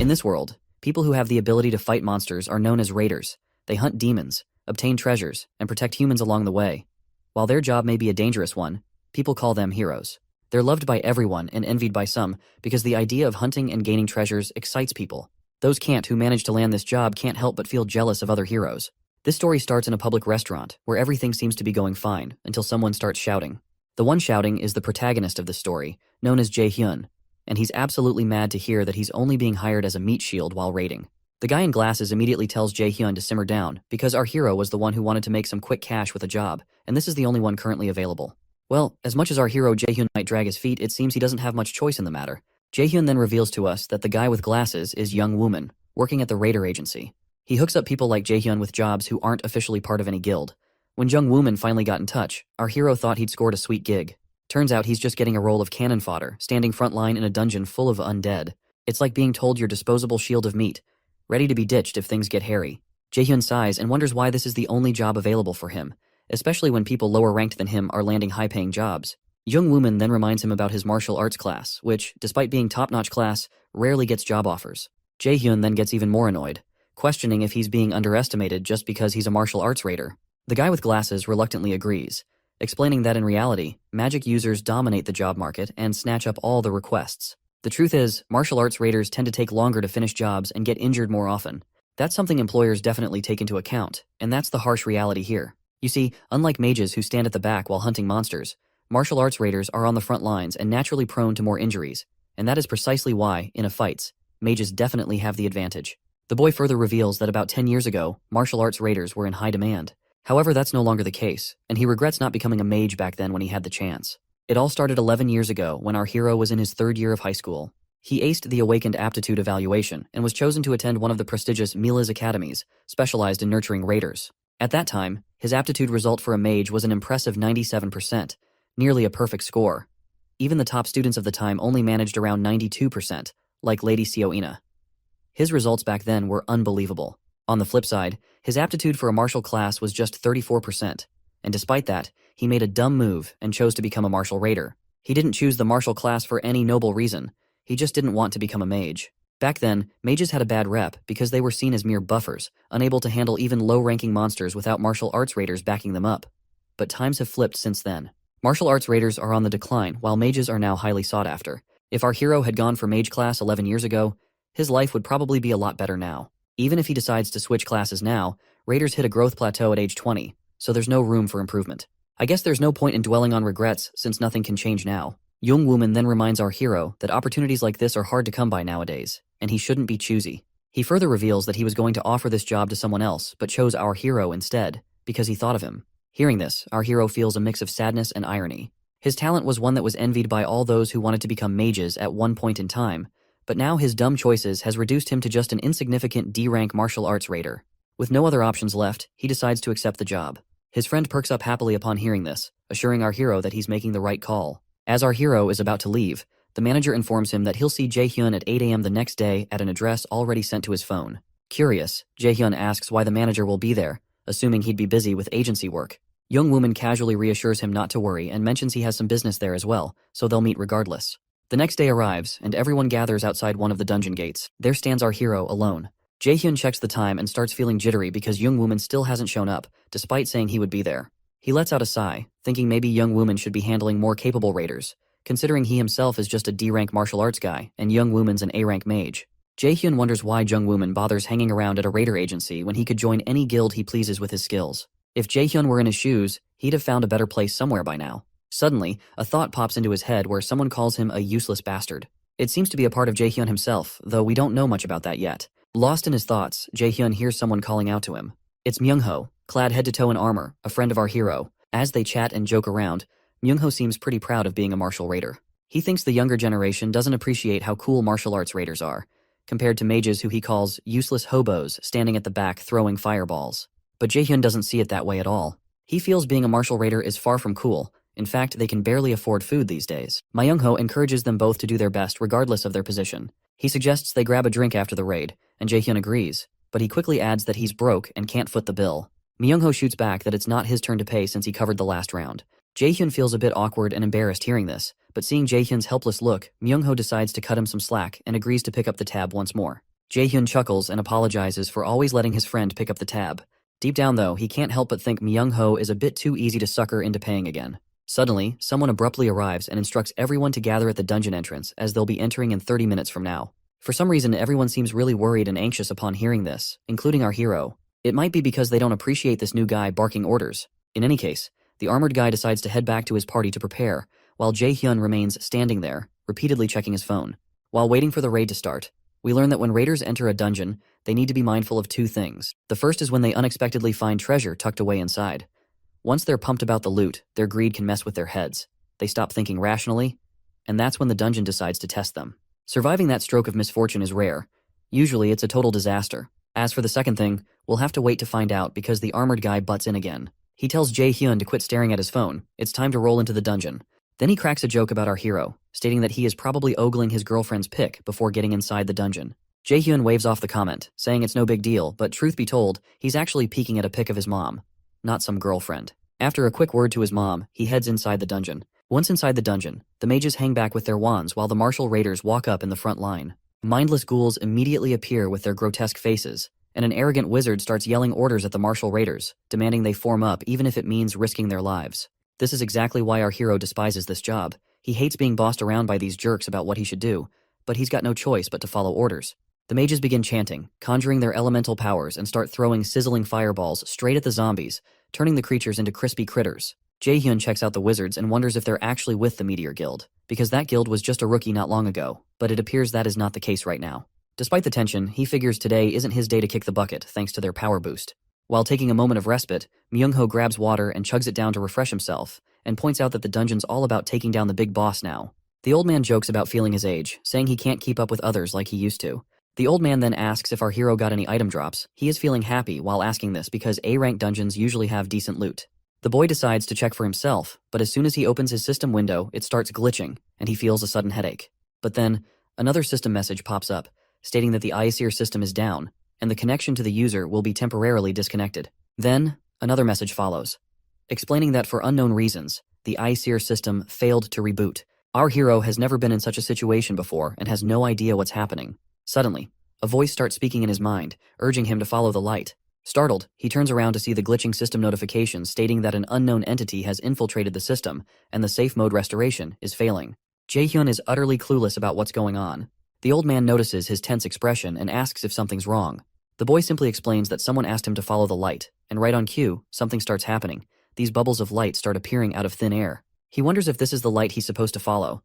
In this world, people who have the ability to fight monsters are known as raiders. They hunt demons, obtain treasures, and protect humans along the way. While their job may be a dangerous one, people call them heroes. They're loved by everyone and envied by some because the idea of hunting and gaining treasures excites people. Those who manage to land this job can't help but feel jealous of other heroes. This story starts in a public restaurant where everything seems to be going fine until someone starts shouting. The one shouting is the protagonist of the story, known as Jae-hyun, and he's absolutely mad to hear that he's only being hired as a meat shield while raiding. The guy in glasses immediately tells Jae-hyun to simmer down because our hero was the one who wanted to make some quick cash with a job, and this is the only one currently available. Well, as much as our hero Jae-hyun might drag his feet, it seems he doesn't have much choice in the matter. Jae-hyun then reveals to us that the guy with glasses is Young Wooman, working at the raider agency. He hooks up people like Jae-hyun with jobs who aren't officially part of any guild. When Young Wooman finally got in touch, our hero thought he'd scored a sweet gig. Turns out he's just getting a role of cannon fodder, standing frontline in a dungeon full of undead. It's like being told you're disposable shield of meat, ready to be ditched if things get hairy. Jae-hyun sighs and wonders why this is the only job available for him, especially when people lower ranked than him are landing high-paying jobs. Young Wooman then reminds him about his martial arts class, which, despite being top-notch class, rarely gets job offers. Jae-hyun then gets even more annoyed, questioning if he's being underestimated just because he's a martial arts raider. The guy with glasses reluctantly agrees, explaining that in reality, magic users dominate the job market and snatch up all the requests. The truth is, martial arts raiders tend to take longer to finish jobs and get injured more often. That's something employers definitely take into account, and that's the harsh reality here. You see, unlike mages who stand at the back while hunting monsters, martial arts raiders are on the front lines and naturally prone to more injuries, and that is precisely why, in a fights, mages definitely have the advantage. The boy further reveals that about 10 years ago, martial arts raiders were in high demand. However, that's no longer the case, and he regrets not becoming a mage back then when he had the chance. It all started 11 years ago when our hero was in his 3rd year of high school. He aced the Awakened Aptitude evaluation and was chosen to attend one of the prestigious Mila's academies, specialized in nurturing raiders. At that time, his aptitude result for a mage was an impressive 97%, nearly a perfect score. Even the top students of the time only managed around 92%, like Lady Sioina. His results back then were unbelievable. On the flip side, his aptitude for a martial class was just 34%, and despite that, he made a dumb move and chose to become a martial raider. He didn't choose the martial class for any noble reason, he just didn't want to become a mage. Back then, mages had a bad rep because they were seen as mere buffers, unable to handle even low-ranking monsters without martial arts raiders backing them up. But times have flipped since then. Martial arts raiders are on the decline, while mages are now highly sought after. If our hero had gone for mage class 11 years ago, his life would probably be a lot better now. Even if he decides to switch classes now, raiders hit a growth plateau at age 20, so there's no room for improvement. I guess there's no point in dwelling on regrets since nothing can change now. Young Wooman then reminds our hero that opportunities like this are hard to come by nowadays, and he shouldn't be choosy. He further reveals that he was going to offer this job to someone else, but chose our hero instead, because he thought of him. Hearing this, our hero feels a mix of sadness and irony. His talent was one that was envied by all those who wanted to become mages at one point in time, but now his dumb choices has reduced him to just an insignificant D-rank martial arts raider. With no other options left, he decides to accept the job. His friend perks up happily upon hearing this, assuring our hero that he's making the right call. As our hero is about to leave, the manager informs him that he'll see Jae-hyun at 8 a.m. the next day at an address already sent to his phone. Curious, Jae-hyun asks why the manager will be there, assuming he'd be busy with agency work. Young Wooman casually reassures him not to worry and mentions he has some business there as well, so they'll meet regardless. The next day arrives, and everyone gathers outside one of the dungeon gates. There stands our hero alone. Jae-hyun checks the time and starts feeling jittery because Young Wooman still hasn't shown up, despite saying he would be there. He lets out a sigh, thinking maybe Young Wooman should be handling more capable raiders, considering he himself is just a D-rank martial arts guy and Young Wooman's an A-rank mage. Jae-hyun wonders why Young Wooman bothers hanging around at a raider agency when he could join any guild he pleases with his skills. If Jae-hyun were in his shoes, he'd have found a better place somewhere by now. Suddenly, a thought pops into his head where someone calls him a useless bastard. It seems to be a part of Jae-hyun himself, though we don't know much about that yet. Lost in his thoughts, Jae-hyun hears someone calling out to him. It's Myung-ho, clad head to toe in armor, a friend of our hero. As they chat and joke around, Myung-ho seems pretty proud of being a martial raider. He thinks the younger generation doesn't appreciate how cool martial arts raiders are, compared to mages who he calls useless hobos standing at the back throwing fireballs. But Jae-hyun doesn't see it that way at all. He feels being a martial raider is far from cool. In fact, they can barely afford food these days. Myung-ho encourages them both to do their best regardless of their position. He suggests they grab a drink after the raid, and Jae-hyun agrees, but he quickly adds that he's broke and can't foot the bill. Myung-ho shoots back that it's not his turn to pay since he covered the last round. Jae-hyun feels a bit awkward and embarrassed hearing this, but seeing Jae-hyun's helpless look, Myung-ho decides to cut him some slack and agrees to pick up the tab once more. Jae-hyun chuckles and apologizes for always letting his friend pick up the tab. Deep down though, he can't help but think Myung-ho is a bit too easy to sucker into paying again. Suddenly, someone abruptly arrives and instructs everyone to gather at the dungeon entrance as they'll be entering in 30 minutes from now. For some reason, everyone seems really worried and anxious upon hearing this, including our hero. It might be because they don't appreciate this new guy barking orders. In any case, the armored guy decides to head back to his party to prepare, while Jae-hyun remains standing there, repeatedly checking his phone. While waiting for the raid to start, we learn that when raiders enter a dungeon, they need to be mindful of two things. The first is when they unexpectedly find treasure tucked away inside. Once they're pumped about the loot, their greed can mess with their heads. They stop thinking rationally, and that's when the dungeon decides to test them. Surviving that stroke of misfortune is rare. Usually it's a total disaster. As for the second thing, we'll have to wait to find out because the armored guy butts in again. He tells Jae-hyun to quit staring at his phone. It's time to roll into the dungeon. Then he cracks a joke about our hero, stating that he is probably ogling his girlfriend's pic before getting inside the dungeon. Jae-hyun waves off the comment, saying it's no big deal, but truth be told, he's actually peeking at a pic of his mom, not some girlfriend. After a quick word to his mom, he heads inside the dungeon. Once inside the dungeon, the mages hang back with their wands while the martial raiders walk up in the front line. Mindless ghouls immediately appear with their grotesque faces, and an arrogant wizard starts yelling orders at the martial raiders, demanding they form up even if it means risking their lives. This is exactly why our hero despises this job. He hates being bossed around by these jerks about what he should do, but he's got no choice but to follow orders. The mages begin chanting, conjuring their elemental powers, and start throwing sizzling fireballs straight at the zombies, turning the creatures into crispy critters. Jae-hyun checks out the wizards and wonders if they're actually with the Meteor Guild, because that guild was just a rookie not long ago, but it appears that is not the case right now. Despite the tension, he figures today isn't his day to kick the bucket thanks to their power boost. While taking a moment of respite, Myung-ho grabs water and chugs it down to refresh himself, and points out that the dungeon's all about taking down the big boss now. The old man jokes about feeling his age, saying he can't keep up with others like he used to. The old man then asks if our hero got any item drops. He is feeling happy while asking this because A-rank dungeons usually have decent loot. The boy decides to check for himself, but as soon as he opens his system window, it starts glitching, and he feels a sudden headache. But then, another system message pops up, stating that the Aesir system is down, and the connection to the user will be temporarily disconnected. Then, another message follows, explaining that for unknown reasons, the Aesir system failed to reboot. Our hero has never been in such a situation before and has no idea what's happening. Suddenly, a voice starts speaking in his mind, urging him to follow the light. Startled, he turns around to see the glitching system notification stating that an unknown entity has infiltrated the system and the safe mode restoration is failing. Jae-hyun is utterly clueless about what's going on. The old man notices his tense expression and asks if something's wrong. The boy simply explains that someone asked him to follow the light, and right on cue, something starts happening. These bubbles of light start appearing out of thin air. He wonders if this is the light he's supposed to follow.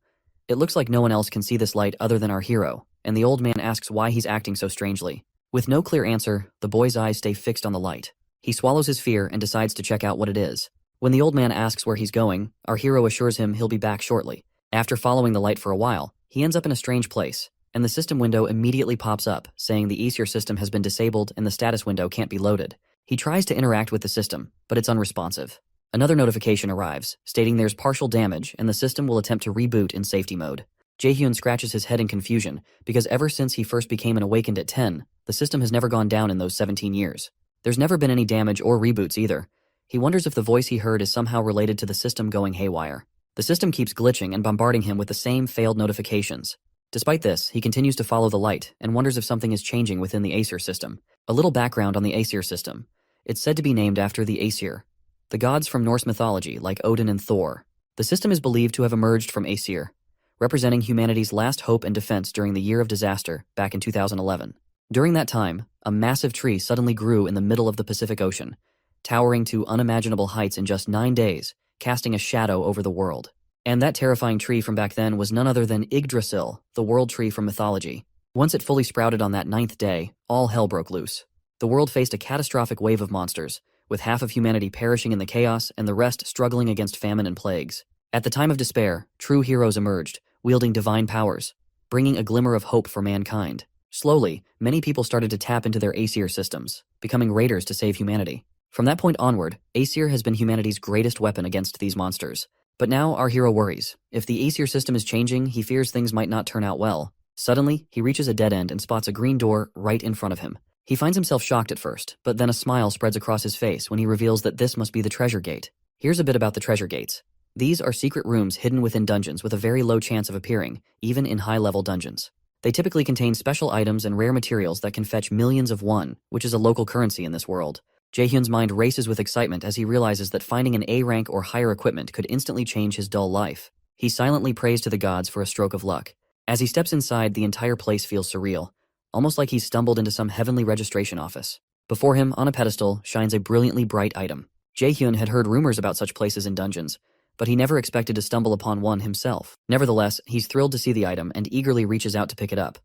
It looks like no one else can see this light other than our hero, and the old man asks why he's acting so strangely. With no clear answer, the boy's eyes stay fixed on the light. He swallows his fear and decides to check out what it is. When the old man asks where he's going, our hero assures him he'll be back shortly. After following the light for a while, he ends up in a strange place, and the system window immediately pops up, saying the Aesir system has been disabled and the status window can't be loaded. He tries to interact with the system, but it's unresponsive. Another notification arrives, stating there's partial damage and the system will attempt to reboot in safety mode. Jae-hyun scratches his head in confusion, because ever since he first became an awakened at 10, the system has never gone down in those 17 years. There's never been any damage or reboots either. He wonders if the voice he heard is somehow related to the system going haywire. The system keeps glitching and bombarding him with the same failed notifications. Despite this, he continues to follow the light and wonders if something is changing within the Aesir system. A little background on the Aesir system. It's said to be named after the Aesir, the gods from Norse mythology like Odin and Thor. The system is believed to have emerged from Aesir, representing humanity's last hope and defense during the year of disaster back in 2011. During that time, a massive tree suddenly grew in the middle of the Pacific Ocean, towering to unimaginable heights in just 9 days, casting a shadow over the world. And that terrifying tree from back then was none other than Yggdrasil, the world tree from mythology. Once it fully sprouted on that 9th day, all hell broke loose. The world faced a catastrophic wave of monsters, with half of humanity perishing in the chaos and the rest struggling against famine and plagues. At the time of despair, true heroes emerged, wielding divine powers, bringing a glimmer of hope for mankind. Slowly, many people started to tap into their Aesir systems, becoming raiders to save humanity. From that point onward, Aesir has been humanity's greatest weapon against these monsters. But now our hero worries. If the Aesir system is changing, he fears things might not turn out well. Suddenly, he reaches a dead end and spots a green door right in front of him. He finds himself shocked at first, but then a smile spreads across his face when he reveals that this must be the treasure gate. Here's a bit about the treasure gates. These are secret rooms hidden within dungeons with a very low chance of appearing, even in high-level dungeons. They typically contain special items and rare materials that can fetch millions of won, which is a local currency in this world. Jaehyun's mind races with excitement as he realizes that finding an A rank or higher equipment could instantly change his dull life. He silently prays to the gods for a stroke of luck. As he steps inside, the entire place feels surreal, almost like he's stumbled into some heavenly registration office. Before him, on a pedestal, shines a brilliantly bright item. Jaehyun had heard rumors about such places in dungeons, but he never expected to stumble upon one himself. Nevertheless, he's thrilled to see the item and eagerly reaches out to pick it up.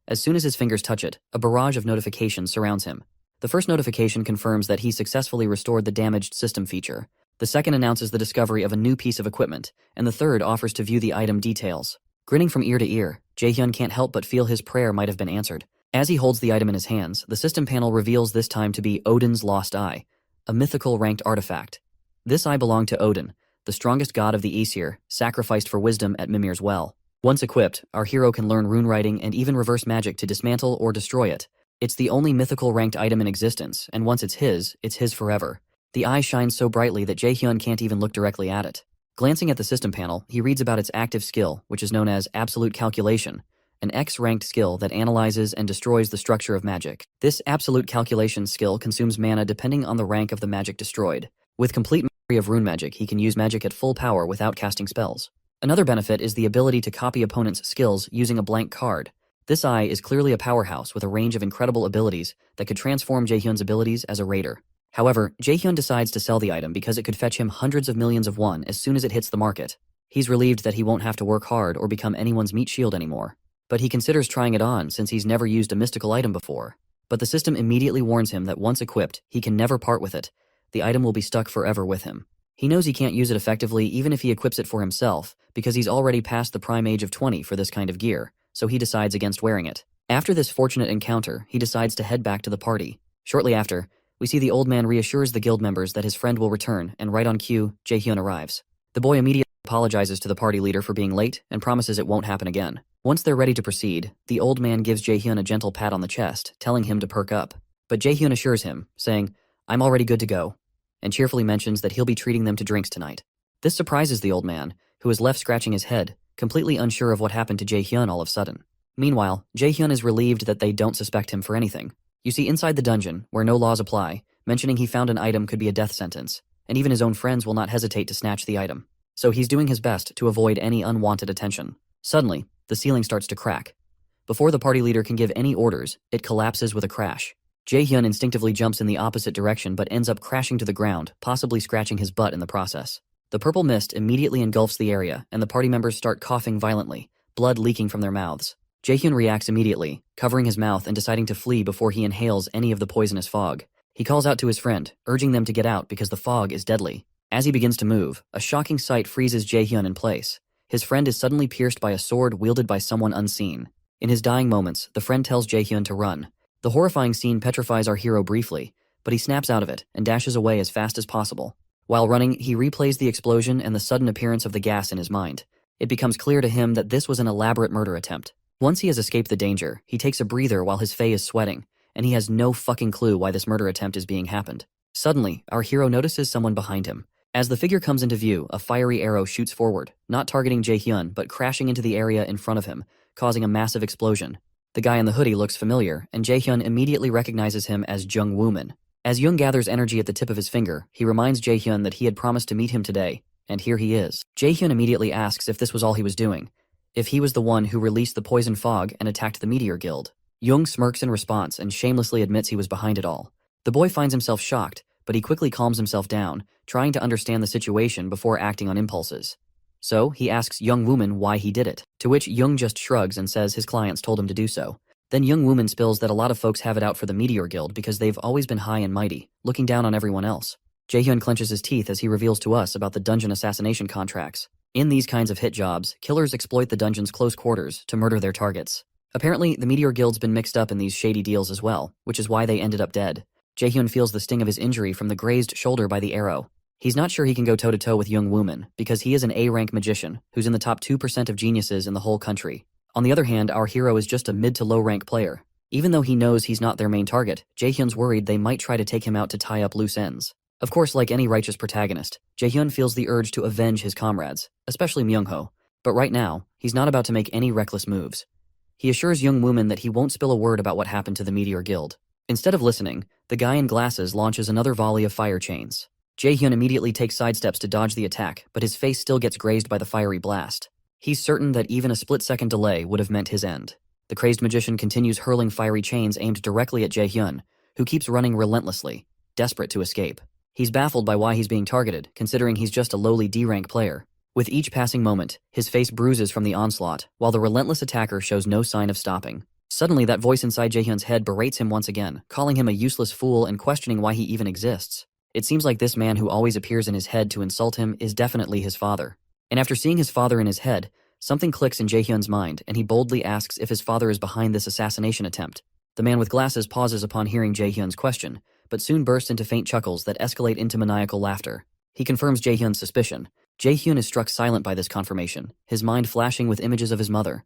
As soon as his fingers touch it, a barrage of notifications surrounds him. The first notification confirms that he successfully restored the damaged system feature. The second announces the discovery of a new piece of equipment, and the third offers to view the item details. Grinning from ear to ear, Jaehyun can't help but feel his prayer might have been answered. As he holds the item in his hands, the system panel reveals this time to be Odin's Lost Eye, a mythical ranked artifact. This eye belonged to Odin, the strongest god of the Aesir, sacrificed for wisdom at Mimir's well. Once equipped, our hero can learn rune writing and even reverse magic to dismantle or destroy it. It's the only mythical ranked item in existence, and once it's his forever. The eye shines so brightly that Jaehyun can't even look directly at it. Glancing at the system panel, he reads about its active skill, which is known as Absolute Calculation, an X-ranked skill that analyzes and destroys the structure of magic. This Absolute Calculation skill consumes mana depending on the rank of the magic destroyed. With complete mastery of rune magic, he can use magic at full power without casting spells. Another benefit is the ability to copy opponents' skills using a blank card. This eye is clearly a powerhouse with a range of incredible abilities that could transform Jaehyun's abilities as a raider. However, Jaehyun decides to sell the item because it could fetch him hundreds of millions of won as soon as it hits the market. He's relieved that he won't have to work hard or become anyone's meat shield anymore. But he considers trying it on since he's never used a mystical item before. But the system immediately warns him that once equipped, he can never part with it. The item will be stuck forever with him. He knows he can't use it effectively even if he equips it for himself, because he's already past the prime age of 20 for this kind of gear, so he decides against wearing it. After this fortunate encounter, he decides to head back to the party. Shortly after, we see the old man reassures the guild members that his friend will return, and right on cue, Jaehyun arrives. The boy immediately apologizes to the party leader for being late and promises it won't happen again. Once they're ready to proceed, the old man gives Jaehyun a gentle pat on the chest, telling him to perk up. But Jaehyun assures him, saying, "I'm already good to go," and cheerfully mentions that he'll be treating them to drinks tonight. This surprises the old man, who is left scratching his head, completely unsure of what happened to Jaehyun all of a sudden. Meanwhile, Jaehyun is relieved that they don't suspect him for anything. You see, inside the dungeon, where no laws apply, mentioning he found an item could be a death sentence, and even his own friends will not hesitate to snatch the item. So he's doing his best to avoid any unwanted attention. Suddenly, the ceiling starts to crack. Before the party leader can give any orders, it collapses with a crash. Jaehyun instinctively jumps in the opposite direction but ends up crashing to the ground, possibly scratching his butt in the process. The purple mist immediately engulfs the area, and the party members start coughing violently, blood leaking from their mouths. Jaehyun reacts immediately, covering his mouth and deciding to flee before he inhales any of the poisonous fog. He calls out to his friend, urging them to get out because the fog is deadly. As he begins to move, a shocking sight freezes Jaehyun in place. His friend is suddenly pierced by a sword wielded by someone unseen. In his dying moments, the friend tells Jaehyun to run. The horrifying scene petrifies our hero briefly, but he snaps out of it and dashes away as fast as possible. While running, he replays the explosion and the sudden appearance of the gas in his mind. It becomes clear to him that this was an elaborate murder attempt. Once he has escaped the danger, he takes a breather while his face is sweating, and he has no fucking clue why this murder attempt is being happened. Suddenly, our hero notices someone behind him. As the figure comes into view, a fiery arrow shoots forward, not targeting Jaehyun, but crashing into the area in front of him, causing a massive explosion. The guy in the hoodie looks familiar, and Jaehyun immediately recognizes him as Jung Wooman. As Jung gathers energy at the tip of his finger, he reminds Jaehyun that he had promised to meet him today, and here he is. Jaehyun immediately asks if this was all he was doing, if he was the one who released the poison fog and attacked the Meteor Guild. Jung smirks in response and shamelessly admits he was behind it all. The boy finds himself shocked, but he quickly calms himself down, trying to understand the situation before acting on impulses. So, he asks Jung Wooman why he did it, to which Jung just shrugs and says his clients told him to do so. Then Jung Wooman spills that a lot of folks have it out for the Meteor Guild because they've always been high and mighty, looking down on everyone else. Jaehyun clenches his teeth as he reveals to us about the dungeon assassination contracts. In these kinds of hit jobs, killers exploit the dungeon's close quarters to murder their targets. Apparently, the Meteor Guild's been mixed up in these shady deals as well, which is why they ended up dead. Jaehyun feels the sting of his injury from the grazed shoulder by the arrow. He's not sure he can go toe-to-toe with Jung Wooman, because he is an A-rank magician, who's in the top 2% of geniuses in the whole country. On the other hand, our hero is just a mid to low rank player. Even though he knows he's not their main target, Jaehyun's worried they might try to take him out to tie up loose ends. Of course, like any righteous protagonist, Jaehyun feels the urge to avenge his comrades, especially Myungho. But right now, he's not about to make any reckless moves. He assures young Wooman that he won't spill a word about what happened to the Meteor Guild. Instead of listening, the guy in glasses launches another volley of fire chains. Jae-hyun immediately takes sidesteps to dodge the attack, but his face still gets grazed by the fiery blast. He's certain that even a split-second delay would have meant his end. The crazed magician continues hurling fiery chains aimed directly at Jae-hyun, who keeps running relentlessly, desperate to escape. He's baffled by why he's being targeted, considering he's just a lowly D-rank player. With each passing moment, his face bruises from the onslaught, while the relentless attacker shows no sign of stopping. Suddenly, that voice inside Jae-hyun's head berates him once again, calling him a useless fool and questioning why he even exists. It seems like this man who always appears in his head to insult him is definitely his father. And after seeing his father in his head, something clicks in Jae-hyun's mind, and he boldly asks if his father is behind this assassination attempt. The man with glasses pauses upon hearing Jae-hyun's question, but soon bursts into faint chuckles that escalate into maniacal laughter. He confirms Jae-hyun's suspicion. Jae-hyun is struck silent by this confirmation, his mind flashing with images of his mother.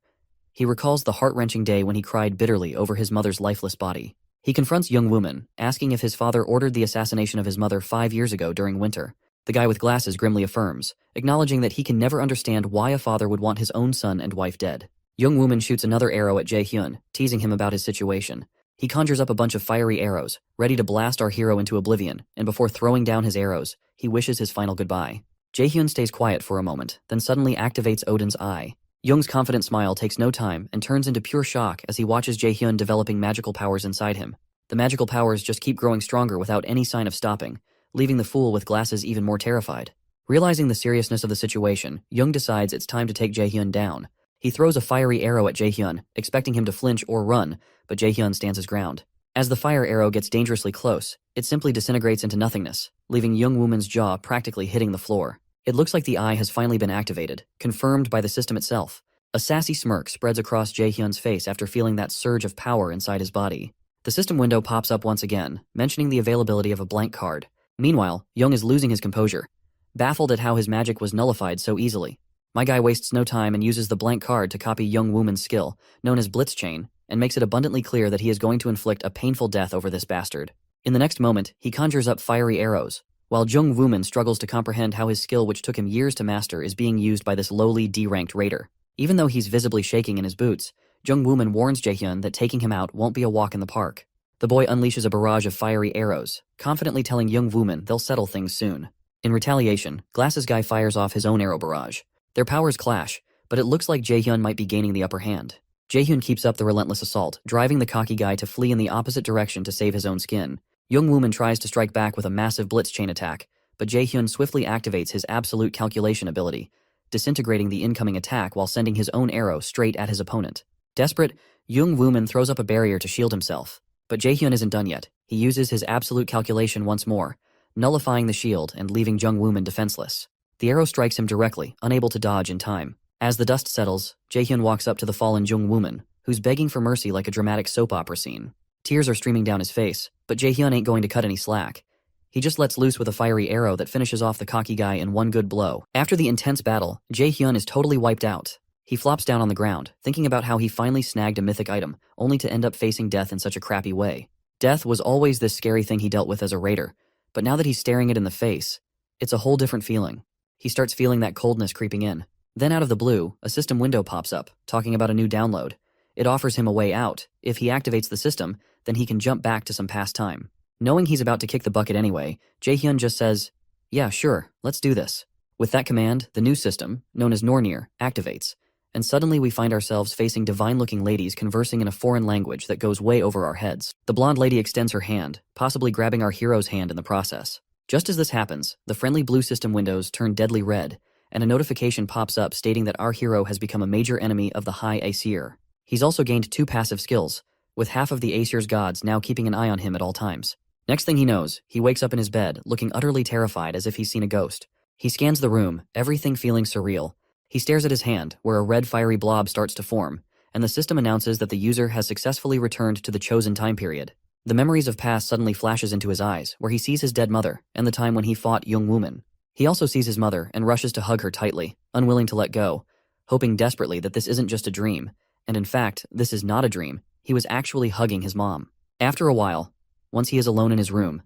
He recalls the heart-wrenching day when he cried bitterly over his mother's lifeless body. He confronts young Wooman, asking if his father ordered the assassination of his mother 5 years ago during winter. The guy with glasses grimly affirms, acknowledging that he can never understand why a father would want his own son and wife dead. Young Wooman shoots another arrow at Jae-hyun, teasing him about his situation. He conjures up a bunch of fiery arrows, ready to blast our hero into oblivion, and before throwing down his arrows, he wishes his final goodbye. Jae-hyun stays quiet for a moment, then suddenly activates Odin's Eye. Young's confident smile takes no time and turns into pure shock as he watches Jae-hyun developing magical powers inside him. The magical powers just keep growing stronger without any sign of stopping, leaving the fool with glasses even more terrified. Realizing the seriousness of the situation, Young decides it's time to take Jae-hyun down. He throws a fiery arrow at Jae-hyun, expecting him to flinch or run, but Jae-hyun stands his ground. As the fire arrow gets dangerously close, it simply disintegrates into nothingness, leaving young Wooman's jaw practically hitting the floor. It looks like the eye has finally been activated, confirmed by the system itself. A sassy smirk spreads across Jae-hyun's face after feeling that surge of power inside his body. The system window pops up once again, mentioning the availability of a blank card. Meanwhile, Young is losing his composure, baffled at how his magic was nullified so easily. My guy wastes no time and uses the blank card to copy young Wooman's skill, known as Blitzchain, and makes it abundantly clear that he is going to inflict a painful death over this bastard. In the next moment, he conjures up fiery arrows, while Jung Wooman struggles to comprehend how his skill, which took him years to master, is being used by this lowly D-ranked raider. Even though he's visibly shaking in his boots, Jung Wooman warns Jae-hyun that taking him out won't be a walk in the park. The boy unleashes a barrage of fiery arrows, confidently telling young Wooman they'll settle things soon. In retaliation, Glasses Guy fires off his own arrow barrage. Their powers clash, but it looks like Jae-hyun might be gaining the upper hand. Jae-hyun keeps up the relentless assault, driving the cocky guy to flee in the opposite direction to save his own skin. Young Wooman tries to strike back with a massive blitz chain attack, but Jae-hyun swiftly activates his absolute calculation ability, disintegrating the incoming attack while sending his own arrow straight at his opponent. Desperate, Young Wooman throws up a barrier to shield himself. But Jae-hyun isn't done yet. He uses his absolute calculation once more, nullifying the shield and leaving Jung Wooman defenseless. The arrow strikes him directly, unable to dodge in time. As the dust settles, Jae-hyun walks up to the fallen Jung Wooman, who's begging for mercy like a dramatic soap opera scene. Tears are streaming down his face, but Jae-hyun ain't going to cut any slack. He just lets loose with a fiery arrow that finishes off the cocky guy in one good blow. After the intense battle, Jae-hyun is totally wiped out. He flops down on the ground, thinking about how he finally snagged a mythic item, only to end up facing death in such a crappy way. Death was always this scary thing he dealt with as a raider, but now that he's staring it in the face, it's a whole different feeling. He starts feeling that coldness creeping in. Then out of the blue, a system window pops up, talking about a new download. It offers him a way out. If he activates the system, then he can jump back to some past time. Knowing he's about to kick the bucket anyway, Jae-hyun just says, "Yeah, sure, let's do this." With that command, the new system, known as Nornir, activates, and suddenly we find ourselves facing divine-looking ladies conversing in a foreign language that goes way over our heads. The blonde lady extends her hand, possibly grabbing our hero's hand in the process. Just as this happens, the friendly blue system windows turn deadly red, and a notification pops up stating that our hero has become a major enemy of the High Aesir. He's also gained 2 passive skills, with half of the Aesir's gods now keeping an eye on him at all times. Next thing he knows, he wakes up in his bed, looking utterly terrified as if he's seen a ghost. He scans the room, everything feeling surreal. He stares at his hand, where a red fiery blob starts to form, and the system announces that the user has successfully returned to the chosen time period. The memories of past suddenly flashes into his eyes, where he sees his dead mother, and the time when he fought Young Wooman. He also sees his mother, and rushes to hug her tightly, unwilling to let go, hoping desperately that this isn't just a dream. And in fact, this is not a dream. He was actually hugging his mom. After a while, once he is alone in his room,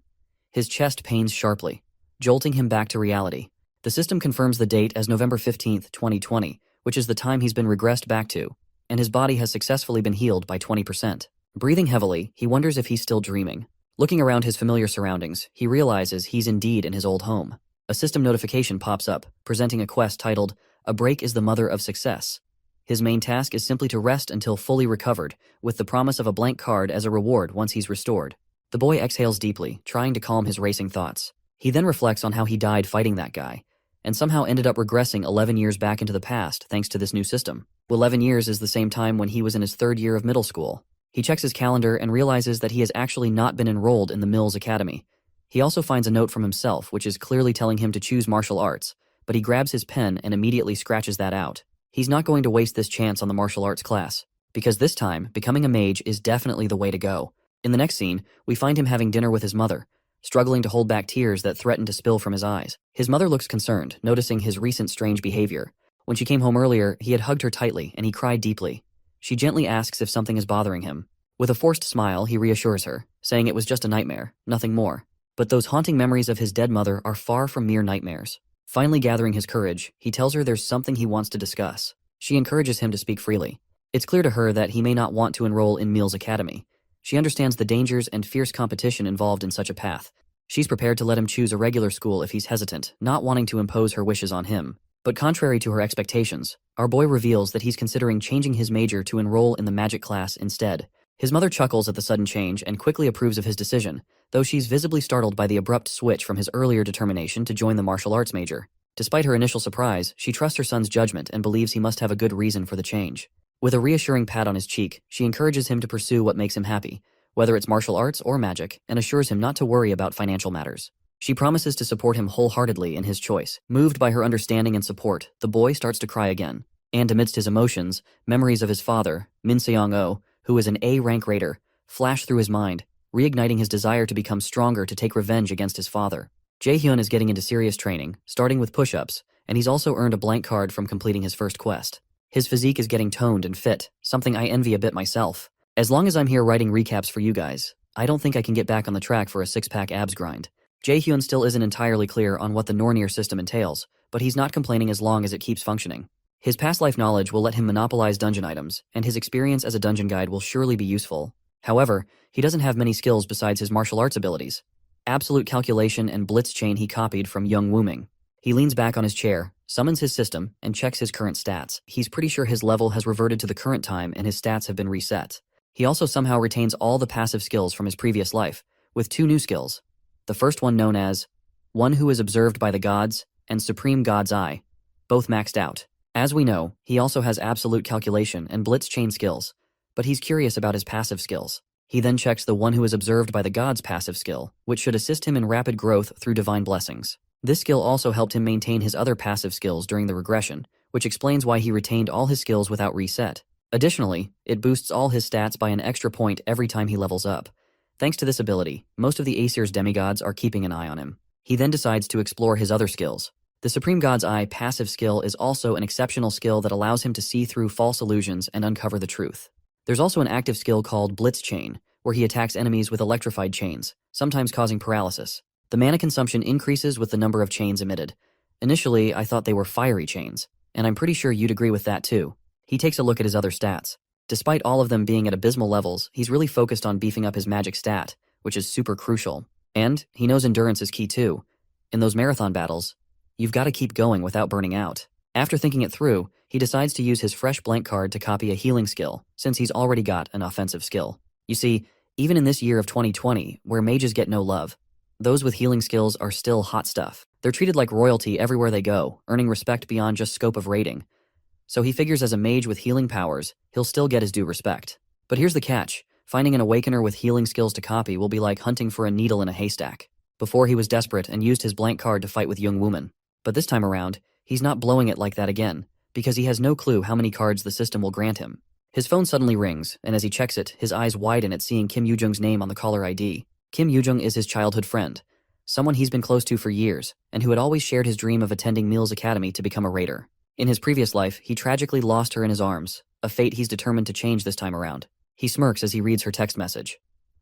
his chest pains sharply, jolting him back to reality. The system confirms the date as November 15th, 2020, which is the time he's been regressed back to. and his body has successfully been healed by 20%. Breathing heavily, he wonders if he's still dreaming. Looking around his familiar surroundings, he realizes he's indeed in his old home. A system notification pops up, presenting a quest titled, "A Break is the Mother of Success." His main task is simply to rest until fully recovered, with the promise of a blank card as a reward once he's restored. The boy exhales deeply, trying to calm his racing thoughts. He then reflects on how he died fighting that guy, and somehow ended up regressing 11 years back into the past thanks to this new system. 11 years is the same time when he was in his 3rd year of middle school. He checks his calendar and realizes that he has actually not been enrolled in the Mills Academy. He also finds a note from himself, which is clearly telling him to choose martial arts, but he grabs his pen and immediately scratches that out. He's not going to waste this chance on the martial arts class, because this time, becoming a mage is definitely the way to go. In the next scene, we find him having dinner with his mother, struggling to hold back tears that threaten to spill from his eyes. His mother looks concerned, noticing his recent strange behavior. When she came home earlier, he had hugged her tightly, and he cried deeply. She gently asks if something is bothering him. With a forced smile, he reassures her, saying it was just a nightmare, nothing more. But those haunting memories of his dead mother are far from mere nightmares. Finally gathering his courage, he tells her there's something he wants to discuss. She encourages him to speak freely. It's clear to her that he may not want to enroll in Mills Academy. She understands the dangers and fierce competition involved in such a path. She's prepared to let him choose a regular school if he's hesitant, not wanting to impose her wishes on him. But contrary to her expectations, our boy reveals that he's considering changing his major to enroll in the magic class instead. His mother chuckles at the sudden change and quickly approves of his decision, though she's visibly startled by the abrupt switch from his earlier determination to join the martial arts major. Despite her initial surprise, she trusts her son's judgment and believes he must have a good reason for the change. With a reassuring pat on his cheek, she encourages him to pursue what makes him happy, whether it's martial arts or magic, and assures him not to worry about financial matters. She promises to support him wholeheartedly in his choice. Moved by her understanding and support, the boy starts to cry again. And amidst his emotions, memories of his father, Min Seong-oh, who is an A-rank raider, flash through his mind, reigniting his desire to become stronger to take revenge against his father. Jae-hyun is getting into serious training, starting with push-ups, and he's also earned a blank card from completing his first quest. His physique is getting toned and fit, something I envy a bit myself. As long as I'm here writing recaps for you guys, I don't think I can get back on the track for a 6-pack abs grind. Jae-hyun still isn't entirely clear on what the Nornir system entails, but he's not complaining as long as it keeps functioning. His past life knowledge will let him monopolize dungeon items, and his experience as a dungeon guide will surely be useful. However, he doesn't have many skills besides his martial arts abilities. Absolute calculation and blitz chain he copied from Young Wooming. He leans back on his chair, summons his system, and checks his current stats. He's pretty sure his level has reverted to the current time and his stats have been reset. He also somehow retains all the passive skills from his previous life, with 2 new skills. The first one known as One Who is Observed by the Gods and Supreme God's Eye, both maxed out. As we know, he also has absolute calculation and blitz chain skills, but he's curious about his passive skills. He then checks the One Who is Observed by the Gods passive skill, which should assist him in rapid growth through divine blessings. This skill also helped him maintain his other passive skills during the regression, which explains why he retained all his skills without reset. Additionally, it boosts all his stats by an extra point every time he levels up. Thanks to this ability, most of the Aesir's demigods are keeping an eye on him. He then decides to explore his other skills. The Supreme God's Eye passive skill is also an exceptional skill that allows him to see through false illusions and uncover the truth. There's also an active skill called Blitz Chain, where he attacks enemies with electrified chains, sometimes causing paralysis. The mana consumption increases with the number of chains emitted. Initially, I thought they were fiery chains, and I'm pretty sure you'd agree with that too. He takes a look at his other stats. Despite all of them being at abysmal levels, he's really focused on beefing up his magic stat, which is super crucial. And he knows endurance is key too. In those marathon battles, you've got to keep going without burning out. After thinking it through, he decides to use his fresh blank card to copy a healing skill, since he's already got an offensive skill. You see, even in this year of 2020, where mages get no love, those with healing skills are still hot stuff. They're treated like royalty everywhere they go, earning respect beyond just scope of rating. So he figures as a mage with healing powers, he'll still get his due respect. But here's the catch. Finding an awakener with healing skills to copy will be like hunting for a needle in a haystack. Before he was desperate and used his blank card to fight with Young Woman. But this time around, he's not blowing it like that again, because he has no clue how many cards the system will grant him. His phone suddenly rings, and as he checks it, his eyes widen at seeing Kim Yoo-jung's name on the caller ID. Kim Yoo-jung is his childhood friend, someone he's been close to for years, and who had always shared his dream of attending Mills Academy to become a raider. In his previous life, he tragically lost her in his arms, a fate he's determined to change this time around. He smirks as he reads her text message.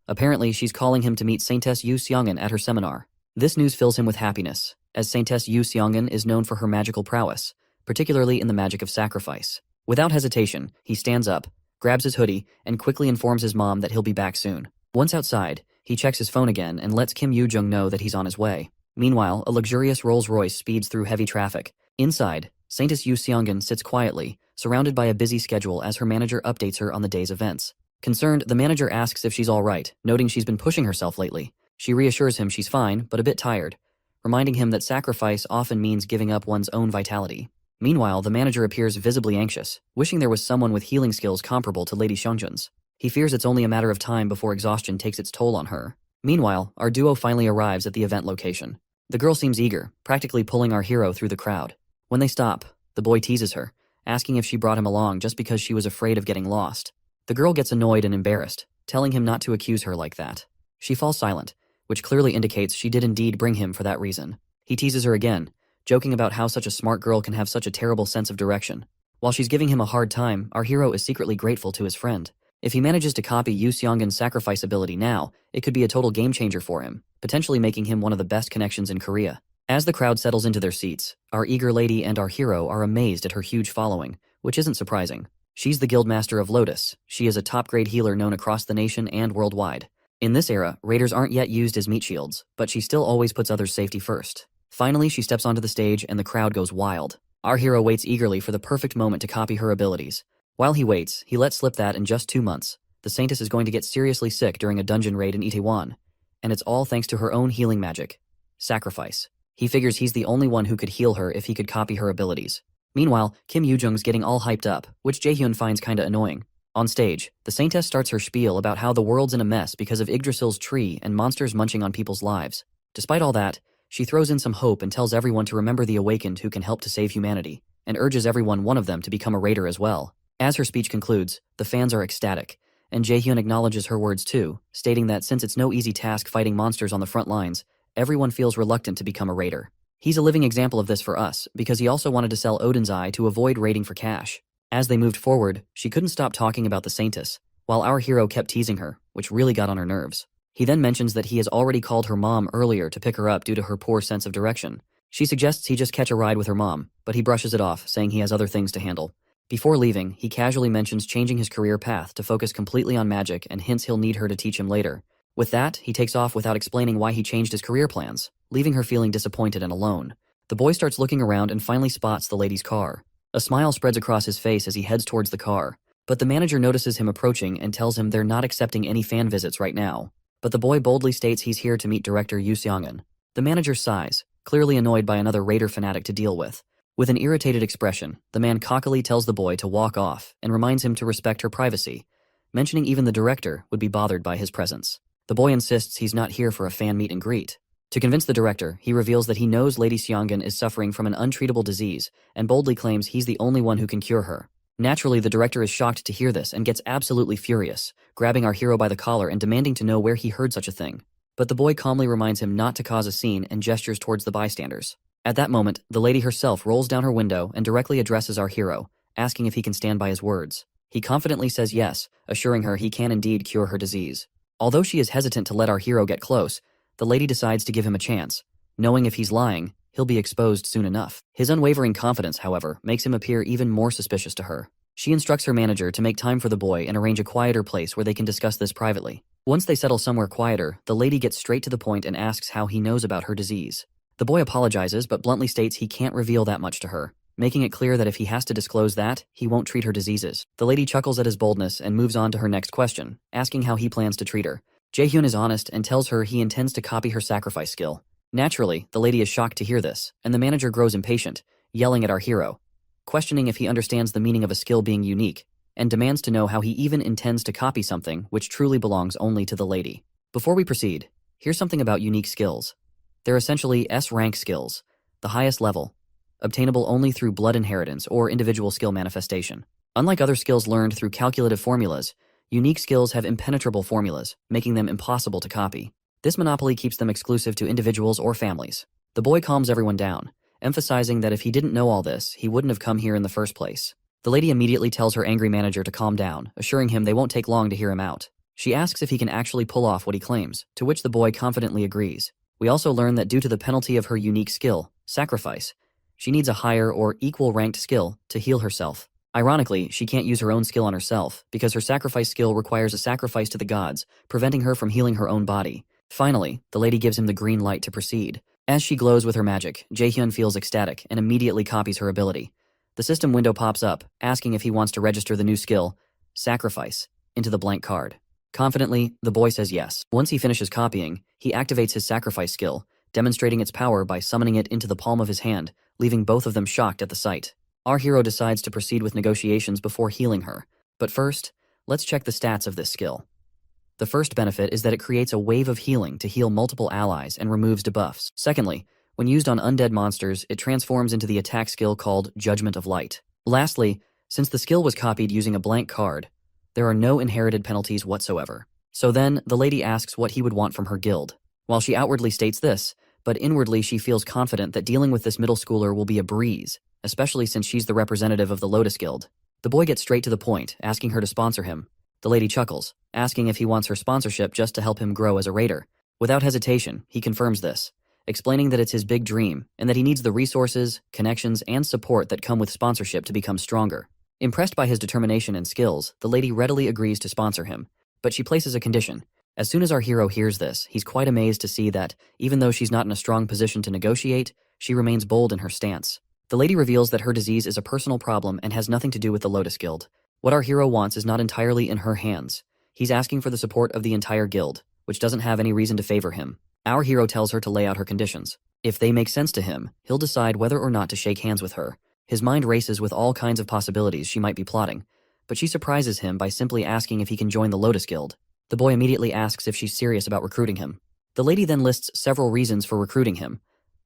Apparently, she's calling him to meet Saintess Yu Seongun at her seminar. This news fills him with happiness, as Saintess Yu Seongun is known for her magical prowess, particularly in the magic of sacrifice. Without hesitation, he stands up, grabs his hoodie, and quickly informs his mom that he'll be back soon. Once outside, he checks his phone again and lets Kim Yoo-jung know that he's on his way. Meanwhile, a luxurious Rolls-Royce speeds through heavy traffic. Inside, Saintess Yoo Seongun sits quietly, surrounded by a busy schedule as her manager updates her on the day's events. Concerned, the manager asks if she's all right, noting she's been pushing herself lately. She reassures him she's fine, but a bit tired, reminding him that sacrifice often means giving up one's own vitality. Meanwhile, the manager appears visibly anxious, wishing there was someone with healing skills comparable to Lady Seongjun's. He fears it's only a matter of time before exhaustion takes its toll on her. Meanwhile, our duo finally arrives at the event location. The girl seems eager, practically pulling our hero through the crowd. When they stop, the boy teases her, asking if she brought him along just because she was afraid of getting lost. The girl gets annoyed and embarrassed, telling him not to accuse her like that. She falls silent, which clearly indicates she did indeed bring him for that reason. He teases her again, joking about how such a smart girl can have such a terrible sense of direction. While she's giving him a hard time, our hero is secretly grateful to his friend. If he manages to copy Yoo Seongun's sacrifice ability now, it could be a total game changer for him, potentially making him one of the best connections in Korea. As the crowd settles into their seats, our eager lady and our hero are amazed at her huge following, which isn't surprising. She's the guildmaster of Lotus. She is a top-grade healer known across the nation and worldwide. In this era, raiders aren't yet used as meat shields, but she still always puts others' safety first. Finally, she steps onto the stage and the crowd goes wild. Our hero waits eagerly for the perfect moment to copy her abilities. While he waits, he lets slip that in just 2 months, the Saintess is going to get seriously sick during a dungeon raid in Itaewon. And it's all thanks to her own healing magic. Sacrifice. He figures he's the only one who could heal her if he could copy her abilities. Meanwhile, Kim Yoo-jung's getting all hyped up, which Jaehyun finds kinda annoying. On stage, the Saintess starts her spiel about how the world's in a mess because of Yggdrasil's tree and monsters munching on people's lives. Despite all that, she throws in some hope and tells everyone to remember the awakened who can help to save humanity, and urges one of them to become a raider as well. As her speech concludes, the fans are ecstatic, and Jaehyun acknowledges her words too, stating that since it's no easy task fighting monsters on the front lines, everyone feels reluctant to become a raider. He's a living example of this for us, because he also wanted to sell Odin's Eye to avoid raiding for cash. As they moved forward, she couldn't stop talking about the Saintess, while our hero kept teasing her, which really got on her nerves. He then mentions that he has already called her mom earlier to pick her up due to her poor sense of direction. She suggests he just catch a ride with her mom, but he brushes it off, saying he has other things to handle. Before leaving, he casually mentions changing his career path to focus completely on magic and hints he'll need her to teach him later. With that, he takes off without explaining why he changed his career plans, leaving her feeling disappointed and alone. The boy starts looking around and finally spots the lady's car. A smile spreads across his face as he heads towards the car, but the manager notices him approaching and tells him they're not accepting any fan visits right now. But the boy boldly states he's here to meet director Yoo Seongun. The manager sighs, clearly annoyed by another raider fanatic to deal with. With an irritated expression, the man cockily tells the boy to walk off and reminds him to respect her privacy, mentioning even the director would be bothered by his presence. The boy insists he's not here for a fan meet and greet. To convince the director, he reveals that he knows Lady Seongun is suffering from an untreatable disease and boldly claims he's the only one who can cure her. Naturally, the director is shocked to hear this and gets absolutely furious, grabbing our hero by the collar and demanding to know where he heard such a thing. But the boy calmly reminds him not to cause a scene and gestures towards the bystanders. At that moment, the lady herself rolls down her window and directly addresses our hero, asking if he can stand by his words. He confidently says yes, assuring her he can indeed cure her disease. Although she is hesitant to let our hero get close, the lady decides to give him a chance, knowing if he's lying, he'll be exposed soon enough. His unwavering confidence, however, makes him appear even more suspicious to her. She instructs her manager to make time for the boy and arrange a quieter place where they can discuss this privately. Once they settle somewhere quieter, the lady gets straight to the point and asks how he knows about her disease. The boy apologizes but bluntly states he can't reveal that much to her, making it clear that if he has to disclose that, he won't treat her diseases. The lady chuckles at his boldness and moves on to her next question, asking how he plans to treat her. Jaehyun is honest and tells her he intends to copy her sacrifice skill. Naturally, the lady is shocked to hear this, and the manager grows impatient, yelling at our hero, questioning if he understands the meaning of a skill being unique, and demands to know how he even intends to copy something which truly belongs only to the lady. Before we proceed, here's something about unique skills. They're essentially S-rank skills, the highest level, obtainable only through blood inheritance or individual skill manifestation. Unlike other skills learned through calculative formulas, unique skills have impenetrable formulas, making them impossible to copy. This monopoly keeps them exclusive to individuals or families. The boy calms everyone down, emphasizing that if he didn't know all this, he wouldn't have come here in the first place. The lady immediately tells her angry manager to calm down, assuring him they won't take long to hear him out. She asks if he can actually pull off what he claims, to which the boy confidently agrees. We also learn that due to the penalty of her unique skill, sacrifice, she needs a higher or equal ranked skill to heal herself. Ironically, she can't use her own skill on herself, because her sacrifice skill requires a sacrifice to the gods, preventing her from healing her own body. Finally, the lady gives him the green light to proceed. As she glows with her magic, Jaehyun feels ecstatic and immediately copies her ability. The system window pops up, asking if he wants to register the new skill, Sacrifice, into the blank card. Confidently, the boy says yes. Once he finishes copying, he activates his sacrifice skill, demonstrating its power by summoning it into the palm of his hand, leaving both of them shocked at the sight. Our hero decides to proceed with negotiations before healing her. But first, let's check the stats of this skill. The first benefit is that it creates a wave of healing to heal multiple allies and removes debuffs. Secondly, when used on undead monsters, it transforms into the attack skill called Judgment of Light. Lastly, since the skill was copied using a blank card, there are no inherited penalties whatsoever. So then, the lady asks what he would want from her guild. While she outwardly states this, but inwardly she feels confident that dealing with this middle schooler will be a breeze, especially since she's the representative of the Lotus Guild. The boy gets straight to the point, asking her to sponsor him. The lady chuckles, asking if he wants her sponsorship just to help him grow as a raider. Without hesitation, he confirms this, explaining that it's his big dream and that he needs the resources, connections, and support that come with sponsorship to become stronger. Impressed by his determination and skills, the lady readily agrees to sponsor him, but she places a condition. As soon as our hero hears this, he's quite amazed to see that, even though she's not in a strong position to negotiate, she remains bold in her stance. The lady reveals that her disease is a personal problem and has nothing to do with the Lotus Guild. What our hero wants is not entirely in her hands. He's asking for the support of the entire guild, which doesn't have any reason to favor him. Our hero tells her to lay out her conditions. If they make sense to him, he'll decide whether or not to shake hands with her. His mind races with all kinds of possibilities she might be plotting, but she surprises him by simply asking if he can join the Lotus Guild. The boy immediately asks if she's serious about recruiting him. The lady then lists several reasons for recruiting him.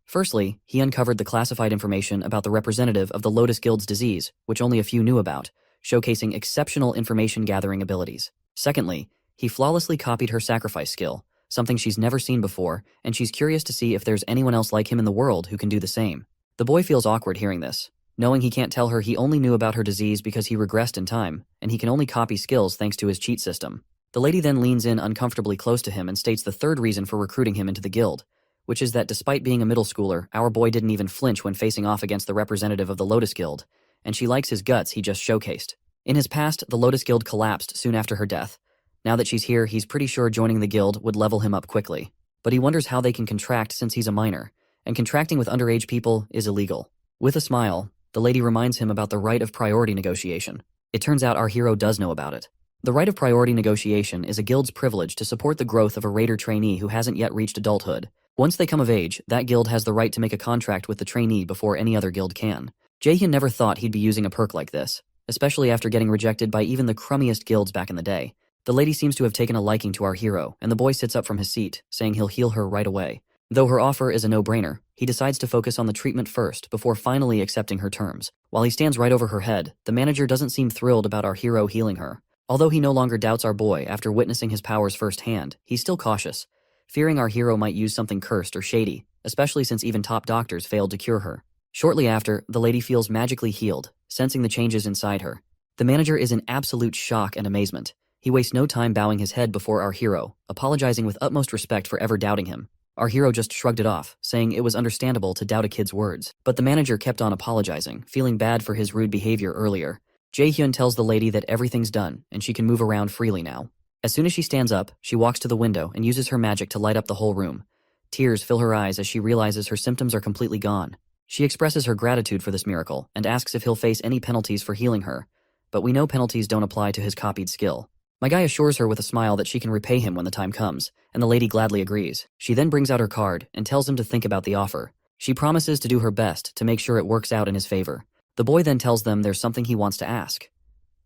Firstly, he uncovered the classified information about the representative of the Lotus Guild's disease, which only a few knew about, showcasing exceptional information-gathering abilities. Secondly, he flawlessly copied her sacrifice skill, something she's never seen before, and she's curious to see if there's anyone else like him in the world who can do the same. The boy feels awkward hearing this, knowing he can't tell her he only knew about her disease because he regressed in time, and he can only copy skills thanks to his cheat system. The lady then leans in uncomfortably close to him and states the third reason for recruiting him into the guild, which is that despite being a middle schooler, our boy didn't even flinch when facing off against the representative of the Lotus Guild, and she likes his guts he just showcased. In his past, the Lotus Guild collapsed soon after her death. Now that she's here, he's pretty sure joining the guild would level him up quickly. But he wonders how they can contract since he's a minor, and contracting with underage people is illegal. With a smile, the lady reminds him about the right of priority negotiation. It turns out our hero does know about it. The right of priority negotiation is a guild's privilege to support the growth of a raider trainee who hasn't yet reached adulthood. Once they come of age, that guild has the right to make a contract with the trainee before any other guild can. Jaehyun never thought he'd be using a perk like this, especially after getting rejected by even the crummiest guilds back in the day. The lady seems to have taken a liking to our hero, and the boy sits up from his seat, saying he'll heal her right away. Though her offer is a no-brainer, he decides to focus on the treatment first before finally accepting her terms. While he stands right over her head, the manager doesn't seem thrilled about our hero healing her. Although he no longer doubts our boy after witnessing his powers firsthand, he's still cautious, fearing our hero might use something cursed or shady, especially since even top doctors failed to cure her. Shortly after, the lady feels magically healed, sensing the changes inside her. The manager is in absolute shock and amazement. He wastes no time bowing his head before our hero, apologizing with utmost respect for ever doubting him. Our hero just shrugged it off, saying it was understandable to doubt a kid's words. But the manager kept on apologizing, feeling bad for his rude behavior earlier. Jaehyun tells the lady that everything's done, and she can move around freely now. As soon as she stands up, she walks to the window and uses her magic to light up the whole room. Tears fill her eyes as she realizes her symptoms are completely gone. She expresses her gratitude for this miracle and asks if he'll face any penalties for healing her, but we know penalties don't apply to his copied skill. My guy assures her with a smile that she can repay him when the time comes, and the lady gladly agrees. She then brings out her card and tells him to think about the offer. She promises to do her best to make sure it works out in his favor. The boy then tells them there's something he wants to ask.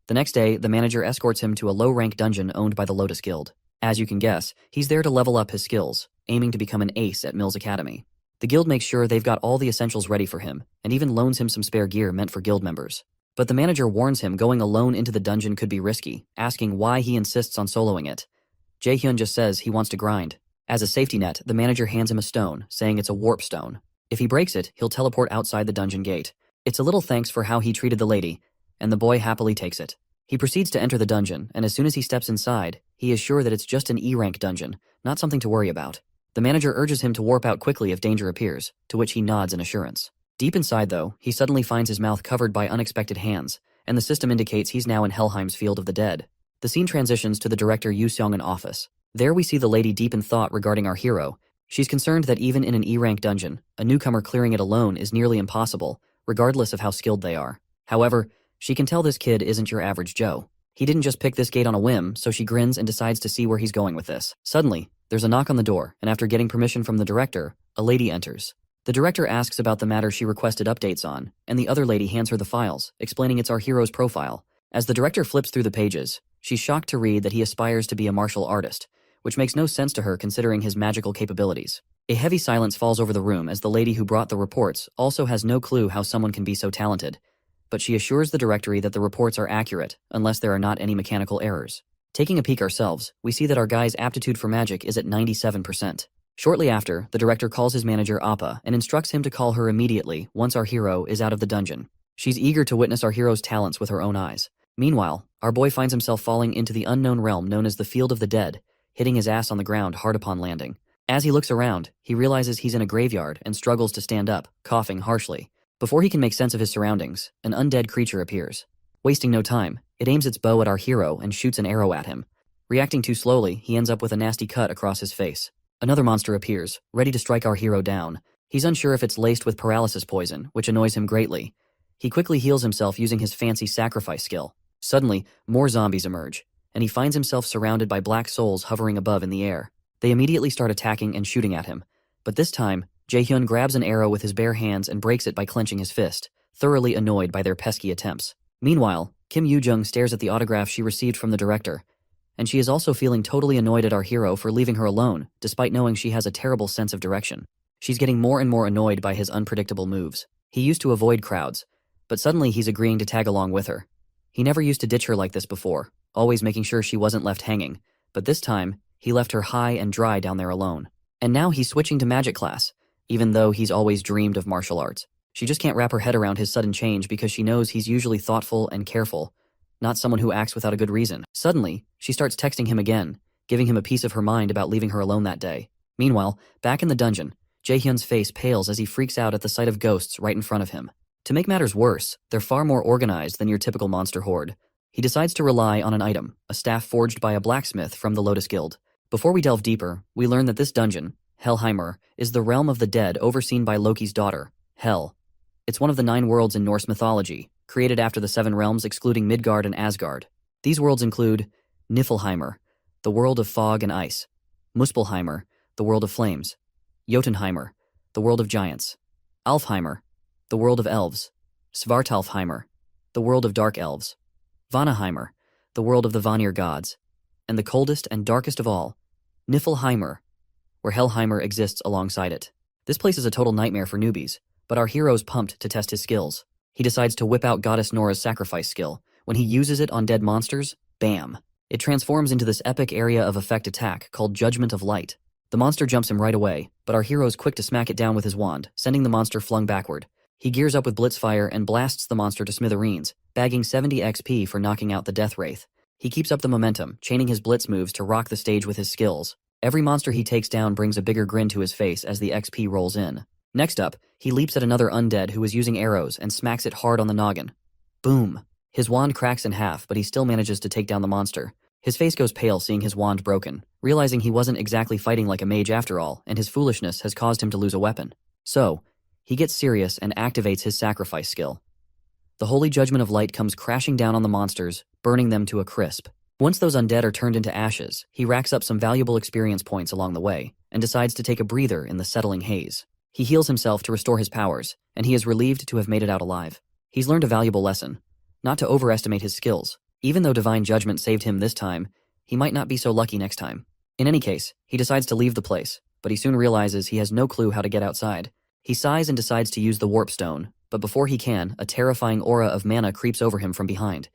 The next day, the manager escorts him to a low-rank dungeon owned by the Lotus Guild. As you can guess, he's there to level up his skills, aiming to become an ace at Mills Academy. The guild makes sure they've got all the essentials ready for him, and even loans him some spare gear meant for guild members. But the manager warns him going alone into the dungeon could be risky, asking why he insists on soloing it. Jaehyun just says he wants to grind. As a safety net, the manager hands him a stone, saying it's a warp stone. If he breaks it, he'll teleport outside the dungeon gate. It's a little thanks for how he treated the lady, and the boy happily takes it. He proceeds to enter the dungeon, and as soon as he steps inside, he is sure that it's just an E-rank dungeon, not something to worry about. The manager urges him to warp out quickly if danger appears, to which he nods in assurance. Deep inside, though, he suddenly finds his mouth covered by unexpected hands, and the system indicates he's now in Helheim's Field of the Dead. The scene transitions to the director Yu Seong-in office. There we see the lady deep in thought regarding our hero. She's concerned that even in an E-rank dungeon, a newcomer clearing it alone is nearly impossible, regardless of how skilled they are. However, she can tell this kid isn't your average Joe. He didn't just pick this gate on a whim, so she grins and decides to see where he's going with this. Suddenly, there's a knock on the door, and after getting permission from the director, a lady enters. The director asks about the matter she requested updates on, and the other lady hands her the files, explaining it's our hero's profile. As the director flips through the pages, she's shocked to read that he aspires to be a martial artist, which makes no sense to her considering his magical capabilities. A heavy silence falls over the room as the lady who brought the reports also has no clue how someone can be so talented, but she assures the directory that the reports are accurate unless there are not any mechanical errors. Taking a peek ourselves, we see that our guy's aptitude for magic is at 97%. Shortly after, the director calls his manager Appa and instructs him to call her immediately once our hero is out of the dungeon. She's eager to witness our hero's talents with her own eyes. Meanwhile, our boy finds himself falling into the unknown realm known as the Field of the Dead, hitting his ass on the ground hard upon landing. As he looks around, he realizes he's in a graveyard and struggles to stand up, coughing harshly. Before he can make sense of his surroundings, an undead creature appears. Wasting no time, it aims its bow at our hero and shoots an arrow at him. Reacting too slowly, he ends up with a nasty cut across his face. Another monster appears, ready to strike our hero down. He's unsure if it's laced with paralysis poison, which annoys him greatly. He quickly heals himself using his fancy sacrifice skill. Suddenly, more zombies emerge, and he finds himself surrounded by black souls hovering above in the air. They immediately start attacking and shooting at him. But this time, Jae-hyun grabs an arrow with his bare hands and breaks it by clenching his fist, thoroughly annoyed by their pesky attempts. Meanwhile, Kim Yoo-jung stares at the autograph she received from the director, and she is also feeling totally annoyed at our hero for leaving her alone, despite knowing she has a terrible sense of direction. She's getting more and more annoyed by his unpredictable moves. He used to avoid crowds, but suddenly he's agreeing to tag along with her. He never used to ditch her like this before, always making sure she wasn't left hanging, but this time, he left her high and dry down there alone. And now he's switching to magic class, even though he's always dreamed of martial arts. She just can't wrap her head around his sudden change because she knows he's usually thoughtful and careful, not someone who acts without a good reason. Suddenly, she starts texting him again, giving him a piece of her mind about leaving her alone that day. Meanwhile, back in the dungeon, Jae-hyun's face pales as he freaks out at the sight of ghosts right in front of him. To make matters worse, they're far more organized than your typical monster horde. He decides to rely on an item, a staff forged by a blacksmith from the Lotus Guild. Before we delve deeper, we learn that this dungeon, Helheimr, is the realm of the dead overseen by Loki's daughter, Hel. It's one of the 9 worlds in Norse mythology, created after the 7 realms excluding Midgard and Asgard. These worlds include Niflheimr, the world of fog and ice; Muspelheimr, the world of flames; Jotunheimr, the world of giants; Alfheimr, the world of elves; Svartalfheimr, the world of dark elves; Vanaheimr, the world of the Vanir gods; and the coldest and darkest of all, Niflheimr, where Helheimr exists alongside it. This place is a total nightmare for newbies, but our hero's pumped to test his skills. He decides to whip out Goddess Nora's sacrifice skill. When he uses it on dead monsters, bam! It transforms into this epic area of effect attack called Judgment of Light. The monster jumps him right away, but our hero's quick to smack it down with his wand, sending the monster flung backward. He gears up with Blitzfire and blasts the monster to smithereens, bagging 70 XP for knocking out the Death Wraith. He keeps up the momentum, chaining his blitz moves to rock the stage with his skills. Every monster he takes down brings a bigger grin to his face as the XP rolls in. Next up, he leaps at another undead who is using arrows and smacks it hard on the noggin. Boom! His wand cracks in half, but he still manages to take down the monster. His face goes pale seeing his wand broken, realizing he wasn't exactly fighting like a mage after all, and his foolishness has caused him to lose a weapon. So, he gets serious and activates his sacrifice skill. The Holy Judgment of Light comes crashing down on the monsters, burning them to a crisp. Once those undead are turned into ashes, he racks up some valuable experience points along the way, and decides to take a breather in the settling haze. He heals himself to restore his powers, and he is relieved to have made it out alive. He's learned a valuable lesson, not to overestimate his skills. Even though Divine Judgment saved him this time, he might not be so lucky next time. In any case, he decides to leave the place, but he soon realizes he has no clue how to get outside. He sighs and decides to use the Warp Stone, but before he can, a terrifying aura of mana creeps over him from behind.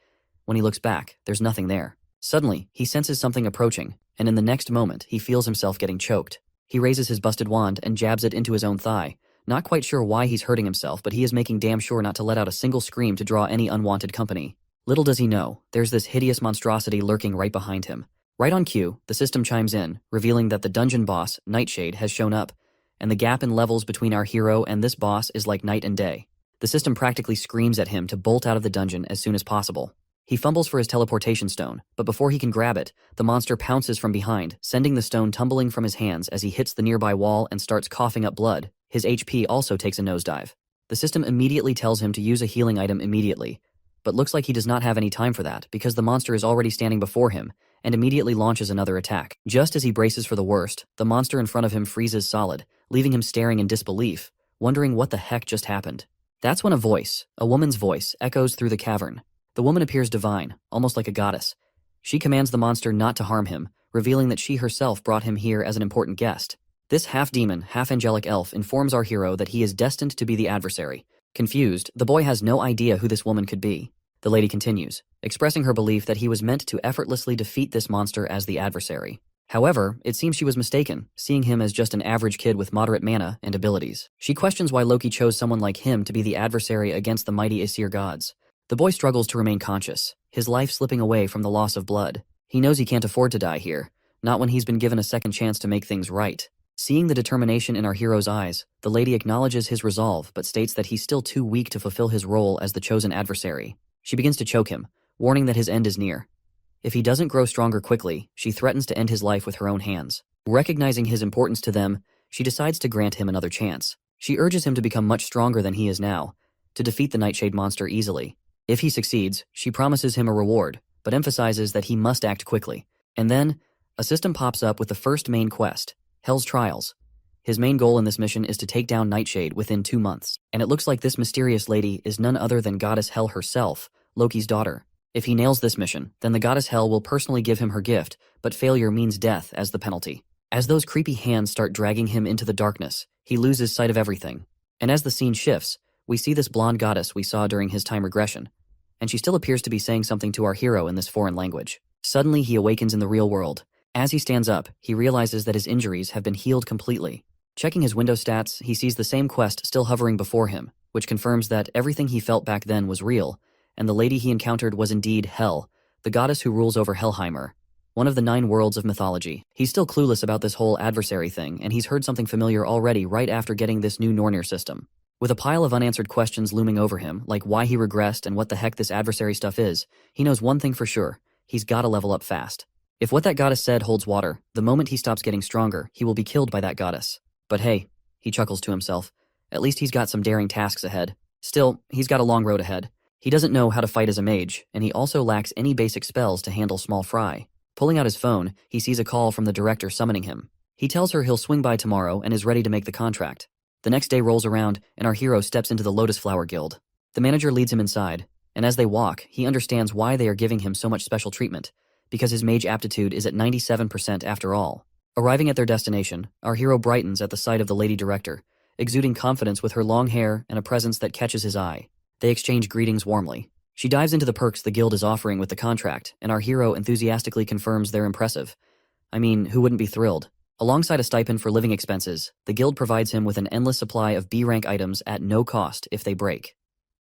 When he looks back, there's nothing there. Suddenly, he senses something approaching, and in the next moment, he feels himself getting choked. He raises his busted wand and jabs it into his own thigh. Not quite sure why he's hurting himself, but he is making damn sure not to let out a single scream to draw any unwanted company. Little does he know, there's this hideous monstrosity lurking right behind him. Right on cue, the system chimes in, revealing that the dungeon boss, Nightshade, has shown up, and the gap in levels between our hero and this boss is like night and day. The system practically screams at him to bolt out of the dungeon as soon as possible. He fumbles for his teleportation stone, but before he can grab it, the monster pounces from behind, sending the stone tumbling from his hands as he hits the nearby wall and starts coughing up blood. His HP also takes a nosedive. The system immediately tells him to use a healing item immediately, but looks like he does not have any time for that because the monster is already standing before him and immediately launches another attack. Just as he braces for the worst, the monster in front of him freezes solid, leaving him staring in disbelief, wondering what the heck just happened. That's when a woman's voice, echoes through the cavern. The woman appears divine, almost like a goddess. She commands the monster not to harm him, revealing that she herself brought him here as an important guest. This half-demon, half-angelic elf informs our hero that he is destined to be the adversary. Confused, the boy has no idea who this woman could be. The lady continues, expressing her belief that he was meant to effortlessly defeat this monster as the adversary. However, it seems she was mistaken, seeing him as just an average kid with moderate mana and abilities. She questions why Loki chose someone like him to be the adversary against the mighty Aesir gods. The boy struggles to remain conscious, his life slipping away from the loss of blood. He knows he can't afford to die here, not when he's been given a second chance to make things right. Seeing the determination in our hero's eyes, the lady acknowledges his resolve but states that he's still too weak to fulfill his role as the chosen adversary. She begins to choke him, warning that his end is near. If he doesn't grow stronger quickly, she threatens to end his life with her own hands. Recognizing his importance to them, she decides to grant him another chance. She urges him to become much stronger than he is now, to defeat the Nightshade monster easily. If he succeeds, she promises him a reward, but emphasizes that he must act quickly. And then, a system pops up with the first main quest, Hell's Trials. His main goal in this mission is to take down Nightshade within 2 months, and it looks like this mysterious lady is none other than Goddess Hel herself, Loki's daughter. If he nails this mission, then the Goddess Hel will personally give him her gift, but failure means death as the penalty. As those creepy hands start dragging him into the darkness, he loses sight of everything. And as the scene shifts, we see this blonde goddess we saw during his time regression, and she still appears to be saying something to our hero in this foreign language. Suddenly he awakens in the real world. As he stands up, he realizes that his injuries have been healed completely. Checking his window stats, he sees the same quest still hovering before him, which confirms that everything he felt back then was real, and the lady he encountered was indeed Hel, the goddess who rules over Helheimer, one of the 9 worlds of mythology. He's still clueless about this whole adversary thing, and he's heard something familiar already right after getting this new Nornir system. With a pile of unanswered questions looming over him, like why he regressed and what the heck this adversary stuff is, he knows one thing for sure: he's gotta level up fast. If what that goddess said holds water, the moment he stops getting stronger, he will be killed by that goddess. But hey, he chuckles to himself, at least he's got some daring tasks ahead. Still, he's got a long road ahead. He doesn't know how to fight as a mage, and he also lacks any basic spells to handle small fry. Pulling out his phone, he sees a call from the director summoning him. He tells her he'll swing by tomorrow and is ready to make the contract. The next day rolls around, and our hero steps into the Lotus Flower Guild. The manager leads him inside, and as they walk, he understands why they are giving him so much special treatment, because his mage aptitude is at 97% after all. Arriving at their destination, our hero brightens at the sight of the lady director, exuding confidence with her long hair and a presence that catches his eye. They exchange greetings warmly. She dives into the perks the guild is offering with the contract, and our hero enthusiastically confirms they're impressive. I mean, who wouldn't be thrilled? Alongside a stipend for living expenses, the guild provides him with an endless supply of B-rank items at no cost if they break.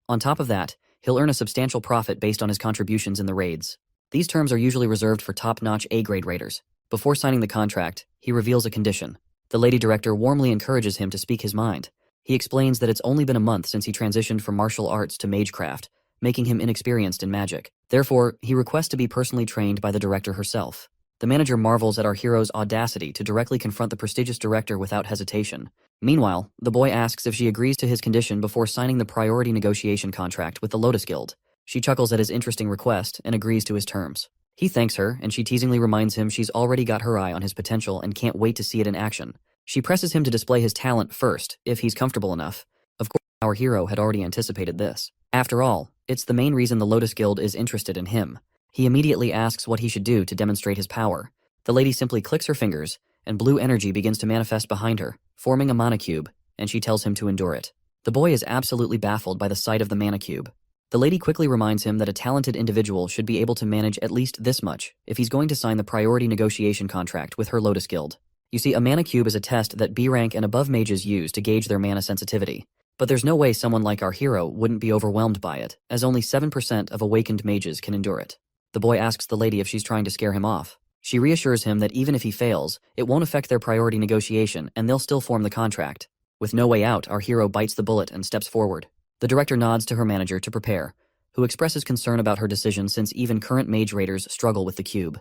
On top of that, he'll earn a substantial profit based on his contributions in the raids. These terms are usually reserved for top-notch A-grade raiders. Before signing the contract, he reveals a condition. The lady director warmly encourages him to speak his mind. He explains that it's only been a month since he transitioned from martial arts to magecraft, making him inexperienced in magic. Therefore, he requests to be personally trained by the director herself. The manager marvels at our hero's audacity to directly confront the prestigious director without hesitation. Meanwhile, the boy asks if she agrees to his condition before signing the priority negotiation contract with the Lotus Guild. She chuckles at his interesting request and agrees to his terms. He thanks her, and she teasingly reminds him she's already got her eye on his potential and can't wait to see it in action. She presses him to display his talent first, if he's comfortable enough. Of course, our hero had already anticipated this. After all, it's the main reason the Lotus Guild is interested in him. He immediately asks what he should do to demonstrate his power. The lady simply clicks her fingers, and blue energy begins to manifest behind her, forming a mana cube, and she tells him to endure it. The boy is absolutely baffled by the sight of the mana cube. The lady quickly reminds him that a talented individual should be able to manage at least this much if he's going to sign the priority negotiation contract with her Lotus Guild. You see, a mana cube is a test that B-rank and above mages use to gauge their mana sensitivity. But there's no way someone like our hero wouldn't be overwhelmed by it, as only 7% of awakened mages can endure it. The boy asks the lady if she's trying to scare him off. She reassures him that even if he fails, it won't affect their priority negotiation and they'll still form the contract. With no way out, our hero bites the bullet and steps forward. The director nods to her manager to prepare, who expresses concern about her decision since even current mage raiders struggle with the cube.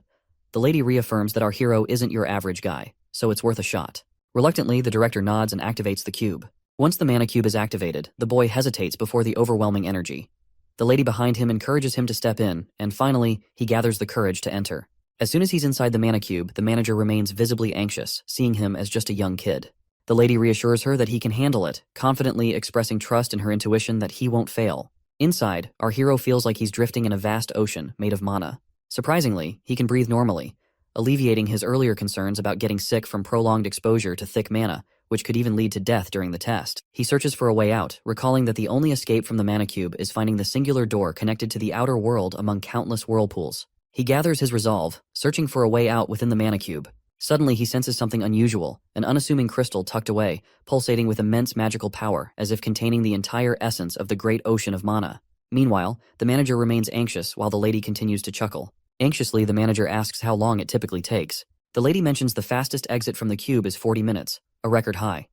The lady reaffirms that our hero isn't your average guy, so it's worth a shot. Reluctantly, the director nods and activates the cube. Once the mana cube is activated, the boy hesitates before the overwhelming energy. The lady behind him encourages him to step in, and finally, he gathers the courage to enter. As soon as he's inside the mana cube, the manager remains visibly anxious, seeing him as just a young kid. The lady reassures her that he can handle it, confidently expressing trust in her intuition that he won't fail. Inside, our hero feels like he's drifting in a vast ocean made of mana. Surprisingly, he can breathe normally, alleviating his earlier concerns about getting sick from prolonged exposure to thick mana, which could even lead to death during the test. He searches for a way out, recalling that the only escape from the mana cube is finding the singular door connected to the outer world among countless whirlpools. He gathers his resolve, searching for a way out within the mana cube. Suddenly, he senses something unusual, an unassuming crystal tucked away, pulsating with immense magical power, as if containing the entire essence of the great ocean of mana. Meanwhile, the manager remains anxious while the lady continues to chuckle. Anxiously, the manager asks how long it typically takes. The lady mentions the fastest exit from the cube is 40 minutes, a record high.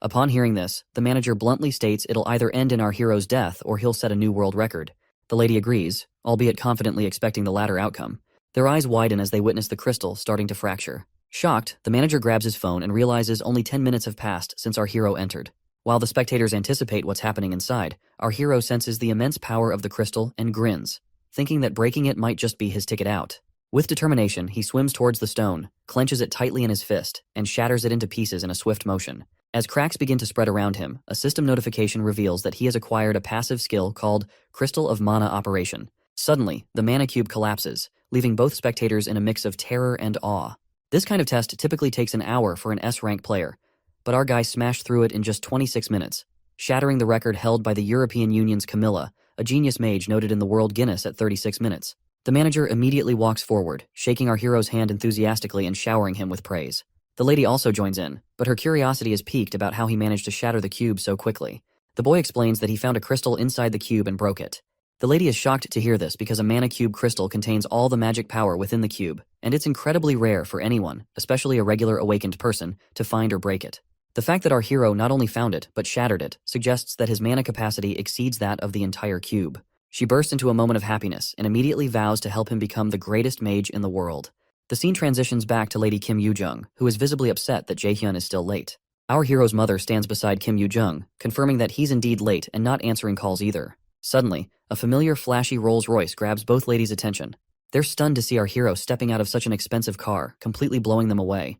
Upon hearing this, the manager bluntly states it'll either end in our hero's death or he'll set a new world record. The lady agrees, albeit confidently expecting the latter outcome. Their eyes widen as they witness the crystal starting to fracture. Shocked, the manager grabs his phone and realizes only 10 minutes have passed since our hero entered. While the spectators anticipate what's happening inside, our hero senses the immense power of the crystal and grins, thinking that breaking it might just be his ticket out. With determination, he swims towards the stone, clenches it tightly in his fist, and shatters it into pieces in a swift motion. As cracks begin to spread around him, a system notification reveals that he has acquired a passive skill called Crystal of Mana Operation. Suddenly, the mana cube collapses, leaving both spectators in a mix of terror and awe. This kind of test typically takes an hour for an S-rank player, but our guy smashed through it in just 26 minutes, shattering the record held by the European Union's Camilla, a genius mage noted in the World Guinness at 36 minutes. The manager immediately walks forward, shaking our hero's hand enthusiastically and showering him with praise. The lady also joins in, but her curiosity is piqued about how he managed to shatter the cube so quickly. The boy explains that he found a crystal inside the cube and broke it. The lady is shocked to hear this because a mana cube crystal contains all the magic power within the cube, and it's incredibly rare for anyone, especially a regular awakened person, to find or break it. The fact that our hero not only found it, but shattered it, suggests that his mana capacity exceeds that of the entire cube. She bursts into a moment of happiness and immediately vows to help him become the greatest mage in the world. The scene transitions back to Lady Kim Yoo-jung, who is visibly upset that Jae-hyun is still late. Our hero's mother stands beside Kim Yoo-jung, confirming that he's indeed late and not answering calls either. Suddenly, a familiar flashy Rolls-Royce grabs both ladies' attention. They're stunned to see our hero stepping out of such an expensive car, completely blowing them away.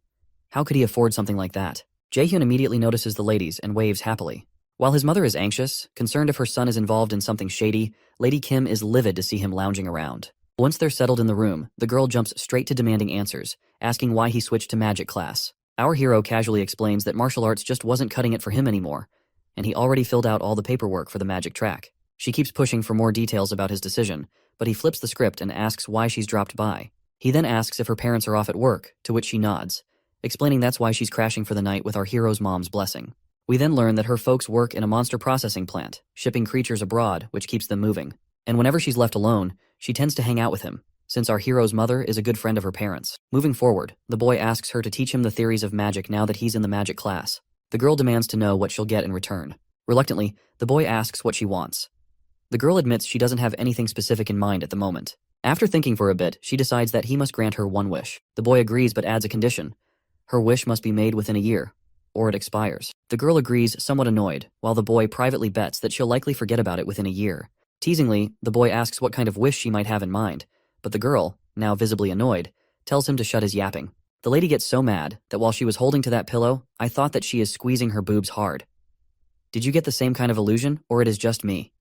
How could he afford something like that? Jae-hyun immediately notices the ladies and waves happily. While his mother is anxious, concerned if her son is involved in something shady, Lady Kim is livid to see him lounging around. Once they're settled in the room, the girl jumps straight to demanding answers, asking why he switched to magic class. Our hero casually explains that martial arts just wasn't cutting it for him anymore, and he already filled out all the paperwork for the magic track. She keeps pushing for more details about his decision, but he flips the script and asks why she's dropped by. He then asks if her parents are off at work, to which she nods, explaining that's why she's crashing for the night with our hero's mom's blessing. We then learn that her folks work in a monster processing plant, shipping creatures abroad, which keeps them moving. And whenever she's left alone, she tends to hang out with him, since our hero's mother is a good friend of her parents. Moving forward, the boy asks her to teach him the theories of magic now that he's in the magic class. The girl demands to know what she'll get in return. Reluctantly, the boy asks what she wants. The girl admits she doesn't have anything specific in mind at the moment. After thinking for a bit, she decides that he must grant her one wish. The boy agrees but adds a condition. Her wish must be made within a year, or it expires. The girl agrees, somewhat annoyed, while the boy privately bets that she'll likely forget about it within a year. Teasingly, the boy asks what kind of wish she might have in mind, but the girl, now visibly annoyed, tells him to shut his yapping. The lady gets so mad that while she was holding to that pillow, I thought that she is squeezing her boobs hard. Did you get the same kind of illusion, or it is just me?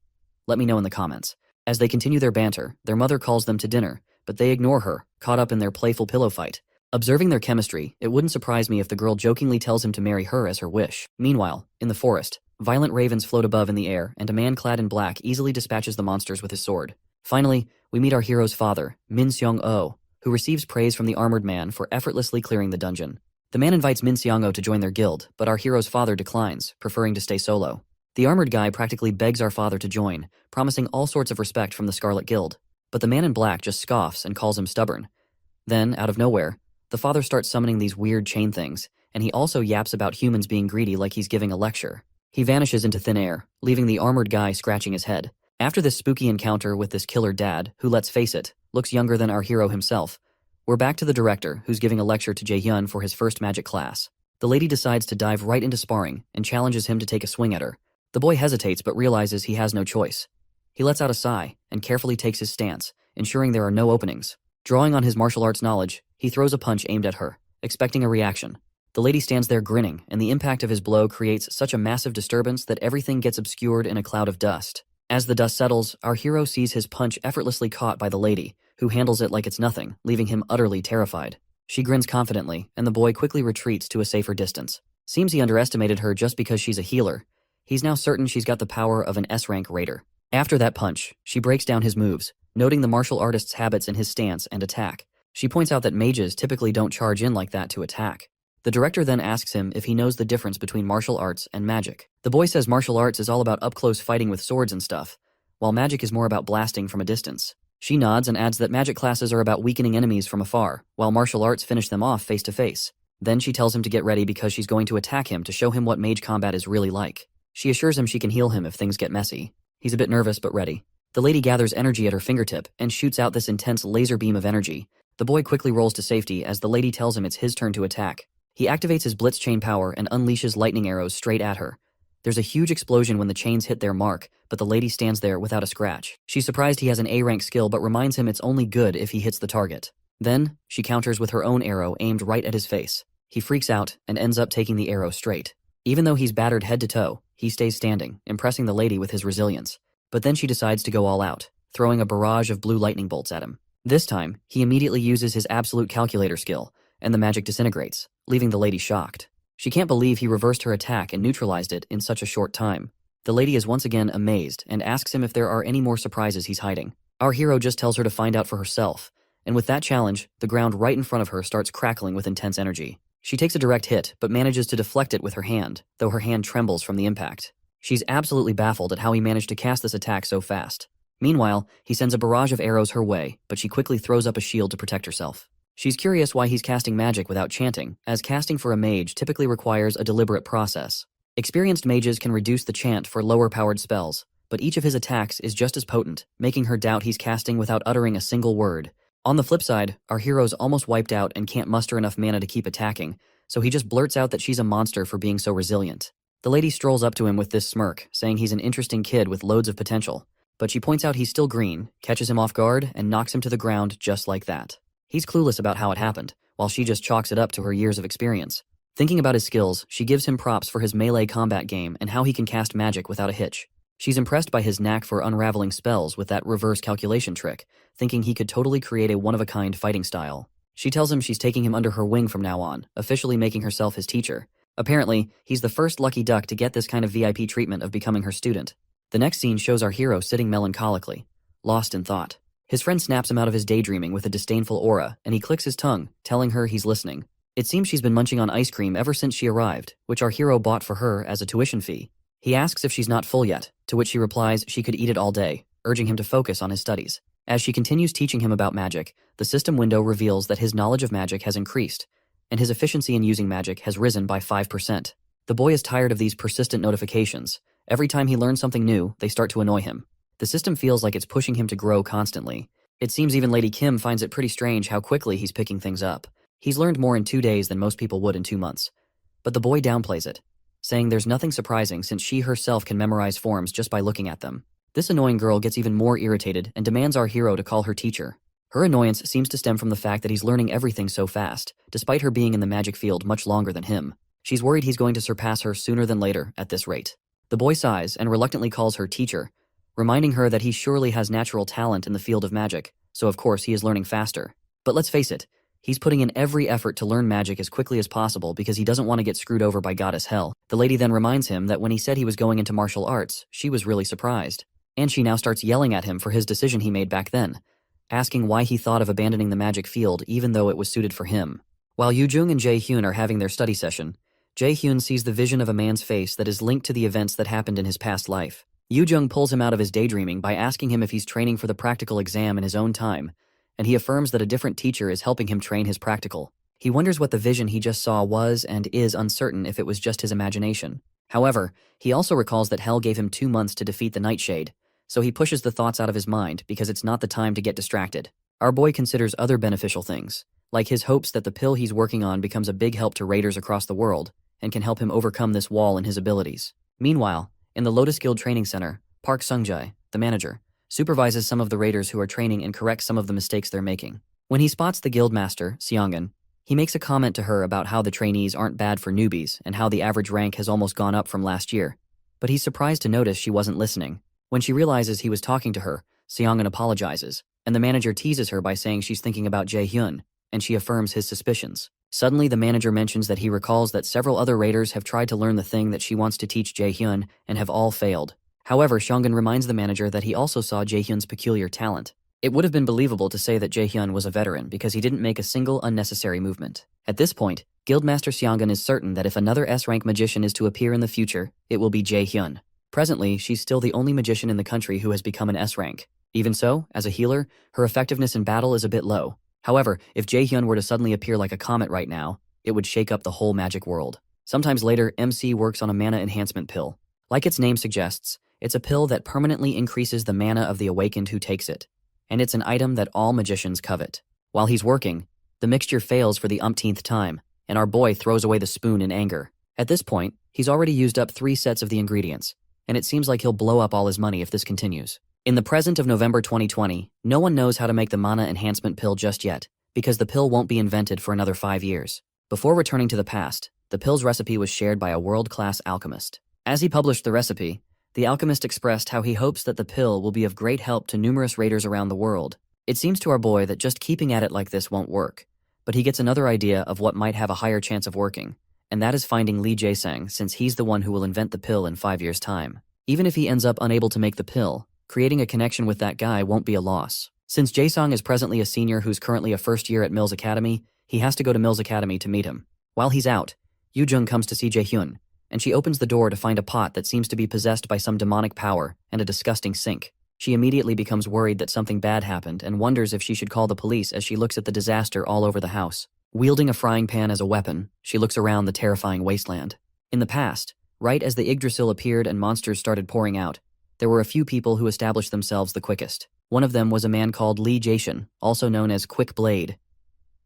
Let me know in the comments. As they continue their banter, their mother calls them to dinner, but they ignore her, caught up in their playful pillow fight. Observing their chemistry, it wouldn't surprise me if the girl jokingly tells him to marry her as her wish. Meanwhile, in the forest, violent ravens float above in the air, and a man clad in black easily dispatches the monsters with his sword. Finally, we meet our hero's father, Min Seong-oh, who receives praise from the armored man for effortlessly clearing the dungeon. The man invites Min Seong-oh to join their guild, but our hero's father declines, preferring to stay solo. The armored guy practically begs our father to join, promising all sorts of respect from the Scarlet Guild, but the man in black just scoffs and calls him stubborn. Then, out of nowhere, the father starts summoning these weird chain things, and he also yaps about humans being greedy like he's giving a lecture. He vanishes into thin air, leaving the armored guy scratching his head. After this spooky encounter with this killer dad, who, let's face it, looks younger than our hero himself, we're back to the director, who's giving a lecture to Jae-hyun for his first magic class. The lady decides to dive right into sparring and challenges him to take a swing at her. The boy hesitates but realizes he has no choice. He lets out a sigh and carefully takes his stance, ensuring there are no openings. Drawing on his martial arts knowledge, he throws a punch aimed at her, expecting a reaction. The lady stands there grinning, and the impact of his blow creates such a massive disturbance that everything gets obscured in a cloud of dust. As the dust settles, our hero sees his punch effortlessly caught by the lady, who handles it like it's nothing, leaving him utterly terrified. She grins confidently, and the boy quickly retreats to a safer distance. Seems he underestimated her just because she's a healer. He's now certain she's got the power of an S-rank raider. After that punch, she breaks down his moves, noting the martial artist's habits in his stance and attack. She points out that mages typically don't charge in like that to attack. The director then asks him if he knows the difference between martial arts and magic. The boy says martial arts is all about up-close fighting with swords and stuff, while magic is more about blasting from a distance. She nods and adds that magic classes are about weakening enemies from afar, while martial arts finish them off face to face. Then she tells him to get ready because she's going to attack him to show him what mage combat is really like. She assures him she can heal him if things get messy. He's a bit nervous but ready. The lady gathers energy at her fingertip and shoots out this intense laser beam of energy. The boy quickly rolls to safety as the lady tells him it's his turn to attack. He activates his blitz chain power and unleashes lightning arrows straight at her. There's a huge explosion when the chains hit their mark, but the lady stands there without a scratch. She's surprised he has an A-rank skill but reminds him it's only good if he hits the target. Then, she counters with her own arrow aimed right at his face. He freaks out and ends up taking the arrow straight. Even though he's battered head to toe, he stays standing, impressing the lady with his resilience. But then she decides to go all out, throwing a barrage of blue lightning bolts at him. This time, he immediately uses his absolute calculator skill, and the magic disintegrates, leaving the lady shocked. She can't believe he reversed her attack and neutralized it in such a short time. The lady is once again amazed and asks him if there are any more surprises he's hiding. Our hero just tells her to find out for herself, and with that challenge, the ground right in front of her starts crackling with intense energy. She takes a direct hit, but manages to deflect it with her hand, though her hand trembles from the impact. She's absolutely baffled at how he managed to cast this attack so fast. Meanwhile, he sends a barrage of arrows her way, but she quickly throws up a shield to protect herself. She's curious why he's casting magic without chanting, as casting for a mage typically requires a deliberate process. Experienced mages can reduce the chant for lower-powered spells, but each of his attacks is just as potent, making her doubt he's casting without uttering a single word. On the flip side, our hero's almost wiped out and can't muster enough mana to keep attacking, so he just blurts out that she's a monster for being so resilient. The lady strolls up to him with this smirk, saying he's an interesting kid with loads of potential, but she points out he's still green, catches him off guard, and knocks him to the ground just like that. He's clueless about how it happened, while she just chalks it up to her years of experience. Thinking about his skills, she gives him props for his melee combat game and how he can cast magic without a hitch. She's impressed by his knack for unraveling spells with that reverse calculation trick, thinking he could totally create a one-of-a-kind fighting style. She tells him she's taking him under her wing from now on, officially making herself his teacher. Apparently, he's the first lucky duck to get this kind of VIP treatment of becoming her student. The next scene shows our hero sitting melancholically, lost in thought. His friend snaps him out of his daydreaming with a disdainful aura, and he clicks his tongue, telling her he's listening. It seems she's been munching on ice cream ever since she arrived, which our hero bought for her as a tuition fee. He asks if she's not full yet, to which she replies she could eat it all day, urging him to focus on his studies. As she continues teaching him about magic, the system window reveals that his knowledge of magic has increased, and his efficiency in using magic has risen by 5%. The boy is tired of these persistent notifications. Every time he learns something new, they start to annoy him. The system feels like it's pushing him to grow constantly. It seems even Lady Kim finds it pretty strange how quickly he's picking things up. He's learned more in 2 days than most people would in 2 months. But the boy downplays it, saying there's nothing surprising since she herself can memorize forms just by looking at them. This annoying girl gets even more irritated and demands our hero to call her teacher. Her annoyance seems to stem from the fact that he's learning everything so fast, despite her being in the magic field much longer than him. She's worried he's going to surpass her sooner than later at this rate. The boy sighs and reluctantly calls her teacher, reminding her that he surely has natural talent in the field of magic, so of course he is learning faster. But let's face it, he's putting in every effort to learn magic as quickly as possible because he doesn't want to get screwed over by Goddess Hell. The lady then reminds him that when he said he was going into martial arts, she was really surprised. And she now starts yelling at him for his decision he made back then, asking why he thought of abandoning the magic field even though it was suited for him. While Yoo-jung and Jae-hyun are having their study session, Jae-hyun sees the vision of a man's face that is linked to the events that happened in his past life. Yoo-jung pulls him out of his daydreaming by asking him if he's training for the practical exam in his own time, and he affirms that a different teacher is helping him train his practical. He wonders what the vision he just saw was and is uncertain if it was just his imagination. However, he also recalls that hell gave him 2 months to defeat the Nightshade, so he pushes the thoughts out of his mind because it's not the time to get distracted. Our boy considers other beneficial things, like his hopes that the pill he's working on becomes a big help to raiders across the world and can help him overcome this wall in his abilities. Meanwhile, in the Lotus Guild Training Center, Park Sungjae, the manager, supervises some of the raiders who are training and corrects some of the mistakes they're making. When he spots the guild master, Seongan, he makes a comment to her about how the trainees aren't bad for newbies and how the average rank has almost gone up from last year. But he's surprised to notice she wasn't listening. When she realizes he was talking to her, Seongan apologizes, and the manager teases her by saying she's thinking about Jae-hyun, and she affirms his suspicions. Suddenly, the manager mentions that he recalls that several other raiders have tried to learn the thing that she wants to teach Jae-hyun and have all failed. However, Seongan reminds the manager that he also saw Jae-hyun's peculiar talent. It would have been believable to say that Jae-hyun was a veteran because he didn't make a single unnecessary movement. At this point, Guildmaster Seongan is certain that if another S-rank magician is to appear in the future, it will be Jae-hyun. Presently, she's still the only magician in the country who has become an S-rank. Even so, as a healer, her effectiveness in battle is a bit low. However, if Jae-hyun were to suddenly appear like a comet right now, it would shake up the whole magic world. Sometimes later, MC works on a mana enhancement pill. Like its name suggests, it's a pill that permanently increases the mana of the awakened who takes it. And it's an item that all magicians covet. While he's working, the mixture fails for the umpteenth time, and our boy throws away the spoon in anger. At this point, he's already used up 3 sets of the ingredients, and it seems like he'll blow up all his money if this continues. In the present of November 2020, no one knows how to make the mana enhancement pill just yet, because the pill won't be invented for another 5 years. Before returning to the past, the pill's recipe was shared by a world-class alchemist. As he published the recipe, the alchemist expressed how he hopes that the pill will be of great help to numerous raiders around the world. It seems to our boy that just keeping at it like this won't work, but he gets another idea of what might have a higher chance of working, and that is finding Lee Jae-sang, since he's the one who will invent the pill in 5 years' time. Even if he ends up unable to make the pill, creating a connection with that guy won't be a loss. Since Jae-sang is presently a senior who's currently a first year at Mills Academy, he has to go to Mills Academy to meet him. While he's out, Yoo-jung comes to see Jae-hyun, and she opens the door to find a pot that seems to be possessed by some demonic power and a disgusting sink. She immediately becomes worried that something bad happened and wonders if she should call the police as she looks at the disaster all over the house. Wielding a frying pan as a weapon, she looks around the terrifying wasteland. In the past, right as the Yggdrasil appeared and monsters started pouring out, there were a few people who established themselves the quickest. One of them was a man called Lee Jae-shin, also known as Quick Blade.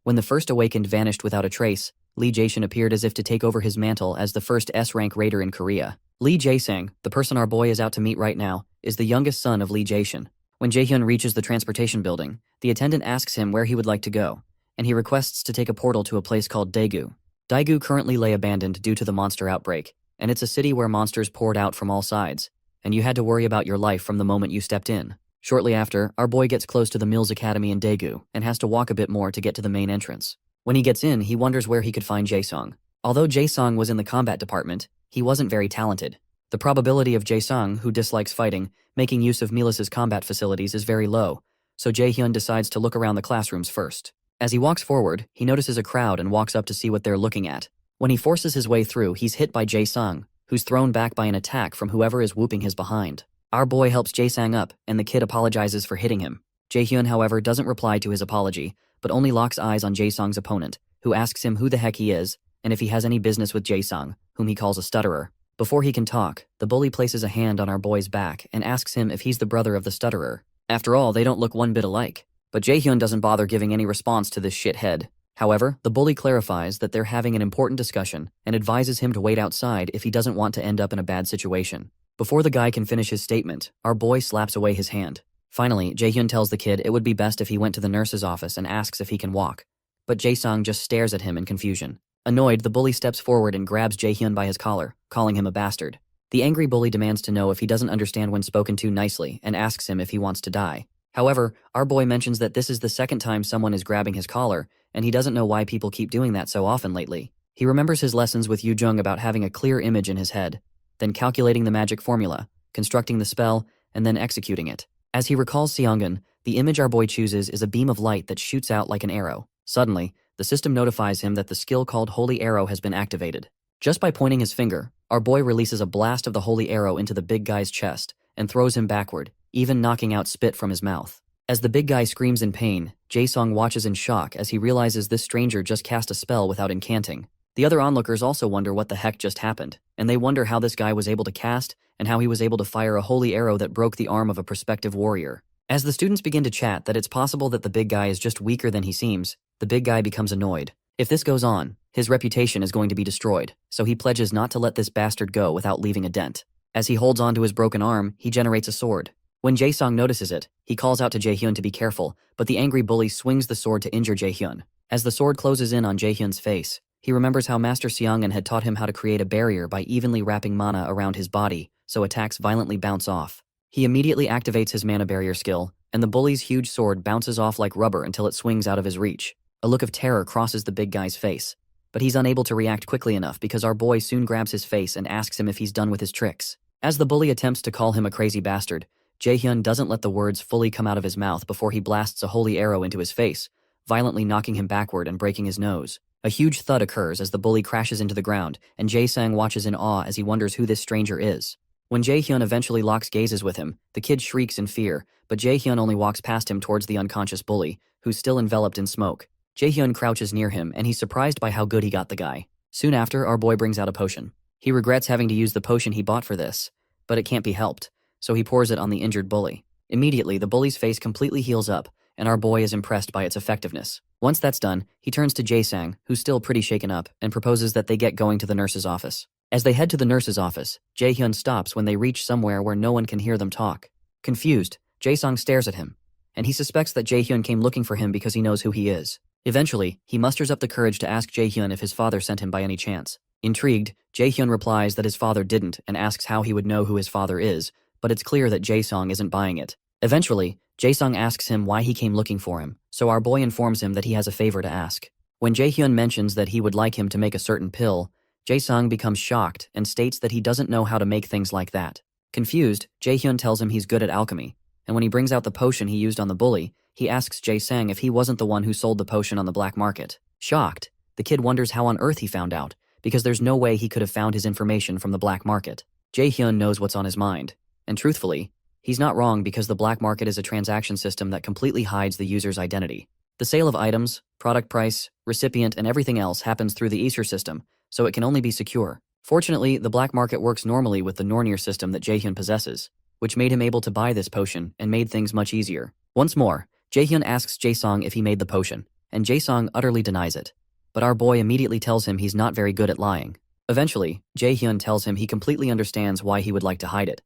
When the first awakened vanished without a trace, Lee Jae-shin appeared as if to take over his mantle as the first S-rank raider in Korea. Lee Jae-sang, the person our boy is out to meet right now, is the youngest son of Lee Jae-shin. When Jae-hyun reaches the transportation building, the attendant asks him where he would like to go, and he requests to take a portal to a place called Daegu. Daegu currently lay abandoned due to the monster outbreak, and it's a city where monsters poured out from all sides, and you had to worry about your life from the moment you stepped in. Shortly after, our boy gets close to the Mills Academy in Daegu and has to walk a bit more to get to the main entrance. When he gets in, he wonders where he could find Jae-sung. Although Jae-sung was in the combat department, he wasn't very talented. The probability of Jae-sung, who dislikes fighting, making use of Milas's combat facilities is very low, so Jae-hyun decides to look around the classrooms first. As he walks forward, he notices a crowd and walks up to see what they're looking at. When he forces his way through, he's hit by Jae-sung, who's thrown back by an attack from whoever is whooping his behind. Our boy helps Jae-sang up, and the kid apologizes for hitting him. Jae-hyun, however, doesn't reply to his apology, but only locks eyes on Jae-sung's opponent, who asks him who the heck he is, and if he has any business with Jae-sung, whom he calls a stutterer. Before he can talk, the bully places a hand on our boy's back and asks him if he's the brother of the stutterer. After all, they don't look one bit alike. But Jae-hyun doesn't bother giving any response to this shithead. However, the bully clarifies that they're having an important discussion and advises him to wait outside if he doesn't want to end up in a bad situation. Before the guy can finish his statement, our boy slaps away his hand. Finally, Jae-hyun tells the kid it would be best if he went to the nurse's office and asks if he can walk. But Jae-sung just stares at him in confusion. Annoyed, the bully steps forward and grabs Jae-hyun by his collar, calling him a bastard. The angry bully demands to know if he doesn't understand when spoken to nicely and asks him if he wants to die. However, our boy mentions that this is the second time someone is grabbing his collar, and he doesn't know why people keep doing that so often lately. He remembers his lessons with Yoo-jung about having a clear image in his head, then calculating the magic formula, constructing the spell, and then executing it. As he recalls Seongan, the image our boy chooses is a beam of light that shoots out like an arrow. Suddenly, the system notifies him that the skill called Holy Arrow has been activated. Just by pointing his finger, our boy releases a blast of the Holy Arrow into the big guy's chest and throws him backward, even knocking out spit from his mouth. As the big guy screams in pain, Jae-sung watches in shock as he realizes this stranger just cast a spell without incanting. The other onlookers also wonder what the heck just happened, and they wonder how this guy was able to cast and how he was able to fire a holy arrow that broke the arm of a prospective warrior. As the students begin to chat that it's possible that the big guy is just weaker than he seems, the big guy becomes annoyed. If this goes on, his reputation is going to be destroyed, so he pledges not to let this bastard go without leaving a dent. As he holds onto his broken arm, he generates a sword. When Jae-sung notices it, he calls out to Jae-hyun to be careful, but the angry bully swings the sword to injure Jae-hyun. As the sword closes in on Jae-hyun's face, he remembers how Master Seongan had taught him how to create a barrier by evenly wrapping mana around his body, so attacks violently bounce off. He immediately activates his mana barrier skill, and the bully's huge sword bounces off like rubber until it swings out of his reach. A look of terror crosses the big guy's face, but he's unable to react quickly enough because our boy soon grabs his face and asks him if he's done with his tricks. As the bully attempts to call him a crazy bastard, Jae-hyun doesn't let the words fully come out of his mouth before he blasts a holy arrow into his face, violently knocking him backward and breaking his nose. A huge thud occurs as the bully crashes into the ground, and Jae-sang watches in awe as he wonders who this stranger is. When Jae-hyun eventually locks gazes with him, the kid shrieks in fear, but Jae-hyun only walks past him towards the unconscious bully, who's still enveloped in smoke. Jae-hyun crouches near him, and he's surprised by how good he got the guy. Soon after, our boy brings out a potion. He regrets having to use the potion he bought for this, but it can't be helped, so he pours it on the injured bully. Immediately, the bully's face completely heals up, and our boy is impressed by its effectiveness. Once that's done, he turns to Jae-sang, who's still pretty shaken up, and proposes that they get going to the nurse's office. As they head to the nurse's office, Jae-hyun stops when they reach somewhere where no one can hear them talk. Confused, Jae-sung stares at him, and he suspects that Jae-hyun came looking for him because he knows who he is. Eventually, he musters up the courage to ask Jae-hyun if his father sent him by any chance. Intrigued, Jae-hyun replies that his father didn't and asks how he would know who his father is, but it's clear that Jae-sung isn't buying it. Eventually, Jae-sung asks him why he came looking for him, so our boy informs him that he has a favor to ask. When Jae-hyun mentions that he would like him to make a certain pill, Jae-sung becomes shocked and states that he doesn't know how to make things like that. Confused, Jae-hyun tells him he's good at alchemy, and when he brings out the potion he used on the bully, he asks Jae-sang if he wasn't the one who sold the potion on the black market. Shocked, the kid wonders how on earth he found out, because there's no way he could have found his information from the black market. Jae-hyun knows what's on his mind, and truthfully, he's not wrong because the black market is a transaction system that completely hides the user's identity. The sale of items, product price, recipient, and everything else happens through the Aesir system, so it can only be secure. Fortunately, the black market works normally with the Nornir system that Jae-hyun possesses, which made him able to buy this potion and made things much easier. Once more, Jae-hyun asks Jae-sung if he made the potion, and Jae-sung utterly denies it. But our boy immediately tells him he's not very good at lying. Eventually, Jae-hyun tells him he completely understands why he would like to hide it,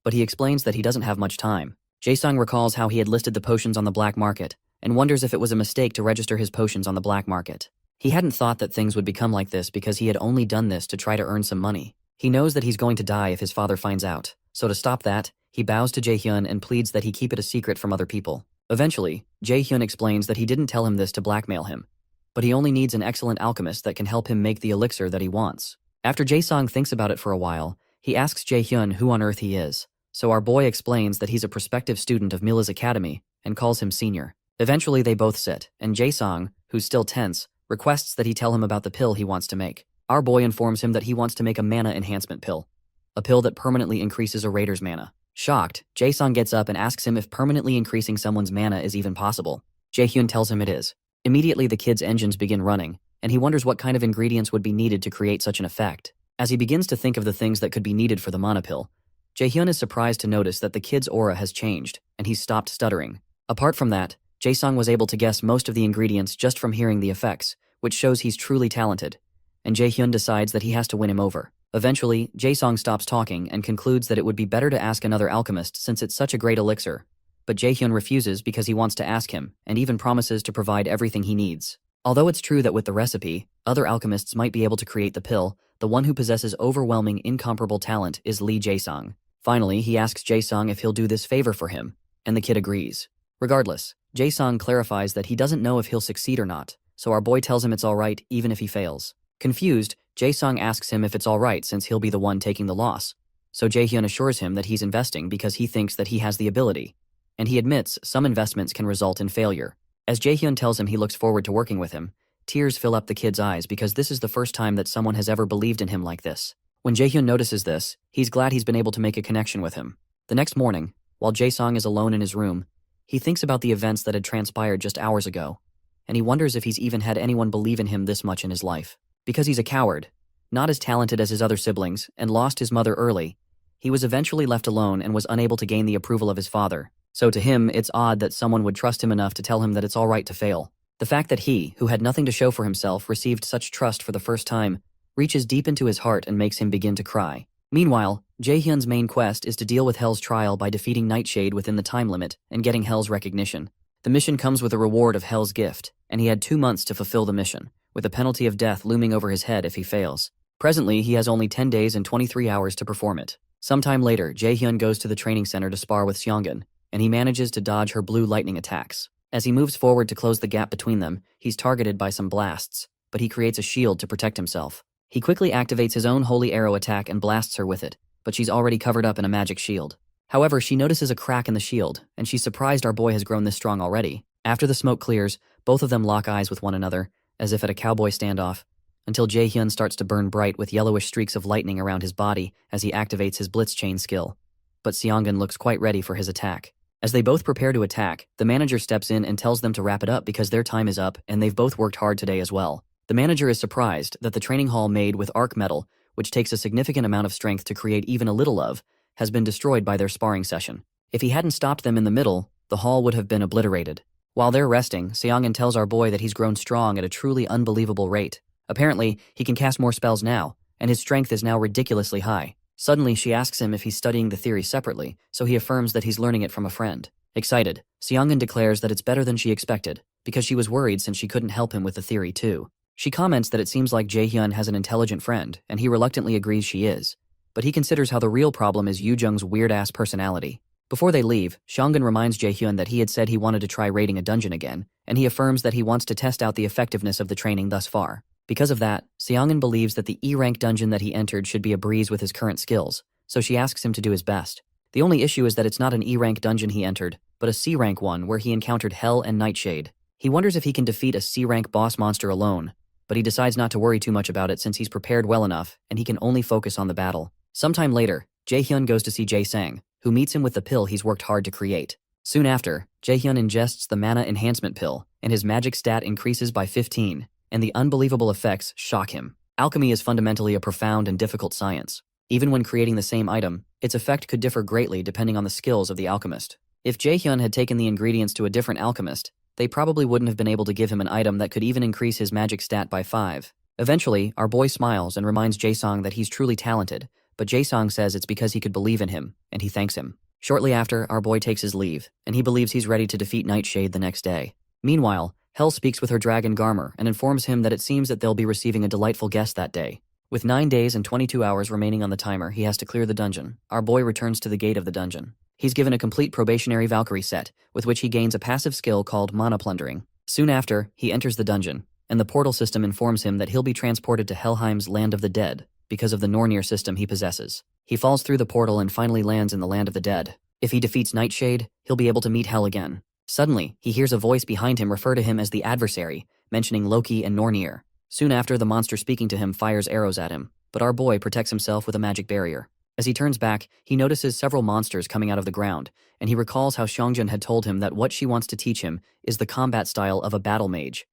but he explains that he doesn't have much time. Jae-sung recalls how he had listed the potions on the black market, and wonders if it was a mistake to register his potions on the black market. He hadn't thought that things would become like this because he had only done this to try to earn some money. He knows that he's going to die if his father finds out, so to stop that, he bows to Jae-hyun and pleads that he keep it a secret from other people. Eventually, Jae-hyun explains that he didn't tell him this to blackmail him, but he only needs an excellent alchemist that can help him make the elixir that he wants. After Jae-sung thinks about it for a while, he asks Jae-hyun who on earth he is, so our boy explains that he's a prospective student of Mila's academy and calls him senior. Eventually they both sit, and Jae-sung, who's still tense, requests that he tell him about the pill he wants to make. Our boy informs him that he wants to make a mana enhancement pill, a pill that permanently increases a raider's mana. Shocked, Jae-sung gets up and asks him if permanently increasing someone's mana is even possible. Jae-hyun tells him it is. Immediately the kid's engines begin running, and he wonders what kind of ingredients would be needed to create such an effect. As he begins to think of the things that could be needed for the mana pill, Jae-hyun is surprised to notice that the kid's aura has changed, and he's stopped stuttering. Apart from that, Jae-sung was able to guess most of the ingredients just from hearing the effects, which shows he's truly talented, and Jae-hyun decides that he has to win him over. Eventually, Jae-sung stops talking and concludes that it would be better to ask another alchemist since it's such a great elixir, but Jae-hyun refuses because he wants to ask him, and even promises to provide everything he needs. Although it's true that with the recipe, other alchemists might be able to create the pill, the one who possesses overwhelming, incomparable talent is Lee Jae-sung. Finally, he asks Jae-sung if he'll do this favor for him, and the kid agrees. Regardless, Jae-sung clarifies that he doesn't know if he'll succeed or not, so our boy tells him it's alright even if he fails. Confused, Jae-sung asks him if it's alright since he'll be the one taking the loss, so Jae-hyun assures him that he's investing because he thinks that he has the ability, and he admits some investments can result in failure. As Jae-hyun tells him he looks forward to working with him, tears fill up the kid's eyes because this is the first time that someone has ever believed in him like this. When Jae-hyun notices this, he's glad he's been able to make a connection with him. The next morning, while Jae-sung is alone in his room, he thinks about the events that had transpired just hours ago, and he wonders if he's even had anyone believe in him this much in his life. Because he's a coward, not as talented as his other siblings, and lost his mother early, he was eventually left alone and was unable to gain the approval of his father. So to him, it's odd that someone would trust him enough to tell him that it's alright to fail. The fact that he, who had nothing to show for himself, received such trust for the first time, reaches deep into his heart and makes him begin to cry. Meanwhile, Jaehyun's main quest is to deal with Hell's trial by defeating Nightshade within the time limit and getting Hell's recognition. The mission comes with a reward of Hell's gift, and he had 2 months to fulfill the mission, with a penalty of death looming over his head if he fails. Presently, he has only 10 days and 23 hours to perform it. Sometime later, Jaehyun goes to the training center to spar with Seongun, and he manages to dodge her blue lightning attacks. As he moves forward to close the gap between them, he's targeted by some blasts, but he creates a shield to protect himself. He quickly activates his own holy arrow attack and blasts her with it, but she's already covered up in a magic shield. However, she notices a crack in the shield, and she's surprised our boy has grown this strong already. After the smoke clears, both of them lock eyes with one another, as if at a cowboy standoff, until Jaehyun starts to burn bright with yellowish streaks of lightning around his body as he activates his blitz chain skill. But Seongun looks quite ready for his attack. As they both prepare to attack, the manager steps in and tells them to wrap it up because their time is up and they've both worked hard today as well. The manager is surprised that the training hall made with arc metal, which takes a significant amount of strength to create even a little of, has been destroyed by their sparring session. If he hadn't stopped them in the middle, the hall would have been obliterated. While they're resting, Seongun tells our boy that he's grown strong at a truly unbelievable rate. Apparently, he can cast more spells now, and his strength is now ridiculously high. Suddenly, she asks him if he's studying the theory separately, so he affirms that he's learning it from a friend. Excited, Seongun declares that it's better than she expected, because she was worried since she couldn't help him with the theory too. She comments that it seems like Jaehyun has an intelligent friend, and he reluctantly agrees she is. But he considers how the real problem is Yoo-jung's weird-ass personality. Before they leave, Seongun reminds Jaehyun that he had said he wanted to try raiding a dungeon again, and he affirms that he wants to test out the effectiveness of the training thus far. Because of that, Seongun believes that the E-rank dungeon that he entered should be a breeze with his current skills, so she asks him to do his best. The only issue is that it's not an E-rank dungeon he entered, but a C-rank one where he encountered Hell and Nightshade. He wonders if he can defeat a C-rank boss monster alone, but he decides not to worry too much about it since he's prepared well enough and he can only focus on the battle. Sometime later, Jaehyun goes to see Jae-sang, who meets him with the pill he's worked hard to create. Soon after, Jaehyun ingests the mana enhancement pill, and his magic stat increases by 15, and the unbelievable effects shock him. Alchemy is fundamentally a profound and difficult science. Even when creating the same item, its effect could differ greatly depending on the skills of the alchemist. If Jaehyun had taken the ingredients to a different alchemist, they probably wouldn't have been able to give him an item that could even increase his magic stat by 5. Eventually, our boy smiles and reminds Jae-sang that he's truly talented, but Jae-sang says it's because he could believe in him, and he thanks him. Shortly after, our boy takes his leave, and he believes he's ready to defeat Nightshade the next day. Meanwhile, Hell speaks with her dragon Garmer and informs him that it seems that they'll be receiving a delightful guest that day. With 9 days and 22 hours remaining on the timer, he has to clear the dungeon. Our boy returns to the gate of the dungeon. He's given a complete probationary Valkyrie set, with which he gains a passive skill called Mana Plundering. Soon after, he enters the dungeon, and the portal system informs him that he'll be transported to Helheim's Land of the Dead, because of the Nornir system he possesses. He falls through the portal and finally lands in the Land of the Dead. If he defeats Nightshade, he'll be able to meet Hell again. Suddenly, he hears a voice behind him refer to him as the adversary, mentioning Loki and Nornir. Soon after, the monster speaking to him fires arrows at him, but our boy protects himself with a magic barrier. As he turns back, he notices several monsters coming out of the ground, and he recalls how Seongjun had told him that what she wants to teach him is the combat style of a battle mage.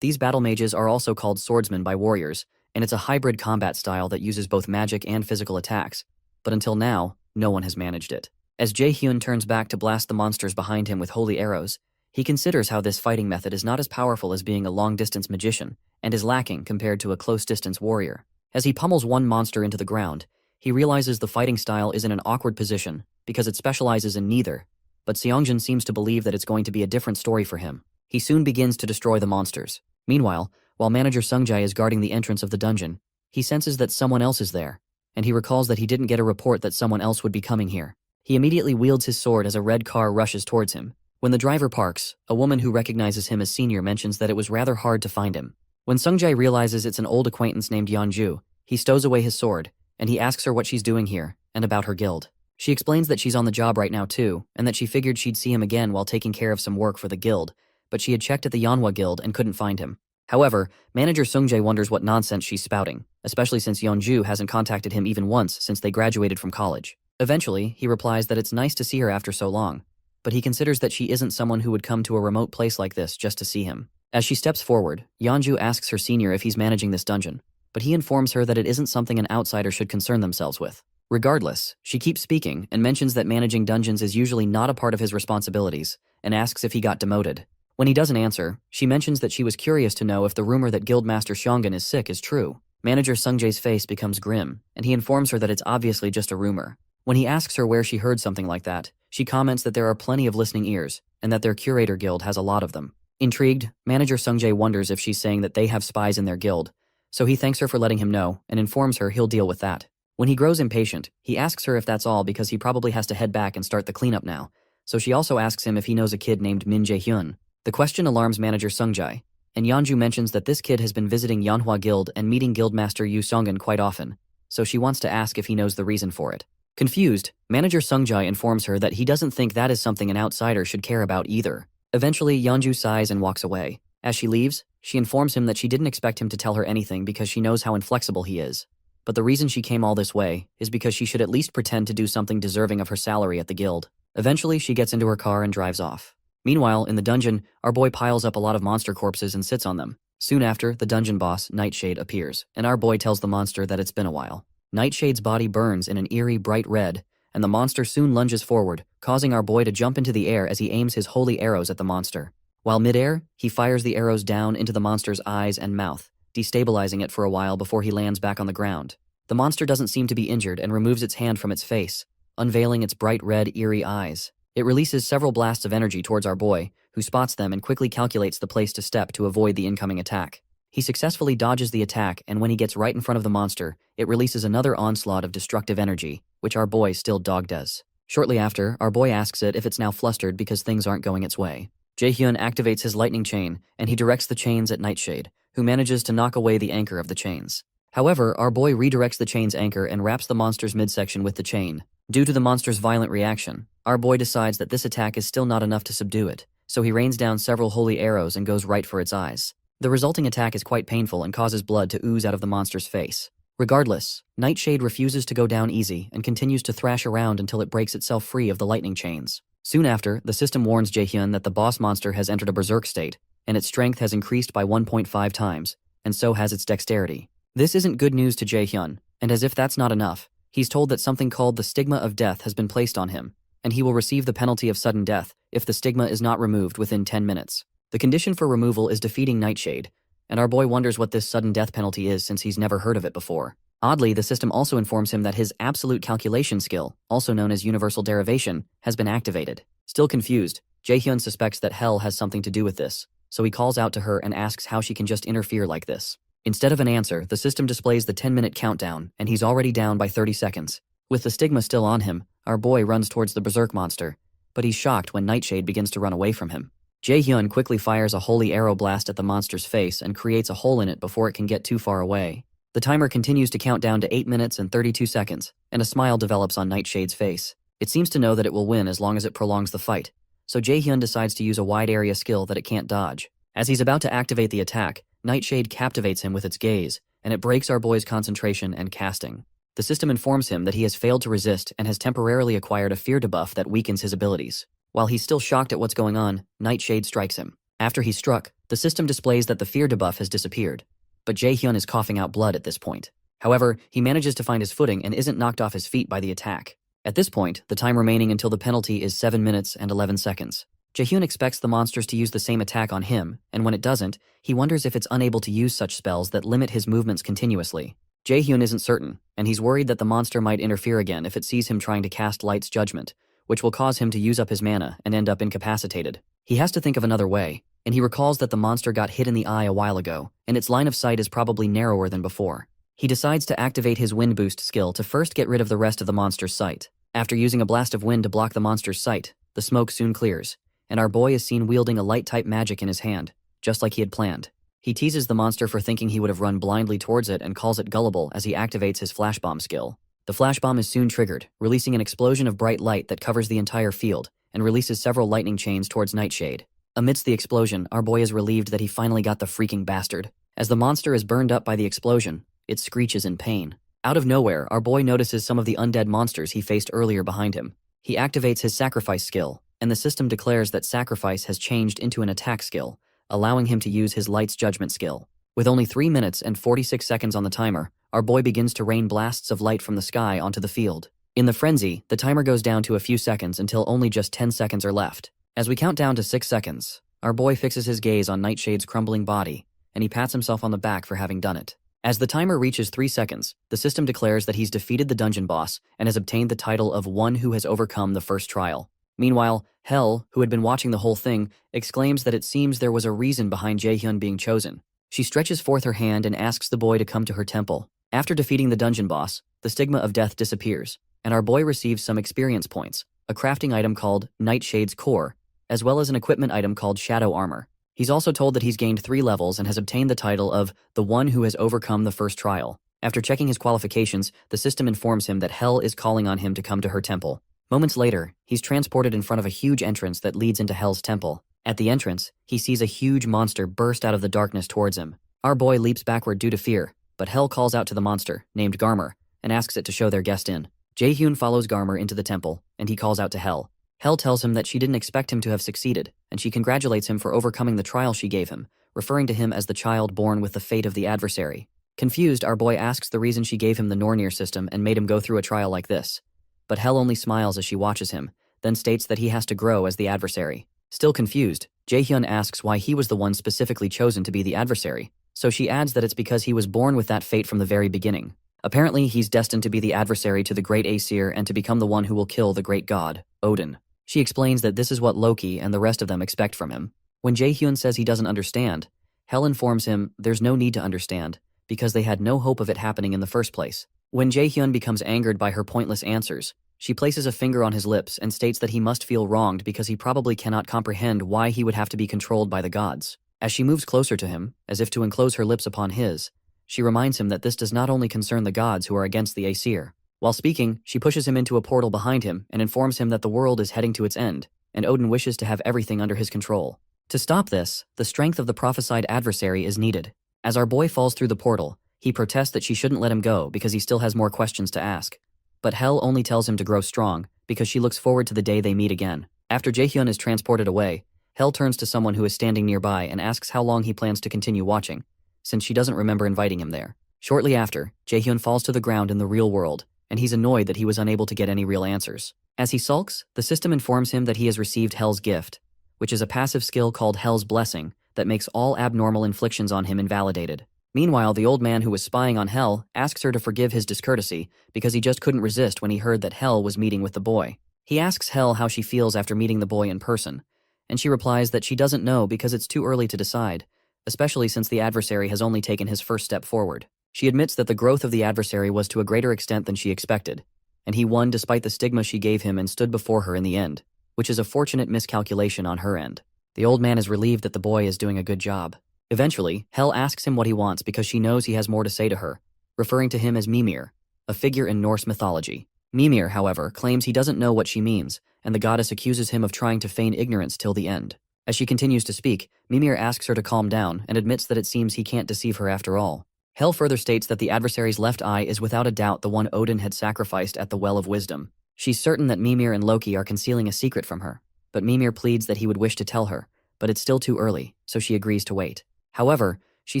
These battle mages are also called swordsmen by warriors, and it's a hybrid combat style that uses both magic and physical attacks, but until now, no one has managed it. As Jae-hyun turns back to blast the monsters behind him with holy arrows, he considers how this fighting method is not as powerful as being a long-distance magician, and is lacking compared to a close-distance warrior. As he pummels one monster into the ground, he realizes the fighting style is in an awkward position, because it specializes in neither, but Seongjun seems to believe that it's going to be a different story for him. He soon begins to destroy the monsters. Meanwhile, while manager Sungjae is guarding the entrance of the dungeon, he senses that someone else is there, and he recalls that he didn't get a report that someone else would be coming here. He immediately wields his sword as a red car rushes towards him. When the driver parks, a woman who recognizes him as senior mentions that it was rather hard to find him. When Sungjae realizes it's an old acquaintance named Yeonju, he stows away his sword, and he asks her what she's doing here, and about her guild. She explains that she's on the job right now too, and that she figured she'd see him again while taking care of some work for the guild, but she had checked at the Yeonhwa guild and couldn't find him. However, manager Sungjae wonders what nonsense she's spouting, especially since Yeonju hasn't contacted him even once since they graduated from college. Eventually, he replies that it's nice to see her after so long, but he considers that she isn't someone who would come to a remote place like this just to see him. As she steps forward, Yeonju asks her senior if he's managing this dungeon, but he informs her that it isn't something an outsider should concern themselves with. Regardless, she keeps speaking and mentions that managing dungeons is usually not a part of his responsibilities, and asks if he got demoted. When he doesn't answer, she mentions that she was curious to know if the rumor that Guildmaster Shongun is sick is true. Manager Sungjae's face becomes grim, and he informs her that it's obviously just a rumor. When he asks her where she heard something like that, she comments that there are plenty of listening ears, and that their curator guild has a lot of them. Intrigued, Manager Sungjae wonders if she's saying that they have spies in their guild, so he thanks her for letting him know and informs her he'll deal with that. When he grows impatient, he asks her if that's all because he probably has to head back and start the cleanup now, so she also asks him if he knows a kid named Min Jae-hyun. The question alarms Manager Sungjae, and Yeonju mentions that this kid has been visiting Manhwa Guild and meeting Guildmaster Yu Songun quite often, so she wants to ask if he knows the reason for it. Confused, Manager Sungjae informs her that he doesn't think that is something an outsider should care about either. Eventually, Yeonju sighs and walks away. As she leaves, she informs him that she didn't expect him to tell her anything because she knows how inflexible he is. But the reason she came all this way is because she should at least pretend to do something deserving of her salary at the guild. Eventually, she gets into her car and drives off. Meanwhile, in the dungeon, our boy piles up a lot of monster corpses and sits on them. Soon after, the dungeon boss, Nightshade, appears, and our boy tells the monster that it's been a while. Nightshade's body burns in an eerie bright red, and the monster soon lunges forward, causing our boy to jump into the air as he aims his holy arrows at the monster. While midair, he fires the arrows down into the monster's eyes and mouth, destabilizing it for a while before he lands back on the ground. The monster doesn't seem to be injured and removes its hand from its face, unveiling its bright red, eerie eyes. It releases several blasts of energy towards our boy, who spots them and quickly calculates the place to step to avoid the incoming attack. He successfully dodges the attack, and when he gets right in front of the monster, it releases another onslaught of destructive energy, which our boy still dog does. Shortly after, our boy asks it if it's now flustered because things aren't going its way. Jae-hyun activates his lightning chain, and he directs the chains at Nightshade, who manages to knock away the anchor of the chains. However, our boy redirects the chain's anchor and wraps the monster's midsection with the chain. Due to the monster's violent reaction, our boy decides that this attack is still not enough to subdue it, so he rains down several holy arrows and goes right for its eyes. The resulting attack is quite painful and causes blood to ooze out of the monster's face. Regardless, Nightshade refuses to go down easy and continues to thrash around until it breaks itself free of the lightning chains. Soon after, the system warns Jae-hyun that the boss monster has entered a berserk state, and its strength has increased by 1.5 times, and so has its dexterity. This isn't good news to Jae-hyun, and as if that's not enough, he's told that something called the stigma of death has been placed on him, and he will receive the penalty of sudden death if the stigma is not removed within 10 minutes. The condition for removal is defeating Nightshade, and our boy wonders what this sudden death penalty is since he's never heard of it before. Oddly, the system also informs him that his absolute calculation skill, also known as universal derivation, has been activated. Still confused, Jae-hyun suspects that hell has something to do with this, so he calls out to her and asks how she can just interfere like this. Instead of an answer, the system displays the 10-minute countdown, and he's already down by 30 seconds. With the stigma still on him, our boy runs towards the berserk monster, but he's shocked when Nightshade begins to run away from him. Jae-hyun quickly fires a holy arrow blast at the monster's face and creates a hole in it before it can get too far away. The timer continues to count down to 8 minutes and 32 seconds, and a smile develops on Nightshade's face. It seems to know that it will win as long as it prolongs the fight, so Jae-hyun decides to use a wide area skill that it can't dodge. As he's about to activate the attack, Nightshade captivates him with its gaze, and it breaks our boy's concentration and casting. The system informs him that he has failed to resist and has temporarily acquired a fear debuff that weakens his abilities. While he's still shocked at what's going on, Nightshade strikes him. After he's struck, the system displays that the fear debuff has disappeared, but Jae-hyun is coughing out blood at this point. However, he manages to find his footing and isn't knocked off his feet by the attack. At this point, the time remaining until the penalty is 7 minutes and 11 seconds. Jae-hyun expects the monsters to use the same attack on him, and when it doesn't, he wonders if it's unable to use such spells that limit his movements continuously. Jae-hyun isn't certain, and he's worried that the monster might interfere again if it sees him trying to cast Light's Judgment, which will cause him to use up his mana and end up incapacitated. He has to think of another way, and he recalls that the monster got hit in the eye a while ago, and its line of sight is probably narrower than before. He decides to activate his Wind Boost skill to first get rid of the rest of the monster's sight. After using a blast of wind to block the monster's sight, the smoke soon clears, and our boy is seen wielding a light-type magic in his hand, just like he had planned. He teases the monster for thinking he would have run blindly towards it and calls it gullible as he activates his flash bomb skill. The flash bomb is soon triggered, releasing an explosion of bright light that covers the entire field and releases several lightning chains towards Nightshade. Amidst the explosion, our boy is relieved that he finally got the freaking bastard. As the monster is burned up by the explosion, it screeches in pain. Out of nowhere, our boy notices some of the undead monsters he faced earlier behind him. He activates his sacrifice skill, and the system declares that sacrifice has changed into an attack skill, allowing him to use his Light's Judgment skill. With only 3 minutes and 46 seconds on the timer, our boy begins to rain blasts of light from the sky onto the field. In the frenzy, the timer goes down to a few seconds until only just 10 seconds are left. As we count down to 6 seconds, our boy fixes his gaze on Nightshade's crumbling body, and he pats himself on the back for having done it. As the timer reaches 3 seconds, the system declares that he's defeated the dungeon boss and has obtained the title of one who has overcome the first trial. Meanwhile, Hel, who had been watching the whole thing, exclaims that it seems there was a reason behind Jaehyun being chosen. She stretches forth her hand and asks the boy to come to her temple. After defeating the dungeon boss, the stigma of death disappears, and our boy receives some experience points, a crafting item called Nightshade's Core, as well as an equipment item called Shadow Armor. He's also told that he's gained 3 levels and has obtained the title of the one who has overcome the first trial. After checking his qualifications, the system informs him that Hel is calling on him to come to her temple. Moments later, he's transported in front of a huge entrance that leads into Hel's temple. At the entrance, he sees a huge monster burst out of the darkness towards him. Our boy leaps backward due to fear, but Hel calls out to the monster, named Garmer, and asks it to show their guest in. Jaehyun follows Garmer into the temple, and he calls out to Hel. Hel tells him that she didn't expect him to have succeeded, and she congratulates him for overcoming the trial she gave him, referring to him as the child born with the fate of the adversary. Confused, our boy asks the reason she gave him the Nornir system and made him go through a trial like this. But Hel only smiles as she watches him, then states that he has to grow as the adversary. Still confused, Jaehyun asks why he was the one specifically chosen to be the adversary, so she adds that it's because he was born with that fate from the very beginning. Apparently, he's destined to be the adversary to the great Aesir and to become the one who will kill the great god, Odin. She explains that this is what Loki and the rest of them expect from him. When Jaehyun says he doesn't understand, Hel informs him there's no need to understand, because they had no hope of it happening in the first place. When Jaehyun becomes angered by her pointless answers, she places a finger on his lips and states that he must feel wronged because he probably cannot comprehend why he would have to be controlled by the gods. As she moves closer to him, as if to enclose her lips upon his, she reminds him that this does not only concern the gods who are against the Aesir. While speaking, she pushes him into a portal behind him and informs him that the world is heading to its end, and Odin wishes to have everything under his control. To stop this, the strength of the prophesied adversary is needed. As our boy falls through the portal, he protests that she shouldn't let him go because he still has more questions to ask. But Hel only tells him to grow strong because she looks forward to the day they meet again. After Jaehyun is transported away, Hel turns to someone who is standing nearby and asks how long he plans to continue watching, since she doesn't remember inviting him there. Shortly after, Jaehyun falls to the ground in the real world, and he's annoyed that he was unable to get any real answers. As he sulks, the system informs him that he has received Hel's gift, which is a passive skill called Hel's Blessing that makes all abnormal inflictions on him invalidated. Meanwhile, the old man who was spying on Hel asks her to forgive his discourtesy because he just couldn't resist when he heard that Hel was meeting with the boy. He asks Hel how she feels after meeting the boy in person, and she replies that she doesn't know because it's too early to decide, especially since the adversary has only taken his first step forward. She admits that the growth of the adversary was to a greater extent than she expected, and he won despite the stigma she gave him and stood before her in the end, which is a fortunate miscalculation on her end. The old man is relieved that the boy is doing a good job. Eventually, Hel asks him what he wants because she knows he has more to say to her, referring to him as Mimir, a figure in Norse mythology. Mimir, however, claims he doesn't know what she means, and the goddess accuses him of trying to feign ignorance till the end. As she continues to speak, Mimir asks her to calm down and admits that it seems he can't deceive her after all. Hel further states that the adversary's left eye is without a doubt the one Odin had sacrificed at the Well of Wisdom. She's certain that Mimir and Loki are concealing a secret from her, but Mimir pleads that he would wish to tell her, but it's still too early, so she agrees to wait. However, she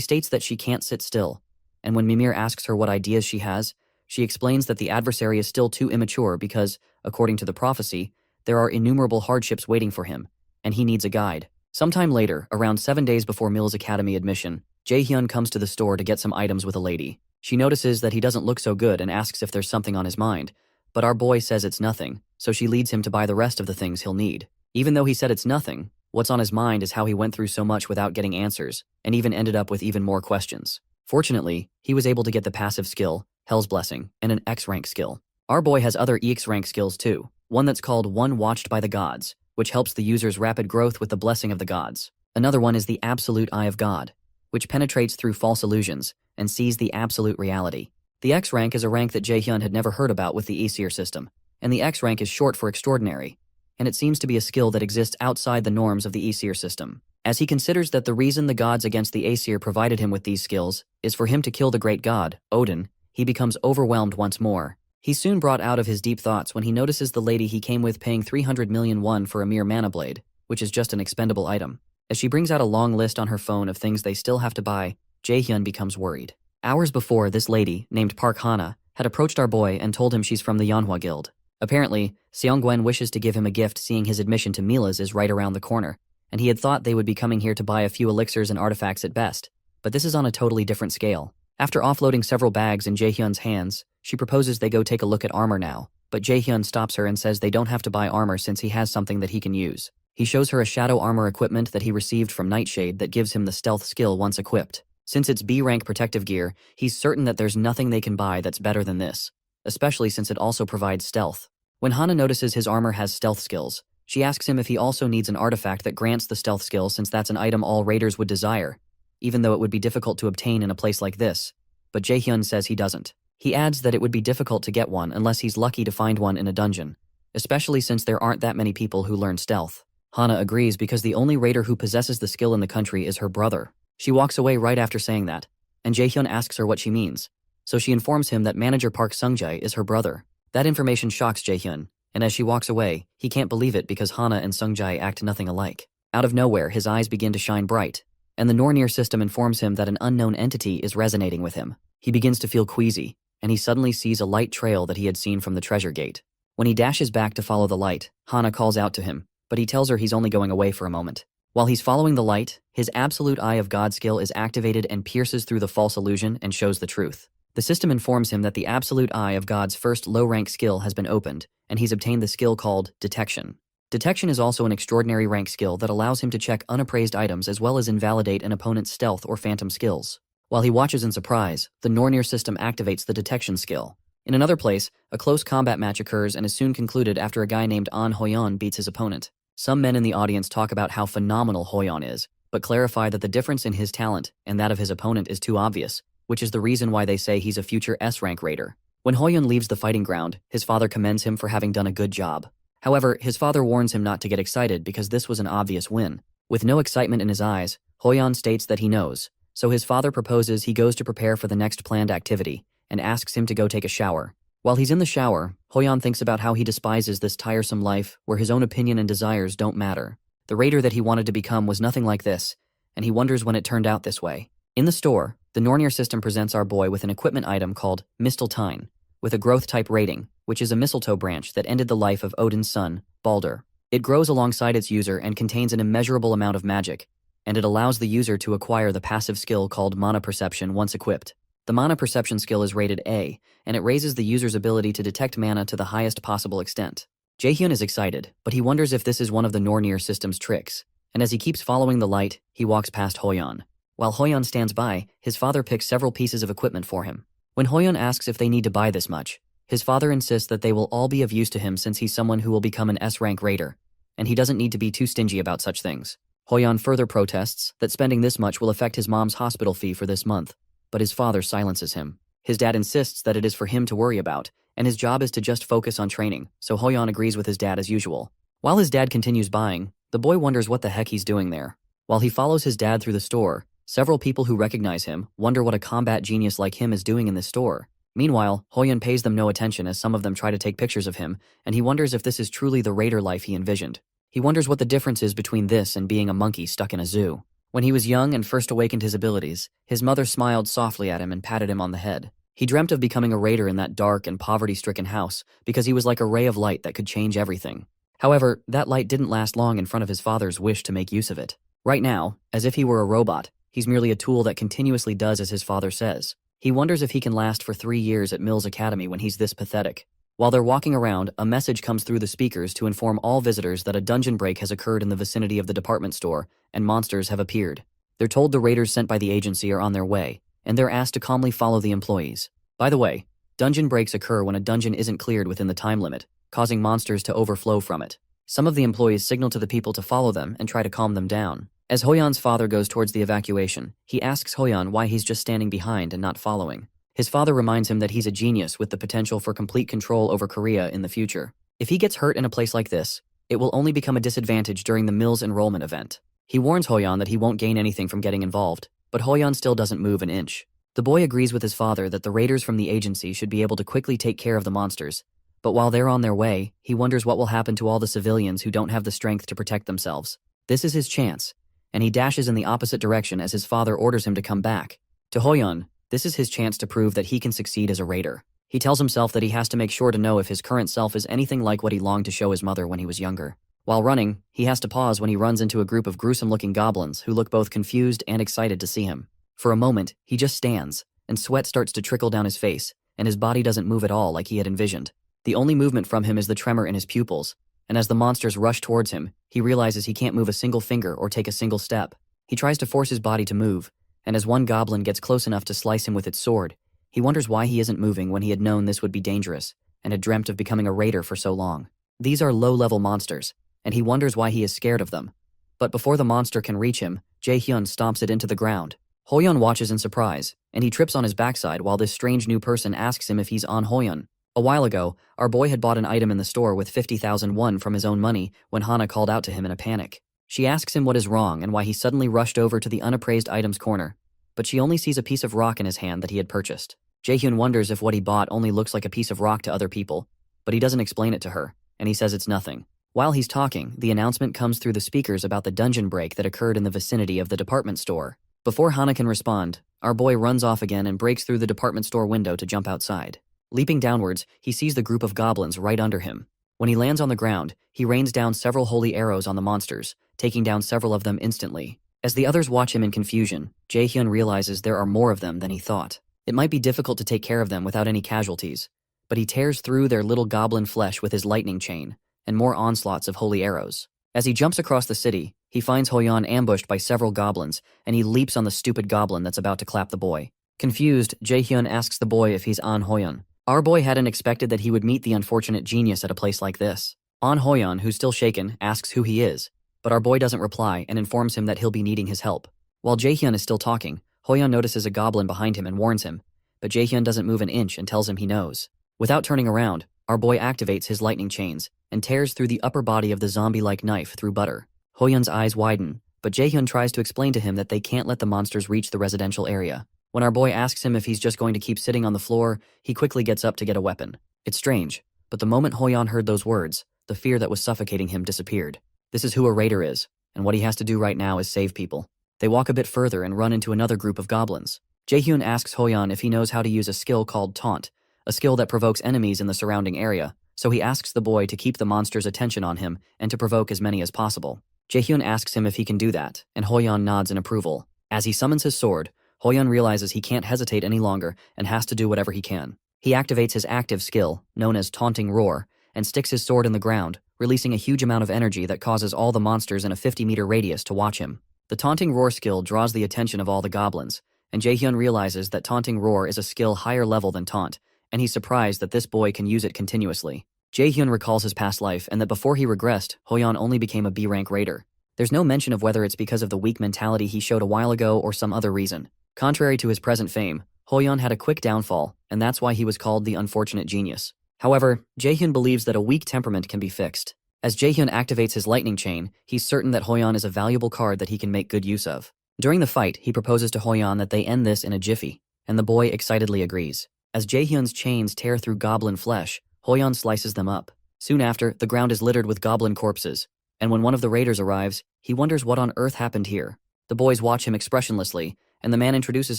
states that she can't sit still, and when Mimir asks her what ideas she has, she explains that the adversary is still too immature because, according to the prophecy, there are innumerable hardships waiting for him, and he needs a guide. Sometime later, around 7 days before Mill's academy admission, Jaehyun comes to the store to get some items with a lady. She notices that he doesn't look so good and asks if there's something on his mind, but our boy says it's nothing, so she leads him to buy the rest of the things he'll need. Even though he said it's nothing, what's on his mind is how he went through so much without getting answers, and even ended up with even more questions. Fortunately, he was able to get the passive skill, Hel's Blessing, and an X-rank skill. Our boy has other EX-rank skills too, one that's called One Watched by the Gods, which helps the user's rapid growth with the blessing of the gods. Another one is the Absolute Eye of God, which penetrates through false illusions and sees the absolute reality. The X rank is a rank that Jaehyun had never heard about with the Aesir system, and the X rank is short for extraordinary, and it seems to be a skill that exists outside the norms of the Aesir system. As he considers that the reason the gods against the Aesir provided him with these skills is for him to kill the great god, Odin, he becomes overwhelmed once more. He's soon brought out of his deep thoughts when he notices the lady he came with paying 300 million won for a mere mana blade, which is just an expendable item. As she brings out a long list on her phone of things they still have to buy, Jae-hyun becomes worried. Hours before, this lady, named Park Hana, had approached our boy and told him she's from the Yeonhwa Guild. Apparently, Seong-gwen wishes to give him a gift, seeing his admission to Mila's is right around the corner, and he had thought they would be coming here to buy a few elixirs and artifacts at best. But this is on a totally different scale. After offloading several bags in Jae-hyun's hands, she proposes they go take a look at armor now, but Jae-hyun stops her and says they don't have to buy armor since he has something that he can use. He shows her a shadow armor equipment that he received from Nightshade that gives him the stealth skill once equipped. Since it's B-rank protective gear, he's certain that there's nothing they can buy that's better than this, especially since it also provides stealth. When Hana notices his armor has stealth skills, she asks him if he also needs an artifact that grants the stealth skill, since that's an item all raiders would desire, even though it would be difficult to obtain in a place like this. But Jae-hyun says he doesn't. He adds that it would be difficult to get one unless he's lucky to find one in a dungeon, especially since there aren't that many people who learn stealth. Hana agrees because the only raider who possesses the skill in the country is her brother. She walks away right after saying that, and Jae-hyun asks her what she means, so she informs him that manager Park Sung-jae is her brother. That information shocks Jae-hyun, and as she walks away, he can't believe it because Hana and Sung-jae act nothing alike. Out of nowhere, his eyes begin to shine bright, and the Nornir system informs him that an unknown entity is resonating with him. He begins to feel queasy, and he suddenly sees a light trail that he had seen from the treasure gate. When he dashes back to follow the light, Hana calls out to him, but he tells her he's only going away for a moment. While he's following the light, his Absolute Eye of God skill is activated and pierces through the false illusion and shows the truth. The system informs him that the Absolute Eye of God's first low-rank skill has been opened, and he's obtained the skill called Detection. Detection is also an extraordinary rank skill that allows him to check unappraised items as well as invalidate an opponent's stealth or phantom skills. While he watches in surprise, the Nornir system activates the Detection skill. In another place, a close combat match occurs and is soon concluded after a guy named An Hoyeon beats his opponent. Some men in the audience talk about how phenomenal Hoyeon is, but clarify that the difference in his talent and that of his opponent is too obvious, which is the reason why they say he's a future S-rank raider. When Hoyeon leaves the fighting ground, his father commends him for having done a good job. However, his father warns him not to get excited because this was an obvious win. With no excitement in his eyes, Hoyeon states that he knows, so his father proposes he goes to prepare for the next planned activity and asks him to go take a shower. While he's in the shower, Hoyeon thinks about how he despises this tiresome life where his own opinion and desires don't matter. The raider that he wanted to become was nothing like this, and he wonders when it turned out this way. In the store, the Nornir system presents our boy with an equipment item called Mistletoe, with a growth type rating, which is a mistletoe branch that ended the life of Odin's son, Balder. It grows alongside its user and contains an immeasurable amount of magic, and it allows the user to acquire the passive skill called Mana Perception once equipped. The Mana Perception skill is rated A, and it raises the user's ability to detect mana to the highest possible extent. Jae-hyun is excited, but he wonders if this is one of the Nornir system's tricks, and as he keeps following the light, he walks past Hoyeon. While Hoyeon stands by, his father picks several pieces of equipment for him. When Hoyeon asks if they need to buy this much, his father insists that they will all be of use to him since he's someone who will become an S-rank raider, and he doesn't need to be too stingy about such things. Hoyeon further protests that spending this much will affect his mom's hospital fee for this month, but his father silences him. His dad insists that it is for him to worry about, and his job is to just focus on training, so Hoyeon agrees with his dad as usual. While his dad continues buying, the boy wonders what the heck he's doing there. While he follows his dad through the store, several people who recognize him wonder what a combat genius like him is doing in this store. Meanwhile, Hoyeon pays them no attention as some of them try to take pictures of him, and he wonders if this is truly the raider life he envisioned. He wonders what the difference is between this and being a monkey stuck in a zoo. When he was young and first awakened his abilities, his mother smiled softly at him and patted him on the head. He dreamt of becoming a raider in that dark and poverty-stricken house because he was like a ray of light that could change everything. However, that light didn't last long in front of his father's wish to make use of it. Right now, as if he were a robot, he's merely a tool that continuously does as his father says. He wonders if he can last for 3 years at Mills Academy when he's this pathetic. While they're walking around, a message comes through the speakers to inform all visitors that a dungeon break has occurred in the vicinity of the department store, and monsters have appeared. They're told the raiders sent by the agency are on their way, and they're asked to calmly follow the employees. By the way, dungeon breaks occur when a dungeon isn't cleared within the time limit, causing monsters to overflow from it. Some of the employees signal to the people to follow them and try to calm them down. As Hoyeon's father goes towards the evacuation, he asks Hoyeon why he's just standing behind and not following. His father reminds him that he's a genius with the potential for complete control over Korea in the future. If he gets hurt in a place like this, it will only become a disadvantage during the Mills enrollment event. He warns Hoyeon that he won't gain anything from getting involved, but Hoyeon still doesn't move an inch. The boy agrees with his father that the raiders from the agency should be able to quickly take care of the monsters, but while they're on their way, he wonders what will happen to all the civilians who don't have the strength to protect themselves. This is his chance, and he dashes in the opposite direction as his father orders him to come back. To Hoyeon, this is his chance to prove that he can succeed as a raider. He tells himself that he has to make sure to know if his current self is anything like what he longed to show his mother when he was younger. While running, he has to pause when he runs into a group of gruesome-looking goblins who look both confused and excited to see him. For a moment, he just stands, and sweat starts to trickle down his face, and his body doesn't move at all like he had envisioned. The only movement from him is the tremor in his pupils, and as the monsters rush towards him, he realizes he can't move a single finger or take a single step. He tries to force his body to move, and as one goblin gets close enough to slice him with its sword, he wonders why he isn't moving when he had known this would be dangerous, and had dreamt of becoming a raider for so long. These are low-level monsters, and he wonders why he is scared of them. But before the monster can reach him, Jae-hyun stomps it into the ground. Hoyeon watches in surprise, and he trips on his backside while this strange new person asks him if he's An Hoyeon. A while ago, our boy had bought an item in the store with 50,000 won from his own money when Hana called out to him in a panic. She asks him what is wrong and why he suddenly rushed over to the unappraised items corner, but she only sees a piece of rock in his hand that he had purchased. Jae-hyun wonders if what he bought only looks like a piece of rock to other people, but he doesn't explain it to her, and he says it's nothing. While he's talking, the announcement comes through the speakers about the dungeon break that occurred in the vicinity of the department store. Before Hana can respond, our boy runs off again and breaks through the department store window to jump outside. Leaping downwards, he sees the group of goblins right under him. When he lands on the ground, he rains down several holy arrows on the monsters, taking down several of them instantly. As the others watch him in confusion, Jae-hyun realizes there are more of them than he thought. It might be difficult to take care of them without any casualties, but he tears through their little goblin flesh with his lightning chain, and more onslaughts of holy arrows. As he jumps across the city, he finds Hoyeon ambushed by several goblins, and he leaps on the stupid goblin that's about to clap the boy. Confused, Jae-hyun asks the boy if he's An Hoyeon. Our boy hadn't expected that he would meet the unfortunate genius at a place like this. An Hoyeon, who's still shaken, asks who he is, but our boy doesn't reply and informs him that he'll be needing his help. While Jae-hyun is still talking, Hoyeon notices a goblin behind him and warns him, but Jae-hyun doesn't move an inch and tells him he knows. Without turning around, our boy activates his lightning chains and tears through the upper body of the zombie-like knife through butter. Hoyeon's eyes widen, but Jae-hyun tries to explain to him that they can't let the monsters reach the residential area. When our boy asks him if he's just going to keep sitting on the floor, he quickly gets up to get a weapon. It's strange, but the moment Hoyeon heard those words, the fear that was suffocating him disappeared. This is who a raider is, and what he has to do right now is save people. They walk a bit further and run into another group of goblins. Jae-hyun asks Hoyeon if he knows how to use a skill called Taunt, a skill that provokes enemies in the surrounding area, so he asks the boy to keep the monster's attention on him and to provoke as many as possible. Jae-hyun asks him if he can do that, and Hoyeon nods in approval. As he summons his sword, Hoyeon realizes he can't hesitate any longer and has to do whatever he can. He activates his active skill, known as Taunting Roar, and sticks his sword in the ground, releasing a huge amount of energy that causes all the monsters in a 50-meter radius to watch him. The Taunting Roar skill draws the attention of all the goblins, and Jae-hyun realizes that Taunting Roar is a skill higher level than Taunt, and he's surprised that this boy can use it continuously. Jae-hyun recalls his past life and that before he regressed, Hoyeon only became a B-rank raider. There's no mention of whether it's because of the weak mentality he showed a while ago or some other reason. Contrary to his present fame, Hoyeon had a quick downfall, and that's why he was called the unfortunate genius. However, Jae-hyun believes that a weak temperament can be fixed. As Jae-hyun activates his lightning chain, he's certain that Hoyeon is a valuable card that he can make good use of. During the fight, he proposes to Hoyeon that they end this in a jiffy, and the boy excitedly agrees. As Jae-hyun's chains tear through goblin flesh, Hoyeon slices them up. Soon after, the ground is littered with goblin corpses, and when one of the raiders arrives, he wonders what on earth happened here. The boys watch him expressionlessly, and the man introduces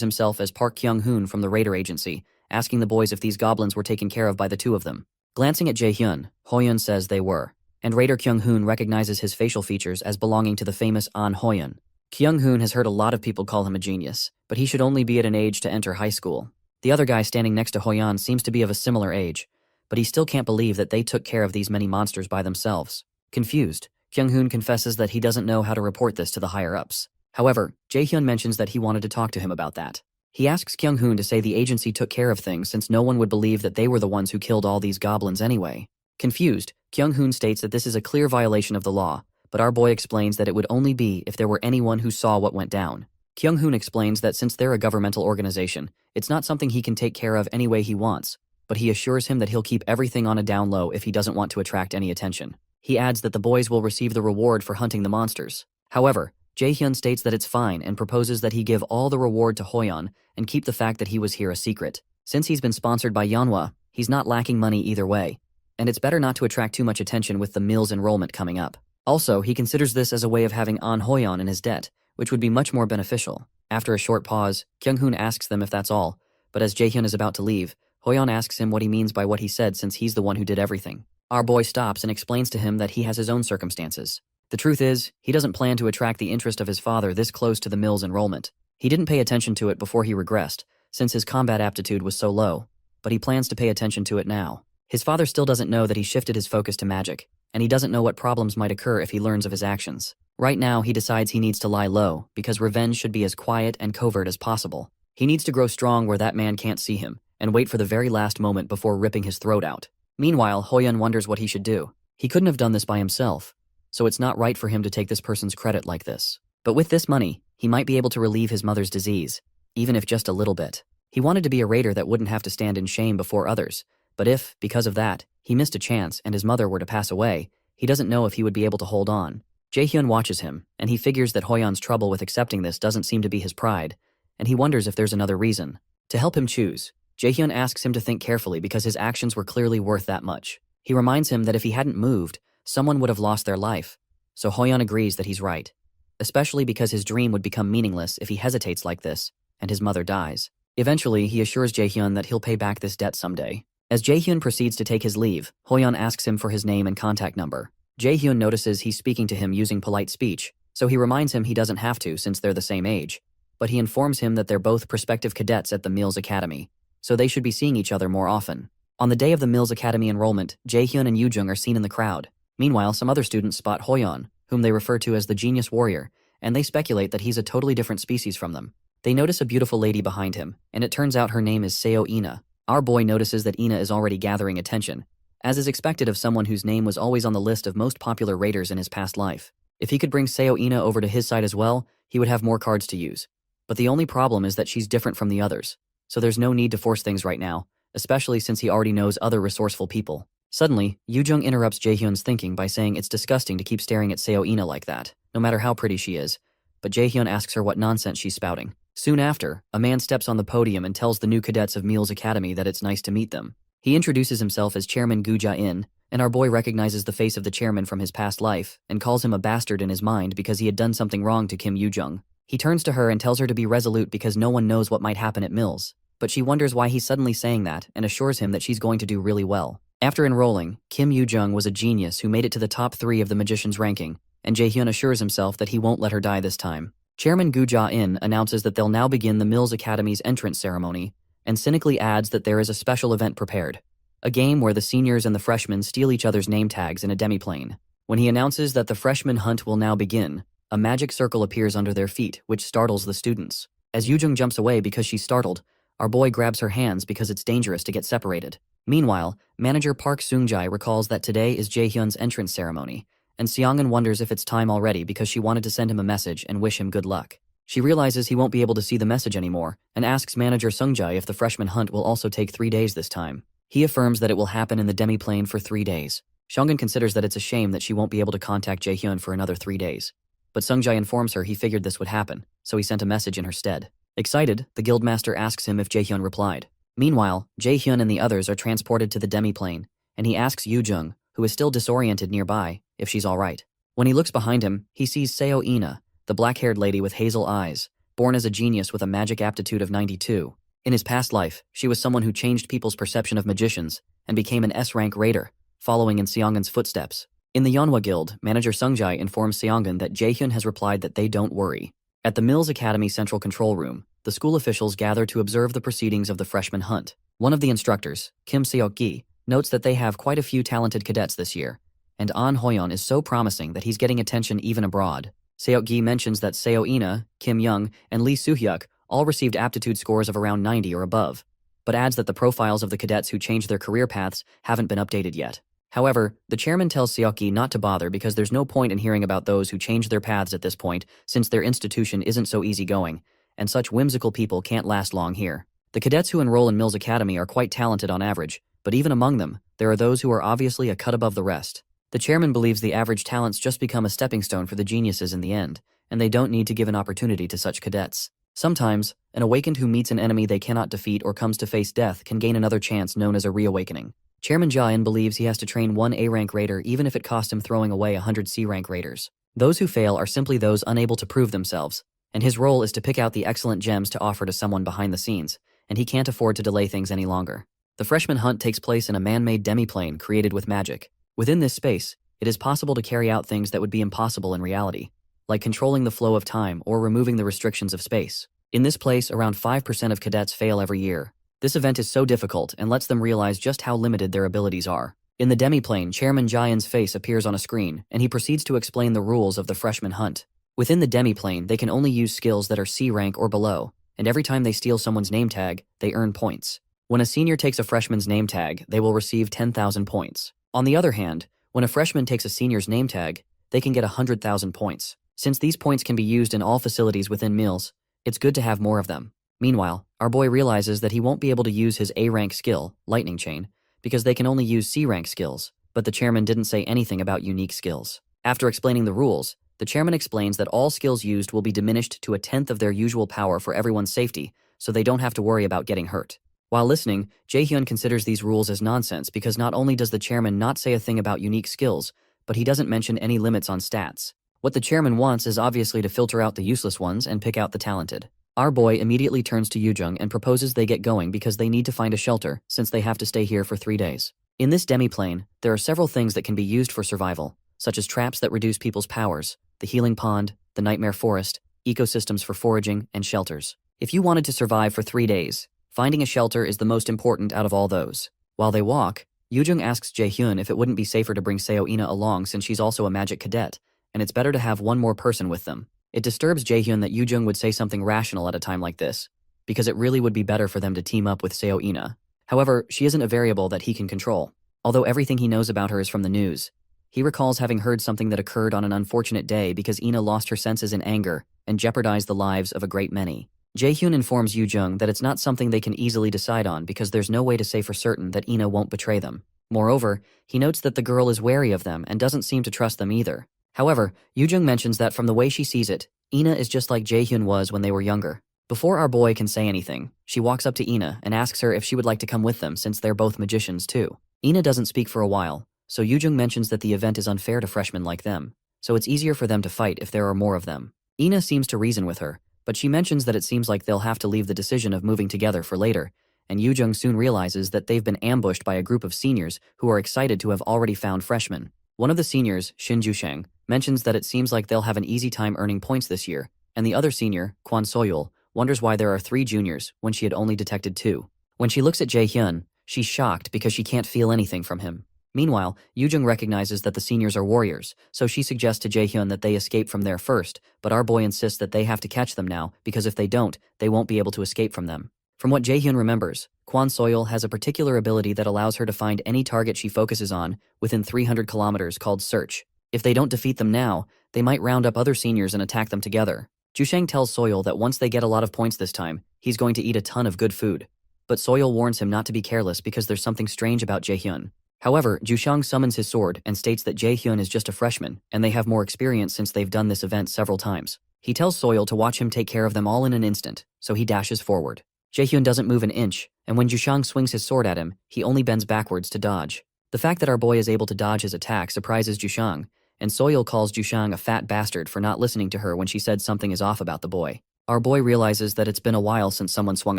himself as Park Kyung-hoon from the raider agency, asking the boys if these goblins were taken care of by the two of them. Glancing at Jae-hyun, Hoyeon says they were, and Raider Kyung-hoon recognizes his facial features as belonging to the famous An Hoyeon. Kyung-hoon has heard a lot of people call him a genius, but he should only be at an age to enter high school. The other guy standing next to Hoyeon seems to be of a similar age, but he still can't believe that they took care of these many monsters by themselves. Confused, Kyung-hoon confesses that he doesn't know how to report this to the higher-ups. However, Jae-hyun mentions that he wanted to talk to him about that. He asks Kyung-hoon to say the agency took care of things since no one would believe that they were the ones who killed all these goblins anyway. Confused, Kyung-hoon states that this is a clear violation of the law, but our boy explains that it would only be if there were anyone who saw what went down. Kyung-hoon explains that since they're a governmental organization, it's not something he can take care of any way he wants, but he assures him that he'll keep everything on a down low if he doesn't want to attract any attention. He adds that the boys will receive the reward for hunting the monsters. However, Jae-hyun states that it's fine and proposes that he give all the reward to Hoyeon and keep the fact that he was here a secret. Since he's been sponsored by Manhwa, he's not lacking money either way, and it's better not to attract too much attention with the Mills enrollment coming up. Also, he considers this as a way of having An Hoyeon in his debt, which would be much more beneficial. After a short pause, Kyung-hoon asks them if that's all, but as Jaehyun is about to leave, Hoyeon asks him what he means by what he said since he's the one who did everything. Our boy stops and explains to him that he has his own circumstances. The truth is, he doesn't plan to attract the interest of his father this close to the mill's enrollment. He didn't pay attention to it before he regressed, since his combat aptitude was so low, but he plans to pay attention to it now. His father still doesn't know that he shifted his focus to magic, and he doesn't know what problems might occur if he learns of his actions. Right now, he decides he needs to lie low, because revenge should be as quiet and covert as possible. He needs to grow strong where that man can't see him, and wait for the very last moment before ripping his throat out. Meanwhile, Hoyeon wonders what he should do. He couldn't have done this by himself, so it's not right for him to take this person's credit like this. But with this money, he might be able to relieve his mother's disease, even if just a little bit. He wanted to be a raider that wouldn't have to stand in shame before others, but if, because of that, he missed a chance and his mother were to pass away, he doesn't know if he would be able to hold on. Jaehyun watches him, and he figures that Hoyeon's trouble with accepting this doesn't seem to be his pride, and he wonders if there's another reason. To help him choose, Jaehyun asks him to think carefully because his actions were clearly worth that much. He reminds him that if he hadn't moved, someone would have lost their life, so Hoyeon agrees that he's right, especially because his dream would become meaningless if he hesitates like this, and his mother dies. Eventually, he assures Jaehyun that he'll pay back this debt someday. As Jaehyun proceeds to take his leave, Hoyeon asks him for his name and contact number. Jaehyun notices he's speaking to him using polite speech, so he reminds him he doesn't have to since they're the same age, but he informs him that they're both prospective cadets at the Mills Academy, so they should be seeing each other more often. On the day of the Mills Academy enrollment, Jaehyun and Yoojung are seen in the crowd. Meanwhile, some other students spot Hoyeon, whom they refer to as the genius warrior, and they speculate that he's a totally different species from them. They notice a beautiful lady behind him, and it turns out her name is Seo Ina. Our boy notices that Ina is already gathering attention, as is expected of someone whose name was always on the list of most popular raiders in his past life. If he could bring Seo Ina over to his side as well, he would have more cards to use. But the only problem is that she's different from the others, so there's no need to force things right now, especially since he already knows other resourceful people. Suddenly, Yoojung interrupts Jaehyun's thinking by saying it's disgusting to keep staring at Seo Ina like that, no matter how pretty she is, but Jaehyun asks her what nonsense she's spouting. Soon after, a man steps on the podium and tells the new cadets of Mills Academy that it's nice to meet them. He introduces himself as Chairman Gu Ja-in, and our boy recognizes the face of the chairman from his past life and calls him a bastard in his mind because he had done something wrong to Kim Yoojung. He turns to her and tells her to be resolute because no one knows what might happen at Mills, but she wonders why he's suddenly saying that and assures him that she's going to do really well. After enrolling, Kim Yoojung was a genius who made it to the top 3 of the magician's ranking, and Jaehyun assures himself that he won't let her die this time. Chairman Gu Ja-in announces that they'll now begin the Mills Academy's entrance ceremony, and cynically adds that there is a special event prepared, a game where the seniors and the freshmen steal each other's name tags in a demiplane. When he announces that the freshman hunt will now begin, a magic circle appears under their feet, which startles the students. As Yoojung jumps away because she's startled, our boy grabs her hands because it's dangerous to get separated. Meanwhile, manager Park Seung-jae recalls that today is Jaehyun's entrance ceremony, and Seongun wonders if it's time already because she wanted to send him a message and wish him good luck. She realizes he won't be able to see the message anymore, and asks manager Seung-jae if the freshman hunt will also take 3 days this time. He affirms that it will happen in the demiplane for 3 days. Seongun considers that it's a shame that she won't be able to contact Jaehyun for another 3 days. But Seung-jae informs her he figured this would happen, so he sent a message in her stead. Excited, the guildmaster asks him if Jaehyun replied. Meanwhile, Jaehyun and the others are transported to the demiplane, and he asks Yoojung, who is still disoriented nearby, if she's alright. When he looks behind him, he sees Seo Ina, the black-haired lady with hazel eyes, born as a genius with a magic aptitude of 92. In his past life, she was someone who changed people's perception of magicians and became an S-rank raider, following in Seongun's footsteps. In the Yeonhwa Guild, manager Seung-jae informs Seongun that Jaehyun has replied that they don't worry. At the Mills Academy Central Control Room, the school officials gather to observe the proceedings of the freshman hunt. One of the instructors, Kim Seok-gi, notes that they have quite a few talented cadets this year, and An Hoyeon is so promising that he's getting attention even abroad. Seok-gi mentions that Seo Ina, Kim Young, and Lee Soo-hyuk all received aptitude scores of around 90 or above, but adds that the profiles of the cadets who changed their career paths haven't been updated yet. However, the chairman tells Seok-gi not to bother because there's no point in hearing about those who changed their paths at this point since their institution isn't so easygoing, and such whimsical people can't last long here. The cadets who enroll in Mills Academy are quite talented on average, but even among them, there are those who are obviously a cut above the rest. The chairman believes the average talents just become a stepping stone for the geniuses in the end, and they don't need to give an opportunity to such cadets. Sometimes, an awakened who meets an enemy they cannot defeat or comes to face death can gain another chance known as a reawakening. Chairman Ja-in believes he has to train one A-rank raider even if it costs him throwing away 100 C-rank raiders. Those who fail are simply those unable to prove themselves, and his role is to pick out the excellent gems to offer to someone behind the scenes, and he can't afford to delay things any longer. The freshman hunt takes place in a man-made demiplane created with magic. Within this space, it is possible to carry out things that would be impossible in reality, like controlling the flow of time or removing the restrictions of space. In this place, around 5% of cadets fail every year. This event is so difficult and lets them realize just how limited their abilities are. In the demiplane, Chairman Jayan's face appears on a screen, and he proceeds to explain the rules of the freshman hunt. Within the demiplane, they can only use skills that are C rank or below, and every time they steal someone's name tag, they earn points. When a senior takes a freshman's name tag, they will receive 10,000 points. On the other hand, when a freshman takes a senior's name tag, they can get 100,000 points. Since these points can be used in all facilities within meals, it's good to have more of them. Meanwhile, our boy realizes that he won't be able to use his A-rank skill, Lightning Chain, because they can only use C-rank skills, but the chairman didn't say anything about unique skills. After explaining the rules, the chairman explains that all skills used will be diminished to 1/10 of their usual power for everyone's safety, so they don't have to worry about getting hurt. While listening, Jaehyun considers these rules as nonsense because not only does the chairman not say a thing about unique skills, but he doesn't mention any limits on stats. What the chairman wants is obviously to filter out the useless ones and pick out the talented. Our boy immediately turns to Yoojung and proposes they get going because they need to find a shelter since they have to stay here for 3 days. In this demiplane, there are several things that can be used for survival, such as traps that reduce people's powers, the healing pond, the nightmare forest, ecosystems for foraging, and shelters. If you wanted to survive for 3 days, finding a shelter is the most important out of all those. While they walk, Yoojung asks Jaehyun if it wouldn't be safer to bring Seo-ina along since she's also a magic cadet, and it's better to have one more person with them. It disturbs Jaehyun that Yoojung would say something rational at a time like this, because it really would be better for them to team up with Seo-ina. However, she isn't a variable that he can control. Although everything he knows about her is from the news, he recalls having heard something that occurred on an unfortunate day because Ina lost her senses in anger and jeopardized the lives of a great many. Jaehyun informs Yoojung that it's not something they can easily decide on because there's no way to say for certain that Ina won't betray them. Moreover, he notes that the girl is wary of them and doesn't seem to trust them either. However, Yoojung mentions that from the way she sees it, Ina is just like Jaehyun was when they were younger. Before our boy can say anything, she walks up to Ina and asks her if she would like to come with them since they're both magicians too. Ina doesn't speak for a while, so Yoojung mentions that the event is unfair to freshmen like them, so it's easier for them to fight if there are more of them. Ina seems to reason with her, but she mentions that it seems like they'll have to leave the decision of moving together for later, and Yoojung soon realizes that they've been ambushed by a group of seniors who are excited to have already found freshmen. One of the seniors, Shin Jusheng, mentions that it seems like they'll have an easy time earning points this year, and the other senior, Kwon Soyul, wonders why there are 3 juniors when she had only detected 2. When she looks at Jaehyun, she's shocked because she can't feel anything from him. Meanwhile, Yoojung recognizes that the seniors are warriors, so she suggests to Jaehyun that they escape from there first, but our boy insists that they have to catch them now because if they don't, they won't be able to escape from them. From what Jaehyun remembers, Kwon Soyul has a particular ability that allows her to find any target she focuses on within 300 kilometers called Search. If they don't defeat them now, they might round up other seniors and attack them together. Jusheng tells Soyul that once they get a lot of points this time, he's going to eat a ton of good food. But Soyul warns him not to be careless because there's something strange about Jaehyun. However, Jusheng summons his sword and states that Jaehyun is just a freshman, and they have more experience since they've done this event several times. He tells Soyul to watch him take care of them all in an instant, so he dashes forward. Jaehyun doesn't move an inch, and when Jusheng swings his sword at him, he only bends backwards to dodge. The fact that our boy is able to dodge his attack surprises Jusheng, and Soyul calls Jusheng a fat bastard for not listening to her when she said something is off about the boy. Our boy realizes that it's been a while since someone swung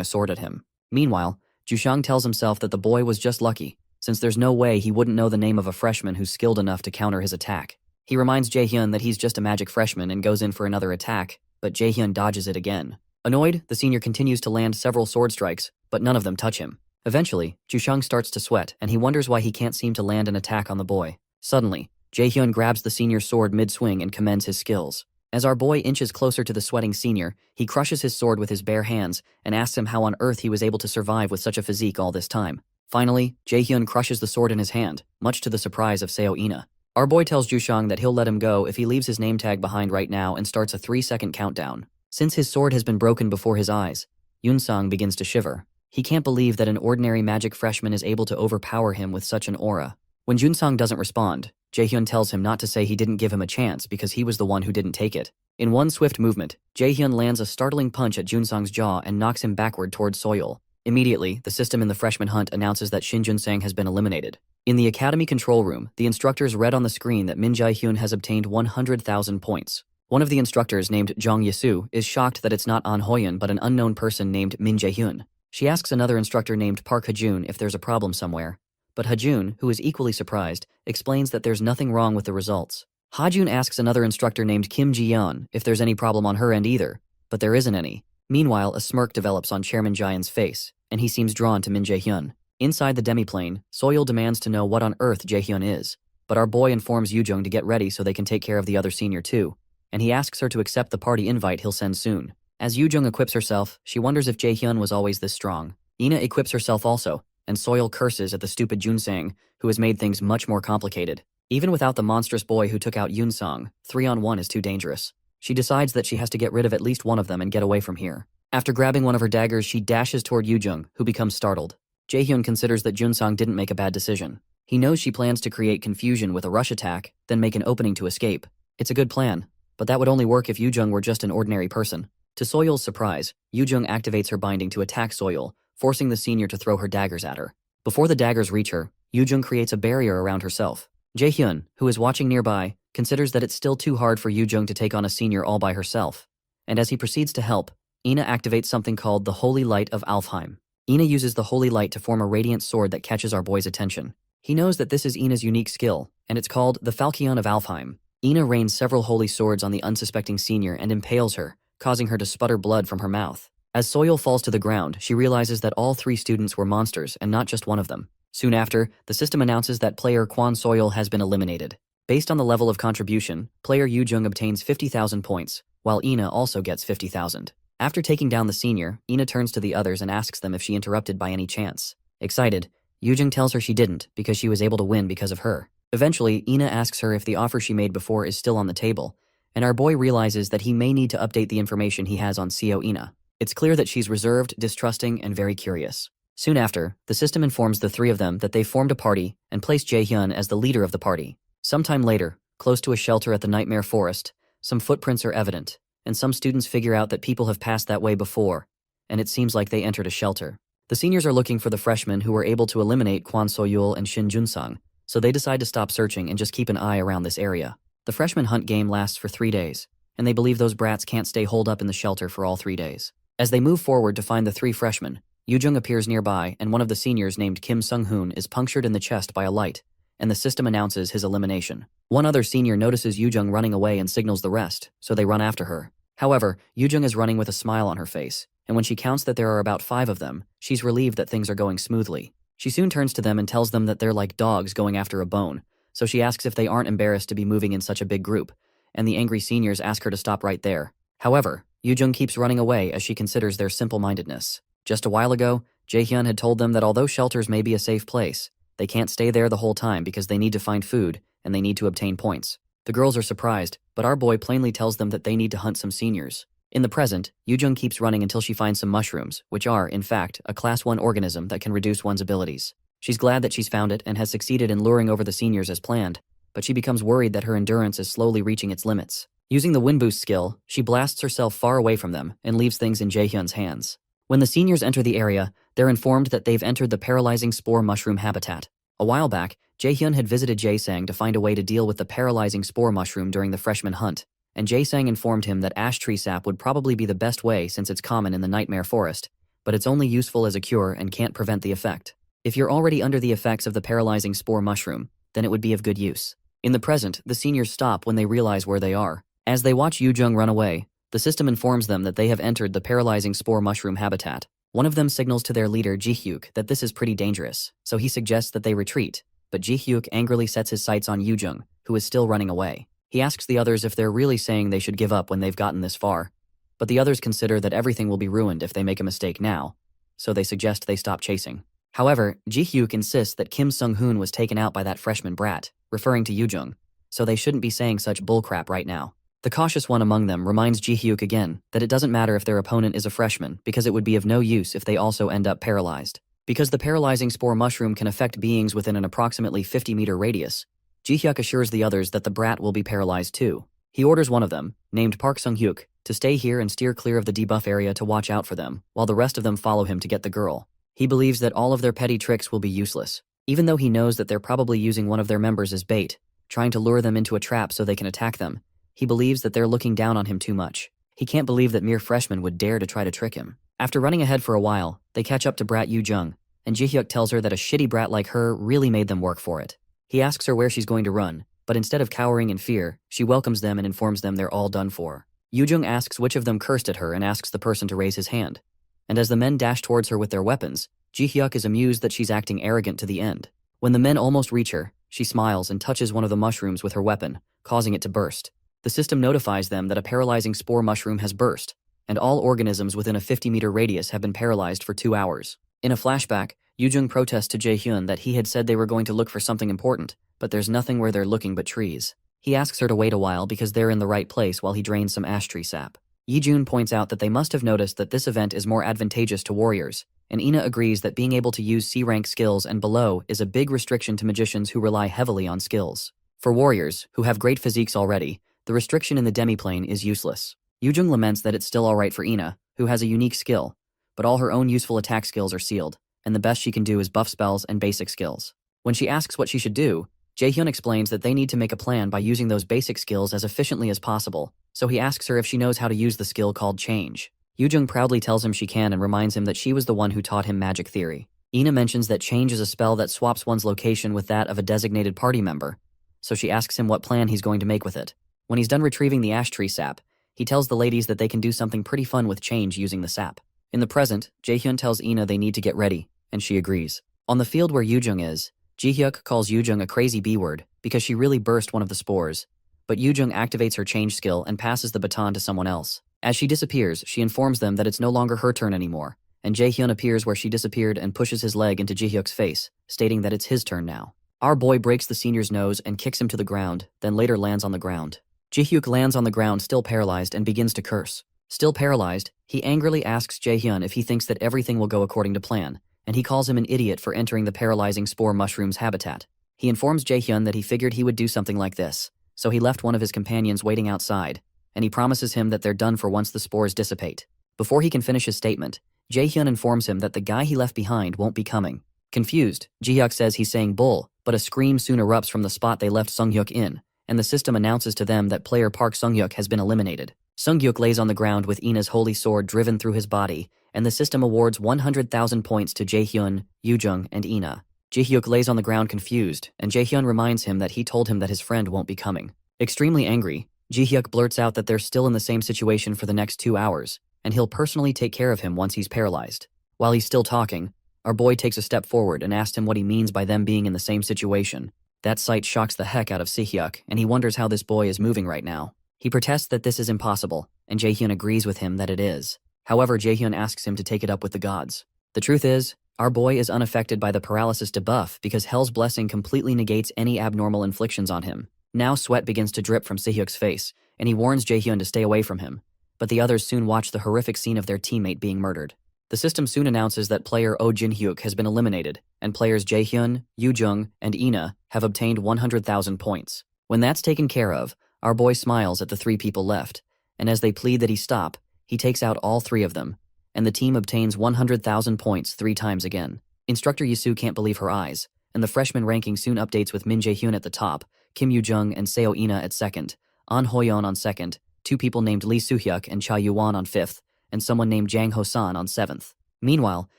a sword at him. Meanwhile, Jusheng tells himself that the boy was just lucky, since there's no way he wouldn't know the name of a freshman who's skilled enough to counter his attack. He reminds Jaehyun that he's just a magic freshman and goes in for another attack, but Jaehyun dodges it again. Annoyed, the senior continues to land several sword strikes, but none of them touch him. Eventually, Jusheng starts to sweat, and he wonders why he can't seem to land an attack on the boy. Suddenly, Jaehyun grabs the senior's sword mid-swing and commends his skills. As our boy inches closer to the sweating senior, he crushes his sword with his bare hands and asks him how on earth he was able to survive with such a physique all this time. Finally, Jaehyun crushes the sword in his hand, much to the surprise of Seo-ina. Our boy tells Jusheng that he'll let him go if he leaves his name tag behind right now and starts a 3-second countdown. Since his sword has been broken before his eyes, Yunsang begins to shiver. He can't believe that an ordinary magic freshman is able to overpower him with such an aura. When Junsang doesn't respond, Jaehyun tells him not to say he didn't give him a chance because he was the one who didn't take it. In one swift movement, Jaehyun lands a startling punch at Junsang's jaw and knocks him backward towards Soyul. Immediately, the system in the freshman hunt announces that Shin Junsang has been eliminated. In the academy control room, the instructors read on the screen that Min Jae-hyun has obtained 100,000 points. One of the instructors, named Jong Yesu, is shocked that it's not An Hoyun but an unknown person named Min Jae-hyun. She asks another instructor named Park Hajun if there's a problem somewhere, but Hajun, who is equally surprised, explains that there's nothing wrong with the results. Hajun asks another instructor named Kim Ji-yeon if there's any problem on her end either, but there isn't any. Meanwhile, a smirk develops on Chairman Jaehyun's face, and he seems drawn to Min Jae-hyun. Inside the demiplane, Soyul demands to know what on earth Jae-hyun is, but our boy informs Yoo-jung to get ready so they can take care of the other senior too, and he asks her to accept the party invite he'll send soon. As Yoo-jung equips herself, she wonders if Jae-hyun was always this strong. Ina equips herself also, and Soyul curses at the stupid Junsang, who has made things much more complicated. Even without the monstrous boy who took out Yunsang, 3-on-1 is too dangerous. She decides that she has to get rid of at least one of them and get away from here. After grabbing one of her daggers, she dashes toward Yoo-jung, who becomes startled. Jae-hyun considers that Junsang didn't make a bad decision. He knows she plans to create confusion with a rush attack, then make an opening to escape. It's a good plan, but that would only work if Yoo-jung were just an ordinary person. To Soyul's surprise, Yoo-jung activates her binding to attack Soyul, forcing the senior to throw her daggers at her. Before the daggers reach her, Yoo-jung creates a barrier around herself. Jae-hyun, who is watching nearby, considers that it's still too hard for Yoo-jung to take on a senior all by herself. And as he proceeds to help, Ina activates something called the Holy Light of Alfheim. Ina uses the Holy Light to form a radiant sword that catches our boy's attention. He knows that this is Ina's unique skill, and it's called the Falchion of Alfheim. Ina rains several holy swords on the unsuspecting senior and impales her, causing her to sputter blood from her mouth. As Soyul falls to the ground, she realizes that all 3 students were monsters and not just one of them. Soon after, the system announces that player Kwon Soyul has been eliminated. Based on the level of contribution, player Yoo-jung obtains 50,000 points, while Ina also gets 50,000. After taking down the senior, Ina turns to the others and asks them if she interrupted by any chance. Excited, Yoo-jung tells her she didn't because she was able to win because of her. Eventually, Ina asks her if the offer she made before is still on the table, and our boy realizes that he may need to update the information he has on Seo Ina. It's clear that she's reserved, distrusting, and very curious. Soon after, the system informs the 3 of them that they formed a party and placed Jae-hyun as the leader of the party. Sometime later, close to a shelter at the Nightmare Forest, some footprints are evident, and some students figure out that people have passed that way before, and it seems like they entered a shelter. The seniors are looking for the freshmen who were able to eliminate Kwon So-yul and Shin Junsang, so they decide to stop searching and just keep an eye around this area. The freshman hunt game lasts for 3 days, and they believe those brats can't stay holed up in the shelter for all 3 days. As they move forward to find the 3 freshmen, Yoo-jung appears nearby, and one of the seniors named Kim Sung-hoon is punctured in the chest by a light, and the system announces his elimination. One other senior notices Yoo-jung running away and signals the rest, so they run after her. However, Yoo-jung is running with a smile on her face, and when she counts that there are about 5 of them, she's relieved that things are going smoothly. She soon turns to them and tells them that they're like dogs going after a bone, so she asks if they aren't embarrassed to be moving in such a big group, and the angry seniors ask her to stop right there. However, Yoo-jung keeps running away as she considers their simple-mindedness. Just a while ago, Jae-hyun had told them that although shelters may be a safe place, they can't stay there the whole time because they need to find food and they need to obtain points. The girls are surprised, but our boy plainly tells them that they need to hunt some seniors. In the present, Yoo-jung keeps running until she finds some mushrooms, which are, in fact, a Class 1 organism that can reduce one's abilities. She's glad that she's found it and has succeeded in luring over the seniors as planned, but she becomes worried that her endurance is slowly reaching its limits. Using the wind boost skill, she blasts herself far away from them and leaves things in Jae-hyun's hands. When the seniors enter the area, they're informed that they've entered the paralyzing spore mushroom habitat. A while back, Jae-hyun had visited Jae-sang to find a way to deal with the paralyzing spore mushroom during the freshman hunt, and Jae-sang informed him that ash tree sap would probably be the best way since it's common in the Nightmare Forest, but it's only useful as a cure and can't prevent the effect. If you're already under the effects of the paralyzing spore mushroom, then it would be of good use. In the present, the seniors stop when they realize where they are. As they watch Yoo-jung run away, the system informs them that they have entered the paralyzing spore mushroom habitat. One of them signals to their leader Ji-hyuk that this is pretty dangerous, so he suggests that they retreat, but Ji-hyuk angrily sets his sights on Yoo-jung, who is still running away. He asks the others if they're really saying they should give up when they've gotten this far, but the others consider that everything will be ruined if they make a mistake now, so they suggest they stop chasing. However, Ji-hyuk insists that Kim Sung-hoon was taken out by that freshman brat, referring to Yoo-jung, so they shouldn't be saying such bullcrap right now. The cautious one among them reminds Ji-hyuk again that it doesn't matter if their opponent is a freshman because it would be of no use if they also end up paralyzed. Because the paralyzing spore mushroom can affect beings within an approximately 50-meter radius, Ji-hyuk assures the others that the brat will be paralyzed too. He orders one of them, named Park Sung-hyuk, to stay here and steer clear of the debuff area to watch out for them, while the rest of them follow him to get the girl. He believes that all of their petty tricks will be useless. Even though he knows that they're probably using one of their members as bait, trying to lure them into a trap so they can attack them, he believes that they're looking down on him too much. He can't believe that mere freshmen would dare to try to trick him. After running ahead for a while, they catch up to brat Yu-jung, and Ji-hyuk tells her that a shitty brat like her really made them work for it. He asks her where she's going to run, but instead of cowering in fear, she welcomes them and informs them they're all done for. Yu-jung asks which of them cursed at her and asks the person to raise his hand. And as the men dash towards her with their weapons, Ji-hyuk is amused that she's acting arrogant to the end. When the men almost reach her, she smiles and touches one of the mushrooms with her weapon, causing it to burst. The system notifies them that a paralyzing spore mushroom has burst, and all organisms within a 50-meter radius have been paralyzed for 2 hours. In a flashback, Yu-jung protests to Jae-hyun that he had said they were going to look for something important, but there's nothing where they're looking but trees. He asks her to wait a while because they're in the right place while he drains some ash tree sap. Yi-jun points out that they must have noticed that this event is more advantageous to warriors, and Ina agrees that being able to use C-rank skills and below is a big restriction to magicians who rely heavily on skills. For warriors, who have great physiques already, the restriction in the demiplane is useless. Yu-jung laments that it's still alright for Ina, who has a unique skill, but all her own useful attack skills are sealed, and the best she can do is buff spells and basic skills. When she asks what she should do, Jae-hyun explains that they need to make a plan by using those basic skills as efficiently as possible, so he asks her if she knows how to use the skill called Change. Yu-jung proudly tells him she can and reminds him that she was the one who taught him magic theory. Ina mentions that Change is a spell that swaps one's location with that of a designated party member, so she asks him what plan he's going to make with it. When he's done retrieving the ash tree sap, he tells the ladies that they can do something pretty fun with Change using the sap. In the present, Jae-hyun tells Ina they need to get ready, and she agrees. On the field where Yu-jung is, Ji-hyuk calls Yu-jung a crazy B-word because she really burst one of the spores, but Yu-jung activates her change skill and passes the baton to someone else. As she disappears, she informs them that it's no longer her turn anymore, and Jae-hyun appears where she disappeared and pushes his leg into Ji-hyuk's face, stating that it's his turn now. Our boy breaks the senior's nose and kicks him to the ground, then later lands on the ground. Ji-hyuk lands on the ground still paralyzed and begins to curse. Still paralyzed, he angrily asks Jae-hyun if he thinks that everything will go according to plan, and he calls him an idiot for entering the paralyzing spore mushroom's habitat. He informs Jae-hyun that he figured he would do something like this, so he left one of his companions waiting outside, and he promises him that they're done for once the spores dissipate. Before he can finish his statement, Jae-hyun informs him that the guy he left behind won't be coming. Confused, Ji-hyuk says he's saying bull, but a scream soon erupts from the spot they left Sung-hyuk in, and the system announces to them that player Park Sung-hyuk has been eliminated. Sung-hyuk lays on the ground with Ina's holy sword driven through his body, and the system awards 100,000 points to Jae-hyun, Yu-jung, and Ina. Ji-hyuk lays on the ground confused, and Jae-hyun reminds him that he told him that his friend won't be coming. Extremely angry, Ji-hyuk blurts out that they're still in the same situation for the next 2 hours, and he'll personally take care of him once he's paralyzed. While he's still talking, our boy takes a step forward and asks him what he means by them being in the same situation. That sight shocks the heck out of Si-hyuk, and he wonders how this boy is moving right now. He protests that this is impossible, and Jae-hyun agrees with him that it is. However, Jae-hyun asks him to take it up with the gods. The truth is, our boy is unaffected by the paralysis debuff because Hell's Blessing completely negates any abnormal inflictions on him. Now sweat begins to drip from Si-hyuk's face, and he warns Jae-hyun to stay away from him, but the others soon watch the horrific scene of their teammate being murdered. The system soon announces that player Oh Jin-hyuk has been eliminated, and players Jae-hyun, Yu-jung, and Ina have obtained 100,000 points. When that's taken care of, our boy smiles at the 3 people left, and as they plead that he stop, he takes out all 3 of them, and the team obtains 100,000 points 3 times again. Instructor Yisu can't believe her eyes, and the freshman ranking soon updates with Min Jae-hyun at the top, Kim Yu-jung and Seo Ina at second, An Hoyeon on second, 2 people named Lee Soo-hyuk and Cha Yu-won on fifth, and someone named Jang Ho-san on 7th. Meanwhile,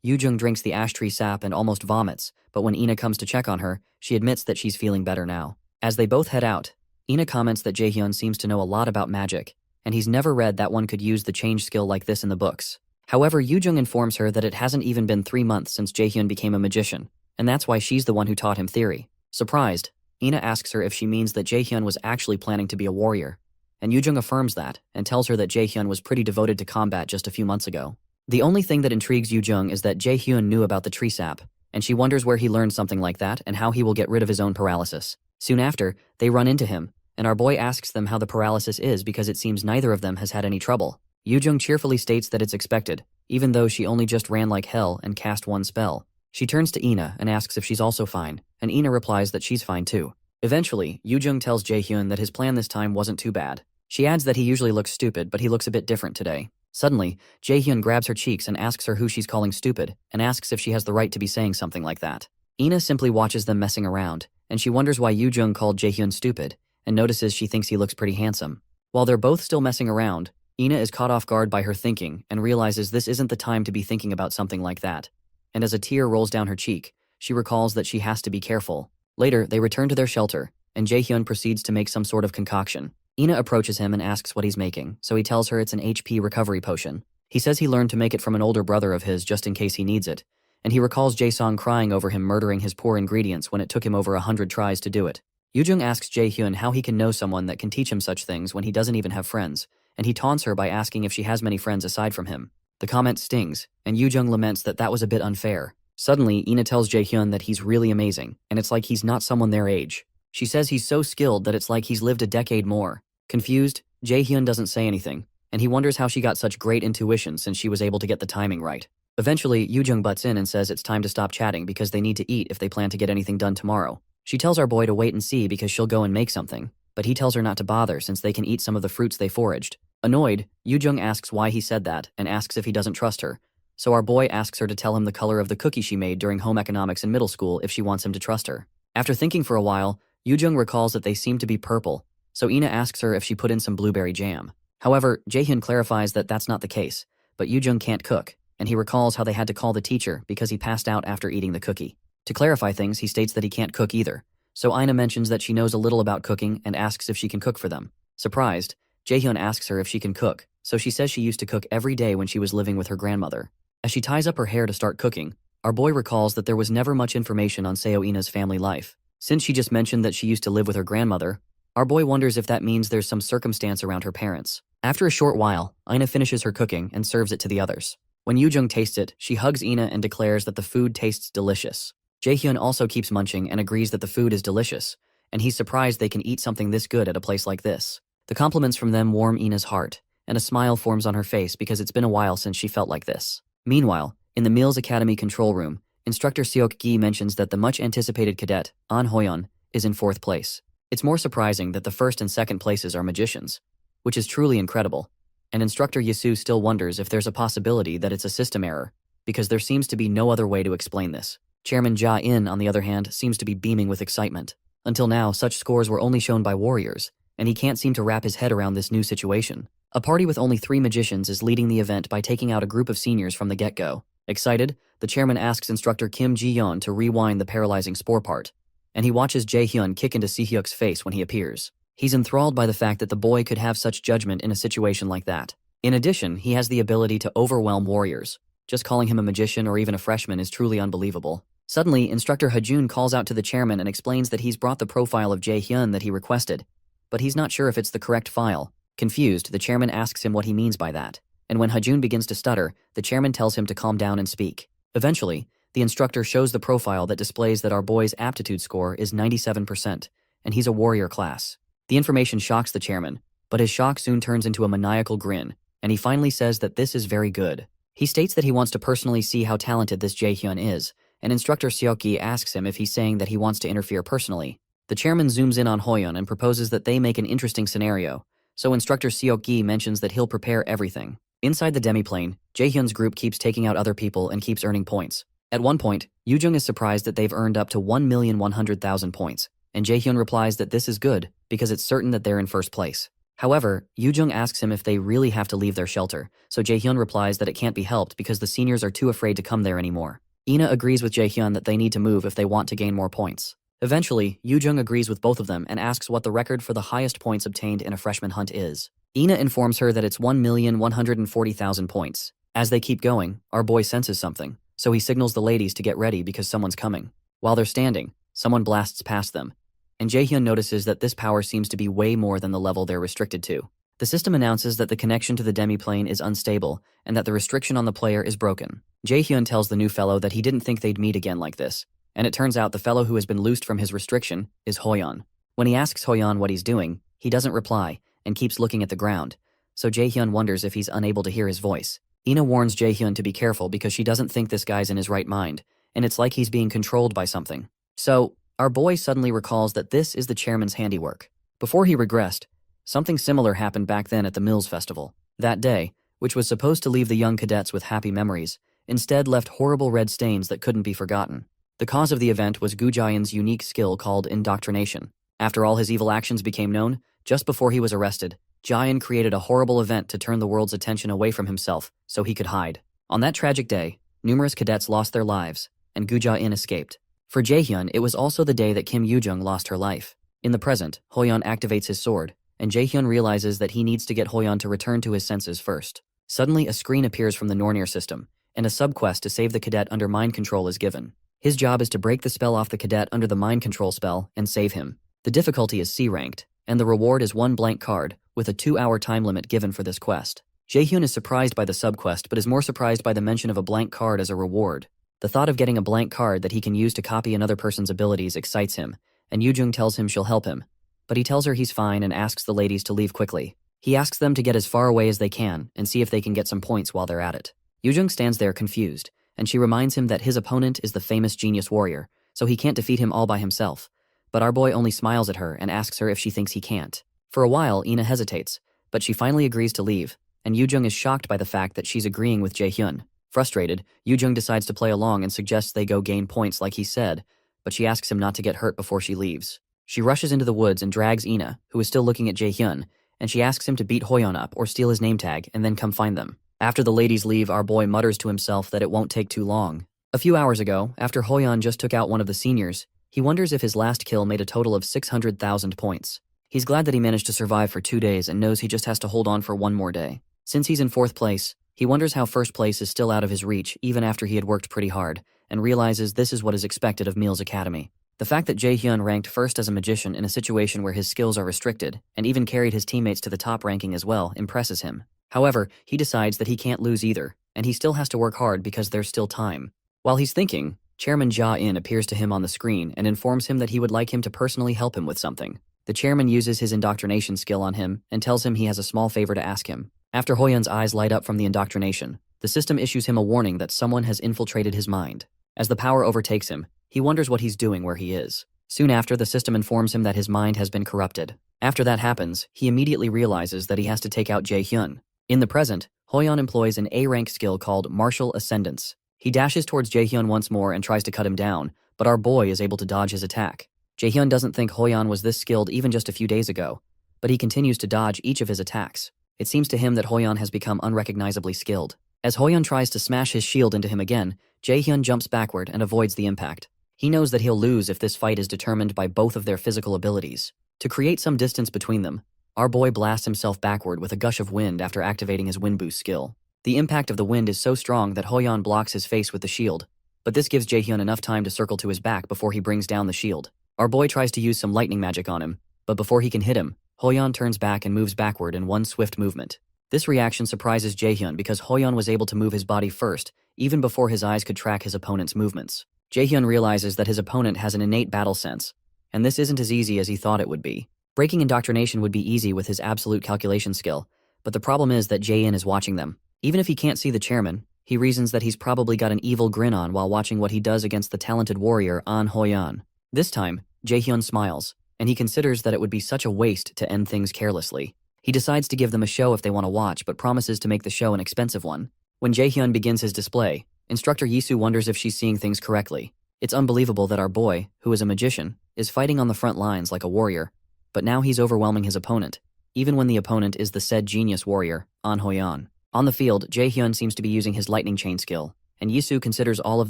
Yu-jung drinks the ash tree sap and almost vomits, but when Ina comes to check on her, she admits that she's feeling better now. As they both head out, Ina comments that Jae-hyun seems to know a lot about magic, and he's never read that one could use the change skill like this in the books. However, Yu-jung informs her that it hasn't even been 3 months since Jae-hyun became a magician, and that's why she's the one who taught him theory. Surprised, Ina asks her if she means that Jae-hyun was actually planning to be a warrior, and Yu-jung affirms that and tells her that Jae-hyun was pretty devoted to combat just a few months ago. The only thing that intrigues Yu-jung is that Jae-hyun knew about the tree sap, and she wonders where he learned something like that and how he will get rid of his own paralysis. Soon after, they run into him, and our boy asks them how the paralysis is because it seems neither of them has had any trouble. Yu-jung cheerfully states that it's expected, even though she only just ran like hell and cast 1 spell. She turns to Ina and asks if she's also fine, and Ina replies that she's fine too. Eventually, Yu-jung tells Jae-hyun that his plan this time wasn't too bad. She adds that he usually looks stupid, but he looks a bit different today. Suddenly, Jae-hyun grabs her cheeks and asks her who she's calling stupid, and asks if she has the right to be saying something like that. Ina simply watches them messing around, and she wonders why Yoo-jung called Jaehyun stupid, and notices she thinks he looks pretty handsome. While they're both still messing around, Ina is caught off guard by her thinking and realizes this isn't the time to be thinking about something like that. And as a tear rolls down her cheek, she recalls that she has to be careful. Later, they return to their shelter, and Jaehyun proceeds to make some sort of concoction. Ina approaches him and asks what he's making, so he tells her it's an HP recovery potion. He says he learned to make it from an older brother of his just in case he needs it, and he recalls Jae-song crying over him murdering his poor ingredients when it took him over 100 tries to do it. Yoo-jung asks Jaehyun how he can know someone that can teach him such things when he doesn't even have friends, and he taunts her by asking if she has many friends aside from him. The comment stings, and Yoo-jung laments that was a bit unfair. Suddenly, Ina tells Jaehyun that he's really amazing, and it's like he's not someone their age. She says he's so skilled that it's like he's lived a decade more. Confused, Jaehyun doesn't say anything, and he wonders how she got such great intuition since she was able to get the timing right. Eventually, Yoo-jung butts in and says it's time to stop chatting because they need to eat if they plan to get anything done tomorrow. She tells our boy to wait and see because she'll go and make something, but he tells her not to bother since they can eat some of the fruits they foraged. Annoyed, Yoo-jung asks why he said that and asks if he doesn't trust her. So our boy asks her to tell him the color of the cookie she made during home economics in middle school if she wants him to trust her. After thinking for a while, Yoo-jung recalls that they seem to be purple, so Ina asks her if she put in some blueberry jam. However, Jaehyun clarifies that that's not the case, but Yoo-jung can't cook, and he recalls how they had to call the teacher because he passed out after eating the cookie. To clarify things, he states that he can't cook either, so Ina mentions that she knows a little about cooking and asks if she can cook for them. Surprised, Jaehyun asks her if she can cook, so she says she used to cook every day when she was living with her grandmother. As she ties up her hair to start cooking, our boy recalls that there was never much information on Seo Ina's family life. Since she just mentioned that she used to live with her grandmother, our boy wonders if that means there's some circumstance around her parents. After a short while, Ina finishes her cooking and serves it to the others. When Yoo-jung tastes it, she hugs Ina and declares that the food tastes delicious. Jaehyun also keeps munching and agrees that the food is delicious, and he's surprised they can eat something this good at a place like this. The compliments from them warm Ina's heart, and a smile forms on her face because it's been a while since she felt like this. Meanwhile, in the Mills Academy control room, Instructor Seok-gi mentions that the much-anticipated cadet, An Hoyeon, is in 4th place. It's more surprising that the 1st and 2nd places are magicians, which is truly incredible, and Instructor Yasu still wonders if there's a possibility that it's a system error, because there seems to be no other way to explain this. Chairman Ja-in, on the other hand, seems to be beaming with excitement. Until now, such scores were only shown by warriors, and he can't seem to wrap his head around this new situation. A party with only 3 magicians is leading the event by taking out a group of seniors from the get-go. Excited, the chairman asks Instructor Kim Ji-yeon to rewind the paralyzing spore part, and he watches Jae-hyun kick into Si-hyuk's face when he appears. He's enthralled by the fact that the boy could have such judgment in a situation like that. In addition, he has the ability to overwhelm warriors. Just calling him a magician or even a freshman is truly unbelievable. Suddenly, Instructor Hajun calls out to the chairman and explains that he's brought the profile of Jae-hyun that he requested, but he's not sure if it's the correct file. Confused, the chairman asks him what he means by that, and when Hajun begins to stutter, the chairman tells him to calm down and speak. Eventually, the instructor shows the profile that displays that our boy's aptitude score is 97%, and he's a warrior class. The information shocks the chairman, but his shock soon turns into a maniacal grin, and he finally says that this is very good. He states that he wants to personally see how talented this Jae-hyun is, and Instructor Seok-gi asks him if he's saying that he wants to interfere personally. The chairman zooms in on Hoyeon and proposes that they make an interesting scenario, so Instructor Seok-gi mentions that he'll prepare everything. Inside the demiplane, Jae-hyun's group keeps taking out other people and keeps earning points. At one point, Yoo-jung is surprised that they've earned up to 1,100,000 points, and Jae-hyun replies that this is good because it's certain that they're in 1st place. However, Yoo-jung asks him if they really have to leave their shelter, so Jae-hyun replies that it can't be helped because the seniors are too afraid to come there anymore. Ina agrees with Jae-hyun that they need to move if they want to gain more points. Eventually, Yoo-jung agrees with both of them and asks what the record for the highest points obtained in a freshman hunt is. Ina informs her that it's 1,140,000 points. As they keep going, our boy senses something, so he signals the ladies to get ready because someone's coming. While they're standing, someone blasts past them, and Jae-hyun notices that this power seems to be way more than the level they're restricted to. The system announces that the connection to the demiplane is unstable and that the restriction on the player is broken. Jae-hyun tells the new fellow that he didn't think they'd meet again like this, and it turns out the fellow who has been loosed from his restriction is Hoyeon. When he asks Hoyeon what he's doing, he doesn't reply and keeps looking at the ground, so Jae-hyun wonders if he's unable to hear his voice. Ina warns Jae-hyun to be careful because she doesn't think this guy's in his right mind, and it's like he's being controlled by something. So, our boy suddenly recalls that this is the chairman's handiwork. Before he regressed, something similar happened back then at the Mills Festival. That day, which was supposed to leave the young cadets with happy memories, instead left horrible red stains that couldn't be forgotten. The cause of the event was Gu Jian's unique skill called indoctrination. After all his evil actions became known, just before he was arrested, Jian created a horrible event to turn the world's attention away from himself so he could hide. On that tragic day, numerous cadets lost their lives, and Gu Jian escaped. For Jaehyun, it was also the day that Kim Yoo-jung lost her life. In the present, Hoyeon activates his sword, and Jaehyun realizes that he needs to get Hoyeon to return to his senses first. Suddenly, a screen appears from the Nornir system, and a subquest to save the cadet under mind control is given. His job is to break the spell off the cadet under the mind control spell and save him. The difficulty is C-ranked, and the reward is 1 blank card, with a 2-hour time limit given for this quest. Jaehyun is surprised by the subquest but is more surprised by the mention of a blank card as a reward. The thought of getting a blank card that he can use to copy another person's abilities excites him, and Yoo-jung tells him she'll help him. But he tells her he's fine and asks the ladies to leave quickly. He asks them to get as far away as they can and see if they can get some points while they're at it. Yoo-jung stands there confused, and she reminds him that his opponent is the famous genius warrior, so he can't defeat him all by himself. But our boy only smiles at her and asks her if she thinks he can't. For a while, Ina hesitates, but she finally agrees to leave, and Yoo-jung is shocked by the fact that she's agreeing with Jaehyun. Frustrated, Yoo-jung decides to play along and suggests they go gain points like he said, but she asks him not to get hurt before she leaves. She rushes into the woods and drags Ina, who is still looking at Jaehyun, and she asks him to beat Hoyeon up or steal his name tag and then come find them. After the ladies leave, our boy mutters to himself that it won't take too long. A few hours ago, after Hoyeon just took out one of the seniors, he wonders if his last kill made a total of 600,000 points. He's glad that he managed to survive for 2 days and knows he just has to hold on for 1 more day. Since he's in 4th place, he wonders how 1st place is still out of his reach even after he had worked pretty hard, and realizes this is what is expected of Meal's Academy. The fact that Jaehyun ranked 1st as a magician in a situation where his skills are restricted, and even carried his teammates to the top ranking as well, impresses him. However, he decides that he can't lose either, and he still has to work hard because there's still time. While he's thinking, Chairman Ja-in appears to him on the screen and informs him that he would like him to personally help him with something. The chairman uses his indoctrination skill on him and tells him he has a small favor to ask him. After Hoyeon's eyes light up from the indoctrination, the system issues him a warning that someone has infiltrated his mind. As the power overtakes him, he wonders what he's doing where he is. Soon after, the system informs him that his mind has been corrupted. After that happens, he immediately realizes that he has to take out Jaehyun. In the present, Hoyeon employs an A-rank skill called Martial Ascendance. He dashes towards Jaehyun once more and tries to cut him down, but our boy is able to dodge his attack. Jaehyun doesn't think Hoyeon was this skilled even just a few days ago, but he continues to dodge each of his attacks. It seems to him that Hoyeon has become unrecognizably skilled. As Hoyeon tries to smash his shield into him again, Jaehyun jumps backward and avoids the impact. He knows that he'll lose if this fight is determined by both of their physical abilities. To create some distance between them, our boy blasts himself backward with a gush of wind after activating his wind boost skill. The impact of the wind is so strong that Hoyeon blocks his face with the shield, but this gives Jaehyun enough time to circle to his back before he brings down the shield. Our boy tries to use some lightning magic on him, but before he can hit him, Hoyeon turns back and moves backward in one swift movement. This reaction surprises Jaehyun because Hoyeon was able to move his body first, even before his eyes could track his opponent's movements. Jaehyun realizes that his opponent has an innate battle sense, and this isn't as easy as he thought it would be. Breaking indoctrination would be easy with his absolute calculation skill, but the problem is that Jae-in is watching them. Even if he can't see the chairman, he reasons that he's probably got an evil grin on while watching what he does against the talented warrior An Hoyeon. This time, Jaehyun smiles, and he considers that it would be such a waste to end things carelessly. He decides to give them a show if they want to watch, but promises to make the show an expensive one. When Jaehyun begins his display, Instructor Yisu wonders if she's seeing things correctly. It's unbelievable that our boy, who is a magician, is fighting on the front lines like a warrior, but now he's overwhelming his opponent, even when the opponent is the said genius warrior, An Hoyeon. On the field, Jaehyun seems to be using his lightning chain skill, and Yisu considers all of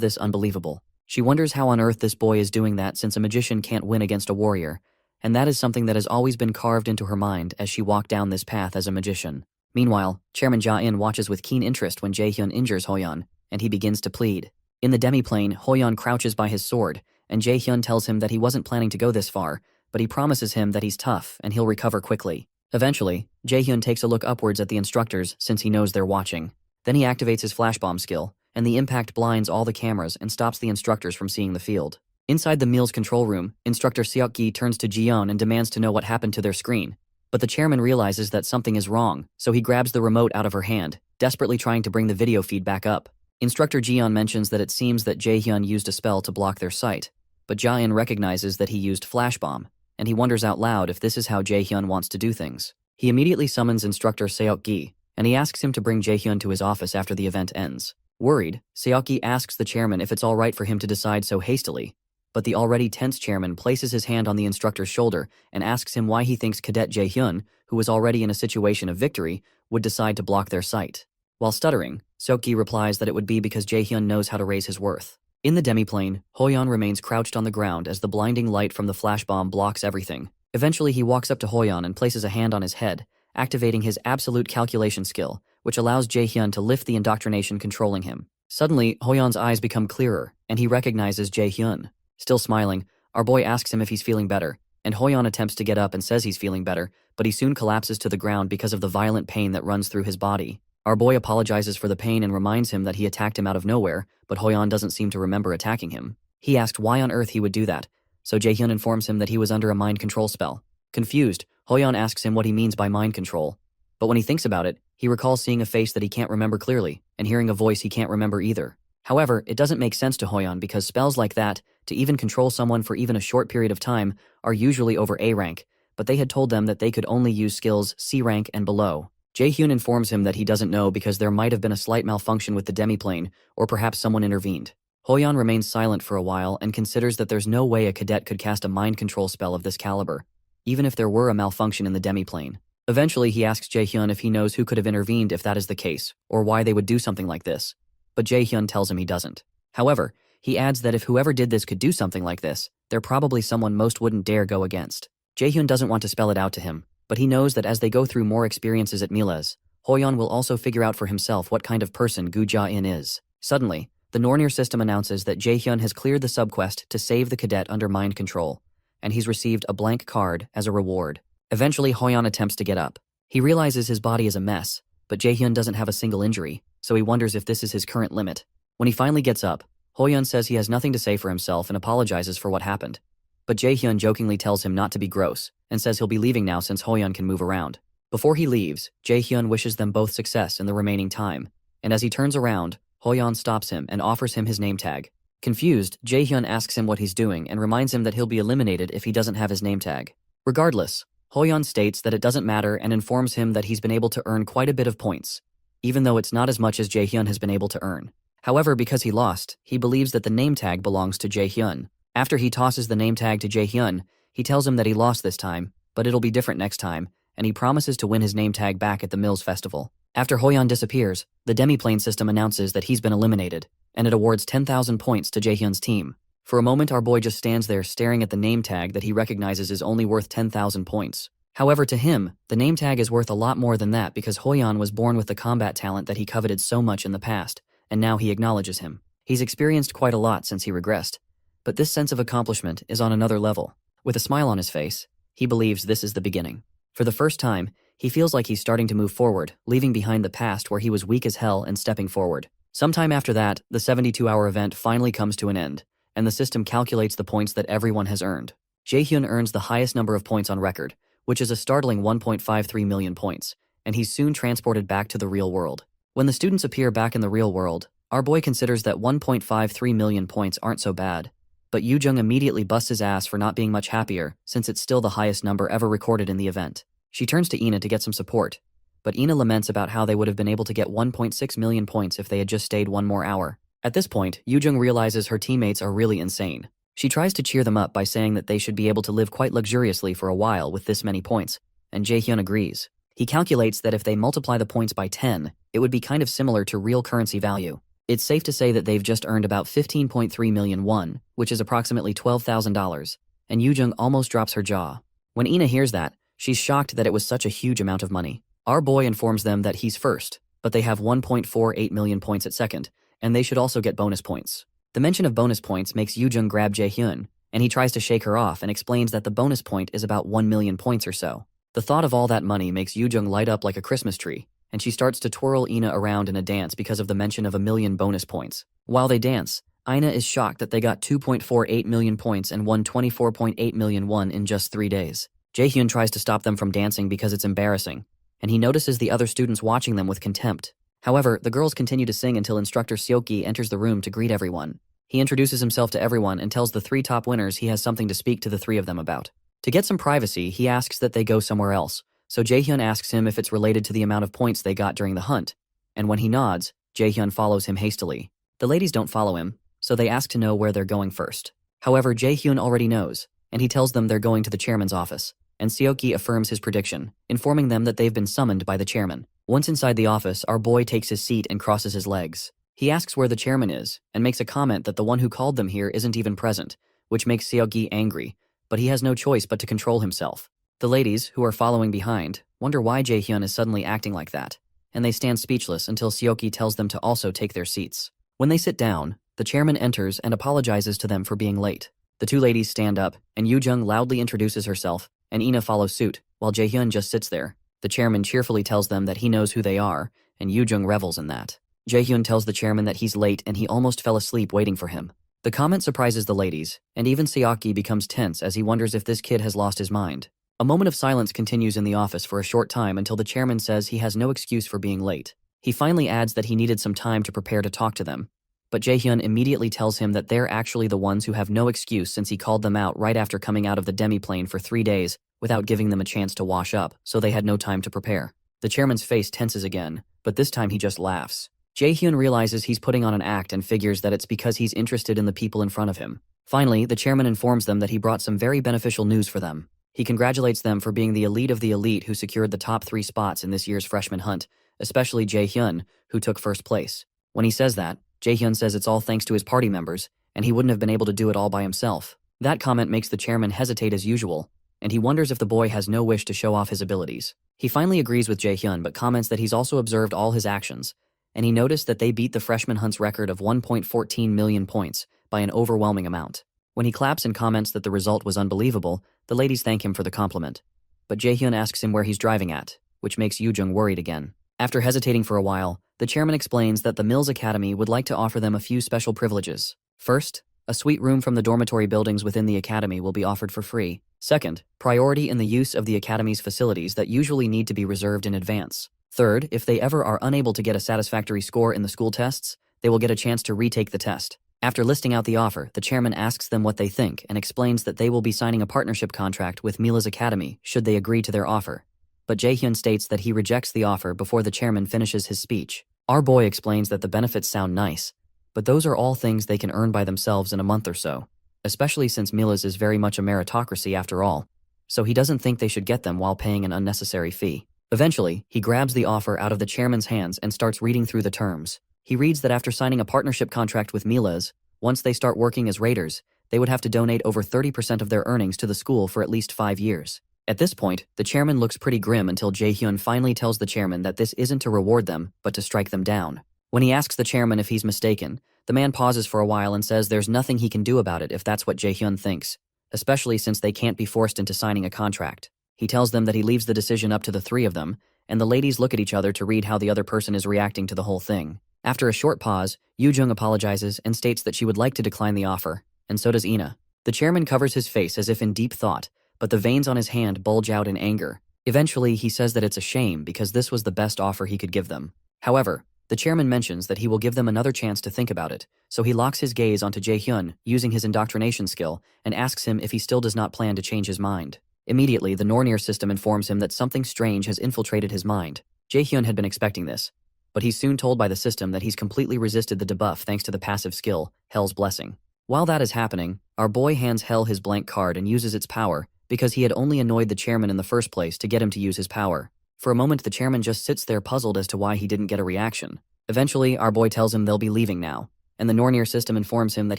this unbelievable. She wonders how on earth this boy is doing that since a magician can't win against a warrior, and that is something that has always been carved into her mind as she walked down this path as a magician. Meanwhile, Chairman Ja-in watches with keen interest when Jaehyun injures Hoyeon, and he begins to plead. In the demi-plane, Hoyeon crouches by his sword, and Jaehyun tells him that he wasn't planning to go this far, but he promises him that he's tough and he'll recover quickly. Eventually, Jaehyun takes a look upwards at the instructors since he knows they're watching. Then he activates his flashbomb skill, and the impact blinds all the cameras and stops the instructors from seeing the field. Inside the meal's control room, Instructor Seok-gi turns to Jiyeon and demands to know what happened to their screen. But the chairman realizes that something is wrong, so he grabs the remote out of her hand, desperately trying to bring the video feed back up. Instructor Jiyeon mentions that it seems that Jaehyun used a spell to block their sight, but Jaehyun recognizes that he used flashbomb, and he wonders out loud if this is how Jaehyun wants to do things. He immediately summons Instructor Seok-gi, and he asks him to bring Jaehyun to his office after the event ends. Worried, Seoki asks the chairman if it's alright for him to decide so hastily, but the already tense chairman places his hand on the instructor's shoulder and asks him why he thinks Cadet Jae-hyun, who was already in a situation of victory, would decide to block their sight. While stuttering, Seoki replies that it would be because Jae-hyun knows how to raise his worth. In the demiplane, Hoyeon remains crouched on the ground as the blinding light from the flash bomb blocks everything. Eventually he walks up to Hoyeon and places a hand on his head, activating his absolute calculation skill, which allows Jae-hyun to lift the indoctrination controlling him. Suddenly, Hoyeon's eyes become clearer, and he recognizes Jae-hyun. Still smiling, our boy asks him if he's feeling better, and Hoyeon attempts to get up and says he's feeling better, but he soon collapses to the ground because of the violent pain that runs through his body. Our boy apologizes for the pain and reminds him that he attacked him out of nowhere, but Hoyeon doesn't seem to remember attacking him. He asked why on earth he would do that, so Jae-hyun informs him that he was under a mind control spell. Confused, Hoyeon asks him what he means by mind control. But when he thinks about it, he recalls seeing a face that he can't remember clearly, and hearing a voice he can't remember either. However, it doesn't make sense to Hoyeon because spells like that, to even control someone for even a short period of time, are usually over A rank, but they had told them that they could only use skills C rank and below. Jae-hyun informs him that he doesn't know because there might have been a slight malfunction with the demiplane, or perhaps someone intervened. Hoyeon remains silent for a while and considers that there's no way a cadet could cast a mind control spell of this caliber, even if there were a malfunction in the demiplane. Eventually he asks Jae-hyun if he knows who could have intervened if that is the case, or why they would do something like this, but Jae-hyun tells him he doesn't. However, he adds that if whoever did this could do something like this, they're probably someone most wouldn't dare go against. Jae-hyun doesn't want to spell it out to him, but he knows that as they go through more experiences at Miles, Hoyeon will also figure out for himself what kind of person Gu Ja-in is. Suddenly, the Nornir system announces that Jae-hyun has cleared the subquest to save the cadet under mind control, and he's received a blank card as a reward. Eventually, Hoyeon attempts to get up. He realizes his body is a mess, but Jae-hyun doesn't have a single injury, so he wonders if this is his current limit. When he finally gets up, Hoyeon says he has nothing to say for himself and apologizes for what happened. But Jae-hyun jokingly tells him not to be gross, and says he'll be leaving now since Hoyeon can move around. Before he leaves, Jae-hyun wishes them both success in the remaining time, and as he turns around, Hoyeon stops him and offers him his name tag. Confused, Jae-hyun asks him what he's doing and reminds him that he'll be eliminated if he doesn't have his name tag. Regardless, Hoyeon states that it doesn't matter and informs him that he's been able to earn quite a bit of points, even though it's not as much as Jae-hyun has been able to earn. However, because he lost, he believes that the name tag belongs to Jae-hyun. After he tosses the name tag to Jae-hyun, he tells him that he lost this time, but it'll be different next time, and he promises to win his name tag back at the Mills Festival. After Hoyeon disappears, the demiplane system announces that he's been eliminated, and it awards 10,000 points to Jae-hyun's team. For a moment, our boy just stands there staring at the name tag that he recognizes is only worth 10,000 points. However, to him, the name tag is worth a lot more than that because Hoyeon was born with the combat talent that he coveted so much in the past, and now he acknowledges him. He's experienced quite a lot since he regressed, but this sense of accomplishment is on another level. With a smile on his face, he believes this is the beginning. For the first time, he feels like he's starting to move forward, leaving behind the past where he was weak as hell and stepping forward. Sometime after that, the 72-hour event finally comes to an end, and the system calculates the points that everyone has earned. Jae-hyun earns the highest number of points on record, which is a startling 1.53 million points, and he's soon transported back to the real world. When the students appear back in the real world, our boy considers that 1.53 million points aren't so bad, but Yoo-jung immediately busts his ass for not being much happier since it's still the highest number ever recorded in the event. She turns to Ina to get some support, but Ina laments about how they would have been able to get 1.6 million points if they had just stayed one more hour. At this point, Yoo-jung realizes her teammates are really insane. She tries to cheer them up by saying that they should be able to live quite luxuriously for a while with this many points, and Jae-hyun agrees. He calculates that if they multiply the points by 10, it would be kind of similar to real currency value. It's safe to say that they've just earned about 15.3 million won, which is approximately $12,000, and Yoo-jung almost drops her jaw. When Ina hears that, she's shocked that it was such a huge amount of money. Our boy informs them that he's first, but they have 1.48 million points at second, and they should also get bonus points. The mention of bonus points makes Yoo-jung grab Jae-hyun, and he tries to shake her off and explains that the bonus point is about 1 million points or so. The thought of all that money makes Yoo-jung light up like a Christmas tree, and she starts to twirl Ina around in a dance because of the mention of 1 million bonus points. While they dance, Ina is shocked that they got 2.48 million points and won 24.8 million won in just 3 days. Jae-hyun tries to stop them from dancing because it's embarrassing, and he notices the other students watching them with contempt. However, the girls continue to sing until instructor Seoki enters the room to greet everyone. He introduces himself to everyone and tells the 3 top winners he has something to speak to the 3 of them about. To get some privacy, he asks that they go somewhere else, so Jae-hyun asks him if it's related to the amount of points they got during the hunt, and when he nods, Jaehyun follows him hastily. The ladies don't follow him, so they ask to know where they're going first. However, Jaehyun already knows, and he tells them they're going to the chairman's office, and Seokgi affirms his prediction, informing them that they've been summoned by the chairman. Once inside the office, our boy takes his seat and crosses his legs. He asks where the chairman is, and makes a comment that the one who called them here isn't even present, which makes Seokgi angry, but he has no choice but to control himself. The ladies, who are following behind, wonder why Jaehyun is suddenly acting like that, and they stand speechless until Seokgi tells them to also take their seats. When they sit down, the chairman enters and apologizes to them for being late. The two ladies stand up, and Yoo-jung loudly introduces herself, and Ina follows suit, while Jaehyun just sits there. The chairman cheerfully tells them that he knows who they are, and Yoo-jung revels in that. Jaehyun tells the chairman that he's late and he almost fell asleep waiting for him. The comment surprises the ladies, and even Seokgi becomes tense as he wonders if this kid has lost his mind. A moment of silence continues in the office for a short time until the chairman says he has no excuse for being late. He finally adds that he needed some time to prepare to talk to them, but Jaehyun immediately tells him that they're actually the ones who have no excuse since he called them out right after coming out of the demiplane for 3 days without giving them a chance to wash up, so they had no time to prepare. The chairman's face tenses again, but this time he just laughs. Jaehyun realizes he's putting on an act and figures that it's because he's interested in the people in front of him. Finally, the chairman informs them that he brought some very beneficial news for them. He congratulates them for being the elite of the elite who secured the top 3 spots in this year's freshman hunt, especially Jaehyun, who took first place. When he says that, Jaehyun says it's all thanks to his party members, and he wouldn't have been able to do it all by himself. That comment makes the chairman hesitate as usual, and he wonders if the boy has no wish to show off his abilities. He finally agrees with Jaehyun but comments that he's also observed all his actions, and he noticed that they beat the freshman hunt's record of 1.14 million points by an overwhelming amount. When he claps and comments that the result was unbelievable, the ladies thank him for the compliment. But Jaehyun asks him where he's driving at, which makes Yoo-jung worried again. After hesitating for a while, the chairman explains that the Mills Academy would like to offer them a few special privileges. First, a suite room from the dormitory buildings within the academy will be offered for free. Second, priority in the use of the academy's facilities that usually need to be reserved in advance. Third, if they ever are unable to get a satisfactory score in the school tests, they will get a chance to retake the test. After listing out the offer, the chairman asks them what they think and explains that they will be signing a partnership contract with Mila's Academy should they agree to their offer. But Jaehyun states that he rejects the offer before the chairman finishes his speech. Our boy explains that the benefits sound nice, but those are all things they can earn by themselves in a month or so, especially since Mila's is very much a meritocracy after all, so he doesn't think they should get them while paying an unnecessary fee. Eventually, he grabs the offer out of the chairman's hands and starts reading through the terms. He reads that after signing a partnership contract with Mila's, once they start working as raiders, they would have to donate over 30% of their earnings to the school for at least 5 years. At this point, the chairman looks pretty grim until Jaehyun finally tells the chairman that this isn't to reward them, but to strike them down. When he asks the chairman if he's mistaken, the man pauses for a while and says there's nothing he can do about it if that's what Jaehyun thinks, especially since they can't be forced into signing a contract. He tells them that he leaves the decision up to the 3 of them, and the ladies look at each other to read how the other person is reacting to the whole thing. After a short pause, Yoo-jung apologizes and states that she would like to decline the offer, and so does Ina. The chairman covers his face as if in deep thought, but the veins on his hand bulge out in anger. Eventually, he says that it's a shame because this was the best offer he could give them. However, the chairman mentions that he will give them another chance to think about it, so he locks his gaze onto Jaehyun using his indoctrination skill and asks him if he still does not plan to change his mind. Immediately, the Nornir system informs him that something strange has infiltrated his mind. Jaehyun had been expecting this, but he's soon told by the system that he's completely resisted the debuff thanks to the passive skill, Hell's Blessing. While that is happening, our boy hands Hell his blank card and uses its power, because he had only annoyed the chairman in the first place to get him to use his power. For a moment, the chairman just sits there puzzled as to why he didn't get a reaction. Eventually, our boy tells him they'll be leaving now, and the Nornir system informs him that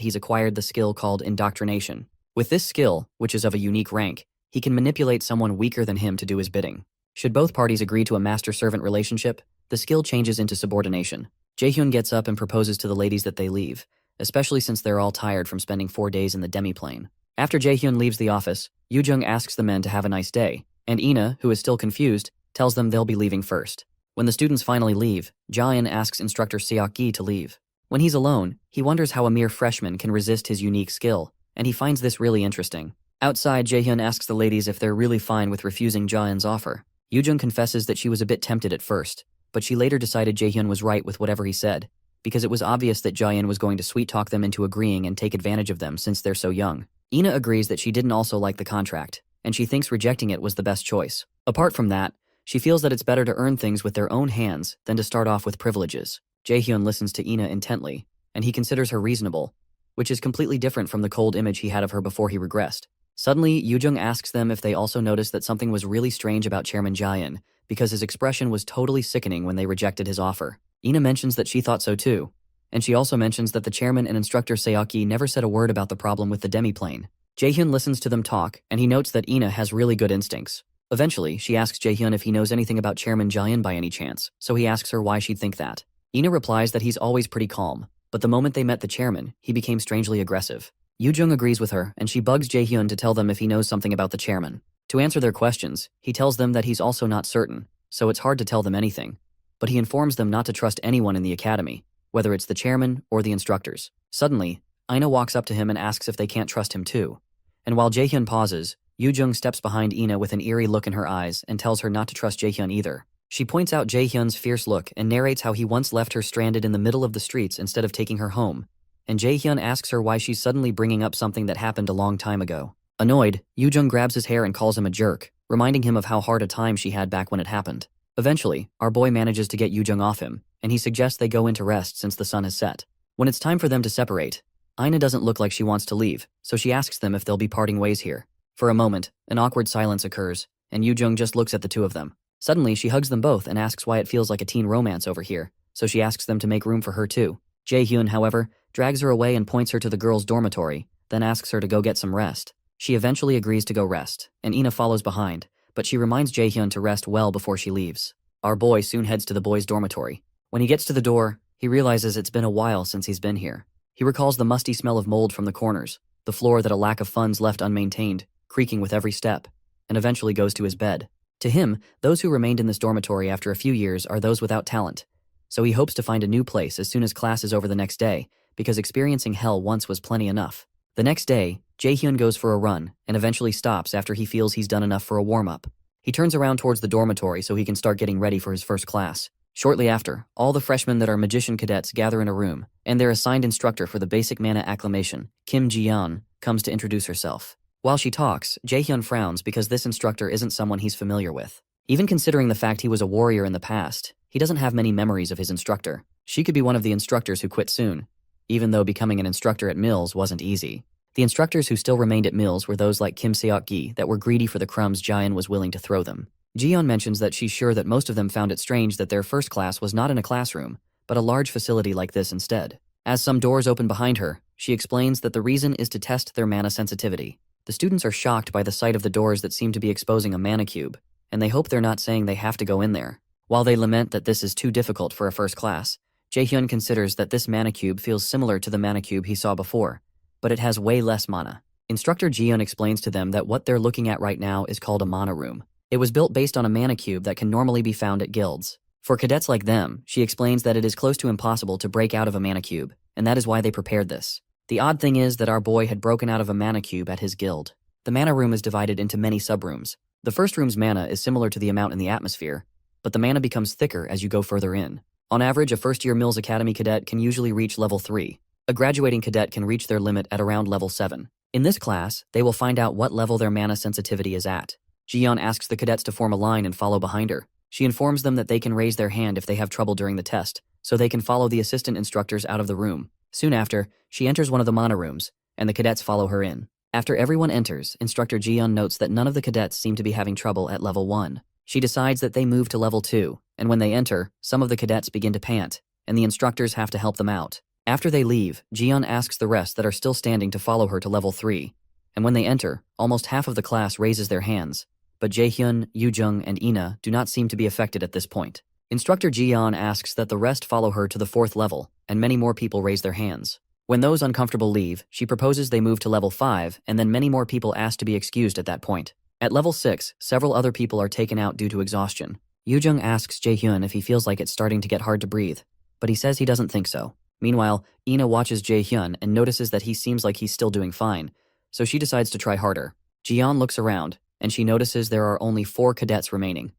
he's acquired the skill called Indoctrination. With this skill, which is of a unique rank, he can manipulate someone weaker than him to do his bidding. Should both parties agree to a master-servant relationship, the skill changes into subordination. Jaehyun gets up and proposes to the ladies that they leave, especially since they're all tired from spending 4 days in the demiplane. After Jaehyun leaves the office, Yoo-jung asks the men to have a nice day, and Ina, who is still confused, tells them they'll be leaving first. When the students finally leave, Jaehyun asks instructor Seokgi to leave. When he's alone, he wonders how a mere freshman can resist his unique skill, and he finds this really interesting. Outside, Jaehyun asks the ladies if they're really fine with refusing Jaehyun's offer. Yoo-jung confesses that she was a bit tempted at first, but she later decided Jaehyun was right with whatever he said, because it was obvious that Jaehyun was going to sweet-talk them into agreeing and take advantage of them since they're so young. Ina agrees that she didn't also like the contract, and she thinks rejecting it was the best choice. Apart from that, she feels that it's better to earn things with their own hands than to start off with privileges. Jaehyun listens to Ina intently, and he considers her reasonable, which is completely different from the cold image he had of her before he regressed. Suddenly, Yoojung asks them if they also noticed that something was really strange about Chairman Jaehyun, because his expression was totally sickening when they rejected his offer. Ina mentions that she thought so too, and she also mentions that the chairman and instructor Seok-gi never said a word about the problem with the demiplane. Jaehyun listens to them talk, and he notes that Ina has really good instincts. Eventually, she asks Jaehyun if he knows anything about Chairman Jaehyun by any chance, so he asks her why she'd think that. Ina replies that he's always pretty calm, but the moment they met the chairman, he became strangely aggressive. Yoojung agrees with her, and she bugs Jaehyun to tell them if he knows something about the chairman. To answer their questions, he tells them that he's also not certain, so it's hard to tell them anything. But he informs them not to trust anyone in the academy, whether it's the chairman or the instructors. Suddenly, Ina walks up to him and asks if they can't trust him too. And while Jaehyun pauses, Yoojung steps behind Ina with an eerie look in her eyes and tells her not to trust Jaehyun either. She points out Jaehyun's fierce look and narrates how he once left her stranded in the middle of the streets instead of taking her home. And Jaehyun asks her why she's suddenly bringing up something that happened a long time ago. Annoyed, Yoojung grabs his hair and calls him a jerk, reminding him of how hard a time she had back when it happened. Eventually, our boy manages to get Yoojung off him, and he suggests they go into rest since the sun has set. When it's time for them to separate, Ina doesn't look like she wants to leave, so she asks them if they'll be parting ways here. For a moment, an awkward silence occurs, and Yoojung just looks at the two of them. Suddenly, she hugs them both and asks why it feels like a teen romance over here, so she asks them to make room for her too. Jaehyun, however, drags her away and points her to the girls' dormitory, then asks her to go get some rest. She eventually agrees to go rest, and Ina follows behind, but she reminds Jaehyun to rest well before she leaves. Our boy soon heads to the boys' dormitory. When he gets to the door, he realizes it's been a while since he's been here. He recalls the musty smell of mold from the corners, the floor that a lack of funds left unmaintained, creaking with every step, and eventually goes to his bed. To him, those who remained in this dormitory after a few years are those without talent, so he hopes to find a new place as soon as class is over the next day, because experiencing hell once was plenty enough. The next day, Jaehyun goes for a run and eventually stops after he feels he's done enough for a warm-up. He turns around towards the dormitory so he can start getting ready for his first class. Shortly after, all the freshmen that are magician cadets gather in a room, and their assigned instructor for the basic mana acclamation, Kim Ji-yeon, comes to introduce herself. While she talks, Jaehyun frowns because this instructor isn't someone he's familiar with. Even considering the fact he was a warrior in the past, he doesn't have many memories of his instructor. She could be one of the instructors who quit soon, even though becoming an instructor at Mills wasn't easy. The instructors who still remained at Mills were those like Kim Seok-gi that were greedy for the crumbs Jaehyun was willing to throw them. Ji-yeon mentions that she's sure that most of them found it strange that their first class was not in a classroom, but a large facility like this instead. As some doors open behind her, she explains that the reason is to test their mana sensitivity. The students are shocked by the sight of the doors that seem to be exposing a mana cube, and they hope they're not saying they have to go in there. While they lament that this is too difficult for a first class, Jaehyun considers that this mana cube feels similar to the mana cube he saw before, but it has way less mana. Instructor Ji-yeon explains to them that what they're looking at right now is called a mana room. It was built based on a mana cube that can normally be found at guilds. For cadets like them, she explains that it is close to impossible to break out of a mana cube, and that is why they prepared this. The odd thing is that our boy had broken out of a mana cube at his guild. The mana room is divided into many subrooms. The first room's mana is similar to the amount in the atmosphere, but the mana becomes thicker as you go further in. On average, a first-year Mills Academy cadet can usually reach level 3. A graduating cadet can reach their limit at around level 7. In this class, they will find out what level their mana sensitivity is at. Ji-yeon asks the cadets to form a line and follow behind her. She informs them that they can raise their hand if they have trouble during the test, so they can follow the assistant instructors out of the room. Soon after, she enters one of the mana rooms, and the cadets follow her in. After everyone enters, Instructor Ji-yeon notes that none of the cadets seem to be having trouble at level 1. She decides that they move to level 2, and when they enter, some of the cadets begin to pant, and the instructors have to help them out. After they leave, Ji-yeon asks the rest that are still standing to follow her to level 3, and when they enter, almost half of the class raises their hands, but Jaehyun, Yoojung, and Ina do not seem to be affected at this point. Instructor Ji-yeon asks that the rest follow her to the 4th level, and many more people raise their hands. When those uncomfortable leave, she proposes they move to level 5, and then many more people ask to be excused at that point. At level 6, several other people are taken out due to exhaustion. Yoojung asks Jaehyun if he feels like it's starting to get hard to breathe, but he says he doesn't think so. Meanwhile, Ina watches Jaehyun and notices that he seems like he's still doing fine, so she decides to try harder. Ji-yeon looks around, and she notices there are only 4 cadets remaining.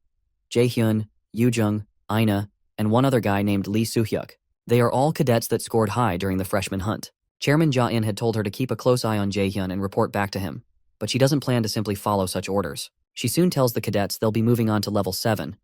Jaehyun, Yoojung, Ina, and one other guy named Lee Soo-hyuk. They are all cadets that scored high during the freshman hunt. Chairman Ja-in had told her to keep a close eye on Jaehyun and report back to him, but she doesn't plan to simply follow such orders. She soon tells the cadets they'll be moving on to level 7,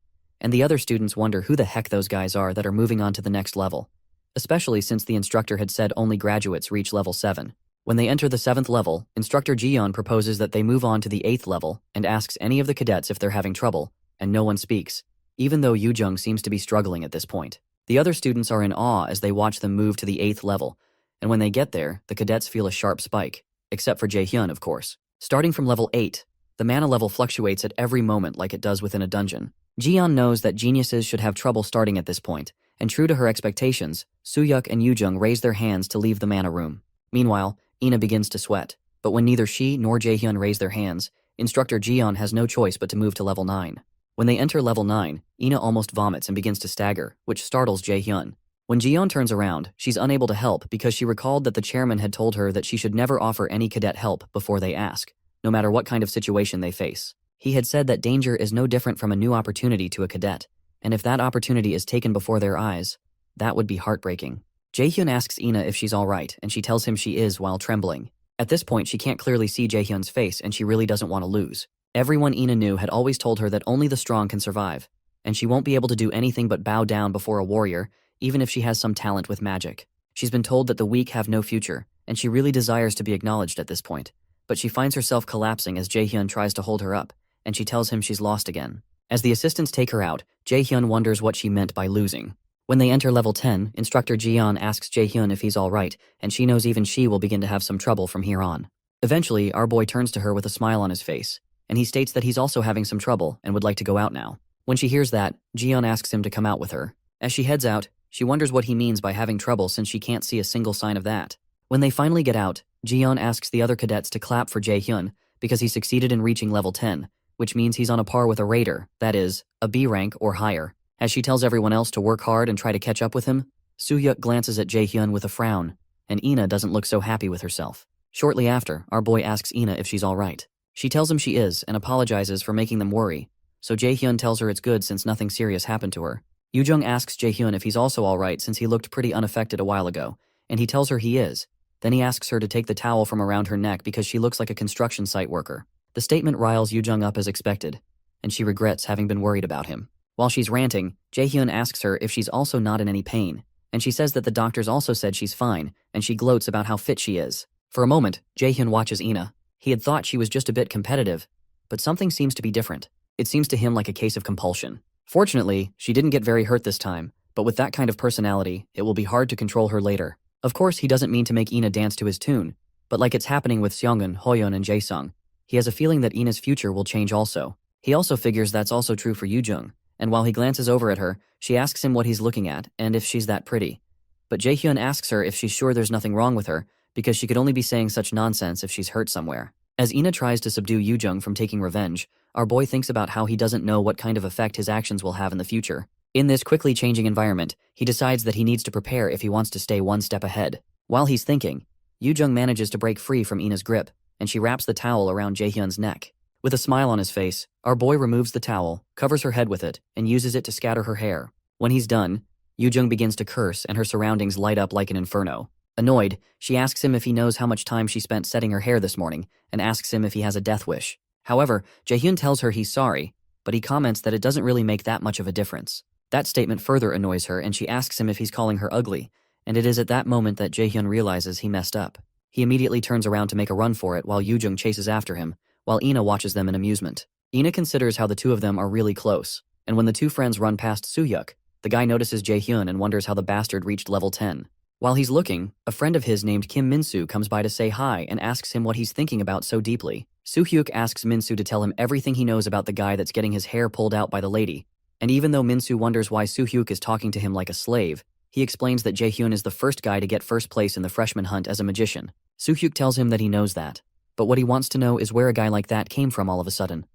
and the other students wonder who the heck those guys are that are moving on to the next level, especially since the instructor had said only graduates reach level 7. When they enter the 7th level, Instructor Jiyeon proposes that they move on to the 8th level and asks any of the cadets if they're having trouble, and no one speaks, even though Yoo-jung seems to be struggling at this point. The other students are in awe as they watch them move to the 8th level, and when they get there, the cadets feel a sharp spike, except for Jaehyun, of course. Starting from level 8, the mana level fluctuates at every moment like it does within a dungeon. Jiyeon knows that geniuses should have trouble starting at this point, and true to her expectations, Soo-hyuk and Yoo-jung raise their hands to leave the mana room. Meanwhile, Ina begins to sweat, but when neither she nor Jaehyun raise their hands, Instructor Jiyeon has no choice but to move to level 9. When they enter level 9, Ina almost vomits and begins to stagger, which startles Jaehyun. When Jiyeon turns around, she's unable to help because she recalled that the chairman had told her that she should never offer any cadet help before they ask, no matter what kind of situation they face. He had said that danger is no different from a new opportunity to a cadet, and if that opportunity is taken before their eyes, that would be heartbreaking. Jaehyun asks Ina if she's alright, and she tells him she is while trembling. At this point, she can't clearly see Jaehyun's face, and she really doesn't want to lose. Everyone Ina knew had always told her that only the strong can survive, and she won't be able to do anything but bow down before a warrior, even if she has some talent with magic. She's been told that the weak have no future, and she really desires to be acknowledged at this point. But she finds herself collapsing as Jaehyun tries to hold her up, and she tells him she's lost again. As the assistants take her out, Jaehyun wonders what she meant by losing. When they enter level 10, Instructor Jiyeon asks Jaehyun if he's alright, and she knows even she will begin to have some trouble from here on. Eventually, our boy turns to her with a smile on his face, and he states that he's also having some trouble and would like to go out now. When she hears that, Jiyeon asks him to come out with her. As she heads out, she wonders what he means by having trouble since she can't see a single sign of that. When they finally get out, Jiyeon asks the other cadets to clap for Jaehyun because he succeeded in reaching level 10, which means he's on a par with a raider, that is, a B rank or higher. As she tells everyone else to work hard and try to catch up with him, Soo-hyuk glances at Jaehyun with a frown, and Ina doesn't look so happy with herself. Shortly after, our boy asks Ina if she's alright. She tells him she is and apologizes for making them worry, so Jaehyun tells her it's good since nothing serious happened to her. Yoo-jung asks Jaehyun if he's also alright since he looked pretty unaffected a while ago, and he tells her he is. Then he asks her to take the towel from around her neck because she looks like a construction site worker. The statement riles Yoo-jung up as expected, and she regrets having been worried about him. While she's ranting, Jaehyun asks her if she's also not in any pain, and she says that the doctors also said she's fine, and she gloats about how fit she is. For a moment, Jaehyun watches Ina. He had thought she was just a bit competitive, but something seems to be different. It seems to him like a case of compulsion. Fortunately, she didn't get very hurt this time, but with that kind of personality, it will be hard to control her later. Of course, he doesn't mean to make Ina dance to his tune, but like it's happening with Seongun, Hoyeon, and Jaesung, he has a feeling that Ina's future will change also. He also figures that's also true for Yoo-jung, and while he glances over at her, she asks him what he's looking at and if she's that pretty. But Jaehyun asks her if she's sure there's nothing wrong with her, because she could only be saying such nonsense if she's hurt somewhere. As Ina tries to subdue Yoo-jung from taking revenge, our boy thinks about how he doesn't know what kind of effect his actions will have in the future. In this quickly changing environment, he decides that he needs to prepare if he wants to stay one step ahead. While he's thinking, Yoo-jung manages to break free from Ina's grip, and she wraps the towel around Jaehyun's neck. With a smile on his face, our boy removes the towel, covers her head with it, and uses it to scatter her hair. When he's done, Yoo-jung begins to curse and her surroundings light up like an inferno. Annoyed, she asks him if he knows how much time she spent setting her hair this morning, and asks him if he has a death wish. However, Jaehyun tells her he's sorry, but he comments that it doesn't really make that much of a difference. That statement further annoys her, and she asks him if he's calling her ugly, and it is at that moment that Jaehyun realizes he messed up. He immediately turns around to make a run for it while Yoo-jung chases after him, while Ina watches them in amusement. Ina considers how the two of them are really close, and when the two friends run past Soo-hyuk, the guy notices Jaehyun and wonders how the bastard reached level 10. While he's looking, a friend of his named Kim Min-soo comes by to say hi and asks him what he's thinking about so deeply. Soo-hyuk asks Min-soo to tell him everything he knows about the guy that's getting his hair pulled out by the lady, and even though Min-soo wonders why Soo-hyuk is talking to him like a slave, he explains that Jaehyun is the first guy to get first place in the freshman hunt as a magician. Soo-hyuk tells him that he knows that, but what he wants to know is where a guy like that came from all of a sudden.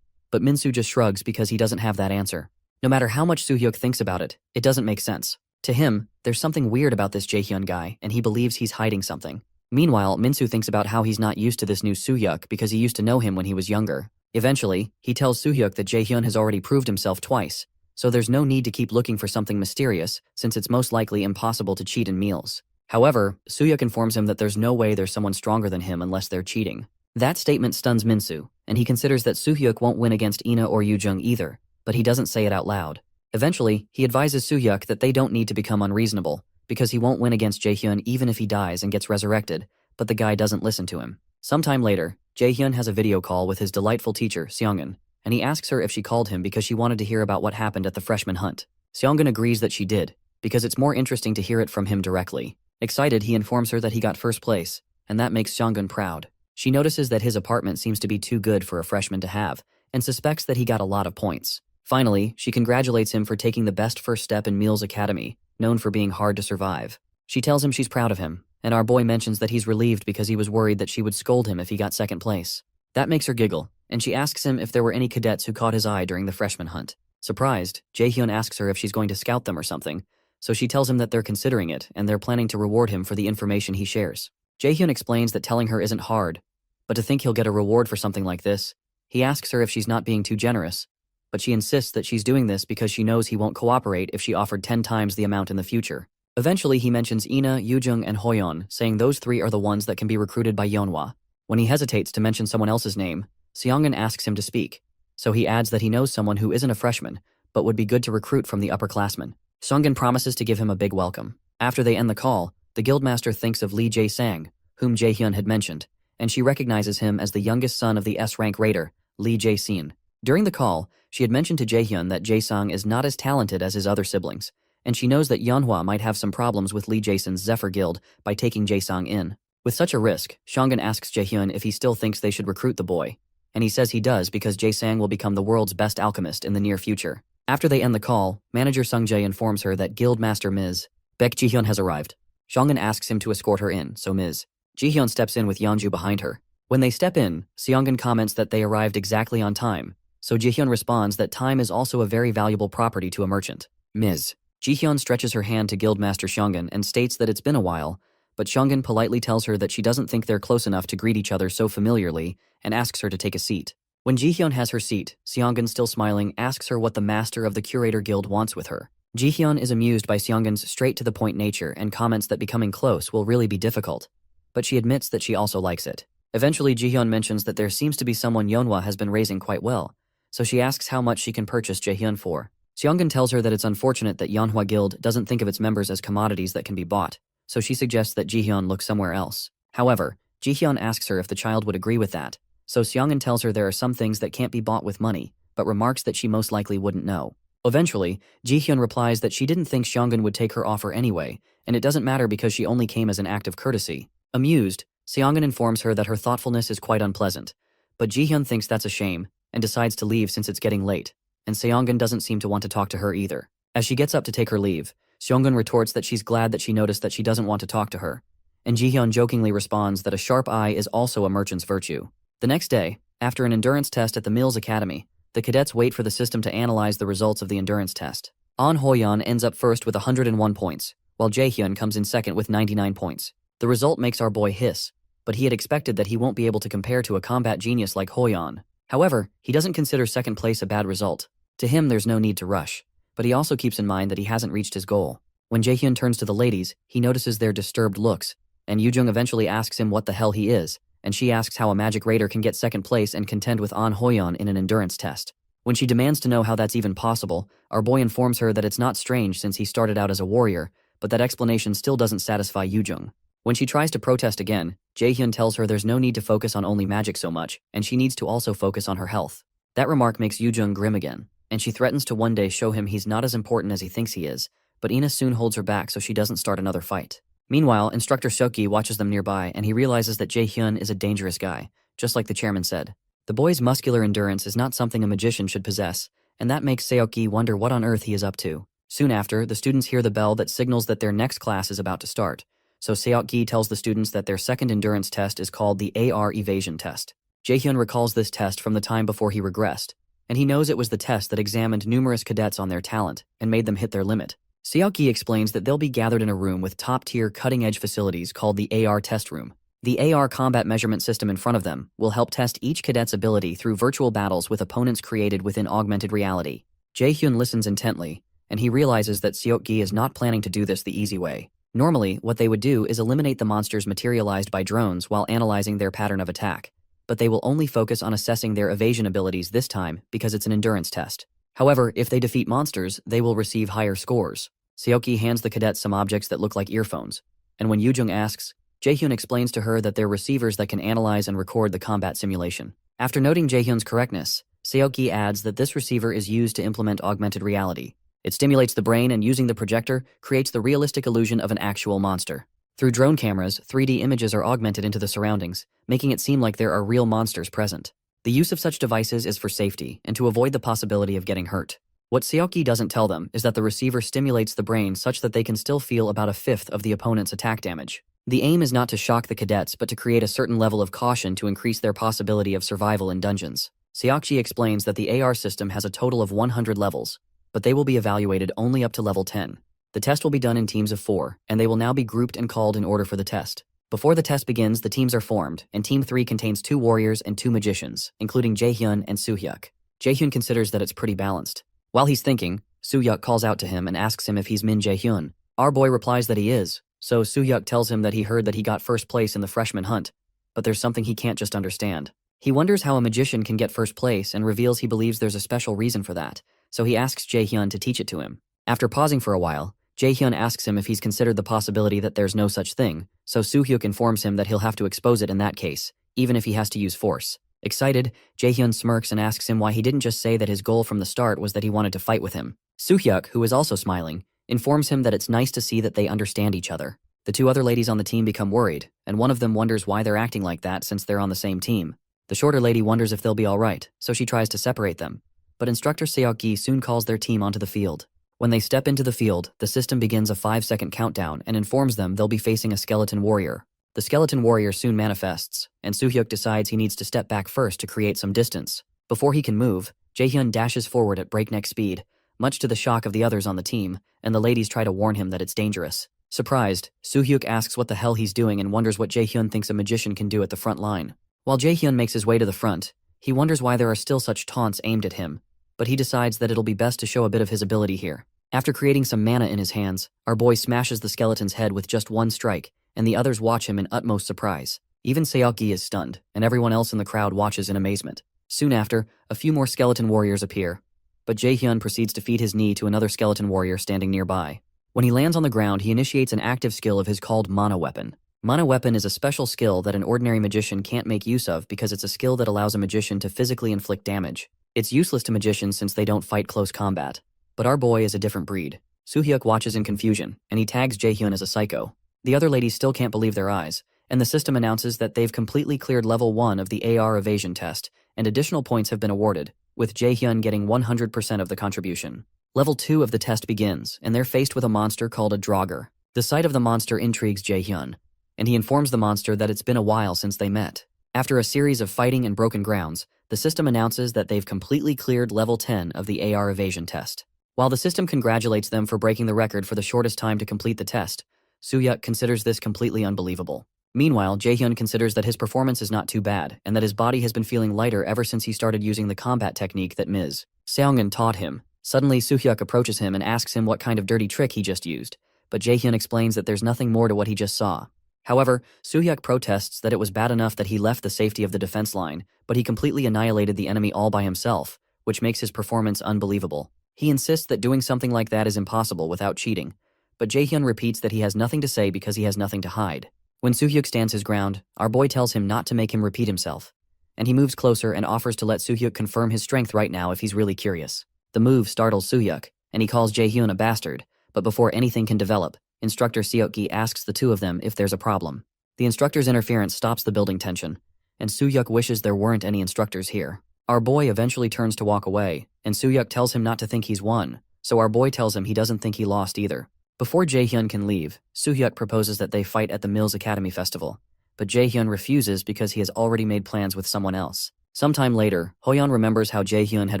But Min-soo just shrugs because he doesn't have that answer. No matter how much Soo-hyuk thinks about it, it doesn't make sense. To him, there's something weird about this Jaehyun guy, and he believes he's hiding something. Meanwhile, Min-soo thinks about how he's not used to this new Soo-hyuk because he used to know him when he was younger. Eventually, he tells Soo-hyuk that Jaehyun has already proved himself twice, so there's no need to keep looking for something mysterious since it's most likely impossible to cheat in meals. However, Soo-hyuk informs him that there's no way there's someone stronger than him unless they're cheating. That statement stuns Min-soo, and he considers that Soo-hyuk won't win against Ina or Yoo-jung either, but he doesn't say it out loud. Eventually, he advises Soo-hyuk that they don't need to become unreasonable, because he won't win against Jae-hyun even if he dies and gets resurrected, but the guy doesn't listen to him. Sometime later, Jae-hyun has a video call with his delightful teacher, Seongun, and he asks her if she called him because she wanted to hear about what happened at the freshman hunt. Seongun agrees that she did, because it's more interesting to hear it from him directly. Excited, he informs her that he got first place, and that makes Seongun proud. She notices that his apartment seems to be too good for a freshman to have, and suspects that he got a lot of points. Finally, she congratulates him for taking the best first step in Meal's Academy, known for being hard to survive. She tells him she's proud of him, and our boy mentions that he's relieved because he was worried that she would scold him if he got second place. That makes her giggle, and she asks him if there were any cadets who caught his eye during the freshman hunt. Surprised, Jae-hyun asks her if she's going to scout them or something, so she tells him that they're considering it and they're planning to reward him for the information he shares. Jae-hyun explains that telling her isn't hard, but to think he'll get a reward for something like this. He asks her if she's not being too generous, but she insists that she's doing this because she knows he won't cooperate if she offered 10 times the amount in the future. Eventually, he mentions Ina, Yoojung, and Hoyeon, saying those three are the ones that can be recruited by Yeonhwa. When he hesitates to mention someone else's name, Seongun asks him to speak, so he adds that he knows someone who isn't a freshman, but would be good to recruit from the upperclassmen. Seongun promises to give him a big welcome. After they end the call, the guildmaster thinks of Lee Jae-sang, whom Jae-hyun had mentioned, and she recognizes him as the youngest son of the S-rank raider, Lee Jae-sin. During the call, she had mentioned to Jae-hyun that Jae-sang is not as talented as his other siblings, and she knows that Yeonhwa might have some problems with Lee Jae-sin's Zephyr Guild by taking Jae-sang in. With such a risk, Seongun asks Jae-hyun if he still thinks they should recruit the boy, and he says he does because Jae-sang will become the world's best alchemist in the near future. After they end the call, manager Sung-jae informs her that Guildmaster Ms. Baek Ji-hyun has arrived. Seongun asks him to escort her in, so Ms. Ji-hyun steps in with Yeonju behind her. When they step in, Seongun comments that they arrived exactly on time, so Ji-hyun responds that time is also a very valuable property to a merchant. Ms. Ji-hyun stretches her hand to Guildmaster Seongun and states that it's been a while, but Seongun politely tells her that she doesn't think they're close enough to greet each other so familiarly and asks her to take a seat. When Ji-hyun has her seat, Seongun, still smiling, asks her what the master of the Curator Guild wants with her. Ji-hyun is amused by Seongun's straight-to-the-point nature and comments that becoming close will really be difficult, but she admits that she also likes it. Eventually, Ji-hyun mentions that there seems to be someone Yeonhwa has been raising quite well, so she asks how much she can purchase Jae-hyun for. Seongun tells her that it's unfortunate that Yeonhwa Guild doesn't think of its members as commodities that can be bought, so she suggests that Ji-hyun look somewhere else. However, Ji-hyun asks her if the child would agree with that, so Seongun tells her there are some things that can't be bought with money, but remarks that she most likely wouldn't know. Eventually, Ji-hyun replies that she didn't think Seongun would take her offer anyway, and it doesn't matter because she only came as an act of courtesy. Amused, Seongun informs her that her thoughtfulness is quite unpleasant, but Ji-hyun thinks that's a shame and decides to leave since it's getting late, and Seongun doesn't seem to want to talk to her either. As she gets up to take her leave, Seongun retorts that she's glad that she noticed that she doesn't want to talk to her, and Ji-hyun jokingly responds that a sharp eye is also a merchant's virtue. The next day, after an endurance test at the Mills Academy, the cadets wait for the system to analyze the results of the endurance test. An Hoyeon ends up first with 101 points, while Jae-hyun comes in second with 99 points. The result makes our boy hiss, but he had expected that he won't be able to compare to a combat genius like Hoyeon. However, he doesn't consider second place a bad result. To him, there's no need to rush, but he also keeps in mind that he hasn't reached his goal. When Jae-hyun turns to the ladies, he notices their disturbed looks, and Yoojung eventually asks him what the hell he is, and she asks how a magic raider can get second place and contend with An Hoyeon in an endurance test. When she demands to know how that's even possible, our boy informs her that it's not strange since he started out as a warrior, but that explanation still doesn't satisfy Yoojung. When she tries to protest again, Jae-hyun tells her there's no need to focus on only magic so much, and she needs to also focus on her health. That remark makes Yoojung grim again, and she threatens to one day show him he's not as important as he thinks he is, but Ina soon holds her back so she doesn't start another fight. Meanwhile, Instructor Seokgi watches them nearby, and he realizes that Jae-hyun is a dangerous guy, just like the chairman said. The boy's muscular endurance is not something a magician should possess, and that makes Seokgi wonder what on earth he is up to. Soon after, the students hear the bell that signals that their next class is about to start, so Seokgi tells the students that their second endurance test is called the AR evasion test. Jae-hyun recalls this test from the time before he regressed, and he knows it was the test that examined numerous cadets on their talent and made them hit their limit. Seokgi explains that they'll be gathered in a room with top-tier cutting-edge facilities called the AR test room. The AR combat measurement system in front of them will help test each cadet's ability through virtual battles with opponents created within augmented reality. Jae-hyun listens intently, and he realizes that Seokgi is not planning to do this the easy way. Normally, what they would do is eliminate the monsters materialized by drones while analyzing their pattern of attack, but they will only focus on assessing their evasion abilities this time because it's an endurance test. However, if they defeat monsters, they will receive higher scores. Seoki hands the cadets some objects that look like earphones, and when Yoojung asks, Jaehyun explains to her that they're receivers that can analyze and record the combat simulation. After noting Jaehyun's correctness, Seoki adds that this receiver is used to implement augmented reality. It stimulates the brain and using the projector creates the realistic illusion of an actual monster. Through drone cameras, 3D images are augmented into the surroundings, making it seem like there are real monsters present. The use of such devices is for safety and to avoid the possibility of getting hurt. What Seoki doesn't tell them is that the receiver stimulates the brain such that they can still feel about a fifth of the opponent's attack damage. The aim is not to shock the cadets but to create a certain level of caution to increase their possibility of survival in dungeons. Seokji explains that the AR system has a total of 100 levels, but they will be evaluated only up to level 10. The test will be done in teams of 4, and they will now be grouped and called in order for the test. Before the test begins, the teams are formed, and Team 3 contains 2 warriors and 2 magicians, including Jaehyun and Soohyuk. Jaehyun considers that it's pretty balanced. While he's thinking, Soohyuk calls out to him and asks him if he's Min Jaehyun. Our boy replies that he is, so Soohyuk tells him that he heard that he got first place in the freshman hunt, but there's something he can't just understand. He wonders how a magician can get first place and reveals he believes there's a special reason for that, so he asks Jaehyun to teach it to him. After pausing for a while, Jaehyun asks him if he's considered the possibility that there's no such thing, so Soohyuk informs him that he'll have to expose it in that case, even if he has to use force. Excited, Jaehyun smirks and asks him why he didn't just say that his goal from the start was that he wanted to fight with him. Soohyuk, who is also smiling, informs him that it's nice to see that they understand each other. The 2 other ladies on the team become worried, and one of them wonders why they're acting like that since they're on the same team. The shorter lady wonders if they'll be alright, so she tries to separate them. But instructor Seokgi soon calls their team onto the field. When they step into the field, the system begins a 5-second countdown and informs them they'll be facing a skeleton warrior. The skeleton warrior soon manifests, and Soohyuk decides he needs to step back first to create some distance. Before he can move, Jaehyun dashes forward at breakneck speed, much to the shock of the others on the team, and the ladies try to warn him that it's dangerous. Surprised, Soohyuk asks what the hell he's doing and wonders what Jaehyun thinks a magician can do at the front line. While Jaehyun makes his way to the front, he wonders why there are still such taunts aimed at him, but he decides that it'll be best to show a bit of his ability here. After creating some mana in his hands, our boy smashes the skeleton's head with just one strike, and the others watch him in utmost surprise. Even Seokgi is stunned, and everyone else in the crowd watches in amazement. Soon after, a few more skeleton warriors appear, but Jaehyun proceeds to feed his knee to another skeleton warrior standing nearby. When he lands on the ground, he initiates an active skill of his called Mana Weapon. Mana Weapon is a special skill that an ordinary magician can't make use of because it's a skill that allows a magician to physically inflict damage. It's useless to magicians since they don't fight close combat. But our boy is a different breed. Soohyuk watches in confusion, and he tags Jaehyun as a psycho. The other ladies still can't believe their eyes, and the system announces that they've completely cleared level 1 of the AR evasion test, and additional points have been awarded, with Jaehyun getting 100% of the contribution. Level 2 of the test begins, and they're faced with a monster called a Draugr. The sight of the monster intrigues Jaehyun, and he informs the monster that it's been a while since they met. After a series of fighting and broken grounds, the system announces that they've completely cleared level 10 of the AR evasion test. While the system congratulates them for breaking the record for the shortest time to complete the test, Soohyuk considers this completely unbelievable. Meanwhile, Jaehyun considers that his performance is not too bad, and that his body has been feeling lighter ever since he started using the combat technique that Ms. Seongan taught him. Suddenly, Soohyuk approaches him and asks him what kind of dirty trick he just used, but Jaehyun explains that there's nothing more to what he just saw. However, Soohyuk protests that it was bad enough that he left the safety of the defense line, but he completely annihilated the enemy all by himself, which makes his performance unbelievable. He insists that doing something like that is impossible without cheating, but Jaehyun repeats that he has nothing to say because he has nothing to hide. When Soohyuk stands his ground, our boy tells him not to make him repeat himself, and he moves closer and offers to let Soohyuk confirm his strength right now if he's really curious. The move startles Soohyuk, and he calls Jaehyun a bastard, but before anything can develop, Instructor Seokgi asks the 2 of them if there's a problem. The instructor's interference stops the building tension, and Soohyuk wishes there weren't any instructors here. Our boy eventually turns to walk away, and Soohyuk tells him not to think he's won, so our boy tells him he doesn't think he lost either. Before Jaehyun can leave, Soohyuk proposes that they fight at the Mills Academy Festival, but Jaehyun refuses because he has already made plans with someone else. Sometime later, Hoyeon remembers how Jaehyun had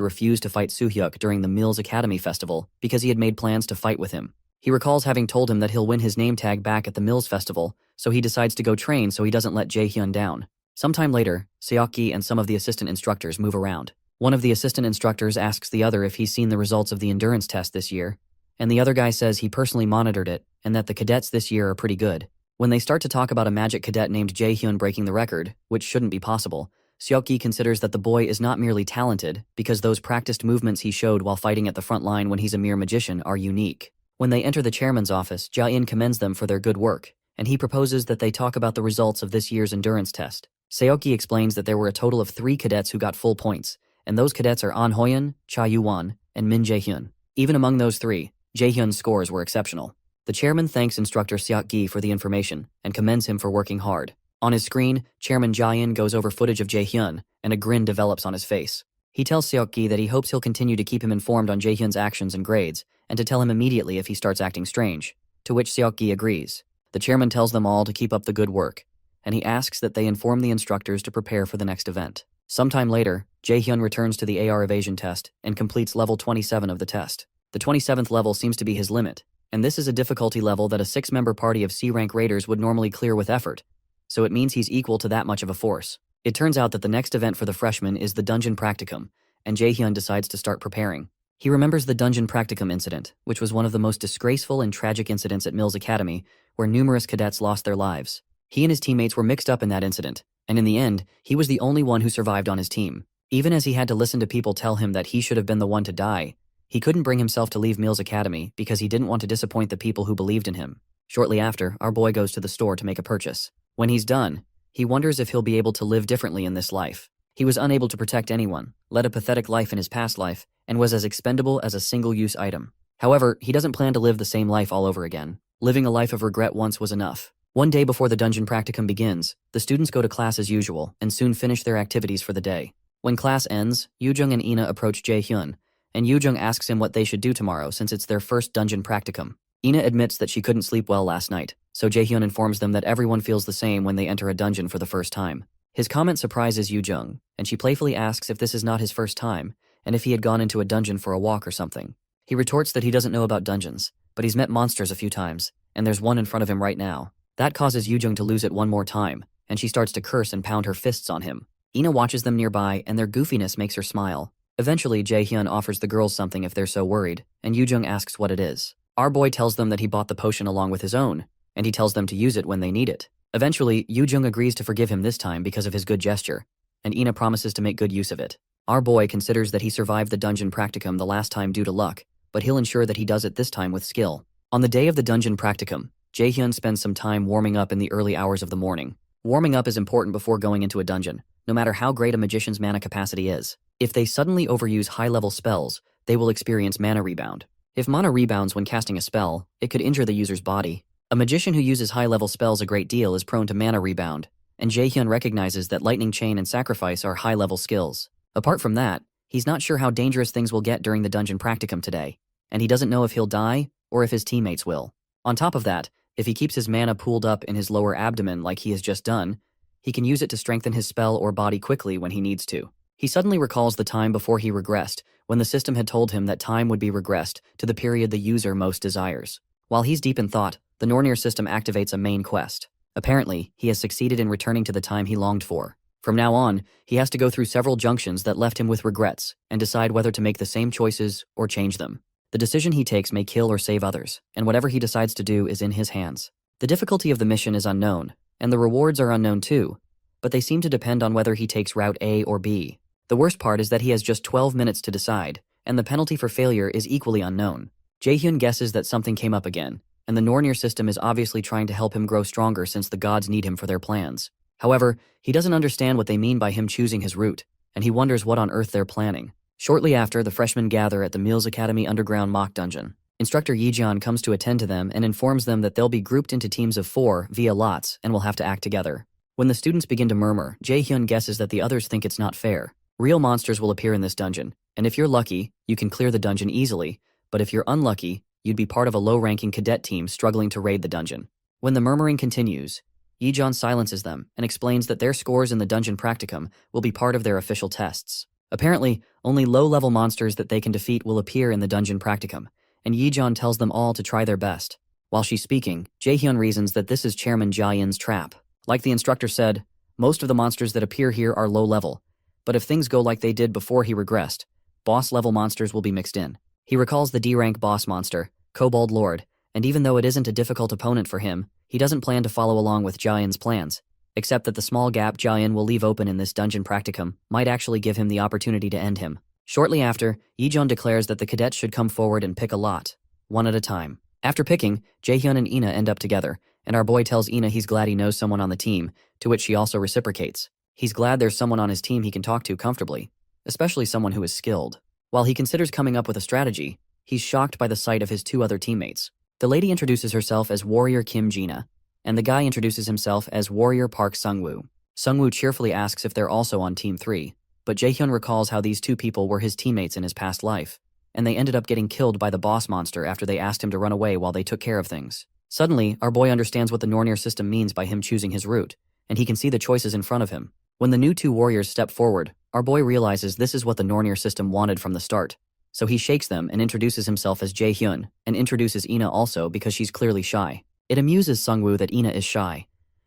refused to fight Soohyuk during the Mills Academy Festival because he had made plans to fight with him. He recalls having told him that he'll win his name tag back at the Mills Festival, so he decides to go train so he doesn't let Jaehyun down. Sometime later, Seokgi and some of the assistant instructors move around. One of the assistant instructors asks the other if he's seen the results of the endurance test this year, and the other guy says he personally monitored it and that the cadets this year are pretty good. When they start to talk about a magic cadet named Jaehyun breaking the record, which shouldn't be possible, Seokgi considers that the boy is not merely talented, because those practiced movements he showed while fighting at the front line when he's a mere magician are unique. When they enter the chairman's office, Ja-in commends them for their good work, and he proposes that they talk about the results of this year's endurance test. Seokgi explains that there were a total of 3 cadets who got full points, and those cadets are An Hoyeon, Cha Yu-won, and Min Jae-hyun. Even among those 3, Jae-hyun's scores were exceptional. The chairman thanks instructor Seokgi for the information and commends him for working hard. On his screen, Chairman Ja-in goes over footage of Jae-hyun, and a grin develops on his face. He tells Seokgi that he hopes he'll continue to keep him informed on Jae-hyun's actions and grades, and to tell him immediately if he starts acting strange, to which Seokgi agrees. The chairman tells them all to keep up the good work, and he asks that they inform the instructors to prepare for the next event. Sometime later, Jae-hyun returns to the AR evasion test and completes level 27 of the test. The 27th level seems to be his limit, and this is a difficulty level that a 6-member party of C-rank raiders would normally clear with effort, so it means he's equal to that much of a force. It turns out that the next event for the freshman is the Dungeon Practicum, and Jae-hyun decides to start preparing. He remembers the Dungeon Practicum incident, which was one of the most disgraceful and tragic incidents at Mills Academy, where numerous cadets lost their lives. He and his teammates were mixed up in that incident, and in the end, he was the only one who survived on his team. Even as he had to listen to people tell him that he should have been the one to die, he couldn't bring himself to leave Mills Academy because he didn't want to disappoint the people who believed in him. Shortly after, our boy goes to the store to make a purchase. When he's done, he wonders if he'll be able to live differently in this life. He was unable to protect anyone, led a pathetic life in his past life, and was as expendable as a single-use item. However, he doesn't plan to live the same life all over again. Living a life of regret once was enough. One day before the Dungeon Practicum begins, the students go to class as usual and soon finish their activities for the day. When class ends, Yoo-jung and Ina approach Jae-hyun, and Yoo-jung asks him what they should do tomorrow since it's their first Dungeon Practicum. Ina admits that she couldn't sleep well last night, so Jae-hyun informs them that everyone feels the same when they enter a dungeon for the first time. His comment surprises Yoo-jung, and she playfully asks if this is not his first time, and if he had gone into a dungeon for a walk or something. He retorts that he doesn't know about dungeons, but he's met monsters a few times, and there's one in front of him right now. That causes Yoo-jung to lose it one more time, and she starts to curse and pound her fists on him. Ina watches them nearby, and their goofiness makes her smile. Eventually, Jae-hyun offers the girls something if they're so worried, and Yoo-jung asks what it is. Our boy tells them that he bought the potion along with his own, and he tells them to use it when they need it. Eventually, Yoo-jung agrees to forgive him this time because of his good gesture, and Ina promises to make good use of it. Our boy considers that he survived the Dungeon Practicum the last time due to luck, but he'll ensure that he does it this time with skill. On the day of the Dungeon Practicum, Jae-hyun spends some time warming up in the early hours of the morning. Warming up is important before going into a dungeon, no matter how great a magician's mana capacity is. If they suddenly overuse high-level spells, they will experience mana rebound. If mana rebounds when casting a spell, it could injure the user's body. A magician who uses high-level spells a great deal is prone to mana rebound, and Jae-hyun recognizes that Lightning Chain and Sacrifice are high-level skills. Apart from that, he's not sure how dangerous things will get during the Dungeon Practicum today, and he doesn't know if he'll die or if his teammates will. On top of that, if he keeps his mana pooled up in his lower abdomen like he has just done, he can use it to strengthen his spell or body quickly when he needs to. He suddenly recalls the time before he regressed, when the system had told him that time would be regressed to the period the user most desires. While he's deep in thought, the Nornir system activates a main quest. Apparently, he has succeeded in returning to the time he longed for. From now on, he has to go through several junctions that left him with regrets and decide whether to make the same choices or change them. The decision he takes may kill or save others, and whatever he decides to do is in his hands. The difficulty of the mission is unknown, and the rewards are unknown too, but they seem to depend on whether he takes route A or B. The worst part is that he has just 12 minutes to decide, and the penalty for failure is equally unknown. Jae-hyun guesses that something came up again, and the Nornir system is obviously trying to help him grow stronger since the gods need him for their plans. However, he doesn't understand what they mean by him choosing his route, and he wonders what on earth they're planning. Shortly after, the freshmen gather at the Mills Academy underground mock dungeon. Instructor Yi-jeon comes to attend to them and informs them that they'll be grouped into teams of 4 via lots and will have to act together. When the students begin to murmur, Jae-hyun guesses that the others think it's not fair. Real monsters will appear in this dungeon, and if you're lucky, you can clear the dungeon easily, but if you're unlucky, you'd be part of a low-ranking cadet team struggling to raid the dungeon. When the murmuring continues, Yi-jeon silences them and explains that their scores in the Dungeon Practicum will be part of their official tests. Apparently, only low-level monsters that they can defeat will appear in the Dungeon Practicum, and Yi-jeon tells them all to try their best. While she's speaking, Jae-hyun reasons that this is Chairman Ja-in's trap. Like the instructor said, most of the monsters that appear here are low-level, but if things go like they did before he regressed, boss-level monsters will be mixed in. He recalls the D-rank boss monster, Kobold Lord, and even though it isn't a difficult opponent for him, he doesn't plan to follow along with Ja-in's plans. except that the small gap Jiayan will leave open in this dungeon practicum might actually give him the opportunity to end him. Shortly after, Yijun declares that the cadets should come forward and pick a lot, one at a time. After picking, Jaehyun and Ina end up together, and our boy tells Ina he's glad he knows someone on the team, to which she also reciprocates. He's glad there's someone on his team he can talk to comfortably, especially someone who is skilled. While he considers coming up with a strategy, he's shocked by the sight of his two other teammates. The lady introduces herself as Warrior Kim Jina, and the guy introduces himself as Warrior Park Sungwoo. Sungwoo cheerfully asks if they're also on Team 3, but Jaehyun recalls how these two people were his teammates in his past life, and they ended up getting killed by the boss monster after they asked him to run away while they took care of things. Suddenly, our boy understands what the Nornir system means by him choosing his route, and he can see the choices in front of him. When the new two warriors step forward, our boy realizes this is what the Nornir system wanted from the start. So he shakes them and introduces himself as Jaehyun, and introduces Ina also because she's clearly shy. It amuses Sungwoo that Ina is shy,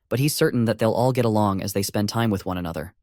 but he's certain that they'll all get along as they spend time with one another.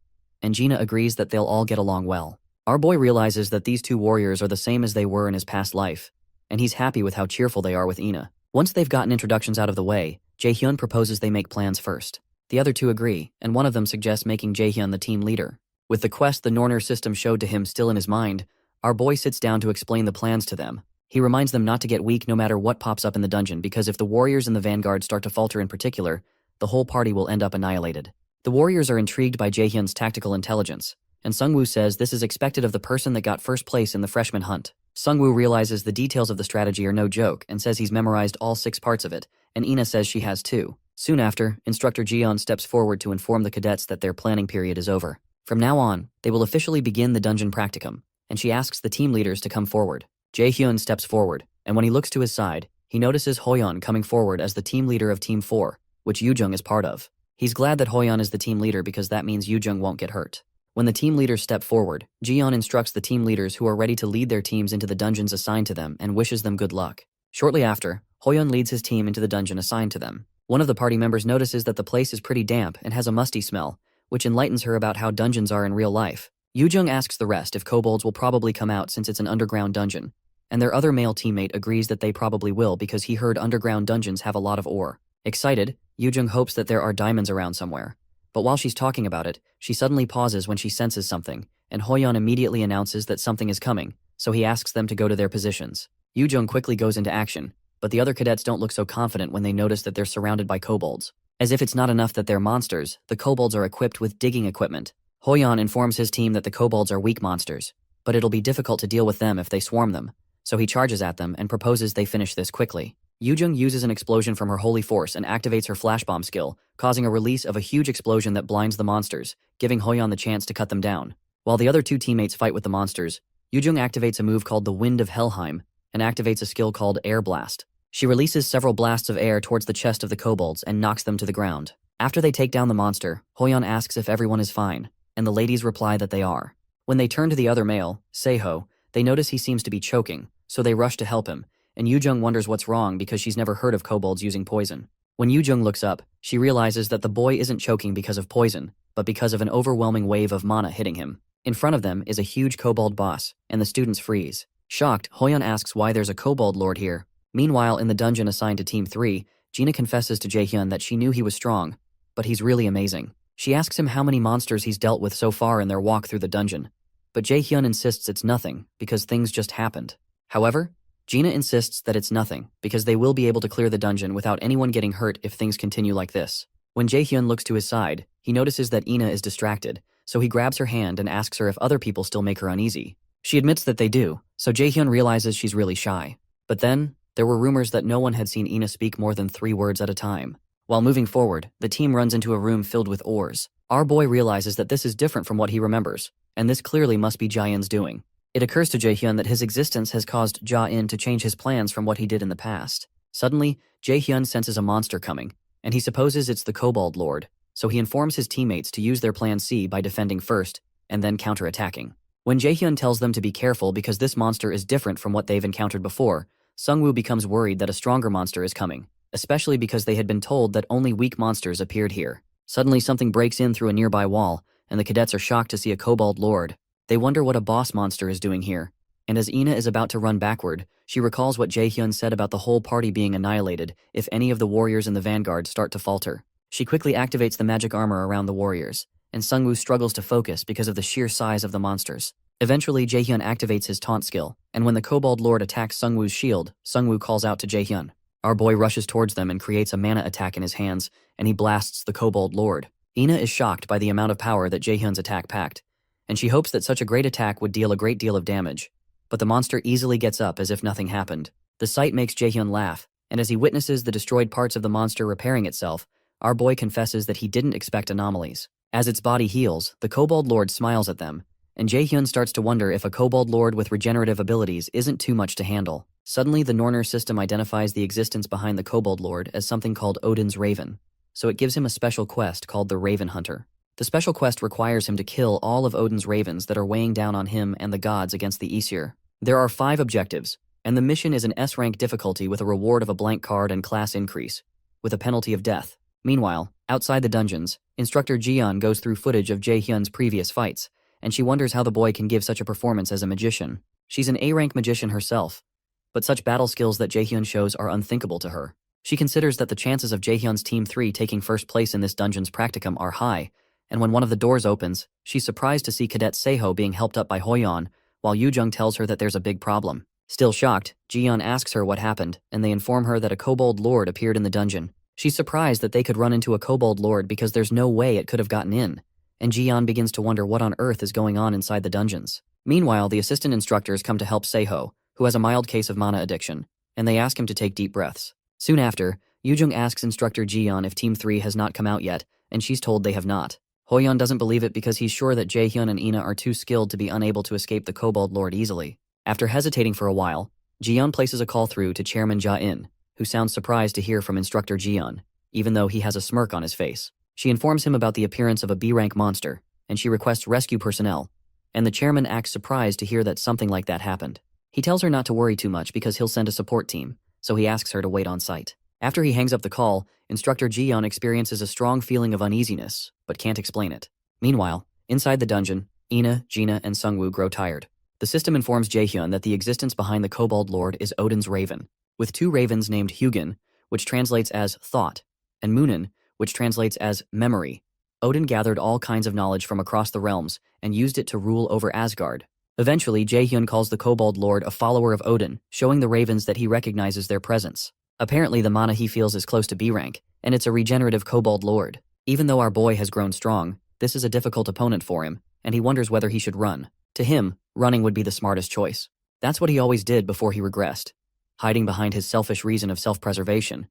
And Jina agrees that they'll all get along well. Our boy realizes that these two warriors are the same as they were in his past life, and he's happy with how cheerful they are with Ina. Once they've gotten introductions out of the way, Jaehyun proposes they make plans first. The other two agree, and one of them suggests making Jaehyun the team leader. With the quest the Nornir system showed to him still in his mind, our boy sits down to explain the plans to them. He reminds them not to get weak no matter what pops up in the dungeon, because if the warriors in the vanguard start to falter in particular, the whole party will end up annihilated. The warriors are intrigued by Jaehyun's tactical intelligence, and Sungwoo says this is expected of the person that got first place in the freshman hunt. Sungwoo realizes the details of the strategy are no joke and says he's memorized all 6 parts of it, and Ina says she has too. Soon after, Instructor Jiyeon steps forward to inform the cadets that their planning period is over. From now on, they will officially begin the dungeon practicum, and she asks the team leaders to come forward. Jaehyun steps forward, and when he looks to his side, he notices Hoyeon coming forward as the team leader of Team 4, which Yoojung is part of. He's glad that Hoyeon is the team leader because that means Yoojung won't get hurt. When the team leaders step forward, Jiyeon instructs the team leaders who are ready to lead their teams into the dungeons assigned to them and wishes them good luck. Shortly after, Hoyeon leads his team into the dungeon assigned to them. One of the party members notices that the place is pretty damp and has a musty smell, which enlightens her about how dungeons are in real life. Yoojung asks the rest if kobolds will probably come out since it's an underground dungeon, and their other male teammate agrees that they probably will because he heard underground dungeons have a lot of ore. Excited, Yoojung hopes that there are diamonds around somewhere. But while she's talking about it, she suddenly pauses when she senses something, and Hoyeon immediately announces that something is coming, so he asks them to go to their positions. Yoojung quickly goes into action, but the other cadets don't look so confident when they notice that they're surrounded by kobolds. As if it's not enough that they're monsters, the kobolds are equipped with digging equipment. Hoyeon informs his team that the kobolds are weak monsters, but it'll be difficult to deal with them if they swarm them, so he charges at them and proposes they finish this quickly. Yoojung uses an explosion from her holy force and activates her flash bomb skill, causing a release of a huge explosion that blinds the monsters, giving Hoyeon the chance to cut them down. While the other two teammates fight with the monsters, Yoojung activates a move called the Wind of Helheim and activates a skill called Air Blast. She releases several blasts of air towards the chest of the kobolds and knocks them to the ground. After they take down the monster, Hoyeon asks if everyone is fine, and the ladies reply that they are. When they turn to the other male, Seho, they notice he seems to be choking, so they rush to help him, and Yoojung wonders what's wrong because she's never heard of kobolds using poison. When Yoojung looks up, she realizes that the boy isn't choking because of poison, but because of an overwhelming wave of mana hitting him. In front of them is a huge kobold boss, and the students freeze. Shocked, Hoyeon asks why there's a kobold lord here. Meanwhile, in the dungeon assigned to Team 3, Jina confesses to Jaehyun that she knew he was strong, but he's really amazing. She asks him how many monsters he's dealt with so far in their walk through the dungeon, but Jaehyun insists it's nothing because things just happened. However, Jina insists that it's nothing because they will be able to clear the dungeon without anyone getting hurt if things continue like this. When Jaehyun looks to his side, he notices that Ina is distracted, so he grabs her hand and asks her if other people still make her uneasy. She admits that they do, so Jaehyun realizes she's really shy. But then, there were rumors that no one had seen Ina speak more than 3 words at a time. While moving forward, the team runs into a room filled with ores. Our boy realizes that this is different from what he remembers, and this clearly must be Jaehyun's doing. It occurs to Jaehyun that his existence has caused Ja-in to change his plans from what he did in the past. Suddenly, Jaehyun senses a monster coming, and he supposes it's the Kobold Lord, so he informs his teammates to use their plan C by defending first, and then counterattacking. When Jaehyun tells them to be careful because this monster is different from what they've encountered before, Sungwoo becomes worried that a stronger monster is coming, especially because they had been told that only weak monsters appeared here. Suddenly something breaks in through a nearby wall, and the cadets are shocked to see a Kobold Lord. They wonder what a boss monster is doing here, and as Ina is about to run backward, she recalls what Jaehyun said about the whole party being annihilated if any of the warriors in the vanguard start to falter. She quickly activates the magic armor around the warriors, and Sungwoo struggles to focus because of the sheer size of the monsters. Eventually, Jaehyun activates his taunt skill, and when the Kobold Lord attacks Sungwoo's shield, Sungwoo calls out to Jaehyun. Our boy rushes towards them and creates a mana attack in his hands, and he blasts the Kobold Lord. Ina is shocked by the amount of power that Jaehyun's attack packed, and she hopes that such a great attack would deal a great deal of damage. But the monster easily gets up as if nothing happened. The sight makes Jaehyun laugh, and as he witnesses the destroyed parts of the monster repairing itself, our boy confesses that he didn't expect anomalies. As its body heals, the Kobold Lord smiles at them, and Jaehyun starts to wonder if a Kobold Lord with regenerative abilities isn't too much to handle. Suddenly, the Norner system identifies the existence behind the Kobold Lord as something called Odin's Raven, so it gives him a special quest called the Raven Hunter. The special quest requires him to kill all of Odin's ravens that are weighing down on him and the gods against the Aesir. There are 5 objectives, and the mission is an S-rank difficulty with a reward of a blank card and class increase, with a penalty of death. Meanwhile, outside the dungeons, Instructor Jiyeon goes through footage of Jaehyun's previous fights, and she wonders how the boy can give such a performance as a magician. She's an A-rank magician herself, but such battle skills that Jaehyun shows are unthinkable to her. She considers that the chances of Jaehyun's Team 3 taking first place in this dungeon's practicum are high, and when one of the doors opens, she's surprised to see Cadet Seho being helped up by Hoyeon, while Yoojung tells her that there's a big problem. Still shocked, Jiyeon asks her what happened, and they inform her that a Kobold Lord appeared in the dungeon. She's surprised that they could run into a Kobold Lord because there's no way it could have gotten in, and Jiyeon begins to wonder what on earth is going on inside the dungeons. Meanwhile, the assistant instructors come to help Seho, who has a mild case of mana addiction, and they ask him to take deep breaths. Soon after, Yoojung asks Instructor Jiyeon if Team 3 has not come out yet, and she's told they have not. Hoyeon doesn't believe it because he's sure that Jaehyun and Ina are too skilled to be unable to escape the Kobold Lord easily. After hesitating for a while, Jiyeon places a call through to Chairman Ja-in, who sounds surprised to hear from Instructor Jiyeon, even though he has a smirk on his face. She informs him about the appearance of a B-rank monster, and she requests rescue personnel, and the chairman acts surprised to hear that something like that happened. He tells her not to worry too much because he'll send a support team, so he asks her to wait on site. After he hangs up the call, Instructor Jiyeon experiences a strong feeling of uneasiness, but can't explain it. Meanwhile, inside the dungeon, Ina, Gina, and Sungwoo grow tired. The system informs Jaehyun that the existence behind the Kobold Lord is Odin's Raven, with 2 ravens named Hugin, which translates as thought, and Munin, which translates as memory. Odin gathered all kinds of knowledge from across the realms and used it to rule over Asgard. Eventually, Jaehyun calls the Kobold Lord a follower of Odin, showing the ravens that he recognizes their presence. Apparently, the mana he feels is close to B rank, and it's a regenerative Kobold Lord. Even though our boy has grown strong, this is a difficult opponent for him, and he wonders whether he should run. To him, running would be the smartest choice. That's what he always did before he regressed, hiding behind his selfish reason of self-preservation.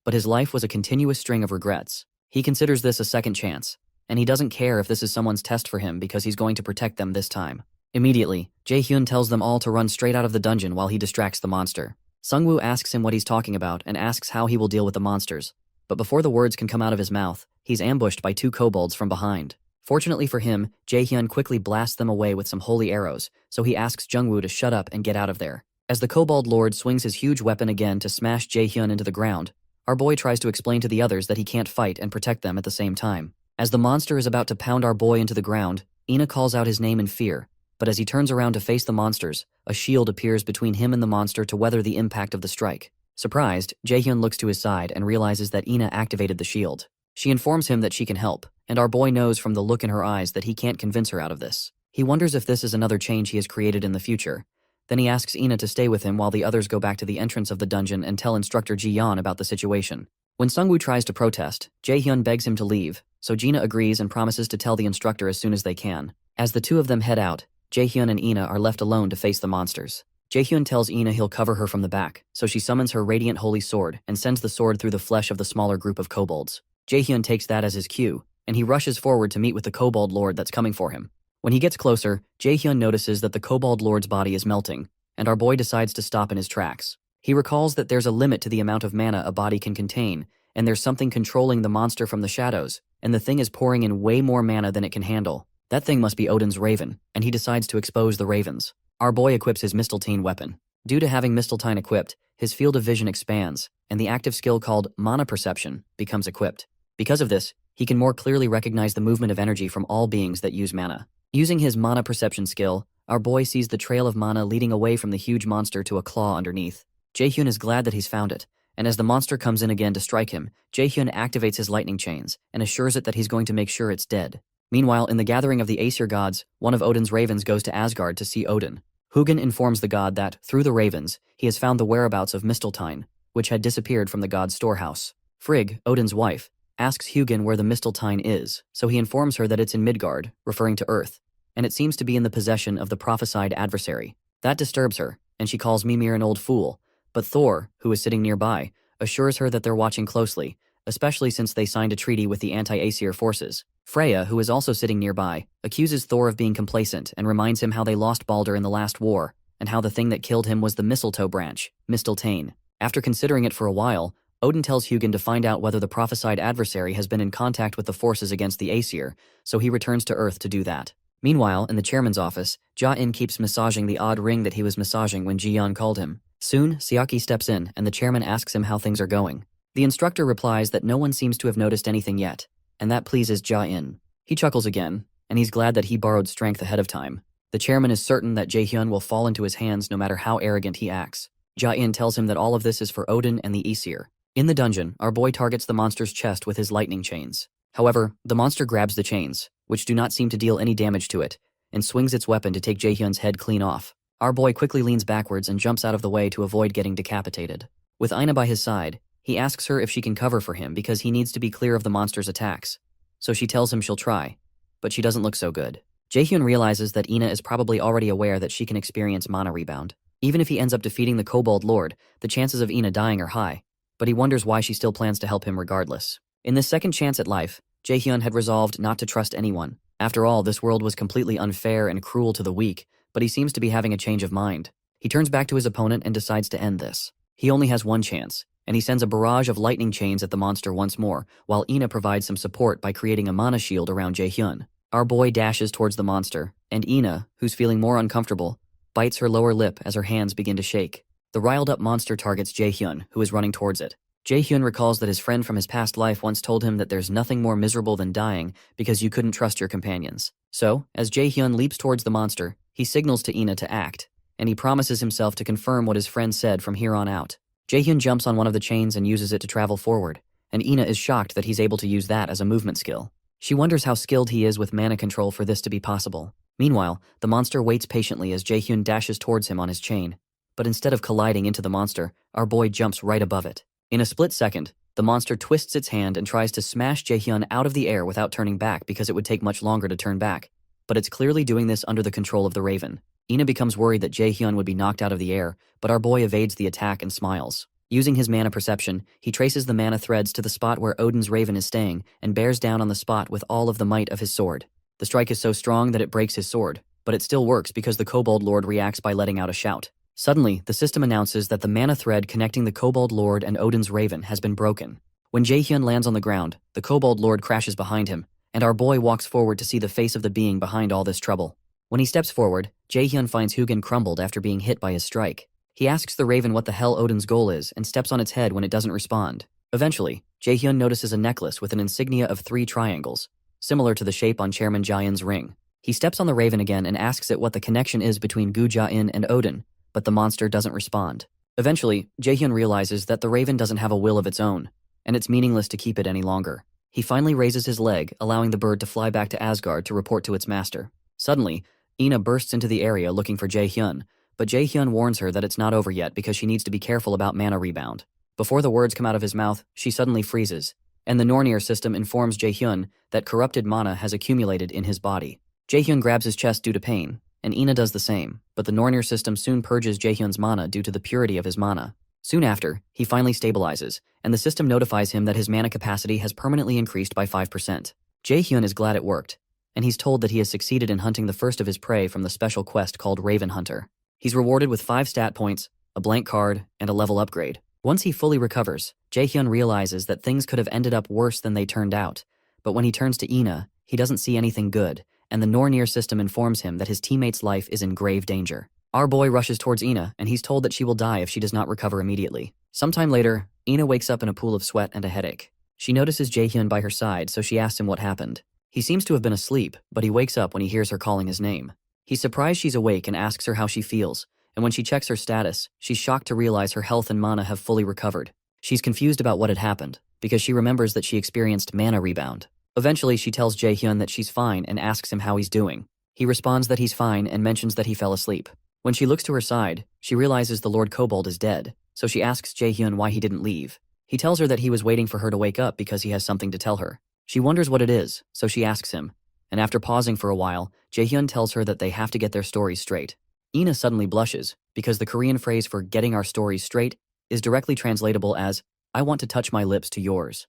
But his life was a continuous string of regrets. He considers this a second chance, and he doesn't care if this is someone's test for him because he's going to protect them this time. Immediately, Jaehyun tells them all to run straight out of the dungeon while he distracts the monster. Sungwoo asks him what he's talking about and asks how he will deal with the monsters, but before the words can come out of his mouth, he's ambushed by 2 kobolds from behind. Fortunately for him, Jaehyun quickly blasts them away with some holy arrows, so he asks Jungwoo to shut up and get out of there. As the Kobold Lord swings his huge weapon again to smash Jaehyun into the ground, our boy tries to explain to the others that he can't fight and protect them at the same time. As the monster is about to pound our boy into the ground, Ina calls out his name in fear, but as he turns around to face the monsters, a shield appears between him and the monster to weather the impact of the strike. Surprised, Jaehyun looks to his side and realizes that Ina activated the shield. She informs him that she can help, and our boy knows from the look in her eyes that he can't convince her out of this. He wonders if this is another change he has created in the future. Then he asks Ina to stay with him while the others go back to the entrance of the dungeon and tell Instructor Jiyeon about the situation. When Sungwoo tries to protest, Jaehyun begs him to leave, so Gina agrees and promises to tell the instructor as soon as they can. As the 2 of them head out, Jaehyun and Ina are left alone to face the monsters. Jaehyun tells Ina he'll cover her from the back, so she summons her radiant holy sword and sends the sword through the flesh of the smaller group of kobolds. Jaehyun takes that as his cue, and he rushes forward to meet with the Kobold Lord that's coming for him. When he gets closer, Jaehyun notices that the Kobold Lord's body is melting, and our boy decides to stop in his tracks. He recalls that there's a limit to the amount of mana a body can contain, and there's something controlling the monster from the shadows, and the thing is pouring in way more mana than it can handle. That thing must be Odin's Raven, and he decides to expose the ravens. Our boy equips his Mistletoe weapon. Due to having Mistletoe equipped, his field of vision expands, and the active skill called Mana Perception becomes equipped. Because of this, he can more clearly recognize the movement of energy from all beings that use mana. Using his Mana Perception skill, our boy sees the trail of mana leading away from the huge monster to a claw underneath. Jaehyun is glad that he's found it, and as the monster comes in again to strike him, Jaehyun activates his lightning chains and assures it that he's going to make sure it's dead. Meanwhile, in the gathering of the Aesir gods, one of Odin's ravens goes to Asgard to see Odin. Hugin informs the god that, through the ravens, he has found the whereabouts of Misteltein, which had disappeared from the god's storehouse. Frigg, Odin's wife, asks Hugin where the Misteltein is, so he informs her that it's in Midgard, referring to Earth, and it seems to be in the possession of the prophesied adversary. That disturbs her, and she calls Mimir an old fool, but Thor, who is sitting nearby, assures her that they're watching closely, especially since they signed a treaty with the anti-Aesir forces. Freya, who is also sitting nearby, accuses Thor of being complacent and reminds him how they lost Balder in the last war, and how the thing that killed him was the mistletoe branch, Misteltein. After considering it for a while, Odin tells Hugin to find out whether the prophesied adversary has been in contact with the forces against the Aesir, so he returns to Earth to do that. Meanwhile, in the chairman's office, Ja-in keeps massaging the odd ring that he was massaging when Ji-yeon called him. Soon, Seaki steps in, and the chairman asks him how things are going. The instructor replies that no one seems to have noticed anything yet, and that pleases Ja-in. He chuckles again, and he's glad that he borrowed strength ahead of time. The chairman is certain that Jaehyun will fall into his hands no matter how arrogant he acts. Ja-in tells him that all of this is for Odin and the Aesir. In the dungeon, our boy targets the monster's chest with his lightning chains. However, the monster grabs the chains, which do not seem to deal any damage to it, and swings its weapon to take Jaehyun's head clean off. Our boy quickly leans backwards and jumps out of the way to avoid getting decapitated. With Ina by his side, he asks her if she can cover for him because he needs to be clear of the monster's attacks. So she tells him she'll try, but she doesn't look so good. Jaehyun realizes that Ina is probably already aware that she can experience mana rebound. Even if he ends up defeating the Kobold Lord, the chances of Ina dying are high, but he wonders why she still plans to help him regardless. In this second chance at life, Jaehyun had resolved not to trust anyone. After all, this world was completely unfair and cruel to the weak, but he seems to be having a change of mind. He turns back to his opponent and decides to end this. He only has one chance, and he sends a barrage of lightning chains at the monster once more, while Ina provides some support by creating a mana shield around Jaehyun. Our boy dashes towards the monster, and Ina, who's feeling more uncomfortable, bites her lower lip as her hands begin to shake. The riled-up monster targets Jaehyun, who is running towards it. Jaehyun recalls that his friend from his past life once told him that there's nothing more miserable than dying because you couldn't trust your companions. So, as Jaehyun leaps towards the monster, he signals to Ina to act, and he promises himself to confirm what his friend said from here on out. Jaehyun jumps on one of the chains and uses it to travel forward, and Ina is shocked that he's able to use that as a movement skill. She wonders how skilled he is with mana control for this to be possible. Meanwhile, the monster waits patiently as Jaehyun dashes towards him on his chain, but instead of colliding into the monster, our boy jumps right above it. In a split second, the monster twists its hand and tries to smash Jaehyun out of the air without turning back because it would take much longer to turn back, but it's clearly doing this under the control of the Raven. Ina becomes worried that Jaehyun would be knocked out of the air, but our boy evades the attack and smiles. Using his mana perception, he traces the mana threads to the spot where Odin's Raven is staying and bears down on the spot with all of the might of his sword. The strike is so strong that it breaks his sword, but it still works because the Kobold Lord reacts by letting out a shout. Suddenly, the system announces that the mana thread connecting the Kobold Lord and Odin's Raven has been broken. When Jaehyun lands on the ground, the Kobold Lord crashes behind him, and our boy walks forward to see the face of the being behind all this trouble. When he steps forward, Jaehyun finds Hugin crumbled after being hit by his strike. He asks the Raven what the hell Odin's goal is and steps on its head when it doesn't respond. Eventually, Jaehyun notices a necklace with an insignia of 3 triangles, similar to the shape on Chairman Jaehyun's ring. He steps on the Raven again and asks it what the connection is between Gu Ja-in and Odin, but the monster doesn't respond. Eventually, Jaehyun realizes that the Raven doesn't have a will of its own, and it's meaningless to keep it any longer. He finally raises his leg, allowing the bird to fly back to Asgard to report to its master. Suddenly, Ina bursts into the area looking for Jaehyun, but Jaehyun warns her that it's not over yet because she needs to be careful about mana rebound. Before the words come out of his mouth, she suddenly freezes, and the Nornir system informs Jaehyun that corrupted mana has accumulated in his body. Jaehyun grabs his chest due to pain, and Ina does the same, but the Nornir system soon purges Jaehyun's mana due to the purity of his mana. Soon after, he finally stabilizes, and the system notifies him that his mana capacity has permanently increased by 5%. Jaehyun is glad it worked, and he's told that he has succeeded in hunting the first of his prey from the special quest called Raven Hunter. He's rewarded with 5 stat points, a blank card, and a level upgrade. Once he fully recovers, Jaehyun realizes that things could have ended up worse than they turned out, but when he turns to Ina, he doesn't see anything good, and the Nornir system informs him that his teammate's life is in grave danger. Our boy rushes towards Ina, and he's told that she will die if she does not recover immediately. Sometime later, Ina wakes up in a pool of sweat and a headache. She notices Jaehyun by her side, so she asks him what happened. He seems to have been asleep, but he wakes up when he hears her calling his name. He's surprised she's awake and asks her how she feels, and when she checks her status, she's shocked to realize her health and mana have fully recovered. She's confused about what had happened, because she remembers that she experienced mana rebound. Eventually, she tells Jae-hyun that she's fine and asks him how he's doing. He responds that he's fine and mentions that he fell asleep. When she looks to her side, she realizes the Lord Kobold is dead, so she asks Jae-hyun why he didn't leave. He tells her that he was waiting for her to wake up because he has something to tell her. She wonders what it is, so she asks him. And after pausing for a while, Jae-hyun tells her that they have to get their stories straight. Ina suddenly blushes, because the Korean phrase for getting our stories straight is directly translatable as, I want to touch my lips to yours.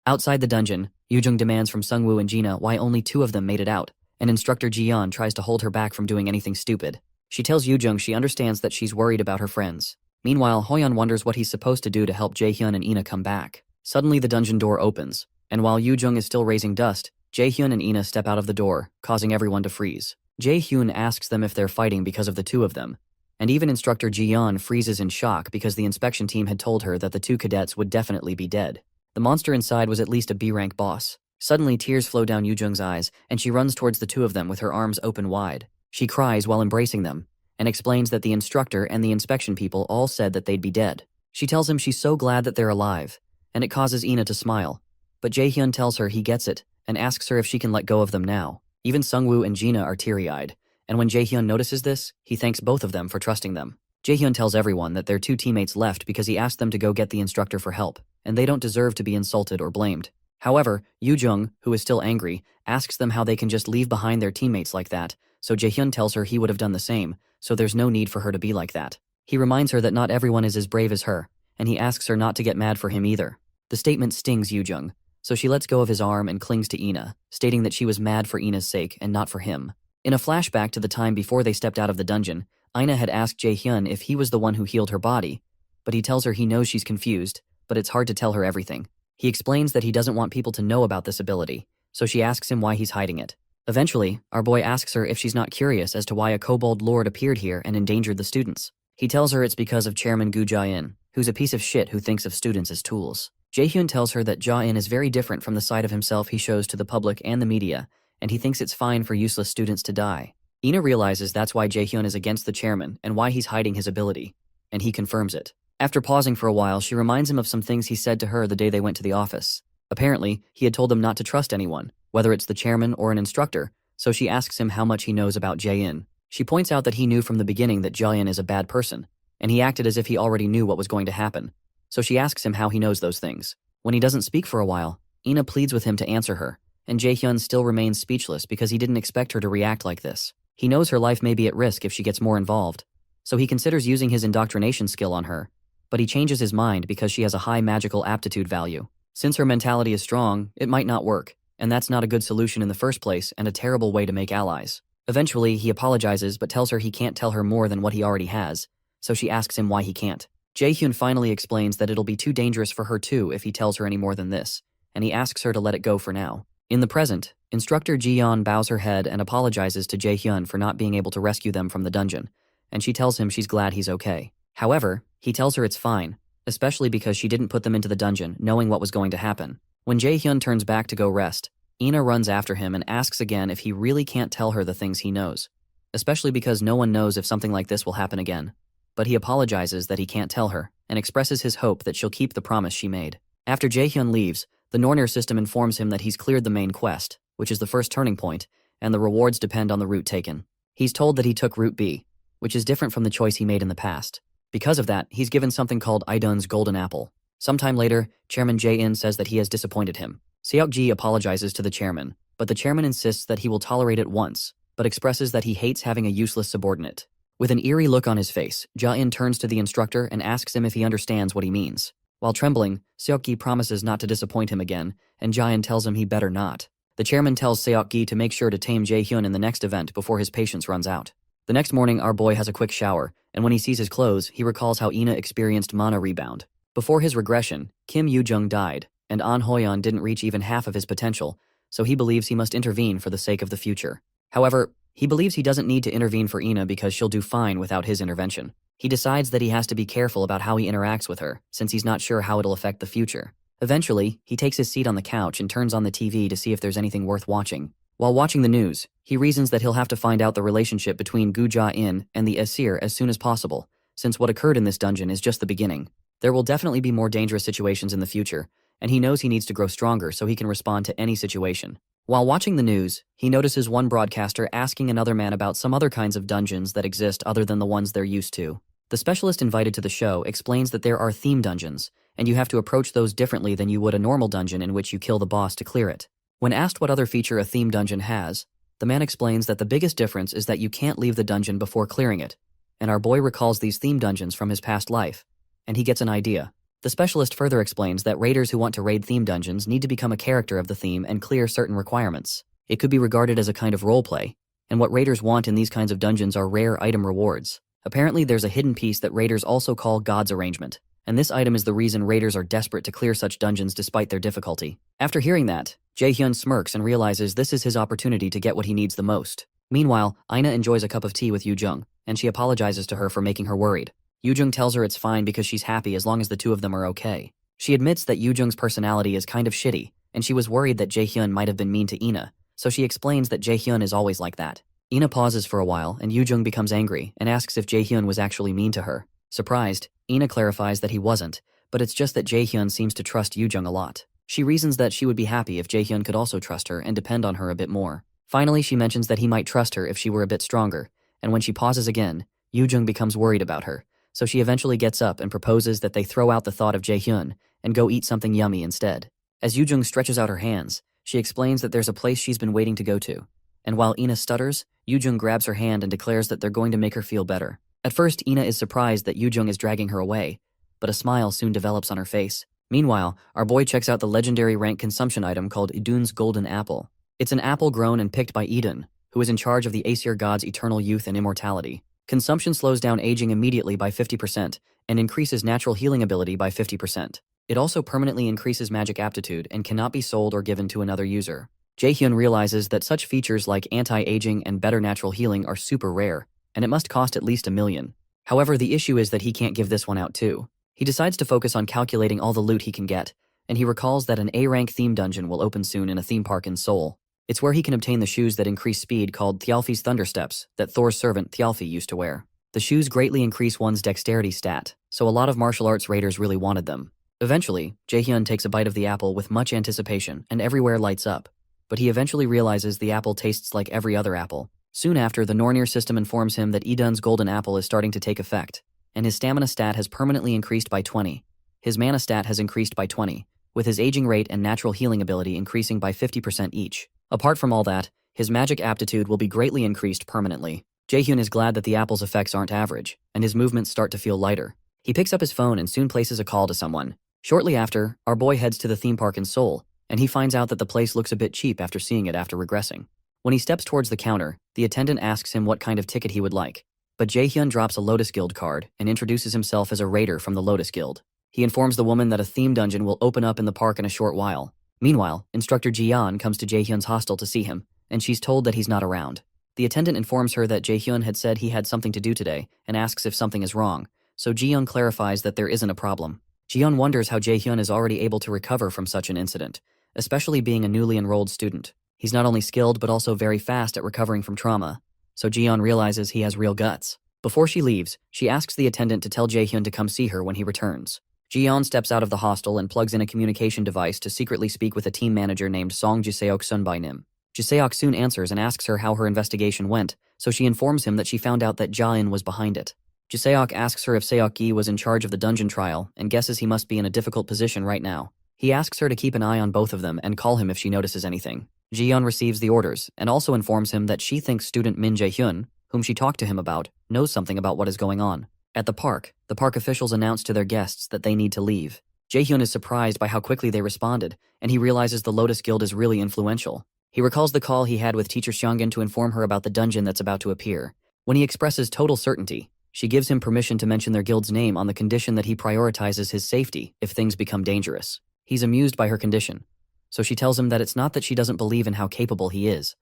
Outside the dungeon, Yoo-jung demands from Sungwoo and Gina why only 2 of them made it out, and instructor Ji-yeon tries to hold her back from doing anything stupid. She tells Yoo-jung she understands that she's worried about her friends. Meanwhile, Hoyeon wonders what he's supposed to do to help Jae-hyun and Ina come back. Suddenly the dungeon door opens, and while Yoo-jung is still raising dust, Jae-hyun and Ina step out of the door, causing everyone to freeze. Jae-hyun asks them if they're fighting because of the 2 of them, and even instructor Ji-yeon freezes in shock because the inspection team had told her that the 2 cadets would definitely be dead. The monster inside was at least a B-rank boss. Suddenly tears flow down Yoo-jung's eyes, and she runs towards the 2 of them with her arms open wide. She cries while embracing them, and explains that the instructor and the inspection people all said that they'd be dead. She tells him she's so glad that they're alive, and it causes Ina to smile. But Jae-hyun tells her he gets it, and asks her if she can let go of them now. Even Sungwoo and Gina are teary-eyed, and when Jae-hyun notices this, he thanks both of them for trusting them. Jae-hyun tells everyone that their 2 teammates left because he asked them to go get the instructor for help, and they don't deserve to be insulted or blamed. However, Yoo-jung, who is still angry, asks them how they can just leave behind their teammates like that, so Jae-hyun tells her he would have done the same, so there's no need for her to be like that. He reminds her that not everyone is as brave as her, and he asks her not to get mad for him either. The statement stings Yoo-jung, so she lets go of his arm and clings to Ina, stating that she was mad for Ina's sake and not for him. In a flashback to the time before they stepped out of the dungeon, Ina had asked Jae-hyun if he was the one who healed her body, but he tells her he knows she's confused, but it's hard to tell her everything. He explains that he doesn't want people to know about this ability, so she asks him why he's hiding it. Eventually, our boy asks her if she's not curious as to why a kobold lord appeared here and endangered the students. He tells her it's because of Chairman Gu Ja-in, who's a piece of shit who thinks of students as tools. Jae-hyun tells her that Ja-in is very different from the side of himself he shows to the public and the media, and he thinks it's fine for useless students to die. Ina realizes that's why Jae-hyun is against the chairman and why he's hiding his ability, and he confirms it. After pausing for a while, she reminds him of some things he said to her the day they went to the office. Apparently, he had told them not to trust anyone, whether it's the chairman or an instructor, so she asks him how much he knows about Jae-in. She points out that he knew from the beginning that Ja-in is a bad person, and he acted as if he already knew what was going to happen, so she asks him how he knows those things. When he doesn't speak for a while, Ina pleads with him to answer her, and Jae-hyun still remains speechless because he didn't expect her to react like this. He knows her life may be at risk if she gets more involved, so he considers using his indoctrination skill on her, but he changes his mind because she has a high magical aptitude value. Since her mentality is strong, it might not work, and that's not a good solution in the first place and a terrible way to make allies. Eventually, he apologizes but tells her he can't tell her more than what he already has, so she asks him why he can't. Jae-hyun finally explains that it'll be too dangerous for her too if he tells her any more than this, and he asks her to let it go for now. In the present, instructor Ji-yeon bows her head and apologizes to Jae-hyun for not being able to rescue them from the dungeon, and she tells him she's glad he's okay. However, he tells her it's fine, especially because she didn't put them into the dungeon knowing what was going to happen. When Jae-hyun turns back to go rest, Ina runs after him and asks again if he really can't tell her the things he knows, especially because no one knows if something like this will happen again. But he apologizes that he can't tell her, and expresses his hope that she'll keep the promise she made. After Jae-hyun leaves, the Nornir system informs him that he's cleared the main quest, which is the first turning point, and the rewards depend on the route taken. He's told that he took Route B, which is different from the choice he made in the past. Because of that, he's given something called Idun's Golden Apple. Sometime later, Chairman Jae-in says that he has disappointed him. Seok-ji apologizes to the chairman, but the chairman insists that he will tolerate it once, but expresses that he hates having a useless subordinate. With an eerie look on his face, Ja-in turns to the instructor and asks him if he understands what he means. While trembling, Seok-gi promises not to disappoint him again, and Ja-in tells him he better not. The chairman tells Seok-gi to make sure to tame Jae-hyun in the next event before his patience runs out. The next morning, our boy has a quick shower, and when he sees his clothes, he recalls how Ina experienced mana rebound. Before his regression, Kim Yoo-jung died, and An Hoyeon didn't reach even half of his potential, so he believes he must intervene for the sake of the future. However, he believes he doesn't need to intervene for Ina because she'll do fine without his intervention. He decides that he has to be careful about how he interacts with her, since he's not sure how it'll affect the future. Eventually, he takes his seat on the couch and turns on the TV to see if there's anything worth watching. While watching the news, he reasons that he'll have to find out the relationship between Gu Ja-in and the Asir as soon as possible, since what occurred in this dungeon is just the beginning. There will definitely be more dangerous situations in the future, and he knows he needs to grow stronger so he can respond to any situation. While watching the news, he notices one broadcaster asking another man about some other kinds of dungeons that exist other than the ones they're used to. The specialist invited to the show explains that there are theme dungeons, and you have to approach those differently than you would a normal dungeon in which you kill the boss to clear it. When asked what other feature a theme dungeon has, the man explains that the biggest difference is that you can't leave the dungeon before clearing it, and our boy recalls these theme dungeons from his past life, and he gets an idea. The specialist further explains that raiders who want to raid theme dungeons need to become a character of the theme and clear certain requirements. It could be regarded as a kind of roleplay, and what raiders want in these kinds of dungeons are rare item rewards. Apparently there's a hidden piece that raiders also call God's Arrangement, and this item is the reason raiders are desperate to clear such dungeons despite their difficulty. After hearing that, Jae-hyun smirks and realizes this is his opportunity to get what he needs the most. Meanwhile, Ina enjoys a cup of tea with Yoo-jung, and she apologizes to her for making her worried. Yoo-jung tells her it's fine because she's happy as long as the two of them are okay. She admits that Yoo-jung's personality is kind of shitty, and she was worried that Jae-hyun might have been mean to Ina, so she explains that Jae-hyun is always like that. Ina pauses for a while, and Yoo-jung becomes angry and asks if Jae-hyun was actually mean to her. Surprised, Ina clarifies that he wasn't, but it's just that Jae-hyun seems to trust Yoo-jung a lot. She reasons that she would be happy if Jae-hyun could also trust her and depend on her a bit more. Finally, she mentions that he might trust her if she were a bit stronger, and when she pauses again, Yoo-jung becomes worried about her, so she eventually gets up and proposes that they throw out the thought of Jae-hyun and go eat something yummy instead. As Yoo-jung stretches out her hands, she explains that there's a place she's been waiting to go to, and while Ina stutters, Yoo-jung grabs her hand and declares that they're going to make her feel better. At first, Ina is surprised that Yoo-jung is dragging her away, but a smile soon develops on her face. Meanwhile, our boy checks out the legendary rank consumption item called Idun's Golden Apple. It's an apple grown and picked by Idun, who is in charge of the Aesir god's eternal youth and immortality. Consumption slows down aging immediately by 50% and increases natural healing ability by 50%. It also permanently increases magic aptitude and cannot be sold or given to another user. Jae-hyun realizes that such features like anti-aging and better natural healing are super rare, and it must cost at least $1 million. However, the issue is that he can't give this one out too. He decides to focus on calculating all the loot he can get, and he recalls that an A-rank theme dungeon will open soon in a theme park in Seoul. It's where he can obtain the shoes that increase speed called Thialfi's Thundersteps that Thor's servant Thialfi used to wear. The shoes greatly increase one's dexterity stat, so a lot of martial arts raiders really wanted them. Eventually, Jae-hyun takes a bite of the apple with much anticipation and everywhere lights up, but he eventually realizes the apple tastes like every other apple. Soon after, the Nornir system informs him that Idun's golden apple is starting to take effect, and his stamina stat has permanently increased by 20. His mana stat has increased by 20, with his aging rate and natural healing ability increasing by 50% each. Apart from all that, his magic aptitude will be greatly increased permanently. Jae-hyun is glad that the apple's effects aren't average, and his movements start to feel lighter. He picks up his phone and soon places a call to someone. Shortly after, our boy heads to the theme park in Seoul, and he finds out that the place looks a bit cheap after seeing it after regressing. When he steps towards the counter, the attendant asks him what kind of ticket he would like, but Jae-hyun drops a Lotus Guild card and introduces himself as a raider from the Lotus Guild. He informs the woman that a theme dungeon will open up in the park in a short while. Meanwhile, Instructor Ji-yeon comes to Jae-hyun's hostel to see him, and she's told that he's not around. The attendant informs her that Jae-hyun had said he had something to do today and asks if something is wrong, so Ji-yeon clarifies that there isn't a problem. Ji-yeon wonders how Jae-hyun is already able to recover from such an incident, especially being a newly enrolled student. He's not only skilled but also very fast at recovering from trauma, so Ji-yeon realizes he has real guts. Before she leaves, she asks the attendant to tell Jae-hyun to come see her when he returns. Ji-yeon steps out of the hostel and plugs in a communication device to secretly speak with a team manager named Song Jiseok Sun by Nim. Jiseok soon answers and asks her how her investigation went, so she informs him that she found out that Ja-in was behind it. Jiseok asks her if Seok-gi was in charge of the dungeon trial and guesses he must be in a difficult position right now. He asks her to keep an eye on both of them and call him if she notices anything. Ji-yeon receives the orders and also informs him that she thinks student Min Jae-hyun, whom she talked to him about, knows something about what is going on. At the park officials announce to their guests that they need to leave. Jae-hyun is surprised by how quickly they responded, and he realizes the Lotus Guild is really influential. He recalls the call he had with teacher Seongjin to inform her about the dungeon that's about to appear. When he expresses total certainty, she gives him permission to mention their guild's name on the condition that he prioritizes his safety if things become dangerous. He's amused by her condition, so she tells him that it's not that she doesn't believe in how capable he is,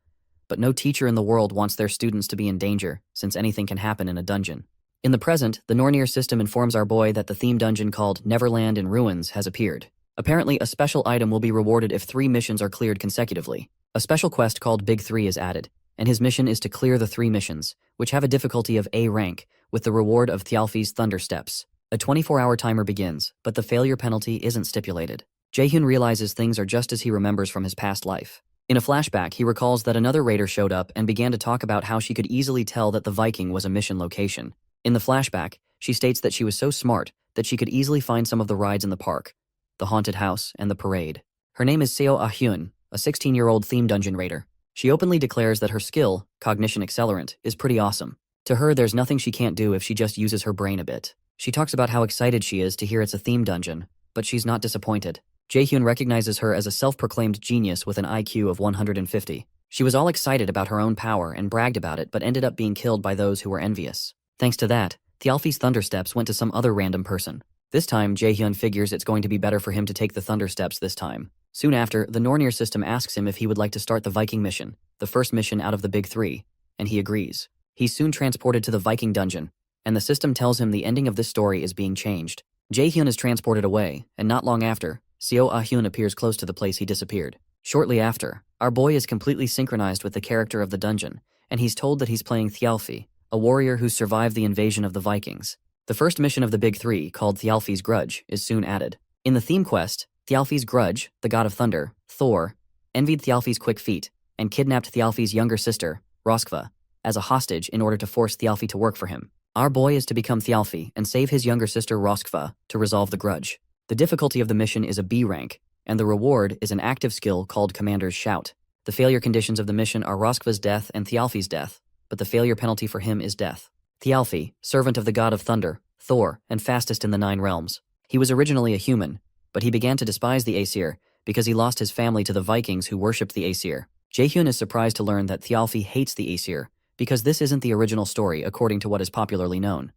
but no teacher in the world wants their students to be in danger, since anything can happen in a dungeon. In the present, the Nornir system informs our boy that the theme dungeon called Neverland in Ruins has appeared. Apparently, a special item will be rewarded if 3 missions are cleared consecutively. A special quest called Big 3 is added, and his mission is to clear the 3 missions, which have a difficulty of A rank, with the reward of Thialfi's Thundersteps. A 24-hour timer begins, but the failure penalty isn't stipulated. Jaehyun realizes things are just as he remembers from his past life. In a flashback, he recalls that another raider showed up and began to talk about how she could easily tell that the Viking was a mission location. In the flashback, she states that she was so smart that she could easily find some of the rides in the park, the haunted house, and the parade. Her name is Seo Ah-hyun, a 16-year-old theme dungeon raider. She openly declares that her skill, Cognition Accelerant, is pretty awesome. To her, there's nothing she can't do if she just uses her brain a bit. She talks about how excited she is to hear it's a theme dungeon, but she's not disappointed. Jaehyun recognizes her as a self-proclaimed genius with an IQ of 150. She was all excited about her own power and bragged about it, but ended up being killed by those who were envious. Thanks to that, Thialfi's Thunder Steps went to some other random person. This time, Jaehyun figures it's going to be better for him to take the Thunder Steps this time. Soon after, the Nornir system asks him if he would like to start the Viking mission, the first mission out of the big three, and he agrees. He's soon transported to the Viking dungeon, and the system tells him the ending of this story is being changed. Jaehyun is transported away, and not long after, Seo Ah-hyun appears close to the place he disappeared. Shortly after, our boy is completely synchronized with the character of the dungeon, and he's told that he's playing Thialfi, a warrior who survived the invasion of the Vikings. The first mission of the Big Three, called Thialfi's Grudge, is soon added. In the theme quest, Thialfi's Grudge, the god of thunder, Thor, envied Thialfi's quick feet and kidnapped Thialfi's younger sister, Roskva, as a hostage in order to force Thialfi to work for him. Our boy is to become Thialfi and save his younger sister Roskva to resolve the grudge. The difficulty of the mission is a B rank, and the reward is an active skill called Commander's Shout. The failure conditions of the mission are Roskva's death and Thialfi's death, but the failure penalty for him is death. Thialfi, servant of the god of thunder, Thor, and fastest in the 9 realms. He was originally a human, but he began to despise the Aesir because he lost his family to the Vikings who worshipped the Aesir. Jaehyun is surprised to learn that Thialfi hates the Aesir because this isn't the original story according to what is popularly known.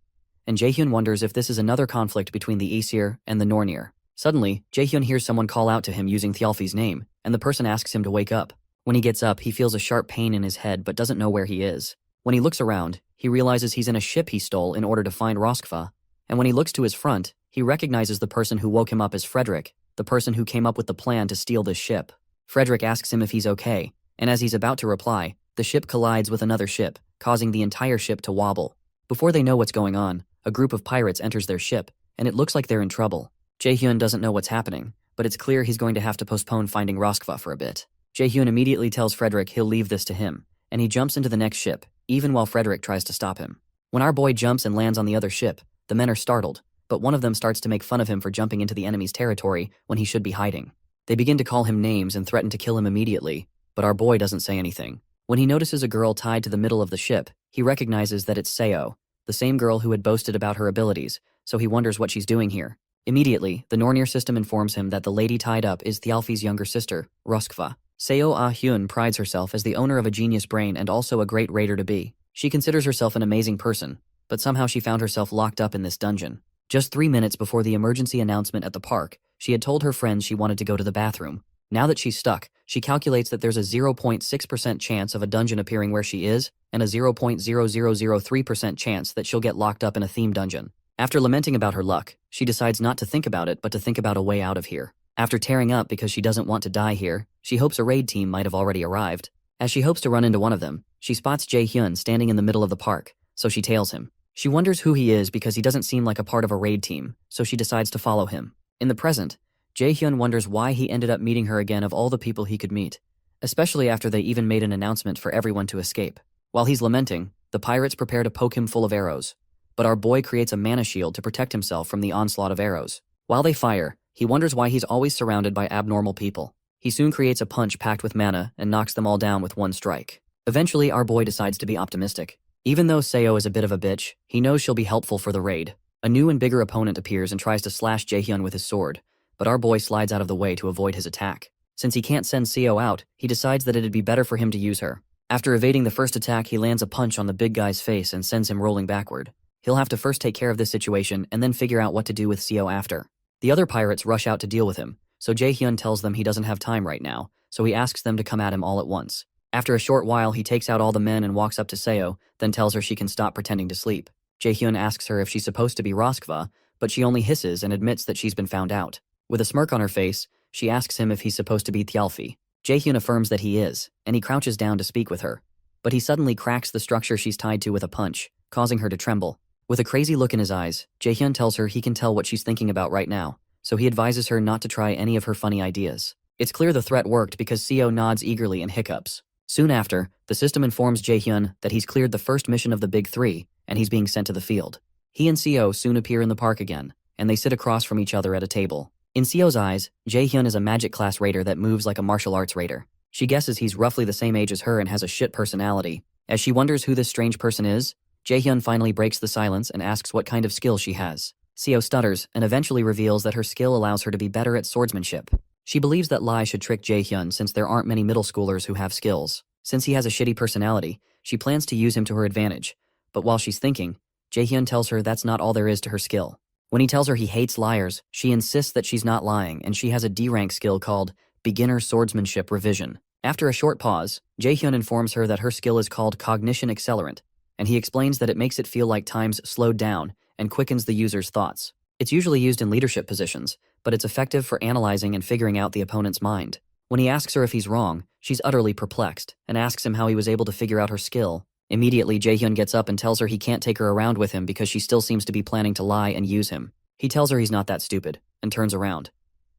And Jaehyun wonders if this is another conflict between the Aesir and the Nornir. Suddenly, Jaehyun hears someone call out to him using Thialfi's name, and the person asks him to wake up. When he gets up, he feels a sharp pain in his head but doesn't know where he is. When he looks around, he realizes he's in a ship he stole in order to find Roskva, and when he looks to his front, he recognizes the person who woke him up as Frederick, the person who came up with the plan to steal this ship. Frederick asks him if he's okay, and as he's about to reply, the ship collides with another ship, causing the entire ship to wobble. Before they know what's going on, a group of pirates enters their ship, and it looks like they're in trouble. Jaehyun doesn't know what's happening, but it's clear he's going to have to postpone finding Roskva for a bit. Jaehyun immediately tells Frederick he'll leave this to him, and he jumps into the next ship, even while Frederick tries to stop him. When our boy jumps and lands on the other ship, the men are startled, but one of them starts to make fun of him for jumping into the enemy's territory when he should be hiding. They begin to call him names and threaten to kill him immediately, but our boy doesn't say anything. When he notices a girl tied to the middle of the ship, he recognizes that it's Seo, the same girl who had boasted about her abilities, so he wonders what she's doing here. Immediately, the Nornir system informs him that the lady tied up is Thialfi's younger sister, Roskva. Seo Ah-hyun prides herself as the owner of a genius brain and also a great raider to be. She considers herself an amazing person, but somehow she found herself locked up in this dungeon. Just 3 minutes before the emergency announcement at the park, she had told her friends she wanted to go to the bathroom. Now that she's stuck, she calculates that there's a 0.6% chance of a dungeon appearing where she is, and a 0.0003% chance that she'll get locked up in a themed dungeon. After lamenting about her luck, she decides not to think about it but to think about a way out of here. After tearing up because she doesn't want to die here, she hopes a raid team might have already arrived. As she hopes to run into one of them, she spots Jaehyun standing in the middle of the park, so she tails him. She wonders who he is because he doesn't seem like a part of a raid team, so she decides to follow him. In the present, Jaehyun wonders why he ended up meeting her again of all the people he could meet, especially after they even made an announcement for everyone to escape. While he's lamenting, the pirates prepare to poke him full of arrows, but our boy creates a mana shield to protect himself from the onslaught of arrows. While they fire, he wonders why he's always surrounded by abnormal people. He soon creates a punch packed with mana and knocks them all down with one strike. Eventually, our boy decides to be optimistic. Even though Seo is a bit of a bitch, he knows she'll be helpful for the raid. A new and bigger opponent appears and tries to slash Jaehyun with his sword, but our boy slides out of the way to avoid his attack. Since he can't send Seo out, he decides that it'd be better for him to use her. After evading the first attack, he lands a punch on the big guy's face and sends him rolling backward. He'll have to first take care of this situation and then figure out what to do with Seo after. The other pirates rush out to deal with him, so Jaehyun tells them he doesn't have time right now, so he asks them to come at him all at once. After a short while, he takes out all the men and walks up to Seo, then tells her she can stop pretending to sleep. Jaehyun asks her if she's supposed to be Roskva, but she only hisses and admits that she's been found out. With a smirk on her face, she asks him if he's supposed to be Thialfi. Jaehyun affirms that he is, and he crouches down to speak with her. But he suddenly cracks the structure she's tied to with a punch, causing her to tremble. With a crazy look in his eyes, Jaehyun tells her he can tell what she's thinking about right now, so he advises her not to try any of her funny ideas. It's clear the threat worked because Seo nods eagerly and hiccups. Soon after, the system informs Jaehyun that he's cleared the first mission of the Big Three, and he's being sent to the field. He and Seo soon appear in the park again, and they sit across from each other at a table. In Seo's eyes, Jaehyun is a magic class raider that moves like a martial arts raider. She guesses he's roughly the same age as her and has a shit personality. As she wonders who this strange person is, Jaehyun finally breaks the silence and asks what kind of skill she has. Seo stutters and eventually reveals that her skill allows her to be better at swordsmanship. She believes that Lai should trick Jaehyun since there aren't many middle schoolers who have skills. Since he has a shitty personality, she plans to use him to her advantage. But while she's thinking, Jaehyun tells her that's not all there is to her skill. When he tells her he hates liars, she insists that she's not lying and she has a D-rank skill called Beginner Swordsmanship Revision. After a short pause, Jaehyun informs her that her skill is called Cognition Accelerant, and he explains that it makes it feel like time's slowed down and quickens the user's thoughts. It's usually used in leadership positions, but it's effective for analyzing and figuring out the opponent's mind. When he asks her if he's wrong, she's utterly perplexed and asks him how he was able to figure out her skill. Immediately, Jaehyun gets up and tells her he can't take her around with him because she still seems to be planning to lie and use him. He tells her he's not that stupid and turns around.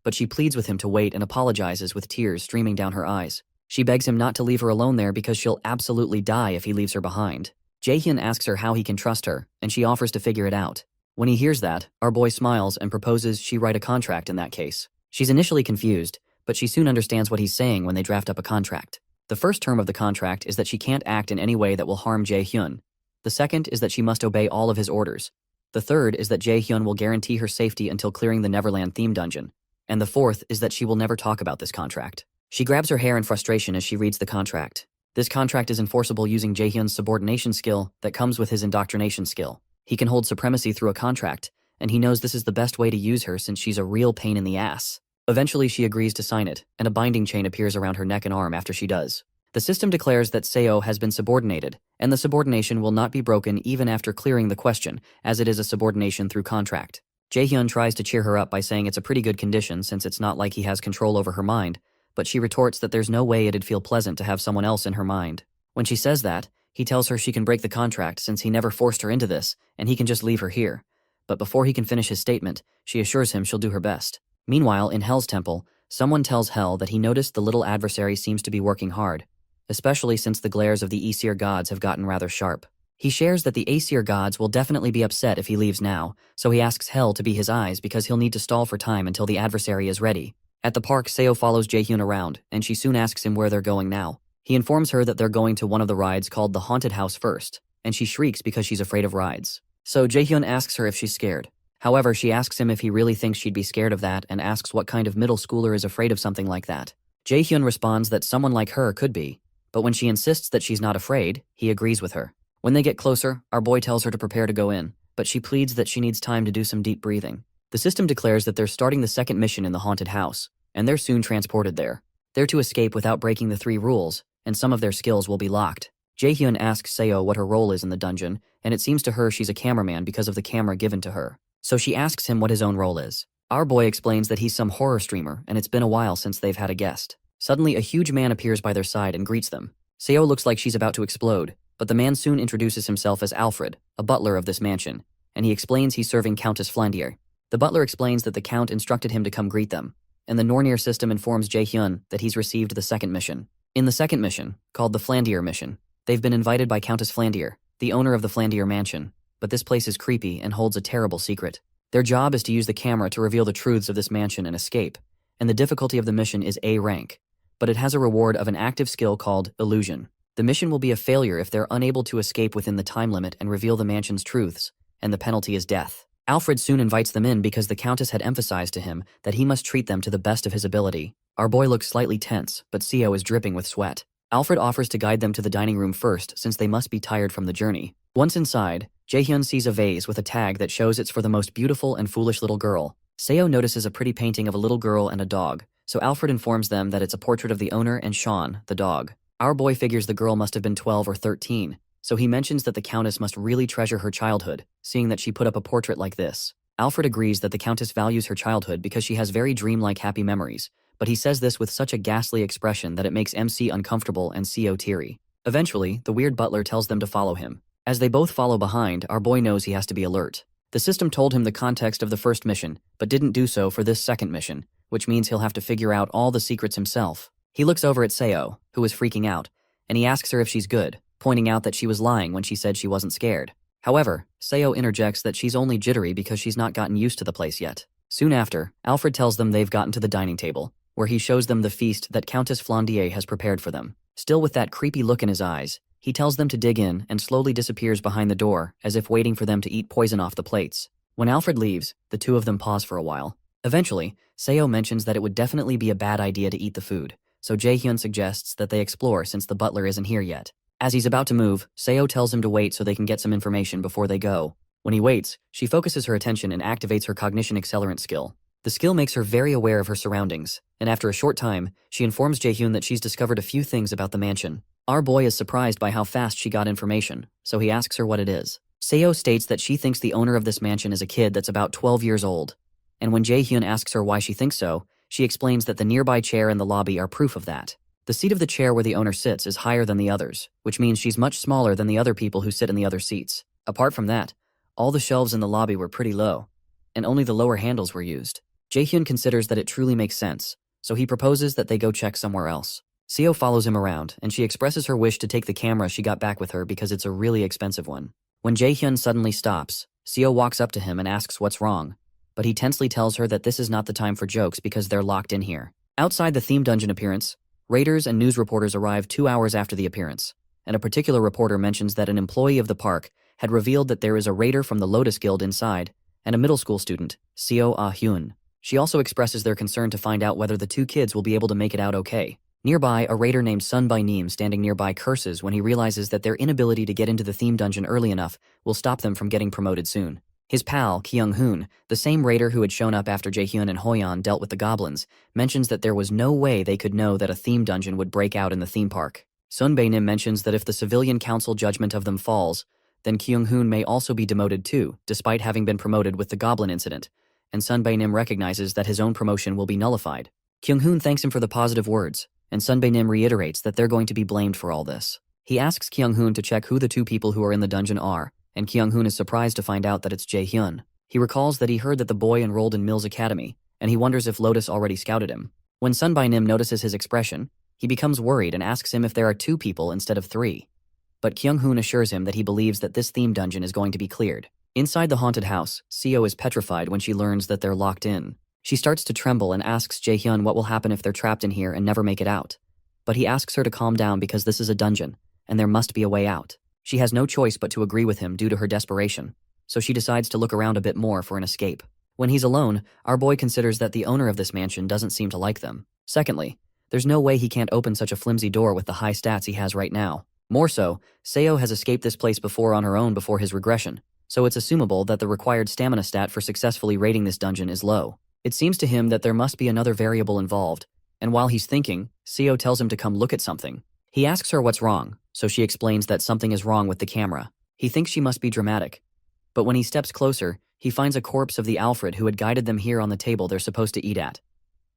But she pleads with him to wait and apologizes with tears streaming down her eyes. She begs him not to leave her alone there because she'll absolutely die if he leaves her behind. Jaehyun asks her how he can trust her, and she offers to figure it out. When he hears that, our boy smiles and proposes she write a contract in that case. She's initially confused, but she soon understands what he's saying when they draft up a contract. The first term of the contract is that she can't act in any way that will harm Jaehyun. The second is that she must obey all of his orders. The third is that Jaehyun will guarantee her safety until clearing the Neverland theme dungeon. And the fourth is that she will never talk about this contract. She grabs her hair in frustration as she reads the contract. This contract is enforceable using Jaehyun's subordination skill that comes with his indoctrination skill. He can hold supremacy through a contract, and he knows this is the best way to use her since she's a real pain in the ass. Eventually, she agrees to sign it, and a binding chain appears around her neck and arm after she does. The system declares that Seo has been subordinated, and the subordination will not be broken even after clearing the question, as it is a subordination through contract. Jaehyun tries to cheer her up by saying it's a pretty good condition since it's not like he has control over her mind, but she retorts that there's no way it'd feel pleasant to have someone else in her mind. When she says that, he tells her she can break the contract since he never forced her into this, and he can just leave her here. But before he can finish his statement, she assures him she'll do her best. Meanwhile, in Hell's temple, someone tells Hell that he noticed the little adversary seems to be working hard, especially since the glares of the Aesir gods have gotten rather sharp. He shares that the Aesir gods will definitely be upset if he leaves now, so he asks Hell to be his eyes because he'll need to stall for time until the adversary is ready. At the park, Seo follows Jaehyun around, and she soon asks him where they're going now. He informs her that they're going to one of the rides called the Haunted House first, and she shrieks because she's afraid of rides. So Jaehyun asks her if she's scared. However, she asks him if he really thinks she'd be scared of that and asks what kind of middle schooler is afraid of something like that. Jaehyun responds that someone like her could be, but when she insists that she's not afraid, he agrees with her. When they get closer, our boy tells her to prepare to go in, but she pleads that she needs time to do some deep breathing. The system declares that they're starting the second mission in the haunted house, and they're soon transported there. They're to escape without breaking the 3 rules, and some of their skills will be locked. Jaehyun asks Seo what her role is in the dungeon, and it seems to her she's a cameraman because of the camera given to her. So she asks him what his own role is. Our boy explains that he's some horror streamer, and it's been a while since they've had a guest. Suddenly, a huge man appears by their side and greets them. Seo looks like she's about to explode, but the man soon introduces himself as Alfred, a butler of this mansion, and he explains he's serving Countess Flandier. The butler explains that the Count instructed him to come greet them, and the Nornir system informs Jaehyun that he's received the second mission. In the second mission, called the Flandier mission, they've been invited by Countess Flandier, the owner of the Flandier mansion, but this place is creepy and holds a terrible secret. Their job is to use the camera to reveal the truths of this mansion and escape, and the difficulty of the mission is A rank, but it has a reward of an active skill called Illusion. The mission will be a failure if they're unable to escape within the time limit and reveal the mansion's truths, and the penalty is death. Alfred soon invites them in because the Countess had emphasized to him that he must treat them to the best of his ability. Our boy looks slightly tense, but Seo is dripping with sweat. Alfred offers to guide them to the dining room first since they must be tired from the journey. Once inside, Jaehyun sees a vase with a tag that shows it's for the most beautiful and foolish little girl. Seo notices a pretty painting of a little girl and a dog, so Alfred informs them that it's a portrait of the owner and Sean, the dog. Our boy figures the girl must have been 12 or 13, so he mentions that the Countess must really treasure her childhood, seeing that she put up a portrait like this. Alfred agrees that the Countess values her childhood because she has very dreamlike happy memories, but he says this with such a ghastly expression that it makes MC uncomfortable and Seo teary. Eventually, the weird butler tells them to follow him, As they both follow behind, our boy knows he has to be alert. The system told him the context of the first mission, but didn't do so for this second mission, which means he'll have to figure out all the secrets himself. He looks over at Seo, who is freaking out, and he asks her if she's good, pointing out that she was lying when she said she wasn't scared. However, Seo interjects that she's only jittery because she's not gotten used to the place yet. Soon after, Alfred tells them they've gotten to the dining table, where he shows them the feast that Countess Flandier has prepared for them. Still with that creepy look in his eyes, he tells them to dig in and slowly disappears behind the door, as if waiting for them to eat poison off the plates. When Alfred leaves, the two of them pause for a while. Eventually, Seo mentions that it would definitely be a bad idea to eat the food, so Jae-hyun suggests that they explore since the butler isn't here yet. As he's about to move, Seo tells him to wait so they can get some information before they go. When he waits, she focuses her attention and activates her cognition accelerant skill. The skill makes her very aware of her surroundings, and after a short time, she informs Jae-hyun that she's discovered a few things about the mansion. Our boy is surprised by how fast she got information, so he asks her what it is. Seo states that she thinks the owner of this mansion is a kid that's about 12 years old, and when Jae-hyun asks her why she thinks so, she explains that the nearby chair in the lobby are proof of that. The seat of the chair where the owner sits is higher than the others, which means she's much smaller than the other people who sit in the other seats. Apart from that, all the shelves in the lobby were pretty low, and only the lower handles were used. Jae-hyun considers that it truly makes sense, so he proposes that they go check somewhere else. Seo follows him around, and she expresses her wish to take the camera she got back with her because it's a really expensive one. When Jae-hyun suddenly stops, Seo walks up to him and asks what's wrong, but he tensely tells her that this is not the time for jokes because they're locked in here. Outside the theme dungeon appearance, raiders and news reporters arrive 2 hours after the appearance, and a particular reporter mentions that an employee of the park had revealed that there is a raider from the Lotus Guild inside, and a middle school student, Seo Ah-hyun. She also expresses their concern to find out whether the two kids will be able to make it out okay. Nearby, a raider named Sun By Neem standing nearby curses when he realizes that their inability to get into the theme dungeon early enough will stop them from getting promoted soon. His pal, Kyung-hoon, the same raider who had shown up after Jae-hyun and Hoyeon dealt with the goblins, mentions that there was no way they could know that a theme dungeon would break out in the theme park. Sun Bae-nim mentions that if the civilian council judgment of them falls, then Kyung-hoon may also be demoted too, despite having been promoted with the goblin incident, and Sun Bae-nim recognizes that his own promotion will be nullified. Kyung-hoon thanks him for the positive words, and Sun Bae-nim reiterates that they're going to be blamed for all this. He asks Kyung-hoon to check who the two people who are in the dungeon are, and Kyung-hoon is surprised to find out that it's Jae-hyun. He recalls that he heard that the boy enrolled in Mills Academy, and he wonders if Lotus already scouted him. When Sun Bae-nim notices his expression, he becomes worried and asks him if there are 2 people instead of 3. But Kyung-hoon assures him that he believes that this theme dungeon is going to be cleared. Inside the haunted house, Seo is petrified when she learns that they're locked in. She starts to tremble and asks Jae-hyun what will happen if they're trapped in here and never make it out. But he asks her to calm down because this is a dungeon, and there must be a way out. She has no choice but to agree with him due to her desperation, so she decides to look around a bit more for an escape. When he's alone, our boy considers that the owner of this mansion doesn't seem to like them. Secondly, there's no way he can't open such a flimsy door with the high stats he has right now. More so, Seo has escaped this place before on her own before his regression, so it's assumable that the required stamina stat for successfully raiding this dungeon is low. It seems to him that there must be another variable involved, and while he's thinking, Seo tells him to come look at something. He asks her what's wrong, so she explains that something is wrong with the camera. He thinks she must be dramatic, but when he steps closer, he finds a corpse of the Alfred who had guided them here on the table they're supposed to eat at,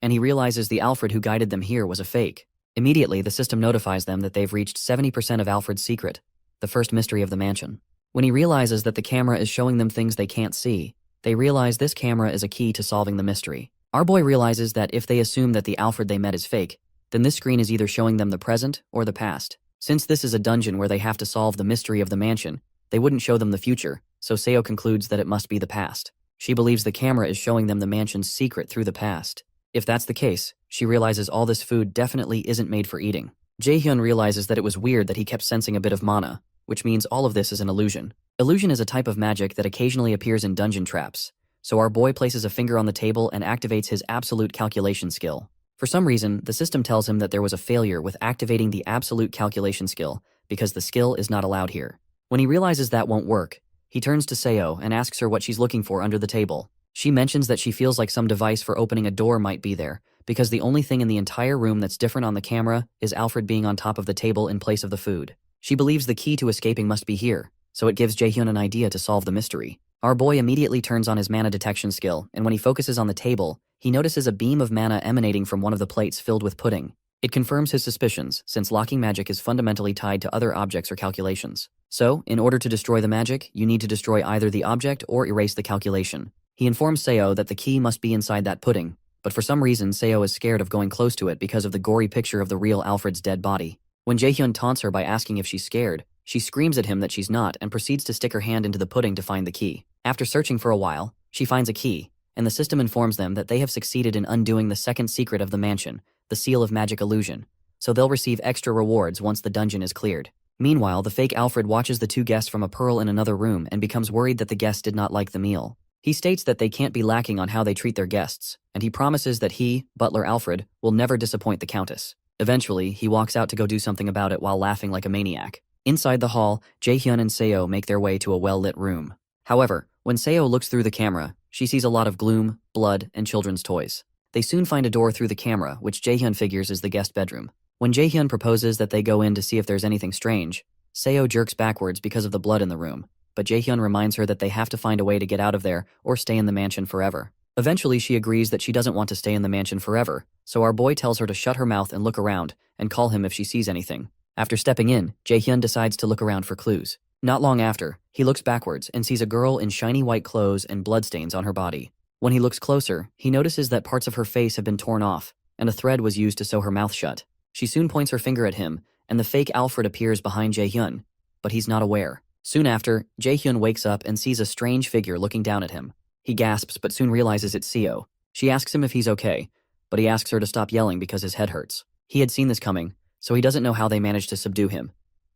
and he realizes the Alfred who guided them here was a fake. Immediately, the system notifies them that they've reached 70% of Alfred's secret, the first mystery of the mansion. When he realizes that the camera is showing them things they can't see, they realize this camera is a key to solving the mystery. Our boy realizes that if they assume that the Alfred they met is fake, then this screen is either showing them the present or the past. Since this is a dungeon where they have to solve the mystery of the mansion, they wouldn't show them the future, so Seo concludes that it must be the past. She believes the camera is showing them the mansion's secret through the past. If that's the case, she realizes all this food definitely isn't made for eating. Jae-hyun realizes that it was weird that he kept sensing a bit of mana, which means all of this is an illusion. Illusion is a type of magic that occasionally appears in dungeon traps, so our boy places a finger on the table and activates his absolute calculation skill. For some reason, the system tells him that there was a failure with activating the absolute calculation skill because the skill is not allowed here. When he realizes that won't work, he turns to Seo and asks her what she's looking for under the table. She mentions that she feels like some device for opening a door might be there, because the only thing in the entire room that's different on the camera is Alfred being on top of the table in place of the food. She believes the key to escaping must be here, so it gives Jae-hyun an idea to solve the mystery. Our boy immediately turns on his mana detection skill, and when he focuses on the table, he notices a beam of mana emanating from one of the plates filled with pudding. It confirms his suspicions, since locking magic is fundamentally tied to other objects or calculations. So, in order to destroy the magic, you need to destroy either the object or erase the calculation. He informs Seo that the key must be inside that pudding, but for some reason Seo is scared of going close to it because of the gory picture of the real Alfred's dead body. When Jaehyun taunts her by asking if she's scared, she screams at him that she's not and proceeds to stick her hand into the pudding to find the key. After searching for a while, she finds a key, and the system informs them that they have succeeded in undoing the second secret of the mansion, the Seal of Magic Illusion, so they'll receive extra rewards once the dungeon is cleared. Meanwhile, the fake Alfred watches the two guests from a pearl in another room and becomes worried that the guests did not like the meal. He states that they can't be lacking on how they treat their guests, and he promises that he, Butler Alfred, will never disappoint the Countess. Eventually, he walks out to go do something about it while laughing like a maniac. Inside the hall, Jaehyun and Seo make their way to a well-lit room. However, when Seo looks through the camera, she sees a lot of gloom, blood, and children's toys. They soon find a door through the camera, which Jaehyun figures is the guest bedroom. When Jaehyun proposes that they go in to see if there's anything strange, Seo jerks backwards because of the blood in the room, but Jaehyun reminds her that they have to find a way to get out of there or stay in the mansion forever. Eventually, she agrees that she doesn't want to stay in the mansion forever, so our boy tells her to shut her mouth and look around, and call him if she sees anything. After stepping in, Jaehyun decides to look around for clues. Not long after, he looks backwards and sees a girl in shiny white clothes and bloodstains on her body. When he looks closer, he notices that parts of her face have been torn off, and a thread was used to sew her mouth shut. She soon points her finger at him, and the fake Alfred appears behind Jaehyun, but he's not aware. Soon after, Jaehyun wakes up and sees a strange figure looking down at him. He gasps but soon realizes it's Seo. She asks him if he's okay, but he asks her to stop yelling because his head hurts. He had seen this coming, so he doesn't know how they managed to subdue him,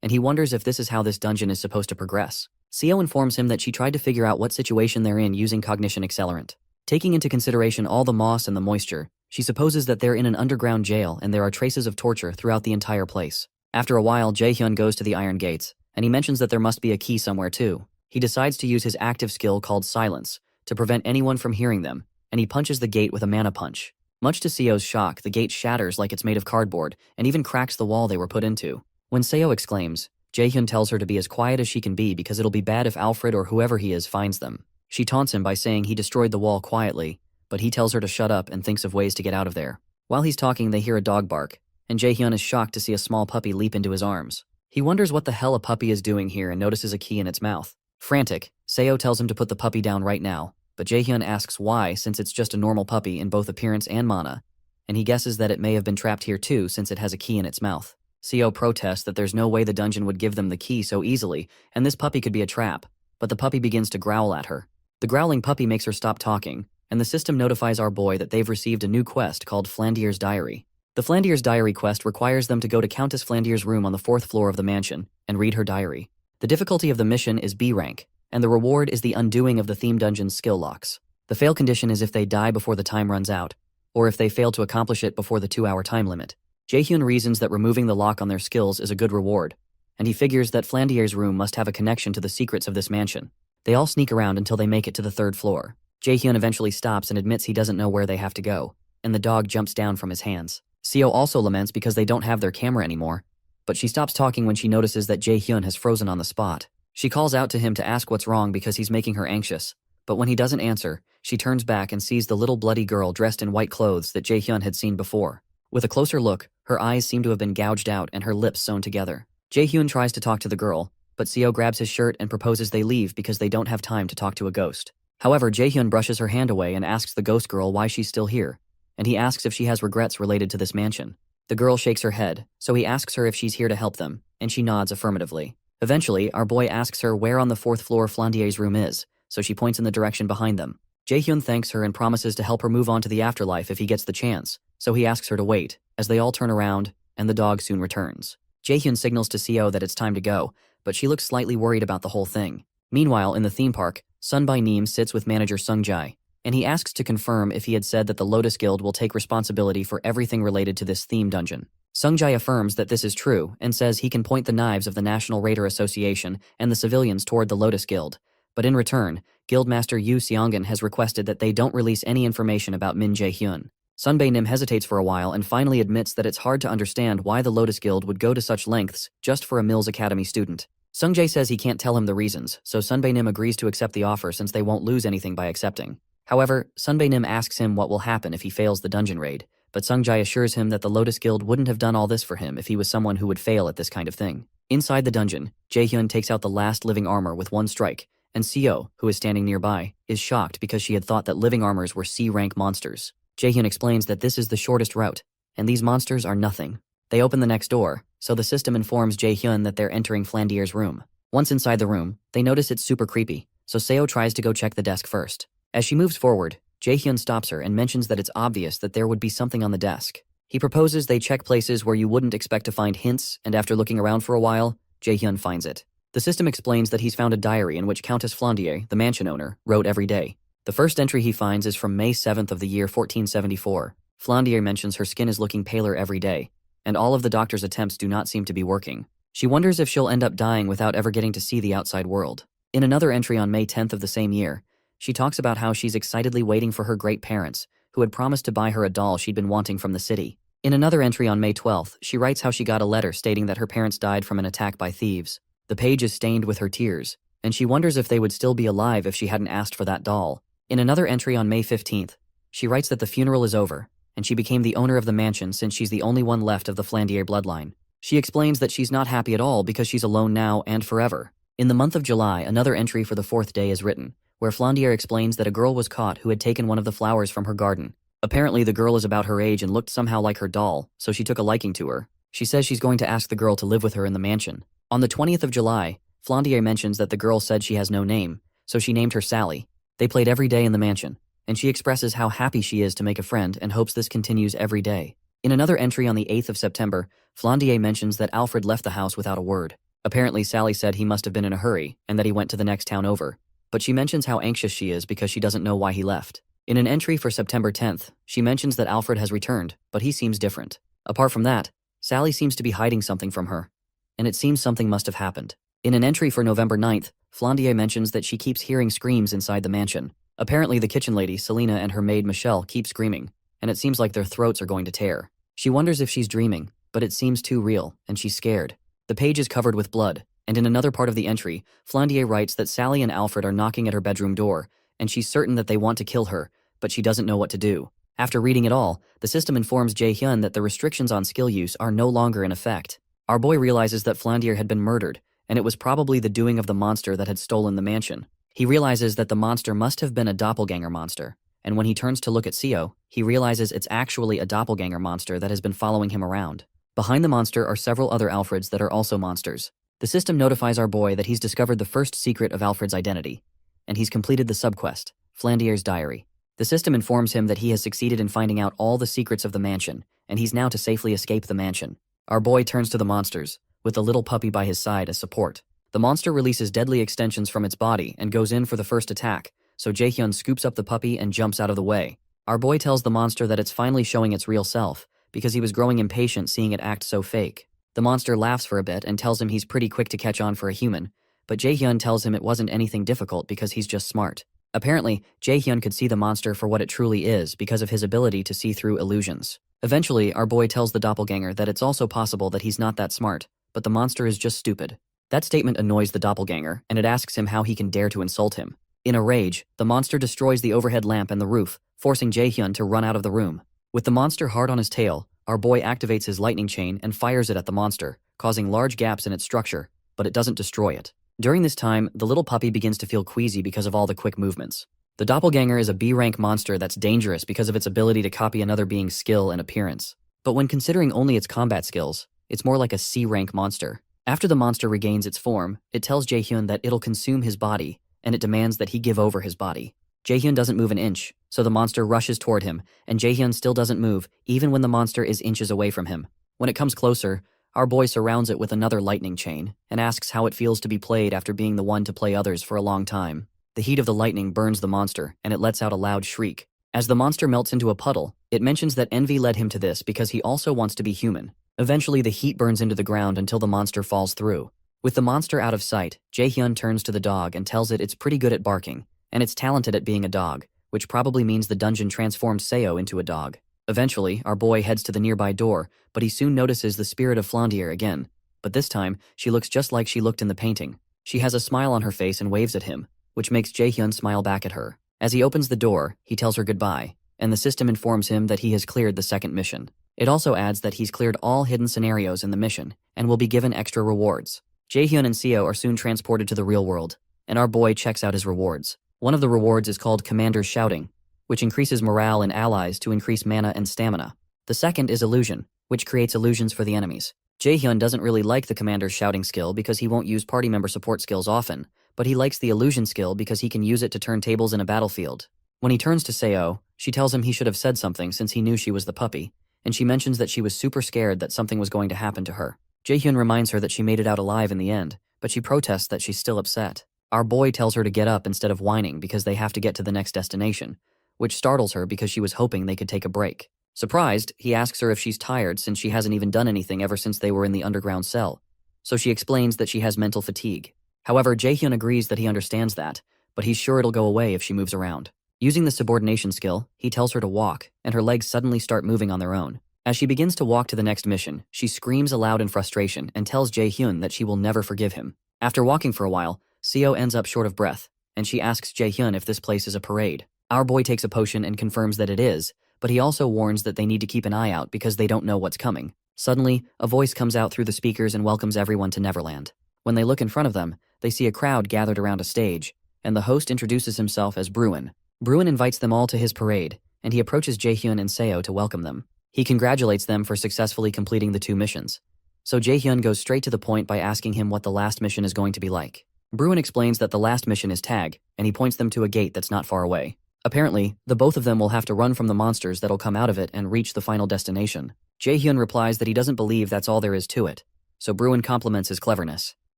and he wonders if this is how this dungeon is supposed to progress. Seo informs him that she tried to figure out what situation they're in using cognition accelerant. Taking into consideration all the moss and the moisture, she supposes that they're in an underground jail and there are traces of torture throughout the entire place. After a while, Jaehyun goes to the iron gates, and he mentions that there must be a key somewhere too. He decides to use his active skill called Silence to prevent anyone from hearing them, and he punches the gate with a mana punch. Much to Seo's shock, the gate shatters like it's made of cardboard and even cracks the wall they were put into. When Seo exclaims, Jaehyun tells her to be as quiet as she can be because it'll be bad if Alfred or whoever he is finds them. She taunts him by saying he destroyed the wall quietly, but he tells her to shut up and thinks of ways to get out of there. While he's talking, they hear a dog bark, and Jaehyun is shocked to see a small puppy leap into his arms. He wonders what the hell a puppy is doing here and notices a key in its mouth. Frantic, Seo tells him to put the puppy down right now, but Jaehyun asks why since it's just a normal puppy in both appearance and mana, and he guesses that it may have been trapped here too since it has a key in its mouth. Seo protests that there's no way the dungeon would give them the key so easily, and this puppy could be a trap, but the puppy begins to growl at her. The growling puppy makes her stop talking, and the system notifies our boy that they've received a new quest called Flandier's Diary. The Flandier's Diary quest requires them to go to Countess Flandier's room on the 4th floor of the mansion and read her diary. The difficulty of the mission is B rank, and the reward is the undoing of the theme dungeon's skill locks. The fail condition is if they die before the time runs out, or if they fail to accomplish it before the 2-hour time limit. Jaehyun reasons that removing the lock on their skills is a good reward, and he figures that Flandier's room must have a connection to the secrets of this mansion. They all sneak around until they make it to the 3rd floor. Jaehyun eventually stops and admits he doesn't know where they have to go, and the dog jumps down from his hands. Seo also laments because they don't have their camera anymore, but she stops talking when she notices that Jaehyun has frozen on the spot. She calls out to him to ask what's wrong because he's making her anxious, but when he doesn't answer, she turns back and sees the little bloody girl dressed in white clothes that Jaehyun had seen before. With a closer look, her eyes seem to have been gouged out and her lips sewn together. Jaehyun tries to talk to the girl, but Seo grabs his shirt and proposes they leave because they don't have time to talk to a ghost. However, Jaehyun brushes her hand away and asks the ghost girl why she's still here, and he asks if she has regrets related to this mansion. The girl shakes her head, so he asks her if she's here to help them, and she nods affirmatively. Eventually, our boy asks her where on the 4th floor Flandier's room is, so she points in the direction behind them. Jaehyun thanks her and promises to help her move on to the afterlife if he gets the chance, so he asks her to wait, as they all turn around, and the dog soon returns. Jaehyun signals to Seo that it's time to go, but she looks slightly worried about the whole thing. Meanwhile, in the theme park, Sunbae Neem sits with manager Sungjae, and he asks to confirm if he had said that the Lotus Guild will take responsibility for everything related to this theme dungeon. Sungjae affirms that this is true and says he can point the knives of the National Raider Association and the civilians toward the Lotus Guild, but in return, Guildmaster Yu Seongan has requested that they don't release any information about Min Jae-hyun. Sunbae Nim hesitates for a while and finally admits that it's hard to understand why the Lotus Guild would go to such lengths just for a Mills Academy student. Sungjae says he can't tell him the reasons, so Sunbae Nim agrees to accept the offer since they won't lose anything by accepting. However, Sunbae Nim asks him what will happen if he fails the dungeon raid, but Sungjai assures him that the Lotus Guild wouldn't have done all this for him if he was someone who would fail at this kind of thing. Inside the dungeon, Jaehyun takes out the last living armor with one strike, and Seo, who is standing nearby, is shocked because she had thought that living armors were C-rank monsters. Jaehyun explains that this is the shortest route, and these monsters are nothing. They open the next door, so the system informs Jaehyun that they're entering Flandier's room. Once inside the room, they notice it's super creepy, so Seo tries to go check the desk first. As she moves forward, Jaehyun stops her and mentions that it's obvious that there would be something on the desk. He proposes they check places where you wouldn't expect to find hints, and after looking around for a while, Jaehyun finds it. The system explains that he's found a diary in which Countess Flandier, the mansion owner, wrote every day. The first entry he finds is from May 7th of the year 1474. Flandier mentions her skin is looking paler every day, and all of the doctor's attempts do not seem to be working. She wonders if she'll end up dying without ever getting to see the outside world. In another entry on May 10th of the same year, she talks about how she's excitedly waiting for her great parents, who had promised to buy her a doll she'd been wanting from the city. In another entry on May 12th, she writes how she got a letter stating that her parents died from an attack by thieves. The page is stained with her tears, and she wonders if they would still be alive if she hadn't asked for that doll. In another entry on May 15th, she writes that the funeral is over, and she became the owner of the mansion since she's the only one left of the Flandier bloodline. She explains that she's not happy at all because she's alone now and forever. In the month of July, another entry for the 4th day is written, where Flandier explains that a girl was caught who had taken one of the flowers from her garden. Apparently the girl is about her age and looked somehow like her doll, so she took a liking to her. She says she's going to ask the girl to live with her in the mansion. On the 20th of July, Flandier mentions that the girl said she has no name, so she named her Sally. They played every day in the mansion, and she expresses how happy she is to make a friend and hopes this continues every day. In another entry on the 8th of September, Flandier mentions that Alfred left the house without a word. Apparently Sally said he must have been in a hurry and that he went to the next town over, but she mentions how anxious she is because she doesn't know why he left. In an entry for September 10th, she mentions that Alfred has returned, but he seems different. Apart from that, Sally seems to be hiding something from her, and it seems something must have happened. In an entry for November 9th, Flandier mentions that she keeps hearing screams inside the mansion. Apparently the kitchen lady, Selena, and her maid, Michelle, keep screaming, and it seems like their throats are going to tear. She wonders if she's dreaming, but it seems too real, and she's scared. The page is covered with blood, and in another part of the entry, Flandier writes that Sally and Alfred are knocking at her bedroom door, and she's certain that they want to kill her, but she doesn't know what to do. After reading it all, the system informs Jaehyun that the restrictions on skill use are no longer in effect. Our boy realizes that Flandier had been murdered, and it was probably the doing of the monster that had stolen the mansion. He realizes that the monster must have been a doppelganger monster, and when he turns to look at Seo, he realizes it's actually a doppelganger monster that has been following him around. Behind the monster are several other Alfreds that are also monsters. The system notifies our boy that he's discovered the first secret of Alfred's identity, and he's completed the subquest, Flandier's Diary. The system informs him that he has succeeded in finding out all the secrets of the mansion, and he's now to safely escape the mansion. Our boy turns to the monsters, with the little puppy by his side as support. The monster releases deadly extensions from its body and goes in for the first attack, so Jaehyun scoops up the puppy and jumps out of the way. Our boy tells the monster that it's finally showing its real self, because he was growing impatient seeing it act so fake. The monster laughs for a bit and tells him he's pretty quick to catch on for a human, but Jaehyun tells him it wasn't anything difficult because he's just smart. Apparently, Jaehyun could see the monster for what it truly is because of his ability to see through illusions. Eventually, our boy tells the doppelganger that it's also possible that he's not that smart, but the monster is just stupid. That statement annoys the doppelganger, and it asks him how he can dare to insult him. In a rage, the monster destroys the overhead lamp and the roof, forcing Jaehyun to run out of the room. With the monster hard on his tail, our boy activates his lightning chain and fires it at the monster, causing large gaps in its structure, but it doesn't destroy it. During this time, the little puppy begins to feel queasy because of all the quick movements. The doppelganger is a B-rank monster that's dangerous because of its ability to copy another being's skill and appearance. But when considering only its combat skills, it's more like a C-rank monster. After the monster regains its form, it tells Jaehyun that it'll consume his body, and it demands that he give over his body. Jaehyun doesn't move an inch, so the monster rushes toward him, and Jaehyun still doesn't move, even when the monster is inches away from him. When it comes closer, our boy surrounds it with another lightning chain, and asks how it feels to be played after being the one to play others for a long time. The heat of the lightning burns the monster, and it lets out a loud shriek. As the monster melts into a puddle, it mentions that envy led him to this because he also wants to be human. Eventually, the heat burns into the ground until the monster falls through. With the monster out of sight, Jaehyun turns to the dog and tells it it's pretty good at barking, and it's talented at being a dog, which probably means the dungeon transformed Seo into a dog. Eventually, our boy heads to the nearby door, but he soon notices the spirit of Flandier again. But this time, she looks just like she looked in the painting. She has a smile on her face and waves at him, which makes Jaehyun smile back at her. As he opens the door, he tells her goodbye, and the system informs him that he has cleared the second mission. It also adds that he's cleared all hidden scenarios in the mission and will be given extra rewards. Jaehyun and Seo are soon transported to the real world, and our boy checks out his rewards. One of the rewards is called Commander's Shouting, which increases morale in allies to increase mana and stamina. The second is Illusion, which creates illusions for the enemies. Jaehyun doesn't really like the Commander's Shouting skill because he won't use party member support skills often, but he likes the Illusion skill because he can use it to turn tables in a battlefield. When he turns to Seo, she tells him he should have said something since he knew she was the puppy, and she mentions that she was super scared that something was going to happen to her. Jaehyun reminds her that she made it out alive in the end, but she protests that she's still upset. Our boy tells her to get up instead of whining because they have to get to the next destination, which startles her because she was hoping they could take a break. Surprised, he asks her if she's tired since she hasn't even done anything ever since they were in the underground cell, so she explains that she has mental fatigue. However, Jaehyun agrees that he understands that, but he's sure it'll go away if she moves around. Using the subordination skill, he tells her to walk, and her legs suddenly start moving on their own. As she begins to walk to the next mission, she screams aloud in frustration and tells Jaehyun that she will never forgive him. After walking for a while, Seo ends up short of breath, and she asks Jaehyun if this place is a parade. Our boy takes a potion and confirms that it is, but he also warns that they need to keep an eye out because they don't know what's coming. Suddenly, a voice comes out through the speakers and welcomes everyone to Neverland. When they look in front of them, they see a crowd gathered around a stage, and the host introduces himself as Bruin. Bruin invites them all to his parade, and he approaches Jaehyun and Seo to welcome them. He congratulates them for successfully completing the 2 missions. So Jaehyun goes straight to the point by asking him what the last mission is going to be like. Bruin explains that the last mission is tag, and he points them to a gate that's not far away. Apparently, the both of them will have to run from the monsters that'll come out of it and reach the final destination. Jaehyun replies that he doesn't believe that's all there is to it, so Bruin compliments his cleverness.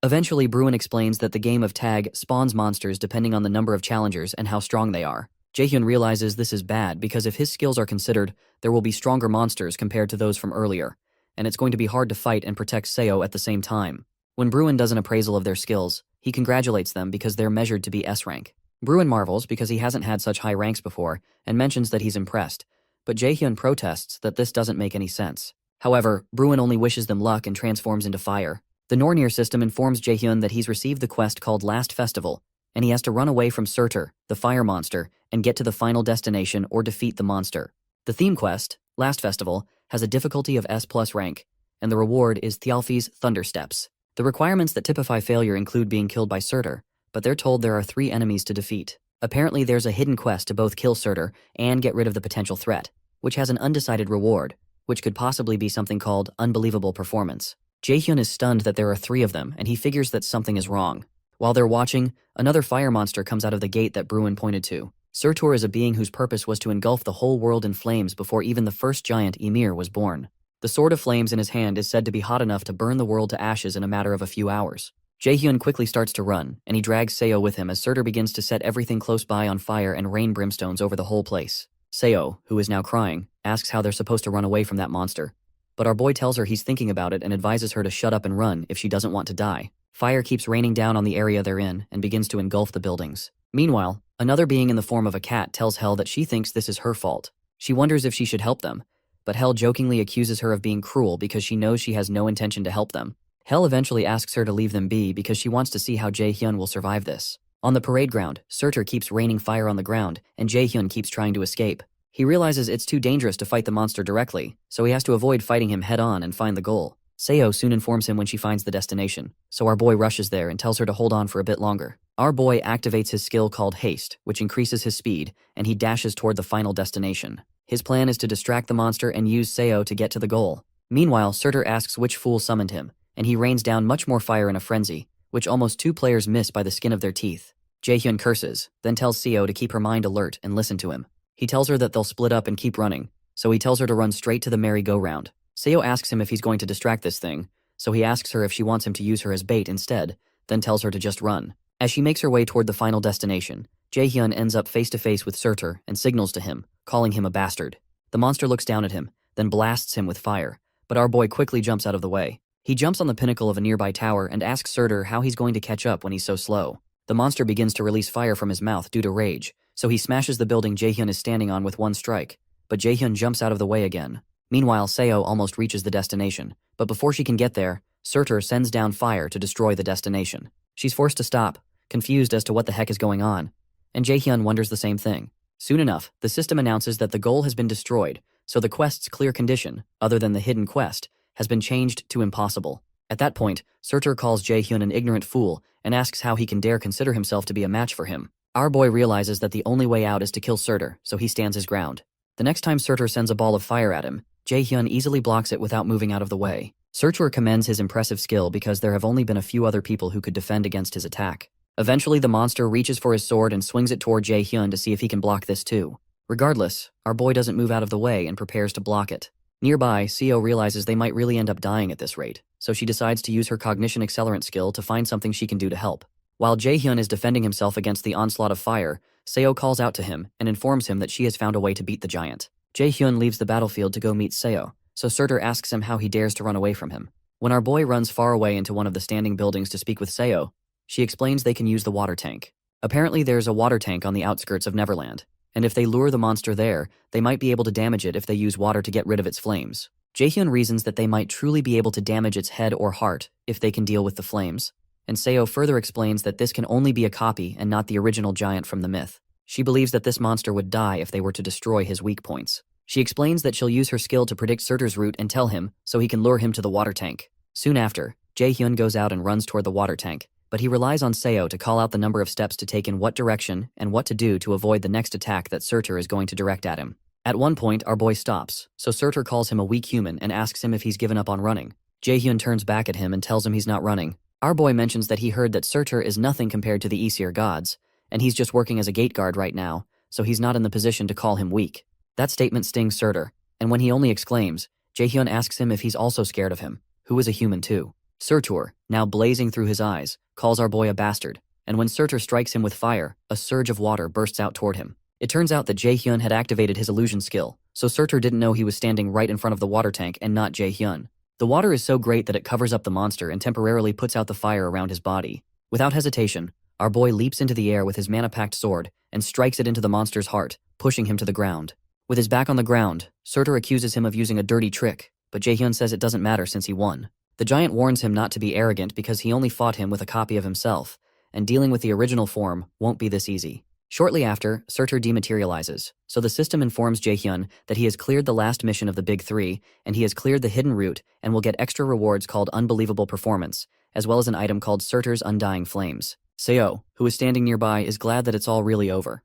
Eventually, Bruin explains that the game of tag spawns monsters depending on the number of challengers and how strong they are. Jaehyun realizes this is bad because if his skills are considered, there will be stronger monsters compared to those from earlier, and it's going to be hard to fight and protect Seo at the same time. When Bruin does an appraisal of their skills, he congratulates them because they're measured to be S rank. Bruin marvels because he hasn't had such high ranks before and mentions that he's impressed, but Jaehyun protests that this doesn't make any sense. However, Bruin only wishes them luck and transforms into fire. The Nornir system informs Jaehyun that he's received the quest called Last Festival, and he has to run away from Surtur, the fire monster, and get to the final destination or defeat the monster. The theme quest, Last Festival, has a difficulty of S+ rank, and the reward is Thialfi's Thunder Steps. The requirements that typify failure include being killed by Surtur, but they're told there are 3 enemies to defeat. Apparently there's a hidden quest to both kill Surtur and get rid of the potential threat, which has an undecided reward, which could possibly be something called Unbelievable Performance. Jaehyun is stunned that there are 3 of them, and he figures that something is wrong. While they're watching, another fire monster comes out of the gate that Bruin pointed to. Surtur is a being whose purpose was to engulf the whole world in flames before even the first giant Ymir was born. The Sword of Flames in his hand is said to be hot enough to burn the world to ashes in a matter of a few hours. Jaehyun quickly starts to run, and he drags Seo with him as Surtur begins to set everything close by on fire and rain brimstones over the whole place. Seo, who is now crying, asks how they're supposed to run away from that monster. But our boy tells her he's thinking about it and advises her to shut up and run if she doesn't want to die. Fire keeps raining down on the area they're in and begins to engulf the buildings. Meanwhile, another being in the form of a cat tells Hel that she thinks this is her fault. She wonders if she should help them, but Hel jokingly accuses her of being cruel because she knows she has no intention to help them. Hel eventually asks her to leave them be because she wants to see how Jaehyun will survive this. On the parade ground, Surtur keeps raining fire on the ground, and Jaehyun keeps trying to escape. He realizes it's too dangerous to fight the monster directly, so he has to avoid fighting him head-on and find the goal. Seo soon informs him when she finds the destination, so our boy rushes there and tells her to hold on for a bit longer. Our boy activates his skill called Haste, which increases his speed, and he dashes toward the final destination. His plan is to distract the monster and use Seo to get to the goal. Meanwhile, Surtur asks which fool summoned him, and he rains down much more fire in a frenzy, which almost 2 players miss by the skin of their teeth. Jaehyun curses, then tells Seo to keep her mind alert and listen to him. He tells her that they'll split up and keep running, so he tells her to run straight to the merry-go-round. Seo asks him if he's going to distract this thing, so he asks her if she wants him to use her as bait instead, then tells her to just run. As she makes her way toward the final destination, Jaehyun ends up face-to-face with Surtur and signals to him, calling him a bastard. The monster looks down at him, then blasts him with fire, but our boy quickly jumps out of the way. He jumps on the pinnacle of a nearby tower and asks Surtur how he's going to catch up when he's so slow. The monster begins to release fire from his mouth due to rage, so he smashes the building Jaehyun is standing on with one strike, but Jaehyun jumps out of the way again. Meanwhile, Seo almost reaches the destination, but before she can get there, Surtur sends down fire to destroy the destination. She's forced to stop, confused as to what the heck is going on, and Jaehyun wonders the same thing. Soon enough, the system announces that the goal has been destroyed, so the quest's clear condition, other than the hidden quest, has been changed to impossible. At that point, Surtur calls Jae-hyun an ignorant fool and asks how he can dare consider himself to be a match for him. Our boy realizes that the only way out is to kill Surtur, so he stands his ground. The next time Surtur sends a ball of fire at him, Jae-hyun easily blocks it without moving out of the way. Surtur commends his impressive skill because there have only been a few other people who could defend against his attack. Eventually, the monster reaches for his sword and swings it toward Jae-hyun to see if he can block this too. Regardless, our boy doesn't move out of the way and prepares to block it. Nearby, Seo realizes they might really end up dying at this rate, so she decides to use her cognition accelerant skill to find something she can do to help. While Jae-hyun is defending himself against the onslaught of fire, Seo calls out to him and informs him that she has found a way to beat the giant. Jae-hyun leaves the battlefield to go meet Seo, so Surtur asks him how he dares to run away from him. When our boy runs far away into one of the standing buildings to speak with Seo, she explains they can use the water tank. Apparently there's a water tank on the outskirts of Neverland, and if they lure the monster there, they might be able to damage it if they use water to get rid of its flames. Jae-hyun reasons that they might truly be able to damage its head or heart if they can deal with the flames, and Seo further explains that this can only be a copy and not the original giant from the myth. She believes that this monster would die if they were to destroy his weak points. She explains that she'll use her skill to predict Surtur's route and tell him so he can lure him to the water tank. Soon after, Jae-hyun goes out and runs toward the water tank, but he relies on Seo to call out the number of steps to take in what direction and what to do to avoid the next attack that Surtur is going to direct at him. At one point, our boy stops, so Surtur calls him a weak human and asks him if he's given up on running. Jae-hyun turns back at him and tells him he's not running. Our boy mentions that he heard that Surtur is nothing compared to the Aesir gods, and he's just working as a gate guard right now, so he's not in the position to call him weak. That statement stings Surtur, and when he only exclaims, Jae-hyun asks him if he's also scared of him, who is a human too. Surtur, now blazing through his eyes, calls our boy a bastard, and when Surtur strikes him with fire, a surge of water bursts out toward him. It turns out that Jae-hyun had activated his illusion skill, so Surtur didn't know he was standing right in front of the water tank and not Jae-hyun. The water is so great that it covers up the monster and temporarily puts out the fire around his body. Without hesitation, our boy leaps into the air with his mana-packed sword and strikes it into the monster's heart, pushing him to the ground. With his back on the ground, Surtur accuses him of using a dirty trick, but Jae-hyun says it doesn't matter since he won. The giant warns him not to be arrogant because he only fought him with a copy of himself, and dealing with the original form won't be this easy. Shortly after, Surtur dematerializes, so the system informs Jae-hyun that he has cleared the last mission of the Big Three, and he has cleared the hidden route and will get extra rewards called Unbelievable Performance, as well as an item called Surtur's Undying Flames. Seo, who is standing nearby, is glad that it's all really over.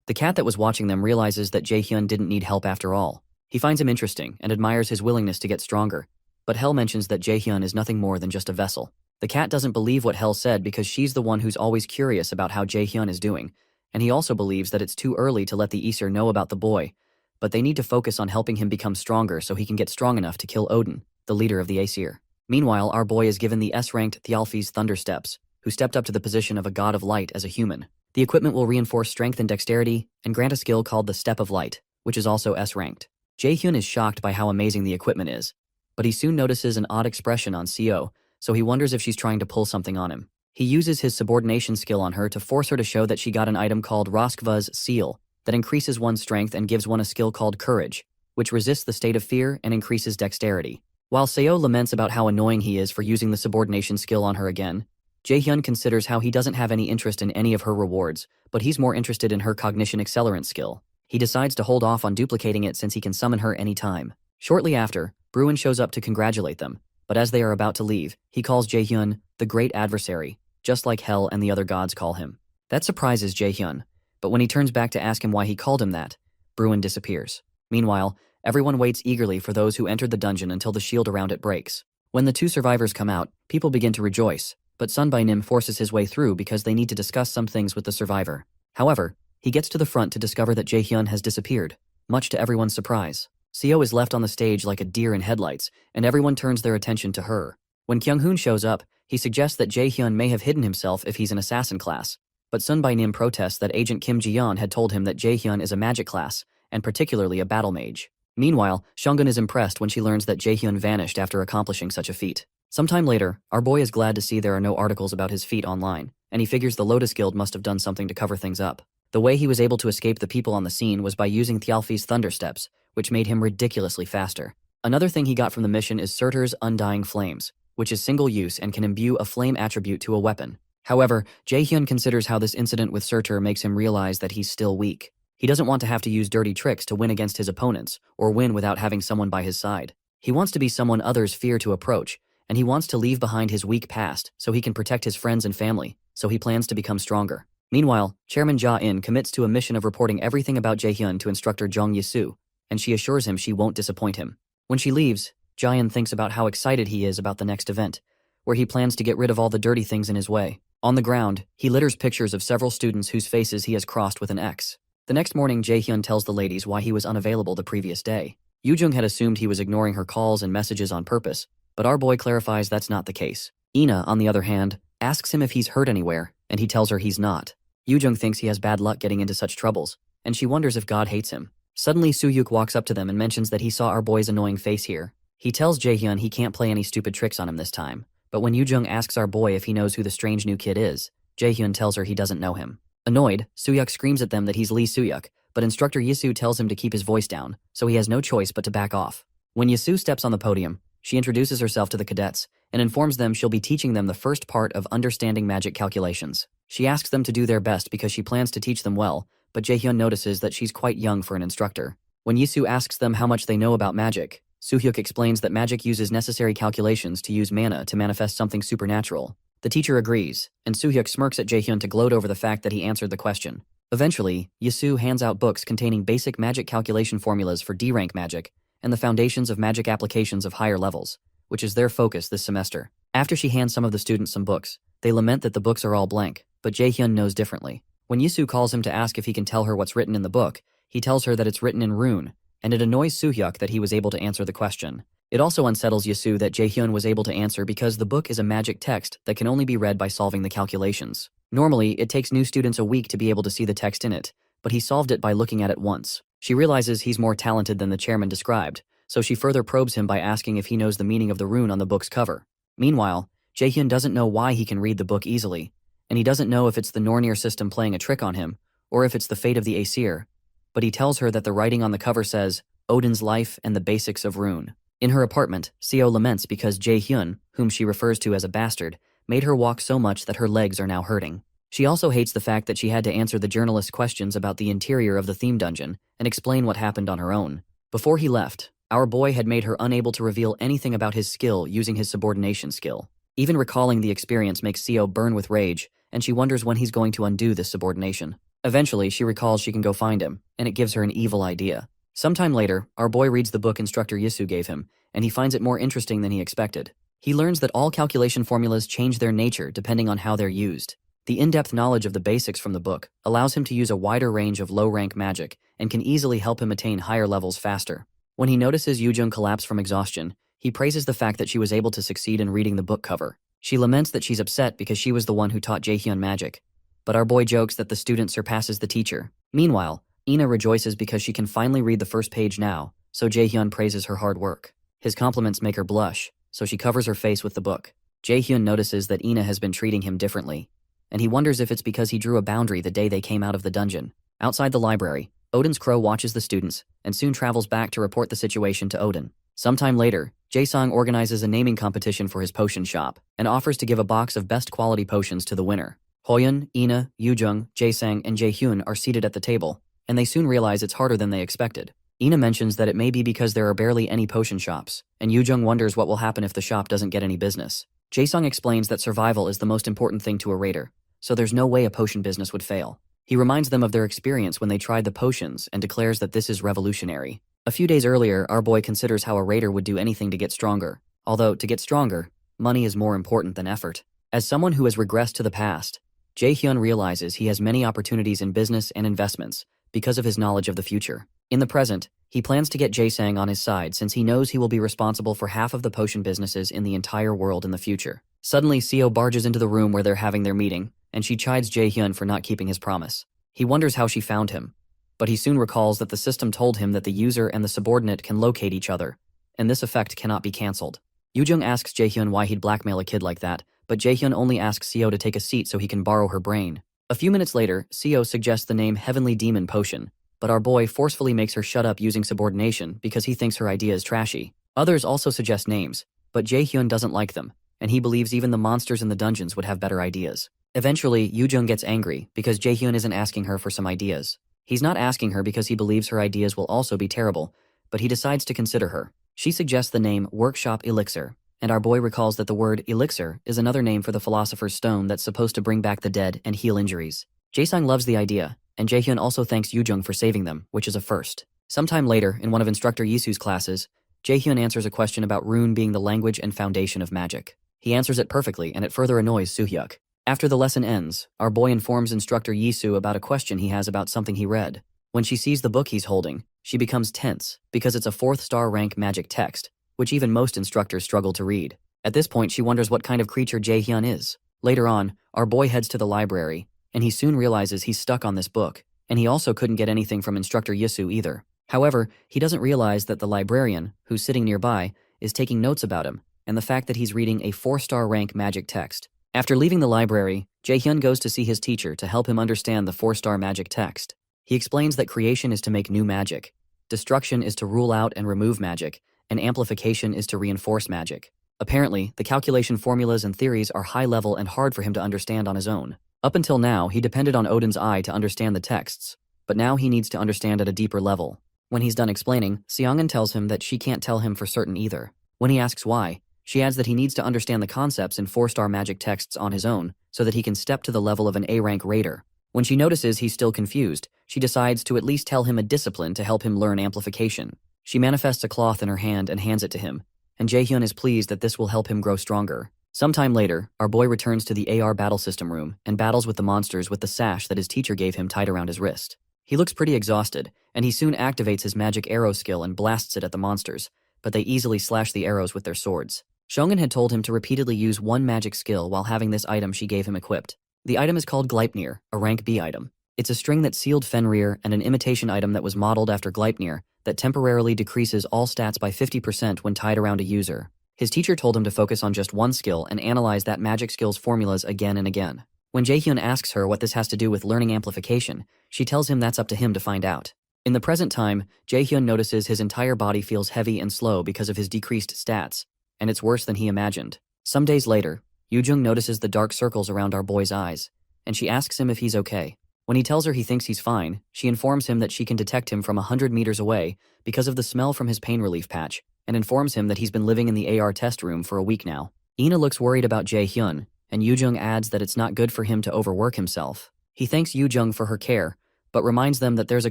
The cat that was watching them realizes that Jae-hyun didn't need help after all. He finds him interesting and admires his willingness to get stronger, but Hel mentions that Jae-hyun is nothing more than just a vessel. The cat doesn't believe what Hel said because she's the one who's always curious about how Jae-hyun is doing, and he also believes that it's too early to let the Aesir know about the boy, but they need to focus on helping him become stronger so he can get strong enough to kill Odin, the leader of the Aesir. Meanwhile, our boy is given the S-ranked Thialfi's Thunder Steps, who stepped up to the position of a god of light as a human. The equipment will reinforce strength and dexterity and grant a skill called the Step of Light, which is also S-ranked. Jae-hyun is shocked by how amazing the equipment is, but he soon notices an odd expression on Seo, so he wonders if she's trying to pull something on him. He uses his subordination skill on her to force her to show that she got an item called Roskva's Seal that increases one's strength and gives one a skill called Courage, which resists the state of fear and increases dexterity. While Seo laments about how annoying he is for using the subordination skill on her again, Jae-hyun considers how he doesn't have any interest in any of her rewards, but he's more interested in her cognition accelerant skill. He decides to hold off on duplicating it since he can summon her any time. Shortly after, Bruin shows up to congratulate them, but as they are about to leave, he calls Jae-hyun the Great Adversary, just like Hel and the other gods call him. That surprises Jae-hyun, but when he turns back to ask him why he called him that, Bruin disappears. Meanwhile, everyone waits eagerly for those who entered the dungeon until the shield around it breaks. When the two survivors come out, people begin to rejoice, but Sunbainim forces his way through because they need to discuss some things with the survivor. However, he gets to the front to discover that Jae-hyun has disappeared, much to everyone's surprise. Seo is left on the stage like a deer in headlights, and everyone turns their attention to her. When Kyung-hoon shows up, he suggests that Jae-hyun may have hidden himself if he's an assassin class, but Sunbainim protests that Agent Kim Ji-yeon had told him that Jae-hyun is a magic class, and particularly a battle mage. Meanwhile, Shungun is impressed when she learns that Jae-hyun vanished after accomplishing such a feat. Sometime later, our boy is glad to see there are no articles about his feat online, and he figures the Lotus Guild must have done something to cover things up. The way he was able to escape the people on the scene was by using Thialfi's Thunder Steps, which made him ridiculously faster. Another thing he got from the mission is Surtur's Undying Flames, which is single-use and can imbue a flame attribute to a weapon. However, Jae-hyun considers how this incident with Surtur makes him realize that he's still weak. He doesn't want to have to use dirty tricks to win against his opponents, or win without having someone by his side. He wants to be someone others fear to approach, and he wants to leave behind his weak past so he can protect his friends and family, so he plans to become stronger. Meanwhile, Chairman Ja-in commits to a mission of reporting everything about Jae-hyun to instructor Jung Yi-soo, and she assures him she won't disappoint him. When she leaves, Ja-in thinks about how excited he is about the next event, where he plans to get rid of all the dirty things in his way. On the ground, he litters pictures of several students whose faces he has crossed with an X. The next morning, Jae-hyun tells the ladies why he was unavailable the previous day. Yoo-jung had assumed he was ignoring her calls and messages on purpose, but our boy clarifies that's not the case. Ina, on the other hand, asks him if he's hurt anywhere, and he tells her he's not. Yoo-jung thinks he has bad luck getting into such troubles, and she wonders if God hates him. Suddenly, Soo-hyuk walks up to them and mentions that he saw our boy's annoying face here. He tells Jae-hyun he can't play any stupid tricks on him this time, but when Yoo-jung asks our boy if he knows who the strange new kid is, Jae-hyun tells her he doesn't know him. Annoyed, Soo-hyuk screams at them that he's Lee Soo-hyuk, but instructor Yi-soo tells him to keep his voice down, so he has no choice but to back off. When Yi-soo steps on the podium, she introduces herself to the cadets and informs them she'll be teaching them the first part of understanding magic calculations. She asks them to do their best because she plans to teach them well, but Jae-hyun notices that she's quite young for an instructor. When Yi-soo asks them how much they know about magic, Soo-hyuk explains that magic uses necessary calculations to use mana to manifest something supernatural. The teacher agrees, and Soo-hyuk smirks at Jae-hyun to gloat over the fact that he answered the question. Eventually, Yi-soo hands out books containing basic magic calculation formulas for D-rank magic and the foundations of magic applications of higher levels, which is their focus this semester. After she hands some of the students some books, they lament that the books are all blank, but Jae-hyun knows differently. When Yi-soo calls him to ask if he can tell her what's written in the book, he tells her that it's written in rune, and it annoys Soo-hyuk that he was able to answer the question. It also unsettles Yi-soo that Jae-hyun was able to answer because the book is a magic text that can only be read by solving the calculations. Normally, it takes new students a week to be able to see the text in it, but he solved it by looking at it once. She realizes he's more talented than the chairman described, so she further probes him by asking if he knows the meaning of the rune on the book's cover. Meanwhile, Jae-hyun doesn't know why he can read the book easily, and he doesn't know if it's the Nornir system playing a trick on him, or if it's the fate of the Aesir, but he tells her that the writing on the cover says, Odin's life and the basics of rune. In her apartment, Seo laments because Jae-hyun, whom she refers to as a bastard, made her walk so much that her legs are now hurting. She also hates the fact that she had to answer the journalist's questions about the interior of the theme dungeon and explain what happened on her own. Before he left, our boy had made her unable to reveal anything about his skill using his subordination skill. Even recalling the experience makes Seo burn with rage, and she wonders when he's going to undo this subordination. Eventually, she recalls she can go find him, and it gives her an evil idea. Sometime later, our boy reads the book instructor Yi-soo gave him, and he finds it more interesting than he expected. He learns that all calculation formulas change their nature depending on how they're used. The in-depth knowledge of the basics from the book allows him to use a wider range of low-rank magic and can easily help him attain higher levels faster. When he notices Yoo-jung collapse from exhaustion, he praises the fact that she was able to succeed in reading the book cover. She laments that she's upset because she was the one who taught Jae-hyun magic, but our boy jokes that the student surpasses the teacher. Meanwhile, Ina rejoices because she can finally read the first page now, so Jae-hyun praises her hard work. His compliments make her blush, so she covers her face with the book. Jae-hyun notices that Ina has been treating him differently, and he wonders if it's because he drew a boundary the day they came out of the dungeon. Outside the library, Odin's crow watches the students and soon travels back to report the situation to Odin. Sometime later, Jae-sung organizes a naming competition for his potion shop and offers to give a box of best quality potions to the winner. Hoyeon, Ina, Yoo-jung, Jae-sang, and Jae-hyun are seated at the table, and they soon realize it's harder than they expected. Ina mentions that it may be because there are barely any potion shops, and Yoo-jung wonders what will happen if the shop doesn't get any business. Jae-sung explains that survival is the most important thing to a raider, so there's no way a potion business would fail. He reminds them of their experience when they tried the potions and declares that this is revolutionary. A few days earlier, our boy considers how a raider would do anything to get stronger. Although, to get stronger, money is more important than effort. As someone who has regressed to the past, Jae-hyun realizes he has many opportunities in business and investments because of his knowledge of the future. In the present, he plans to get Jae-sang on his side since he knows he will be responsible for half of the potion businesses in the entire world in the future. Suddenly, Seo barges into the room where they're having their meeting, and she chides Jae-hyun for not keeping his promise. He wonders how she found him, but he soon recalls that the system told him that the user and the subordinate can locate each other, and this effect cannot be cancelled. Yoo-jung asks Jae-hyun why he'd blackmail a kid like that, but Jae-hyun only asks Seo to take a seat so he can borrow her brain. A few minutes later, Seo suggests the name Heavenly Demon Potion, but our boy forcefully makes her shut up using subordination because he thinks her idea is trashy. Others also suggest names, but Jae-hyun doesn't like them, and he believes even the monsters in the dungeons would have better ideas. Eventually, Yoo-jung gets angry because Jae-hyun isn't asking her for some ideas. He's not asking her because he believes her ideas will also be terrible, but he decides to consider her. She suggests the name Workshop Elixir, and our boy recalls that the word elixir is another name for the Philosopher's Stone that's supposed to bring back the dead and heal injuries. Jae-sung loves the idea, and Jae-hyun also thanks Yoo-jung for saving them, which is a first. Sometime later, in one of Instructor Yisu's classes, Jae-hyun answers a question about rune being the language and foundation of magic. He answers it perfectly, and it further annoys Soo-hyuk. After the lesson ends, our boy informs Instructor Yisu about a question he has about something he read. When she sees the book he's holding, she becomes tense because it's a 4th-star rank magic text, which even most instructors struggle to read. At this point, she wonders what kind of creature Jae-hyun is. Later on, our boy heads to the library, and he soon realizes he's stuck on this book, and he also couldn't get anything from Instructor Yisu either. However, he doesn't realize that the librarian, who's sitting nearby, is taking notes about him, and the fact that he's reading a 4-star rank magic text. After leaving the library, Jae-hyun goes to see his teacher to help him understand the 4-star magic text. He explains that creation is to make new magic, destruction is to rule out and remove magic, and amplification is to reinforce magic. Apparently, the calculation formulas and theories are high level and hard for him to understand on his own. Up until now, he depended on Odin's eye to understand the texts, but now he needs to understand at a deeper level. When he's done explaining, Seongun tells him that she can't tell him for certain either. When he asks why, she adds that he needs to understand the concepts in 4-star magic texts on his own so that he can step to the level of an A-rank raider. When she notices he's still confused, she decides to at least tell him a discipline to help him learn amplification. She manifests a cloth in her hand and hands it to him, and Jae-hyun is pleased that this will help him grow stronger. Sometime later, our boy returns to the AR battle system room and battles with the monsters with the sash that his teacher gave him tied around his wrist. He looks pretty exhausted, and he soon activates his magic arrow skill and blasts it at the monsters, but they easily slash the arrows with their swords. Shongun had told him to repeatedly use one magic skill while having this item she gave him equipped. The item is called Gleipnir, a rank B item. It's a string that sealed Fenrir and an imitation item that was modeled after Gleipnir that temporarily decreases all stats by 50% when tied around a user. His teacher told him to focus on just one skill and analyze that magic skill's formulas again and again. When Jae-hyun asks her what this has to do with learning amplification, she tells him that's up to him to find out. In the present time, Jae-hyun notices his entire body feels heavy and slow because of his decreased stats, and it's worse than he imagined. Some days later, Yoo-jung notices the dark circles around our boy's eyes, and she asks him if he's okay. When he tells her he thinks he's fine, she informs him that she can detect him from 100 meters away because of the smell from his pain relief patch, and informs him that he's been living in the AR test room for a week now. Ina looks worried about Jae-hyun, and Yoo-jung adds that it's not good for him to overwork himself. He thanks Yoo-jung for her care, but reminds them that there's a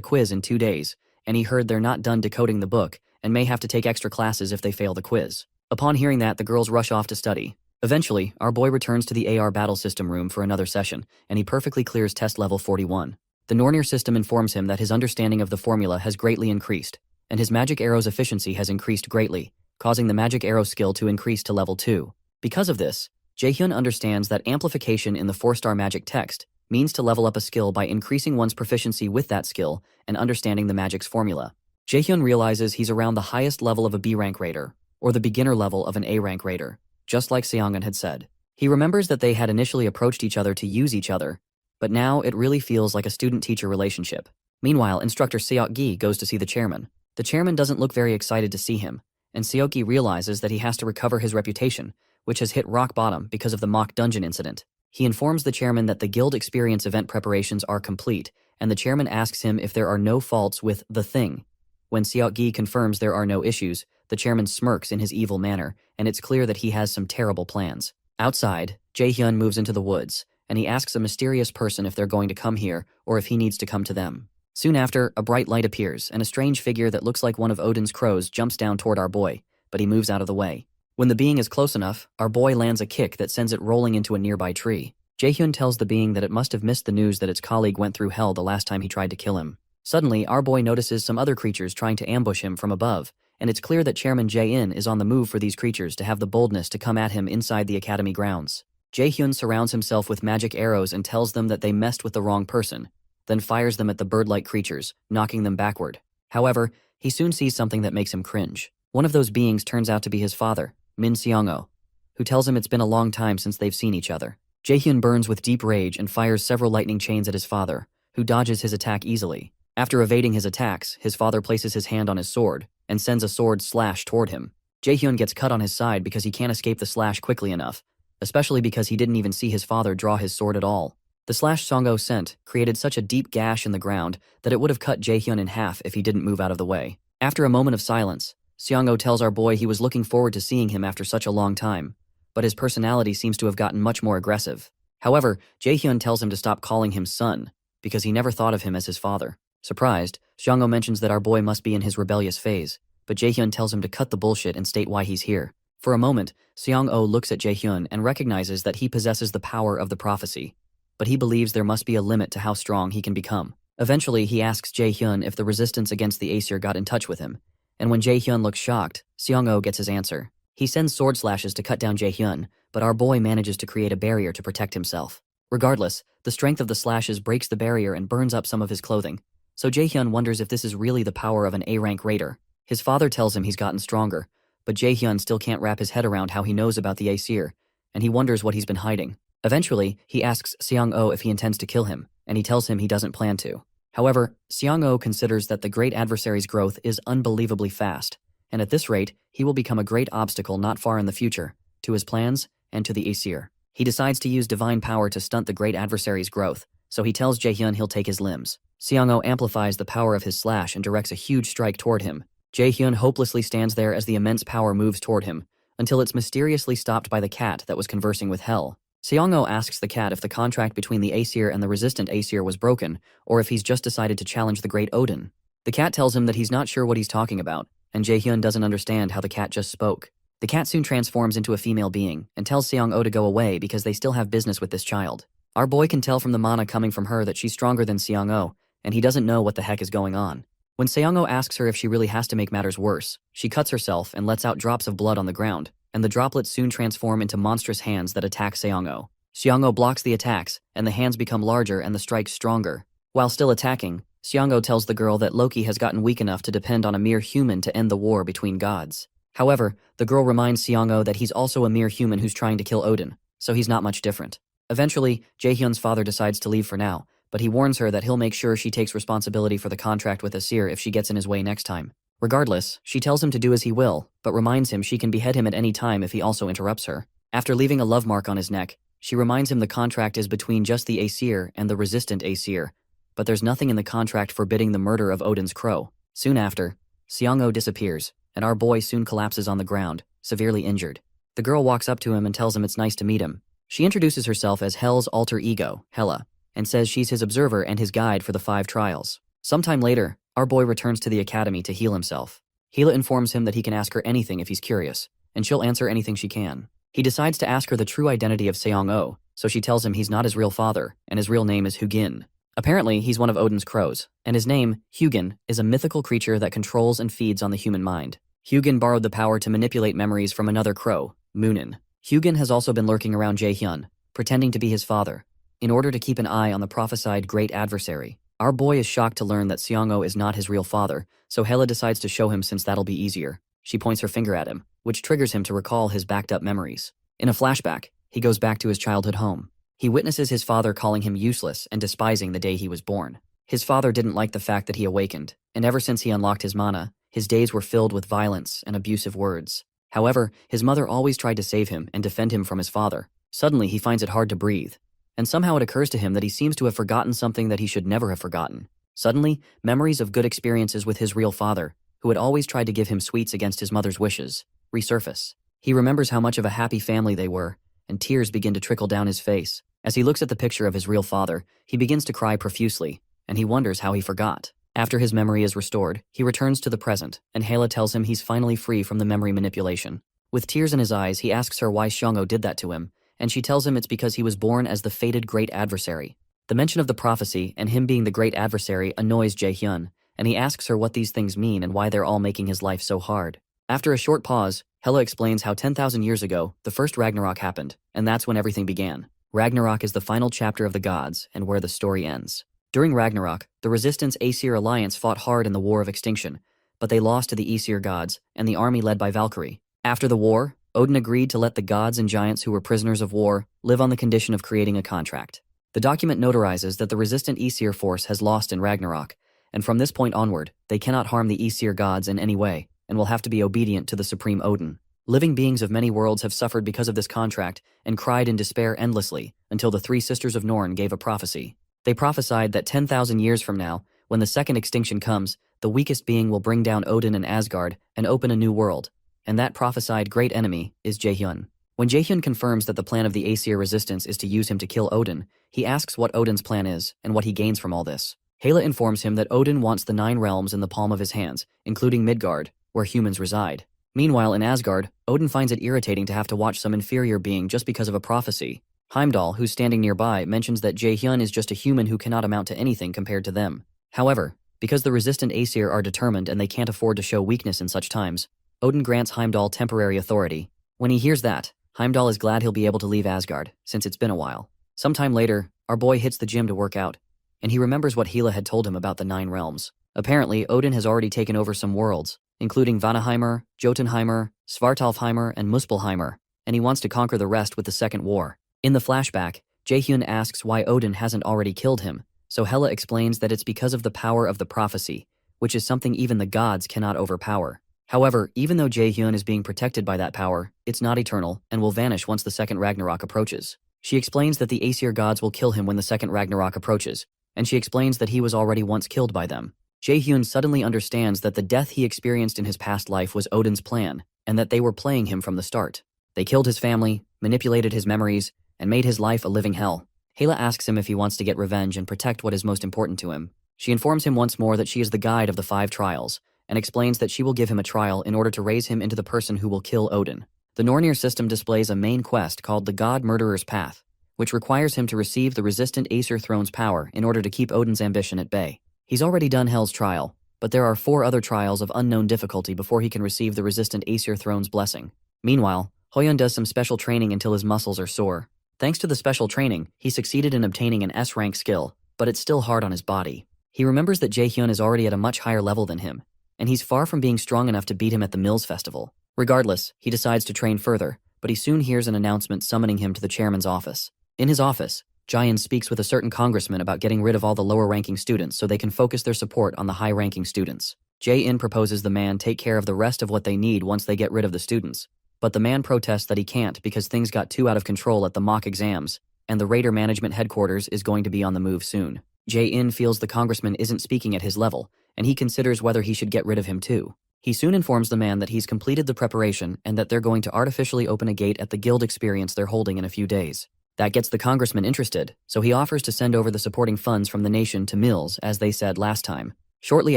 quiz in 2 days, and he heard they're not done decoding the book and may have to take extra classes if they fail the quiz. Upon hearing that, the girls rush off to study. Eventually, our boy returns to the AR battle system room for another session, and he perfectly clears test level 41. The Nornir system informs him that his understanding of the formula has greatly increased, and his magic arrow's efficiency has increased greatly, causing the magic arrow skill to increase to level 2. Because of this, Jae-hyun understands that amplification in the 4-star magic text means to level up a skill by increasing one's proficiency with that skill and understanding the magic's formula. Jae-hyun realizes he's around the highest level of a B-rank raider, or the beginner level of an A-rank raider, just like Seongun had said. He remembers that they had initially approached each other to use each other, but now it really feels like a student-teacher relationship. Meanwhile, Instructor Seok-gi goes to see the chairman. The chairman doesn't look very excited to see him, and Seok-gi realizes that he has to recover his reputation, which has hit rock bottom because of the mock dungeon incident. He informs the chairman that the guild experience event preparations are complete, and the chairman asks him if there are no faults with the thing. When Seok-gi confirms there are no issues, the chairman smirks in his evil manner, and it's clear that he has some terrible plans. Outside, Jae-hyun moves into the woods, and he asks a mysterious person if they're going to come here or if he needs to come to them. Soon after, a bright light appears, and a strange figure that looks like one of Odin's crows jumps down toward our boy, but he moves out of the way. When the being is close enough, our boy lands a kick that sends it rolling into a nearby tree. Jae-hyun tells the being that it must have missed the news that its colleague went through hell the last time he tried to kill him. Suddenly, our boy notices some other creatures trying to ambush him from above, and it's clear that Chairman Jae-in is on the move for these creatures to have the boldness to come at him inside the academy grounds. Jae-hyun surrounds himself with magic arrows and tells them that they messed with the wrong person, then fires them at the bird-like creatures, knocking them backward. However, he soon sees something that makes him cringe. One of those beings turns out to be his father, Min Seong-o, who tells him it's been a long time since they've seen each other. Jae-hyun burns with deep rage and fires several lightning chains at his father, who dodges his attack easily. After evading his attacks, his father places his hand on his sword and sends a sword slash toward him. Jae-hyun gets cut on his side because he can't escape the slash quickly enough, especially because he didn't even see his father draw his sword at all. The slash Songo sent created such a deep gash in the ground that it would have cut Jaehyun in half if he didn't move out of the way. After a moment of silence, Seong-oh tells our boy he was looking forward to seeing him after such a long time, but his personality seems to have gotten much more aggressive. However, Jaehyun tells him to stop calling him son, because he never thought of him as his father. Surprised, Seong-oh mentions that our boy must be in his rebellious phase, but Jaehyun tells him to cut the bullshit and state why he's here. For a moment, Seong-oh looks at Jaehyun and recognizes that he possesses the power of the prophecy, but he believes there must be a limit to how strong he can become. Eventually, he asks Jaehyun if the resistance against the Aesir got in touch with him, and when Jaehyun looks shocked, Seong-oh gets his answer. He sends sword slashes to cut down Jaehyun, but our boy manages to create a barrier to protect himself. Regardless, the strength of the slashes breaks the barrier and burns up some of his clothing, so Jaehyun wonders if this is really the power of an A-rank raider. His father tells him he's gotten stronger, but Jaehyun still can't wrap his head around how he knows about the Aesir, and he wonders what he's been hiding. Eventually, he asks Seong-oh if he intends to kill him, and he tells him he doesn't plan to. However, Seong-oh considers that the great adversary's growth is unbelievably fast, and at this rate, he will become a great obstacle not far in the future, to his plans and to the Aesir. He decides to use divine power to stunt the great adversary's growth, so he tells Jaehyun he'll take his limbs. Seong-oh amplifies the power of his slash and directs a huge strike toward him. Jaehyun hopelessly stands there as the immense power moves toward him, until it's mysteriously stopped by the cat that was conversing with Hel. Seong-oh asks the cat if the contract between the Aesir and the resistant Aesir was broken, or if he's just decided to challenge the great Odin. The cat tells him that he's not sure what he's talking about, and Jaehyun doesn't understand how the cat just spoke. The cat soon transforms into a female being, and tells Seong-oh to go away because they still have business with this child. Our boy can tell from the mana coming from her that she's stronger than Seong-oh, and he doesn't know what the heck is going on. When Seong-oh asks her if she really has to make matters worse, she cuts herself and lets out drops of blood on the ground, and the droplets soon transform into monstrous hands that attack Seong-oh. Seong-oh blocks the attacks, and the hands become larger and the strikes stronger. While still attacking, Seong-oh tells the girl that Loki has gotten weak enough to depend on a mere human to end the war between gods. However, the girl reminds Seong-oh that he's also a mere human who's trying to kill Odin, so he's not much different. Eventually, Jaehyun's father decides to leave for now, but he warns her that he'll make sure she takes responsibility for the contract with Aesir if she gets in his way next time. Regardless, she tells him to do as he will, but reminds him she can behead him at any time if he also interrupts her. After leaving a love mark on his neck, she reminds him the contract is between just the Aesir and the resistant Aesir, but there's nothing in the contract forbidding the murder of Odin's crow. Soon after, Seong-oh disappears, and our boy soon collapses on the ground, severely injured. The girl walks up to him and tells him it's nice to meet him. She introduces herself as Hel's alter ego, Hela, and says she's his observer and his guide for the 5 trials. Sometime later, our boy returns to the academy to heal himself. Hela informs him that he can ask her anything if he's curious, and she'll answer anything she can. He decides to ask her the true identity of Seong-oh, so she tells him he's not his real father, and his real name is Hugin. Apparently, he's one of Odin's crows, and his name, Hugin, is a mythical creature that controls and feeds on the human mind. Hugin borrowed the power to manipulate memories from another crow, Moonin. Hugin has also been lurking around Jaehyun, pretending to be his father, in order to keep an eye on the prophesied great adversary. Our boy is shocked to learn that Seong-oh is not his real father, so Hela decides to show him since that'll be easier. She points her finger at him, which triggers him to recall his backed-up memories. In a flashback, he goes back to his childhood home. He witnesses his father calling him useless and despising the day he was born. His father didn't like the fact that he awakened, and ever since he unlocked his mana, his days were filled with violence and abusive words. However, his mother always tried to save him and defend him from his father. Suddenly, he finds it hard to breathe, and somehow it occurs to him that he seems to have forgotten something that he should never have forgotten. Suddenly, memories of good experiences with his real father, who had always tried to give him sweets against his mother's wishes, resurface. He remembers how much of a happy family they were, and tears begin to trickle down his face. As he looks at the picture of his real father, he begins to cry profusely, and he wonders how he forgot. After his memory is restored, he returns to the present, and Hela tells him he's finally free from the memory manipulation. With tears in his eyes, he asks her why Seong-oh did that to him, and she tells him it's because he was born as the fated great adversary. The mention of the prophecy and him being the great adversary annoys Jaehyun, and he asks her what these things mean and why they're all making his life so hard. After a short pause, Hela explains how 10,000 years ago, the first Ragnarok happened, and that's when everything began. Ragnarok is the final chapter of the gods, and where the story ends. During Ragnarok, the Resistance Aesir alliance fought hard in the War of Extinction, but they lost to the Aesir gods and the army led by Valkyrie. After the war, Odin agreed to let the gods and giants who were prisoners of war live on the condition of creating a contract. The document notarizes that the resistant Aesir force has lost in Ragnarok, and from this point onward, they cannot harm the Aesir gods in any way, and will have to be obedient to the supreme Odin. Living beings of many worlds have suffered because of this contract and cried in despair endlessly until the three sisters of Norn gave a prophecy. They prophesied that 10,000 years from now, when the second extinction comes, the weakest being will bring down Odin and Asgard and open a new world. And that prophesied great enemy is Jaehyun. When Jaehyun confirms that the plan of the Aesir resistance is to use him to kill Odin, he asks what Odin's plan is and what he gains from all this. Hela informs him that Odin wants the 9 realms in the palm of his hands, including Midgard, where humans reside. Meanwhile, in Asgard, Odin finds it irritating to have to watch some inferior being just because of a prophecy. Heimdall, who's standing nearby, mentions that Jaehyun is just a human who cannot amount to anything compared to them. However, because the resistant Aesir are determined and they can't afford to show weakness in such times, Odin grants Heimdall temporary authority. When he hears that, Heimdall is glad he'll be able to leave Asgard, since it's been a while. Sometime later, our boy hits the gym to work out, and he remembers what Hela had told him about the 9 realms. Apparently, Odin has already taken over some worlds, including Vanaheimr, Jotunheimr, Svartalfheimr, and Muspelheimr, and he wants to conquer the rest with the Second War. In the flashback, Jaehyun asks why Odin hasn't already killed him, so Hela explains that it's because of the power of the prophecy, which is something even the gods cannot overpower. However, even though Jaehyun is being protected by that power, it's not eternal and will vanish once the second Ragnarok approaches. She explains that the Aesir gods will kill him when the second Ragnarok approaches, and she explains that he was already once killed by them. Jaehyun suddenly understands that the death he experienced in his past life was Odin's plan, and that they were playing him from the start. They killed his family, manipulated his memories, and made his life a living hell. Hela asks him if he wants to get revenge and protect what is most important to him. She informs him once more that she is the guide of the 5 trials, and explains that she will give him a trial in order to raise him into the person who will kill Odin. The Nornir system displays a main quest called the God Murderer's Path, which requires him to receive the resistant Aesir throne's power in order to keep Odin's ambition at bay. He's already done Hel's trial, but there are 4 other trials of unknown difficulty before he can receive the resistant Aesir throne's blessing. Meanwhile, Hoyeon does some special training until his muscles are sore. Thanks to the special training, he succeeded in obtaining an S-rank skill, but it's still hard on his body. He remembers that Jaehyun is already at a much higher level than him, and he's far from being strong enough to beat him at the Mills Festival. Regardless, he decides to train further, but he soon hears an announcement summoning him to the chairman's office. In his office, Jaehyun speaks with a certain congressman about getting rid of all the lower-ranking students so they can focus their support on the high-ranking students. Jaehyun proposes the man take care of the rest of what they need once they get rid of the students, but the man protests that he can't because things got too out of control at the mock exams, and the Raider Management Headquarters is going to be on the move soon. Jaehyun feels the congressman isn't speaking at his level, and he considers whether he should get rid of him too. He soon informs the man that he's completed the preparation and that they're going to artificially open a gate at the guild experience they're holding in a few days. That gets the congressman interested, so he offers to send over the supporting funds from the nation to Mills, as they said last time. Shortly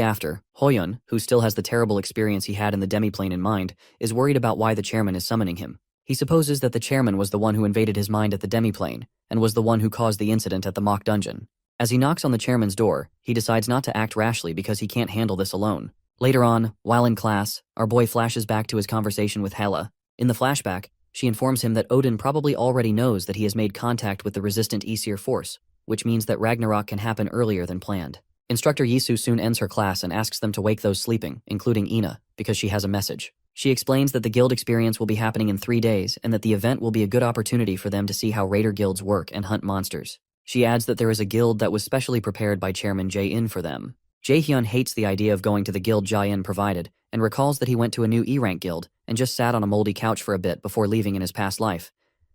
after, Hoyeon, who still has the terrible experience he had in the demiplane in mind, is worried about why the chairman is summoning him. He supposes that the chairman was the one who invaded his mind at the demiplane, and was the one who caused the incident at the mock dungeon. As he knocks on the chairman's door, he decides not to act rashly because he can't handle this alone. Later on, while in class, our boy flashes back to his conversation with Hela. In the flashback, she informs him that Odin probably already knows that he has made contact with the resistant Aesir force, which means that Ragnarok can happen earlier than planned. Instructor Yisu soon ends her class and asks them to wake those sleeping, including Ina, because she has a message. She explains that the guild experience will be happening in 3 days and that the event will be a good opportunity for them to see how raider guilds work and hunt monsters. She adds that there is a guild that was specially prepared by Chairman Jae-in for them. Jaehyun hates the idea of going to the guild Jae-in provided and recalls that he went to a new E-rank guild and just sat on a moldy couch for a bit before leaving in his past life.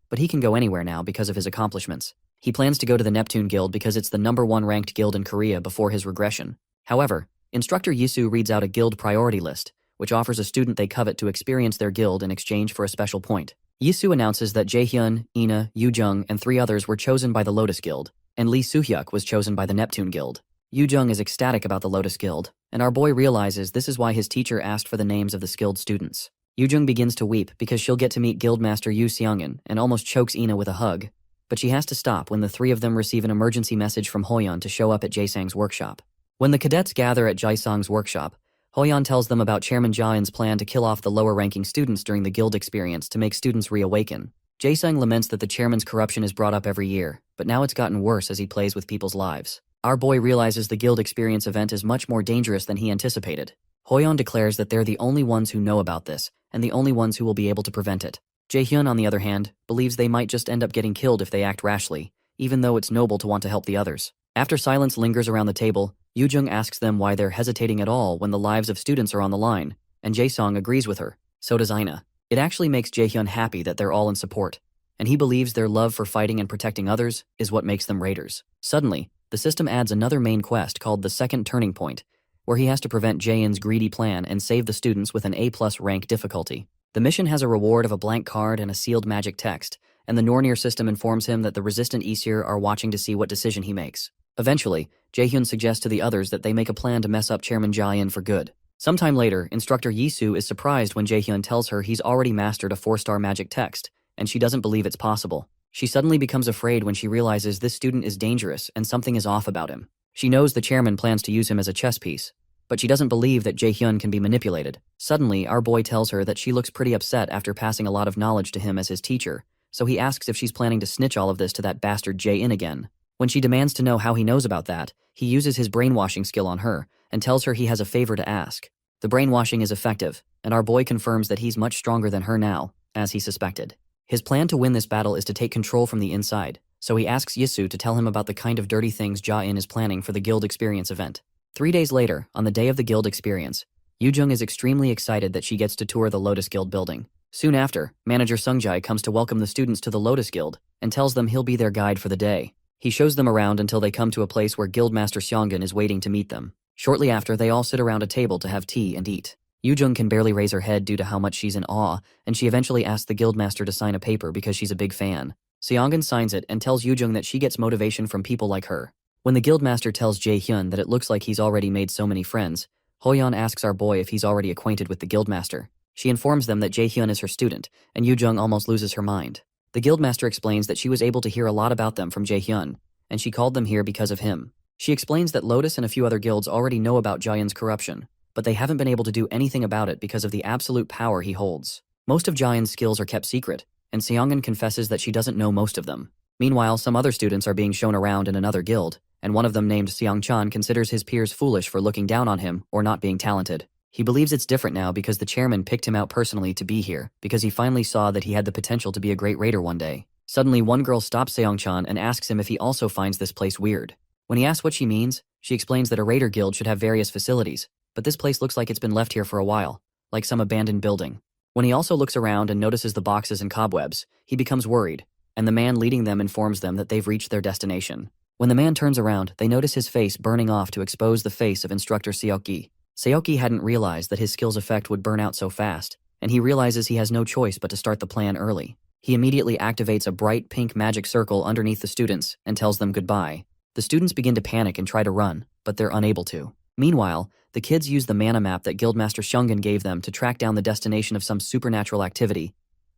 But he can go anywhere now because of his accomplishments. He plans to go to the Neptune Guild because it's the #1 ranked guild in Korea before his regression. However, Instructor Yisu reads out a guild priority list, which offers a student they covet to experience their guild in exchange for a special point. Yisu announces that Jaehyun, Ina, Yoo-jung, and 3 others were chosen by the Lotus Guild, and Lee Soo-hyuk was chosen by the Neptune Guild. Yoo-jung is ecstatic about the Lotus Guild, and our boy realizes this is why his teacher asked for the names of the skilled students. Yoo-jung begins to weep because she'll get to meet Guildmaster Yoo Seong-in and almost chokes Ina with a hug, but she has to stop when the 3 of them receive an emergency message from Hoyeon to show up at Jae-sang's workshop. When the cadets gather at Jae-sang's workshop, Hoyeon tells them about Chairman Jae-in's plan to kill off the lower-ranking students during the guild experience to make students reawaken. Jae-sang laments that the chairman's corruption is brought up every year, but now it's gotten worse as he plays with people's lives. Our boy realizes the guild experience event is much more dangerous than he anticipated. Hoyeon declares that they're the only ones who know about this, and the only ones who will be able to prevent it. Jaehyun, on the other hand, believes they might just end up getting killed if they act rashly, even though it's noble to want to help the others. After silence lingers around the table, Yoo-jung asks them why they're hesitating at all when the lives of students are on the line, and Jae-song agrees with her. So does Ina. It actually makes Jaehyun happy that they're all in support, and he believes their love for fighting and protecting others is what makes them raiders. Suddenly, the system adds another main quest called the Second Turning Point, where he has to prevent Jaehyun's greedy plan and save the students with an A+ rank difficulty. The mission has a reward of a blank card and a sealed magic text, and the Nornir system informs him that the resistant Aesir are watching to see what decision he makes. Eventually, Jaehyun suggests to the others that they make a plan to mess up Chairman Jaehyun for good. Sometime later, Instructor Yisu is surprised when Jaehyun tells her he's already mastered a 4-star magic text, and she doesn't believe it's possible. She suddenly becomes afraid when she realizes this student is dangerous and something is off about him. She knows the chairman plans to use him as a chess piece, but she doesn't believe that Jaehyun can be manipulated. Suddenly, our boy tells her that she looks pretty upset after passing a lot of knowledge to him as his teacher, so he asks if she's planning to snitch all of this to that bastard Jae-in again. When she demands to know how he knows about that, he uses his brainwashing skill on her and tells her he has a favor to ask. The brainwashing is effective, and our boy confirms that he's much stronger than her now, as he suspected. His plan to win this battle is to take control from the inside, so he asks Yisu to tell him about the kind of dirty things Jae-in is planning for the Guild Experience event. 3 days later, on the day of the Guild Experience, Yoo-jung is extremely excited that she gets to tour the Lotus Guild building. Soon after, Manager Sungjae comes to welcome the students to the Lotus Guild and tells them he'll be their guide for the day. He shows them around until they come to a place where Guildmaster Seongun is waiting to meet them. Shortly after, they all sit around a table to have tea and eat. Yoo-jung can barely raise her head due to how much she's in awe, and she eventually asks the Guildmaster to sign a paper because she's a big fan. Seongun signs it and tells Yoo-jung that she gets motivation from people like her. When the Guildmaster tells Jae-hyun that it looks like he's already made so many friends, Hoyeon asks our boy if he's already acquainted with the Guildmaster. She informs them that Jae-hyun is her student, and Yoo-jung almost loses her mind. The Guildmaster explains that she was able to hear a lot about them from Jae-hyun, and she called them here because of him. She explains that Lotus and a few other guilds already know about Jaehyun's corruption, but they haven't been able to do anything about it because of the absolute power he holds. Most of Jaehyun's skills are kept secret, and Seongun confesses that she doesn't know most of them. Meanwhile, some other students are being shown around in another guild, and one of them named Seong-chan considers his peers foolish for looking down on him or not being talented. He believes it's different now because the chairman picked him out personally to be here because he finally saw that he had the potential to be a great raider one day. Suddenly, one girl stops Seong-chan and asks him if he also finds this place weird. When he asks what she means, she explains that a raider guild should have various facilities, but this place looks like it's been left here for a while, like some abandoned building. When he also looks around and notices the boxes and cobwebs, he becomes worried, and the man leading them informs them that they've reached their destination. When the man turns around, they notice his face burning off to expose the face of Instructor Seokgi. Seokgi hadn't realized that his skill's effect would burn out so fast, and he realizes he has no choice but to start the plan early. He immediately activates a bright pink magic circle underneath the students and tells them goodbye. The students begin to panic and try to run, but they're unable to. Meanwhile, the kids use the mana map that Guildmaster Seongun gave them to track down the destination of some supernatural activity,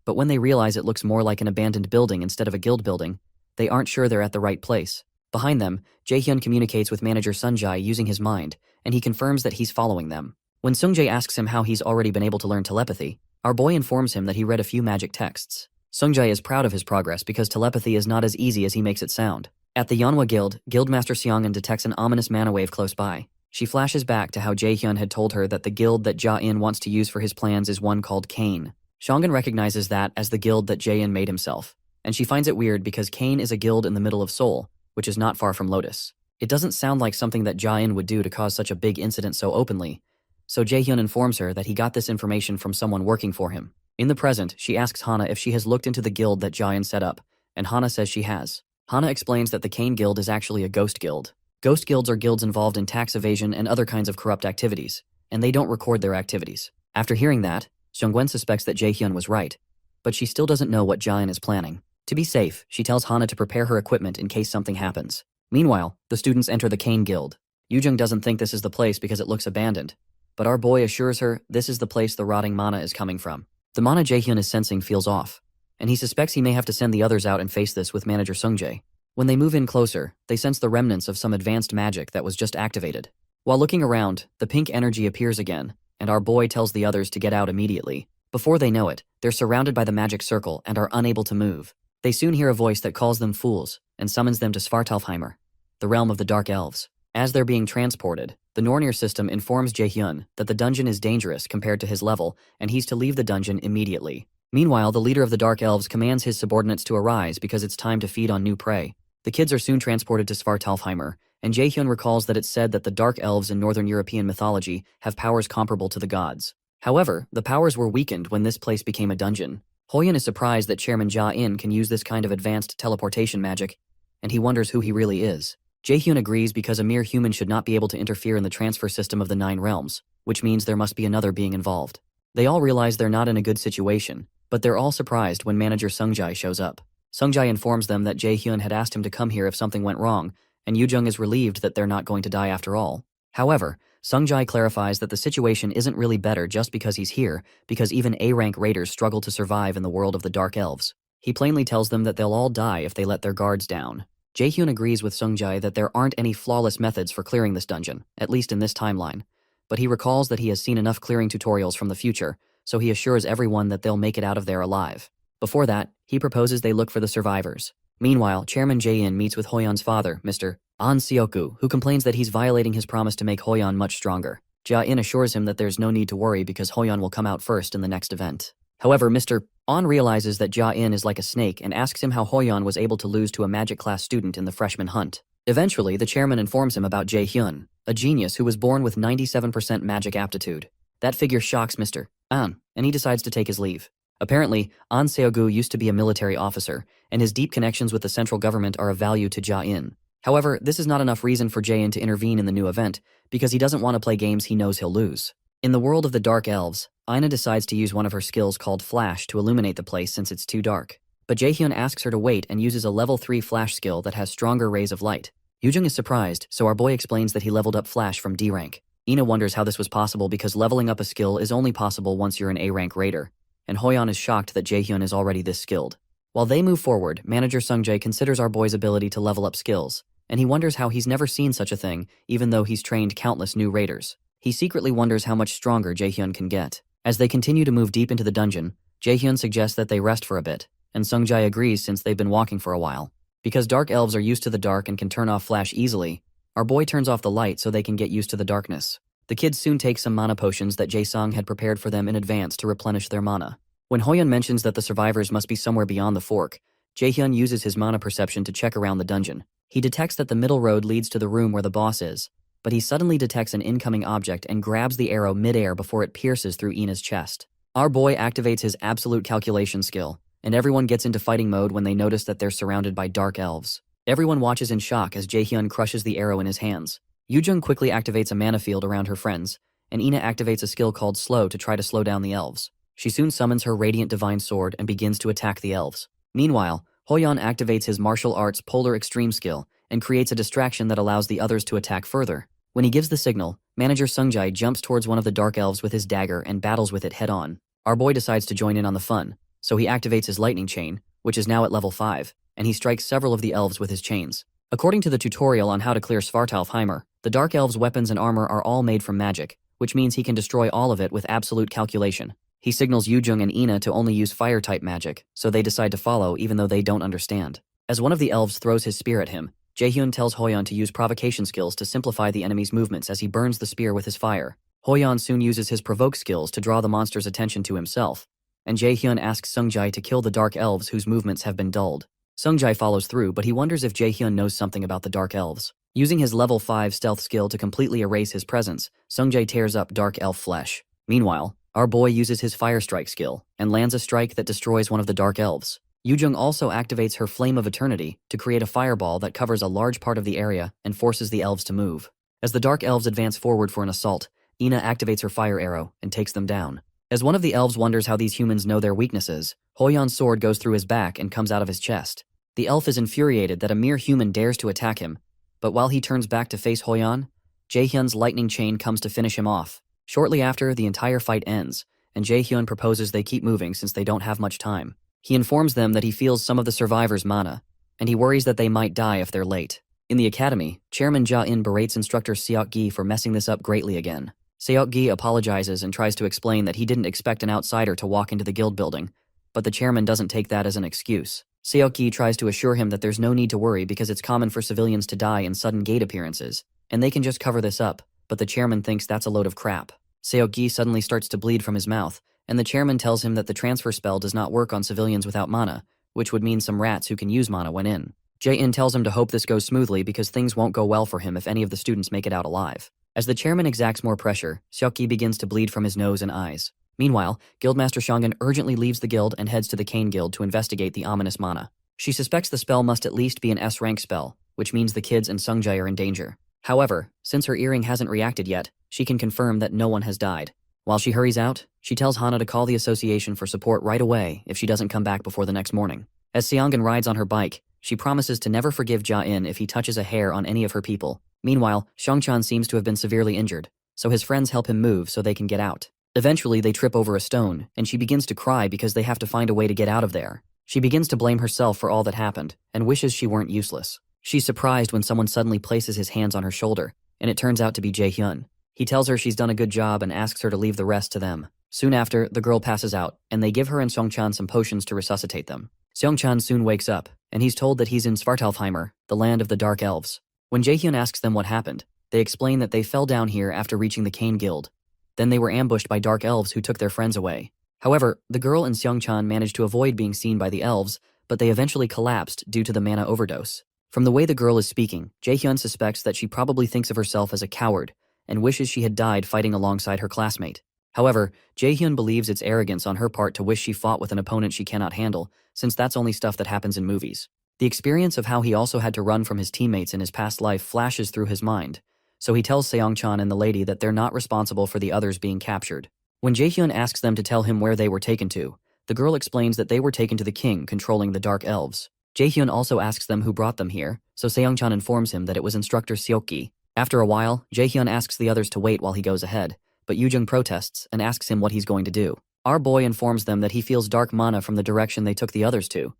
but when they realize it looks more like an abandoned building instead of a guild building, they aren't sure they're at the right place. Behind them, Jae-hyun communicates with Manager Sunjae using his mind, and he confirms that he's following them. When Sungjae asks him how he's already been able to learn telepathy, our boy informs him that he read a few magic texts. Sungjae is proud of his progress because telepathy is not as easy as he makes it sound. At the Yeonhwa Guild, Guildmaster Seongun detects an ominous mana wave close by. She flashes back to how Jae-hyun had told her that the guild that Ja-in wants to use for his plans is one called Cain. Seongun recognizes that as the guild that Jae-in made himself, and she finds it weird because Cain is a guild in the middle of Seoul, which is not far from Lotus. It doesn't sound like something that Ja-in would do to cause such a big incident so openly, so Jae-hyun informs her that he got this information from someone working for him. In the present, she asks Hana if she has looked into the guild that Ja-in set up, and Hana says she has. Hana explains that the Cain Guild is actually a ghost guild. Ghost guilds are guilds involved in tax evasion and other kinds of corrupt activities, and they don't record their activities. After hearing that, Seong-gwen suspects that Jae-hyun was right, but she still doesn't know what Ja-in is planning. To be safe, she tells Hana to prepare her equipment in case something happens. Meanwhile, the students enter the Cain Guild. Yoo-jung doesn't think this is the place because it looks abandoned, but our boy assures her this is the place the rotting mana is coming from. The mana Jae-hyun is sensing feels off, and he suspects he may have to send the others out and face this with Manager Sungjae. When they move in closer, they sense the remnants of some advanced magic that was just activated. While looking around, the pink energy appears again, and our boy tells the others to get out immediately. Before they know it, they're surrounded by the magic circle and are unable to move. They soon hear a voice that calls them fools and summons them to Svartalfheimer, the realm of the Dark Elves. As they're being transported, the Nornir system informs Jae-hyun that the dungeon is dangerous compared to his level and he's to leave the dungeon immediately. Meanwhile, the leader of the Dark Elves commands his subordinates to arise because it's time to feed on new prey. The kids are soon transported to Svartalfheimer, and Jae-hyun recalls that it's said that the Dark Elves in Northern European mythology have powers comparable to the gods. However, the powers were weakened when this place became a dungeon. Hoyun is surprised that Chairman Ja-in can use this kind of advanced teleportation magic, and he wonders who he really is. Jaehyun agrees because a mere human should not be able to interfere in the transfer system of the 9 realms, which means there must be another being involved. They all realize they're not in a good situation, but they're all surprised when manager Sungjai shows up. Sungjai informs them that Jaehyun had asked him to come here if something went wrong, and Yoojung is relieved that they're not going to die after all. However, Sungjai clarifies that the situation isn't really better just because he's here, because even A-rank raiders struggle to survive in the world of the Dark Elves. He plainly tells them that they'll all die if they let their guards down. Jaehyun agrees with Sungjai that there aren't any flawless methods for clearing this dungeon, at least in this timeline. But he recalls that he has seen enough clearing tutorials from the future, so he assures everyone that they'll make it out of there alive. Before that, he proposes they look for the survivors. Meanwhile, Chairman Jae-in meets with Hoyeon's father, Mr. An Seoku, who complains that he's violating his promise to make Hoyeon much stronger. Ja-in assures him that there's no need to worry because Hoyeon will come out first in the next event. However, Mr. An realizes that Ja-in is like a snake and asks him how Hoyeon was able to lose to a magic class student in the freshman hunt. Eventually, the chairman informs him about Jaehyun, a genius who was born with 97% magic aptitude. That figure shocks Mr. An, and he decides to take his leave. Apparently, An Seogu used to be a military officer, and his deep connections with the central government are of value to Ja-in. However, this is not enough reason for Jae-in to intervene in the new event, because he doesn't want to play games he knows he'll lose. In the world of the Dark Elves, Aina decides to use one of her skills called Flash to illuminate the place since it's too dark. But Jaehyun asks her to wait and uses a level 3 Flash skill that has stronger rays of light. Yoojung is surprised, so our boy explains that he leveled up Flash from D rank. Ina wonders how this was possible because leveling up a skill is only possible once you're an A rank raider, and Hoyeon is shocked that Jaehyun is already this skilled. While they move forward, manager Sungjae considers our boy's ability to level up skills, and he wonders how he's never seen such a thing, even though he's trained countless new raiders. He secretly wonders how much stronger Jaehyun can get. As they continue to move deep into the dungeon, Jaehyun suggests that they rest for a bit, and Sungjae agrees since they've been walking for a while. Because dark elves are used to the dark and can turn off Flash easily, our boy turns off the light so they can get used to the darkness. The kids soon take some mana potions that Jae-sung had prepared for them in advance to replenish their mana. When Hoyeon mentions that the survivors must be somewhere beyond the fork, Jaehyun uses his mana perception to check around the dungeon. He detects that the middle road leads to the room where the boss is, but he suddenly detects an incoming object and grabs the arrow mid-air before it pierces through Ina's chest. Our boy activates his absolute calculation skill, and everyone gets into fighting mode when they notice that they're surrounded by dark elves. Everyone watches in shock as Jaehyun crushes the arrow in his hands. Yoojung quickly activates a mana field around her friends, and Ina activates a skill called Slow to try to slow down the elves. She soon summons her Radiant Divine Sword and begins to attack the elves. Meanwhile, Hoyeon activates his martial arts Polar Extreme skill and creates a distraction that allows the others to attack further. When he gives the signal, manager Sungjae jumps towards one of the dark elves with his dagger and battles with it head-on. Our boy decides to join in on the fun, so he activates his lightning chain, which is now at level 5, and he strikes several of the elves with his chains. According to the tutorial on how to clear Svartalfheimer, the dark elves' weapons and armor are all made from magic, which means he can destroy all of it with absolute calculation. He signals Yoojung and Ina to only use fire-type magic, so they decide to follow even though they don't understand. As one of the elves throws his spear at him, Jaehyun tells Hoyeon to use provocation skills to simplify the enemy's movements as he burns the spear with his fire. Hoyeon soon uses his provoke skills to draw the monster's attention to himself, and Jaehyun asks Sungjae to kill the dark elves whose movements have been dulled. Sungjae follows through, but he wonders if Jaehyun knows something about the dark elves. Using his level 5 stealth skill to completely erase his presence, Sungjae tears up dark elf flesh. Meanwhile, our boy uses his fire strike skill and lands a strike that destroys one of the dark elves. Yoojung also activates her Flame of Eternity to create a fireball that covers a large part of the area and forces the elves to move. As the dark elves advance forward for an assault, Ina activates her fire arrow and takes them down. As one of the elves wonders how these humans know their weaknesses, Hoyeon's sword goes through his back and comes out of his chest. The elf is infuriated that a mere human dares to attack him, but while he turns back to face Hoyeon, Jaehyun's lightning chain comes to finish him off. Shortly after, the entire fight ends, and Jaehyun proposes they keep moving since they don't have much time. He informs them that he feels some of the survivors' mana, and he worries that they might die if they're late. In the academy, Chairman Ja-in berates instructor Seok-gi for messing this up greatly again. Seok-gi apologizes and tries to explain that he didn't expect an outsider to walk into the guild building, but the chairman doesn't take that as an excuse. Seok-gi tries to assure him that there's no need to worry because it's common for civilians to die in sudden gate appearances, and they can just cover this up, but the chairman thinks that's a load of crap. Seok-gi suddenly starts to bleed from his mouth, and the chairman tells him that the transfer spell does not work on civilians without mana, which would mean some rats who can use mana went in. Jae-in tells him to hope this goes smoothly because things won't go well for him if any of the students make it out alive. As the chairman exacts more pressure, Seokgi begins to bleed from his nose and eyes. Meanwhile, Guildmaster Shongun urgently leaves the guild and heads to the Cane Guild to investigate the ominous mana. She suspects the spell must at least be an S-rank spell, which means the kids and Sungjae are in danger. However, since her earring hasn't reacted yet, she can confirm that no one has died. While she hurries out, she tells Hana to call the association for support right away if she doesn't come back before the next morning. As Seongun rides on her bike, she promises to never forgive Ja-in if he touches a hair on any of her people. Meanwhile, Seongchan seems to have been severely injured, so his friends help him move so they can get out. Eventually, they trip over a stone, and she begins to cry because they have to find a way to get out of there. She begins to blame herself for all that happened, and wishes she weren't useless. She's surprised when someone suddenly places his hands on her shoulder, and it turns out to be Jae-hyun. He tells her she's done a good job and asks her to leave the rest to them. Soon after, the girl passes out, and they give her and Seongchan some potions to resuscitate them. Seongchan soon wakes up, and he's told that he's in Svartalfheimer, the land of the Dark Elves. When Jae-hyun asks them what happened, they explain that they fell down here after reaching the Cane Guild. Then they were ambushed by Dark Elves who took their friends away. However, the girl and Seongchan managed to avoid being seen by the elves, but they eventually collapsed due to the mana overdose. From the way the girl is speaking, Jae-hyun suspects that she probably thinks of herself as a coward and wishes she had died fighting alongside her classmate. However, Jae-hyun believes it's arrogance on her part to wish she fought with an opponent she cannot handle, since that's only stuff that happens in movies. The experience of how he also had to run from his teammates in his past life flashes through his mind, so he tells Seongchan and the lady that they're not responsible for the others being captured. When Jae-hyun asks them to tell him where they were taken to, the girl explains that they were taken to the king controlling the Dark Elves. Jae-hyun also asks them who brought them here, so Seongchan informs him that it was instructor Seokgi. After a while, Jae-hyun asks the others to wait while he goes ahead, but Yoo-jung protests and asks him what he's going to do. Our boy informs them that he feels dark mana from the direction they took the others to,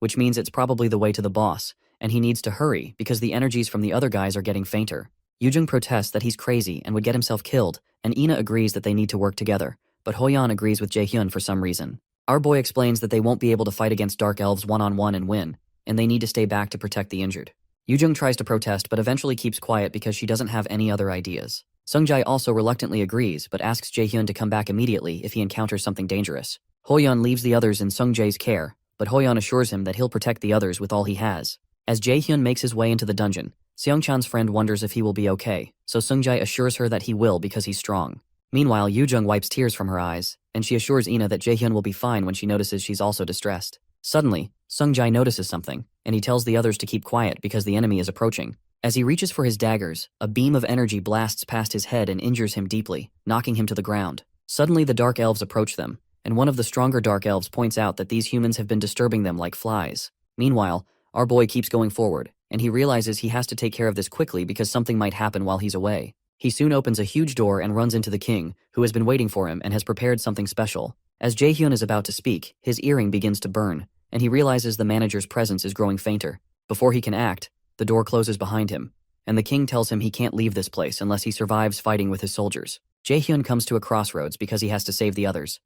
which means it's probably the way to the boss, and he needs to hurry because the energies from the other guys are getting fainter. Yoo-jung protests that he's crazy and would get himself killed, and Ina agrees that they need to work together, but Hoyeon agrees with Jae-hyun for some reason. Our boy explains that they won't be able to fight against Dark Elves one-on-one and win, and they need to stay back to protect the injured. Yoo-jung tries to protest but eventually keeps quiet because she doesn't have any other ideas. Sungjae also reluctantly agrees but asks Jae-hyun to come back immediately if he encounters something dangerous. Hoyeon leaves the others in Sungjae's care, but Hoyeon assures him that he'll protect the others with all he has. As Jae-hyun makes his way into the dungeon, Seongchan's friend wonders if he will be okay, so Sungjae assures her that he will because he's strong. Meanwhile, Yoo-jung wipes tears from her eyes, and she assures Ina that Jae-hyun will be fine when she notices she's also distressed. Suddenly, Sungjae notices something, and he tells the others to keep quiet because the enemy is approaching. As he reaches for his daggers, a beam of energy blasts past his head and injures him deeply, knocking him to the ground. Suddenly the Dark Elves approach them, and one of the stronger Dark Elves points out that these humans have been disturbing them like flies. Meanwhile, our boy keeps going forward, and he realizes he has to take care of this quickly because something might happen while he's away. He soon opens a huge door and runs into the king, who has been waiting for him and has prepared something special. As Jae-hyun is about to speak, his earring begins to burn, and he realizes the manager's presence is growing fainter. Before he can act, the door closes behind him, and the king tells him he can't leave this place unless he survives fighting with his soldiers. Jae-hyun comes to a crossroads because he has to save the others.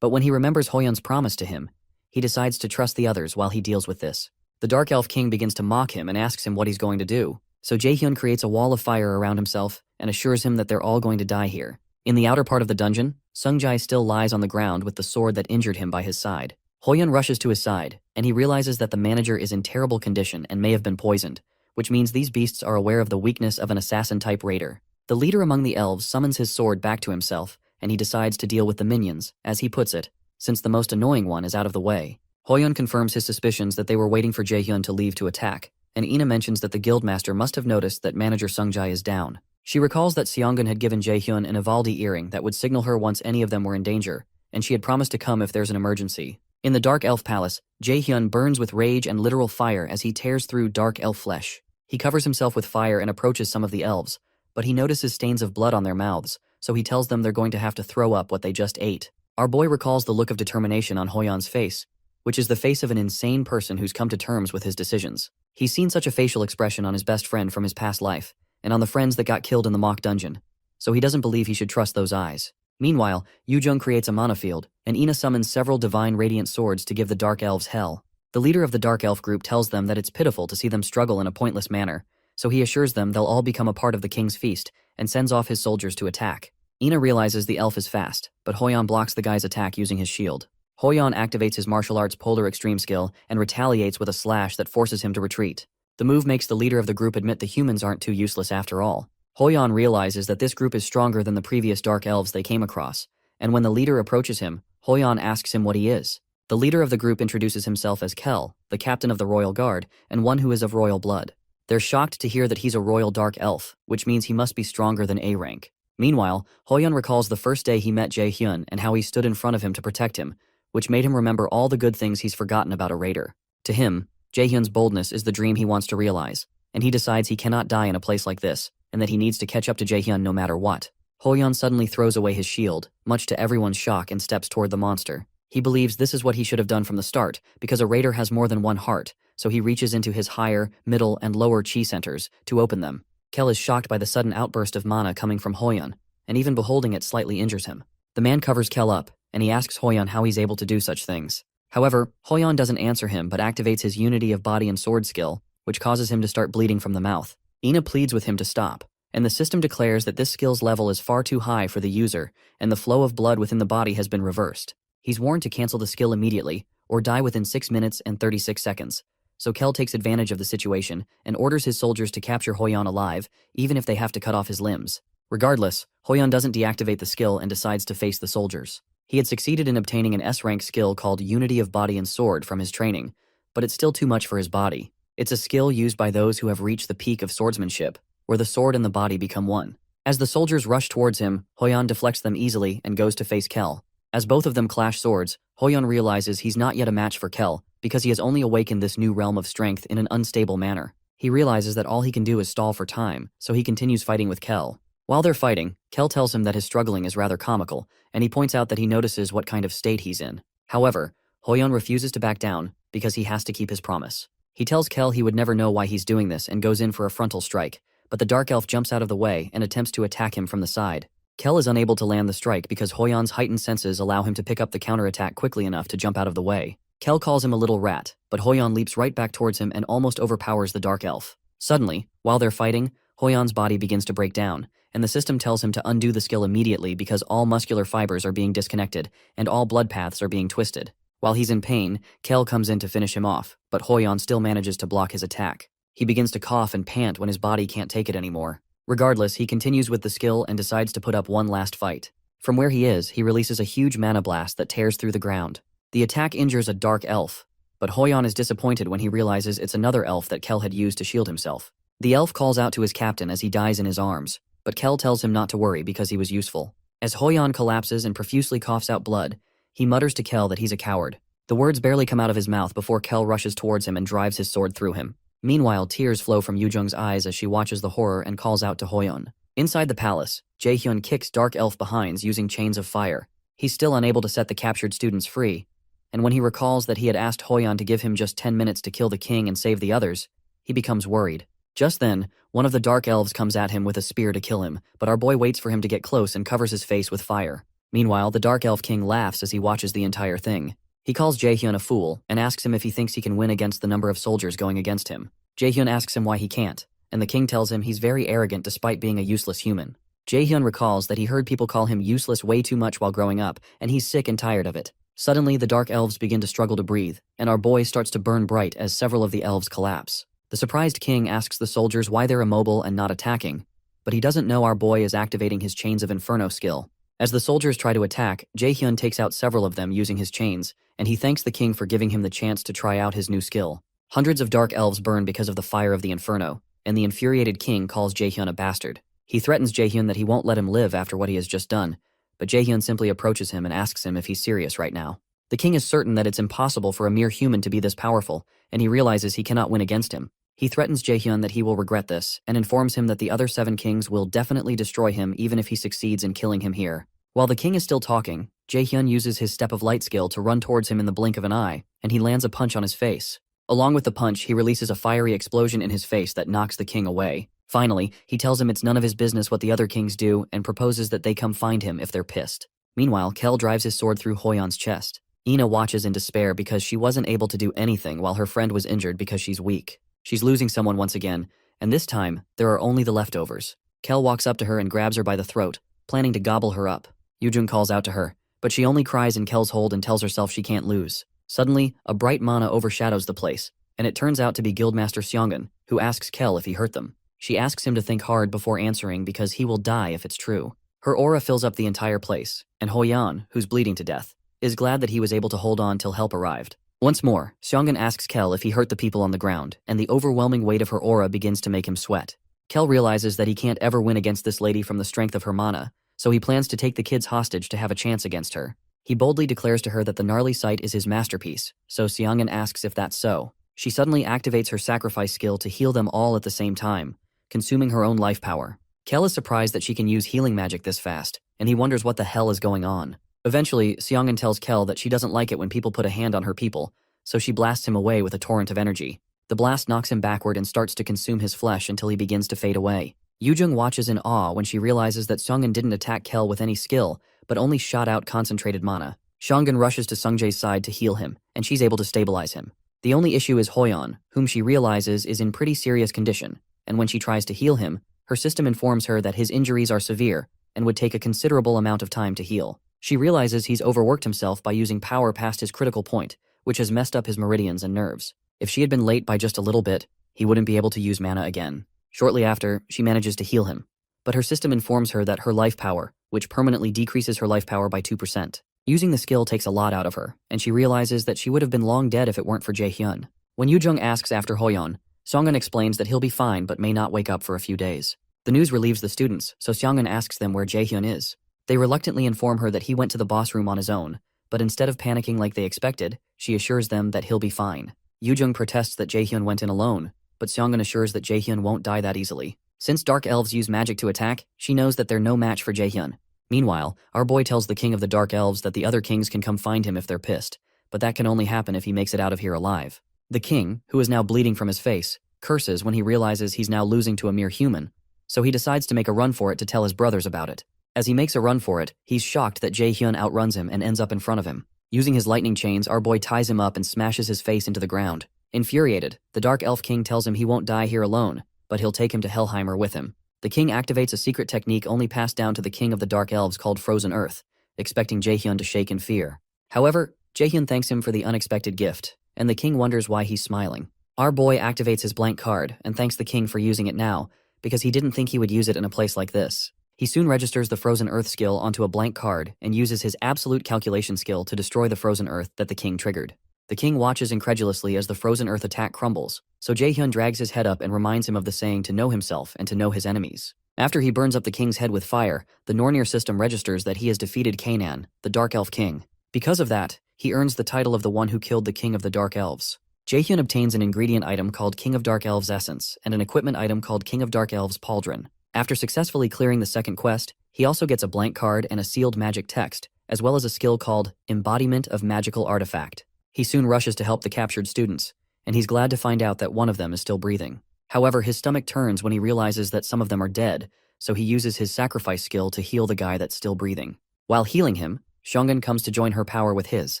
But when he remembers Hoyeon's promise to him, he decides to trust the others while he deals with this. The Dark Elf King begins to mock him and asks him what he's going to do, so Jae-hyun creates a wall of fire around himself and assures him that they're all going to die here. In the outer part of the dungeon, Sungjae still lies on the ground with the sword that injured him by his side. Hoyeon rushes to his side, and he realizes that the manager is in terrible condition and may have been poisoned, which means these beasts are aware of the weakness of an assassin-type raider. The leader among the elves summons his sword back to himself, and he decides to deal with the minions, as he puts it, since the most annoying one is out of the way. Hoyeon confirms his suspicions that they were waiting for Jae-hyun to leave to attack, and Ina mentions that the guildmaster must have noticed that manager Sungjae is down. She recalls that Seongun had given Jae-hyun an Ivaldi earring that would signal her once any of them were in danger, and she had promised to come if there's an emergency. In the Dark Elf Palace, Jae-hyun burns with rage and literal fire as he tears through Dark Elf flesh. He covers himself with fire and approaches some of the elves, but he notices stains of blood on their mouths, so he tells them they're going to have to throw up what they just ate. Our boy recalls the look of determination on Hoyeon's face, which is the face of an insane person who's come to terms with his decisions. He's seen such a facial expression on his best friend from his past life, and on the friends that got killed in the mock dungeon, so he doesn't believe he should trust those eyes. Meanwhile, Yoo-jung creates a mana field, and Ina summons several divine radiant swords to give the Dark Elves hell. The leader of the Dark Elf group tells them that it's pitiful to see them struggle in a pointless manner, so he assures them they'll all become a part of the king's feast, and sends off his soldiers to attack. Ina realizes the elf is fast, but Hoyeon blocks the guy's attack using his shield. Hoyeon activates his martial arts polar extreme skill and retaliates with a slash that forces him to retreat. The move makes the leader of the group admit the humans aren't too useless after all. Hoyon realizes that this group is stronger than the previous dark elves they came across, and when the leader approaches him, Hoyon asks him what he is. The leader of the group introduces himself as Kel, the captain of the royal guard, and one who is of royal blood. They're shocked to hear that he's a royal dark elf, which means he must be stronger than A rank. Meanwhile, Hoyon recalls the first day he met Jae-hyun and how he stood in front of him to protect him, which made him remember all the good things he's forgotten about a raider. To him, Jae-hyun's boldness is the dream he wants to realize, and he decides he cannot die in a place like this, and that he needs to catch up to Jae-hyun no matter what. Hoyon suddenly throws away his shield, much to everyone's shock, and steps toward the monster. He believes this is what he should have done from the start, because a raider has more than one heart, so he reaches into his higher, middle, and lower chi centers to open them. Kel is shocked by the sudden outburst of mana coming from Hoyon, and even beholding it slightly injures him. The man covers Kel up, and he asks Hoyon how he's able to do such things. However, Hoyon doesn't answer him but activates his unity of body and sword skill, which causes him to start bleeding from the mouth. Ina pleads with him to stop, and the system declares that this skill's level is far too high for the user, and the flow of blood within the body has been reversed. He's warned to cancel the skill immediately, or die within 6 minutes and 36 seconds. So Kel takes advantage of the situation and orders his soldiers to capture Hoyon alive, even if they have to cut off his limbs. Regardless, Hoyon doesn't deactivate the skill and decides to face the soldiers. He had succeeded in obtaining an S-rank skill called Unity of Body and Sword from his training, but it's still too much for his body. It's a skill used by those who have reached the peak of swordsmanship, where the sword and the body become one. As the soldiers rush towards him, Hoyon deflects them easily and goes to face Kel. As both of them clash swords, Hoyon realizes he's not yet a match for Kel, because he has only awakened this new realm of strength in an unstable manner. He realizes that all he can do is stall for time, so he continues fighting with Kel. While they're fighting, Kel tells him that his struggling is rather comical, and he points out that he notices what kind of state he's in. However, Hoyon refuses to back down because he has to keep his promise. He tells Kel he would never know why he's doing this and goes in for a frontal strike, but the dark elf jumps out of the way and attempts to attack him from the side. Kel is unable to land the strike because Hoyon's heightened senses allow him to pick up the counterattack quickly enough to jump out of the way. Kel calls him a little rat, but Hoyon leaps right back towards him and almost overpowers the dark elf. Suddenly, while they're fighting, Hoyon's body begins to break down, and the system tells him to undo the skill immediately because all muscular fibers are being disconnected and all blood paths are being twisted. While he's in pain, Kel comes in to finish him off, but Hoyon still manages to block his attack. He begins to cough and pant when his body can't take it anymore. Regardless, he continues with the skill and decides to put up one last fight. From where he is, he releases a huge mana blast that tears through the ground. The attack injures a dark elf, but Hoyon is disappointed when he realizes it's another elf that Kel had used to shield himself. The elf calls out to his captain as he dies in his arms, but Kel tells him not to worry because he was useful. As Hoyon collapses and profusely coughs out blood, he mutters to Kel that he's a coward. The words barely come out of his mouth before Kel rushes towards him and drives his sword through him. Meanwhile, tears flow from Yujung's eyes as she watches the horror and calls out to Hoyon. Inside the palace, Jae-hyun kicks Dark Elf behinds using chains of fire. He's still unable to set the captured students free, and when he recalls that he had asked Hoyon to give him just 10 minutes to kill the king and save the others, he becomes worried. Just then, one of the Dark Elves comes at him with a spear to kill him, but our boy waits for him to get close and covers his face with fire. Meanwhile, the Dark Elf King laughs as he watches the entire thing. He calls Jae-hyun a fool and asks him if he thinks he can win against the number of soldiers going against him. Jae-hyun asks him why he can't, and the king tells him he's very arrogant despite being a useless human. Jae-hyun recalls that he heard people call him useless way too much while growing up, and he's sick and tired of it. Suddenly, the Dark Elves begin to struggle to breathe, and our boy starts to burn bright as several of the elves collapse. The surprised king asks the soldiers why they're immobile and not attacking, but he doesn't know our boy is activating his Chains of Inferno skill. As the soldiers try to attack, Jae-hyun takes out several of them using his chains, and he thanks the king for giving him the chance to try out his new skill. Hundreds of dark elves burn because of the fire of the Inferno, and the infuriated king calls Jae-hyun a bastard. He threatens Jae-hyun that he won't let him live after what he has just done, but Jae-hyun simply approaches him and asks him if he's serious right now. The king is certain that it's impossible for a mere human to be this powerful, and he realizes he cannot win against him. He threatens Jae-hyun that he will regret this, and informs him that the other 7 kings will definitely destroy him even if he succeeds in killing him here. While the king is still talking, Jae-hyun uses his Step of Light skill to run towards him in the blink of an eye, and he lands a punch on his face. Along with the punch, he releases a fiery explosion in his face that knocks the king away. Finally, he tells him it's none of his business what the other kings do and proposes that they come find him if they're pissed. Meanwhile, Kel drives his sword through Hoyon's chest. Ina watches in despair because she wasn't able to do anything while her friend was injured because she's weak. She's losing someone once again, and this time, there are only the leftovers. Kel walks up to her and grabs her by the throat, planning to gobble her up. Yujung calls out to her, but she only cries in Kel's hold and tells herself she can't lose. Suddenly, a bright mana overshadows the place, and it turns out to be Guildmaster Seongun, who asks Kel if he hurt them. She asks him to think hard before answering because he will die if it's true. Her aura fills up the entire place, and Hoyan, who's bleeding to death, is glad that he was able to hold on till help arrived. Once more, Seongun asks Kel if he hurt the people on the ground, and the overwhelming weight of her aura begins to make him sweat. Kel realizes that he can't ever win against this lady from the strength of her mana, so he plans to take the kids hostage to have a chance against her. He boldly declares to her that the gnarly sight is his masterpiece, so Seongun asks if that's so. She suddenly activates her sacrifice skill to heal them all at the same time, consuming her own life power. Kel is surprised that she can use healing magic this fast, and he wonders what the hell is going on. Eventually, Seongun tells Kel that she doesn't like it when people put a hand on her people, so she blasts him away with a torrent of energy. The blast knocks him backward and starts to consume his flesh until he begins to fade away. Yujung watches in awe when she realizes that Seongun didn't attack Kel with any skill, but only shot out concentrated mana. Seongun rushes to Sungjae's side to heal him, and she's able to stabilize him. The only issue is Hoyan, whom she realizes is in pretty serious condition, and when she tries to heal him, her system informs her that his injuries are severe and would take a considerable amount of time to heal. She realizes he's overworked himself by using power past his critical point, which has messed up his meridians and nerves. If she had been late by just a little bit, he wouldn't be able to use mana again. Shortly after, she manages to heal him, but her system informs her that her life power, which permanently decreases her life power by 2%. Using the skill takes a lot out of her, and she realizes that she would have been long dead if it weren't for Jaehyun. When Yujung asks after Hoyan, Seongun explains that he'll be fine but may not wake up for a few days. The news relieves the students, so Seongun asks them where Jaehyun is. They reluctantly inform her that he went to the boss room on his own, but instead of panicking like they expected, she assures them that he'll be fine. Yujung protests that Jaehyun went in alone, but Seongun assures that Jaehyun won't die that easily. Since dark elves use magic to attack, she knows that they're no match for Jaehyun. Meanwhile, our boy tells the king of the dark elves that the other kings can come find him if they're pissed, but that can only happen if he makes it out of here alive. The king, who is now bleeding from his face, curses when he realizes he's now losing to a mere human, so he decides to make a run for it to tell his brothers about it. As he makes a run for it, he's shocked that Jaehyun outruns him and ends up in front of him. Using his lightning chains, our boy ties him up and smashes his face into the ground. Infuriated, the Dark Elf King tells him he won't die here alone, but he'll take him to Helheimer with him. The king activates a secret technique only passed down to the king of the Dark Elves called Frozen Earth, expecting Jaehyun to shake in fear. However, Jaehyun thanks him for the unexpected gift, and the king wonders why he's smiling. Our boy activates his blank card and thanks the king for using it now, because he didn't think he would use it in a place like this. He soon registers the Frozen Earth skill onto a blank card and uses his absolute calculation skill to destroy the Frozen Earth that the king triggered. The king watches incredulously as the Frozen Earth attack crumbles, so Jaehyun drags his head up and reminds him of the saying to know himself and to know his enemies. After he burns up the king's head with fire, the Nornir system registers that he has defeated Kanan, the Dark Elf King. Because of that, he earns the title of the one who killed the king of the Dark Elves. Jaehyun obtains an ingredient item called King of Dark Elves Essence and an equipment item called King of Dark Elves Pauldron. After successfully clearing the second quest, he also gets a blank card and a sealed magic text, as well as a skill called Embodiment of Magical Artifact. He soon rushes to help the captured students, and he's glad to find out that one of them is still breathing. However, his stomach turns when he realizes that some of them are dead, so he uses his sacrifice skill to heal the guy that's still breathing. While healing him, Seongun comes to join her power with his,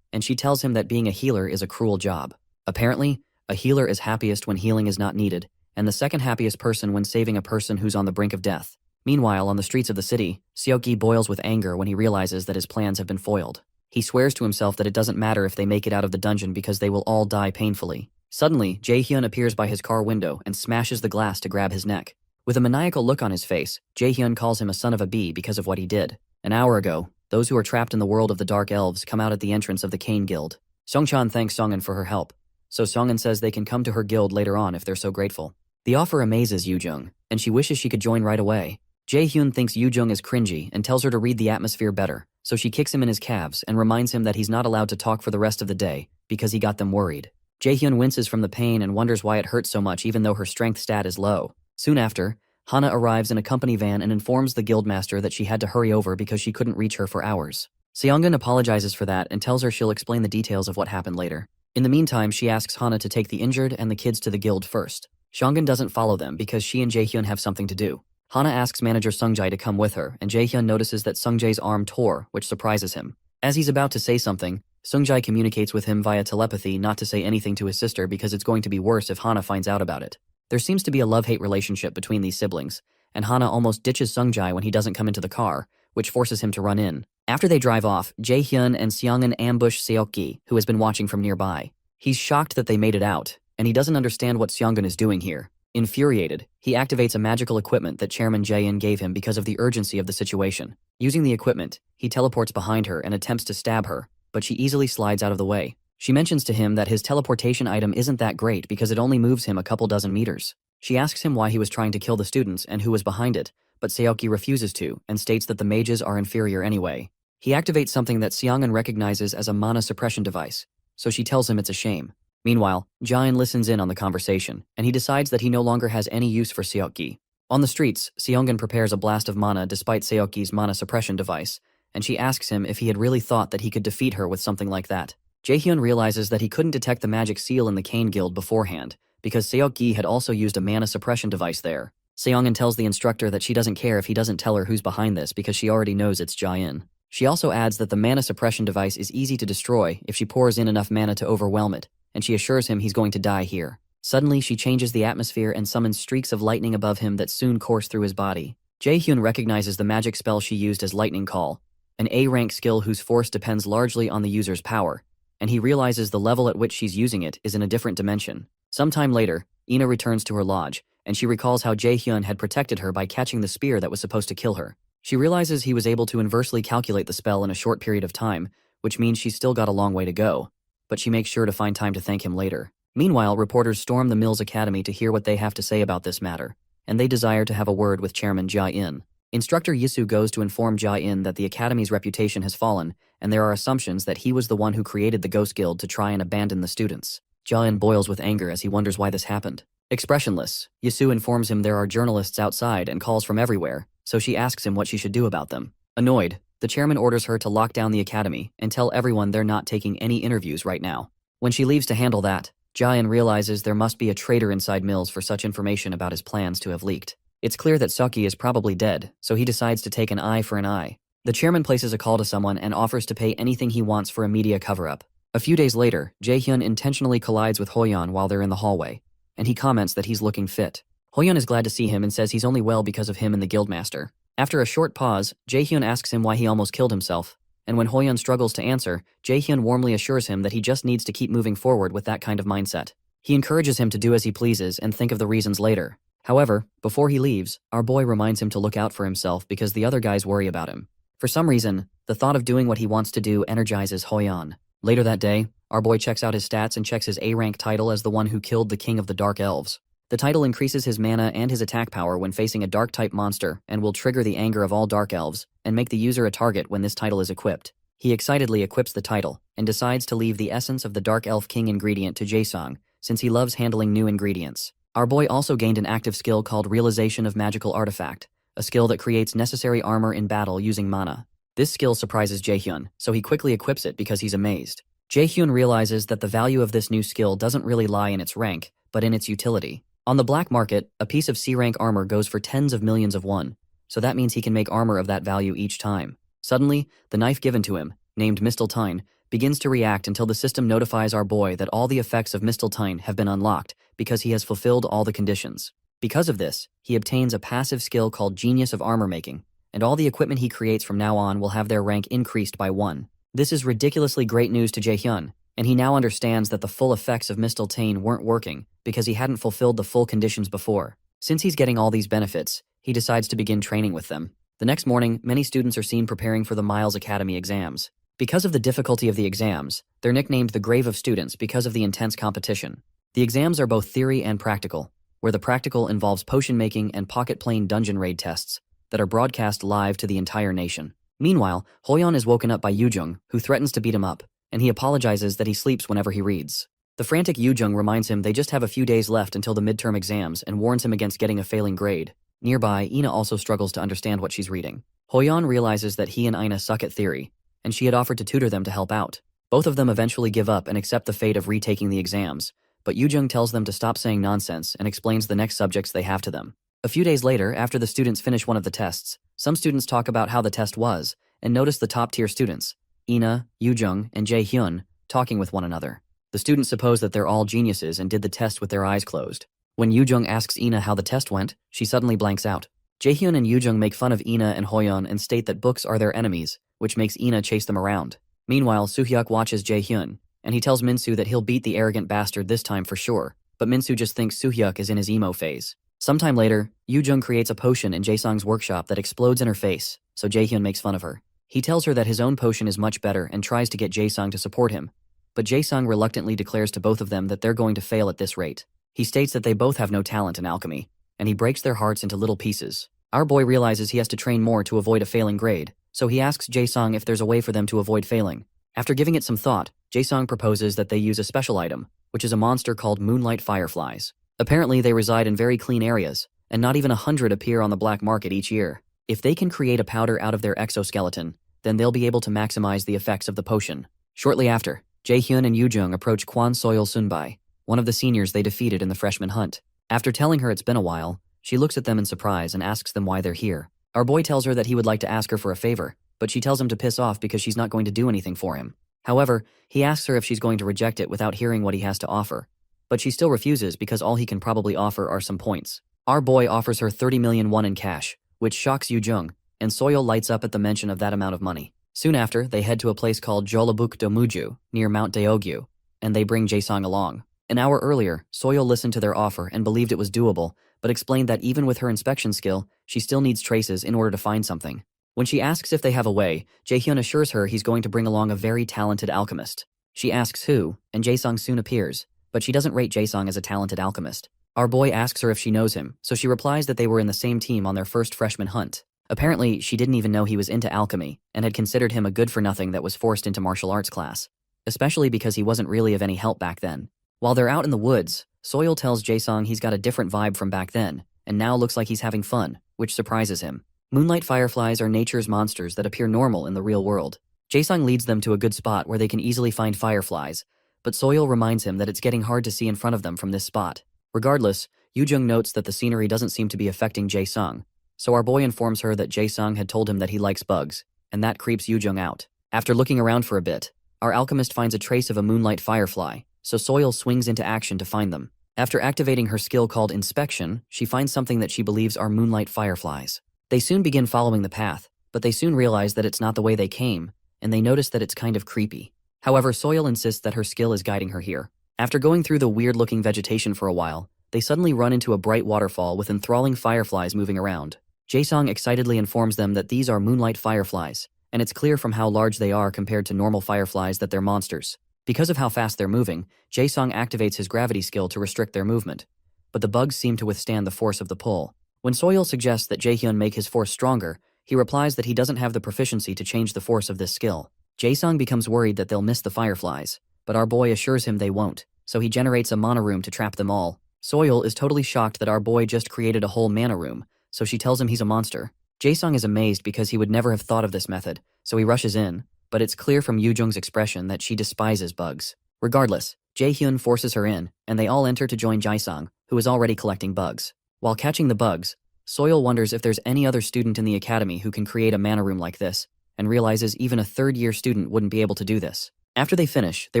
and she tells him that being a healer is a cruel job. Apparently, a healer is happiest when healing is not needed, and the second happiest person when saving a person who's on the brink of death. Meanwhile, on the streets of the city, Seokgi boils with anger when he realizes that his plans have been foiled. He swears to himself that it doesn't matter if they make it out of the dungeon because they will all die painfully. Suddenly, Jaehyun appears by his car window and smashes the glass to grab his neck. With a maniacal look on his face, Jaehyun calls him a son of a bee because of what he did. An hour ago, those who are trapped in the world of the Dark Elves come out at the entrance of the Kane Guild. Songchan thanks Seongun for her help, so Seongun says they can come to her guild later on if they're so grateful. The offer amazes Yujung, and she wishes she could join right away. Jaehyun thinks Yujung is cringy and tells her to read the atmosphere better, so she kicks him in his calves and reminds him that he's not allowed to talk for the rest of the day because he got them worried. Jaehyun winces from the pain and wonders why it hurts so much even though her strength stat is low. Soon after, Hana arrives in a company van and informs the guildmaster that she had to hurry over because she couldn't reach her for hours. Seongun apologizes for that and tells her she'll explain the details of what happened later. In the meantime, she asks Hana to take the injured and the kids to the guild first. Seongun doesn't follow them because she and Jaehyun have something to do. Hana asks manager Sungjae to come with her, and Jaehyun notices that Sungjae's arm tore, which surprises him. As he's about to say something, Sungjae communicates with him via telepathy not to say anything to his sister because it's going to be worse if Hana finds out about it. There seems to be a love-hate relationship between these siblings, and Hana almost ditches Sungjae when he doesn't come into the car, which forces him to run in. After they drive off, Jaehyun and Seongun ambush Seokgi, who has been watching from nearby. He's shocked that they made it out, and he doesn't understand what Seongun is doing here. Infuriated, he activates a magical equipment that Chairman Jae-in gave him because of the urgency of the situation. Using the equipment, he teleports behind her and attempts to stab her, but she easily slides out of the way. She mentions to him that his teleportation item isn't that great because it only moves him a couple dozen meters. She asks him why he was trying to kill the students and who was behind it, but Seokgi refuses to and states that the mages are inferior anyway. He activates something that Seongun recognizes as a mana suppression device, so she tells him it's a shame. Meanwhile, Jae-in listens in on the conversation, and he decides that he no longer has any use for Seokgi. On the streets, Seongun prepares a blast of mana despite Seokgi's mana suppression device, and she asks him if he had really thought that he could defeat her with something like that. Jaehyun realizes that he couldn't detect the magic seal in the Cane Guild beforehand, because Seokgi had also used a mana suppression device there. Seongun tells the instructor that she doesn't care if he doesn't tell her who's behind this because she already knows it's Jae-in. She also adds that the mana suppression device is easy to destroy if she pours in enough mana to overwhelm it, and she assures him he's going to die here. Suddenly, she changes the atmosphere and summons streaks of lightning above him that soon course through his body. Jaehyun recognizes the magic spell she used as Lightning Call, an A-rank skill whose force depends largely on the user's power, and he realizes the level at which she's using it is in a different dimension. Sometime later, Ina returns to her lodge, and she recalls how Jaehyun had protected her by catching the spear that was supposed to kill her. She realizes he was able to inversely calculate the spell in a short period of time, which means she's still got a long way to go, but she makes sure to find time to thank him later. Meanwhile, reporters storm the Mills Academy to hear what they have to say about this matter, and they desire to have a word with Chairman Jae-in. Instructor Yisu goes to inform Jae-in that the Academy's reputation has fallen, and there are assumptions that he was the one who created the Ghost Guild to try and abandon the students. Jae-in boils with anger as he wonders why this happened. Expressionless, Yisu informs him there are journalists outside and calls from everywhere, so she asks him what she should do about them. Annoyed, the chairman orders her to lock down the academy and tell everyone they're not taking any interviews right now. When she leaves to handle that, Jae-in realizes there must be a traitor inside Mills for such information about his plans to have leaked. It's clear that Seokgi is probably dead, so he decides to take an eye for an eye. The chairman places a call to someone and offers to pay anything he wants for a media cover-up. A few days later, Jaehyun intentionally collides with Hoyeon while they're in the hallway, and he comments that he's looking fit. Hoyeon is glad to see him and says he's only well because of him and the guildmaster. After a short pause, Jaehyun asks him why he almost killed himself, and when Hoyeon struggles to answer, Jaehyun warmly assures him that he just needs to keep moving forward with that kind of mindset. He encourages him to do as he pleases and think of the reasons later. However, before he leaves, our boy reminds him to look out for himself because the other guys worry about him. For some reason, the thought of doing what he wants to do energizes Hoyeon. Later that day, our boy checks out his stats and checks his A-rank title as the one who killed the King of the Dark Elves. The title increases his mana and his attack power when facing a Dark-type monster and will trigger the anger of all Dark Elves and make the user a target when this title is equipped. He excitedly equips the title and decides to leave the essence of the Dark Elf King ingredient to Jaesong, since he loves handling new ingredients. Our boy also gained an active skill called Realization of Magical Artifact, a skill that creates necessary armor in battle using mana. This skill surprises Jaehyun, so he quickly equips it because he's amazed. Jaehyun realizes that the value of this new skill doesn't really lie in its rank, but in its utility. On the black market, a piece of C-rank armor goes for tens of millions of won, so that means he can make armor of that value each time. Suddenly, the knife given to him, named Misteltein, begins to react until the system notifies our boy that all the effects of Misteltein have been unlocked because he has fulfilled all the conditions. Because of this, he obtains a passive skill called Genius of Armor Making, and all the equipment he creates from now on will have their rank increased by 1. This is ridiculously great news to Jaehyun, and he now understands that the full effects of Misteltein weren't working because he hadn't fulfilled the full conditions before. Since he's getting all these benefits, he decides to begin training with them. The next morning, many students are seen preparing for the Miles Academy exams. Because of the difficulty of the exams, they're nicknamed the Grave of Students because of the intense competition. The exams are both theory and practical, where the practical involves potion making and pocket-plane dungeon raid tests that are broadcast live to the entire nation. Meanwhile, Hoyeon is woken up by Yoojung, who threatens to beat him up, and he apologizes that he sleeps whenever he reads. The frantic Yoojung reminds him they just have a few days left until the midterm exams and warns him against getting a failing grade. Nearby, Ina also struggles to understand what she's reading. Hoyeon realizes that he and Ina suck at theory, and she had offered to tutor them to help out. Both of them eventually give up and accept the fate of retaking the exams, but Yoojung tells them to stop saying nonsense and explains the next subjects they have to them. A few days later, after the students finish one of the tests, some students talk about how the test was, and notice the top-tier students, Ina, Yoojung, and Jaehyun, talking with one another. The students suppose that they're all geniuses and did the test with their eyes closed. When Yoojung asks Ina how the test went, she suddenly blanks out. Jaehyun and Yoojung make fun of Ina and Hoyeon and state that books are their enemies, which makes Ina chase them around. Meanwhile, Soohyuk watches Jaehyun, and he tells Minsu that he'll beat the arrogant bastard this time for sure, but Minsu just thinks Soohyuk is in his emo phase. Sometime later, Yoo-jung creates a potion in Jae-sung's workshop that explodes in her face, so Jae-hyun makes fun of her. He tells her that his own potion is much better and tries to get Jae-sung to support him, but Jae-sung reluctantly declares to both of them that they're going to fail at this rate. He states that they both have no talent in alchemy, and he breaks their hearts into little pieces. Our boy realizes he has to train more to avoid a failing grade, so he asks Jae-sung if there's a way for them to avoid failing. After giving it some thought, Jae-sung proposes that they use a special item, which is a monster called moonlight fireflies. Apparently they reside in very clean areas, and not even 100 appear on the black market each year. If they can create a powder out of their exoskeleton, then they'll be able to maximize the effects of the potion. Shortly after, Jae-hyun and Yoo-jung approach Kwon Soil Sunbai, one of the seniors they defeated in the freshman hunt. After telling her it's been a while, she looks at them in surprise and asks them why they're here. Our boy tells her that he would like to ask her for a favor, but she tells him to piss off because she's not going to do anything for him. However, he asks her if she's going to reject it without hearing what he has to offer, but she still refuses because all he can probably offer are some points. Our boy offers her 30 million won in cash, which shocks Yoo-jung, and Soil lights up at the mention of that amount of money. Soon after, they head to a place called Jolabuk Domuju, near Mount Daeogyu, and they bring Jae-sung along. An hour earlier, Soil listened to their offer and believed it was doable, but explained that even with her inspection skill, she still needs traces in order to find something. When she asks if they have a way, Jae-hyun assures her he's going to bring along a very talented alchemist. She asks who, and Jae-sung soon appears, but she doesn't rate Jae-sung as a talented alchemist. Our boy asks her if she knows him, so she replies that they were in the same team on their first freshman hunt. Apparently, she didn't even know he was into alchemy, and had considered him a good-for-nothing that was forced into martial arts class, especially because he wasn't really of any help back then. While they're out in the woods, Soil tells Jae-sung he's got a different vibe from back then, and now looks like he's having fun, which surprises him. Moonlight fireflies are nature's monsters that appear normal in the real world. Jae-sung leads them to a good spot where they can easily find fireflies, but Soil reminds him that it's getting hard to see in front of them from this spot. Regardless, Yoo-jung notes that the scenery doesn't seem to be affecting Jae-sung, so our boy informs her that Jae-sung had told him that he likes bugs, and that creeps Yoo-jung out. After looking around for a bit, our alchemist finds a trace of a moonlight firefly, so Soil swings into action to find them. After activating her skill called Inspection, she finds something that she believes are moonlight fireflies. They soon begin following the path, but they soon realize that it's not the way they came, and they notice that it's kind of creepy. However, Soil insists that her skill is guiding her here. After going through the weird-looking vegetation for a while, they suddenly run into a bright waterfall with enthralling fireflies moving around. Jae-sung excitedly informs them that these are moonlight fireflies, and it's clear from how large they are compared to normal fireflies that they're monsters. Because of how fast they're moving, Jae-sung activates his gravity skill to restrict their movement, but the bugs seem to withstand the force of the pull. When Soil suggests that Jae-hyun make his force stronger, he replies that he doesn't have the proficiency to change the force of this skill. Jae-sung becomes worried that they'll miss the fireflies, but our boy assures him they won't, so he generates a mana room to trap them all. Soil is totally shocked that our boy just created a whole mana room, so she tells him he's a monster. Jae-sung is amazed because he would never have thought of this method, so he rushes in, but it's clear from Yoo-jung's expression that she despises bugs. Regardless, Jae-hyun forces her in, and they all enter to join Jae-sung, who is already collecting bugs. While catching the bugs, Soil wonders if there's any other student in the academy who can create a mana room like this, and realizes even a third-year student wouldn't be able to do this. After they finish, they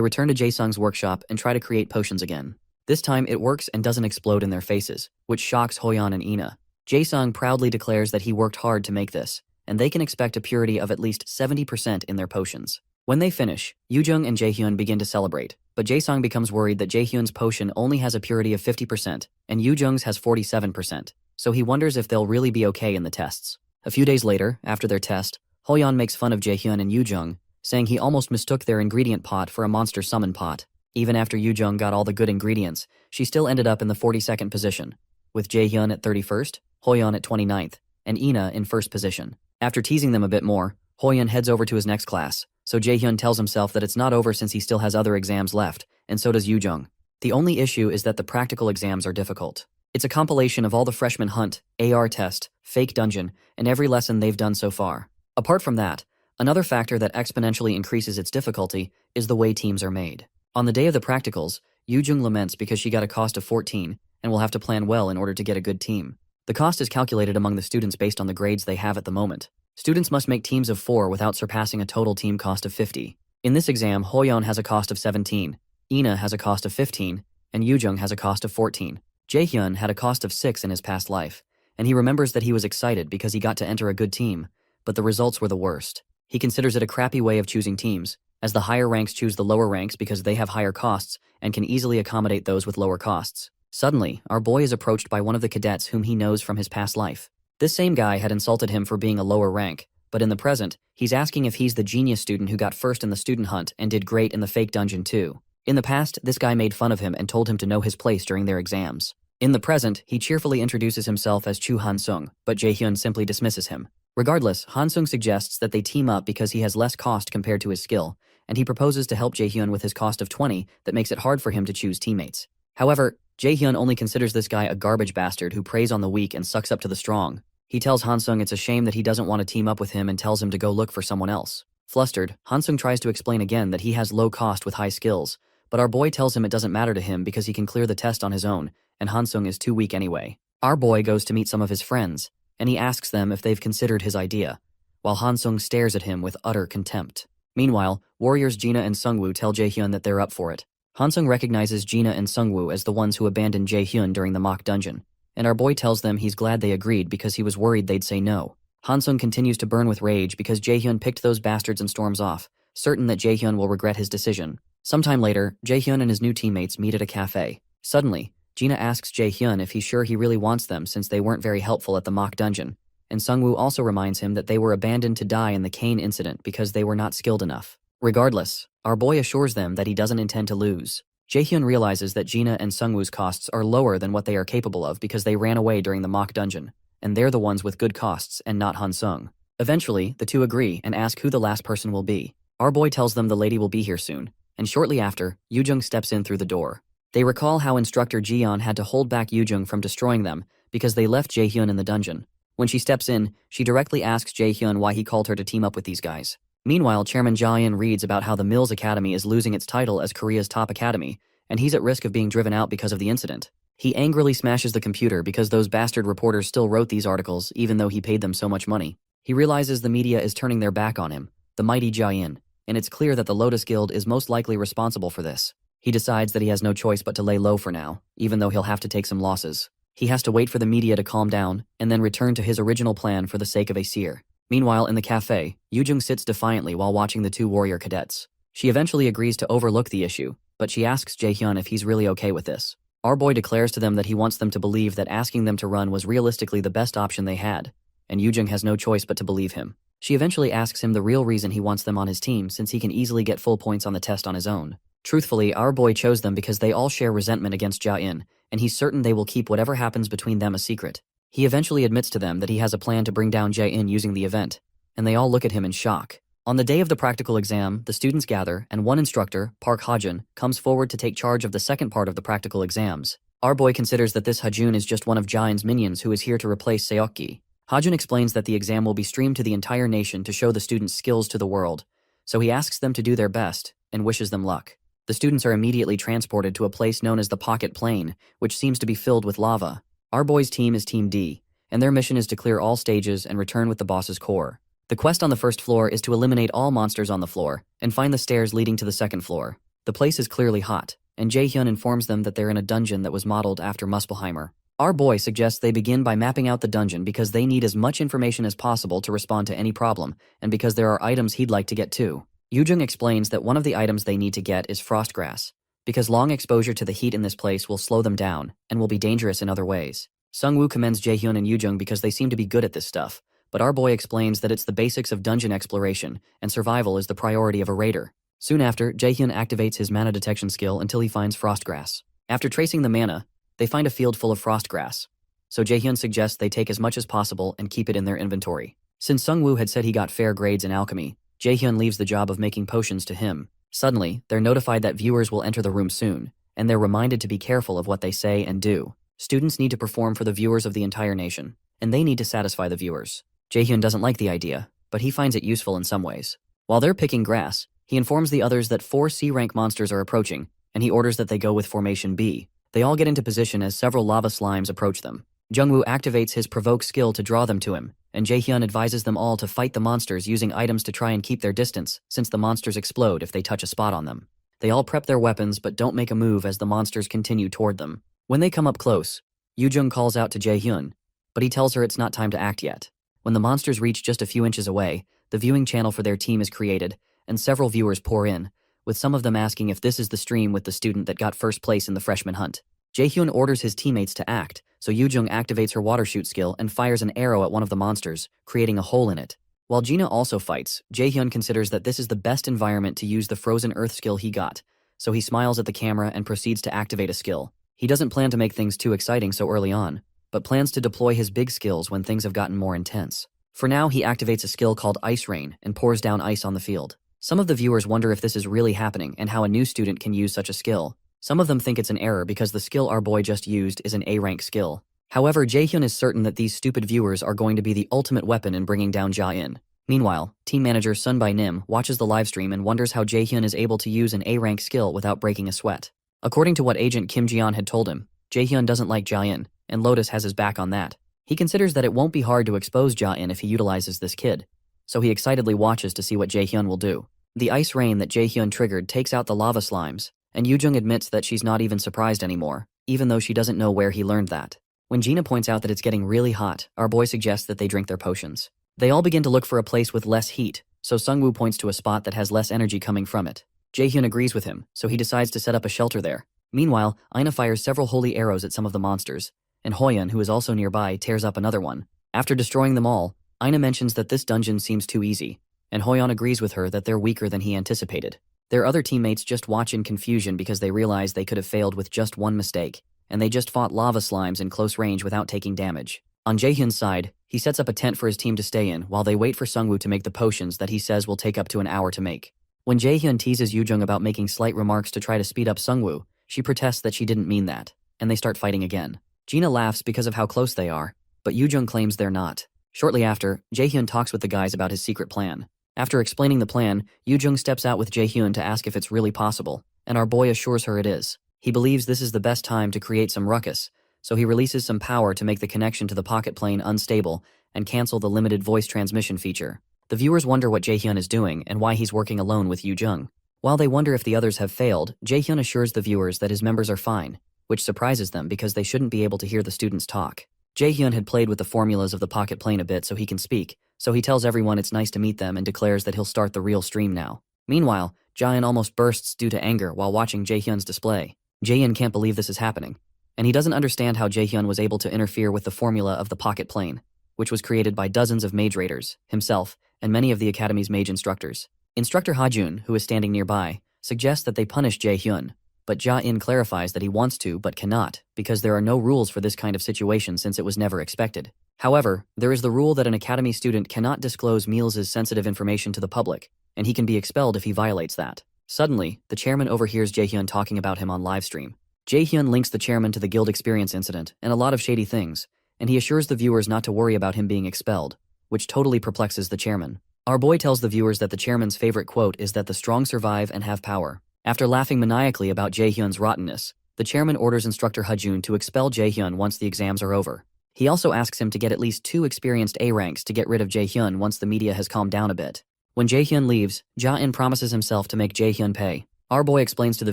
return to Jae-sung's workshop and try to create potions again. This time it works and doesn't explode in their faces, which shocks Hoyeon and Ina. Jae-sung proudly declares that he worked hard to make this, and they can expect a purity of at least 70% in their potions. When they finish, Yoo-jung and Jae-hyun begin to celebrate, but Jae-sung becomes worried that Jae-hyun's potion only has a purity of 50%, and Yoo-jung's has 47%, so he wonders if they'll really be okay in the tests. A few days later, after their test, Hoyeon makes fun of Jae-hyun and Yoo-jung, saying he almost mistook their ingredient pot for a monster summon pot. Even after Yoo-jung got all the good ingredients, she still ended up in the 42nd position, with Jae-hyun at 31st, Hoyeon at 29th, and Ina in first position. After teasing them a bit more, Hoyeon heads over to his next class, so Jae-hyun tells himself that it's not over since he still has other exams left, and so does Yoo-jung. The only issue is that the practical exams are difficult. It's a compilation of all the freshman hunt, AR test, fake dungeon, and every lesson they've done so far. Apart from that, another factor that exponentially increases its difficulty is the way teams are made. On the day of the practicals, Yoo-jung laments because she got a cost of 14 and will have to plan well in order to get a good team. The cost is calculated among the students based on the grades they have at the moment. Students must make teams of 4 without surpassing a total team cost of 50. In this exam, Hoyeon has a cost of 17, Ina has a cost of 15, and Yoo-jung has a cost of 14. Jae-hyun had a cost of 6 in his past life, and he remembers that he was excited because he got to enter a good team, but the results were the worst. He considers it a crappy way of choosing teams, as the higher ranks choose the lower ranks because they have higher costs and can easily accommodate those with lower costs. Suddenly, our boy is approached by one of the cadets whom he knows from his past life. This same guy had insulted him for being a lower rank, but in the present, he's asking if he's the genius student who got first in the student hunt and did great in the fake dungeon too. In the past, this guy made fun of him and told him to know his place during their exams. In the present, he cheerfully introduces himself as Chu Han-sung, but Jae-hyun simply dismisses him. Regardless, Han-sung suggests that they team up because he has less cost compared to his skill, and he proposes to help Jae-hyun with his cost of 20 that makes it hard for him to choose teammates. However, Jae-hyun only considers this guy a garbage bastard who preys on the weak and sucks up to the strong. He tells Han-sung it's a shame that he doesn't want to team up with him and tells him to go look for someone else. Flustered, Han-sung tries to explain again that he has low cost with high skills, but our boy tells him it doesn't matter to him because he can clear the test on his own, and Han-sung is too weak anyway. Our boy goes to meet some of his friends, and he asks them if they've considered his idea, while Han-sung stares at him with utter contempt. Meanwhile, warriors Jina and Sungwoo tell Jae-hyun that they're up for it. Han-sung recognizes Jina and Sungwoo as the ones who abandoned Jae-hyun during the mock dungeon, and our boy tells them he's glad they agreed because he was worried they'd say no. Han-sung continues to burn with rage because Jae-hyun picked those bastards and storms off, certain that Jae-hyun will regret his decision. Sometime later, Jae-hyun and his new teammates meet at a cafe. Suddenly, Jina asks Jae-hyun if he's sure he really wants them since they weren't very helpful at the mock dungeon, and Sungwoo also reminds him that they were abandoned to die in the Kane incident because they were not skilled enough. Regardless, our boy assures them that he doesn't intend to lose. Jae-hyun realizes that Jina and Sungwoo's costs are lower than what they are capable of because they ran away during the mock dungeon, and they're the ones with good costs and not Han-sung. Eventually, the two agree and ask who the last person will be. Our boy tells them the lady will be here soon, and shortly after, Yoo-jung steps in through the door. They recall how instructor Ji-yeon had to hold back Yoo-jung from destroying them because they left Jae-hyun in the dungeon. When she steps in, she directly asks Jae-hyun why he called her to team up with these guys. Meanwhile, Chairman Ja-in reads about how the Mills Academy is losing its title as Korea's top academy, and he's at risk of being driven out because of the incident. He angrily smashes the computer because those bastard reporters still wrote these articles even though he paid them so much money. He realizes the media is turning their back on him, the mighty Ja-in, and it's clear that the Lotus Guild is most likely responsible for this. He decides that he has no choice but to lay low for now, even though he'll have to take some losses. He has to wait for the media to calm down and then return to his original plan for the sake of a seer. Meanwhile, in the cafe, Yoo-jung sits defiantly while watching the two warrior cadets. She eventually agrees to overlook the issue, but she asks Jae-hyun if he's really okay with this. Our boy declares to them that he wants them to believe that asking them to run was realistically the best option they had, and Yoo-jung has no choice but to believe him. She eventually asks him the real reason he wants them on his team since he can easily get full points on the test on his own. Truthfully, our boy chose them because they all share resentment against Ja-in, and he's certain they will keep whatever happens between them a secret. He eventually admits to them that he has a plan to bring down Jae-in using the event, and they all look at him in shock. On the day of the practical exam, the students gather, and one instructor, Park Ha-jun, comes forward to take charge of the second part of the practical exams. Our boy considers that this Ha-jun is just one of Ja-in's minions who is here to replace Seokgi. Ha-jun explains that the exam will be streamed to the entire nation to show the students' skills to the world, so he asks them to do their best and wishes them luck. The students are immediately transported to a place known as the Pocket Plain, which seems to be filled with lava. Our boy's team is Team D, and their mission is to clear all stages and return with the boss's core. The quest on the first floor is to eliminate all monsters on the floor and find the stairs leading to the second floor. The place is clearly hot, and Jae-hyun informs them that they're in a dungeon that was modeled after Muspelheimer. Our boy suggests they begin by mapping out the dungeon because they need as much information as possible to respond to any problem, and because there are items he'd like to get too. Yoo-jung explains that one of the items they need to get is frost grass, because long exposure to the heat in this place will slow them down and will be dangerous in other ways. Sungwoo commends Jae-hyun and Yoo-jung because they seem to be good at this stuff, but our boy explains that it's the basics of dungeon exploration, and survival is the priority of a raider. Soon after, Jae-hyun activates his mana detection skill until he finds frost grass. After tracing the mana, they find a field full of frost grass, so Jae-hyun suggests they take as much as possible and keep it in their inventory. Since Sungwoo had said he got fair grades in alchemy, Jae-hyun leaves the job of making potions to him. Suddenly, they're notified that viewers will enter the room soon, and they're reminded to be careful of what they say and do. Students need to perform for the viewers of the entire nation, and they need to satisfy the viewers. Jae-hyun doesn't like the idea, but he finds it useful in some ways. While they're picking grass, he informs the others that 4 C-rank monsters are approaching, and he orders that they go with Formation B. They all get into position as several lava slimes approach them. Jungwoo activates his provoke skill to draw them to him, and Jae-hyun advises them all to fight the monsters using items to try and keep their distance, since the monsters explode if they touch a spot on them. They all prep their weapons but don't make a move as the monsters continue toward them. When they come up close, Yoo-jung calls out to Jae-hyun, but he tells her it's not time to act yet. When the monsters reach just a few inches away, the viewing channel for their team is created, and several viewers pour in, with some of them asking if this is the stream with the student that got first place in the freshman hunt. Jaehyun orders his teammates to act, so Yoojung activates her water shoot skill and fires an arrow at one of the monsters, creating a hole in it. While Gina also fights, Jaehyun considers that this is the best environment to use the frozen earth skill he got, so he smiles at the camera and proceeds to activate a skill. He doesn't plan to make things too exciting so early on, but plans to deploy his big skills when things have gotten more intense. For now, he activates a skill called Ice Rain and pours down ice on the field. Some of the viewers wonder if this is really happening and how a new student can use such a skill. Some of them think it's an error because the skill our boy just used is an A-rank skill. However, Jaehyun is certain that these stupid viewers are going to be the ultimate weapon in bringing down Ja-in. Meanwhile, team manager Sunbai Nim watches the livestream and wonders how Jaehyun is able to use an A-rank skill without breaking a sweat. According to what agent Kim Ji-yeon had told him, Jaehyun doesn't like Ja-in, and Lotus has his back on that. He considers that it won't be hard to expose Ja-in if he utilizes this kid, so he excitedly watches to see what Jaehyun will do. The ice rain that Jaehyun triggered takes out the lava slimes, and Yoojung admits that she's not even surprised anymore, even though she doesn't know where he learned that. When Gina points out that it's getting really hot, our boy suggests that they drink their potions. They all begin to look for a place with less heat, so Sungwoo points to a spot that has less energy coming from it. Jaehyun agrees with him, so he decides to set up a shelter there. Meanwhile, Aina fires several holy arrows at some of the monsters, and Hoyeon, who is also nearby, tears up another one. After destroying them all, Aina mentions that this dungeon seems too easy, and Hoyeon agrees with her that they're weaker than he anticipated. Their other teammates just watch in confusion because they realize they could have failed with just one mistake, and they just fought lava slimes in close range without taking damage. On Jaehyun's side, he sets up a tent for his team to stay in while they wait for Sungwoo to make the potions that he says will take up to an hour to make. When Jaehyun teases Yoojung about making slight remarks to try to speed up Sungwoo, she protests that she didn't mean that, and they start fighting again. Gina laughs because of how close they are, but Yoojung claims they're not. Shortly after, Jaehyun talks with the guys about his secret plan. After explaining the plan, Yoojung steps out with Jaehyun to ask if it's really possible, and our boy assures her it is. He believes this is the best time to create some ruckus, so he releases some power to make the connection to the pocket plane unstable and cancel the limited voice transmission feature. The viewers wonder what Jaehyun is doing and why he's working alone with Yoojung. While they wonder if the others have failed, Jaehyun assures the viewers that his members are fine, which surprises them because they shouldn't be able to hear the students talk. Jaehyun had played with the formulas of the pocket plane a bit so he can speak, so he tells everyone it's nice to meet them and declares that he'll start the real stream now. Meanwhile, Ja-in almost bursts due to anger while watching Jaehyun's display. Jae-in can't believe this is happening, and he doesn't understand how Jaehyun was able to interfere with the formula of the pocket plane, which was created by dozens of mage raiders, himself, and many of the Academy's mage instructors. Instructor Ha-jun, who is standing nearby, suggests that they punish Jaehyun, but Ja-in clarifies that he wants to but cannot, because there are no rules for this kind of situation since it was never expected. However, there is the rule that an Academy student cannot disclose Mills' sensitive information to the public, and he can be expelled if he violates that. Suddenly, the chairman overhears Jaehyun talking about him on livestream. Jaehyun links the chairman to the guild experience incident and a lot of shady things, and he assures the viewers not to worry about him being expelled, which totally perplexes the chairman. Our boy tells the viewers that the chairman's favorite quote is that the strong survive and have power. After laughing maniacally about Jaehyun's rottenness, the chairman orders instructor Ha-jun to expel Jaehyun once the exams are over. He also asks him to get at least 2 experienced A ranks to get rid of Jaehyun once the media has calmed down a bit. When Jaehyun leaves, Ja-in promises himself to make Jaehyun pay. Our boy explains to the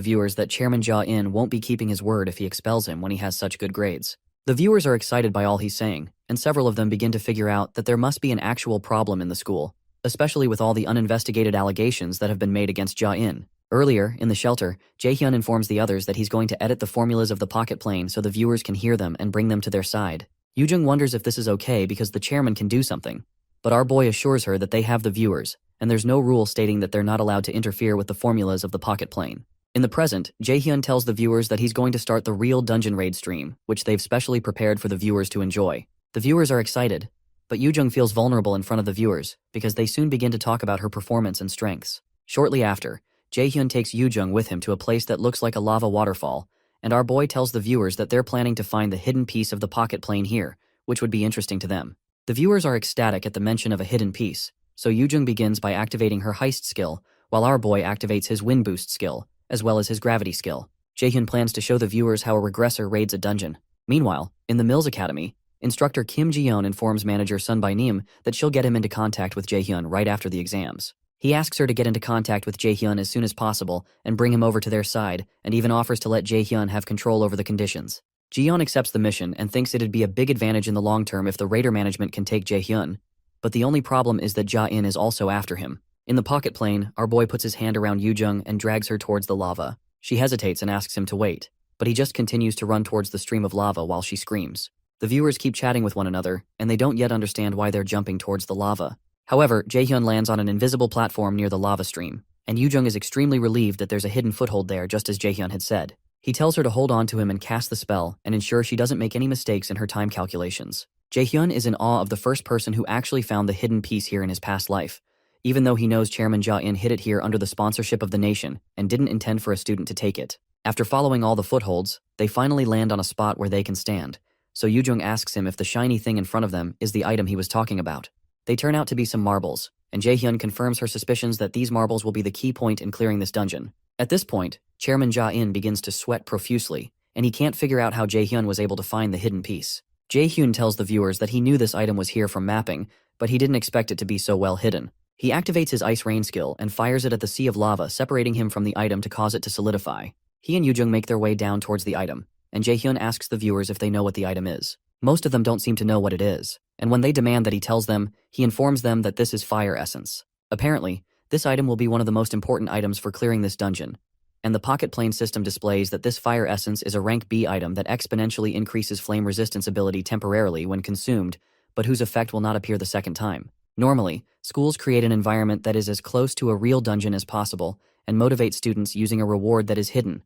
viewers that Chairman Ja-in won't be keeping his word if he expels him when he has such good grades. The viewers are excited by all he's saying, and several of them begin to figure out that there must be an actual problem in the school, especially with all the uninvestigated allegations that have been made against Ja-in. Earlier, in the shelter, Jaehyun informs the others that he's going to edit the formulas of the pocket plane so the viewers can hear them and bring them to their side. Yoojung wonders if this is okay because the chairman can do something, but our boy assures her that they have the viewers, and there's no rule stating that they're not allowed to interfere with the formulas of the pocket plane. In the present, Jaehyun tells the viewers that he's going to start the real dungeon raid stream, which they've specially prepared for the viewers to enjoy. The viewers are excited, but Yoojung feels vulnerable in front of the viewers because they soon begin to talk about her performance and strengths. Shortly after, Jaehyun takes Yoojung with him to a place that looks like a lava waterfall, and our boy tells the viewers that they're planning to find the hidden piece of the pocket plane here, which would be interesting to them. The viewers are ecstatic at the mention of a hidden piece, so Yoojung begins by activating her heist skill, while our boy activates his wind boost skill, as well as his gravity skill. Jaehyun plans to show the viewers how a regressor raids a dungeon. Meanwhile, in the Mills Academy, instructor Kim Ji-yeon informs manager Sunbai Nim that she'll get him into contact with Jaehyun right after the exams. He asks her to get into contact with Jaehyun as soon as possible and bring him over to their side, and even offers to let Jaehyun have control over the conditions. Ji-yeon accepts the mission and thinks it'd be a big advantage in the long term if the raider management can take Jaehyun, but the only problem is that Ja-in is also after him. In the pocket plane, our boy puts his hand around Yoojung and drags her towards the lava. She hesitates and asks him to wait, but he just continues to run towards the stream of lava while she screams. The viewers keep chatting with one another, and they don't yet understand why they're jumping towards the lava. However, Jaehyun lands on an invisible platform near the lava stream, and Yoojung is extremely relieved that there's a hidden foothold there, just as Jaehyun had said. He tells her to hold on to him and cast the spell and ensure she doesn't make any mistakes in her time calculations. Jaehyun is in awe of the first person who actually found the hidden piece here in his past life, even though he knows Chairman Ja-in hid it here under the sponsorship of the nation and didn't intend for a student to take it. After following all the footholds, they finally land on a spot where they can stand, so Yoojung asks him if the shiny thing in front of them is the item he was talking about. They turn out to be some marbles, and Jaehyun confirms her suspicions that these marbles will be the key point in clearing this dungeon. At this point, Chairman Ja-in begins to sweat profusely, and he can't figure out how Jaehyun was able to find the hidden piece. Jaehyun tells the viewers that he knew this item was here from mapping, but he didn't expect it to be so well hidden. He activates his Ice Rain skill and fires it at the sea of lava, separating him from the item to cause it to solidify. He and Yoojung make their way down towards the item, and Jaehyun asks the viewers if they know what the item is. Most of them don't seem to know what it is, and when they demand that he tells them, he informs them that this is fire essence. Apparently, this item will be one of the most important items for clearing this dungeon, and the pocket plane system displays that this fire essence is a rank B item that exponentially increases flame resistance ability temporarily when consumed, but whose effect will not appear the second time. Normally, schools create an environment that is as close to a real dungeon as possible and motivate students using a reward that is hidden,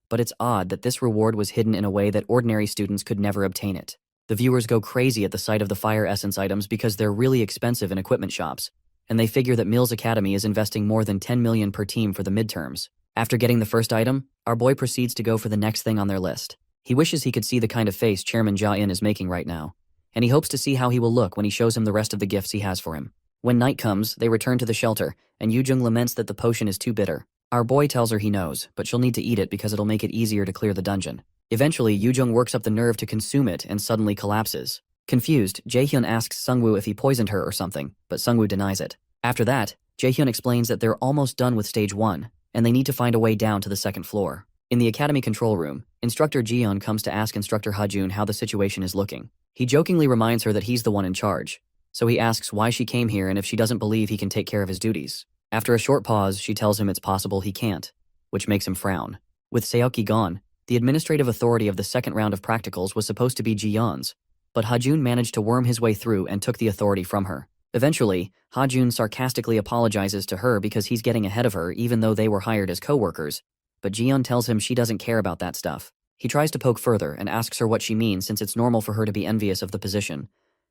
but it's odd that this reward was hidden in a way that ordinary students could never obtain it. The viewers go crazy at the sight of the fire essence items because they're really expensive in equipment shops, and they figure that Mills Academy is investing more than 10 million per team for the midterms. After getting the first item, our boy proceeds to go for the next thing on their list. He wishes he could see the kind of face Chairman Ja-in is making right now, and he hopes to see how he will look when he shows him the rest of the gifts he has for him. When night comes, they return to the shelter, and Yoojung laments that the potion is too bitter. Our boy tells her he knows, but she'll need to eat it because it'll make it easier to clear the dungeon. Eventually, Yoojung works up the nerve to consume it and suddenly collapses. Confused, Jaehyun asks Sungwoo if he poisoned her or something, but Sungwoo denies it. After that, Jaehyun explains that they're almost done with stage 1, and they need to find a way down to the second floor. In the academy control room, Instructor Jiyeon comes to ask Instructor Hajun how the situation is looking. He jokingly reminds her that he's the one in charge, so he asks why she came here and if she doesn't believe he can take care of his duties. After a short pause, she tells him it's possible he can't, which makes him frown. With Seoki gone, the administrative authority of the second round of practicals was supposed to be Jiyeon's, but Hajun managed to worm his way through and took the authority from her. Eventually, Hajun sarcastically apologizes to her because he's getting ahead of her even though they were hired as co-workers, but Jiyeon tells him she doesn't care about that stuff. He tries to poke further and asks her what she means since it's normal for her to be envious of the position,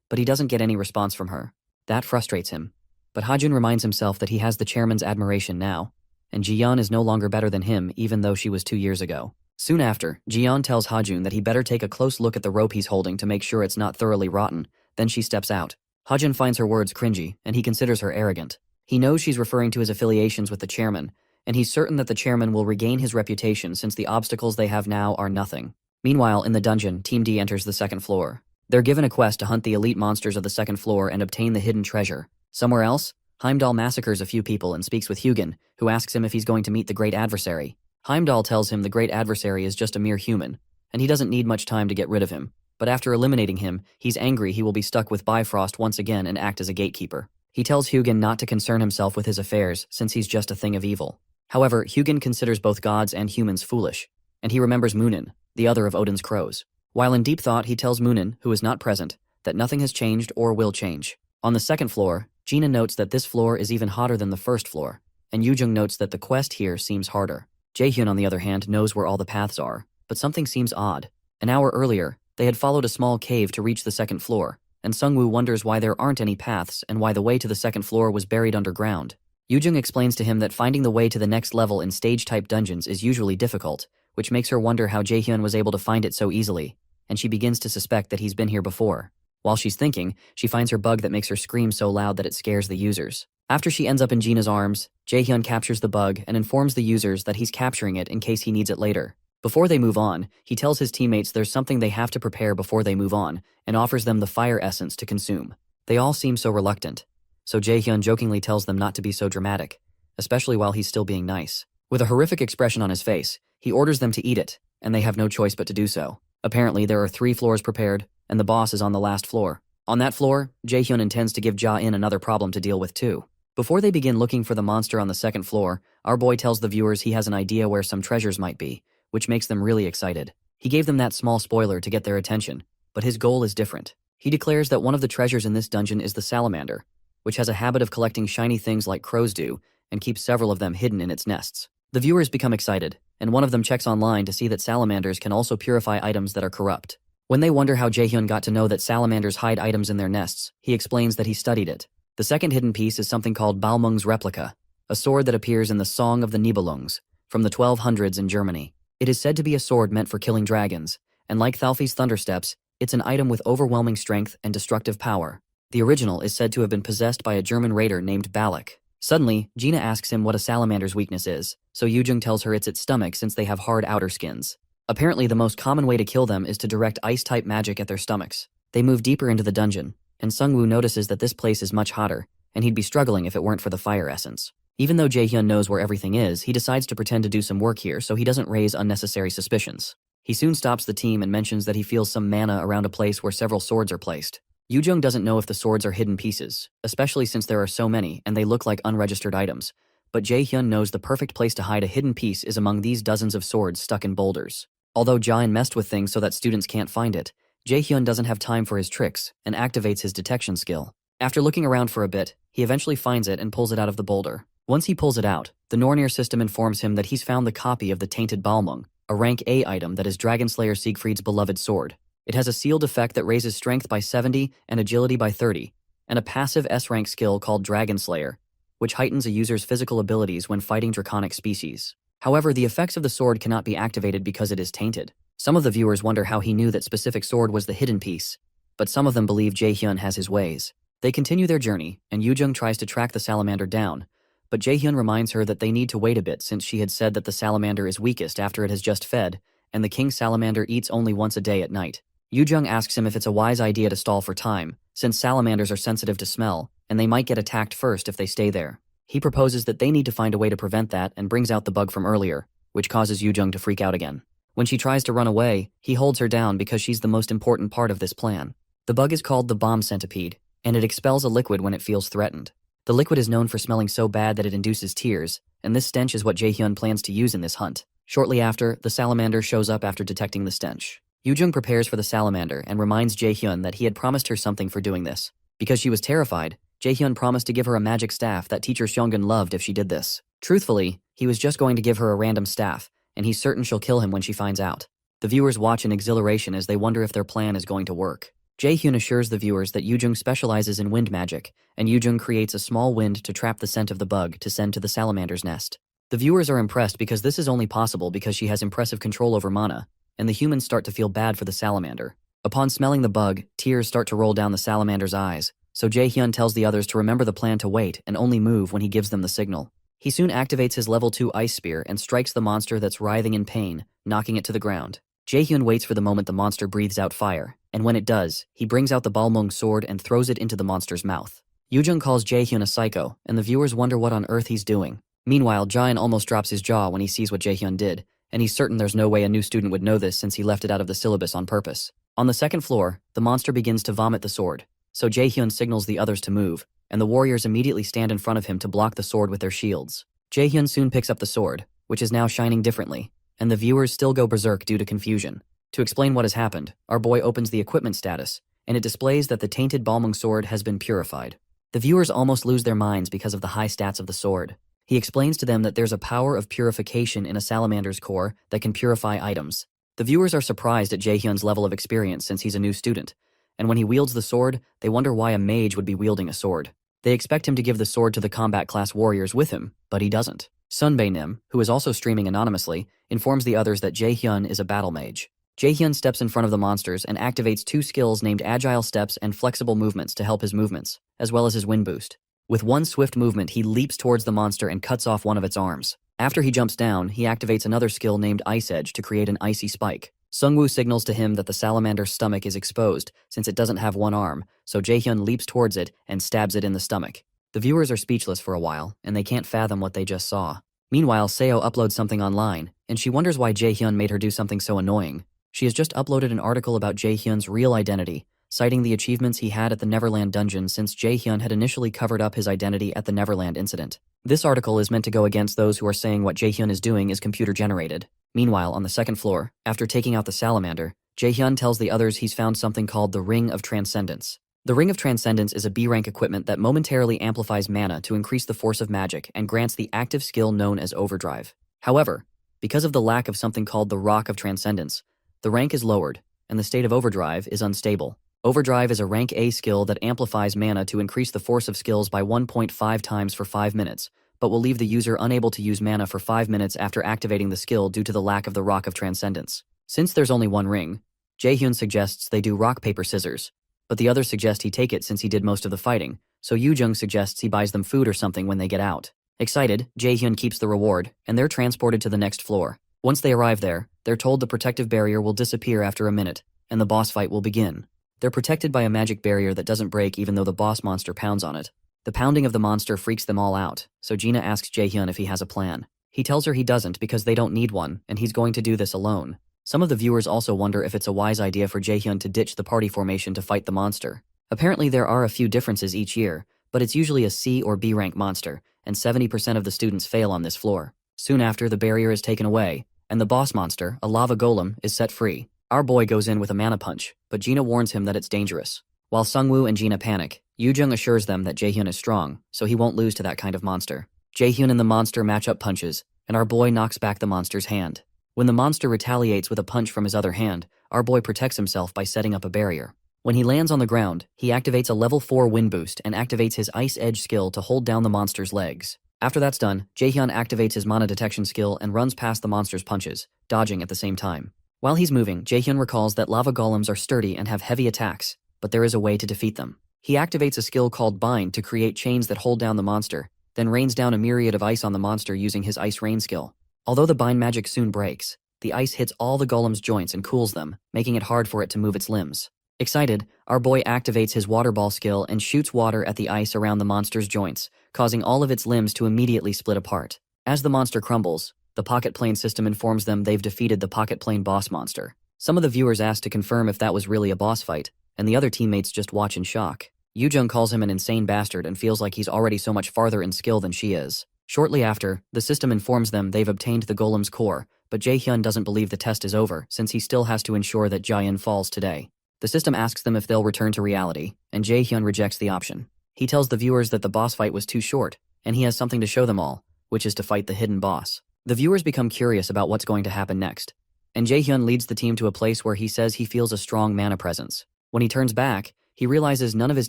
but he doesn't get any response from her. That frustrates him. But Hajun reminds himself that he has the chairman's admiration now, and Jiyeon is no longer better than him even though she was 2 years ago. Soon after, Jiyeon tells Hajun that he better take a close look at the rope he's holding to make sure it's not thoroughly rotten, then she steps out. Hajun finds her words cringy, and he considers her arrogant. He knows she's referring to his affiliations with the chairman, and he's certain that the chairman will regain his reputation since the obstacles they have now are nothing. Meanwhile, in the dungeon, Team D enters the second floor. They're given a quest to hunt the elite monsters of the second floor and obtain the hidden treasure. Somewhere else, Heimdall massacres a few people and speaks with Hugin, who asks him if he's going to meet the great adversary. Heimdall tells him the great adversary is just a mere human, and he doesn't need much time to get rid of him. But after eliminating him, he's angry he will be stuck with Bifrost once again and act as a gatekeeper. He tells Hugin not to concern himself with his affairs since he's just a thing of evil. However, Hugin considers both gods and humans foolish, and he remembers Munin, the other of Odin's crows. While in deep thought, he tells Munin, who is not present, that nothing has changed or will change. On the second floor, Gina notes that this floor is even hotter than the first floor, and Yoojung notes that the quest here seems harder. Jaehyun, on the other hand, knows where all the paths are, but something seems odd. An hour earlier, they had followed a small cave to reach the second floor, and Sungwoo wonders why there aren't any paths and why the way to the second floor was buried underground. Yoojung explains to him that finding the way to the next level in stage-type dungeons is usually difficult, which makes her wonder how Jaehyun was able to find it so easily, and she begins to suspect that he's been here before. While she's thinking, she finds her bug that makes her scream so loud that it scares the users. After she ends up in Gina's arms, Jaehyun captures the bug and informs the users that he's capturing it in case he needs it later. Before they move on, he tells his teammates there's something they have to prepare before they move on, and offers them the fire essence to consume. They all seem so reluctant, so Jaehyun jokingly tells them not to be so dramatic, especially while he's still being nice. With a horrific expression on his face, he orders them to eat it, and they have no choice but to do so. Apparently, there are 3 floors prepared, and the boss is on the last floor. On that floor, Jaehyun intends to give Ja-in another problem to deal with too. Before they begin looking for the monster on the second floor, our boy tells the viewers he has an idea where some treasures might be, which makes them really excited. He gave them that small spoiler to get their attention, but his goal is different. He declares that one of the treasures in this dungeon is the salamander, which has a habit of collecting shiny things like crows do and keeps several of them hidden in its nests. The viewers become excited, and one of them checks online to see that salamanders can also purify items that are corrupt. When they wonder how Jaehyun got to know that salamanders hide items in their nests, he explains that he studied it. The second hidden piece is something called Balmung's replica, a sword that appears in the Song of the Nibelungs from the 1200s in Germany. It is said to be a sword meant for killing dragons, and like Thalfi's Thundersteps, it's an item with overwhelming strength and destructive power. The original is said to have been possessed by a German raider named Balak. Suddenly, Gina asks him what a salamander's weakness is, so Yoojung tells her it's its stomach since they have hard outer skins. Apparently, the most common way to kill them is to direct ice-type magic at their stomachs. They move deeper into the dungeon, and Sungwoo notices that this place is much hotter, and he'd be struggling if it weren't for the fire essence. Even though Jaehyun knows where everything is, he decides to pretend to do some work here so he doesn't raise unnecessary suspicions. He soon stops the team and mentions that he feels some mana around a place where several swords are placed. Yoojung doesn't know if the swords are hidden pieces, especially since there are so many and they look like unregistered items, but Jaehyun knows the perfect place to hide a hidden piece is among these dozens of swords stuck in boulders. Although Jaehyun messed with things so that students can't find it, Jaehyun doesn't have time for his tricks and activates his detection skill. After looking around for a bit, he eventually finds it and pulls it out of the boulder. Once he pulls it out, the Nornir system informs him that he's found the copy of the Tainted Balmung, a rank A item that is Dragonslayer Siegfried's beloved sword. It has a sealed effect that raises strength by 70 and agility by 30, and a passive S-rank skill called Dragonslayer, which heightens a user's physical abilities when fighting draconic species. However, the effects of the sword cannot be activated because it is tainted. Some of the viewers wonder how he knew that specific sword was the hidden piece, but some of them believe Jaehyun has his ways. They continue their journey, and Yoojung tries to track the salamander down, but Jaehyun reminds her that they need to wait a bit since she had said that the salamander is weakest after it has just fed, and the king salamander eats only once a day at night. Yoojung asks him if it's a wise idea to stall for time, since salamanders are sensitive to smell, and they might get attacked first if they stay there. He proposes that they need to find a way to prevent that and brings out the bug from earlier, which causes Yoojung to freak out again. When she tries to run away, he holds her down because she's the most important part of this plan. The bug is called the bomb centipede, and it expels a liquid when it feels threatened. The liquid is known for smelling so bad that it induces tears, and this stench is what Jaehyun plans to use in this hunt. Shortly after, the salamander shows up after detecting the stench. Yoojung prepares for the salamander and reminds Jaehyun that he had promised her something for doing this. Because she was terrified, Jaehyun promised to give her a magic staff that teacher Seongun loved if she did this. Truthfully, he was just going to give her a random staff, and he's certain she'll kill him when she finds out. The viewers watch in exhilaration as they wonder if their plan is going to work. Jaehyun assures the viewers that Yoojung specializes in wind magic, and Yoojung creates a small wind to trap the scent of the bug to send to the salamander's nest. The viewers are impressed because this is only possible because she has impressive control over mana, and the humans start to feel bad for the salamander. Upon smelling the bug, tears start to roll down the salamander's eyes, so Jaehyun tells the others to remember the plan to wait and only move when he gives them the signal. He soon activates his level 2 ice spear and strikes the monster that's writhing in pain, knocking it to the ground. Jaehyun waits for the moment the monster breathes out fire, and when it does, he brings out the Balmung sword and throws it into the monster's mouth. Yoojung calls Jaehyun a psycho, and the viewers wonder what on earth he's doing. Meanwhile, Jaehyun almost drops his jaw when he sees what Jaehyun did, and he's certain there's no way a new student would know this since he left it out of the syllabus on purpose. On the second floor, the monster begins to vomit the sword, so Jaehyun signals the others to move, and the warriors immediately stand in front of him to block the sword with their shields. Jaehyun soon picks up the sword, which is now shining differently, and the viewers still go berserk due to confusion. To explain what has happened, our boy opens the equipment status, and it displays that the tainted Balmung sword has been purified. The viewers almost lose their minds because of the high stats of the sword. He explains to them that there's a power of purification in a salamander's core that can purify items. The viewers are surprised at Jaehyun's level of experience since he's a new student, and when he wields the sword, they wonder why a mage would be wielding a sword. They expect him to give the sword to the combat class warriors with him, but he doesn't. Sunbae Nim, who is also streaming anonymously, informs the others that Jaehyun is a battle mage. Jaehyun steps in front of the monsters and activates 2 skills named Agile Steps and Flexible Movements to help his movements, as well as his wind boost. With one swift movement, he leaps towards the monster and cuts off one of its arms. After he jumps down, he activates another skill named Ice Edge to create an icy spike. Sungwoo signals to him that the salamander's stomach is exposed since it doesn't have one arm, so Jaehyun leaps towards it and stabs it in the stomach. The viewers are speechless for a while, and they can't fathom what they just saw. Meanwhile, Seo uploads something online, and she wonders why Jaehyun made her do something so annoying. She has just uploaded an article about Jaehyun's real identity, citing the achievements he had at the Neverland dungeon since Jae-hyun had initially covered up his identity at the Neverland incident. This article is meant to go against those who are saying what Jae-hyun is doing is computer-generated. Meanwhile, on the second floor, after taking out the salamander, Jae-hyun tells the others he's found something called the Ring of Transcendence. The Ring of Transcendence is a B-rank equipment that momentarily amplifies mana to increase the force of magic and grants the active skill known as Overdrive. However, because of the lack of something called the Rock of Transcendence, the rank is lowered, and the state of Overdrive is unstable. Overdrive is a rank A skill that amplifies mana to increase the force of skills by 1.5 times for 5 minutes, but will leave the user unable to use mana for 5 minutes after activating the skill due to the lack of the Rock of Transcendence. Since there's only one ring, Jae-hyun suggests they do rock, paper, scissors, but the others suggest he take it since he did most of the fighting, so Yoo-jung suggests he buys them food or something when they get out. Excited, Jae-hyun keeps the reward, and they're transported to the next floor. Once they arrive there, they're told the protective barrier will disappear after a minute, and the boss fight will begin. They're protected by a magic barrier that doesn't break even though the boss monster pounds on it. The pounding of the monster freaks them all out, so Gina asks Jae-hyun if he has a plan. He tells her he doesn't because they don't need one, and he's going to do this alone. Some of the viewers also wonder if it's a wise idea for Jae-hyun to ditch the party formation to fight the monster. Apparently there are a few differences each year, but it's usually a C or B rank monster, and 70% of the students fail on this floor. Soon after, the barrier is taken away, and the boss monster, a lava golem, is set free. Our boy goes in with a mana punch, but Gina warns him that it's dangerous. While Sungwoo and Gina panic, Yoo-jung assures them that Jae-hyun is strong, so he won't lose to that kind of monster. Jae-hyun and the monster match up punches, and our boy knocks back the monster's hand. When the monster retaliates with a punch from his other hand, our boy protects himself by setting up a barrier. When he lands on the ground, he activates a level 4 wind boost and activates his Ice Edge skill to hold down the monster's legs. After that's done, Jae-hyun activates his mana detection skill and runs past the monster's punches, dodging at the same time. While he's moving, Jae-hyun recalls that lava golems are sturdy and have heavy attacks, but there is a way to defeat them. He activates a skill called Bind to create chains that hold down the monster, then rains down a myriad of ice on the monster using his Ice Rain skill. Although the bind magic soon breaks, the ice hits all the golem's joints and cools them, making it hard for it to move its limbs. Excited, our boy activates his water ball skill and shoots water at the ice around the monster's joints, causing all of its limbs to immediately split apart. As the monster crumbles, the pocket plane system informs them they've defeated the pocket plane boss monster. Some of the viewers ask to confirm if that was really a boss fight, and the other teammates just watch in shock. Yoo-jung calls him an insane bastard and feels like he's already so much farther in skill than she is. Shortly after, the system informs them they've obtained the golem's core, but Jae-hyun doesn't believe the test is over since he still has to ensure that Jae-in falls today. The system asks them if they'll return to reality, and Jae-hyun rejects the option. He tells the viewers that the boss fight was too short, and he has something to show them all, which is to fight the hidden boss. The viewers become curious about what's going to happen next, and Jae-hyun leads the team to a place where he says he feels a strong mana presence. When he turns back, he realizes none of his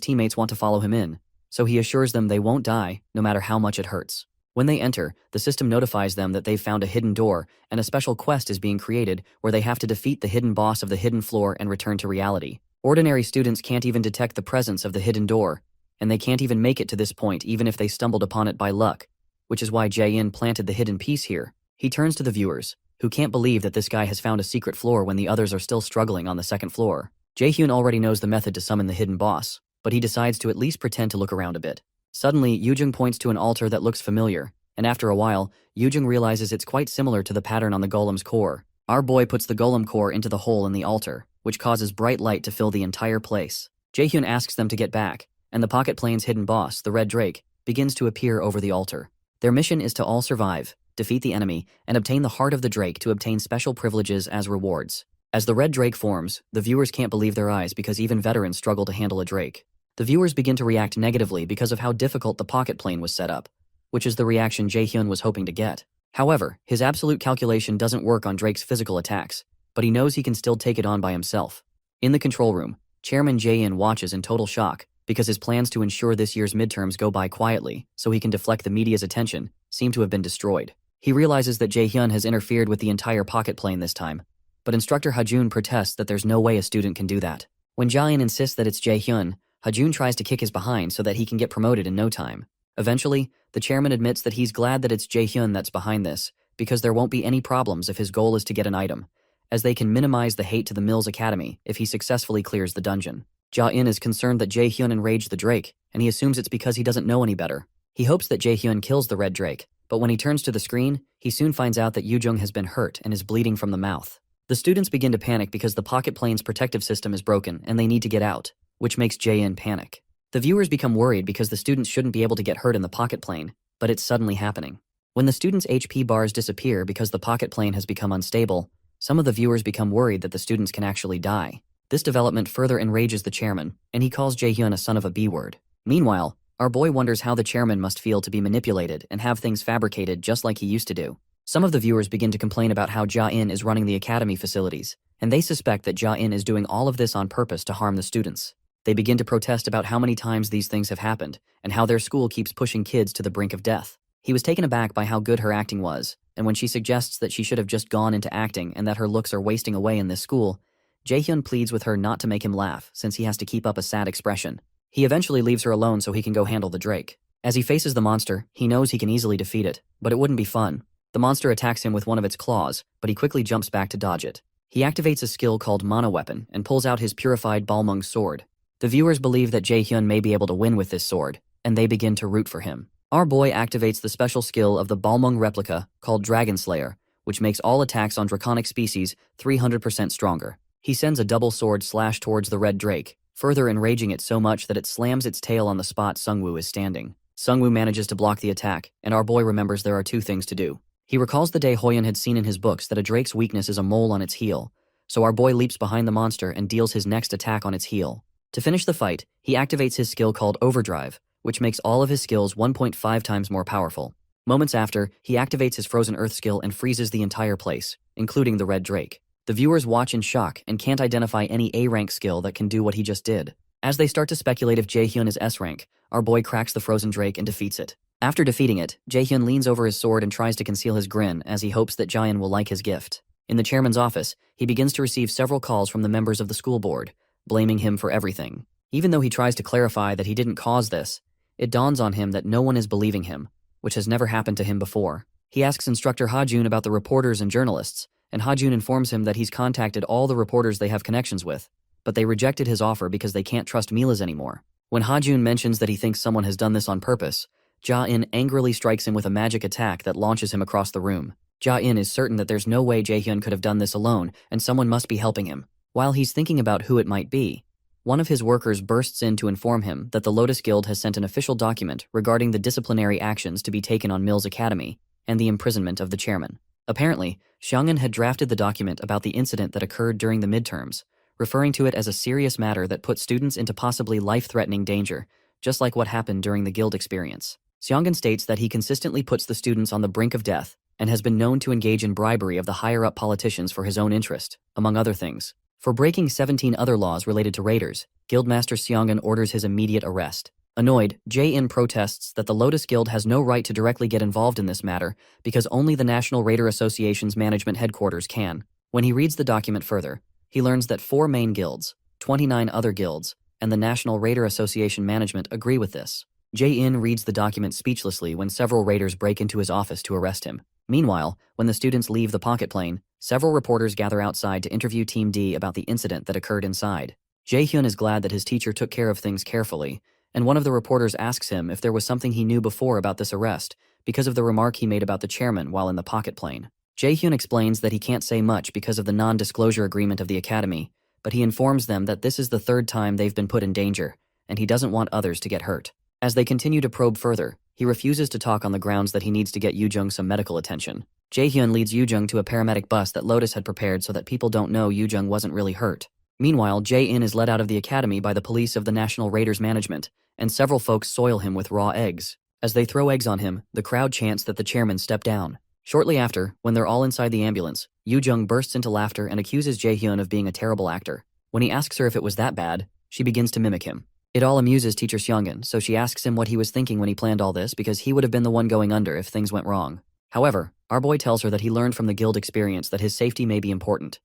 teammates want to follow him in, so he assures them they won't die, no matter how much it hurts. When they enter, the system notifies them that they've found a hidden door, and a special quest is being created where they have to defeat the hidden boss of the hidden floor and return to reality. Ordinary students can't even detect the presence of the hidden door, and they can't even make it to this point even if they stumbled upon it by luck, which is why Jae-in planted the hidden piece here. He turns to the viewers, who can't believe that this guy has found a secret floor when the others are still struggling on the second floor. Jae-hyun already knows the method to summon the hidden boss, but he decides to at least pretend to look around a bit. Suddenly, Yoo-jung points to an altar that looks familiar, and after a while, Yoo-jung realizes it's quite similar to the pattern on the golem's core. Our boy puts the golem core into the hole in the altar, which causes bright light to fill the entire place. Jae-hyun asks them to get back, and the pocket plane's hidden boss, the Red Drake, begins to appear over the altar. Their mission is to all survive, defeat the enemy, and obtain the heart of the Drake to obtain special privileges as rewards. As the Red Drake forms, the viewers can't believe their eyes because even veterans struggle to handle a Drake. The viewers begin to react negatively because of how difficult the pocket plane was set up, which is the reaction Jae-hyun was hoping to get. However, his absolute calculation doesn't work on Drake's physical attacks, but he knows he can still take it on by himself. In the control room, Chairman Jae-in watches in total shock because his plans to ensure this year's midterms go by quietly so he can deflect the media's attention seem to have been destroyed. He realizes that Jae-hyun has interfered with the entire pocket plane this time, but Instructor Ha-jun protests that there's no way a student can do that. When Jae-in insists that it's Jae-hyun, Ha-jun tries to kick his behind so that he can get promoted in no time. Eventually, the chairman admits that he's glad that it's Jae-hyun that's behind this, because there won't be any problems if his goal is to get an item, as they can minimize the hate to the Mills Academy if he successfully clears the dungeon. Ja-in is concerned that Jae-hyun enraged the Drake, and he assumes it's because he doesn't know any better. He hopes that Jae-hyun kills the Red Drake, but when he turns to the screen, he soon finds out that Yoo-jung has been hurt and is bleeding from the mouth. The students begin to panic because the pocket plane's protective system is broken and they need to get out, which makes Jae-in panic. The viewers become worried because the students shouldn't be able to get hurt in the pocket plane, but it's suddenly happening. When the students' HP bars disappear because the pocket plane has become unstable, some of the viewers become worried that the students can actually die. This development further enrages the chairman, and he calls Jae-hyun a son of a B-word. Meanwhile, our boy wonders how the chairman must feel to be manipulated and have things fabricated just like he used to do. Some of the viewers begin to complain about how Ja-in is running the academy facilities, and they suspect that Ja-in is doing all of this on purpose to harm the students. They begin to protest about how many times these things have happened, and how their school keeps pushing kids to the brink of death. He was taken aback by how good her acting was, and when she suggests that she should have just gone into acting and that her looks are wasting away in this school, Jae-hyun pleads with her not to make him laugh since he has to keep up a sad expression. He eventually leaves her alone so he can go handle the Drake. As he faces the monster, he knows he can easily defeat it, but it wouldn't be fun. The monster attacks him with one of its claws, but he quickly jumps back to dodge it. He activates a skill called Mana Weapon and pulls out his purified Balmung sword. The viewers believe that Jae-hyun may be able to win with this sword, and they begin to root for him. Our boy activates the special skill of the Balmung replica called Dragon Slayer, which makes all attacks on draconic species 300% stronger. He sends a double sword slash towards the red drake, further enraging it so much that it slams its tail on the spot Sungwoo is standing. Sungwoo manages to block the attack, and our boy remembers there are two things to do. He recalls the day Hoyeon had seen in his books that a drake's weakness is a mole on its heel, so our boy leaps behind the monster and deals his next attack on its heel. To finish the fight, he activates his skill called Overdrive, which makes all of his skills 1.5 times more powerful. Moments after, he activates his Frozen Earth skill and freezes the entire place, including the red drake. The viewers watch in shock and can't identify any A-rank skill that can do what he just did. As they start to speculate if Jae-hyun is S-rank, our boy cracks the frozen drake and defeats it. After defeating it, Jae-hyun leans over his sword and tries to conceal his grin as he hopes that Jae-in will like his gift. In the chairman's office, he begins to receive several calls from the members of the school board, blaming him for everything. Even though he tries to clarify that he didn't cause this, it dawns on him that no one is believing him, which has never happened to him before. He asks instructor Ha-jun about the reporters and journalists, and Ha-jun informs him that he's contacted all the reporters they have connections with, but they rejected his offer because they can't trust Mila's anymore. When Ha-jun mentions that he thinks someone has done this on purpose, Ja-in angrily strikes him with a magic attack that launches him across the room. Ja-in is certain that there's no way Jae-hyun could have done this alone, and someone must be helping him. While he's thinking about who it might be, one of his workers bursts in to inform him that the Lotus Guild has sent an official document regarding the disciplinary actions to be taken on Mills Academy and the imprisonment of the chairman. Apparently, Xiang'an had drafted the document about the incident that occurred during the midterms, referring to it as a serious matter that put students into possibly life-threatening danger, just like what happened during the guild experience. Xiang'an states that he consistently puts the students on the brink of death and has been known to engage in bribery of the higher-up politicians for his own interest, among other things. For breaking 17 other laws related to raiders, Guildmaster Xiang'an orders his immediate arrest. Annoyed, Jae-in protests that the Lotus Guild has no right to directly get involved in this matter because only the National Raider Association's management headquarters can. When he reads the document further, he learns that 4 main guilds, 29 other guilds, and the National Raider Association management agree with this. Jae-in reads the document speechlessly when several raiders break into his office to arrest him. Meanwhile, when the students leave the pocket plane, several reporters gather outside to interview Team D about the incident that occurred inside. Jae-hyun is glad that his teacher took care of things carefully, and one of the reporters asks him if there was something he knew before about this arrest because of the remark he made about the chairman while in the pocket plane. Jae-hyun explains that he can't say much because of the non-disclosure agreement of the academy, but he informs them that this is the 3rd time they've been put in danger, and he doesn't want others to get hurt. As they continue to probe further, he refuses to talk on the grounds that he needs to get Yoo-jung some medical attention. Jae-hyun leads Yoo-jung to a paramedic bus that Lotus had prepared so that people don't know Yoo-jung wasn't really hurt. Meanwhile, Jae-in is let out of the academy by the police of the National Raiders management, and several folks soil him with raw eggs. As they throw eggs on him, the crowd chants that the chairman step down. Shortly after, when they're all inside the ambulance, Yoo-jung bursts into laughter and accuses Jae-hyun of being a terrible actor. When he asks her if it was that bad, she begins to mimic him. It all amuses teacher Xiang'an, so she asks him what he was thinking when he planned all this because he would have been the one going under if things went wrong. However, our boy tells her that he learned from the guild experience that his safety may be important,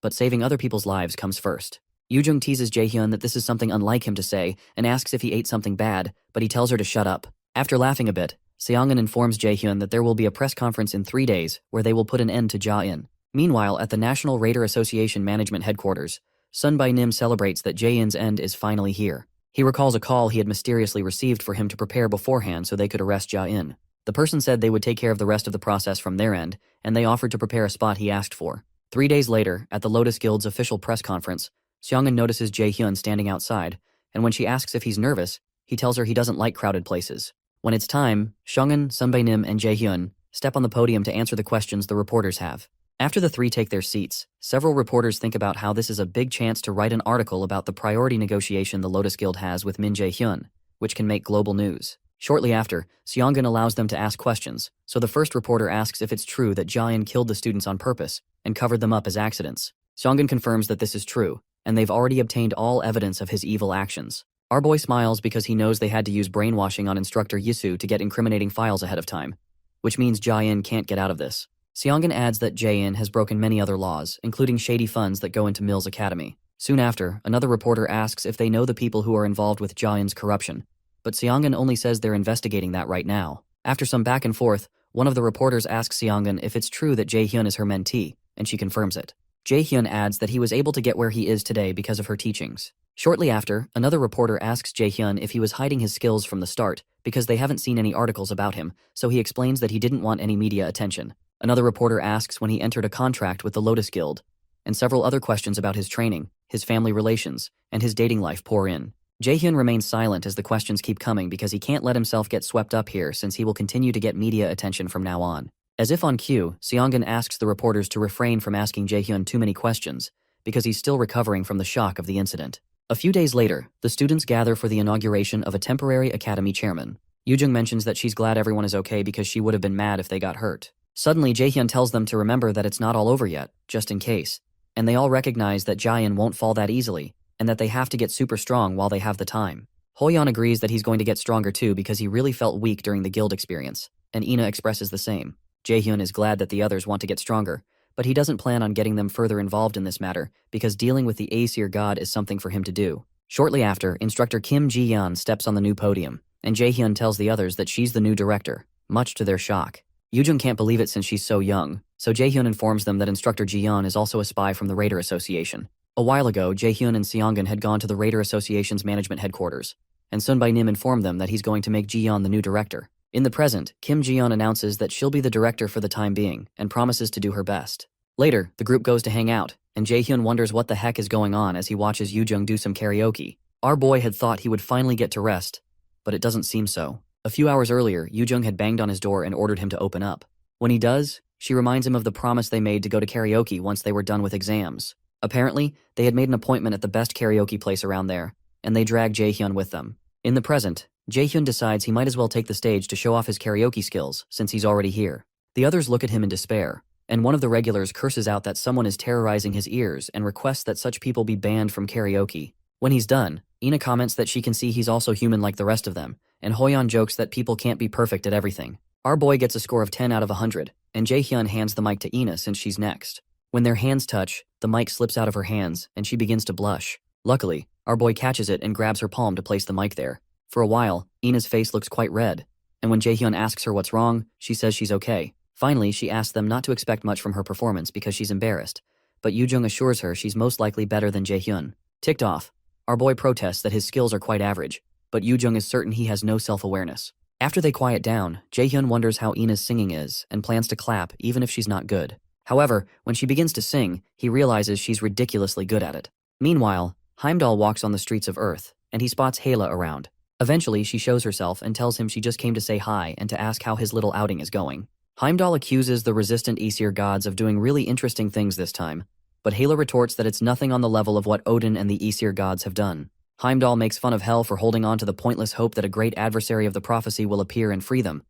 but saving other people's lives comes first. Yoo-jung teases Jae-hyun that this is something unlike him to say and asks if he ate something bad, but he tells her to shut up. After laughing a bit, Seongan informs Jae-hyun that there will be a press conference in 3 days where they will put an end to Ja-in. Meanwhile, at the National Raider Association management headquarters, Sun Bai-nim celebrates that Jae-in's end is finally here. He recalls a call he had mysteriously received for him to prepare beforehand so they could arrest Ja-in. The person said they would take care of the rest of the process from their end, and they offered to prepare a spot he asked for. 3 days later, at the Lotus Guild's official press conference, Seongun notices Jae-hyun standing outside, and when she asks if he's nervous, he tells her he doesn't like crowded places. When it's time, Seongun, Sunbae-nim, and Jae-hyun step on the podium to answer the questions the reporters have. After the three take their seats, several reporters think about how this is a big chance to write an article about the priority negotiation the Lotus Guild has with Min Jae-hyun, which can make global news. Shortly after, Seongun allows them to ask questions, so the first reporter asks if it's true that Jaein killed the students on purpose and covered them up as accidents. Seongun confirms that this is true, and they've already obtained all evidence of his evil actions. Our boy smiles because he knows they had to use brainwashing on instructor Yisu to get incriminating files ahead of time, which means Jaein can't get out of this. Seongun adds that Jaein has broken many other laws, including shady funds that go into Mills Academy. Soon after, another reporter asks if they know the people who are involved with Jaein's corruption, but Seongun only says they're investigating that right now. After some back and forth, one of the reporters asks Seongun if it's true that Jae-hyun is her mentee, and she confirms it. Jae-hyun adds that he was able to get where he is today because of her teachings. Shortly after, another reporter asks Jae-hyun if he was hiding his skills from the start because they haven't seen any articles about him, so he explains that he didn't want any media attention. Another reporter asks when he entered a contract with the Lotus Guild, and several other questions about his training, his family relations, and his dating life pour in. Jae-hyun remains silent as the questions keep coming because he can't let himself get swept up here since he will continue to get media attention from now on. As if on cue, Seongun asks the reporters to refrain from asking Jae-hyun too many questions because he's still recovering from the shock of the incident. A few days later, the students gather for the inauguration of a temporary academy chairman. Yoo-jung mentions that she's glad everyone is okay because she would have been mad if they got hurt. Suddenly, Jae-hyun tells them to remember that it's not all over yet, just in case, and they all recognize that Jaein won't fall that easily, and that they have to get super strong while they have the time. Hoyeon agrees that he's going to get stronger too because he really felt weak during the guild experience, and Ina expresses the same. Jae-hyun is glad that the others want to get stronger, but he doesn't plan on getting them further involved in this matter because dealing with the Aesir god is something for him to do. Shortly after, instructor Kim Ji-yeon steps on the new podium, and Jae-hyun tells the others that she's the new director, much to their shock. Yoo-jung can't believe it since she's so young, so Jae-hyun informs them that instructor Ji-yeon is also a spy from the Raider Association. A while ago, Jae-hyun and Seongun had gone to the Raider Association's management headquarters, and Sunbae-nim informed them that he's going to make Ji-yeon the new director. In the present, Kim Ji-yeon announces that she'll be the director for the time being, and promises to do her best. Later, the group goes to hang out, and Jae-hyun wonders what the heck is going on as he watches Yoo-jung do some karaoke. Our boy had thought he would finally get to rest, but it doesn't seem so. A few hours earlier, Yoo-jung had banged on his door and ordered him to open up. When he does, she reminds him of the promise they made to go to karaoke once they were done with exams. Apparently, they had made an appointment at the best karaoke place around there, and they drag Jae-hyun with them. In the present, Jae-hyun decides he might as well take the stage to show off his karaoke skills since he's already here. The others look at him in despair, and one of the regulars curses out that someone is terrorizing his ears and requests that such people be banned from karaoke. When he's done, Ina comments that she can see he's also human like the rest of them, and Hoyeon jokes that people can't be perfect at everything. Our boy gets a score of 10 out of 100, and Jae-hyun hands the mic to Ina since she's next. When their hands touch, the mic slips out of her hands, and she begins to blush. Luckily, our boy catches it and grabs her palm to place the mic there. For a while, Ina's face looks quite red, and when Jae-hyun asks her what's wrong, she says she's okay. Finally, she asks them not to expect much from her performance because she's embarrassed, but Yoo-jung assures her she's most likely better than Jae-hyun. Ticked off, our boy protests that his skills are quite average, but Yoo-jung is certain he has no self-awareness. After they quiet down, Jae-hyun wonders how Ina's singing is and plans to clap even if she's not good. However, when she begins to sing, he realizes she's ridiculously good at it. Meanwhile, Heimdall walks on the streets of Earth, and he spots Hela around. Eventually, she shows herself and tells him she just came to say hi and to ask how his little outing is going. Heimdall accuses the resistant Aesir gods of doing really interesting things this time, but Hela retorts that it's nothing on the level of what Odin and the Aesir gods have done. Heimdall makes fun of Hel for holding on to the pointless hope that a great adversary of the prophecy will appear and free them,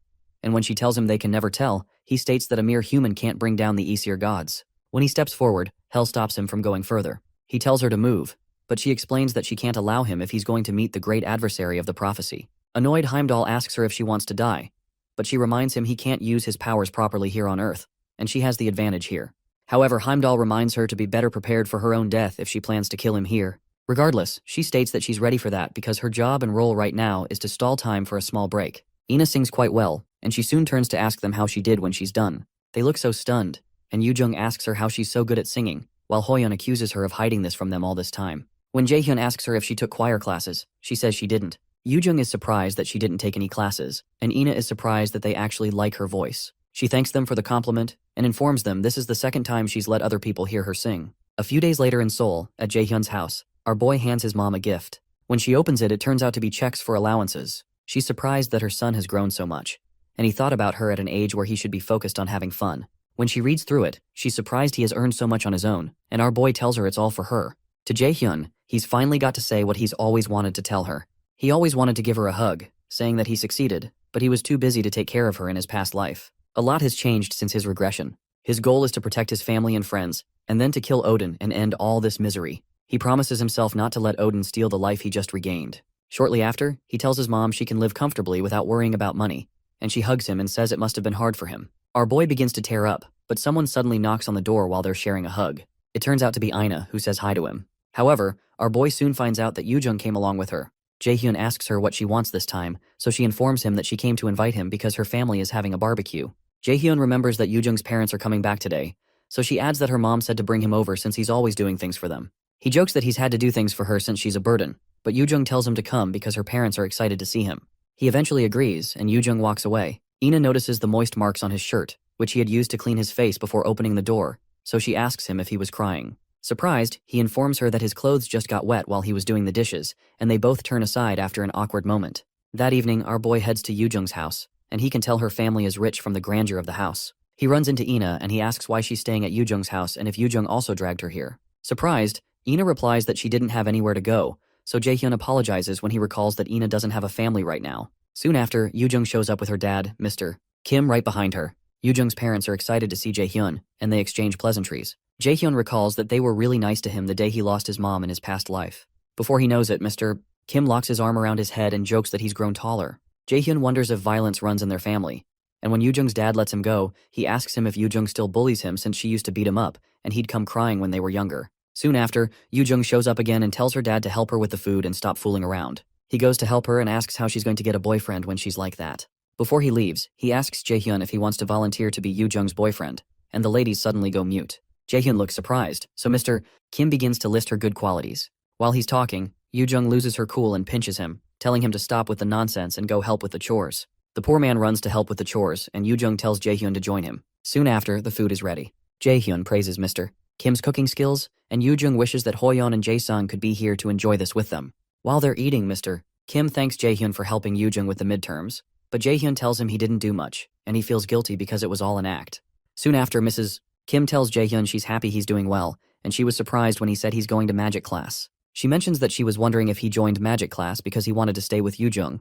and when she tells him they can never tell, he states that a mere human can't bring down the Aesir gods. When he steps forward, Hel stops him from going further. He tells her to move, but she explains that she can't allow him if he's going to meet the great adversary of the prophecy. Annoyed, Heimdall asks her if she wants to die, but she reminds him he can't use his powers properly here on Earth, and she has the advantage here. However, Heimdall reminds her to be better prepared for her own death if she plans to kill him here. Regardless, she states that she's ready for that because her job and role right now is to stall time for a small break. Ina sings quite well, and she soon turns to ask them how she did when she's done. They look so stunned, and Yoo-jung asks her how she's so good at singing, while Hoyeon accuses her of hiding this from them all this time. When Jae-hyun asks her if she took choir classes, she says she didn't. Yoo-jung is surprised that she didn't take any classes, and Ina is surprised that they actually like her voice. She thanks them for the compliment and informs them this is the second time she's let other people hear her sing. A few days later in Seoul, at Jaehyun's house, our boy hands his mom a gift. When she opens it, it turns out to be checks for allowances. She's surprised that her son has grown so much, and he thought about her at an age where he should be focused on having fun. When she reads through it, she's surprised he has earned so much on his own, and our boy tells her it's all for her. To Jaehyun, he's finally got to say what he's always wanted to tell her. He always wanted to give her a hug, saying that he succeeded, but he was too busy to take care of her in his past life. A lot has changed since his regression. His goal is to protect his family and friends, and then to kill Odin and end all this misery. He promises himself not to let Odin steal the life he just regained. Shortly after, he tells his mom she can live comfortably without worrying about money, and she hugs him and says it must have been hard for him. Our boy begins to tear up, but someone suddenly knocks on the door while they're sharing a hug. It turns out to be Ina, who says hi to him. However, our boy soon finds out that Yoojung came along with her. Jaehyun asks her what she wants this time, so she informs him that she came to invite him because her family is having a barbecue. Jaehyun remembers that Yoojung's parents are coming back today, so she adds that her mom said to bring him over since he's always doing things for them. He jokes that he's had to do things for her since she's a burden, but Yoojung tells him to come because her parents are excited to see him. He eventually agrees, and Yoojung walks away. Ina notices the moist marks on his shirt, which he had used to clean his face before opening the door, so she asks him if he was crying. Surprised, he informs her that his clothes just got wet while he was doing the dishes, and they both turn aside after an awkward moment. That evening, our boy heads to Yoojung's house, and he can tell her family is rich from the grandeur of the house. He runs into Ina and he asks why she's staying at Yoojung's house and if Yoojung also dragged her here. Surprised, Ina replies that she didn't have anywhere to go, so Jaehyun apologizes when he recalls that Ina doesn't have a family right now. Soon after, Yoojung shows up with her dad, Mr. Kim, right behind her. Yoojung's parents are excited to see Jaehyun, and they exchange pleasantries. Jaehyun recalls that they were really nice to him the day he lost his mom in his past life. Before he knows it, Mr. Kim locks his arm around his head and jokes that he's grown taller. Jaehyun wonders if violence runs in their family, and when Yoojung's dad lets him go, he asks him if Yoojung still bullies him since she used to beat him up, and he'd come crying when they were younger. Soon after, Yoojung shows up again and tells her dad to help her with the food and stop fooling around. He goes to help her and asks how she's going to get a boyfriend when she's like that. Before he leaves, he asks Jaehyun if he wants to volunteer to be Yoojung's boyfriend, and the ladies suddenly go mute. Jaehyun looks surprised, so Mr. Kim begins to list her good qualities. While he's talking, Yoojung loses her cool and pinches him, telling him to stop with the nonsense and go help with the chores. The poor man runs to help with the chores, and Yoojung tells Jaehyun to join him. Soon after, the food is ready. Jaehyun praises Mr. Kim's cooking skills, and Yoojung wishes that Hoyeon and Jae-sung could be here to enjoy this with them. While they're eating, Mr. Kim thanks Jaehyun for helping Yoojung with the midterms, but Jaehyun tells him he didn't do much, and he feels guilty because it was all an act. Soon after, Mrs. Kim tells Jaehyun she's happy he's doing well, and she was surprised when he said he's going to magic class. She mentions that she was wondering if he joined magic class because he wanted to stay with Yoojung,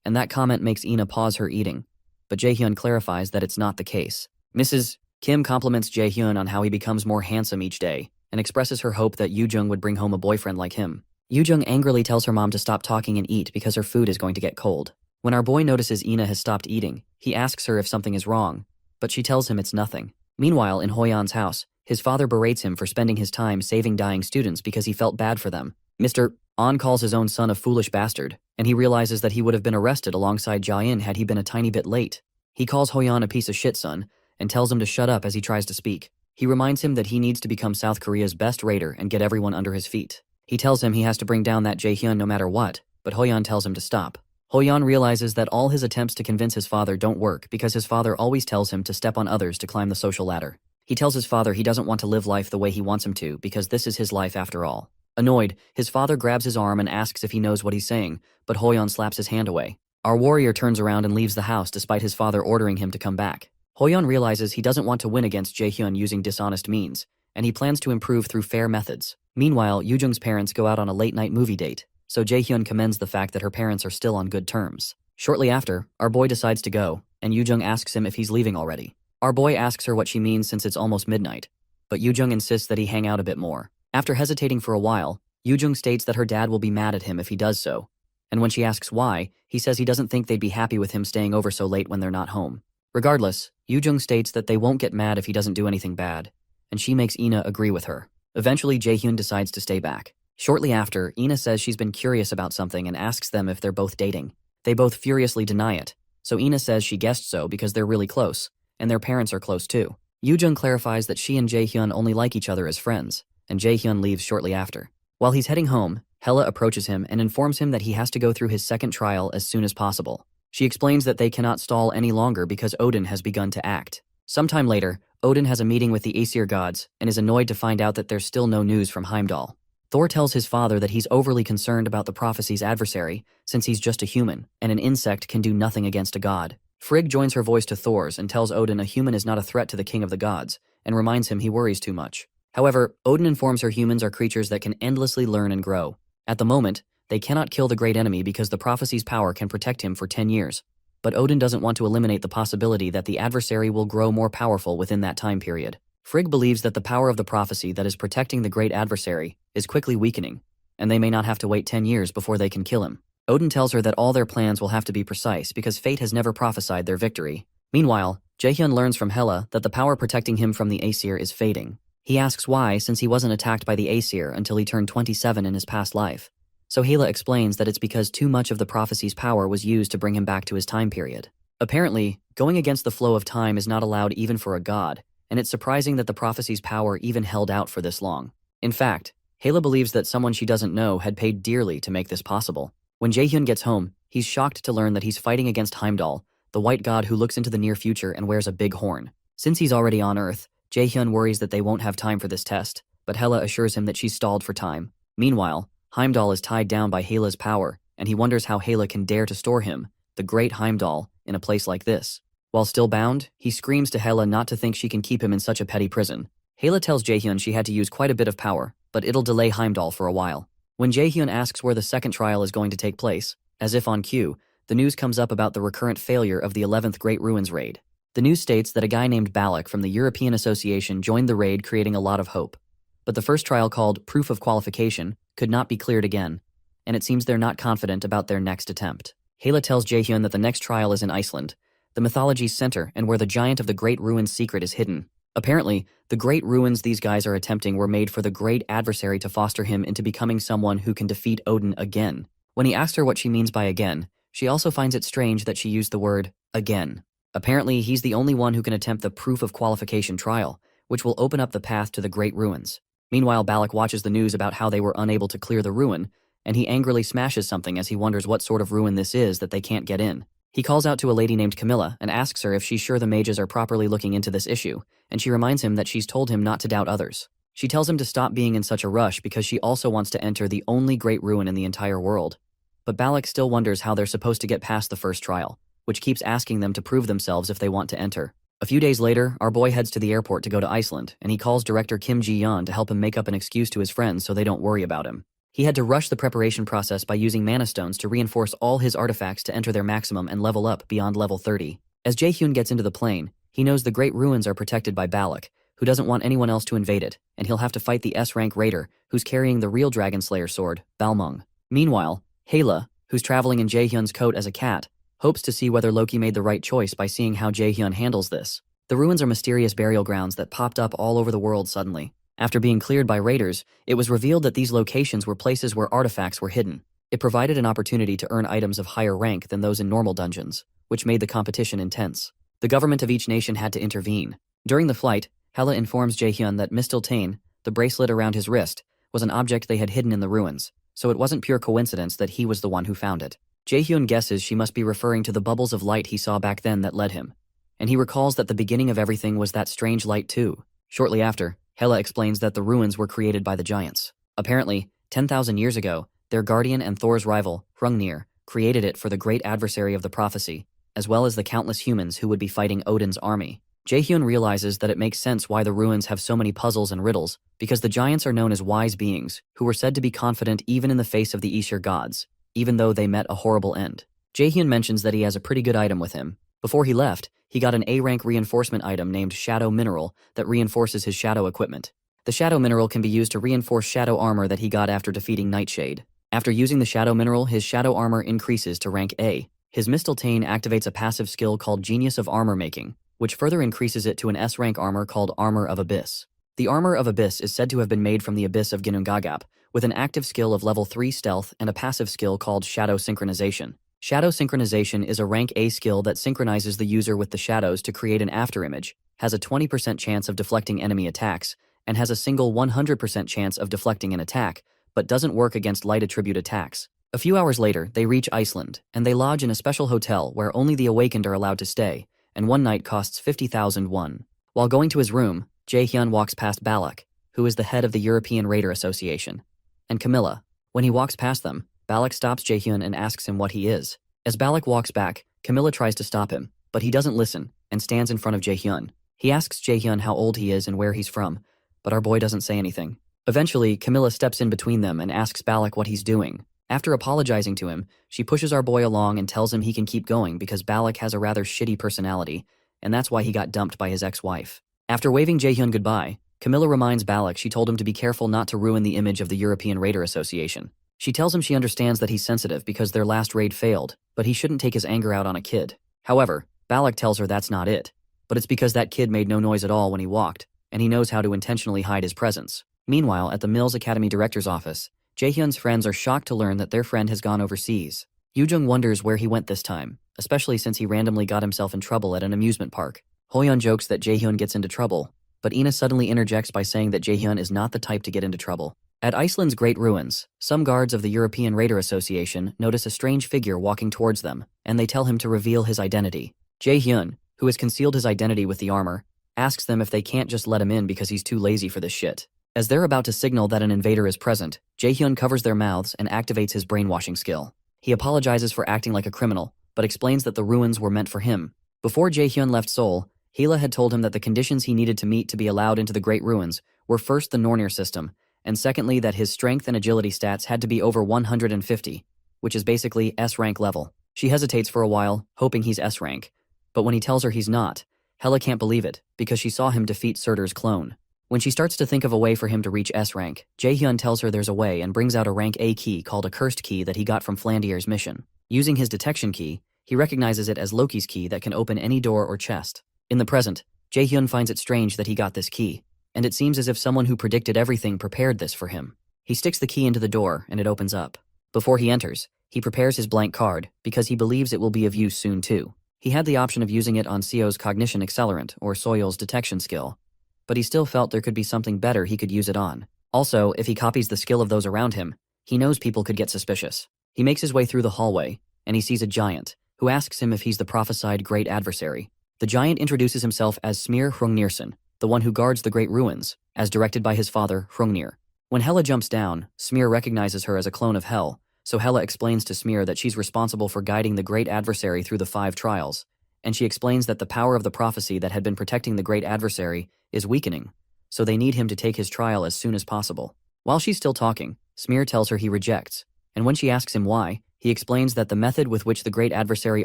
and that comment makes Ina pause her eating, but Jaehyun clarifies that it's not the case. Mrs. Kim compliments Jaehyun on how he becomes more handsome each day, and expresses her hope that Yoojung would bring home a boyfriend like him. Yoojung angrily tells her mom to stop talking and eat because her food is going to get cold. When our boy notices Ina has stopped eating, he asks her if something is wrong, but she tells him it's nothing. Meanwhile, in Hoyeon's house, his father berates him for spending his time saving dying students because he felt bad for them. Mr. An calls his own son a foolish bastard, and he realizes that he would have been arrested alongside Ja-in had he been a tiny bit late. He calls Hoyeon a piece of shit son, and tells him to shut up as he tries to speak. He reminds him that he needs to become South Korea's best raider and get everyone under his feet. He tells him he has to bring down that Jaehyun no matter what, but Hoyeon tells him to stop. Hoyeon realizes that all his attempts to convince his father don't work because his father always tells him to step on others to climb the social ladder. He tells his father he doesn't want to live life the way he wants him to because this is his life after all. Annoyed, his father grabs his arm and asks if he knows what he's saying, but Hoyeon slaps his hand away. Our warrior turns around and leaves the house despite his father ordering him to come back. Hoyeon realizes he doesn't want to win against Jaehyun using dishonest means, and he plans to improve through fair methods. Meanwhile, Yoojung's parents go out on a late-night movie date, so Jaehyun commends the fact that her parents are still on good terms. Shortly after, our boy decides to go, and Yoojung asks him if he's leaving already. Our boy asks her what she means since it's almost midnight, but Yoojung insists that he hang out a bit more. After hesitating for a while, Yoojung states that her dad will be mad at him if he does so, and when she asks why, he says he doesn't think they'd be happy with him staying over so late when they're not home. Regardless, Yoojung states that they won't get mad if he doesn't do anything bad, and she makes Ina agree with her. Eventually, Jaehyun decides to stay back. Shortly after, Ina says she's been curious about something and asks them if they're both dating. They both furiously deny it, so Ina says she guessed so because they're really close, and their parents are close too. Yoojung clarifies that she and Jaehyun only like each other as friends, and Jaehyun leaves shortly after. While he's heading home, Hella approaches him and informs him that he has to go through his second trial as soon as possible. She explains that they cannot stall any longer because Odin has begun to act. Sometime later, Odin has a meeting with the Aesir gods and is annoyed to find out that there's still no news from Heimdall. Thor tells his father that he's overly concerned about the prophecy's adversary, since he's just a human, and an insect can do nothing against a god. Frigg joins her voice to Thor's and tells Odin a human is not a threat to the king of the gods, and reminds him he worries too much. However, Odin informs her humans are creatures that can endlessly learn and grow. At the moment, they cannot kill the great enemy because the prophecy's power can protect him for 10 years. But Odin doesn't want to eliminate the possibility that the adversary will grow more powerful within that time period. Frigg believes that the power of the prophecy that is protecting the great adversary is quickly weakening, and they may not have to wait 10 years before they can kill him. Odin tells her that all their plans will have to be precise because fate has never prophesied their victory. Meanwhile, Jaehyun learns from Hela that the power protecting him from the Aesir is fading. He asks why, since he wasn't attacked by the Aesir until he turned 27 in his past life. So Hela explains that it's because too much of the prophecy's power was used to bring him back to his time period. Apparently, going against the flow of time is not allowed even for a god, and it's surprising that the prophecy's power even held out for this long. In fact, Hela believes that someone she doesn't know had paid dearly to make this possible. When Jaehyun gets home, he's shocked to learn that he's fighting against Heimdall, the white god who looks into the near future and wears a big horn. Since he's already on Earth, Jaehyun worries that they won't have time for this test, but Hela assures him that she's stalled for time. Meanwhile, Heimdall is tied down by Hela's power, and he wonders how Hela can dare to store him, the great Heimdall, in a place like this. While still bound, he screams to Hela not to think she can keep him in such a petty prison. Hela tells Jaehyun she had to use quite a bit of power, but it'll delay Heimdall for a while. When Jaehyun asks where the second trial is going to take place, as if on cue, the news comes up about the recurrent failure of the 11th Great Ruins raid. The news states that a guy named Balak from the European Association joined the raid, creating a lot of hope. But the first trial, called Proof of Qualification, could not be cleared again, and it seems they're not confident about their next attempt. Hela tells Jaehyun that the next trial is in Iceland, the mythology's center and where the giant of the Great Ruins secret is hidden. Apparently, the Great Ruins these guys are attempting were made for the great adversary to foster him into becoming someone who can defeat Odin again. When he asks her what she means by again, she also finds it strange that she used the word again. Apparently, he's the only one who can attempt the Proof of Qualification trial, which will open up the path to the Great Ruins. Meanwhile, Balak watches the news about how they were unable to clear the ruin, and he angrily smashes something as he wonders what sort of ruin this is that they can't get in. He calls out to a lady named Camilla and asks her if she's sure the mages are properly looking into this issue, and she reminds him that she's told him not to doubt others. She tells him to stop being in such a rush because she also wants to enter the only great ruin in the entire world. But Balak still wonders how they're supposed to get past the first trial, which keeps asking them to prove themselves if they want to enter. A few days later, our boy heads to the airport to go to Iceland, and he calls director Kim Ji-yeon to help him make up an excuse to his friends so they don't worry about him. He had to rush the preparation process by using mana stones to reinforce all his artifacts to enter their maximum and level up beyond level 30. As Jaehyun gets into the plane, he knows the Great Ruins are protected by Balak, who doesn't want anyone else to invade it, and he'll have to fight the S-rank raider, who's carrying the real Dragon Slayer sword, Balmung. Meanwhile, Hela, who's traveling in Jaehyun's coat as a cat, hopes to see whether Loki made the right choice by seeing how Jaehyun handles this. The ruins are mysterious burial grounds that popped up all over the world suddenly. After being cleared by raiders, it was revealed that these locations were places where artifacts were hidden. It provided an opportunity to earn items of higher rank than those in normal dungeons, which made the competition intense. The government of each nation had to intervene. During the flight, Hela informs Jaehyun that Mistletoe, the bracelet around his wrist, was an object they had hidden in the ruins, so it wasn't pure coincidence that he was the one who found it. Jaehyun guesses she must be referring to the bubbles of light he saw back then that led him, and he recalls that the beginning of everything was that strange light too. Shortly after, Hela explains that the ruins were created by the giants. Apparently, 10,000 years ago, their guardian and Thor's rival, Hrungnir, created it for the great adversary of the prophecy, as well as the countless humans who would be fighting Odin's army. Jaehyun realizes that it makes sense why the ruins have so many puzzles and riddles, because the giants are known as wise beings, who were said to be confident even in the face of the Aesir gods, even though they met a horrible end. Jaehyun mentions that he has a pretty good item with him. Before he left, he got an A-rank reinforcement item named Shadow Mineral that reinforces his shadow equipment. The Shadow Mineral can be used to reinforce shadow armor that he got after defeating Nightshade. After using the Shadow Mineral, his shadow armor increases to rank A. His Mistletoe activates a passive skill called Genius of Armor Making, which further increases it to an S-rank armor called Armor of Abyss. The Armor of Abyss is said to have been made from the Abyss of Ginnungagap, with an active skill of level 3 Stealth and a passive skill called Shadow Synchronization. Shadow Synchronization is a rank A skill that synchronizes the user with the shadows to create an afterimage, has a 20% chance of deflecting enemy attacks, and has a single 100% chance of deflecting an attack, but doesn't work against light attribute attacks. A few hours later, they reach Iceland, and they lodge in a special hotel where only the awakened are allowed to stay, and one night costs 50,000 won. While going to his room, Jae-hyun walks past Balak, who is the head of the European Raider Association, and Camilla. When he walks past them, Balak stops Jae-hyun and asks him what he is. As Balak walks back, Camilla tries to stop him, but he doesn't listen and stands in front of Jae-hyun. He asks Jae-hyun how old he is and where he's from, but our boy doesn't say anything. Eventually, Camilla steps in between them and asks Balak what he's doing. After apologizing to him, she pushes our boy along and tells him he can keep going because Balak has a rather shitty personality, and that's why he got dumped by his ex-wife. After waving Jae-hyun goodbye, Camilla reminds Balak she told him to be careful not to ruin the image of the European Raider Association. She tells him she understands that he's sensitive because their last raid failed, but he shouldn't take his anger out on a kid. However, Balak tells her that's not it, but it's because that kid made no noise at all when he walked, and he knows how to intentionally hide his presence. Meanwhile, at the Mills Academy director's office, Jae-hyun's friends are shocked to learn that their friend has gone overseas. Yoo-jung wonders where he went this time, especially since he randomly got himself in trouble at an amusement park. Hoyeon jokes that Jae-hyun gets into trouble, but Ina suddenly interjects by saying that Jae-hyun is not the type to get into trouble. At Iceland's Great Ruins, some guards of the European Raider Association notice a strange figure walking towards them, and they tell him to reveal his identity. Jae-hyun, who has concealed his identity with the armor, asks them if they can't just let him in because he's too lazy for this shit. As they're about to signal that an invader is present, Jae-hyun covers their mouths and activates his brainwashing skill. He apologizes for acting like a criminal, but explains that the ruins were meant for him. Before Jae-hyun left Seoul, Hila had told him that the conditions he needed to meet to be allowed into the Great Ruins were first the Nornir system, and secondly that his strength and agility stats had to be over 150, which is basically S-rank level. She hesitates for a while, hoping he's S-rank, but when he tells her he's not, Hela can't believe it, because she saw him defeat Surtur's clone. When she starts to think of a way for him to reach S-rank, Jae-hyun tells her there's a way and brings out a rank A key called a cursed key that he got from Flandier's mission. Using his detection key, he recognizes it as Loki's key that can open any door or chest. In the present, Jae-hyun finds it strange that he got this key, and it seems as if someone who predicted everything prepared this for him. He sticks the key into the door and it opens up. Before he enters, he prepares his blank card because he believes it will be of use soon too. He had the option of using it on Seo's cognition accelerant or Soil's detection skill, but he still felt there could be something better he could use it on. Also, if he copies the skill of those around him, he knows people could get suspicious. He makes his way through the hallway, and he sees a giant, who asks him if he's the prophesied great adversary. The giant introduces himself as Smir Hrungnirson, the one who guards the Great Ruins, as directed by his father, Hrungnir. When Hela jumps down, Smir recognizes her as a clone of Hel, so Hela explains to Smir that she's responsible for guiding the great adversary through the 5 trials, and she explains that the power of the prophecy that had been protecting the great adversary is weakening, so they need him to take his trial as soon as possible. While she's still talking, Smir tells her he rejects, and when she asks him why, he explains that the method with which the great adversary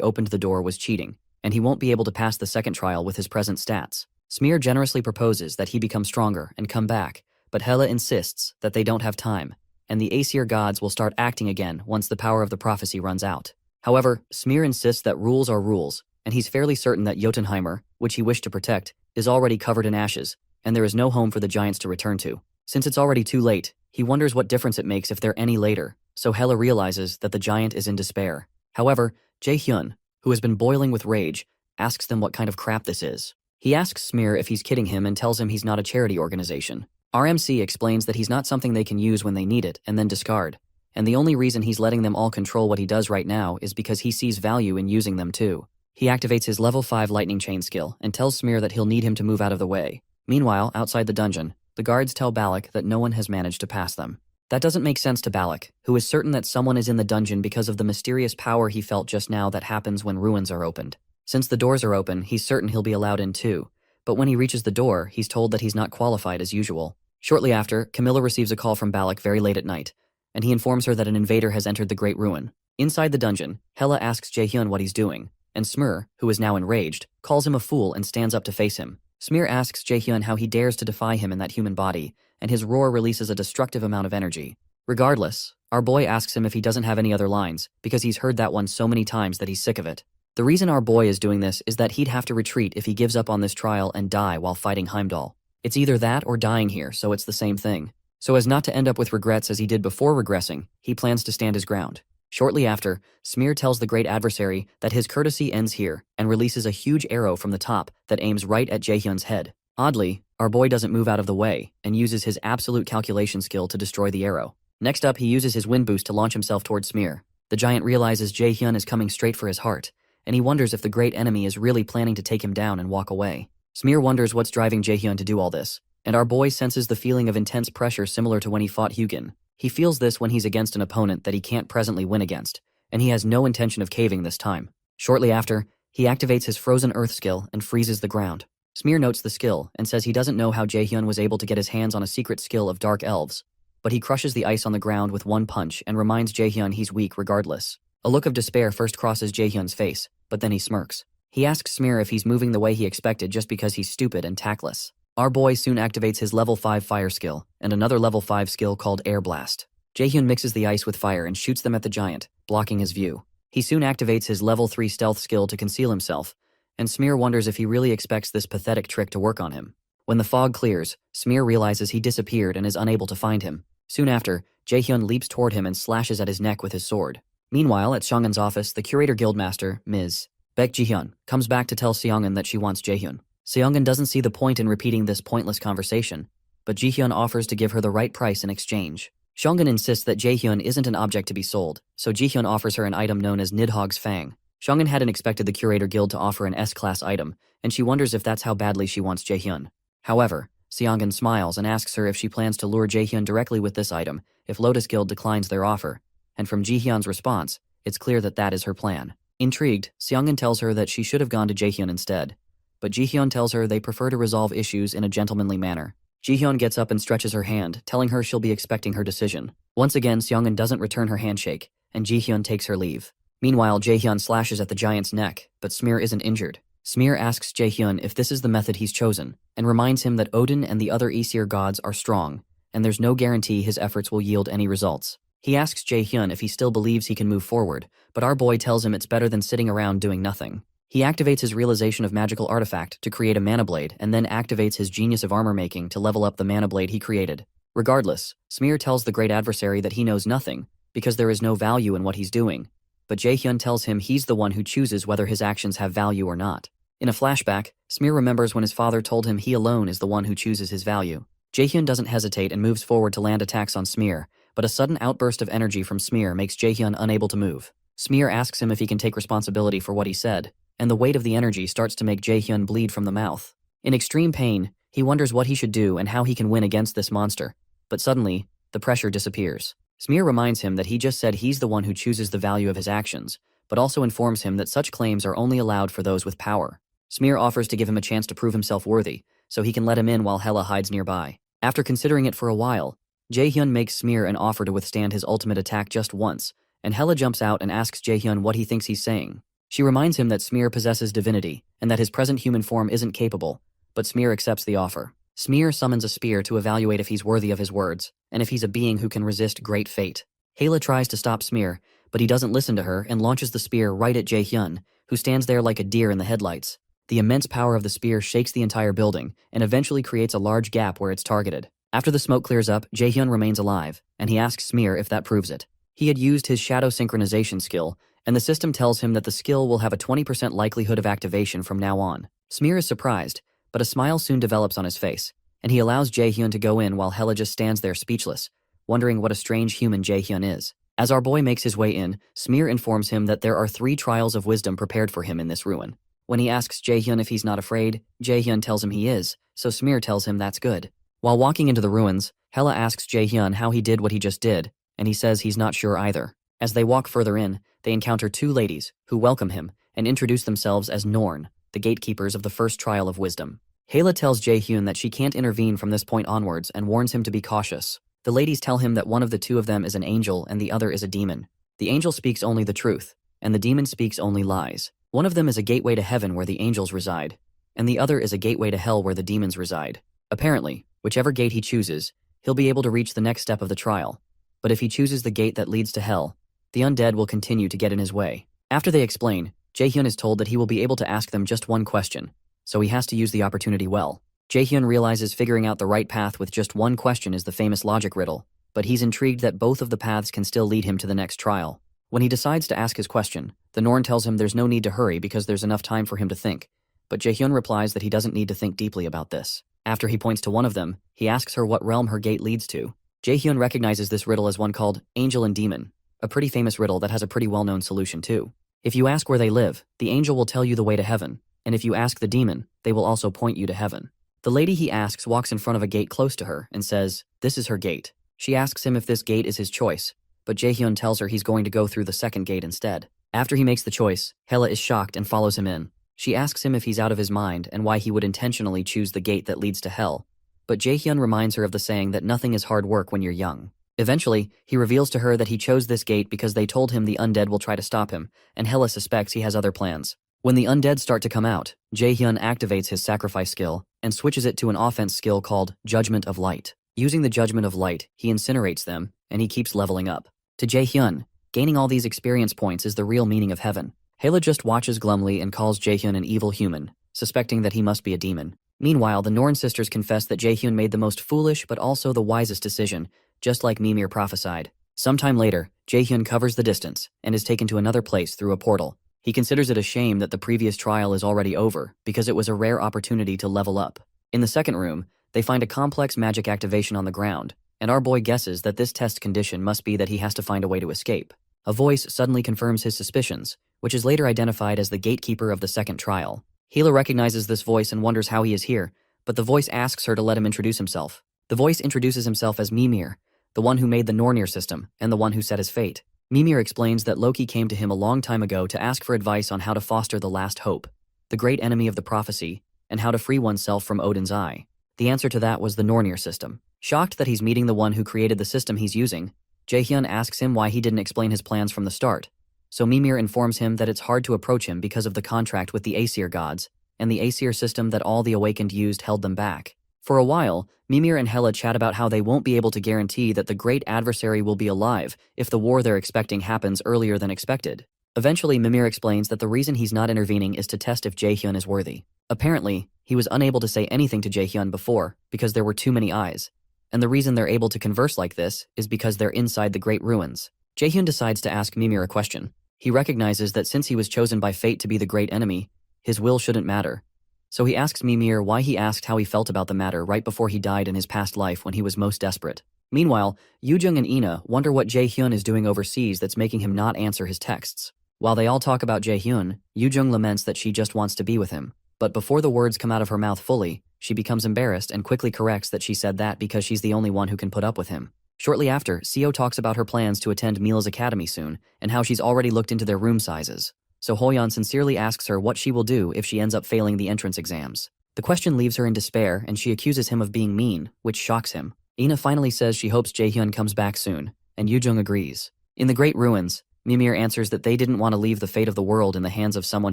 opened the door was cheating, and he won't be able to pass the second trial with his present stats. Smir generously proposes that he become stronger and come back, but Hela insists that they don't have time, and the Aesir gods will start acting again once the power of the prophecy runs out. However, Smir insists that rules are rules, and he's fairly certain that Jotunheimer, which he wished to protect, is already covered in ashes, and there is no home for the giants to return to. Since it's already too late, he wonders what difference it makes if they're any later, so Hela realizes that the giant is in despair. However, Jae-hyun, who has been boiling with rage, asks them what kind of crap this is. He asks Smir if he's kidding him and tells him he's not a charity organization. RMC explains that he's not something they can use when they need it and then discard, and the only reason he's letting them all control what he does right now is because he sees value in using them too. He activates his level 5 lightning chain skill and tells Smir that he'll need him to move out of the way. Meanwhile, outside the dungeon, the guards tell Balak that no one has managed to pass them. That doesn't make sense to Balak, who is certain that someone is in the dungeon because of the mysterious power he felt just now that happens when ruins are opened. Since the doors are open, he's certain he'll be allowed in too, but when he reaches the door, he's told that he's not qualified as usual. Shortly after, Camilla receives a call from Balak very late at night, and he informs her that an invader has entered the Great Ruin. Inside the dungeon, Hela asks Jae-hyun what he's doing, and Smir, who is now enraged, calls him a fool and stands up to face him. Smir asks Jae-hyun how he dares to defy him in that human body, and his roar releases a destructive amount of energy. Regardless, our boy asks him if he doesn't have any other lines, because he's heard that one so many times that he's sick of it. The reason our boy is doing this is that he'd have to retreat if he gives up on this trial and die while fighting Heimdall. It's either that or dying here, so it's the same thing. So as not to end up with regrets as he did before regressing, he plans to stand his ground. Shortly after, Smir tells the great adversary that his courtesy ends here and releases a huge arrow from the top that aims right at Jae-hyun's head. Oddly, our boy doesn't move out of the way and uses his absolute calculation skill to destroy the arrow. Next up, he uses his wind boost to launch himself towards Smear. The giant realizes Jaehyun is coming straight for his heart, and he wonders if the great enemy is really planning to take him down and walk away. Smear wonders what's driving Jaehyun to do all this, and our boy senses the feeling of intense pressure similar to when he fought Hugin. He feels this when he's against an opponent that he can't presently win against, and he has no intention of caving this time. Shortly after, he activates his Frozen Earth skill and freezes the ground. Smear notes the skill and says he doesn't know how Jaehyun was able to get his hands on a secret skill of Dark Elves, but he crushes the ice on the ground with one punch and reminds Jaehyun he's weak regardless. A look of despair first crosses Jaehyun's face, but then he smirks. He asks Smear if he's moving the way he expected just because he's stupid and tactless. Our boy soon activates his level 5 fire skill and another level 5 skill called Air Blast. Jaehyun mixes the ice with fire and shoots them at the giant, blocking his view. He soon activates his level 3 stealth skill to conceal himself, and Smear wonders if he really expects this pathetic trick to work on him. When the fog clears, Smear realizes he disappeared and is unable to find him. Soon after, Jaehyun leaps toward him and slashes at his neck with his sword. Meanwhile, at Seongun's office, the curator guildmaster, Ms. Baek Jihyun, comes back to tell Seongun that she wants Jaehyun. Seongun doesn't see the point in repeating this pointless conversation, but Jihyun offers to give her the right price in exchange. Seongun insists that Jaehyun isn't an object to be sold, so Jihyun offers her an item known as Nidhogg's Fang. Seongun hadn't expected the Curator Guild to offer an S-class item, and she wonders if that's how badly she wants Jaehyun. However, Seongun smiles and asks her if she plans to lure Jaehyun directly with this item if Lotus Guild declines their offer, and from Jihyun's response, it's clear that that is her plan. Intrigued, Seongun tells her that she should have gone to Jaehyun instead, but Jihyun tells her they prefer to resolve issues in a gentlemanly manner. Jihyun gets up and stretches her hand, telling her she'll be expecting her decision. Once again, Seongun doesn't return her handshake, and Jihyun takes her leave. Meanwhile, Jaehyun slashes at the giant's neck, but Smear isn't injured. Smear asks Jaehyun if this is the method he's chosen, and reminds him that Odin and the other Aesir gods are strong, and there's no guarantee his efforts will yield any results. He asks Jaehyun if he still believes he can move forward, but our boy tells him it's better than sitting around doing nothing. He activates his realization of magical artifact to create a mana blade and then activates his genius of armor making to level up the mana blade he created. Regardless, Smear tells the great adversary that he knows nothing because there is no value in what he's doing, but Jaehyun tells him he's the one who chooses whether his actions have value or not. In a flashback, Smear remembers when his father told him he alone is the one who chooses his value. Jaehyun doesn't hesitate and moves forward to land attacks on Smear, but a sudden outburst of energy from Smear makes Jaehyun unable to move. Smear asks him if he can take responsibility for what he said, and the weight of the energy starts to make Jaehyun bleed from the mouth. In extreme pain, he wonders what he should do and how he can win against this monster, but suddenly, the pressure disappears. Smear reminds him that he just said he's the one who chooses the value of his actions, but also informs him that such claims are only allowed for those with power. Smear offers to give him a chance to prove himself worthy, so he can let him in while Hela hides nearby. After considering it for a while, Jaehyun makes Smear an offer to withstand his ultimate attack just once, and Hela jumps out and asks Jaehyun what he thinks he's saying. She reminds him that Smear possesses divinity, and that his present human form isn't capable, but Smear accepts the offer. Smear summons a spear to evaluate if he's worthy of his words, and if he's a being who can resist great fate. Hela tries to stop Smear, but he doesn't listen to her and launches the spear right at Jaehyun, who stands there like a deer in the headlights. The immense power of the spear shakes the entire building, and eventually creates a large gap where it's targeted. After the smoke clears up, Jaehyun remains alive, and he asks Smear if that proves it. He had used his shadow synchronization skill, and the system tells him that the skill will have a 20% likelihood of activation from now on. Smear is surprised, but a smile soon develops on his face, and he allows Jaehyun to go in while Hela just stands there speechless, wondering what a strange human Jaehyun is. As our boy makes his way in, Smear informs him that there are 3 trials of wisdom prepared for him in this ruin. When he asks Jaehyun if he's not afraid, Jaehyun tells him he is, so Smear tells him that's good. While walking into the ruins, Hela asks Jaehyun how he did what he just did, and he says he's not sure either. As they walk further in, they encounter 2 ladies, who welcome him, and introduce themselves as Norn, the gatekeepers of the first trial of wisdom. Hela tells Jaehyun that she can't intervene from this point onwards and warns him to be cautious. The ladies tell him that one of the 2 of them is an angel and the other is a demon. The angel speaks only the truth, and the demon speaks only lies. One of them is a gateway to heaven where the angels reside, and the other is a gateway to hell where the demons reside. Apparently, whichever gate he chooses, he'll be able to reach the next step of the trial. But if he chooses the gate that leads to hell, the undead will continue to get in his way. After they explain, Jaehyun is told that he will be able to ask them just one question, so he has to use the opportunity well. Jaehyun realizes figuring out the right path with just one question is the famous logic riddle, but he's intrigued that both of the paths can still lead him to the next trial. When he decides to ask his question, the Norn tells him there's no need to hurry because there's enough time for him to think, but Jaehyun replies that he doesn't need to think deeply about this. After he points to one of them, he asks her what realm her gate leads to. Jaehyun recognizes this riddle as one called Angel and Demon, a pretty famous riddle that has a pretty well-known solution too. If you ask where they live, the angel will tell you the way to heaven, and if you ask the demon, they will also point you to heaven. The lady he asks walks in front of a gate close to her and says, "This is her gate." She asks him if this gate is his choice, but Jaehyun tells her he's going to go through the second gate instead. After he makes the choice, Hela is shocked and follows him in. She asks him if he's out of his mind and why he would intentionally choose the gate that leads to hell, but Jaehyun reminds her of the saying that nothing is hard work when you're young. Eventually, he reveals to her that he chose this gate because they told him the undead will try to stop him, and Hela suspects he has other plans. When the undead start to come out, Jaehyun activates his sacrifice skill and switches it to an offense skill called Judgment of Light. Using the Judgment of Light, he incinerates them, and he keeps leveling up. To Jaehyun, gaining all these experience points is the real meaning of heaven. Hela just watches glumly and calls Jaehyun an evil human, suspecting that he must be a demon. Meanwhile, the Norn sisters confess that Jaehyun made the most foolish but also the wisest decision, just like Mimir prophesied. Sometime later, Jaehyun covers the distance and is taken to another place through a portal. He considers it a shame that the previous trial is already over because it was a rare opportunity to level up. In the second room, they find a complex magic activation on the ground, and our boy guesses that this test condition must be that he has to find a way to escape. A voice suddenly confirms his suspicions, which is later identified as the gatekeeper of the second trial. Hela recognizes this voice and wonders how he is here, but the voice asks her to let him introduce himself. The voice introduces himself as Mimir, the one who made the Nornir system and the one who set his fate. Mimir explains that Loki came to him a long time ago to ask for advice on how to foster the last hope, the great enemy of the prophecy, and how to free oneself from Odin's eye. The answer to that was the Nornir system. Shocked that he's meeting the one who created the system he's using, Jaehyun asks him why he didn't explain his plans from the start. So Mimir informs him that it's hard to approach him because of the contract with the Aesir gods, and the Aesir system that all the Awakened used held them back. For a while, Mimir and Hela chat about how they won't be able to guarantee that the great adversary will be alive if the war they're expecting happens earlier than expected. Eventually, Mimir explains that the reason he's not intervening is to test if Jaehyun is worthy. Apparently, he was unable to say anything to Jaehyun before because there were too many eyes, and the reason they're able to converse like this is because they're inside the Great Ruins. Jaehyun decides to ask Mimir a question. He recognizes that since he was chosen by fate to be the great enemy, his will shouldn't matter. So he asks Mimir why he asked how he felt about the matter right before he died in his past life when he was most desperate. Meanwhile, Yoojung and Ina wonder what Jaehyun is doing overseas that's making him not answer his texts. While they all talk about Jaehyun, Yoojung laments that she just wants to be with him. But before the words come out of her mouth fully, she becomes embarrassed and quickly corrects that she said that because she's the only one who can put up with him. Shortly after, Seo talks about her plans to attend Mila's academy soon and how she's already looked into their room sizes. So Hoyeon sincerely asks her what she will do if she ends up failing the entrance exams. The question leaves her in despair and she accuses him of being mean, which shocks him. Ina finally says she hopes Jaehyun comes back soon, and Yoojung agrees. In the Great Ruins, Mimir answers that they didn't want to leave the fate of the world in the hands of someone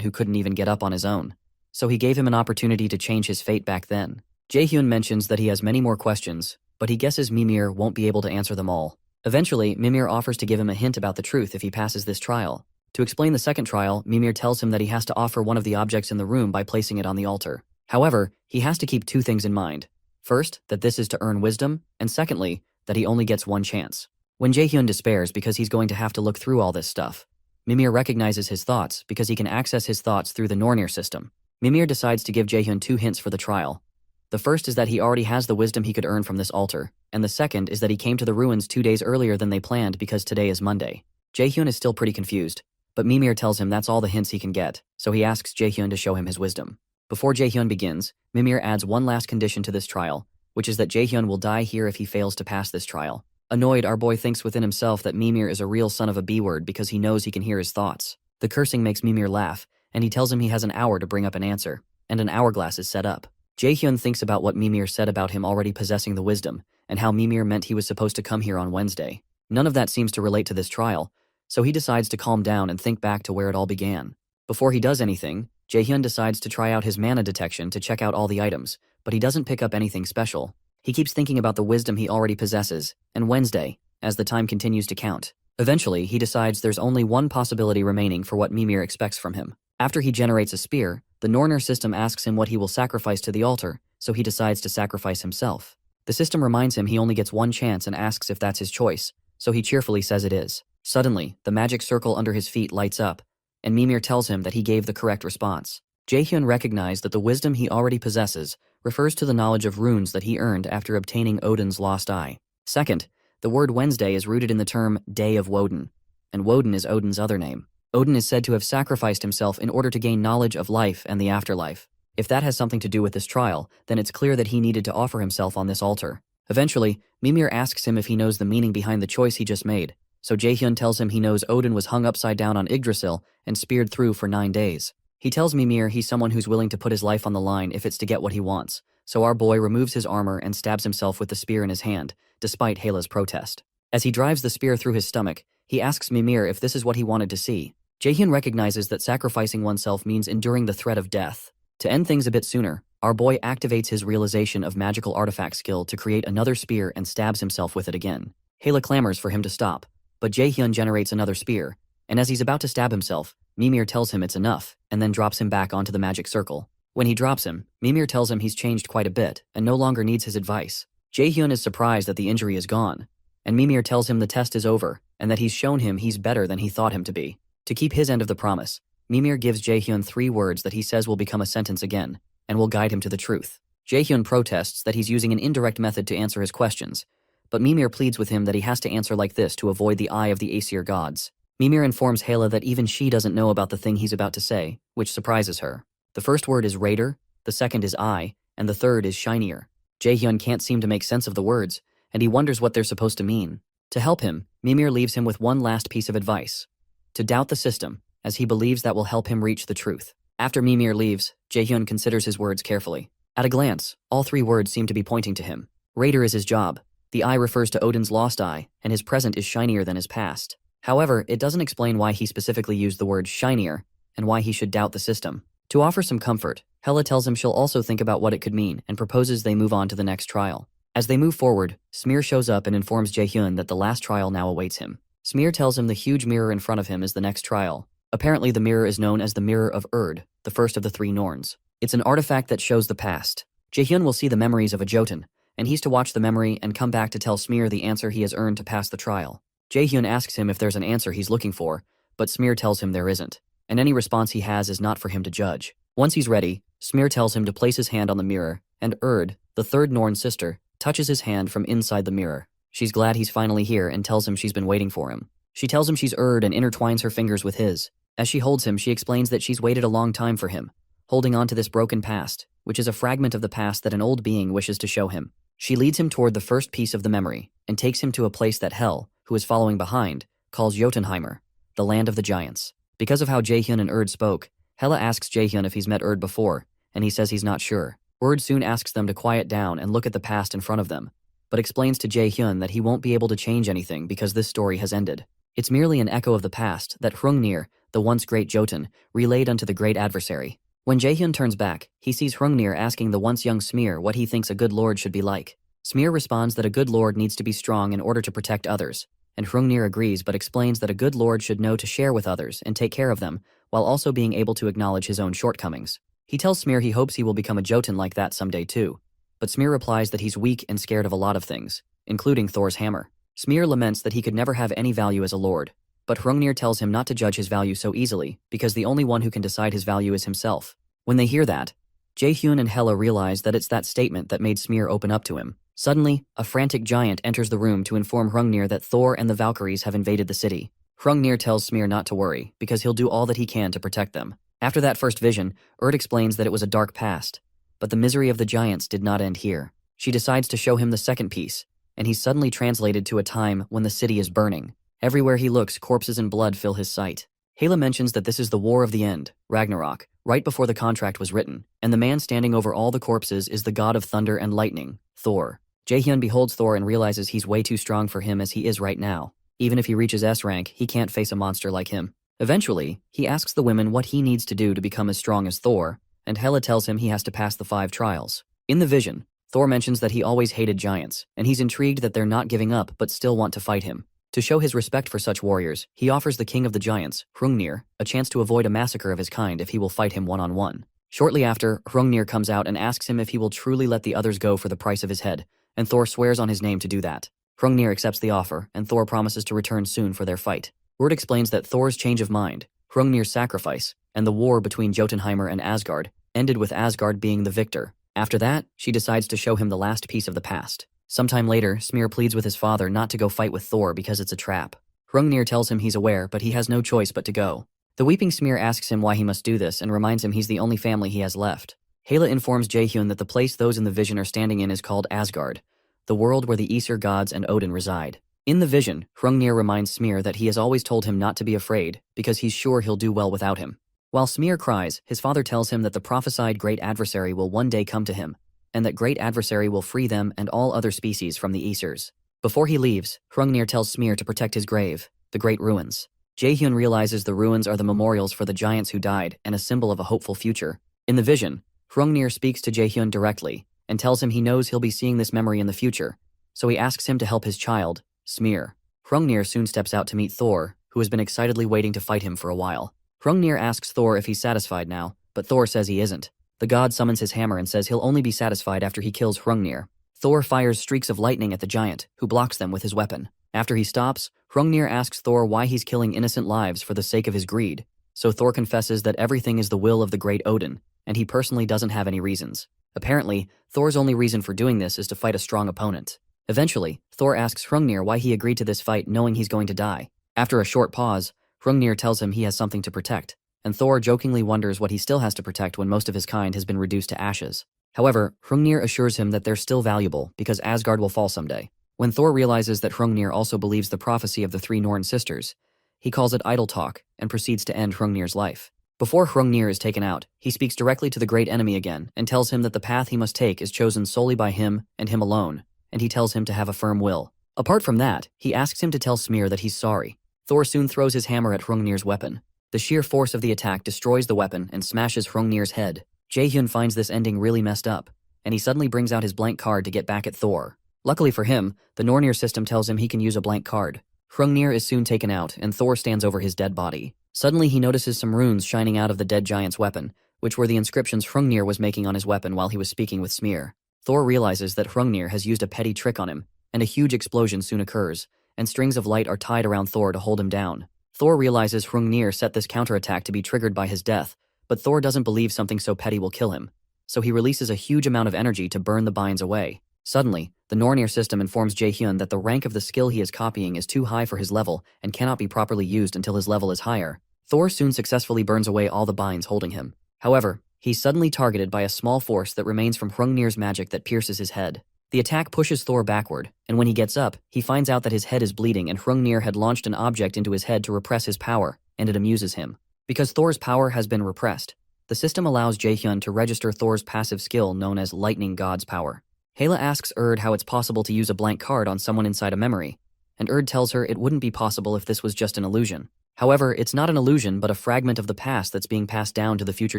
who couldn't even get up on his own. So he gave him an opportunity to change his fate back then. Jaehyun mentions that he has many more questions, but he guesses Mimir won't be able to answer them all. Eventually, Mimir offers to give him a hint about the truth if he passes this trial. To explain the second trial, Mimir tells him that he has to offer one of the objects in the room by placing it on the altar. However, he has to keep two things in mind. First, that this is to earn wisdom, and secondly, that he only gets one chance. When Jaehyun despairs because he's going to have to look through all this stuff, Mimir recognizes his thoughts because he can access his thoughts through the Nornir system. Mimir decides to give Jaehyun two hints for the trial. The first is that he already has the wisdom he could earn from this altar, and the second is that he came to the ruins 2 days earlier than they planned because today is Monday. Jaehyun is still pretty confused, but Mimir tells him that's all the hints he can get, so he asks Jaehyun to show him his wisdom. Before Jaehyun begins, Mimir adds one last condition to this trial, which is that Jaehyun will die here if he fails to pass this trial. Annoyed, our boy thinks within himself that Mimir is a real son of a B-word because he knows he can hear his thoughts. The cursing makes Mimir laugh, and he tells him he has an hour to bring up an answer, and an hourglass is set up. Jaehyun thinks about what Mimir said about him already possessing the wisdom, and how Mimir meant he was supposed to come here on Wednesday. None of that seems to relate to this trial, so he decides to calm down and think back to where it all began. Before he does anything, Jaehyun decides to try out his mana detection to check out all the items, but he doesn't pick up anything special. He keeps thinking about the wisdom he already possesses, and Wednesday, as the time continues to count. Eventually, he decides there's only one possibility remaining for what Mimir expects from him. After he generates a spear, the Nornir system asks him what he will sacrifice to the altar, so he decides to sacrifice himself. The system reminds him he only gets one chance and asks if that's his choice, so he cheerfully says it is. Suddenly, the magic circle under his feet lights up, and Mimir tells him that he gave the correct response. Jaehyun recognized that the wisdom he already possesses refers to the knowledge of runes that he earned after obtaining Odin's lost eye. Second, The word Wednesday is rooted in the term Day of Woden, and Woden is Odin's other name. Odin is said to have sacrificed himself in order to gain knowledge of life and the afterlife. If that has something to do with this trial, then it's clear that he needed to offer himself on this altar. Eventually, Mimir asks him if he knows the meaning behind the choice he just made, so Jaehyun tells him he knows Odin was hung upside down on Yggdrasil and speared through for 9 days. He tells Mimir he's someone who's willing to put his life on the line if it's to get what he wants, so our boy removes his armor and stabs himself with the spear in his hand, despite Hela's protest. As he drives the spear through his stomach, he asks Mimir if this is what he wanted to see. Jaehyun recognizes that sacrificing oneself means enduring the threat of death. To end things a bit sooner, our boy activates his realization of magical artifact skill to create another spear and stabs himself with it again. Hela clamors for him to stop, but Jaehyun generates another spear, and as he's about to stab himself, Mimir tells him it's enough, and then drops him back onto the magic circle. When he drops him, Mimir tells him he's changed quite a bit, and no longer needs his advice. Jaehyun is surprised that the injury is gone, and Mimir tells him the test is over, and that he's shown him he's better than he thought him to be. To keep his end of the promise, Mimir gives Jaehyun 3 words that he says will become a sentence again, and will guide him to the truth. Jaehyun protests that he's using an indirect method to answer his questions, but Mimir pleads with him that he has to answer like this to avoid the eye of the Aesir gods. Mimir informs Hela that even she doesn't know about the thing he's about to say, which surprises her. The first word is raider, the second is eye, and the third is shinier. Jaehyun can't seem to make sense of the words, and he wonders what they're supposed to mean. To help him, Mimir leaves him with one last piece of advice: to doubt the system, as he believes that will help him reach the truth. After Mimir leaves, Jaehyun considers his words carefully. At a glance, all 3 words seem to be pointing to him. Raider is his job, the eye refers to Odin's lost eye, and his present is shinier than his past. However, it doesn't explain why he specifically used the word shinier, and why he should doubt the system. To offer some comfort, Hela tells him she'll also think about what it could mean and proposes they move on to the next trial. As they move forward, Smear shows up and informs Jaehyun that the last trial now awaits him. Smear tells him the huge mirror in front of him is the next trial. Apparently the mirror is known as the Mirror of Erd, the first of the 3 Norns. It's an artifact that shows the past. Jaehyun will see the memories of a Jotun, and he's to watch the memory and come back to tell Smear the answer he has earned to pass the trial. Jaehyun asks him if there's an answer he's looking for, but Smear tells him there isn't, and any response he has is not for him to judge. Once he's ready, Smear tells him to place his hand on the mirror, and Erd, the 3rd Norn sister, touches his hand from inside the mirror. She's glad he's finally here and tells him she's been waiting for him. She tells him she's Erd and intertwines her fingers with his. As she holds him, she explains that she's waited a long time for him, holding on to this broken past, which is a fragment of the past that an old being wishes to show him. She leads him toward the first piece of the memory, and takes him to a place that Hel, who is following behind, calls Jotunheimer, the land of the giants. Because of how Jaehyun and Erd spoke, Hela asks Jaehyun if he's met Erd before, and he says he's not sure. Erd soon asks them to quiet down and look at the past in front of them, but explains to Jaehyun that he won't be able to change anything because this story has ended. It's merely an echo of the past that Hrungnir, the once great Jotun, relayed unto the great adversary. When Jaehyun turns back, he sees Hrungnir asking the once young Smear what he thinks a good lord should be like. Smear responds that a good lord needs to be strong in order to protect others, and Hrungnir agrees but explains that a good lord should know to share with others and take care of them, while also being able to acknowledge his own shortcomings. He tells Smear he hopes he will become a Jotun like that someday too, but Smear replies that he's weak and scared of a lot of things, including Thor's hammer. Smear laments that he could never have any value as a lord, but Hrungnir tells him not to judge his value so easily, because the only one who can decide his value is himself. When they hear that, Jaehyun and Hela realize that it's that statement that made Smear open up to him. Suddenly, a frantic giant enters the room to inform Hrungnir that Thor and the Valkyries have invaded the city. Hrungnir tells Smear not to worry, because he'll do all that he can to protect them. After that first vision, Erd explains that it was a dark past, but the misery of the giants did not end here. She decides to show him the second piece, and he's suddenly translated to a time when the city is burning. Everywhere he looks, corpses and blood fill his sight. Hela mentions that this is the War of the End, Ragnarok, right before the contract was written, and the man standing over all the corpses is the god of thunder and lightning, Thor. Jaehyun beholds Thor and realizes he's way too strong for him as he is right now. Even if he reaches S rank, he can't face a monster like him. Eventually, he asks the women what he needs to do to become as strong as Thor, and Hela tells him he has to pass the 5 trials. In the vision, Thor mentions that he always hated giants, and he's intrigued that they're not giving up but still want to fight him. To show his respect for such warriors, he offers the king of the giants, Hrungnir, a chance to avoid a massacre of his kind if he will fight him one-on-one. Shortly after, Hrungnir comes out and asks him if he will truly let the others go for the price of his head, and Thor swears on his name to do that. Hrungnir accepts the offer, and Thor promises to return soon for their fight. Word explains that Thor's change of mind, Hrungnir's sacrifice, and the war between Jotunheimer and Asgard ended with Asgard being the victor. After that, she decides to show him the last piece of the past. Sometime later, Smear pleads with his father not to go fight with Thor because it's a trap. Hrungnir tells him he's aware, but he has no choice but to go. The weeping Smear asks him why he must do this and reminds him he's the only family he has left. Hela informs Jaehyun that the place those in the vision are standing in is called Asgard, the world where the Aesir gods and Odin reside. In the vision, Hrungnir reminds Smear that he has always told him not to be afraid because he's sure he'll do well without him. While Smear cries, his father tells him that the prophesied great adversary will one day come to him, and that great adversary will free them and all other species from the Aesirs. Before he leaves, Hrungnir tells Smear to protect his grave, the Great Ruins. Jaehyun realizes the ruins are the memorials for the giants who died and a symbol of a hopeful future. In the vision, Hrungnir speaks to Jaehyun directly and tells him he knows he'll be seeing this memory in the future, so he asks him to help his child, Smear. Hrungnir soon steps out to meet Thor, who has been excitedly waiting to fight him for a while. Hrungnir asks Thor if he's satisfied now, but Thor says he isn't. The god summons his hammer and says he'll only be satisfied after he kills Hrungnir. Thor fires streaks of lightning at the giant, who blocks them with his weapon. After he stops, Hrungnir asks Thor why he's killing innocent lives for the sake of his greed, so Thor confesses that everything is the will of the great Odin, and he personally doesn't have any reasons. Apparently, Thor's only reason for doing this is to fight a strong opponent. Eventually, Thor asks Hrungnir why he agreed to this fight knowing he's going to die. After a short pause, Hrungnir tells him he has something to protect, and Thor jokingly wonders what he still has to protect when most of his kind has been reduced to ashes. However, Hrungnir assures him that they're still valuable because Asgard will fall someday. When Thor realizes that Hrungnir also believes the prophecy of the three Norn sisters, he calls it idle talk and proceeds to end Hrungnir's life. Before Hrungnir is taken out, he speaks directly to the great enemy again and tells him that the path he must take is chosen solely by him and him alone, and he tells him to have a firm will. Apart from that, he asks him to tell Smear that he's sorry. Thor soon throws his hammer at Hrungnir's weapon. The sheer force of the attack destroys the weapon and smashes Hrungnir's head. Jaehyun finds this ending really messed up, and he suddenly brings out his blank card to get back at Thor. Luckily for him, the Nornir system tells him he can use a blank card. Hrungnir is soon taken out, and Thor stands over his dead body. Suddenly he notices some runes shining out of the dead giant's weapon, which were the inscriptions Hrungnir was making on his weapon while he was speaking with Smear. Thor realizes that Hrungnir has used a petty trick on him, and a huge explosion soon occurs, and strings of light are tied around Thor to hold him down. Thor realizes Hrungnir set this counterattack to be triggered by his death, but Thor doesn't believe something so petty will kill him, so he releases a huge amount of energy to burn the binds away. Suddenly, the Nornir system informs Jaehyun that the rank of the skill he is copying is too high for his level and cannot be properly used until his level is higher. Thor soon successfully burns away all the binds holding him. However, he's suddenly targeted by a small force that remains from Hrungnir's magic that pierces his head. The attack pushes Thor backward, and when he gets up, he finds out that his head is bleeding and Hrungnir had launched an object into his head to repress his power, and it amuses him. Because Thor's power has been repressed, the system allows Jaehyun to register Thor's passive skill known as Lightning God's Power. Hela asks Erd how it's possible to use a blank card on someone inside a memory, and Erd tells her it wouldn't be possible if this was just an illusion. However, it's not an illusion but a fragment of the past that's being passed down to the future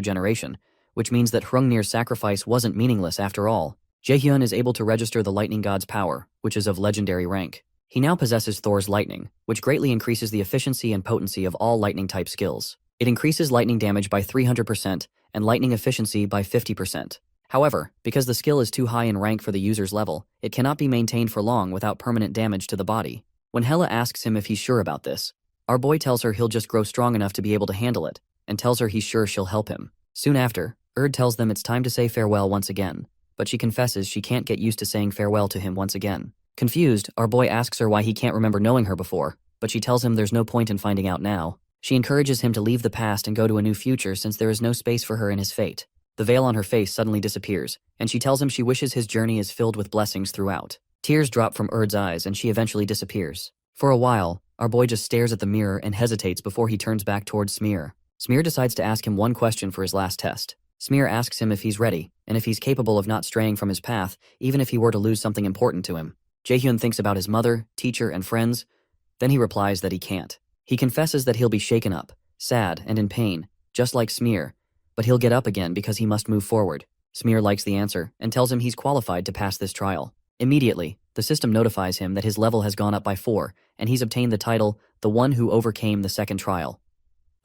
generation, which means that Hrungnir's sacrifice wasn't meaningless after all. Jaehyun is able to register the Lightning God's power, which is of legendary rank. He now possesses Thor's lightning, which greatly increases the efficiency and potency of all lightning-type skills. It increases lightning damage by 300% and lightning efficiency by 50%. However, because the skill is too high in rank for the user's level, it cannot be maintained for long without permanent damage to the body. When Hela asks him if he's sure about this, our boy tells her he'll just grow strong enough to be able to handle it, and tells her he's sure she'll help him. Soon after, Erd tells them it's time to say farewell once again, but she confesses she can't get used to saying farewell to him once again. Confused, our boy asks her why he can't remember knowing her before, but she tells him there's no point in finding out now. She encourages him to leave the past and go to a new future since there is no space for her in his fate. The veil on her face suddenly disappears, and she tells him she wishes his journey is filled with blessings throughout. Tears drop from Erd's eyes and she eventually disappears. For a while, our boy just stares at the mirror and hesitates before he turns back towards Smear. Smear decides to ask him one question for his last test. Smear asks him if he's ready, and if he's capable of not straying from his path, even if he were to lose something important to him. Jaehyun thinks about his mother, teacher, and friends. Then he replies that he can't. He confesses that he'll be shaken up, sad, and in pain, just like Smear, but he'll get up again because he must move forward. Smear likes the answer and tells him he's qualified to pass this trial. Immediately, the system notifies him that his level has gone up by 4, and he's obtained the title, The One Who Overcame the Second Trial.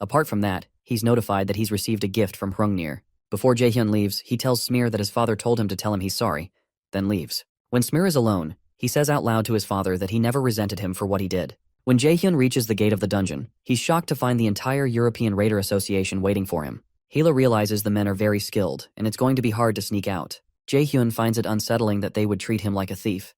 Apart from that, he's notified that he's received a gift from Hrungnir. Before Jaehyun leaves, he tells Smear that his father told him to tell him he's sorry, then leaves. When Smear is alone, he says out loud to his father that he never resented him for what he did. When Jaehyun reaches the gate of the dungeon, he's shocked to find the entire European Raider Association waiting for him. Hela realizes the men are very skilled, and it's going to be hard to sneak out. Jaehyun finds it unsettling that they would treat him like a thief,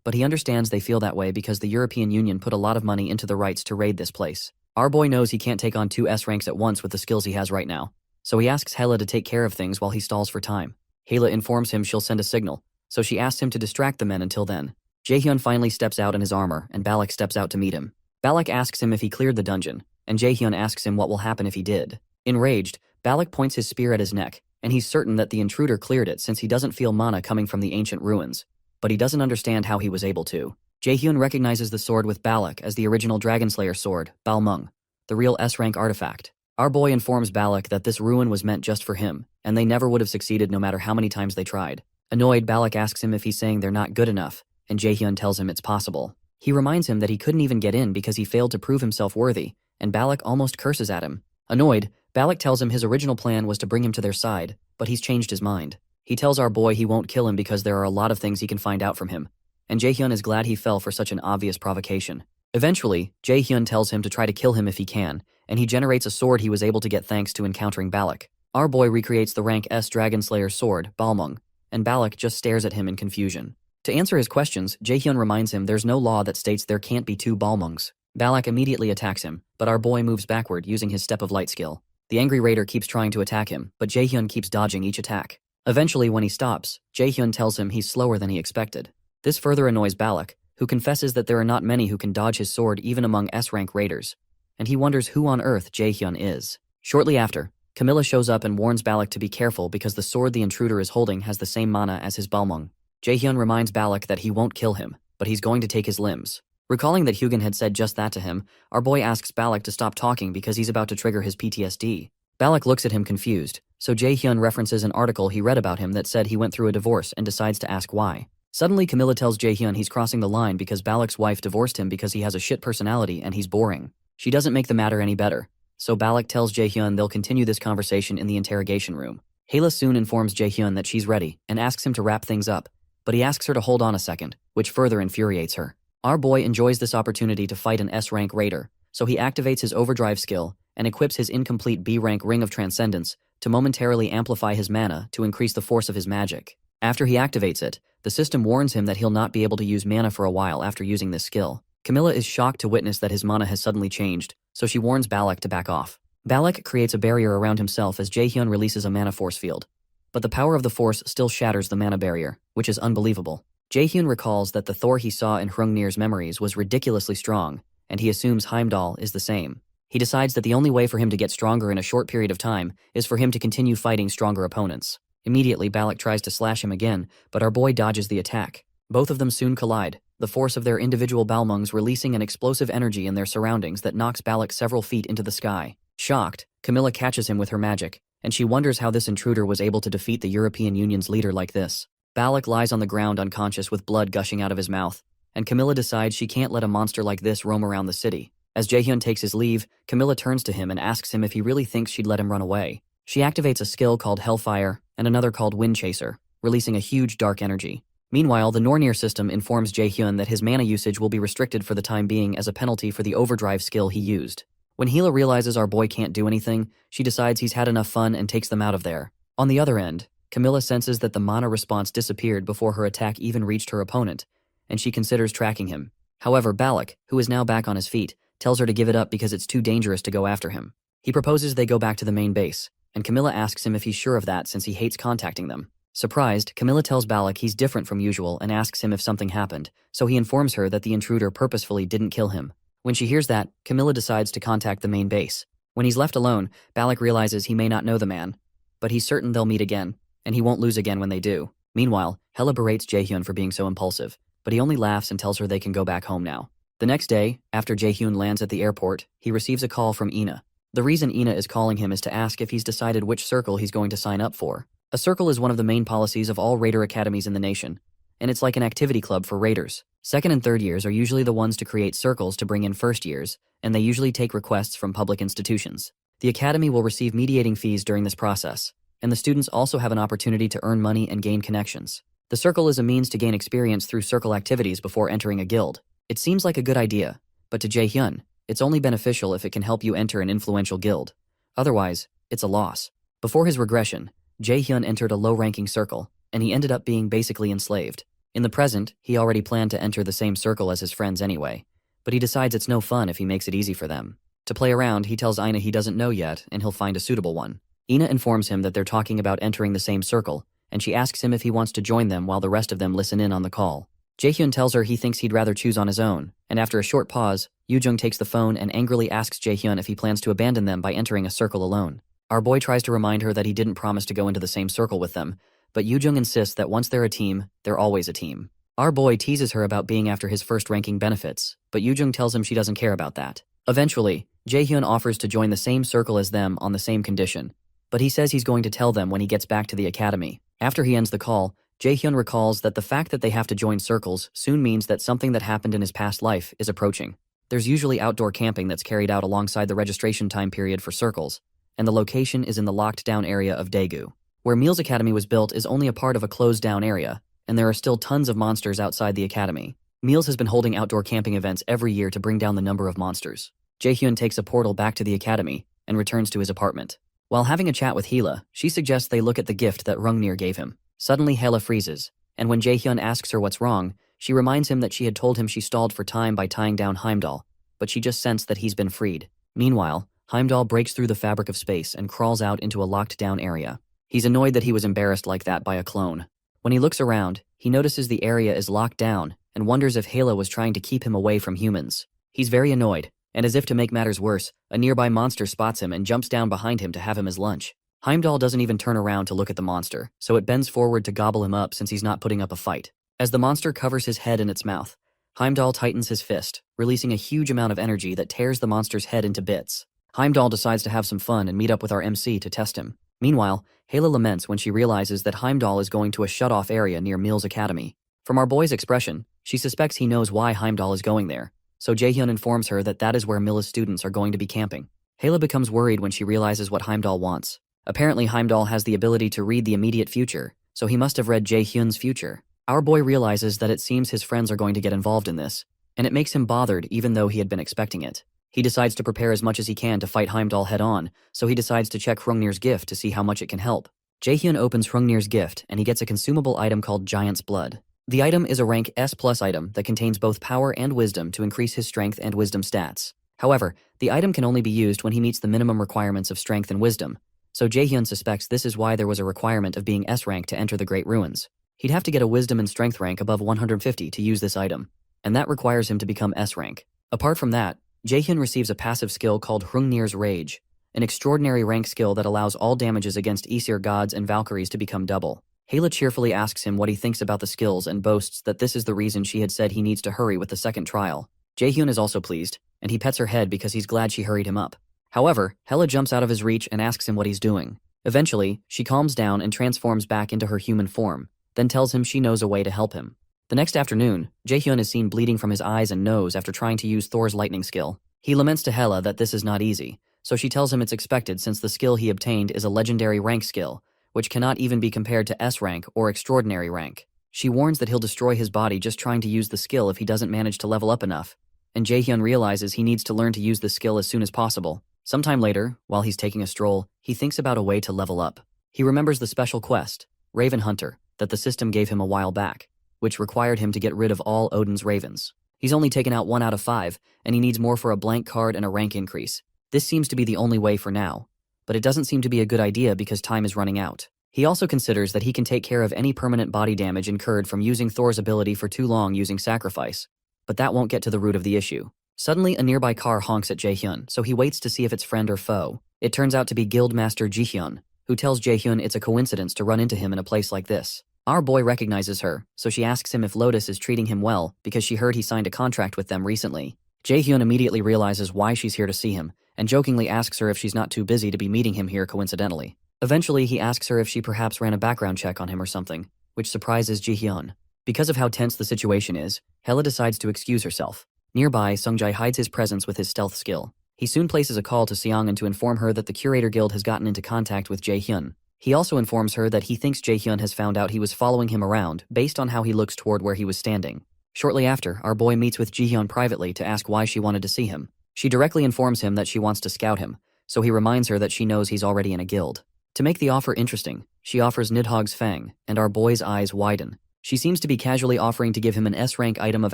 but he understands they feel that way because the European Union put a lot of money into the rights to raid this place. Our boy knows he can't take on 2 S ranks at once with the skills he has right now, so he asks Hela to take care of things while he stalls for time. Hela informs him she'll send a signal, so she asks him to distract the men until then. Jaehyun finally steps out in his armor, and Balak steps out to meet him. Balak asks him if he cleared the dungeon, and Jaehyun asks him what will happen if he did. Enraged, Balak points his spear at his neck, and he's certain that the intruder cleared it since he doesn't feel mana coming from the ancient ruins. But he doesn't understand how he was able to. Jaehyun recognizes the sword with Balak as the original Dragonslayer sword, Balmung, the real S-rank artifact. Our boy informs Balak that this ruin was meant just for him, and they never would have succeeded no matter how many times they tried. Annoyed, Balak asks him if he's saying they're not good enough, and Jaehyun tells him it's possible. He reminds him that he couldn't even get in because he failed to prove himself worthy, and Balak almost curses at him. Annoyed, Balak tells him his original plan was to bring him to their side, but he's changed his mind. He tells our boy he won't kill him because there are a lot of things he can find out from him, and Jaehyun is glad he fell for such an obvious provocation. Eventually, Jaehyun tells him to try to kill him if he can, and he generates a sword he was able to get thanks to encountering Balak. Our boy recreates the rank S Dragonslayer sword, Balmung, and Balak just stares at him in confusion. To answer his questions, Jaehyun reminds him there's no law that states there can't be 2 Balmungs. Balak immediately attacks him, but our boy moves backward using his Step of Light skill. The angry raider keeps trying to attack him, but Jaehyun keeps dodging each attack. Eventually, when he stops, Jaehyun tells him he's slower than he expected. This further annoys Balak, who confesses that there are not many who can dodge his sword even among S-rank raiders, and he wonders who on earth Jaehyun is. Shortly after, Camilla shows up and warns Balak to be careful because the sword the intruder is holding has the same mana as his Balmung. Jaehyun reminds Balak that he won't kill him, but he's going to take his limbs. Recalling that Hugin had said just that to him, our boy asks Balak to stop talking because he's about to trigger his PTSD. Balak looks at him confused, so Jaehyun references an article he read about him that said he went through a divorce and decides to ask why. Suddenly, Camilla tells Jaehyun he's crossing the line because Balak's wife divorced him because he has a shit personality and he's boring. She doesn't make the matter any better, so Balak tells Jaehyun they'll continue this conversation in the interrogation room. Hela soon informs Jaehyun that she's ready and asks him to wrap things up, but he asks her to hold on a second, which further infuriates her. Our boy enjoys this opportunity to fight an S-rank raider, so he activates his overdrive skill and equips his incomplete B-rank Ring of Transcendence to momentarily amplify his mana to increase the force of his magic. After he activates it, the system warns him that he'll not be able to use mana for a while after using this skill. Camilla is shocked to witness that his mana has suddenly changed, so she warns Balak to back off. Balak creates a barrier around himself as Jaehyun releases a mana force field, but the power of the force still shatters the mana barrier, which is unbelievable. Jaehyun recalls that the Thor he saw in Hrungnir's memories was ridiculously strong, and he assumes Heimdall is the same. He decides that the only way for him to get stronger in a short period of time is for him to continue fighting stronger opponents. Immediately, Balak tries to slash him again, but our boy dodges the attack. Both of them soon collide, the force of their individual Balmungs releasing an explosive energy in their surroundings that knocks Balak several feet into the sky. Shocked, Camilla catches him with her magic, and she wonders how this intruder was able to defeat the European Union's leader like this. Balak lies on the ground unconscious with blood gushing out of his mouth, and Camilla decides she can't let a monster like this roam around the city. As Jaehyun takes his leave, Camilla turns to him and asks him if he really thinks she'd let him run away. She activates a skill called Hellfire and another called Wind Chaser, releasing a huge dark energy. Meanwhile, the Nornir system informs Jaehyun that his mana usage will be restricted for the time being as a penalty for the overdrive skill he used. When Hela realizes our boy can't do anything, she decides he's had enough fun and takes them out of there. On the other end, Camilla senses that the mana response disappeared before her attack even reached her opponent, and she considers tracking him. However, Balak, who is now back on his feet, tells her to give it up because it's too dangerous to go after him. He proposes they go back to the main base, and Camilla asks him if he's sure of that since he hates contacting them. Surprised, Camilla tells Balak he's different from usual and asks him if something happened, so he informs her that the intruder purposefully didn't kill him. When she hears that, Camilla decides to contact the main base. When he's left alone, Balak realizes he may not know the man, but he's certain they'll meet again, and he won't lose again when they do. Meanwhile, Hela berates Jaehyun for being so impulsive, but he only laughs and tells her they can go back home now. The next day, after Jaehyun lands at the airport, he receives a call from Ina. The reason Ina is calling him is to ask if he's decided which circle he's going to sign up for. A circle is one of the main policies of all raider academies in the nation, and it's like an activity club for raiders. Second and third years are usually the ones to create circles to bring in first years, and they usually take requests from public institutions. The academy will receive mediating fees during this process, and the students also have an opportunity to earn money and gain connections. The circle is a means to gain experience through circle activities before entering a guild. It seems like a good idea, but to Jaehyun, it's only beneficial if it can help you enter an influential guild. Otherwise, it's a loss. Before his regression, Jaehyun entered a low-ranking circle, and he ended up being basically enslaved. In the present, he already planned to enter the same circle as his friends anyway, but he decides it's no fun if he makes it easy for them. To play around, he tells Ina he doesn't know yet and he'll find a suitable one. Ina informs him that they're talking about entering the same circle, and she asks him if he wants to join them while the rest of them listen in on the call. Jaehyun tells her he thinks he'd rather choose on his own, and after a short pause, Yoojung takes the phone and angrily asks Jaehyun if he plans to abandon them by entering a circle alone. Our boy tries to remind her that he didn't promise to go into the same circle with them, but Yoojung insists that once they're a team, they're always a team. Our boy teases her about being after his first ranking benefits, but Yoojung tells him she doesn't care about that. Eventually, Jaehyun offers to join the same circle as them on the same condition, but he says he's going to tell them when he gets back to the academy. After he ends the call, Jaehyun recalls that the fact that they have to join circles soon means that something that happened in his past life is approaching. There's usually outdoor camping that's carried out alongside the registration time period for circles, and the location is in the locked-down area of Daegu. Where Meal's Academy was built is only a part of a closed-down area, and there are still tons of monsters outside the academy. Meals has been holding outdoor camping events every year to bring down the number of monsters. Jaehyun takes a portal back to the academy and returns to his apartment. While having a chat with Hila, she suggests they look at the gift that Rungnir gave him. Suddenly, Hela freezes, and when Jaehyun asks her what's wrong, she reminds him that she had told him she stalled for time by tying down Heimdall, but she just sensed that he's been freed. Meanwhile, Heimdall breaks through the fabric of space and crawls out into a locked-down area. He's annoyed that he was embarrassed like that by a clone. When he looks around, he notices the area is locked down and wonders if Hela was trying to keep him away from humans. He's very annoyed, and as if to make matters worse, a nearby monster spots him and jumps down behind him to have him as lunch. Heimdall doesn't even turn around to look at the monster, so it bends forward to gobble him up since he's not putting up a fight. As the monster covers his head in its mouth, Heimdall tightens his fist, releasing a huge amount of energy that tears the monster's head into bits. Heimdall decides to have some fun and meet up with our MC to test him. Meanwhile, Hela laments when she realizes that Heimdall is going to a shut-off area near Meal's Academy. From our boy's expression, she suspects he knows why Heimdall is going there, so Jaehyun informs her that that is where Milla's students are going to be camping. Hela becomes worried when she realizes what Heimdall wants. Apparently Heimdall has the ability to read the immediate future, so he must have read Jaehyun's future. Our boy realizes that it seems his friends are going to get involved in this, and it makes him bothered even though he had been expecting it. He decides to prepare as much as he can to fight Heimdall head-on, so he decides to check Hrungnir's gift to see how much it can help. Jaehyun opens Hrungnir's gift and he gets a consumable item called Giant's Blood. The item is a rank S+ item that contains both power and wisdom to increase his strength and wisdom stats. However, the item can only be used when he meets the minimum requirements of strength and wisdom, so Jaehyun suspects this is why there was a requirement of being S rank to enter the Great Ruins. He'd have to get a wisdom and strength rank above 150 to use this item, and that requires him to become S rank. Apart from that, Jaehyun receives a passive skill called Hrungnir's Rage, an extraordinary rank skill that allows all damages against Aesir gods and Valkyries to become double. Hela cheerfully asks him what he thinks about the skills and boasts that this is the reason she had said he needs to hurry with the second trial. Jaehyun is also pleased, and he pets her head because he's glad she hurried him up. However, Hela jumps out of his reach and asks him what he's doing. Eventually, she calms down and transforms back into her human form, then tells him she knows a way to help him. The next afternoon, Jaehyun is seen bleeding from his eyes and nose after trying to use Thor's lightning skill. He laments to Hela that this is not easy, so she tells him it's expected since the skill he obtained is a legendary rank skill, which cannot even be compared to S rank or extraordinary rank. She warns that he'll destroy his body just trying to use the skill if he doesn't manage to level up enough, and Jaehyun realizes he needs to learn to use the skill as soon as possible. Sometime later, while he's taking a stroll, he thinks about a way to level up. He remembers the special quest, Raven Hunter, that the system gave him a while back, which required him to get rid of all Odin's ravens. He's only taken out 1 out of 5, and he needs more for a blank card and a rank increase. This seems to be the only way for now, but it doesn't seem to be a good idea because time is running out. He also considers that he can take care of any permanent body damage incurred from using Thor's ability for too long using sacrifice, but that won't get to the root of the issue. Suddenly, a nearby car honks at Jaehyun, so he waits to see if it's friend or foe. It turns out to be Guildmaster Jihyun, who tells Jaehyun it's a coincidence to run into him in a place like this. Our boy recognizes her, so she asks him if Lotus is treating him well because she heard he signed a contract with them recently. Jaehyun immediately realizes why she's here to see him, and jokingly asks her if she's not too busy to be meeting him here coincidentally. Eventually, he asks her if she perhaps ran a background check on him or something, which surprises Jihyun. Because of how tense the situation is, Hela decides to excuse herself. Nearby, Sungjae hides his presence with his stealth skill. He soon places a call to Seongan to inform her that the Curator Guild has gotten into contact with Jaehyun. He also informs her that he thinks Jaehyun has found out he was following him around based on how he looks toward where he was standing. Shortly after, our boy meets with Jihyun privately to ask why she wanted to see him. She directly informs him that she wants to scout him, so he reminds her that she knows he's already in a guild. To make the offer interesting, she offers Nidhogg's Fang, and our boy's eyes widen. She seems to be casually offering to give him an S-rank item of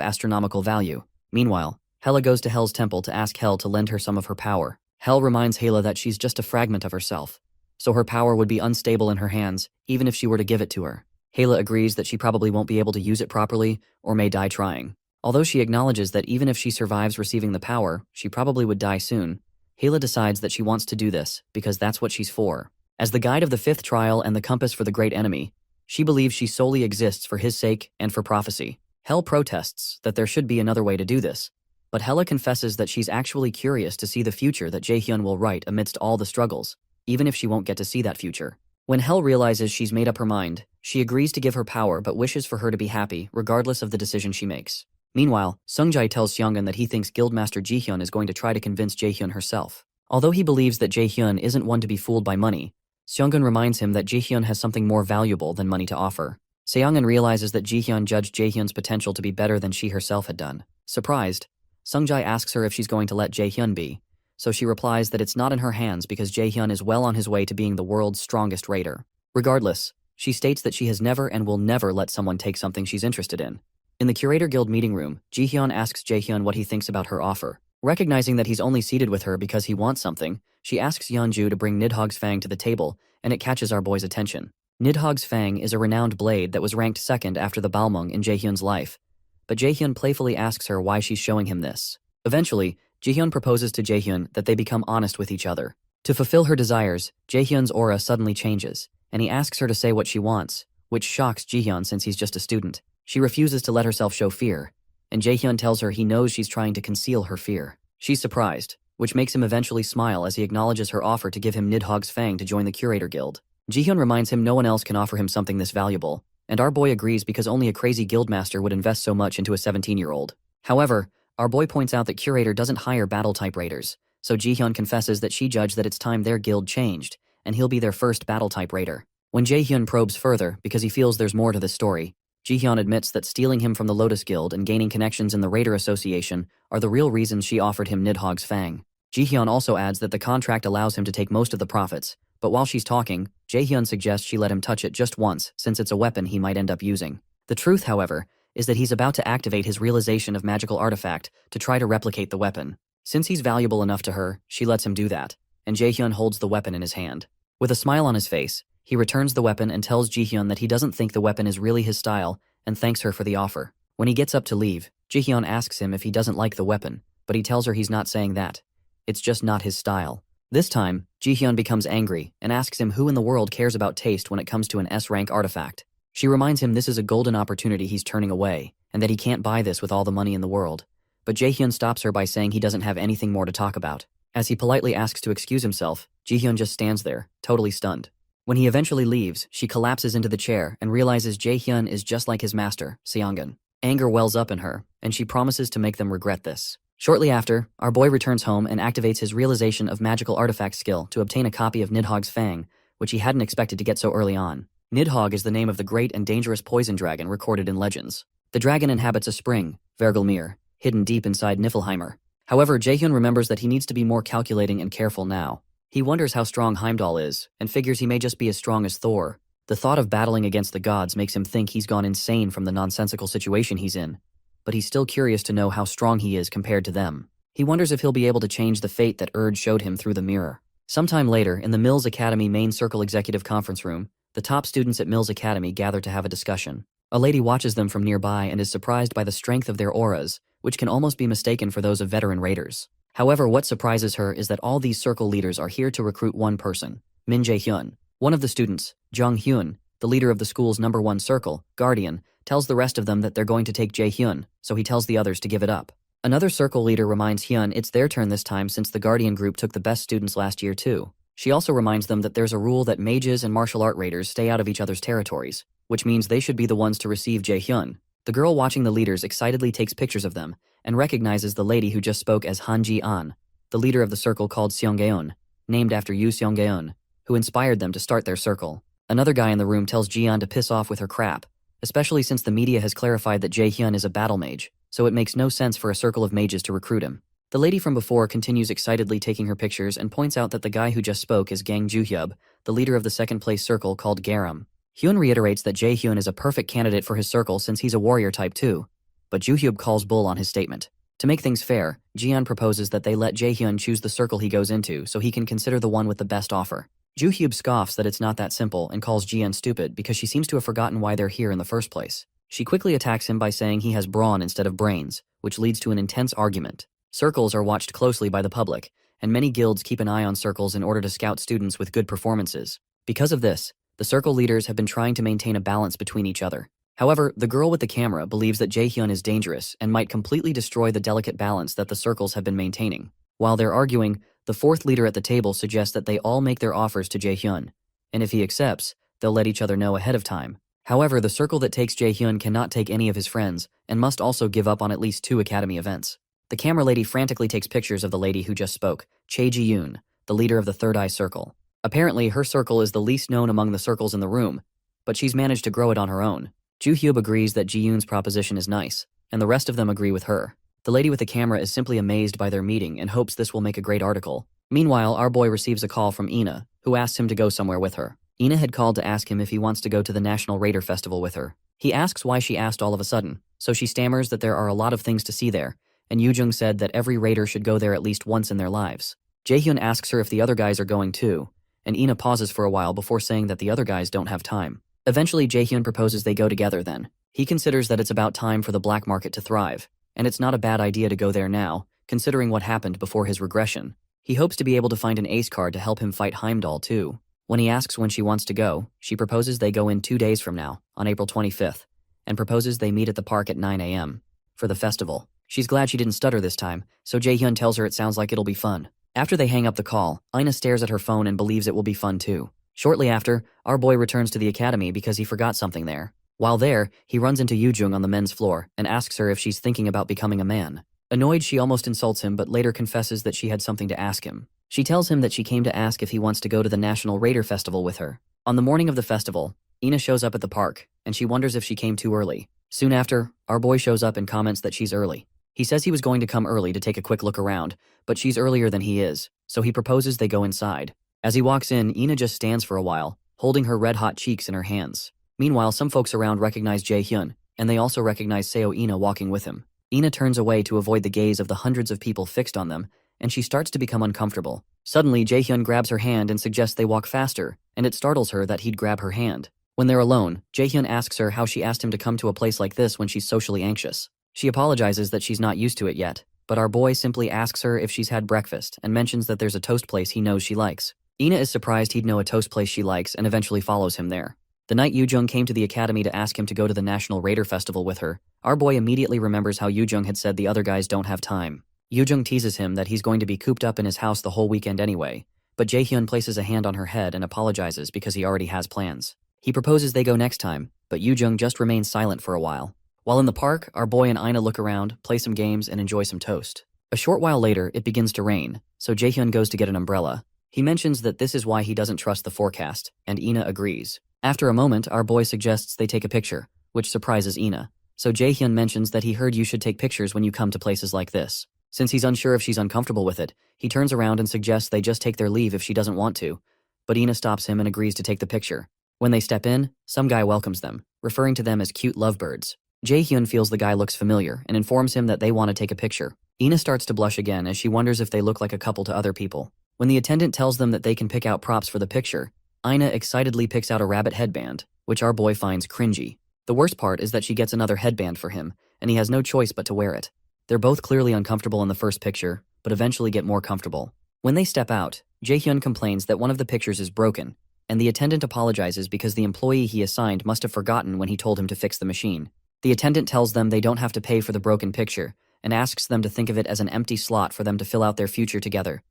astronomical value. Meanwhile, Hela goes to Hel's temple to ask Hel to lend her some of her power. Hel reminds Hela that she's just a fragment of herself, so her power would be unstable in her hands, even if she were to give it to her. Hela agrees that she probably won't be able to use it properly, or may die trying. Although she acknowledges that even if she survives receiving the power, she probably would die soon, Hela decides that she wants to do this, because that's what she's for. As the guide of the fifth trial and the compass for the great enemy, she believes she solely exists for his sake and for prophecy. Hel protests that there should be another way to do this, but Hela confesses that she's actually curious to see the future that Jaehyun will write amidst all the struggles, even if she won't get to see that future. When Hel realizes she's made up her mind, she agrees to give her power but wishes for her to be happy regardless of the decision she makes. Meanwhile, Sungjae tells Seonghyun that he thinks Guildmaster Jihyun is going to try to convince Jaehyun herself. Although he believes that Jaehyun isn't one to be fooled by money, Seonghyun reminds him that Jihyun has something more valuable than money to offer. Seonghyun realizes that Jihyun judged Jaehyun's potential to be better than she herself had done. Surprised, Sungjae asks her if she's going to let Jaehyun be, so she replies that it's not in her hands because Jaehyun is well on his way to being the world's strongest raider. Regardless, she states that she has never and will never let someone take something she's interested in. In the Curator Guild meeting room, Jihyun asks Jaehyun what he thinks about her offer. Recognizing that he's only seated with her because he wants something, she asks Yeonju to bring Nidhogg's Fang to the table, and it catches our boy's attention. Nidhogg's Fang is a renowned blade that was ranked second after the Balmung in Jaehyun's life, but Jaehyun playfully asks her why she's showing him this. Eventually, Jihyun proposes to Jaehyun that they become honest with each other. To fulfill her desires, Jaehyun's aura suddenly changes, and he asks her to say what she wants, which shocks Jihyun since he's just a student. She refuses to let herself show fear, and Jaehyun tells her he knows she's trying to conceal her fear. She's surprised, which makes him eventually smile as he acknowledges her offer to give him Nidhogg's Fang to join the Curator Guild. Jihyun reminds him no one else can offer him something this valuable, and our boy agrees because only a crazy guildmaster would invest so much into a 17-year-old. However, our boy points out that Curator doesn't hire battle-type raiders, so Jihyun confesses that she judged that it's time their guild changed, and he'll be their first battle-type raider. When Jaehyun probes further because he feels there's more to this story, Jihyun admits that stealing him from the Lotus Guild and gaining connections in the Raider Association are the real reasons she offered him Nidhogg's Fang. Jihyun also adds that the contract allows him to take most of the profits, but while she's talking, Jaehyun suggests she let him touch it just once since it's a weapon he might end up using. The truth, however, is that he's about to activate his realization of magical artifact to try to replicate the weapon. Since he's valuable enough to her, she lets him do that, and Jaehyun holds the weapon in his hand. With a smile on his face, he returns the weapon and tells Jihyun that he doesn't think the weapon is really his style and thanks her for the offer. When he gets up to leave, Jihyun asks him if he doesn't like the weapon, but he tells her he's not saying that. It's just not his style. This time, Jihyun becomes angry and asks him who in the world cares about taste when it comes to an S-rank artifact. She reminds him this is a golden opportunity he's turning away, and that he can't buy this with all the money in the world. But Jaehyun stops her by saying he doesn't have anything more to talk about. As he politely asks to excuse himself, Jihyun just stands there, totally stunned. When he eventually leaves, she collapses into the chair and realizes Jaehyun is just like his master, Seonghyun. Anger wells up in her, and she promises to make them regret this. Shortly after, our boy returns home and activates his realization of magical artifact skill to obtain a copy of Nidhogg's Fang, which he hadn't expected to get so early on. Nidhogg is the name of the great and dangerous poison dragon recorded in legends. The dragon inhabits a spring, Vergelmir, hidden deep inside Niflheimer. However, Jaehyun remembers that he needs to be more calculating and careful now. He wonders how strong Heimdall is, and figures he may just be as strong as Thor. The thought of battling against the gods makes him think he's gone insane from the nonsensical situation he's in, but he's still curious to know how strong he is compared to them. He wonders if he'll be able to change the fate that Urge showed him through the mirror. Sometime later, in the Mills Academy Main Circle Executive Conference Room, the top students at Mills Academy gather to have a discussion. A lady watches them from nearby and is surprised by the strength of their auras, which can almost be mistaken for those of veteran raiders. However, what surprises her is that all these circle leaders are here to recruit one person, Min Jae-hyun. One of the students, Jung Hyun, the leader of the school's #1 circle, Guardian, tells the rest of them that they're going to take Jae-hyun, so he tells the others to give it up. Another circle leader reminds Hyun it's their turn this time since the Guardian group took the best students last year too. She also reminds them that there's a rule that mages and martial art raiders stay out of each other's territories, which means they should be the ones to receive Jae-hyun. The girl watching the leaders excitedly takes pictures of them and recognizes the lady who just spoke as Han Ji-an, the leader of the circle called Seonggaeon, named after Yoo Seonggaeon, who inspired them to start their circle. Another guy in the room tells Ji-an to piss off with her crap, especially since the media has clarified that Jae-hyun is a battle mage, so it makes no sense for a circle of mages to recruit him. The lady from before continues excitedly taking her pictures and points out that the guy who just spoke is Gang Ju-hyub, the leader of the second-place circle called Garam. Hyun reiterates that Jae-hyun is a perfect candidate for his circle since he's a warrior type too, but Joo-hyub calls bull on his statement. To make things fair, Jiyeon proposes that they let Jae-hyun choose the circle he goes into so he can consider the one with the best offer. Joo-hyub scoffs that it's not that simple and calls Jiyeon stupid because she seems to have forgotten why they're here in the first place. She quickly attacks him by saying he has brawn instead of brains, which leads to an intense argument. Circles are watched closely by the public, and many guilds keep an eye on circles in order to scout students with good performances. Because of this, the circle leaders have been trying to maintain a balance between each other. However, the girl with the camera believes that Jae-hyun is dangerous and might completely destroy the delicate balance that the circles have been maintaining. While they're arguing, the fourth leader at the table suggests that they all make their offers to Jae-hyun, and if he accepts, they'll let each other know ahead of time. However, the circle that takes Jae-hyun cannot take any of his friends and must also give up on at least 2 academy events. The camera lady frantically takes pictures of the lady who just spoke, Chae Ji-yoon, the leader of the Third Eye Circle. Apparently, her circle is the least known among the circles in the room, but she's managed to grow it on her own. Joo-hyub agrees that Ji-yoon's proposition is nice, and the rest of them agree with her. The lady with the camera is simply amazed by their meeting and hopes this will make a great article. Meanwhile, our boy receives a call from Ina, who asks him to go somewhere with her. Ina had called to ask him if he wants to go to the National Raider Festival with her. He asks why she asked all of a sudden, so she stammers that there are a lot of things to see there, and Yoo-jung said that every raider should go there at least once in their lives. Jae-hyun asks her if the other guys are going too, and Ina pauses for a while before saying that the other guys don't have time. Eventually, Jae-hyun proposes they go together then. He considers that it's about time for the black market to thrive, and it's not a bad idea to go there now, considering what happened before his regression. He hopes to be able to find an ace card to help him fight Heimdall too. When he asks when she wants to go, she proposes they go in 2 days from now, on April 25th, and proposes they meet at the park at 9 a.m. for the festival. She's glad she didn't stutter this time, so Jae-hyun tells her it sounds like it'll be fun. After they hang up the call, Ina stares at her phone and believes it will be fun too. Shortly after, our boy returns to the academy because he forgot something there. While there, he runs into Yoo-jung on the men's floor and asks her if she's thinking about becoming a man. Annoyed, she almost insults him but later confesses that she had something to ask him. She tells him that she came to ask if he wants to go to the National Raider Festival with her. On the morning of the festival, Ina shows up at the park, and she wonders if she came too early. Soon after, our boy shows up and comments that she's early. He says he was going to come early to take a quick look around, but she's earlier than he is, so he proposes they go inside. As he walks in, Ina just stands for a while, holding her red-hot cheeks in her hands. Meanwhile, some folks around recognize Jae-hyun, and they also recognize Seo Ina walking with him. Ina turns away to avoid the gaze of the hundreds of people fixed on them, and she starts to become uncomfortable. Suddenly, Jae-hyun grabs her hand and suggests they walk faster, and it startles her that he'd grab her hand. When they're alone, Jae-hyun asks her how she asked him to come to a place like this when she's socially anxious. She apologizes that she's not used to it yet, but our boy simply asks her if she's had breakfast and mentions that there's a toast place he knows she likes. Ina is surprised he'd know a toast place she likes and eventually follows him there. The night Yoo-jung came to the academy to ask him to go to the National Raider Festival with her, our boy immediately remembers how Yoo-jung had said the other guys don't have time. Yoo-jung teases him that he's going to be cooped up in his house the whole weekend anyway, but Jae-hyun places a hand on her head and apologizes because he already has plans. He proposes they go next time, but Yoo-jung just remains silent for a while. While in the park, our boy and Ina look around, play some games, and enjoy some toast. A short while later, it begins to rain, so Jae-hyun goes to get an umbrella. He mentions that this is why he doesn't trust the forecast, and Ina agrees. After a moment, our boy suggests they take a picture, which surprises Ina. So Jae-hyun mentions that he heard you should take pictures when you come to places like this. Since he's unsure if she's uncomfortable with it, he turns around and suggests they just take their leave if she doesn't want to, but Ina stops him and agrees to take the picture. When they step in, some guy welcomes them, referring to them as cute lovebirds. Jae-hyun feels the guy looks familiar and informs him that they want to take a picture. Ina starts to blush again as she wonders if they look like a couple to other people. When the attendant tells them that they can pick out props for the picture, Ina excitedly picks out a rabbit headband, which our boy finds cringy. The worst part is that she gets another headband for him, and he has no choice but to wear it. They're both clearly uncomfortable in the first picture, but eventually get more comfortable. When they step out, Jae-hyun complains that one of the pictures is broken, and the attendant apologizes because the employee he assigned must have forgotten when he told him to fix the machine. The attendant tells them they don't have to pay for the broken picture, and asks them to think of it as an empty slot for them to fill out their future together.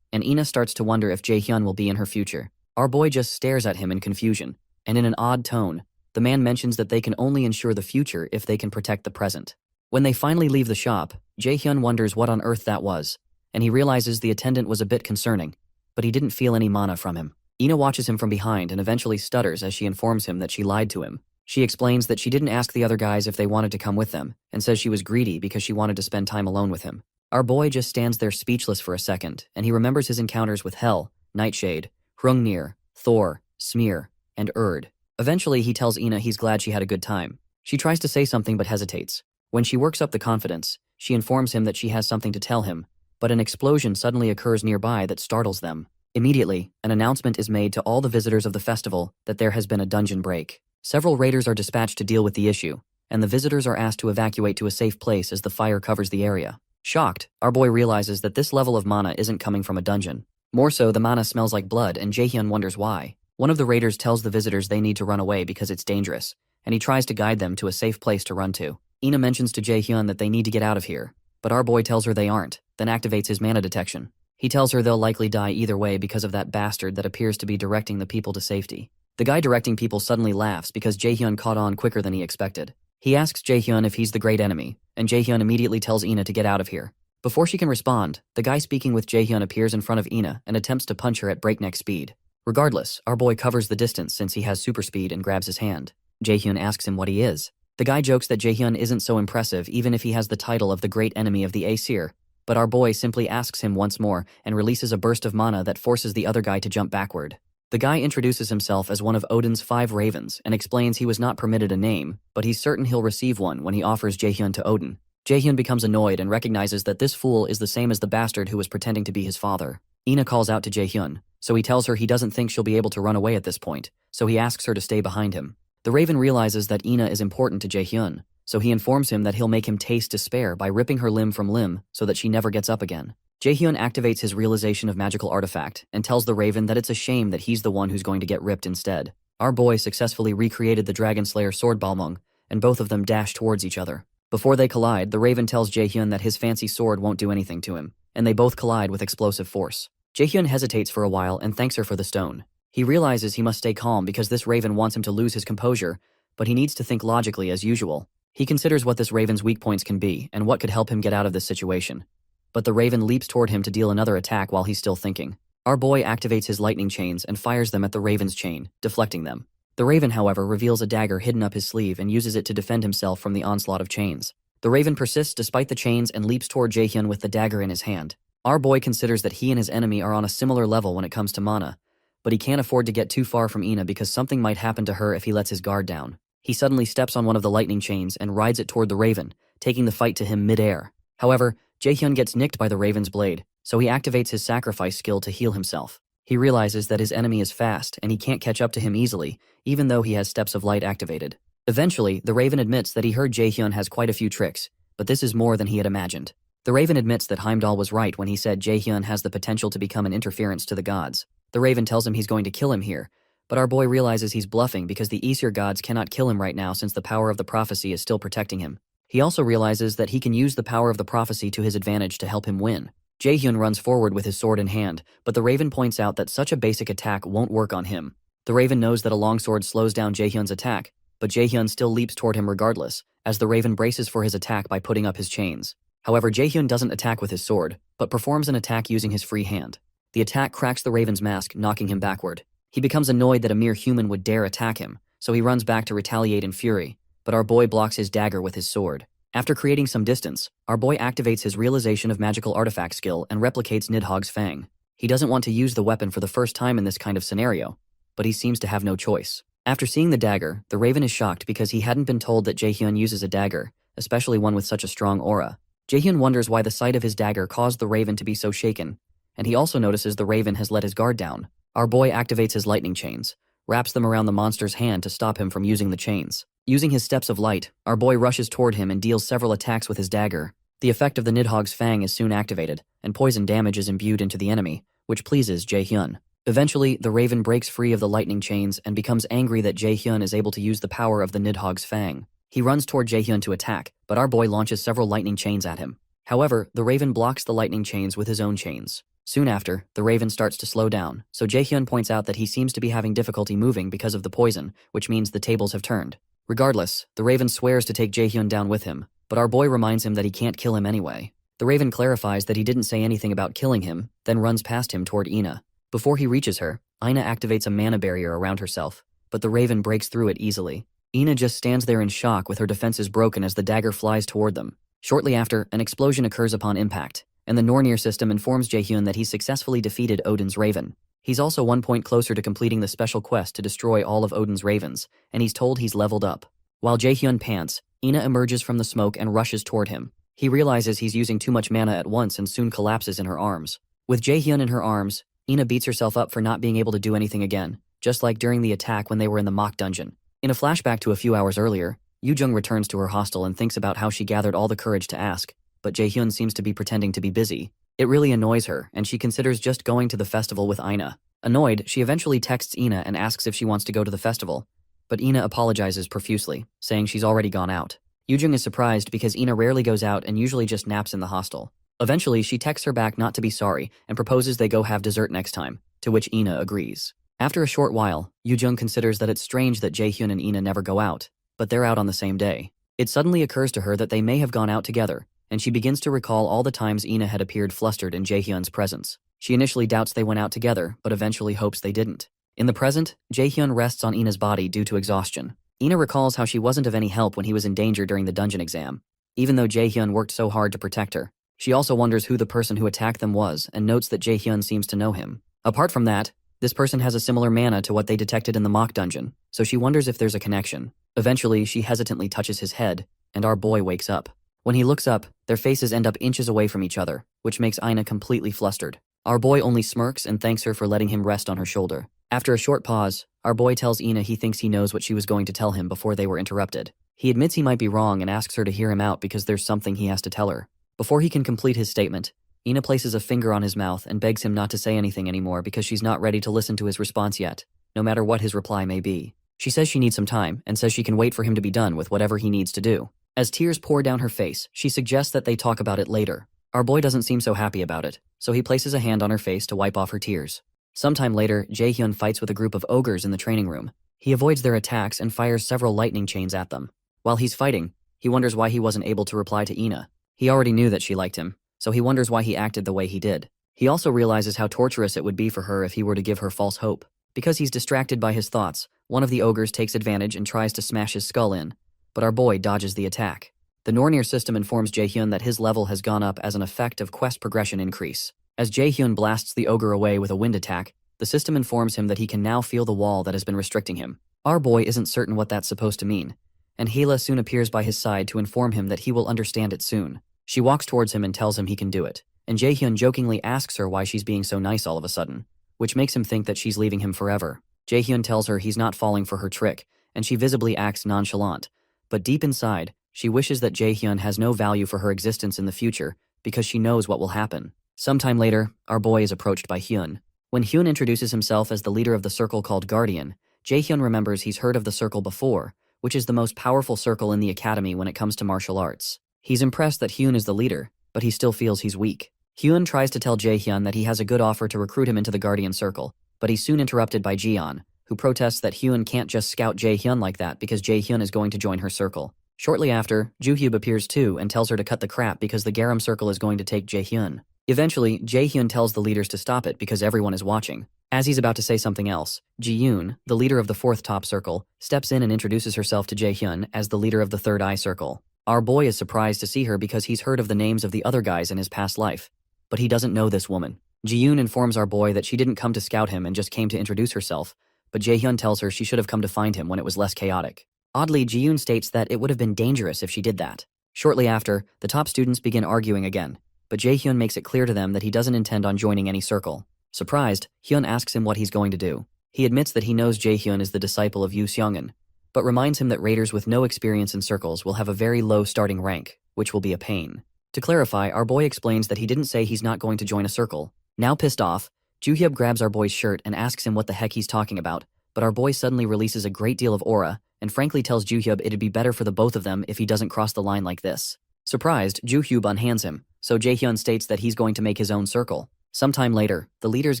And Ina starts to wonder if Jae-hyun will be in her future. Our boy just stares at him in confusion, and in an odd tone, the man mentions that they can only ensure the future if they can protect the present. When they finally leave the shop, Jae-hyun wonders what on earth that was, and he realizes the attendant was a bit concerning, but he didn't feel any mana from him. Ina watches him from behind and eventually stutters as she informs him that she lied to him. She explains that she didn't ask the other guys if they wanted to come with them, and says she was greedy because she wanted to spend time alone with him. Our boy just stands there speechless for a second, and he remembers his encounters with Hel, Nightshade, Hrungnir, Thor, Smear, and Erd. Eventually, he tells Ina he's glad she had a good time. She tries to say something but hesitates. When she works up the confidence, she informs him that she has something to tell him, but an explosion suddenly occurs nearby that startles them. Immediately, an announcement is made to all the visitors of the festival that there has been a dungeon break. Several raiders are dispatched to deal with the issue, and the visitors are asked to evacuate to a safe place as the fire covers the area. Shocked, our boy realizes that this level of mana isn't coming from a dungeon. More so, the mana smells like blood, and Jaehyun wonders why. One of the raiders tells the visitors they need to run away because it's dangerous, and he tries to guide them to a safe place to run to. Ina mentions to Jaehyun that they need to get out of here, but our boy tells her they aren't, then activates his mana detection. He tells her they'll likely die either way because of that bastard that appears to be directing the people to safety. The guy directing people suddenly laughs because Jaehyun caught on quicker than he expected. He asks Jaehyun if he's the great enemy, and Jaehyun immediately tells Ina to get out of here. Before she can respond, the guy speaking with Jaehyun appears in front of Ina and attempts to punch her at breakneck speed. Regardless, our boy covers the distance since he has super speed and grabs his hand. Jaehyun asks him what he is. The guy jokes that Jaehyun isn't so impressive even if he has the title of the great enemy of the Aesir, but our boy simply asks him once more and releases a burst of mana that forces the other guy to jump backward. The guy introduces himself as one of Odin's 5 ravens and explains he was not permitted a name, but he's certain he'll receive one when he offers Jaehyun to Odin. Jaehyun becomes annoyed and recognizes that this fool is the same as the bastard who was pretending to be his father. Ina calls out to Jaehyun, so he tells her he doesn't think she'll be able to run away at this point, so he asks her to stay behind him. The raven realizes that Ina is important to Jaehyun, so he informs him that he'll make him taste despair by ripping her limb from limb so that she never gets up again. Jaehyun activates his realization of magical artifact and tells the raven that it's a shame that he's the one who's going to get ripped instead. Our boy successfully recreated the Dragon Slayer sword Balmung, and both of them dash towards each other. Before they collide, the raven tells Jaehyun that his fancy sword won't do anything to him, and they both collide with explosive force. Jaehyun hesitates for a while and thanks her for the stone. He realizes he must stay calm because this raven wants him to lose his composure, but he needs to think logically as usual. He considers what this raven's weak points can be and what could help him get out of this situation. But the raven leaps toward him to deal another attack while he's still thinking. Our boy activates his lightning chains and fires them at the raven's chain, deflecting them. The raven, however, reveals a dagger hidden up his sleeve and uses it to defend himself from the onslaught of chains. The raven persists despite the chains and leaps toward Jaehyun with the dagger in his hand. Our boy considers that he and his enemy are on a similar level when it comes to mana, but he can't afford to get too far from Ina because something might happen to her if he lets his guard down. He suddenly steps on one of the lightning chains and rides it toward the raven, taking the fight to him mid-air. However, Jaehyun gets nicked by the raven's blade, so he activates his sacrifice skill to heal himself. He realizes that his enemy is fast and he can't catch up to him easily, even though he has Steps of Light activated. Eventually, the raven admits that he heard Jaehyun has quite a few tricks, but this is more than he had imagined. The raven admits that Heimdall was right when he said Jaehyun has the potential to become an interference to the gods. The raven tells him he's going to kill him here, but our boy realizes he's bluffing because the Aesir gods cannot kill him right now since the power of the prophecy is still protecting him. He also realizes that he can use the power of the prophecy to his advantage to help him win. Jaehyun runs forward with his sword in hand, but the raven points out that such a basic attack won't work on him. The raven knows that a longsword slows down Jaehyun's attack, but Jaehyun still leaps toward him regardless, as the raven braces for his attack by putting up his chains. However, Jaehyun doesn't attack with his sword, but performs an attack using his free hand. The attack cracks the raven's mask, knocking him backward. He becomes annoyed that a mere human would dare attack him, so he runs back to retaliate in fury, but our boy blocks his dagger with his sword. After creating some distance, our boy activates his realization of magical artifact skill and replicates Nidhogg's fang. He doesn't want to use the weapon for the first time in this kind of scenario, but he seems to have no choice. After seeing the dagger, the raven is shocked because he hadn't been told that Jaehyun uses a dagger, especially one with such a strong aura. Jaehyun wonders why the sight of his dagger caused the raven to be so shaken, and he also notices the raven has let his guard down. Our boy activates his lightning chains, wraps them around the monster's hand to stop him from using the chains. Using his Steps of Light, our boy rushes toward him and deals several attacks with his dagger. The effect of the Nidhogg's fang is soon activated, and poison damage is imbued into the enemy, which pleases Jaehyun. Eventually, the raven breaks free of the lightning chains and becomes angry that Jaehyun is able to use the power of the Nidhogg's fang. He runs toward Jaehyun to attack, but our boy launches several lightning chains at him. However, the raven blocks the lightning chains with his own chains. Soon after, the raven starts to slow down, so Jaehyun points out that he seems to be having difficulty moving because of the poison, which means the tables have turned. Regardless, the raven swears to take Jaehyun down with him, but our boy reminds him that he can't kill him anyway. The raven clarifies that he didn't say anything about killing him, then runs past him toward Ina. Before he reaches her, Ina activates a mana barrier around herself, but the raven breaks through it easily. Ina just stands there in shock with her defenses broken as the dagger flies toward them. Shortly after, an explosion occurs upon impact, and the Nornir system informs Jaehyun that he successfully defeated Odin's raven. He's also 1 point closer to completing the special quest to destroy all of Odin's ravens, and he's told he's leveled up. While Jaehyun pants, Ina emerges from the smoke and rushes toward him. He realizes he's using too much mana at once and soon collapses in her arms. With Jaehyun in her arms, Ina beats herself up for not being able to do anything again, just like during the attack when they were in the mock dungeon. In a flashback to a few hours earlier, Yoo-jung returns to her hostel and thinks about how she gathered all the courage to ask, but Jaehyun seems to be pretending to be busy. It really annoys her, and she considers just going to the festival with Ina. Annoyed, she eventually texts Ina and asks if she wants to go to the festival, but Ina apologizes profusely, saying she's already gone out. Yoo-jung is surprised because Ina rarely goes out and usually just naps in the hostel. Eventually, she texts her back not to be sorry and proposes they go have dessert next time, to which Ina agrees. After a short while, Yoo-jung considers that it's strange that Jaehyun and Ina never go out, but they're out on the same day. It suddenly occurs to her that they may have gone out together, and she begins to recall all the times Ina had appeared flustered in Jaehyun's presence. She initially doubts they went out together, but eventually hopes they didn't. In the present, Jaehyun rests on Ina's body due to exhaustion. Ina recalls how she wasn't of any help when he was in danger during the dungeon exam, even though Jaehyun worked so hard to protect her. She also wonders who the person who attacked them was and notes that Jaehyun seems to know him. Apart from that, this person has a similar mana to what they detected in the mock dungeon, so she wonders if there's a connection. Eventually, she hesitantly touches his head, and our boy wakes up. When he looks up, their faces end up inches away from each other, which makes Ina completely flustered. Our boy only smirks and thanks her for letting him rest on her shoulder. After a short pause, our boy tells Ina he thinks he knows what she was going to tell him before they were interrupted. He admits he might be wrong and asks her to hear him out because there's something he has to tell her. Before he can complete his statement, Ina places a finger on his mouth and begs him not to say anything anymore because she's not ready to listen to his response yet, no matter what his reply may be. She says she needs some time and says she can wait for him to be done with whatever he needs to do. As tears pour down her face, she suggests that they talk about it later. Our boy doesn't seem so happy about it, so he places a hand on her face to wipe off her tears. Sometime later, Jaehyun fights with a group of ogres in the training room. He avoids their attacks and fires several lightning chains at them. While he's fighting, he wonders why he wasn't able to reply to Ina. He already knew that she liked him, so he wonders why he acted the way he did. He also realizes how torturous it would be for her if he were to give her false hope. Because he's distracted by his thoughts, one of the ogres takes advantage and tries to smash his skull in, but our boy dodges the attack. The Nornir system informs Jaehyun that his level has gone up as an effect of quest progression increase. As Jaehyun blasts the ogre away with a wind attack, the system informs him that he can now feel the wall that has been restricting him. Our boy isn't certain what that's supposed to mean, and Hela soon appears by his side to inform him that he will understand it soon. She walks towards him and tells him he can do it, and Jaehyun jokingly asks her why she's being so nice all of a sudden, which makes him think that she's leaving him forever. Jaehyun tells her he's not falling for her trick, and she visibly acts nonchalant, but deep inside, she wishes that Jaehyun has no value for her existence in the future because she knows what will happen. Sometime later, our boy is approached by Hyun. When Hyun introduces himself as the leader of the circle called Guardian, Jaehyun remembers he's heard of the circle before, which is the most powerful circle in the academy when it comes to martial arts. He's impressed that Hyun is the leader, but he still feels he's weak. Hyun tries to tell Jaehyun that he has a good offer to recruit him into the Guardian Circle, but he's soon interrupted by Jian, who protests that Hyun can't just scout Jaehyun like that because Jaehyun is going to join her circle. Shortly after, Joohyub appears too and tells her to cut the crap because the Garam Circle is going to take Jaehyun. Eventually, Jaehyun tells the leaders to stop it because everyone is watching. As he's about to say something else, Ji-yoon, the leader of the fourth top circle, steps in and introduces herself to Jaehyun as the leader of the third eye circle. Our boy is surprised to see her because he's heard of the names of the other guys in his past life, but he doesn't know this woman. Ji-yoon informs our boy that she didn't come to scout him and just came to introduce herself, but Jaehyun tells her she should have come to find him when it was less chaotic. Oddly, Ji-yoon states that it would have been dangerous if she did that. Shortly after, the top students begin arguing again, but Jaehyun makes it clear to them that he doesn't intend on joining any circle. Surprised, Hyun asks him what he's going to do. He admits that he knows Jaehyun is the disciple of Yoo Seongin, but reminds him that raiders with no experience in circles will have a very low starting rank, which will be a pain. To clarify, our boy explains that he didn't say he's not going to join a circle. Now pissed off, Joohyub grabs our boy's shirt and asks him what the heck he's talking about, but our boy suddenly releases a great deal of aura and frankly tells Joohyub it'd be better for the both of them if he doesn't cross the line like this. Surprised, Joohyub unhands him, so Jaehyun states that he's going to make his own circle. Sometime later, the leaders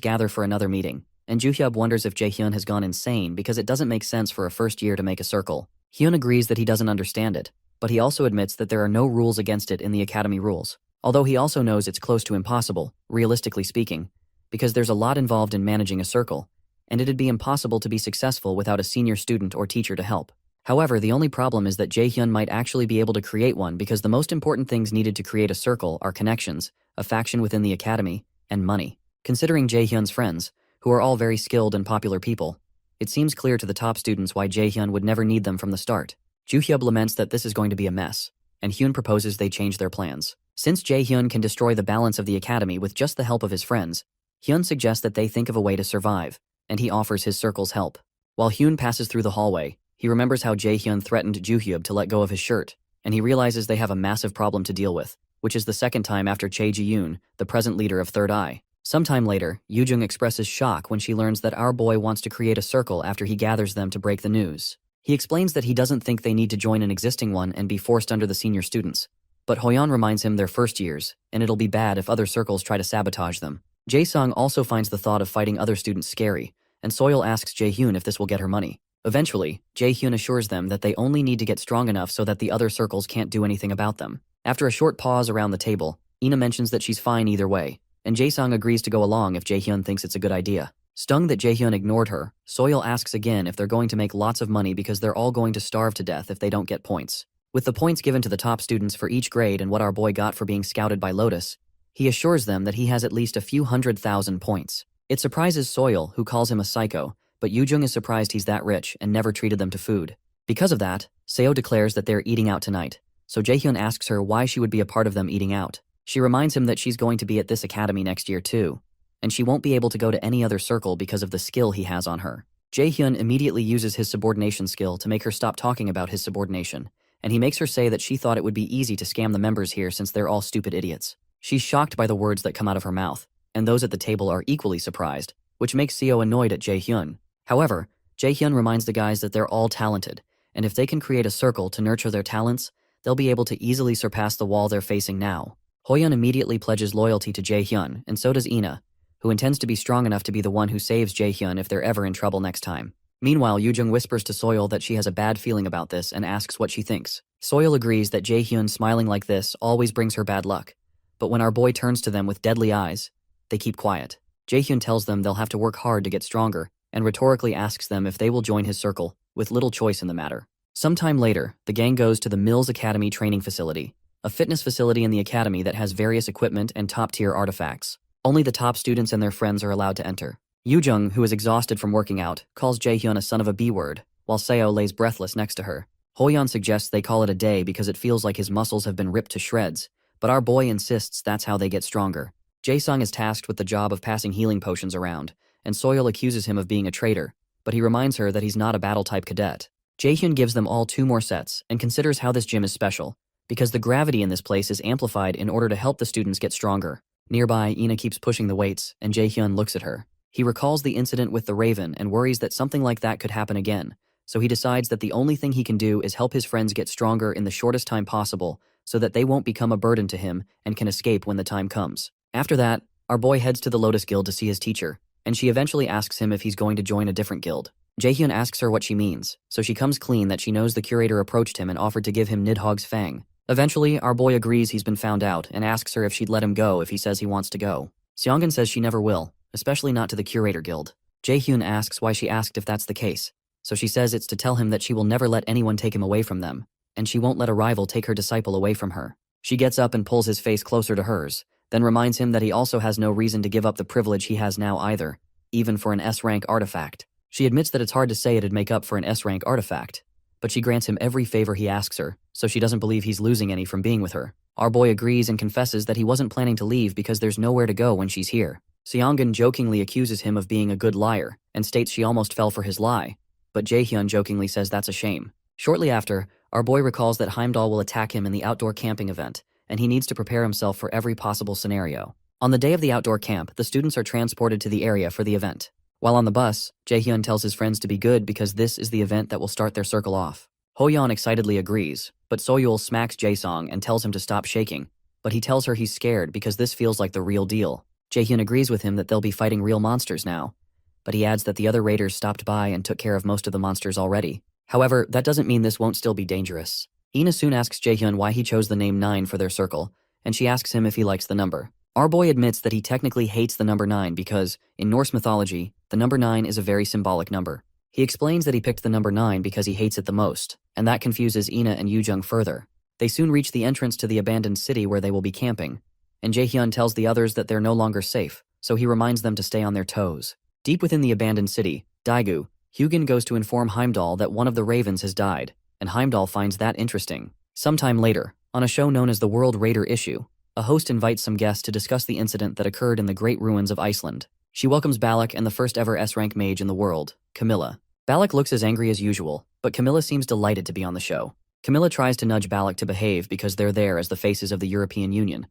gather for another meeting, and Joohyub wonders if Jaehyun has gone insane because it doesn't make sense for a first year to make a circle. Hyun agrees that he doesn't understand it, but he also admits that there are no rules against it in the academy rules, although he also knows it's close to impossible, realistically speaking, because there's a lot involved in managing a circle, and it'd be impossible to be successful without a senior student or teacher to help. However, the only problem is that Jaehyun might actually be able to create one because the most important things needed to create a circle are connections, a faction within the academy, and money. Considering Jaehyun's friends, who are all very skilled and popular people. It seems clear to the top students why Jaehyun would never need them from the start. Joohyub laments that this is going to be a mess, and Hyun proposes they change their plans. Since Jaehyun can destroy the balance of the academy with just the help of his friends, Hyun suggests that they think of a way to survive, and he offers his circle's help. While Hyun passes through the hallway, he remembers how Jaehyun threatened Joohyub to let go of his shirt, and he realizes they have a massive problem to deal with, which is the second time after Chae Ji-yoon, the present leader of Third Eye. Sometime later, Yoo-jung expresses shock when she learns that our boy wants to create a circle after he gathers them to break the news. He explains that he doesn't think they need to join an existing one and be forced under the senior students. But Hoyeon reminds him they're first years, and it'll be bad if other circles try to sabotage them. Jae-sung also finds the thought of fighting other students scary, and Soyeol asks Jae-hyun if this will get her money. Eventually, Jae-hyun assures them that they only need to get strong enough so that the other circles can't do anything about them. After a short pause around the table, Ina mentions that she's fine either way, and Jae-sung agrees to go along if Jae-hyun thinks it's a good idea. Stung that Jae-hyun ignored her, Soyeol asks again if they're going to make lots of money because they're all going to starve to death if they don't get points. With the points given to the top students for each grade and what our boy got for being scouted by Lotus, he assures them that he has at least a few 100,000 points. It surprises Soyeol, who calls him a psycho, but Yoo-jung is surprised he's that rich and never treated them to food. Because of that, Seo declares that they're eating out tonight, so Jae-hyun asks her why she would be a part of them eating out. She reminds him that she's going to be at this academy next year too, and she won't be able to go to any other circle because of the skill he has on her. Jae-hyun immediately uses his subordination skill to make her stop talking about his subordination, and he makes her say that she thought it would be easy to scam the members here since they're all stupid idiots. She's shocked by the words that come out of her mouth, and those at the table are equally surprised, which makes Seo annoyed at Jae-hyun. However, Jae-hyun reminds the guys that they're all talented, and if they can create a circle to nurture their talents, they'll be able to easily surpass the wall they're facing now. Hoyeon immediately pledges loyalty to Jae-hyun, and so does Ina, who intends to be strong enough to be the one who saves Jae-hyun if they're ever in trouble next time. Meanwhile, Yoo-jung whispers to Soyeol that she has a bad feeling about this and asks what she thinks. Soyeol agrees that Jae-hyun smiling like this always brings her bad luck, but when our boy turns to them with deadly eyes, they keep quiet. Jae-hyun tells them they'll have to work hard to get stronger, and rhetorically asks them if they will join his circle, with little choice in the matter. Sometime later, the gang goes to the Mills Academy training facility, a fitness facility in the academy that has various equipment and top-tier artifacts. Only the top students and their friends are allowed to enter. Yoo-jung, who is exhausted from working out, calls Jae-hyun a son of a B-word, while Seo lays breathless next to her. Hoyeon suggests they call it a day because it feels like his muscles have been ripped to shreds, but our boy insists that's how they get stronger. Jae-sung is tasked with the job of passing healing potions around, and Soyeol accuses him of being a traitor, but he reminds her that he's not a battle-type cadet. Jae-hyun gives them all 2 more sets and considers how this gym is special, because the gravity in this place is amplified in order to help the students get stronger. Nearby, Ina keeps pushing the weights, and Jae-hyun looks at her. He recalls the incident with the Raven and worries that something like that could happen again, so he decides that the only thing he can do is help his friends get stronger in the shortest time possible so that they won't become a burden to him and can escape when the time comes. After that, our boy heads to the Lotus Guild to see his teacher, and she eventually asks him if he's going to join a different guild. Jae-hyun asks her what she means, so she comes clean that she knows the curator approached him and offered to give him Nidhogg's fang. Eventually, our boy agrees he's been found out and asks her if she'd let him go if he says he wants to go. Seongun says she never will, especially not to the curator guild. Jae-hyun asks why she asked if that's the case, so she says it's to tell him that she will never let anyone take him away from them, and she won't let a rival take her disciple away from her. She gets up and pulls his face closer to hers, then reminds him that he also has no reason to give up the privilege he has now either, even for an S-rank artifact. She admits that it's hard to say it'd make up for an S-rank artifact, but she grants him every favor he asks her, so she doesn't believe he's losing any from being with her. Our boy agrees and confesses that he wasn't planning to leave because there's nowhere to go when she's here. Seongun jokingly accuses him of being a good liar and states she almost fell for his lie, but Jae-hyun jokingly says that's a shame. Shortly after, our boy recalls that Heimdall will attack him in the outdoor camping event, and he needs to prepare himself for every possible scenario. On the day of the outdoor camp, the students are transported to the area for the event. While on the bus, Jae-hyun tells his friends to be good because this is the event that will start their circle off. Hoyeon excitedly agrees, but Soyeol smacks Jae-sung and tells him to stop shaking, but he tells her he's scared because this feels like the real deal. Jae-hyun agrees with him that they'll be fighting real monsters now, but he adds that the other raiders stopped by and took care of most of the monsters already. However, that doesn't mean this won't still be dangerous. Ina soon asks Jae-hyun why he chose the name 9 for their circle, and she asks him if he likes the number. Our boy admits that he technically hates the number 9 because, in Norse mythology, the number 9 is a very symbolic number. He explains that he picked the number 9 because he hates it the most, and that confuses Ina and Yoo-jung further. They soon reach the entrance to the abandoned city where they will be camping, and Jae-hyun tells the others that they're no longer safe, so he reminds them to stay on their toes. Deep within the abandoned city, Daegu, Hugin goes to inform Heimdall that one of the ravens has died, and Heimdall finds that interesting. Sometime later, on a show known as the World Raider Issue, a host invites some guests to discuss the incident that occurred in the Great Ruins of Iceland. She welcomes Balak and the first ever S-rank mage in the world, Camilla. Balak looks as angry as usual, but Camilla seems delighted to be on the show. Camilla tries to nudge Balak to behave because they're there as the faces of the European Union,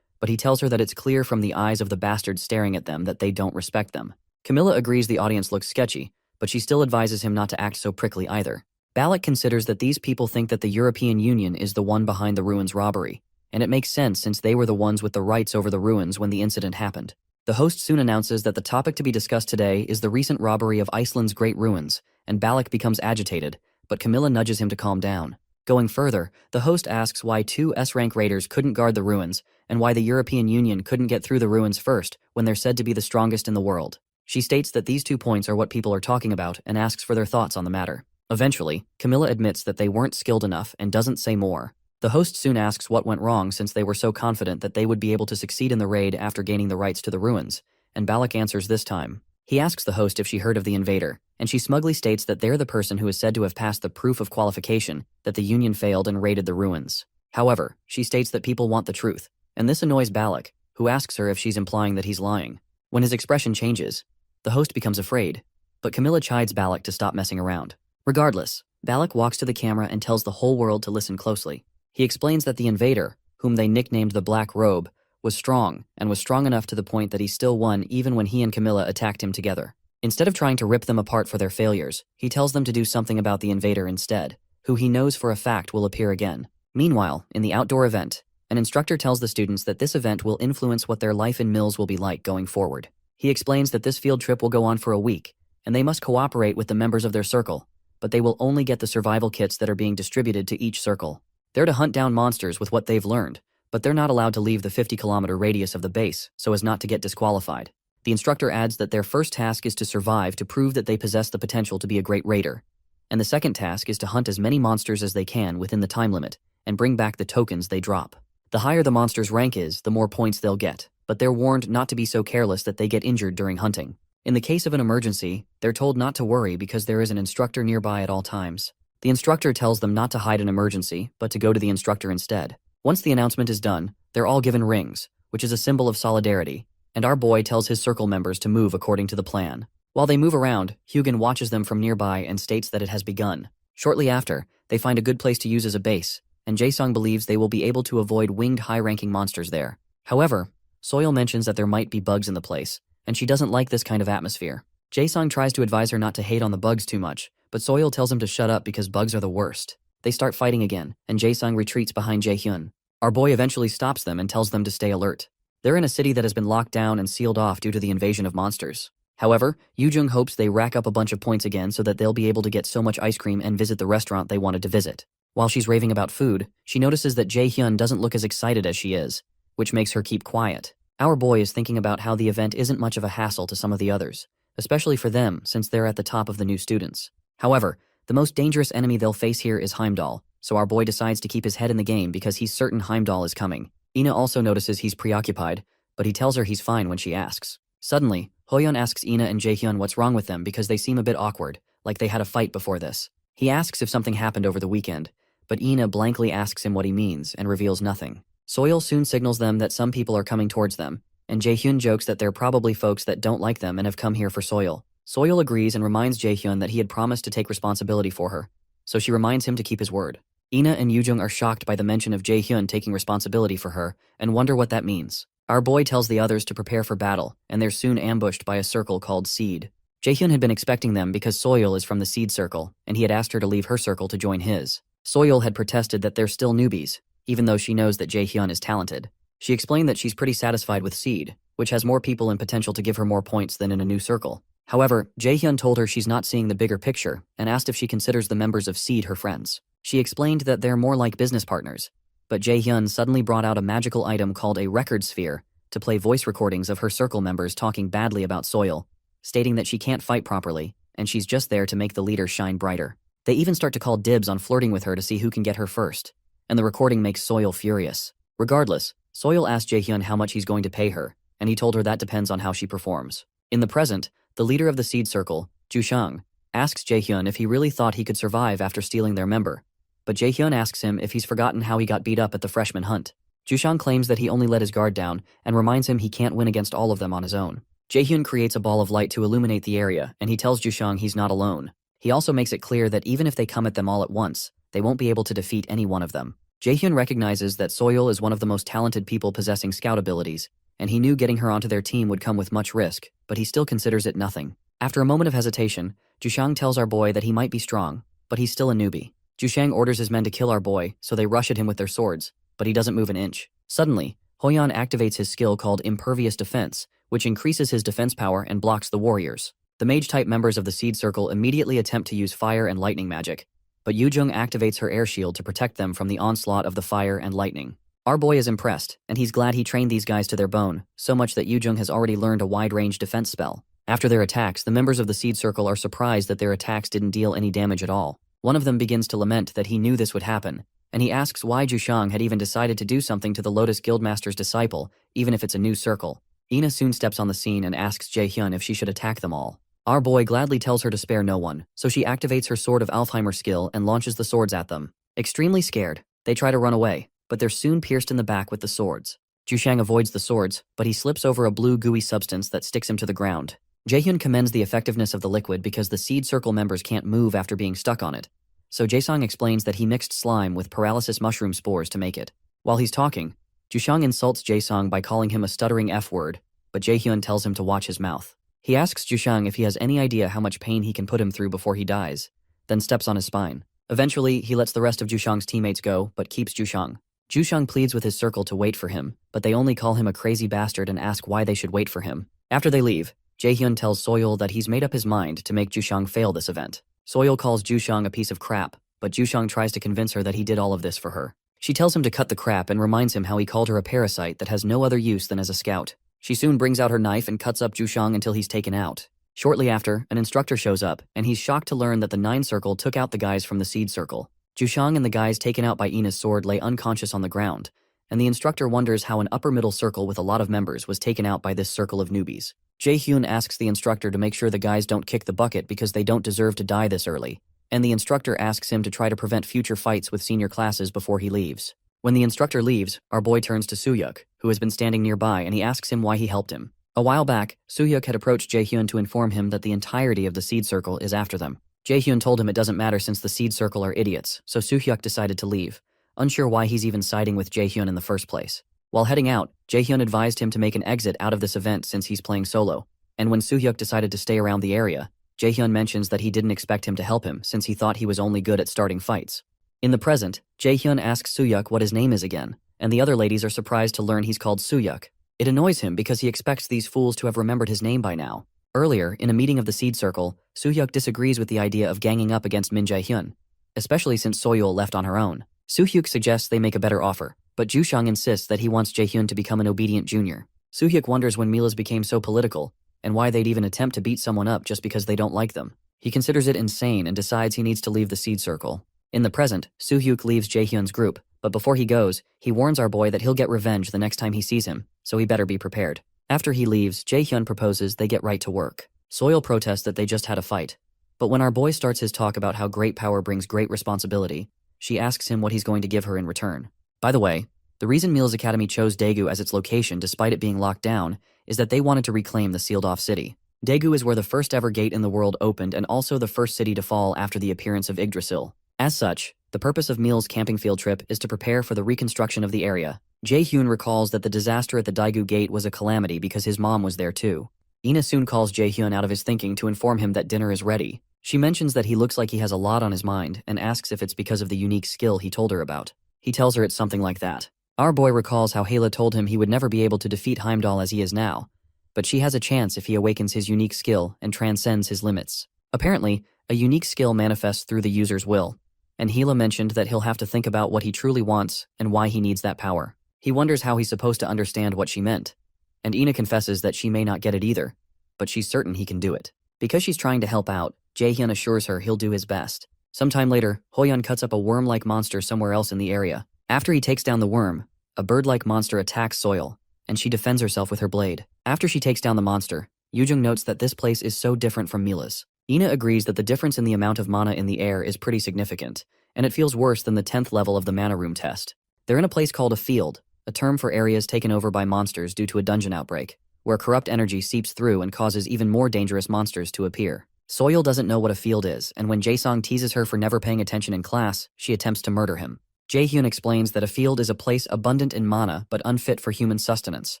but he tells her that it's clear from the eyes of the bastards staring at them that they don't respect them. Camilla agrees the audience looks sketchy, but she still advises him not to act so prickly either. Balak considers that these people think that the European Union is the one behind the ruins robbery, and it makes sense since they were the ones with the rights over the ruins when the incident happened. The host soon announces that the topic to be discussed today is the recent robbery of Iceland's great ruins, and Balak becomes agitated, but Camilla nudges him to calm down. Going further, the host asks why two S-rank raiders couldn't guard the ruins, and why the European Union couldn't get through the ruins first when they're said to be the strongest in the world. She states that these 2 points are what people are talking about and asks for their thoughts on the matter. Eventually, Camilla admits that they weren't skilled enough and doesn't say more. The host soon asks what went wrong since they were so confident that they would be able to succeed in the raid after gaining the rights to the ruins, and Balak answers this time. He asks the host if she heard of the invader, and she smugly states that they're the person who is said to have passed the proof of qualification that the Union failed and raided the ruins. However, she states that people want the truth, and this annoys Balak, who asks her if she's implying that he's lying. When his expression changes, the host becomes afraid, but Camilla chides Balak to stop messing around. Regardless, Balak walks to the camera and tells the whole world to listen closely. He explains that the invader, whom they nicknamed the Black Robe, was strong, and was strong enough to the point that he still won even when he and Camilla attacked him together. Instead of trying to rip them apart for their failures, he tells them to do something about the invader instead, who he knows for a fact will appear again. Meanwhile, in the outdoor event, an instructor tells the students that this event will influence what their life in Mills will be like going forward. He explains that this field trip will go on for a week, and they must cooperate with the members of their circle, but they will only get the survival kits that are being distributed to each circle. They're to hunt down monsters with what they've learned, but they're not allowed to leave the 50-kilometer radius of the base so as not to get disqualified. The instructor adds that their first task is to survive to prove that they possess the potential to be a great raider, and the second task is to hunt as many monsters as they can within the time limit and bring back the tokens they drop. The higher the monster's rank is, the more points they'll get, but they're warned not to be so careless that they get injured during hunting. In the case of an emergency, they're told not to worry because there is an instructor nearby at all times. The instructor tells them not to hide an emergency, but to go to the instructor instead. Once the announcement is done, they're all given rings, which is a symbol of solidarity, and our boy tells his circle members to move according to the plan. While they move around, Hugin watches them from nearby and states that it has begun. Shortly after, they find a good place to use as a base, and Jae-sung believes they will be able to avoid winged high-ranking monsters there. However, Soil mentions that there might be bugs in the place, and she doesn't like this kind of atmosphere. Jae-sung tries to advise her not to hate on the bugs too much, but Soil tells him to shut up because bugs are the worst. They start fighting again, and Jae-sung retreats behind Jae-hyun. Our boy eventually stops them and tells them to stay alert. They're in a city that has been locked down and sealed off due to the invasion of monsters. However, Yoo-jung hopes they rack up a bunch of points again so that they'll be able to get so much ice cream and visit the restaurant they wanted to visit. While she's raving about food, she notices that Jae-hyun doesn't look as excited as she is, which makes her keep quiet. Our boy is thinking about how the event isn't much of a hassle to some of the others, especially for them since they're at the top of the new students. However, the most dangerous enemy they'll face here is Heimdall, so our boy decides to keep his head in the game because he's certain Heimdall is coming. Ina also notices he's preoccupied, but he tells her he's fine when she asks. Suddenly, Hoyeon asks Ina and Jaehyun what's wrong with them because they seem a bit awkward, like they had a fight before this. He asks if something happened over the weekend, but Ina blankly asks him what he means and reveals nothing. Soil soon signals them that some people are coming towards them, and Jaehyun jokes that they're probably folks that don't like them and have come here for Soil. Soil agrees and reminds Jaehyun that he had promised to take responsibility for her, so she reminds him to keep his word. Ina and Yoo-jung are shocked by the mention of Jaehyun taking responsibility for her and wonder what that means. Our boy tells the others to prepare for battle, and they're soon ambushed by a circle called Seed. Jaehyun had been expecting them because Soil is from the Seed circle, and he had asked her to leave her circle to join his. Soil had protested that they're still newbies, even though she knows that Jaehyun is talented. She explained that she's pretty satisfied with Seed, which has more people and potential to give her more points than in a new circle. However, Jaehyun told her she's not seeing the bigger picture and asked if she considers the members of Seed her friends. She explained that they're more like business partners, but Jaehyun suddenly brought out a magical item called a record sphere to play voice recordings of her circle members talking badly about Soil, stating that she can't fight properly, and she's just there to make the leader shine brighter. They even start to call dibs on flirting with her to see who can get her first, and the recording makes Soil furious. Regardless, Soil asked Jaehyun how much he's going to pay her, and he told her that depends on how she performs. In the present, The leader of the Seed Circle, Jushang, asks Jaehyun if he really thought he could survive after stealing their member. But Jaehyun asks him if he's forgotten how he got beat up at the freshman hunt. Jushang claims that he only let his guard down and reminds him he can't win against all of them on his own. Jaehyun creates a ball of light to illuminate the area, and he tells Jushang he's not alone. He also makes it clear that even if they come at them all at once, they won't be able to defeat any one of them. Jaehyun recognizes that Soyeol is one of the most talented people possessing scout abilities, and he knew getting her onto their team would come with much risk, but he still considers it nothing. After a moment of hesitation, Jushang tells our boy that he might be strong, but he's still a newbie. Jushang orders his men to kill our boy, so they rush at him with their swords, but he doesn't move an inch. Suddenly, Hoyeon activates his skill called Impervious Defense, which increases his defense power and blocks the warriors. The mage-type members of the Seed Circle immediately attempt to use fire and lightning magic, but Yoojung activates her air shield to protect them from the onslaught of the fire and lightning. Our boy is impressed, and he's glad he trained these guys to their bone, so much that Yoojung has already learned a wide-range defense spell. After their attacks, the members of the Seed Circle are surprised that their attacks didn't deal any damage at all. One of them begins to lament that he knew this would happen, and he asks why Jushang had even decided to do something to the Lotus Guildmaster's disciple, even if it's a new circle. Ina soon steps on the scene and asks Jaehyun if she should attack them all. Our boy gladly tells her to spare no one, so she activates her Sword of Alfheimer skill and launches the swords at them. Extremely scared, they try to run away, but they're soon pierced in the back with the swords. Jushang avoids the swords, but he slips over a blue gooey substance that sticks him to the ground. Jaehyun commends the effectiveness of the liquid because the Seed Circle members can't move after being stuck on it. So Jaesong explains that he mixed slime with paralysis mushroom spores to make it. While he's talking, Jushang insults Jaesong by calling him a stuttering F-word, but Jaehyun tells him to watch his mouth. He asks Jushang if he has any idea how much pain he can put him through before he dies, then steps on his spine. Eventually, he lets the rest of Jushang's teammates go, but keeps Jushang. Jushang pleads with his circle to wait for him, but they only call him a crazy bastard and ask why they should wait for him. After they leave, Jaehyun tells Soyeol that he's made up his mind to make Jushang fail this event. Soyeol calls Jushang a piece of crap, but Jushang tries to convince her that he did all of this for her. She tells him to cut the crap and reminds him how he called her a parasite that has no other use than as a scout. She soon brings out her knife and cuts up Jushang until he's taken out. Shortly after, an instructor shows up, and he's shocked to learn that the 9 Circle took out the guys from the Seed Circle. Jushang and the guys taken out by Ina's sword lay unconscious on the ground, and the instructor wonders how an upper-middle circle with a lot of members was taken out by this circle of newbies. Jaehyun asks the instructor to make sure the guys don't kick the bucket because they don't deserve to die this early, and the instructor asks him to try to prevent future fights with senior classes before he leaves. When the instructor leaves, our boy turns to Soohyuk, who has been standing nearby, and he asks him why he helped him. A while back, Soohyuk had approached Jaehyun to inform him that the entirety of the Seed Circle is after them. Jaehyun told him it doesn't matter since the Seed Circle are idiots, so Soohyuk decided to leave, unsure why he's even siding with Jaehyun in the first place. While heading out, Jaehyun advised him to make an exit out of this event since he's playing solo, and when Soohyuk decided to stay around the area, Jaehyun mentions that he didn't expect him to help him since he thought he was only good at starting fights. In the present, Jaehyun asks Soohyuk what his name is again, and the other ladies are surprised to learn he's called Soohyuk. It annoys him because he expects these fools to have remembered his name by now. Earlier, in a meeting of the Seed Circle, Soohyuk disagrees with the idea of ganging up against Min Jaehyun, especially since Soyeol left on her own. Soohyuk suggests they make a better offer, but Jushang insists that he wants Jaehyun to become an obedient junior. Soohyuk wonders when Milas became so political, and why they'd even attempt to beat someone up just because they don't like them. He considers it insane and decides he needs to leave the Seed Circle. In the present, Soohyuk leaves Jaehyun's group, but before he goes, he warns our boy that he'll get revenge the next time he sees him, so he better be prepared. After he leaves, Jaehyun proposes they get right to work. Soyeol protests that they just had a fight, but when our boy starts his talk about how great power brings great responsibility, she asks him what he's going to give her in return. By the way, the reason Milas Academy chose Daegu as its location despite it being locked down is that they wanted to reclaim the sealed-off city. Daegu is where the first ever gate in the world opened and also the first city to fall after the appearance of Yggdrasil. As such, the purpose of Milas' camping field trip is to prepare for the reconstruction of the area. Jaehyun recalls that the disaster at the Daegu gate was a calamity because his mom was there too. Ina soon calls Jaehyun out of his thinking to inform him that dinner is ready. She mentions that he looks like he has a lot on his mind and asks if it's because of the unique skill he told her about. He tells her it's something like that. Our boy recalls how Hela told him he would never be able to defeat Heimdall as he is now, but she has a chance if he awakens his unique skill and transcends his limits. Apparently, a unique skill manifests through the user's will, and Hela mentioned that he'll have to think about what he truly wants and why he needs that power. He wonders how he's supposed to understand what she meant, and Ina confesses that she may not get it either, but she's certain he can do it. Because she's trying to help out, Jaehyun assures her he'll do his best. Sometime later, Hoyeon cuts up a worm-like monster somewhere else in the area. After he takes down the worm, a bird-like monster attacks Soyeol, and she defends herself with her blade. After she takes down the monster, Yujung notes that this place is so different from Mila's. Ina agrees that the difference in the amount of mana in the air is pretty significant, and it feels worse than the 10th level of the mana room test. They're in a place called a field, a term for areas taken over by monsters due to a dungeon outbreak, where corrupt energy seeps through and causes even more dangerous monsters to appear. Soil doesn't know what a field is, and when Jae-sung teases her for never paying attention in class, she attempts to murder him. Jae-hyun explains that a field is a place abundant in mana but unfit for human sustenance.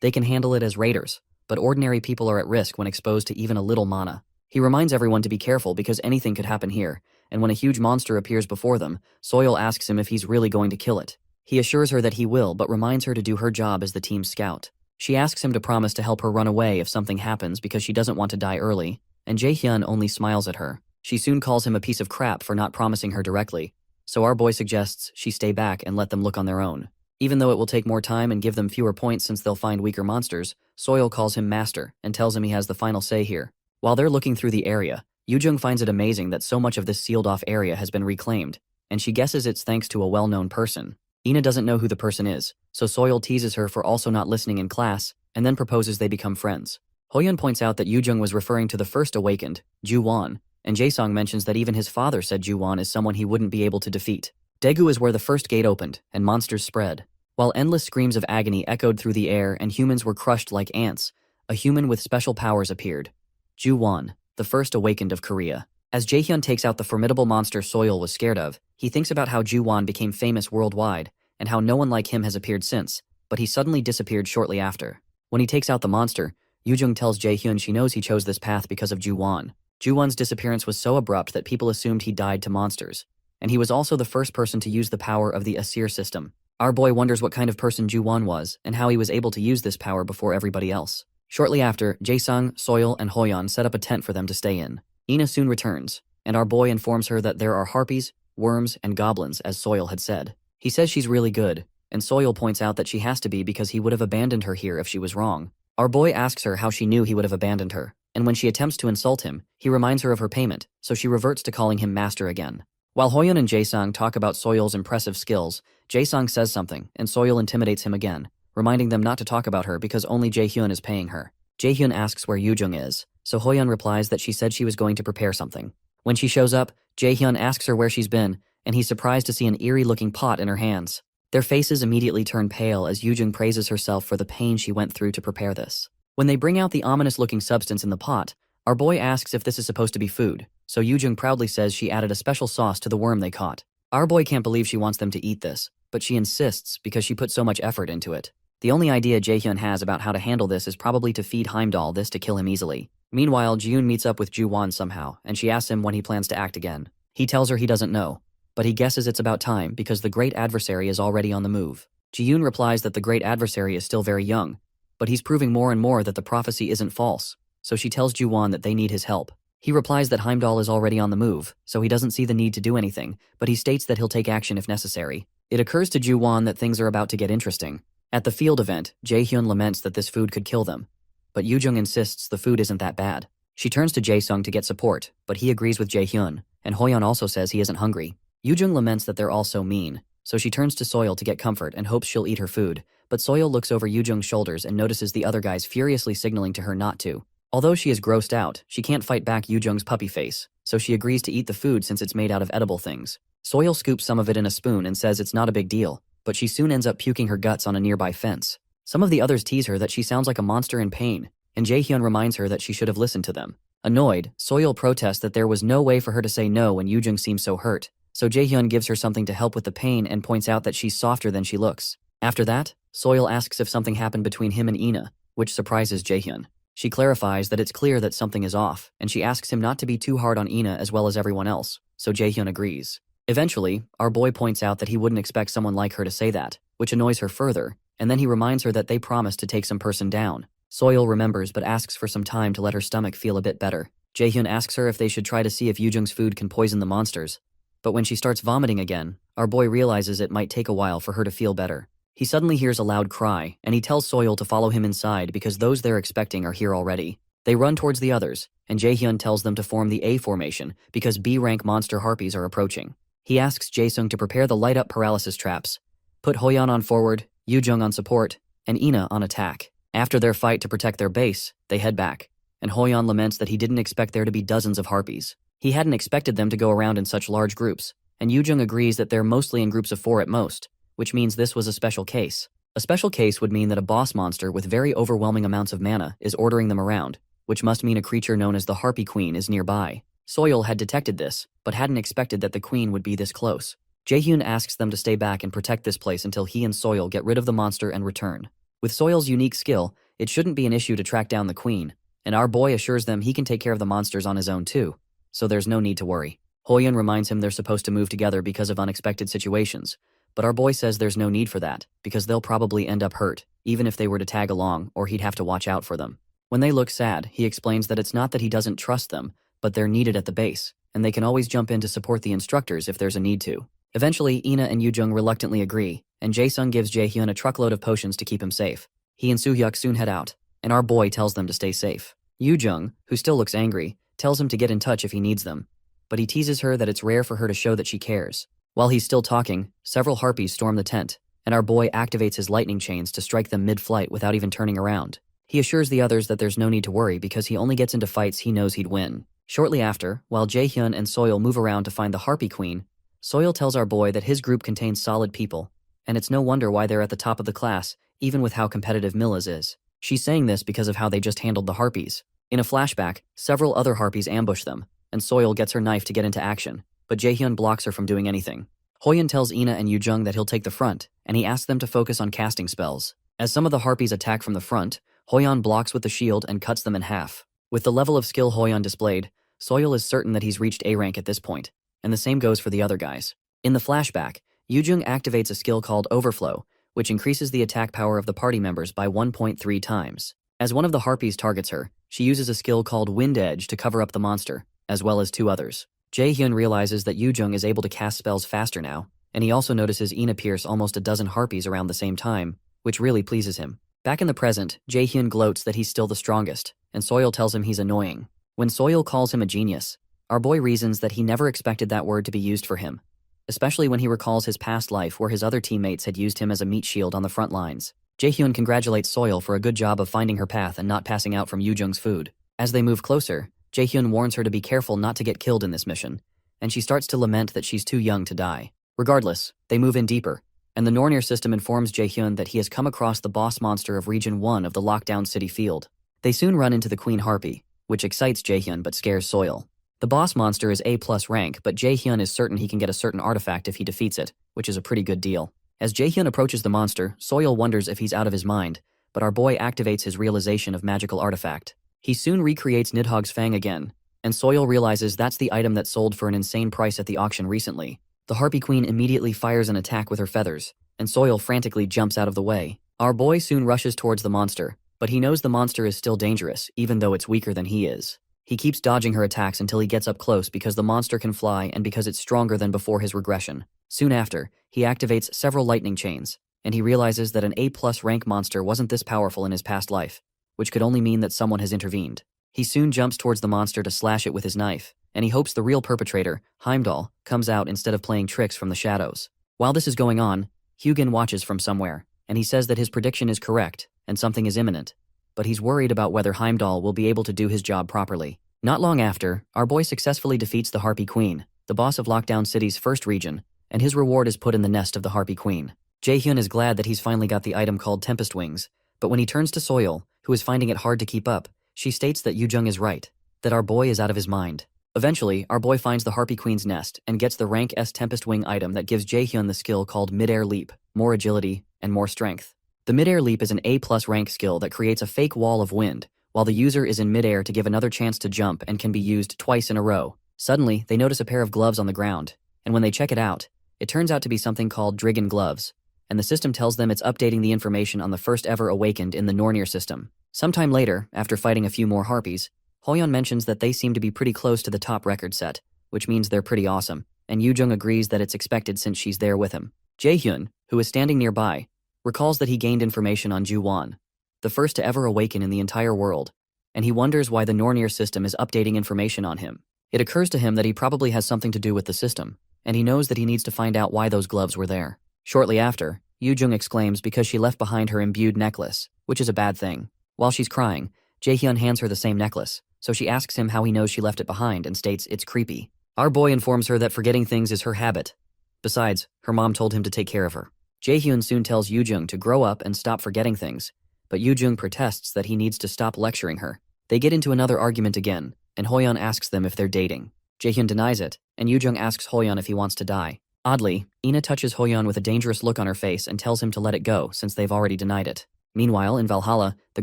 They can handle it as raiders, but ordinary people are at risk when exposed to even a little mana. He reminds everyone to be careful because anything could happen here, and when a huge monster appears before them, Soil asks him if he's really going to kill it. He assures her that he will, but reminds her to do her job as the team's scout. She asks him to promise to help her run away if something happens because she doesn't want to die early, and Jae-hyun only smiles at her. She soon calls him a piece of crap for not promising her directly, so our boy suggests she stay back and let them look on their own. Even though it will take more time and give them fewer points since they'll find weaker monsters, Soil calls him master and tells him he has the final say here. While they're looking through the area, Yujung finds it amazing that so much of this sealed-off area has been reclaimed, and she guesses it's thanks to a well-known person. Ina doesn't know who the person is, so Soil teases her for also not listening in class, and then proposes they become friends. Hoyeon points out that Yujung was referring to the first awakened, Ju-won, and Jae-sung mentions that even his father said Ju-won is someone he wouldn't be able to defeat. Daegu is where the first gate opened, and monsters spread. While endless screams of agony echoed through the air and humans were crushed like ants, a human with special powers appeared. Ju-won, the first awakened of Korea. As Jae-hyun takes out the formidable monster Soil was scared of, he thinks about how Ju-won became famous worldwide, and how no one like him has appeared since, but he suddenly disappeared shortly after. When he takes out the monster, Yujung tells Jae-hyun she knows he chose this path because of Ju-won. Ju-won's disappearance was so abrupt that people assumed he died to monsters, and he was also the first person to use the power of the Asir system. Our boy wonders what kind of person Ju-won was, and how he was able to use this power before everybody else. Shortly after, Jae-sung, Soil, and Hoyeon set up a tent for them to stay in. Ina soon returns, and our boy informs her that there are harpies, worms, and goblins, as Soil had said. He says she's really good, and Soil points out that she has to be because he would have abandoned her here if she was wrong. Our boy asks her how she knew he would have abandoned her, and when she attempts to insult him, he reminds her of her payment, so she reverts to calling him master again. While Hoyeon and Jae-sung talk about Soil's impressive skills, Jae-sung says something, and Soil intimidates him again, reminding them not to talk about her because only Jae-hyun is paying her. Jae-hyun asks where Yujung is, so Hoyeon replies that she said she was going to prepare something. When she shows up, Jae-hyun asks her where she's been, and he's surprised to see an eerie-looking pot in her hands. Their faces immediately turn pale as Yujung praises herself for the pain she went through to prepare this. When they bring out the ominous-looking substance in the pot, our boy asks if this is supposed to be food, so Yujung proudly says she added a special sauce to the worm they caught. Our boy can't believe she wants them to eat this, but she insists because she put so much effort into it. The only idea Jae-hyun has about how to handle this is probably to feed Heimdall this to kill him easily. Meanwhile, Ji-yoon meets up with Ju-won somehow, and she asks him when he plans to act again. He tells her he doesn't know, but he guesses it's about time because the great adversary is already on the move. Ji-yoon replies that the great adversary is still very young, but he's proving more and more that the prophecy isn't false, so she tells Ju-won that they need his help. He replies that Heimdall is already on the move, so he doesn't see the need to do anything, but he states that he'll take action if necessary. It occurs to Ju-won that things are about to get interesting. At the field event, Jae-hyun laments that this food could kill them, but Yujung insists the food isn't that bad. She turns to Jae-sung to get support, but he agrees with Jae-hyun, and Hoyeon also says he isn't hungry. Yujung laments that they're all so mean, so she turns to Soil to get comfort and hopes she'll eat her food, but Soil looks over Yujung's shoulders and notices the other guys furiously signaling to her not to. Although she is grossed out, she can't fight back Yujung's puppy face, so she agrees to eat the food since it's made out of edible things. Soil scoops some of it in a spoon and says it's not a big deal, but she soon ends up puking her guts on a nearby fence. Some of the others tease her that she sounds like a monster in pain, and Jae-hyun reminds her that she should have listened to them. Annoyed, Soil protests that there was no way for her to say no when Yujung seems so hurt, so Jae-hyun gives her something to help with the pain and points out that she's softer than she looks. After that, Soil asks if something happened between him and Ina, which surprises Jae-hyun. She clarifies that it's clear that something is off, and she asks him not to be too hard on Ina as well as everyone else, so Jae-hyun agrees. Eventually, our boy points out that he wouldn't expect someone like her to say that, which annoys her further, and then he reminds her that they promised to take some person down. Soil remembers but asks for some time to let her stomach feel a bit better. Jae-hyun asks her if they should try to see if Yujung's food can poison the monsters, but when she starts vomiting again, our boy realizes it might take a while for her to feel better. He suddenly hears a loud cry, and he tells Soil to follow him inside because those they're expecting are here already. They run towards the others, and Jae-hyun tells them to form the A formation because B-rank monster harpies are approaching. He asks Jae-sung to prepare the light-up paralysis traps, put Hoyeon on forward, Yujung on support, and Ina on attack. After their fight to protect their base, they head back, and Hoyon laments that he didn't expect there to be dozens of harpies. He hadn't expected them to go around in such large groups, and Yujung agrees that they're mostly in groups of 4 at most, which means this was a special case. A special case would mean that a boss monster with very overwhelming amounts of mana is ordering them around, which must mean a creature known as the Harpy Queen is nearby. Soil had detected this, but hadn't expected that the queen would be this close. Jaehyun asks them to stay back and protect this place until he and Soil get rid of the monster and return. With Soil's unique skill, it shouldn't be an issue to track down the queen, and our boy assures them he can take care of the monsters on his own too, so there's no need to worry. Hoyon reminds him they're supposed to move together because of unexpected situations, but our boy says there's no need for that, because they'll probably end up hurt, even if they were to tag along, or he'd have to watch out for them. When they look sad, he explains that it's not that he doesn't trust them, but they're needed at the base, and they can always jump in to support the instructors if there's a need to. Eventually, Ina and Yujung reluctantly agree, and Jae-sung gives Jaehyun a truckload of potions to keep him safe. He and Soo-hyuk soon head out, and our boy tells them to stay safe. Yujung, who still looks angry, tells him to get in touch if he needs them, but he teases her that it's rare for her to show that she cares. While he's still talking, several harpies storm the tent, and our boy activates his lightning chains to strike them mid-flight without even turning around. He assures the others that there's no need to worry because he only gets into fights he knows he'd win. Shortly after, while Jaehyun and Soil move around to find the Harpy Queen, Soil tells our boy that his group contains solid people, and it's no wonder why they're at the top of the class, even with how competitive Milla's is. She's saying this because of how they just handled the harpies. In a flashback, several other harpies ambush them, and Soil gets her knife to get into action, but Jaehyun blocks her from doing anything. Hoyon tells Ina and Yujung that he'll take the front, and he asks them to focus on casting spells. As some of the harpies attack from the front, Hoyon blocks with the shield and cuts them in half. With the level of skill Hoyon displayed, Soil is certain that he's reached A rank at this point, and the same goes for the other guys. In the flashback, Yujung activates a skill called Overflow, which increases the attack power of the party members by 1.3 times. As one of the harpies targets her, she uses a skill called Wind Edge to cover up the monster, as well as 2 others. Jaehyun realizes that Yujung is able to cast spells faster now, and he also notices Ina pierce almost a dozen harpies around the same time, which really pleases him. Back in the present, Jaehyun gloats that he's still the strongest, and Soil tells him he's annoying. When Soil calls him a genius, our boy reasons that he never expected that word to be used for him, especially when he recalls his past life where his other teammates had used him as a meat shield on the front lines. Jaehyun congratulates Soil for a good job of finding her path and not passing out from Yujung's food. As they move closer, Jaehyun warns her to be careful not to get killed in this mission, and she starts to lament that she's too young to die. Regardless, they move in deeper, and the Nornir system informs Jaehyun that he has come across the boss monster of Region 1 of the lockdown city field. They soon run into the Queen Harpy, which excites Jaehyun but scares Soil. The boss monster is A+ rank, but Jaehyun is certain he can get a certain artifact if he defeats it, which is a pretty good deal. As Jaehyun approaches the monster, Soil wonders if he's out of his mind, but our boy activates his realization of magical artifact. He soon recreates Nidhogg's Fang again, and Soil realizes that's the item that sold for an insane price at the auction recently. The Harpy Queen immediately fires an attack with her feathers, and Soil frantically jumps out of the way. Our boy soon rushes towards the monster, but he knows the monster is still dangerous, even though it's weaker than he is. He keeps dodging her attacks until he gets up close because the monster can fly and because it's stronger than before his regression. Soon after, he activates several lightning chains, and he realizes that an A+ rank monster wasn't this powerful in his past life, which could only mean that someone has intervened. He soon jumps towards the monster to slash it with his knife, and he hopes the real perpetrator, Heimdall, comes out instead of playing tricks from the shadows. While this is going on, Hugin watches from somewhere, and he says that his prediction is correct and something is imminent, but he's worried about whether Heimdall will be able to do his job properly. Not long after, our boy successfully defeats the Harpy Queen, the boss of Lockdown City's first region, and his reward is put in the nest of the Harpy Queen. Jaehyun is glad that he's finally got the item called Tempest Wings, but when he turns to Soil, who is finding it hard to keep up, she states that Yujung is right, that our boy is out of his mind. Eventually, our boy finds the Harpy Queen's nest and gets the rank S Tempest Wing item that gives Jaehyun the skill called Mid-Air Leap, more agility, and more strength. The Mid-Air Leap is an A+ rank skill that creates a fake wall of wind, while the user is in mid-air to give another chance to jump and can be used twice in a row. Suddenly, they notice a pair of gloves on the ground, and when they check it out, it turns out to be something called Drigon Gloves, and the system tells them it's updating the information on the first ever awakened in the Nornir system. Sometime later, after fighting a few more harpies, Hoyon mentions that they seem to be pretty close to the top record set, which means they're pretty awesome, and Yujung agrees that it's expected since she's there with him. Jaehyun, who is standing nearby, recalls that he gained information on Ju-won, the first to ever awaken in the entire world, and he wonders why the Nornir system is updating information on him. It occurs to him that he probably has something to do with the system, and he knows that he needs to find out why those gloves were there. Shortly after, Yujung exclaims because she left behind her imbued necklace, which is a bad thing. While she's crying, Jaehyun hands her the same necklace, so she asks him how he knows she left it behind and states it's creepy. Our boy informs her that forgetting things is her habit. Besides, her mom told him to take care of her. Jaehyun soon tells Yoojung to grow up and stop forgetting things, but Yoojung protests that he needs to stop lecturing her. They get into another argument again, and Hoyeon asks them if they're dating. Jaehyun denies it, and Yoojung asks Hoyeon if he wants to die. Oddly, Ina touches Hoyeon with a dangerous look on her face and tells him to let it go since they've already denied it. Meanwhile, in Valhalla, the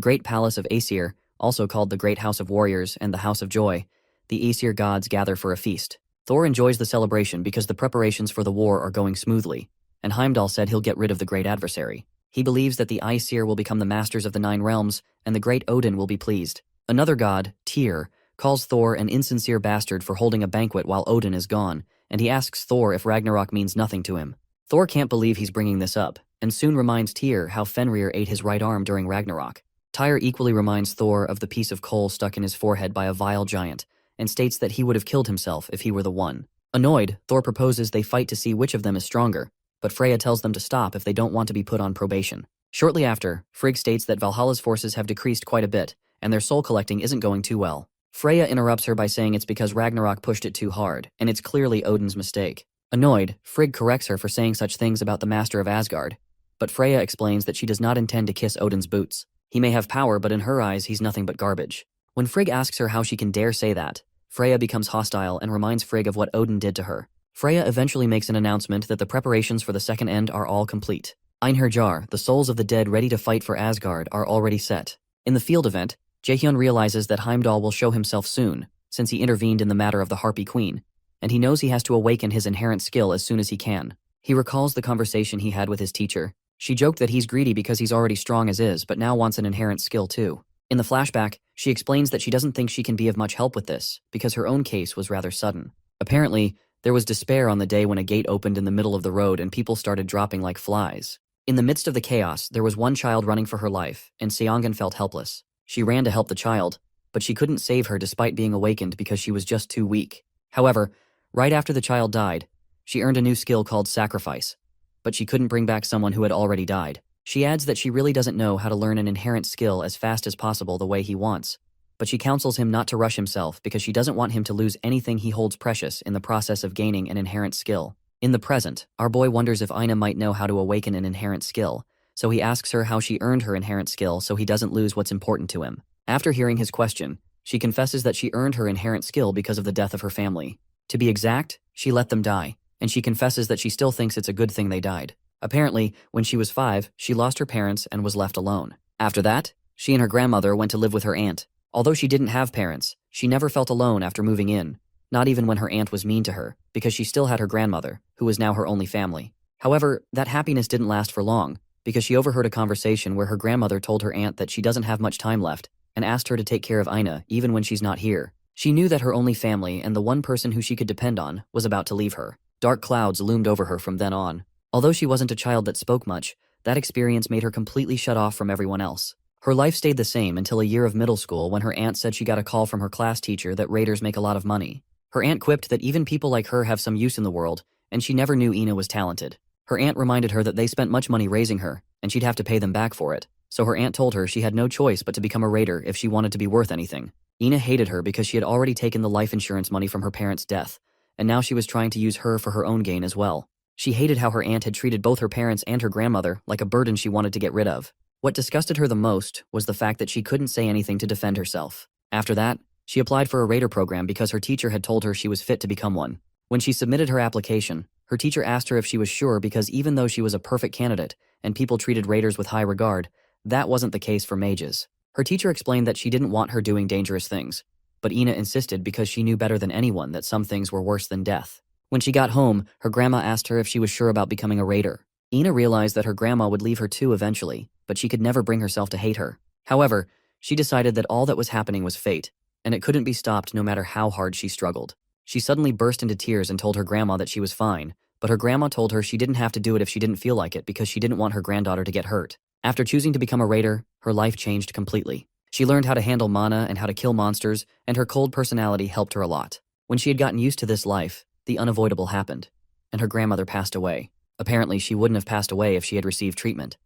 great palace of Aesir, also called the Great House of Warriors and the House of Joy, the Aesir gods gather for a feast. Thor enjoys the celebration because the preparations for the war are going smoothly, and Heimdall said he'll get rid of the great adversary. He believes that the Aesir will become the masters of the 9 realms, and the great Odin will be pleased. Another god, Tyr, calls Thor an insincere bastard for holding a banquet while Odin is gone, and he asks Thor if Ragnarok means nothing to him. Thor can't believe he's bringing this up, and soon reminds Tyr how Fenrir ate his right arm during Ragnarok. Tyr equally reminds Thor of the piece of coal stuck in his forehead by a vile giant, and states that he would have killed himself if he were the one. Annoyed, Thor proposes they fight to see which of them is stronger, but Freya tells them to stop if they don't want to be put on probation. Shortly after, Frigg states that Valhalla's forces have decreased quite a bit, and their soul collecting isn't going too well. Freya interrupts her by saying it's because Ragnarok pushed it too hard, and it's clearly Odin's mistake. Annoyed, Frigg corrects her for saying such things about the Master of Asgard, but Freya explains that she does not intend to kiss Odin's boots. He may have power, but in her eyes he's nothing but garbage. When Frigg asks her how she can dare say that, Freya becomes hostile and reminds Frigg of what Odin did to her. Freya eventually makes an announcement that the preparations for the second end are all complete. Einherjar, the souls of the dead ready to fight for Asgard, are already set. In the field event, Jaehyun realizes that Heimdall will show himself soon, since he intervened in the matter of the Harpy Queen, and he knows he has to awaken his inherent skill as soon as he can. He recalls the conversation he had with his teacher. She joked that he's greedy because he's already strong as is, but now wants an inherent skill too. In the flashback, she explains that she doesn't think she can be of much help with this, because her own case was rather sudden. Apparently, there was despair on the day when a gate opened in the middle of the road and people started dropping like flies. In the midst of the chaos, there was one child running for her life, and Seongan felt helpless. She ran to help the child, but she couldn't save her despite being awakened because she was just too weak. However, right after the child died, she earned a new skill called Sacrifice, but she couldn't bring back someone who had already died. She adds that she really doesn't know how to learn an inherent skill as fast as possible the way he wants, but she counsels him not to rush himself because she doesn't want him to lose anything he holds precious in the process of gaining an inherent skill. In the present, our boy wonders if Ina might know how to awaken an inherent skill, so he asks her how she earned her inherent skill so he doesn't lose what's important to him. After hearing his question, she confesses that she earned her inherent skill because of the death of her family. To be exact, she let them die, and she confesses that she still thinks it's a good thing they died. Apparently, when she was 5, she lost her parents and was left alone. After that, she and her grandmother went to live with her aunt. Although she didn't have parents, she never felt alone after moving in, not even when her aunt was mean to her, because she still had her grandmother, who was now her only family. However, that happiness didn't last for long, because she overheard a conversation where her grandmother told her aunt that she doesn't have much time left, and asked her to take care of Ina even when she's not here. She knew that her only family and the one person who she could depend on was about to leave her. Dark clouds loomed over her from then on. Although she wasn't a child that spoke much, that experience made her completely shut off from everyone else. Her life stayed the same until a year of middle school when her aunt said she got a call from her class teacher that raiders make a lot of money. Her aunt quipped that even people like her have some use in the world, and she never knew Ina was talented. Her aunt reminded her that they spent much money raising her, and she'd have to pay them back for it. So her aunt told her she had no choice but to become a raider if she wanted to be worth anything. Ina hated her because she had already taken the life insurance money from her parents' death, and now she was trying to use her for her own gain as well. She hated how her aunt had treated both her parents and her grandmother like a burden she wanted to get rid of. What disgusted her the most was the fact that she couldn't say anything to defend herself. After that, she applied for a raider program because her teacher had told her she was fit to become one. When she submitted her application, her teacher asked her if she was sure because even though she was a perfect candidate and people treated raiders with high regard, that wasn't the case for mages. Her teacher explained that she didn't want her doing dangerous things, but Ina insisted because she knew better than anyone that some things were worse than death. When she got home, her grandma asked her if she was sure about becoming a raider. Ina realized that her grandma would leave her too eventually, but she could never bring herself to hate her. However, she decided that all that was happening was fate, and it couldn't be stopped no matter how hard she struggled. She suddenly burst into tears and told her grandma that she was fine, but her grandma told her she didn't have to do it if she didn't feel like it because she didn't want her granddaughter to get hurt. After choosing to become a raider, her life changed completely. She learned how to handle mana and how to kill monsters, and her cold personality helped her a lot. When she had gotten used to this life, the unavoidable happened, and her grandmother passed away. Apparently, she wouldn't have passed away if she had received treatment.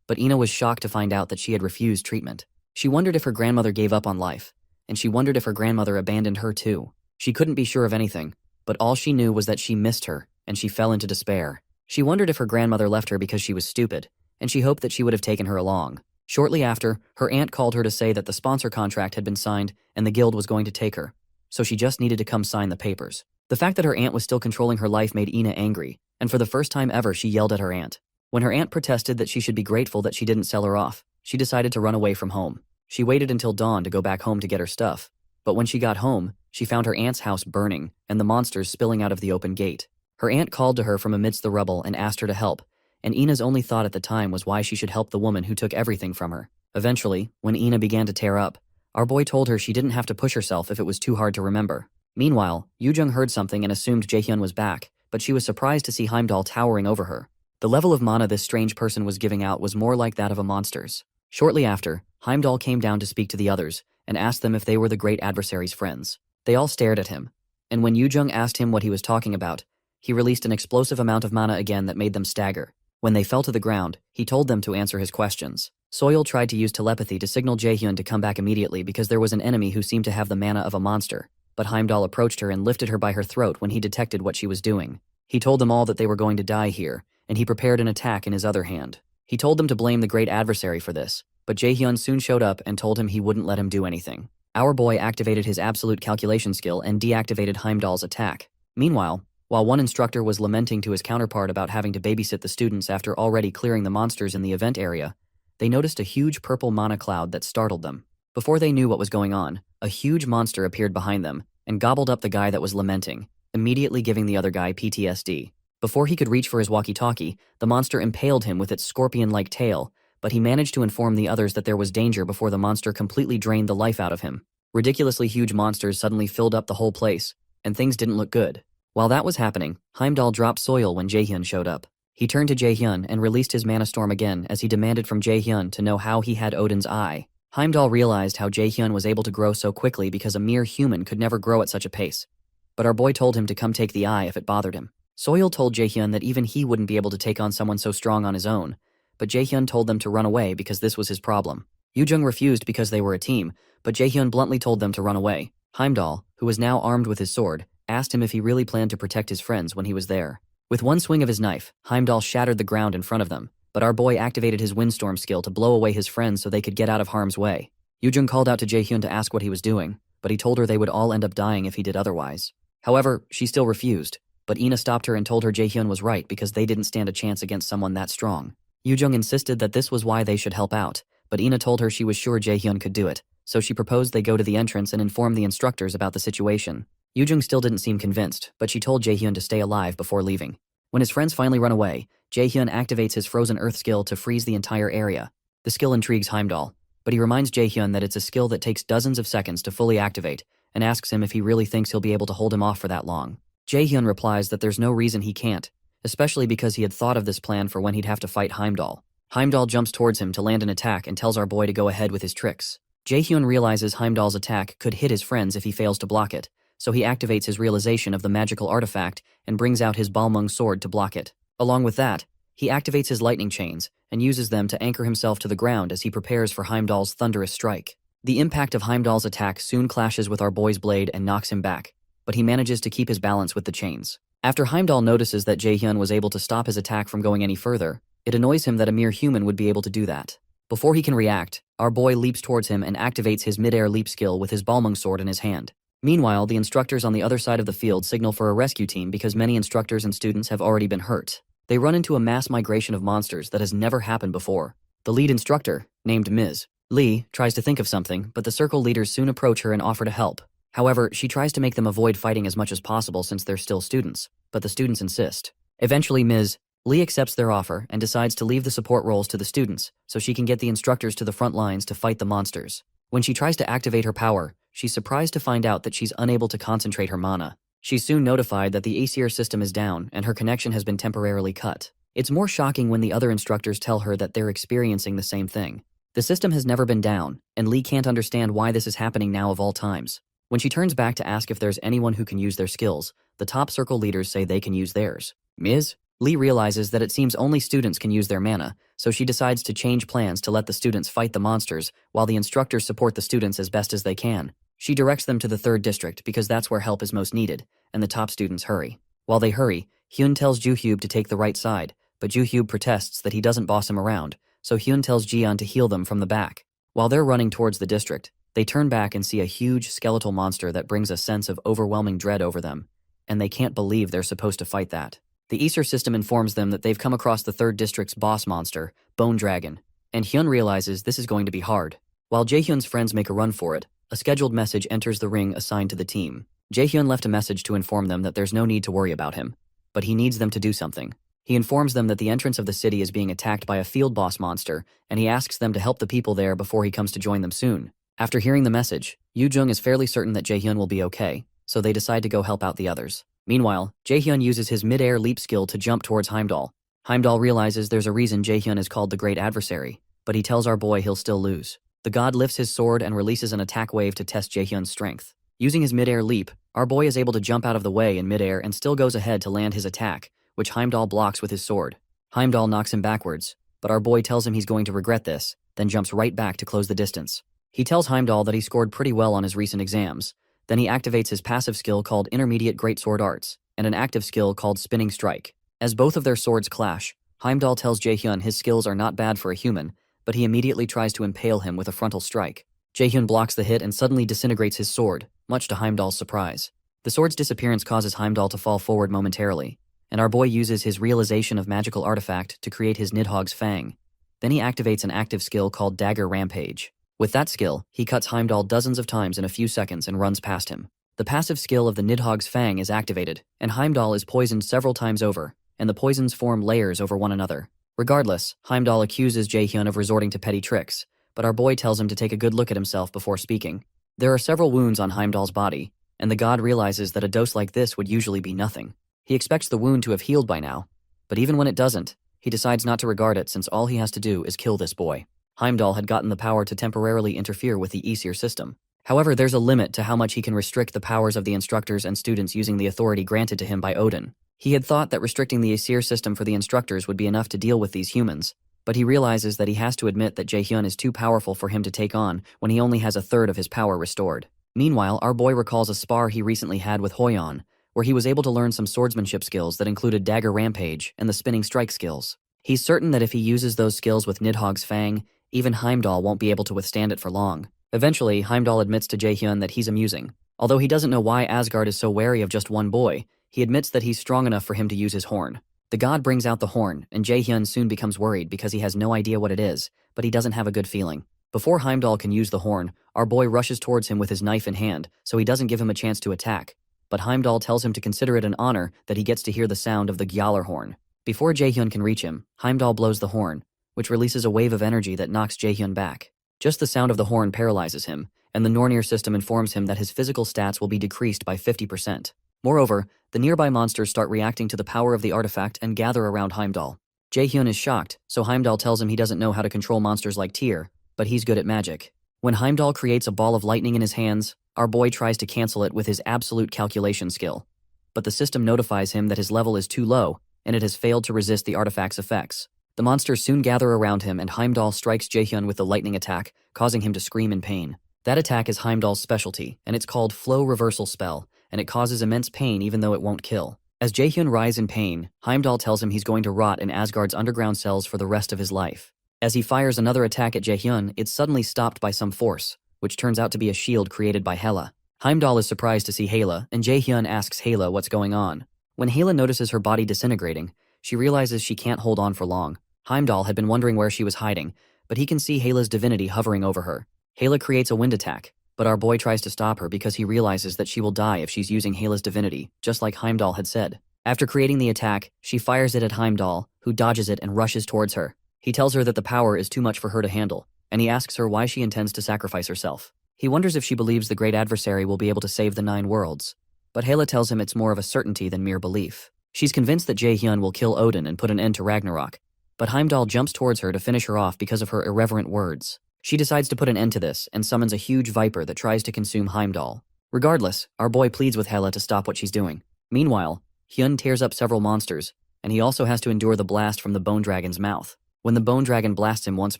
But Ina was shocked to find out that she had refused treatment. She wondered if her grandmother gave up on life, and she wondered if her grandmother abandoned her too. She couldn't be sure of anything, but all she knew was that she missed her, and she fell into despair. She wondered if her grandmother left her because she was stupid, and she hoped that she would have taken her along. Shortly after, her aunt called her to say that the sponsor contract had been signed and the guild was going to take her, so she just needed to come sign the papers. The fact that her aunt was still controlling her life made Ina angry, and for the first time ever she yelled at her aunt. When her aunt protested that she should be grateful that she didn't sell her off, she decided to run away from home. She waited until dawn to go back home to get her stuff, but when she got home, she found her aunt's house burning and the monsters spilling out of the open gate. Her aunt called to her from amidst the rubble and asked her to help, and Ina's only thought at the time was why she should help the woman who took everything from her. Eventually, when Ina began to tear up, our boy told her she didn't have to push herself if it was too hard to remember. Meanwhile, Yoojung heard something and assumed Jaehyun was back, but she was surprised to see Heimdall towering over her. The level of mana this strange person was giving out was more like that of a monster's. Shortly after, Heimdall came down to speak to the others and asked them if they were the great adversary's friends. They all stared at him, and when Yoojung asked him what he was talking about, he released an explosive amount of mana again that made them stagger. When they fell to the ground, he told them to answer his questions. Soil tried to use telepathy to signal Jaehyun to come back immediately because there was an enemy who seemed to have the mana of a monster, but Heimdall approached her and lifted her by her throat when he detected what she was doing. He told them all that they were going to die here, and he prepared an attack in his other hand. He told them to blame the great adversary for this, but Jaehyun soon showed up and told him he wouldn't let him do anything. Our boy activated his absolute calculation skill and deactivated Heimdall's attack. Meanwhile, while one instructor was lamenting to his counterpart about having to babysit the students after already clearing the monsters in the event area, they noticed a huge purple mana cloud that startled them. Before they knew what was going on, a huge monster appeared behind them and gobbled up the guy that was lamenting, immediately giving the other guy PTSD. Before he could reach for his walkie-talkie, the monster impaled him with its scorpion-like tail, but he managed to inform the others that there was danger before the monster completely drained the life out of him. Ridiculously huge monsters suddenly filled up the whole place, and things didn't look good. While that was happening, Heimdall dropped Soil when Jaehyun showed up. He turned to Jaehyun and released his mana storm again as he demanded from Jaehyun to know how he had Odin's eye. Heimdall realized how Jaehyun was able to grow so quickly because a mere human could never grow at such a pace. But our boy told him to come take the eye if it bothered him. Soil told Jaehyun that even he wouldn't be able to take on someone so strong on his own, but Jaehyun told them to run away because this was his problem. Yoojung refused because they were a team, but Jaehyun bluntly told them to run away. Heimdall, who was now armed with his sword, asked him if he really planned to protect his friends when he was there. With one swing of his knife, Heimdall shattered the ground in front of them, but our boy activated his windstorm skill to blow away his friends so they could get out of harm's way. Yoojung called out to Jaehyun to ask what he was doing, but he told her they would all end up dying if he did otherwise. However, she still refused, but Ina stopped her and told her Jaehyun was right because they didn't stand a chance against someone that strong. Yoojung insisted that this was why they should help out, but Ina told her she was sure Jaehyun could do it, so she proposed they go to the entrance and inform the instructors about the situation. Yoojung still didn't seem convinced, but she told Jaehyun to stay alive before leaving. When his friends finally run away, Jaehyun activates his Frozen Earth skill to freeze the entire area. The skill intrigues Heimdall, but he reminds Jaehyun that it's a skill that takes dozens of seconds to fully activate, and asks him if he really thinks he'll be able to hold him off for that long. Jaehyun replies that there's no reason he can't, especially because he had thought of this plan for when he'd have to fight Heimdall. Heimdall jumps towards him to land an attack and tells our boy to go ahead with his tricks. Jaehyun realizes Heimdall's attack could hit his friends if he fails to block it, so he activates his realization of the magical artifact and brings out his Balmung sword to block it. Along with that, he activates his lightning chains and uses them to anchor himself to the ground as he prepares for Heimdall's thunderous strike. The impact of Heimdall's attack soon clashes with our boy's blade and knocks him back, but he manages to keep his balance with the chains. After Heimdall notices that Jaehyun was able to stop his attack from going any further, it annoys him that a mere human would be able to do that. Before he can react, our boy leaps towards him and activates his mid-air leap skill with his Balmung sword in his hand. Meanwhile, the instructors on the other side of the field signal for a rescue team because many instructors and students have already been hurt. They run into a mass migration of monsters that has never happened before. The lead instructor, named Ms. Lee, tries to think of something, but the circle leaders soon approach her and offer to help. However, she tries to make them avoid fighting as much as possible since they're still students, but the students insist. Eventually, Ms. Lee accepts their offer and decides to leave the support roles to the students so she can get the instructors to the front lines to fight the monsters. When she tries to activate her power, she's surprised to find out that she's unable to concentrate her mana. She's soon notified that the ACR system is down and her connection has been temporarily cut. It's more shocking when the other instructors tell her that they're experiencing the same thing. The system has never been down, and Lee can't understand why this is happening now of all times. When she turns back to ask if there's anyone who can use their skills, the top circle leaders say they can use theirs. Ms. Lee realizes that it seems only students can use their mana, so she decides to change plans to let the students fight the monsters while the instructors support the students as best as they can. She directs them to the 3rd district because that's where help is most needed, and the top students hurry. While they hurry, Hyun tells Joo-hyub to take the right side, but Joo-hyub protests that he doesn't boss him around, so Hyun tells Ji-yeon to heal them from the back. While they're running towards the district, they turn back and see a huge skeletal monster that brings a sense of overwhelming dread over them, and they can't believe they're supposed to fight that. The Aesir system informs them that they've come across the 3rd district's boss monster, Bone Dragon, and Hyun realizes this is going to be hard. While Jaehyun's friends make a run for it, a scheduled message enters the ring assigned to the team. Jaehyun left a message to inform them that there's no need to worry about him, but he needs them to do something. He informs them that the entrance of the city is being attacked by a field boss monster, and he asks them to help the people there before he comes to join them soon. After hearing the message, Yoo-jung is fairly certain that Jaehyun will be okay, so they decide to go help out the others. Meanwhile, Jaehyun uses his mid-air leap skill to jump towards Heimdall. Heimdall realizes there's a reason Jaehyun is called the Great Adversary, but he tells our boy he'll still lose. The god lifts his sword and releases an attack wave to test Jaehyun's strength. Using his mid-air leap, our boy is able to jump out of the way in mid-air and still goes ahead to land his attack, which Heimdall blocks with his sword. Heimdall knocks him backwards, but our boy tells him he's going to regret this, then jumps right back to close the distance. He tells Heimdall that he scored pretty well on his recent exams. Then he activates his passive skill called Intermediate Greatsword Arts, and an active skill called Spinning Strike. As both of their swords clash, Heimdall tells Jaehyun his skills are not bad for a human, but he immediately tries to impale him with a frontal strike. Jaehyun blocks the hit and suddenly disintegrates his sword, much to Heimdall's surprise. The sword's disappearance causes Heimdall to fall forward momentarily, and our boy uses his realization of magical artifact to create his Nidhogg's Fang. Then he activates an active skill called Dagger Rampage. With that skill, he cuts Heimdall dozens of times in a few seconds and runs past him. The passive skill of the Nidhogg's Fang is activated, and Heimdall is poisoned several times over, and the poisons form layers over one another. Regardless, Heimdall accuses Jaehyun of resorting to petty tricks, but our boy tells him to take a good look at himself before speaking. There are several wounds on Heimdall's body, and the god realizes that a dose like this would usually be nothing. He expects the wound to have healed by now, but even when it doesn't, he decides not to regard it since all he has to do is kill this boy. Heimdall had gotten the power to temporarily interfere with the Aesir system. However, there's a limit to how much he can restrict the powers of the instructors and students using the authority granted to him by Odin. He had thought that restricting the Aesir system for the instructors would be enough to deal with these humans, but he realizes that he has to admit that Jaehyun is too powerful for him to take on when he only has a third of his power restored. Meanwhile, our boy recalls a spar he recently had with Hoyeon, where he was able to learn some swordsmanship skills that included Dagger Rampage and the Spinning Strike skills. He's certain that if he uses those skills with Nidhogg's Fang, even Heimdall won't be able to withstand it for long. Eventually, Heimdall admits to Jaehyun that he's amusing. Although he doesn't know why Asgard is so wary of just one boy, he admits that he's strong enough for him to use his horn. The god brings out the horn, and Jaehyun soon becomes worried because he has no idea what it is, but he doesn't have a good feeling. Before Heimdall can use the horn, our boy rushes towards him with his knife in hand, so he doesn't give him a chance to attack. But Heimdall tells him to consider it an honor that he gets to hear the sound of the Gjallar horn. Before Jaehyun can reach him, Heimdall blows the horn, which releases a wave of energy that knocks Jaehyun back. Just the sound of the horn paralyzes him, and the Nornir system informs him that his physical stats will be decreased by 50%. Moreover, the nearby monsters start reacting to the power of the artifact and gather around Heimdall. Jaehyun is shocked, so Heimdall tells him he doesn't know how to control monsters like Tyr, but he's good at magic. When Heimdall creates a ball of lightning in his hands, our boy tries to cancel it with his absolute calculation skill. But the system notifies him that his level is too low, and it has failed to resist the artifact's effects. The monsters soon gather around him and Heimdall strikes Jaehyun with the lightning attack, causing him to scream in pain. That attack is Heimdall's specialty, and it's called Flow Reversal Spell, and it causes immense pain even though it won't kill. As Jaehyun writhes in pain, Heimdall tells him he's going to rot in Asgard's underground cells for the rest of his life. As he fires another attack at Jaehyun, it's suddenly stopped by some force, which turns out to be a shield created by Hela. Heimdall is surprised to see Hela, and Jaehyun asks Hela what's going on. When Hela notices her body disintegrating, she realizes she can't hold on for long. Heimdall had been wondering where she was hiding, but he can see Hela's divinity hovering over her. Hela creates a wind attack, but our boy tries to stop her because he realizes that she will die if she's using Hela's divinity, just like Heimdall had said. After creating the attack, she fires it at Heimdall, who dodges it and rushes towards her. He tells her that the power is too much for her to handle, and he asks her why she intends to sacrifice herself. He wonders if she believes the great adversary will be able to save the 9 worlds, but Hela tells him it's more of a certainty than mere belief. She's convinced that Jaehyun will kill Odin and put an end to Ragnarok, but Heimdall jumps towards her to finish her off because of her irreverent words. She decides to put an end to this and summons a huge viper that tries to consume Heimdall. Regardless, our boy pleads with Hela to stop what she's doing. Meanwhile, Hyun tears up several monsters, and he also has to endure the blast from the bone dragon's mouth. When the bone dragon blasts him once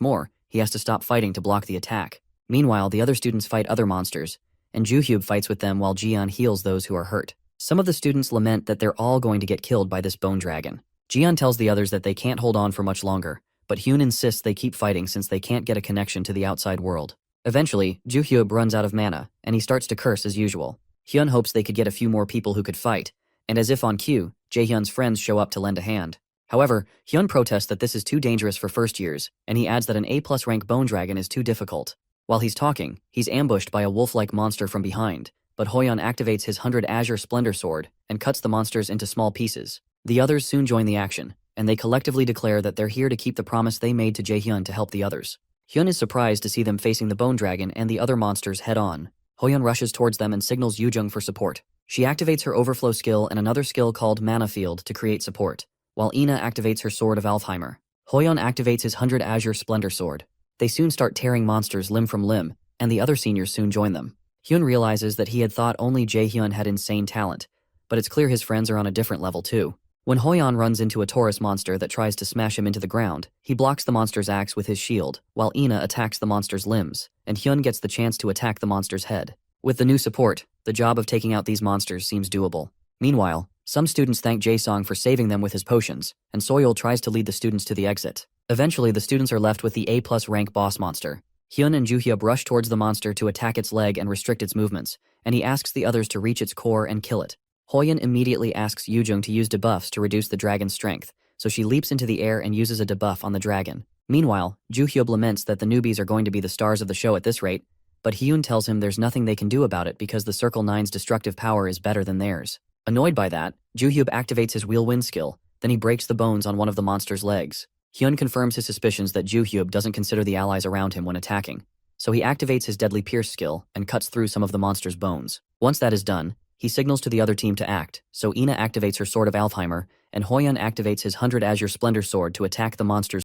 more, he has to stop fighting to block the attack. Meanwhile, the other students fight other monsters, and Juhyub fights with them while Jian heals those who are hurt. Some of the students lament that they're all going to get killed by this bone dragon. Jian tells the others that they can't hold on for much longer, but Hyun insists they keep fighting since they can't get a connection to the outside world. Eventually, Juhyub runs out of mana, and he starts to curse as usual. Hyun hopes they could get a few more people who could fight, and as if on cue, Jaehyun's friends show up to lend a hand. However, Hyun protests that this is too dangerous for first years, and he adds that an A+ rank bone dragon is too difficult. While he's talking, he's ambushed by a wolf-like monster from behind, but Hoyeon activates his 100 Azure Splendor Sword and cuts the monsters into small pieces. The others soon join the action, and they collectively declare that they're here to keep the promise they made to Jaehyun to help the others. Hyun is surprised to see them facing the bone dragon and the other monsters head-on. Hoyeon rushes towards them and signals Yoojung for support. She activates her Overflow skill and another skill called Mana Field to create support, while Ina activates her Sword of Alfheimer. Hoyeon activates his 100 Azure Splendor Sword. They soon start tearing monsters limb from limb, and the other seniors soon join them. Hyun realizes that he had thought only Jaehyun had insane talent, but it's clear his friends are on a different level too. When Hoyeon runs into a Taurus monster that tries to smash him into the ground, he blocks the monster's axe with his shield, while Ina attacks the monster's limbs, and Hyun gets the chance to attack the monster's head. With the new support, the job of taking out these monsters seems doable. Meanwhile, some students thank Jae-song for saving them with his potions, and Soyeol tries to lead the students to the exit. Eventually, the students are left with the A+ rank boss monster. Hyun and Juhyub rush towards the monster to attack its leg and restrict its movements, and he asks the others to reach its core and kill it. Hoyeon immediately asks Yoojung to use debuffs to reduce the dragon's strength, so she leaps into the air and uses a debuff on the dragon. Meanwhile, Juhyub laments that the newbies are going to be the stars of the show at this rate, but Hyun tells him there's nothing they can do about it because the Circle 9's destructive power is better than theirs. Annoyed by that, Juhyub activates his Wheel Wind skill, then he breaks the bones on one of the monster's legs. Hyun confirms his suspicions that Juhyub doesn't consider the allies around him when attacking, so he activates his Deadly Pierce skill and cuts through some of the monster's bones. Once that is done, he signals to the other team to act, so Ina activates her Sword of Alfheimer, and Hoyeon activates his 100 Azure Splendor Sword to attack the monster's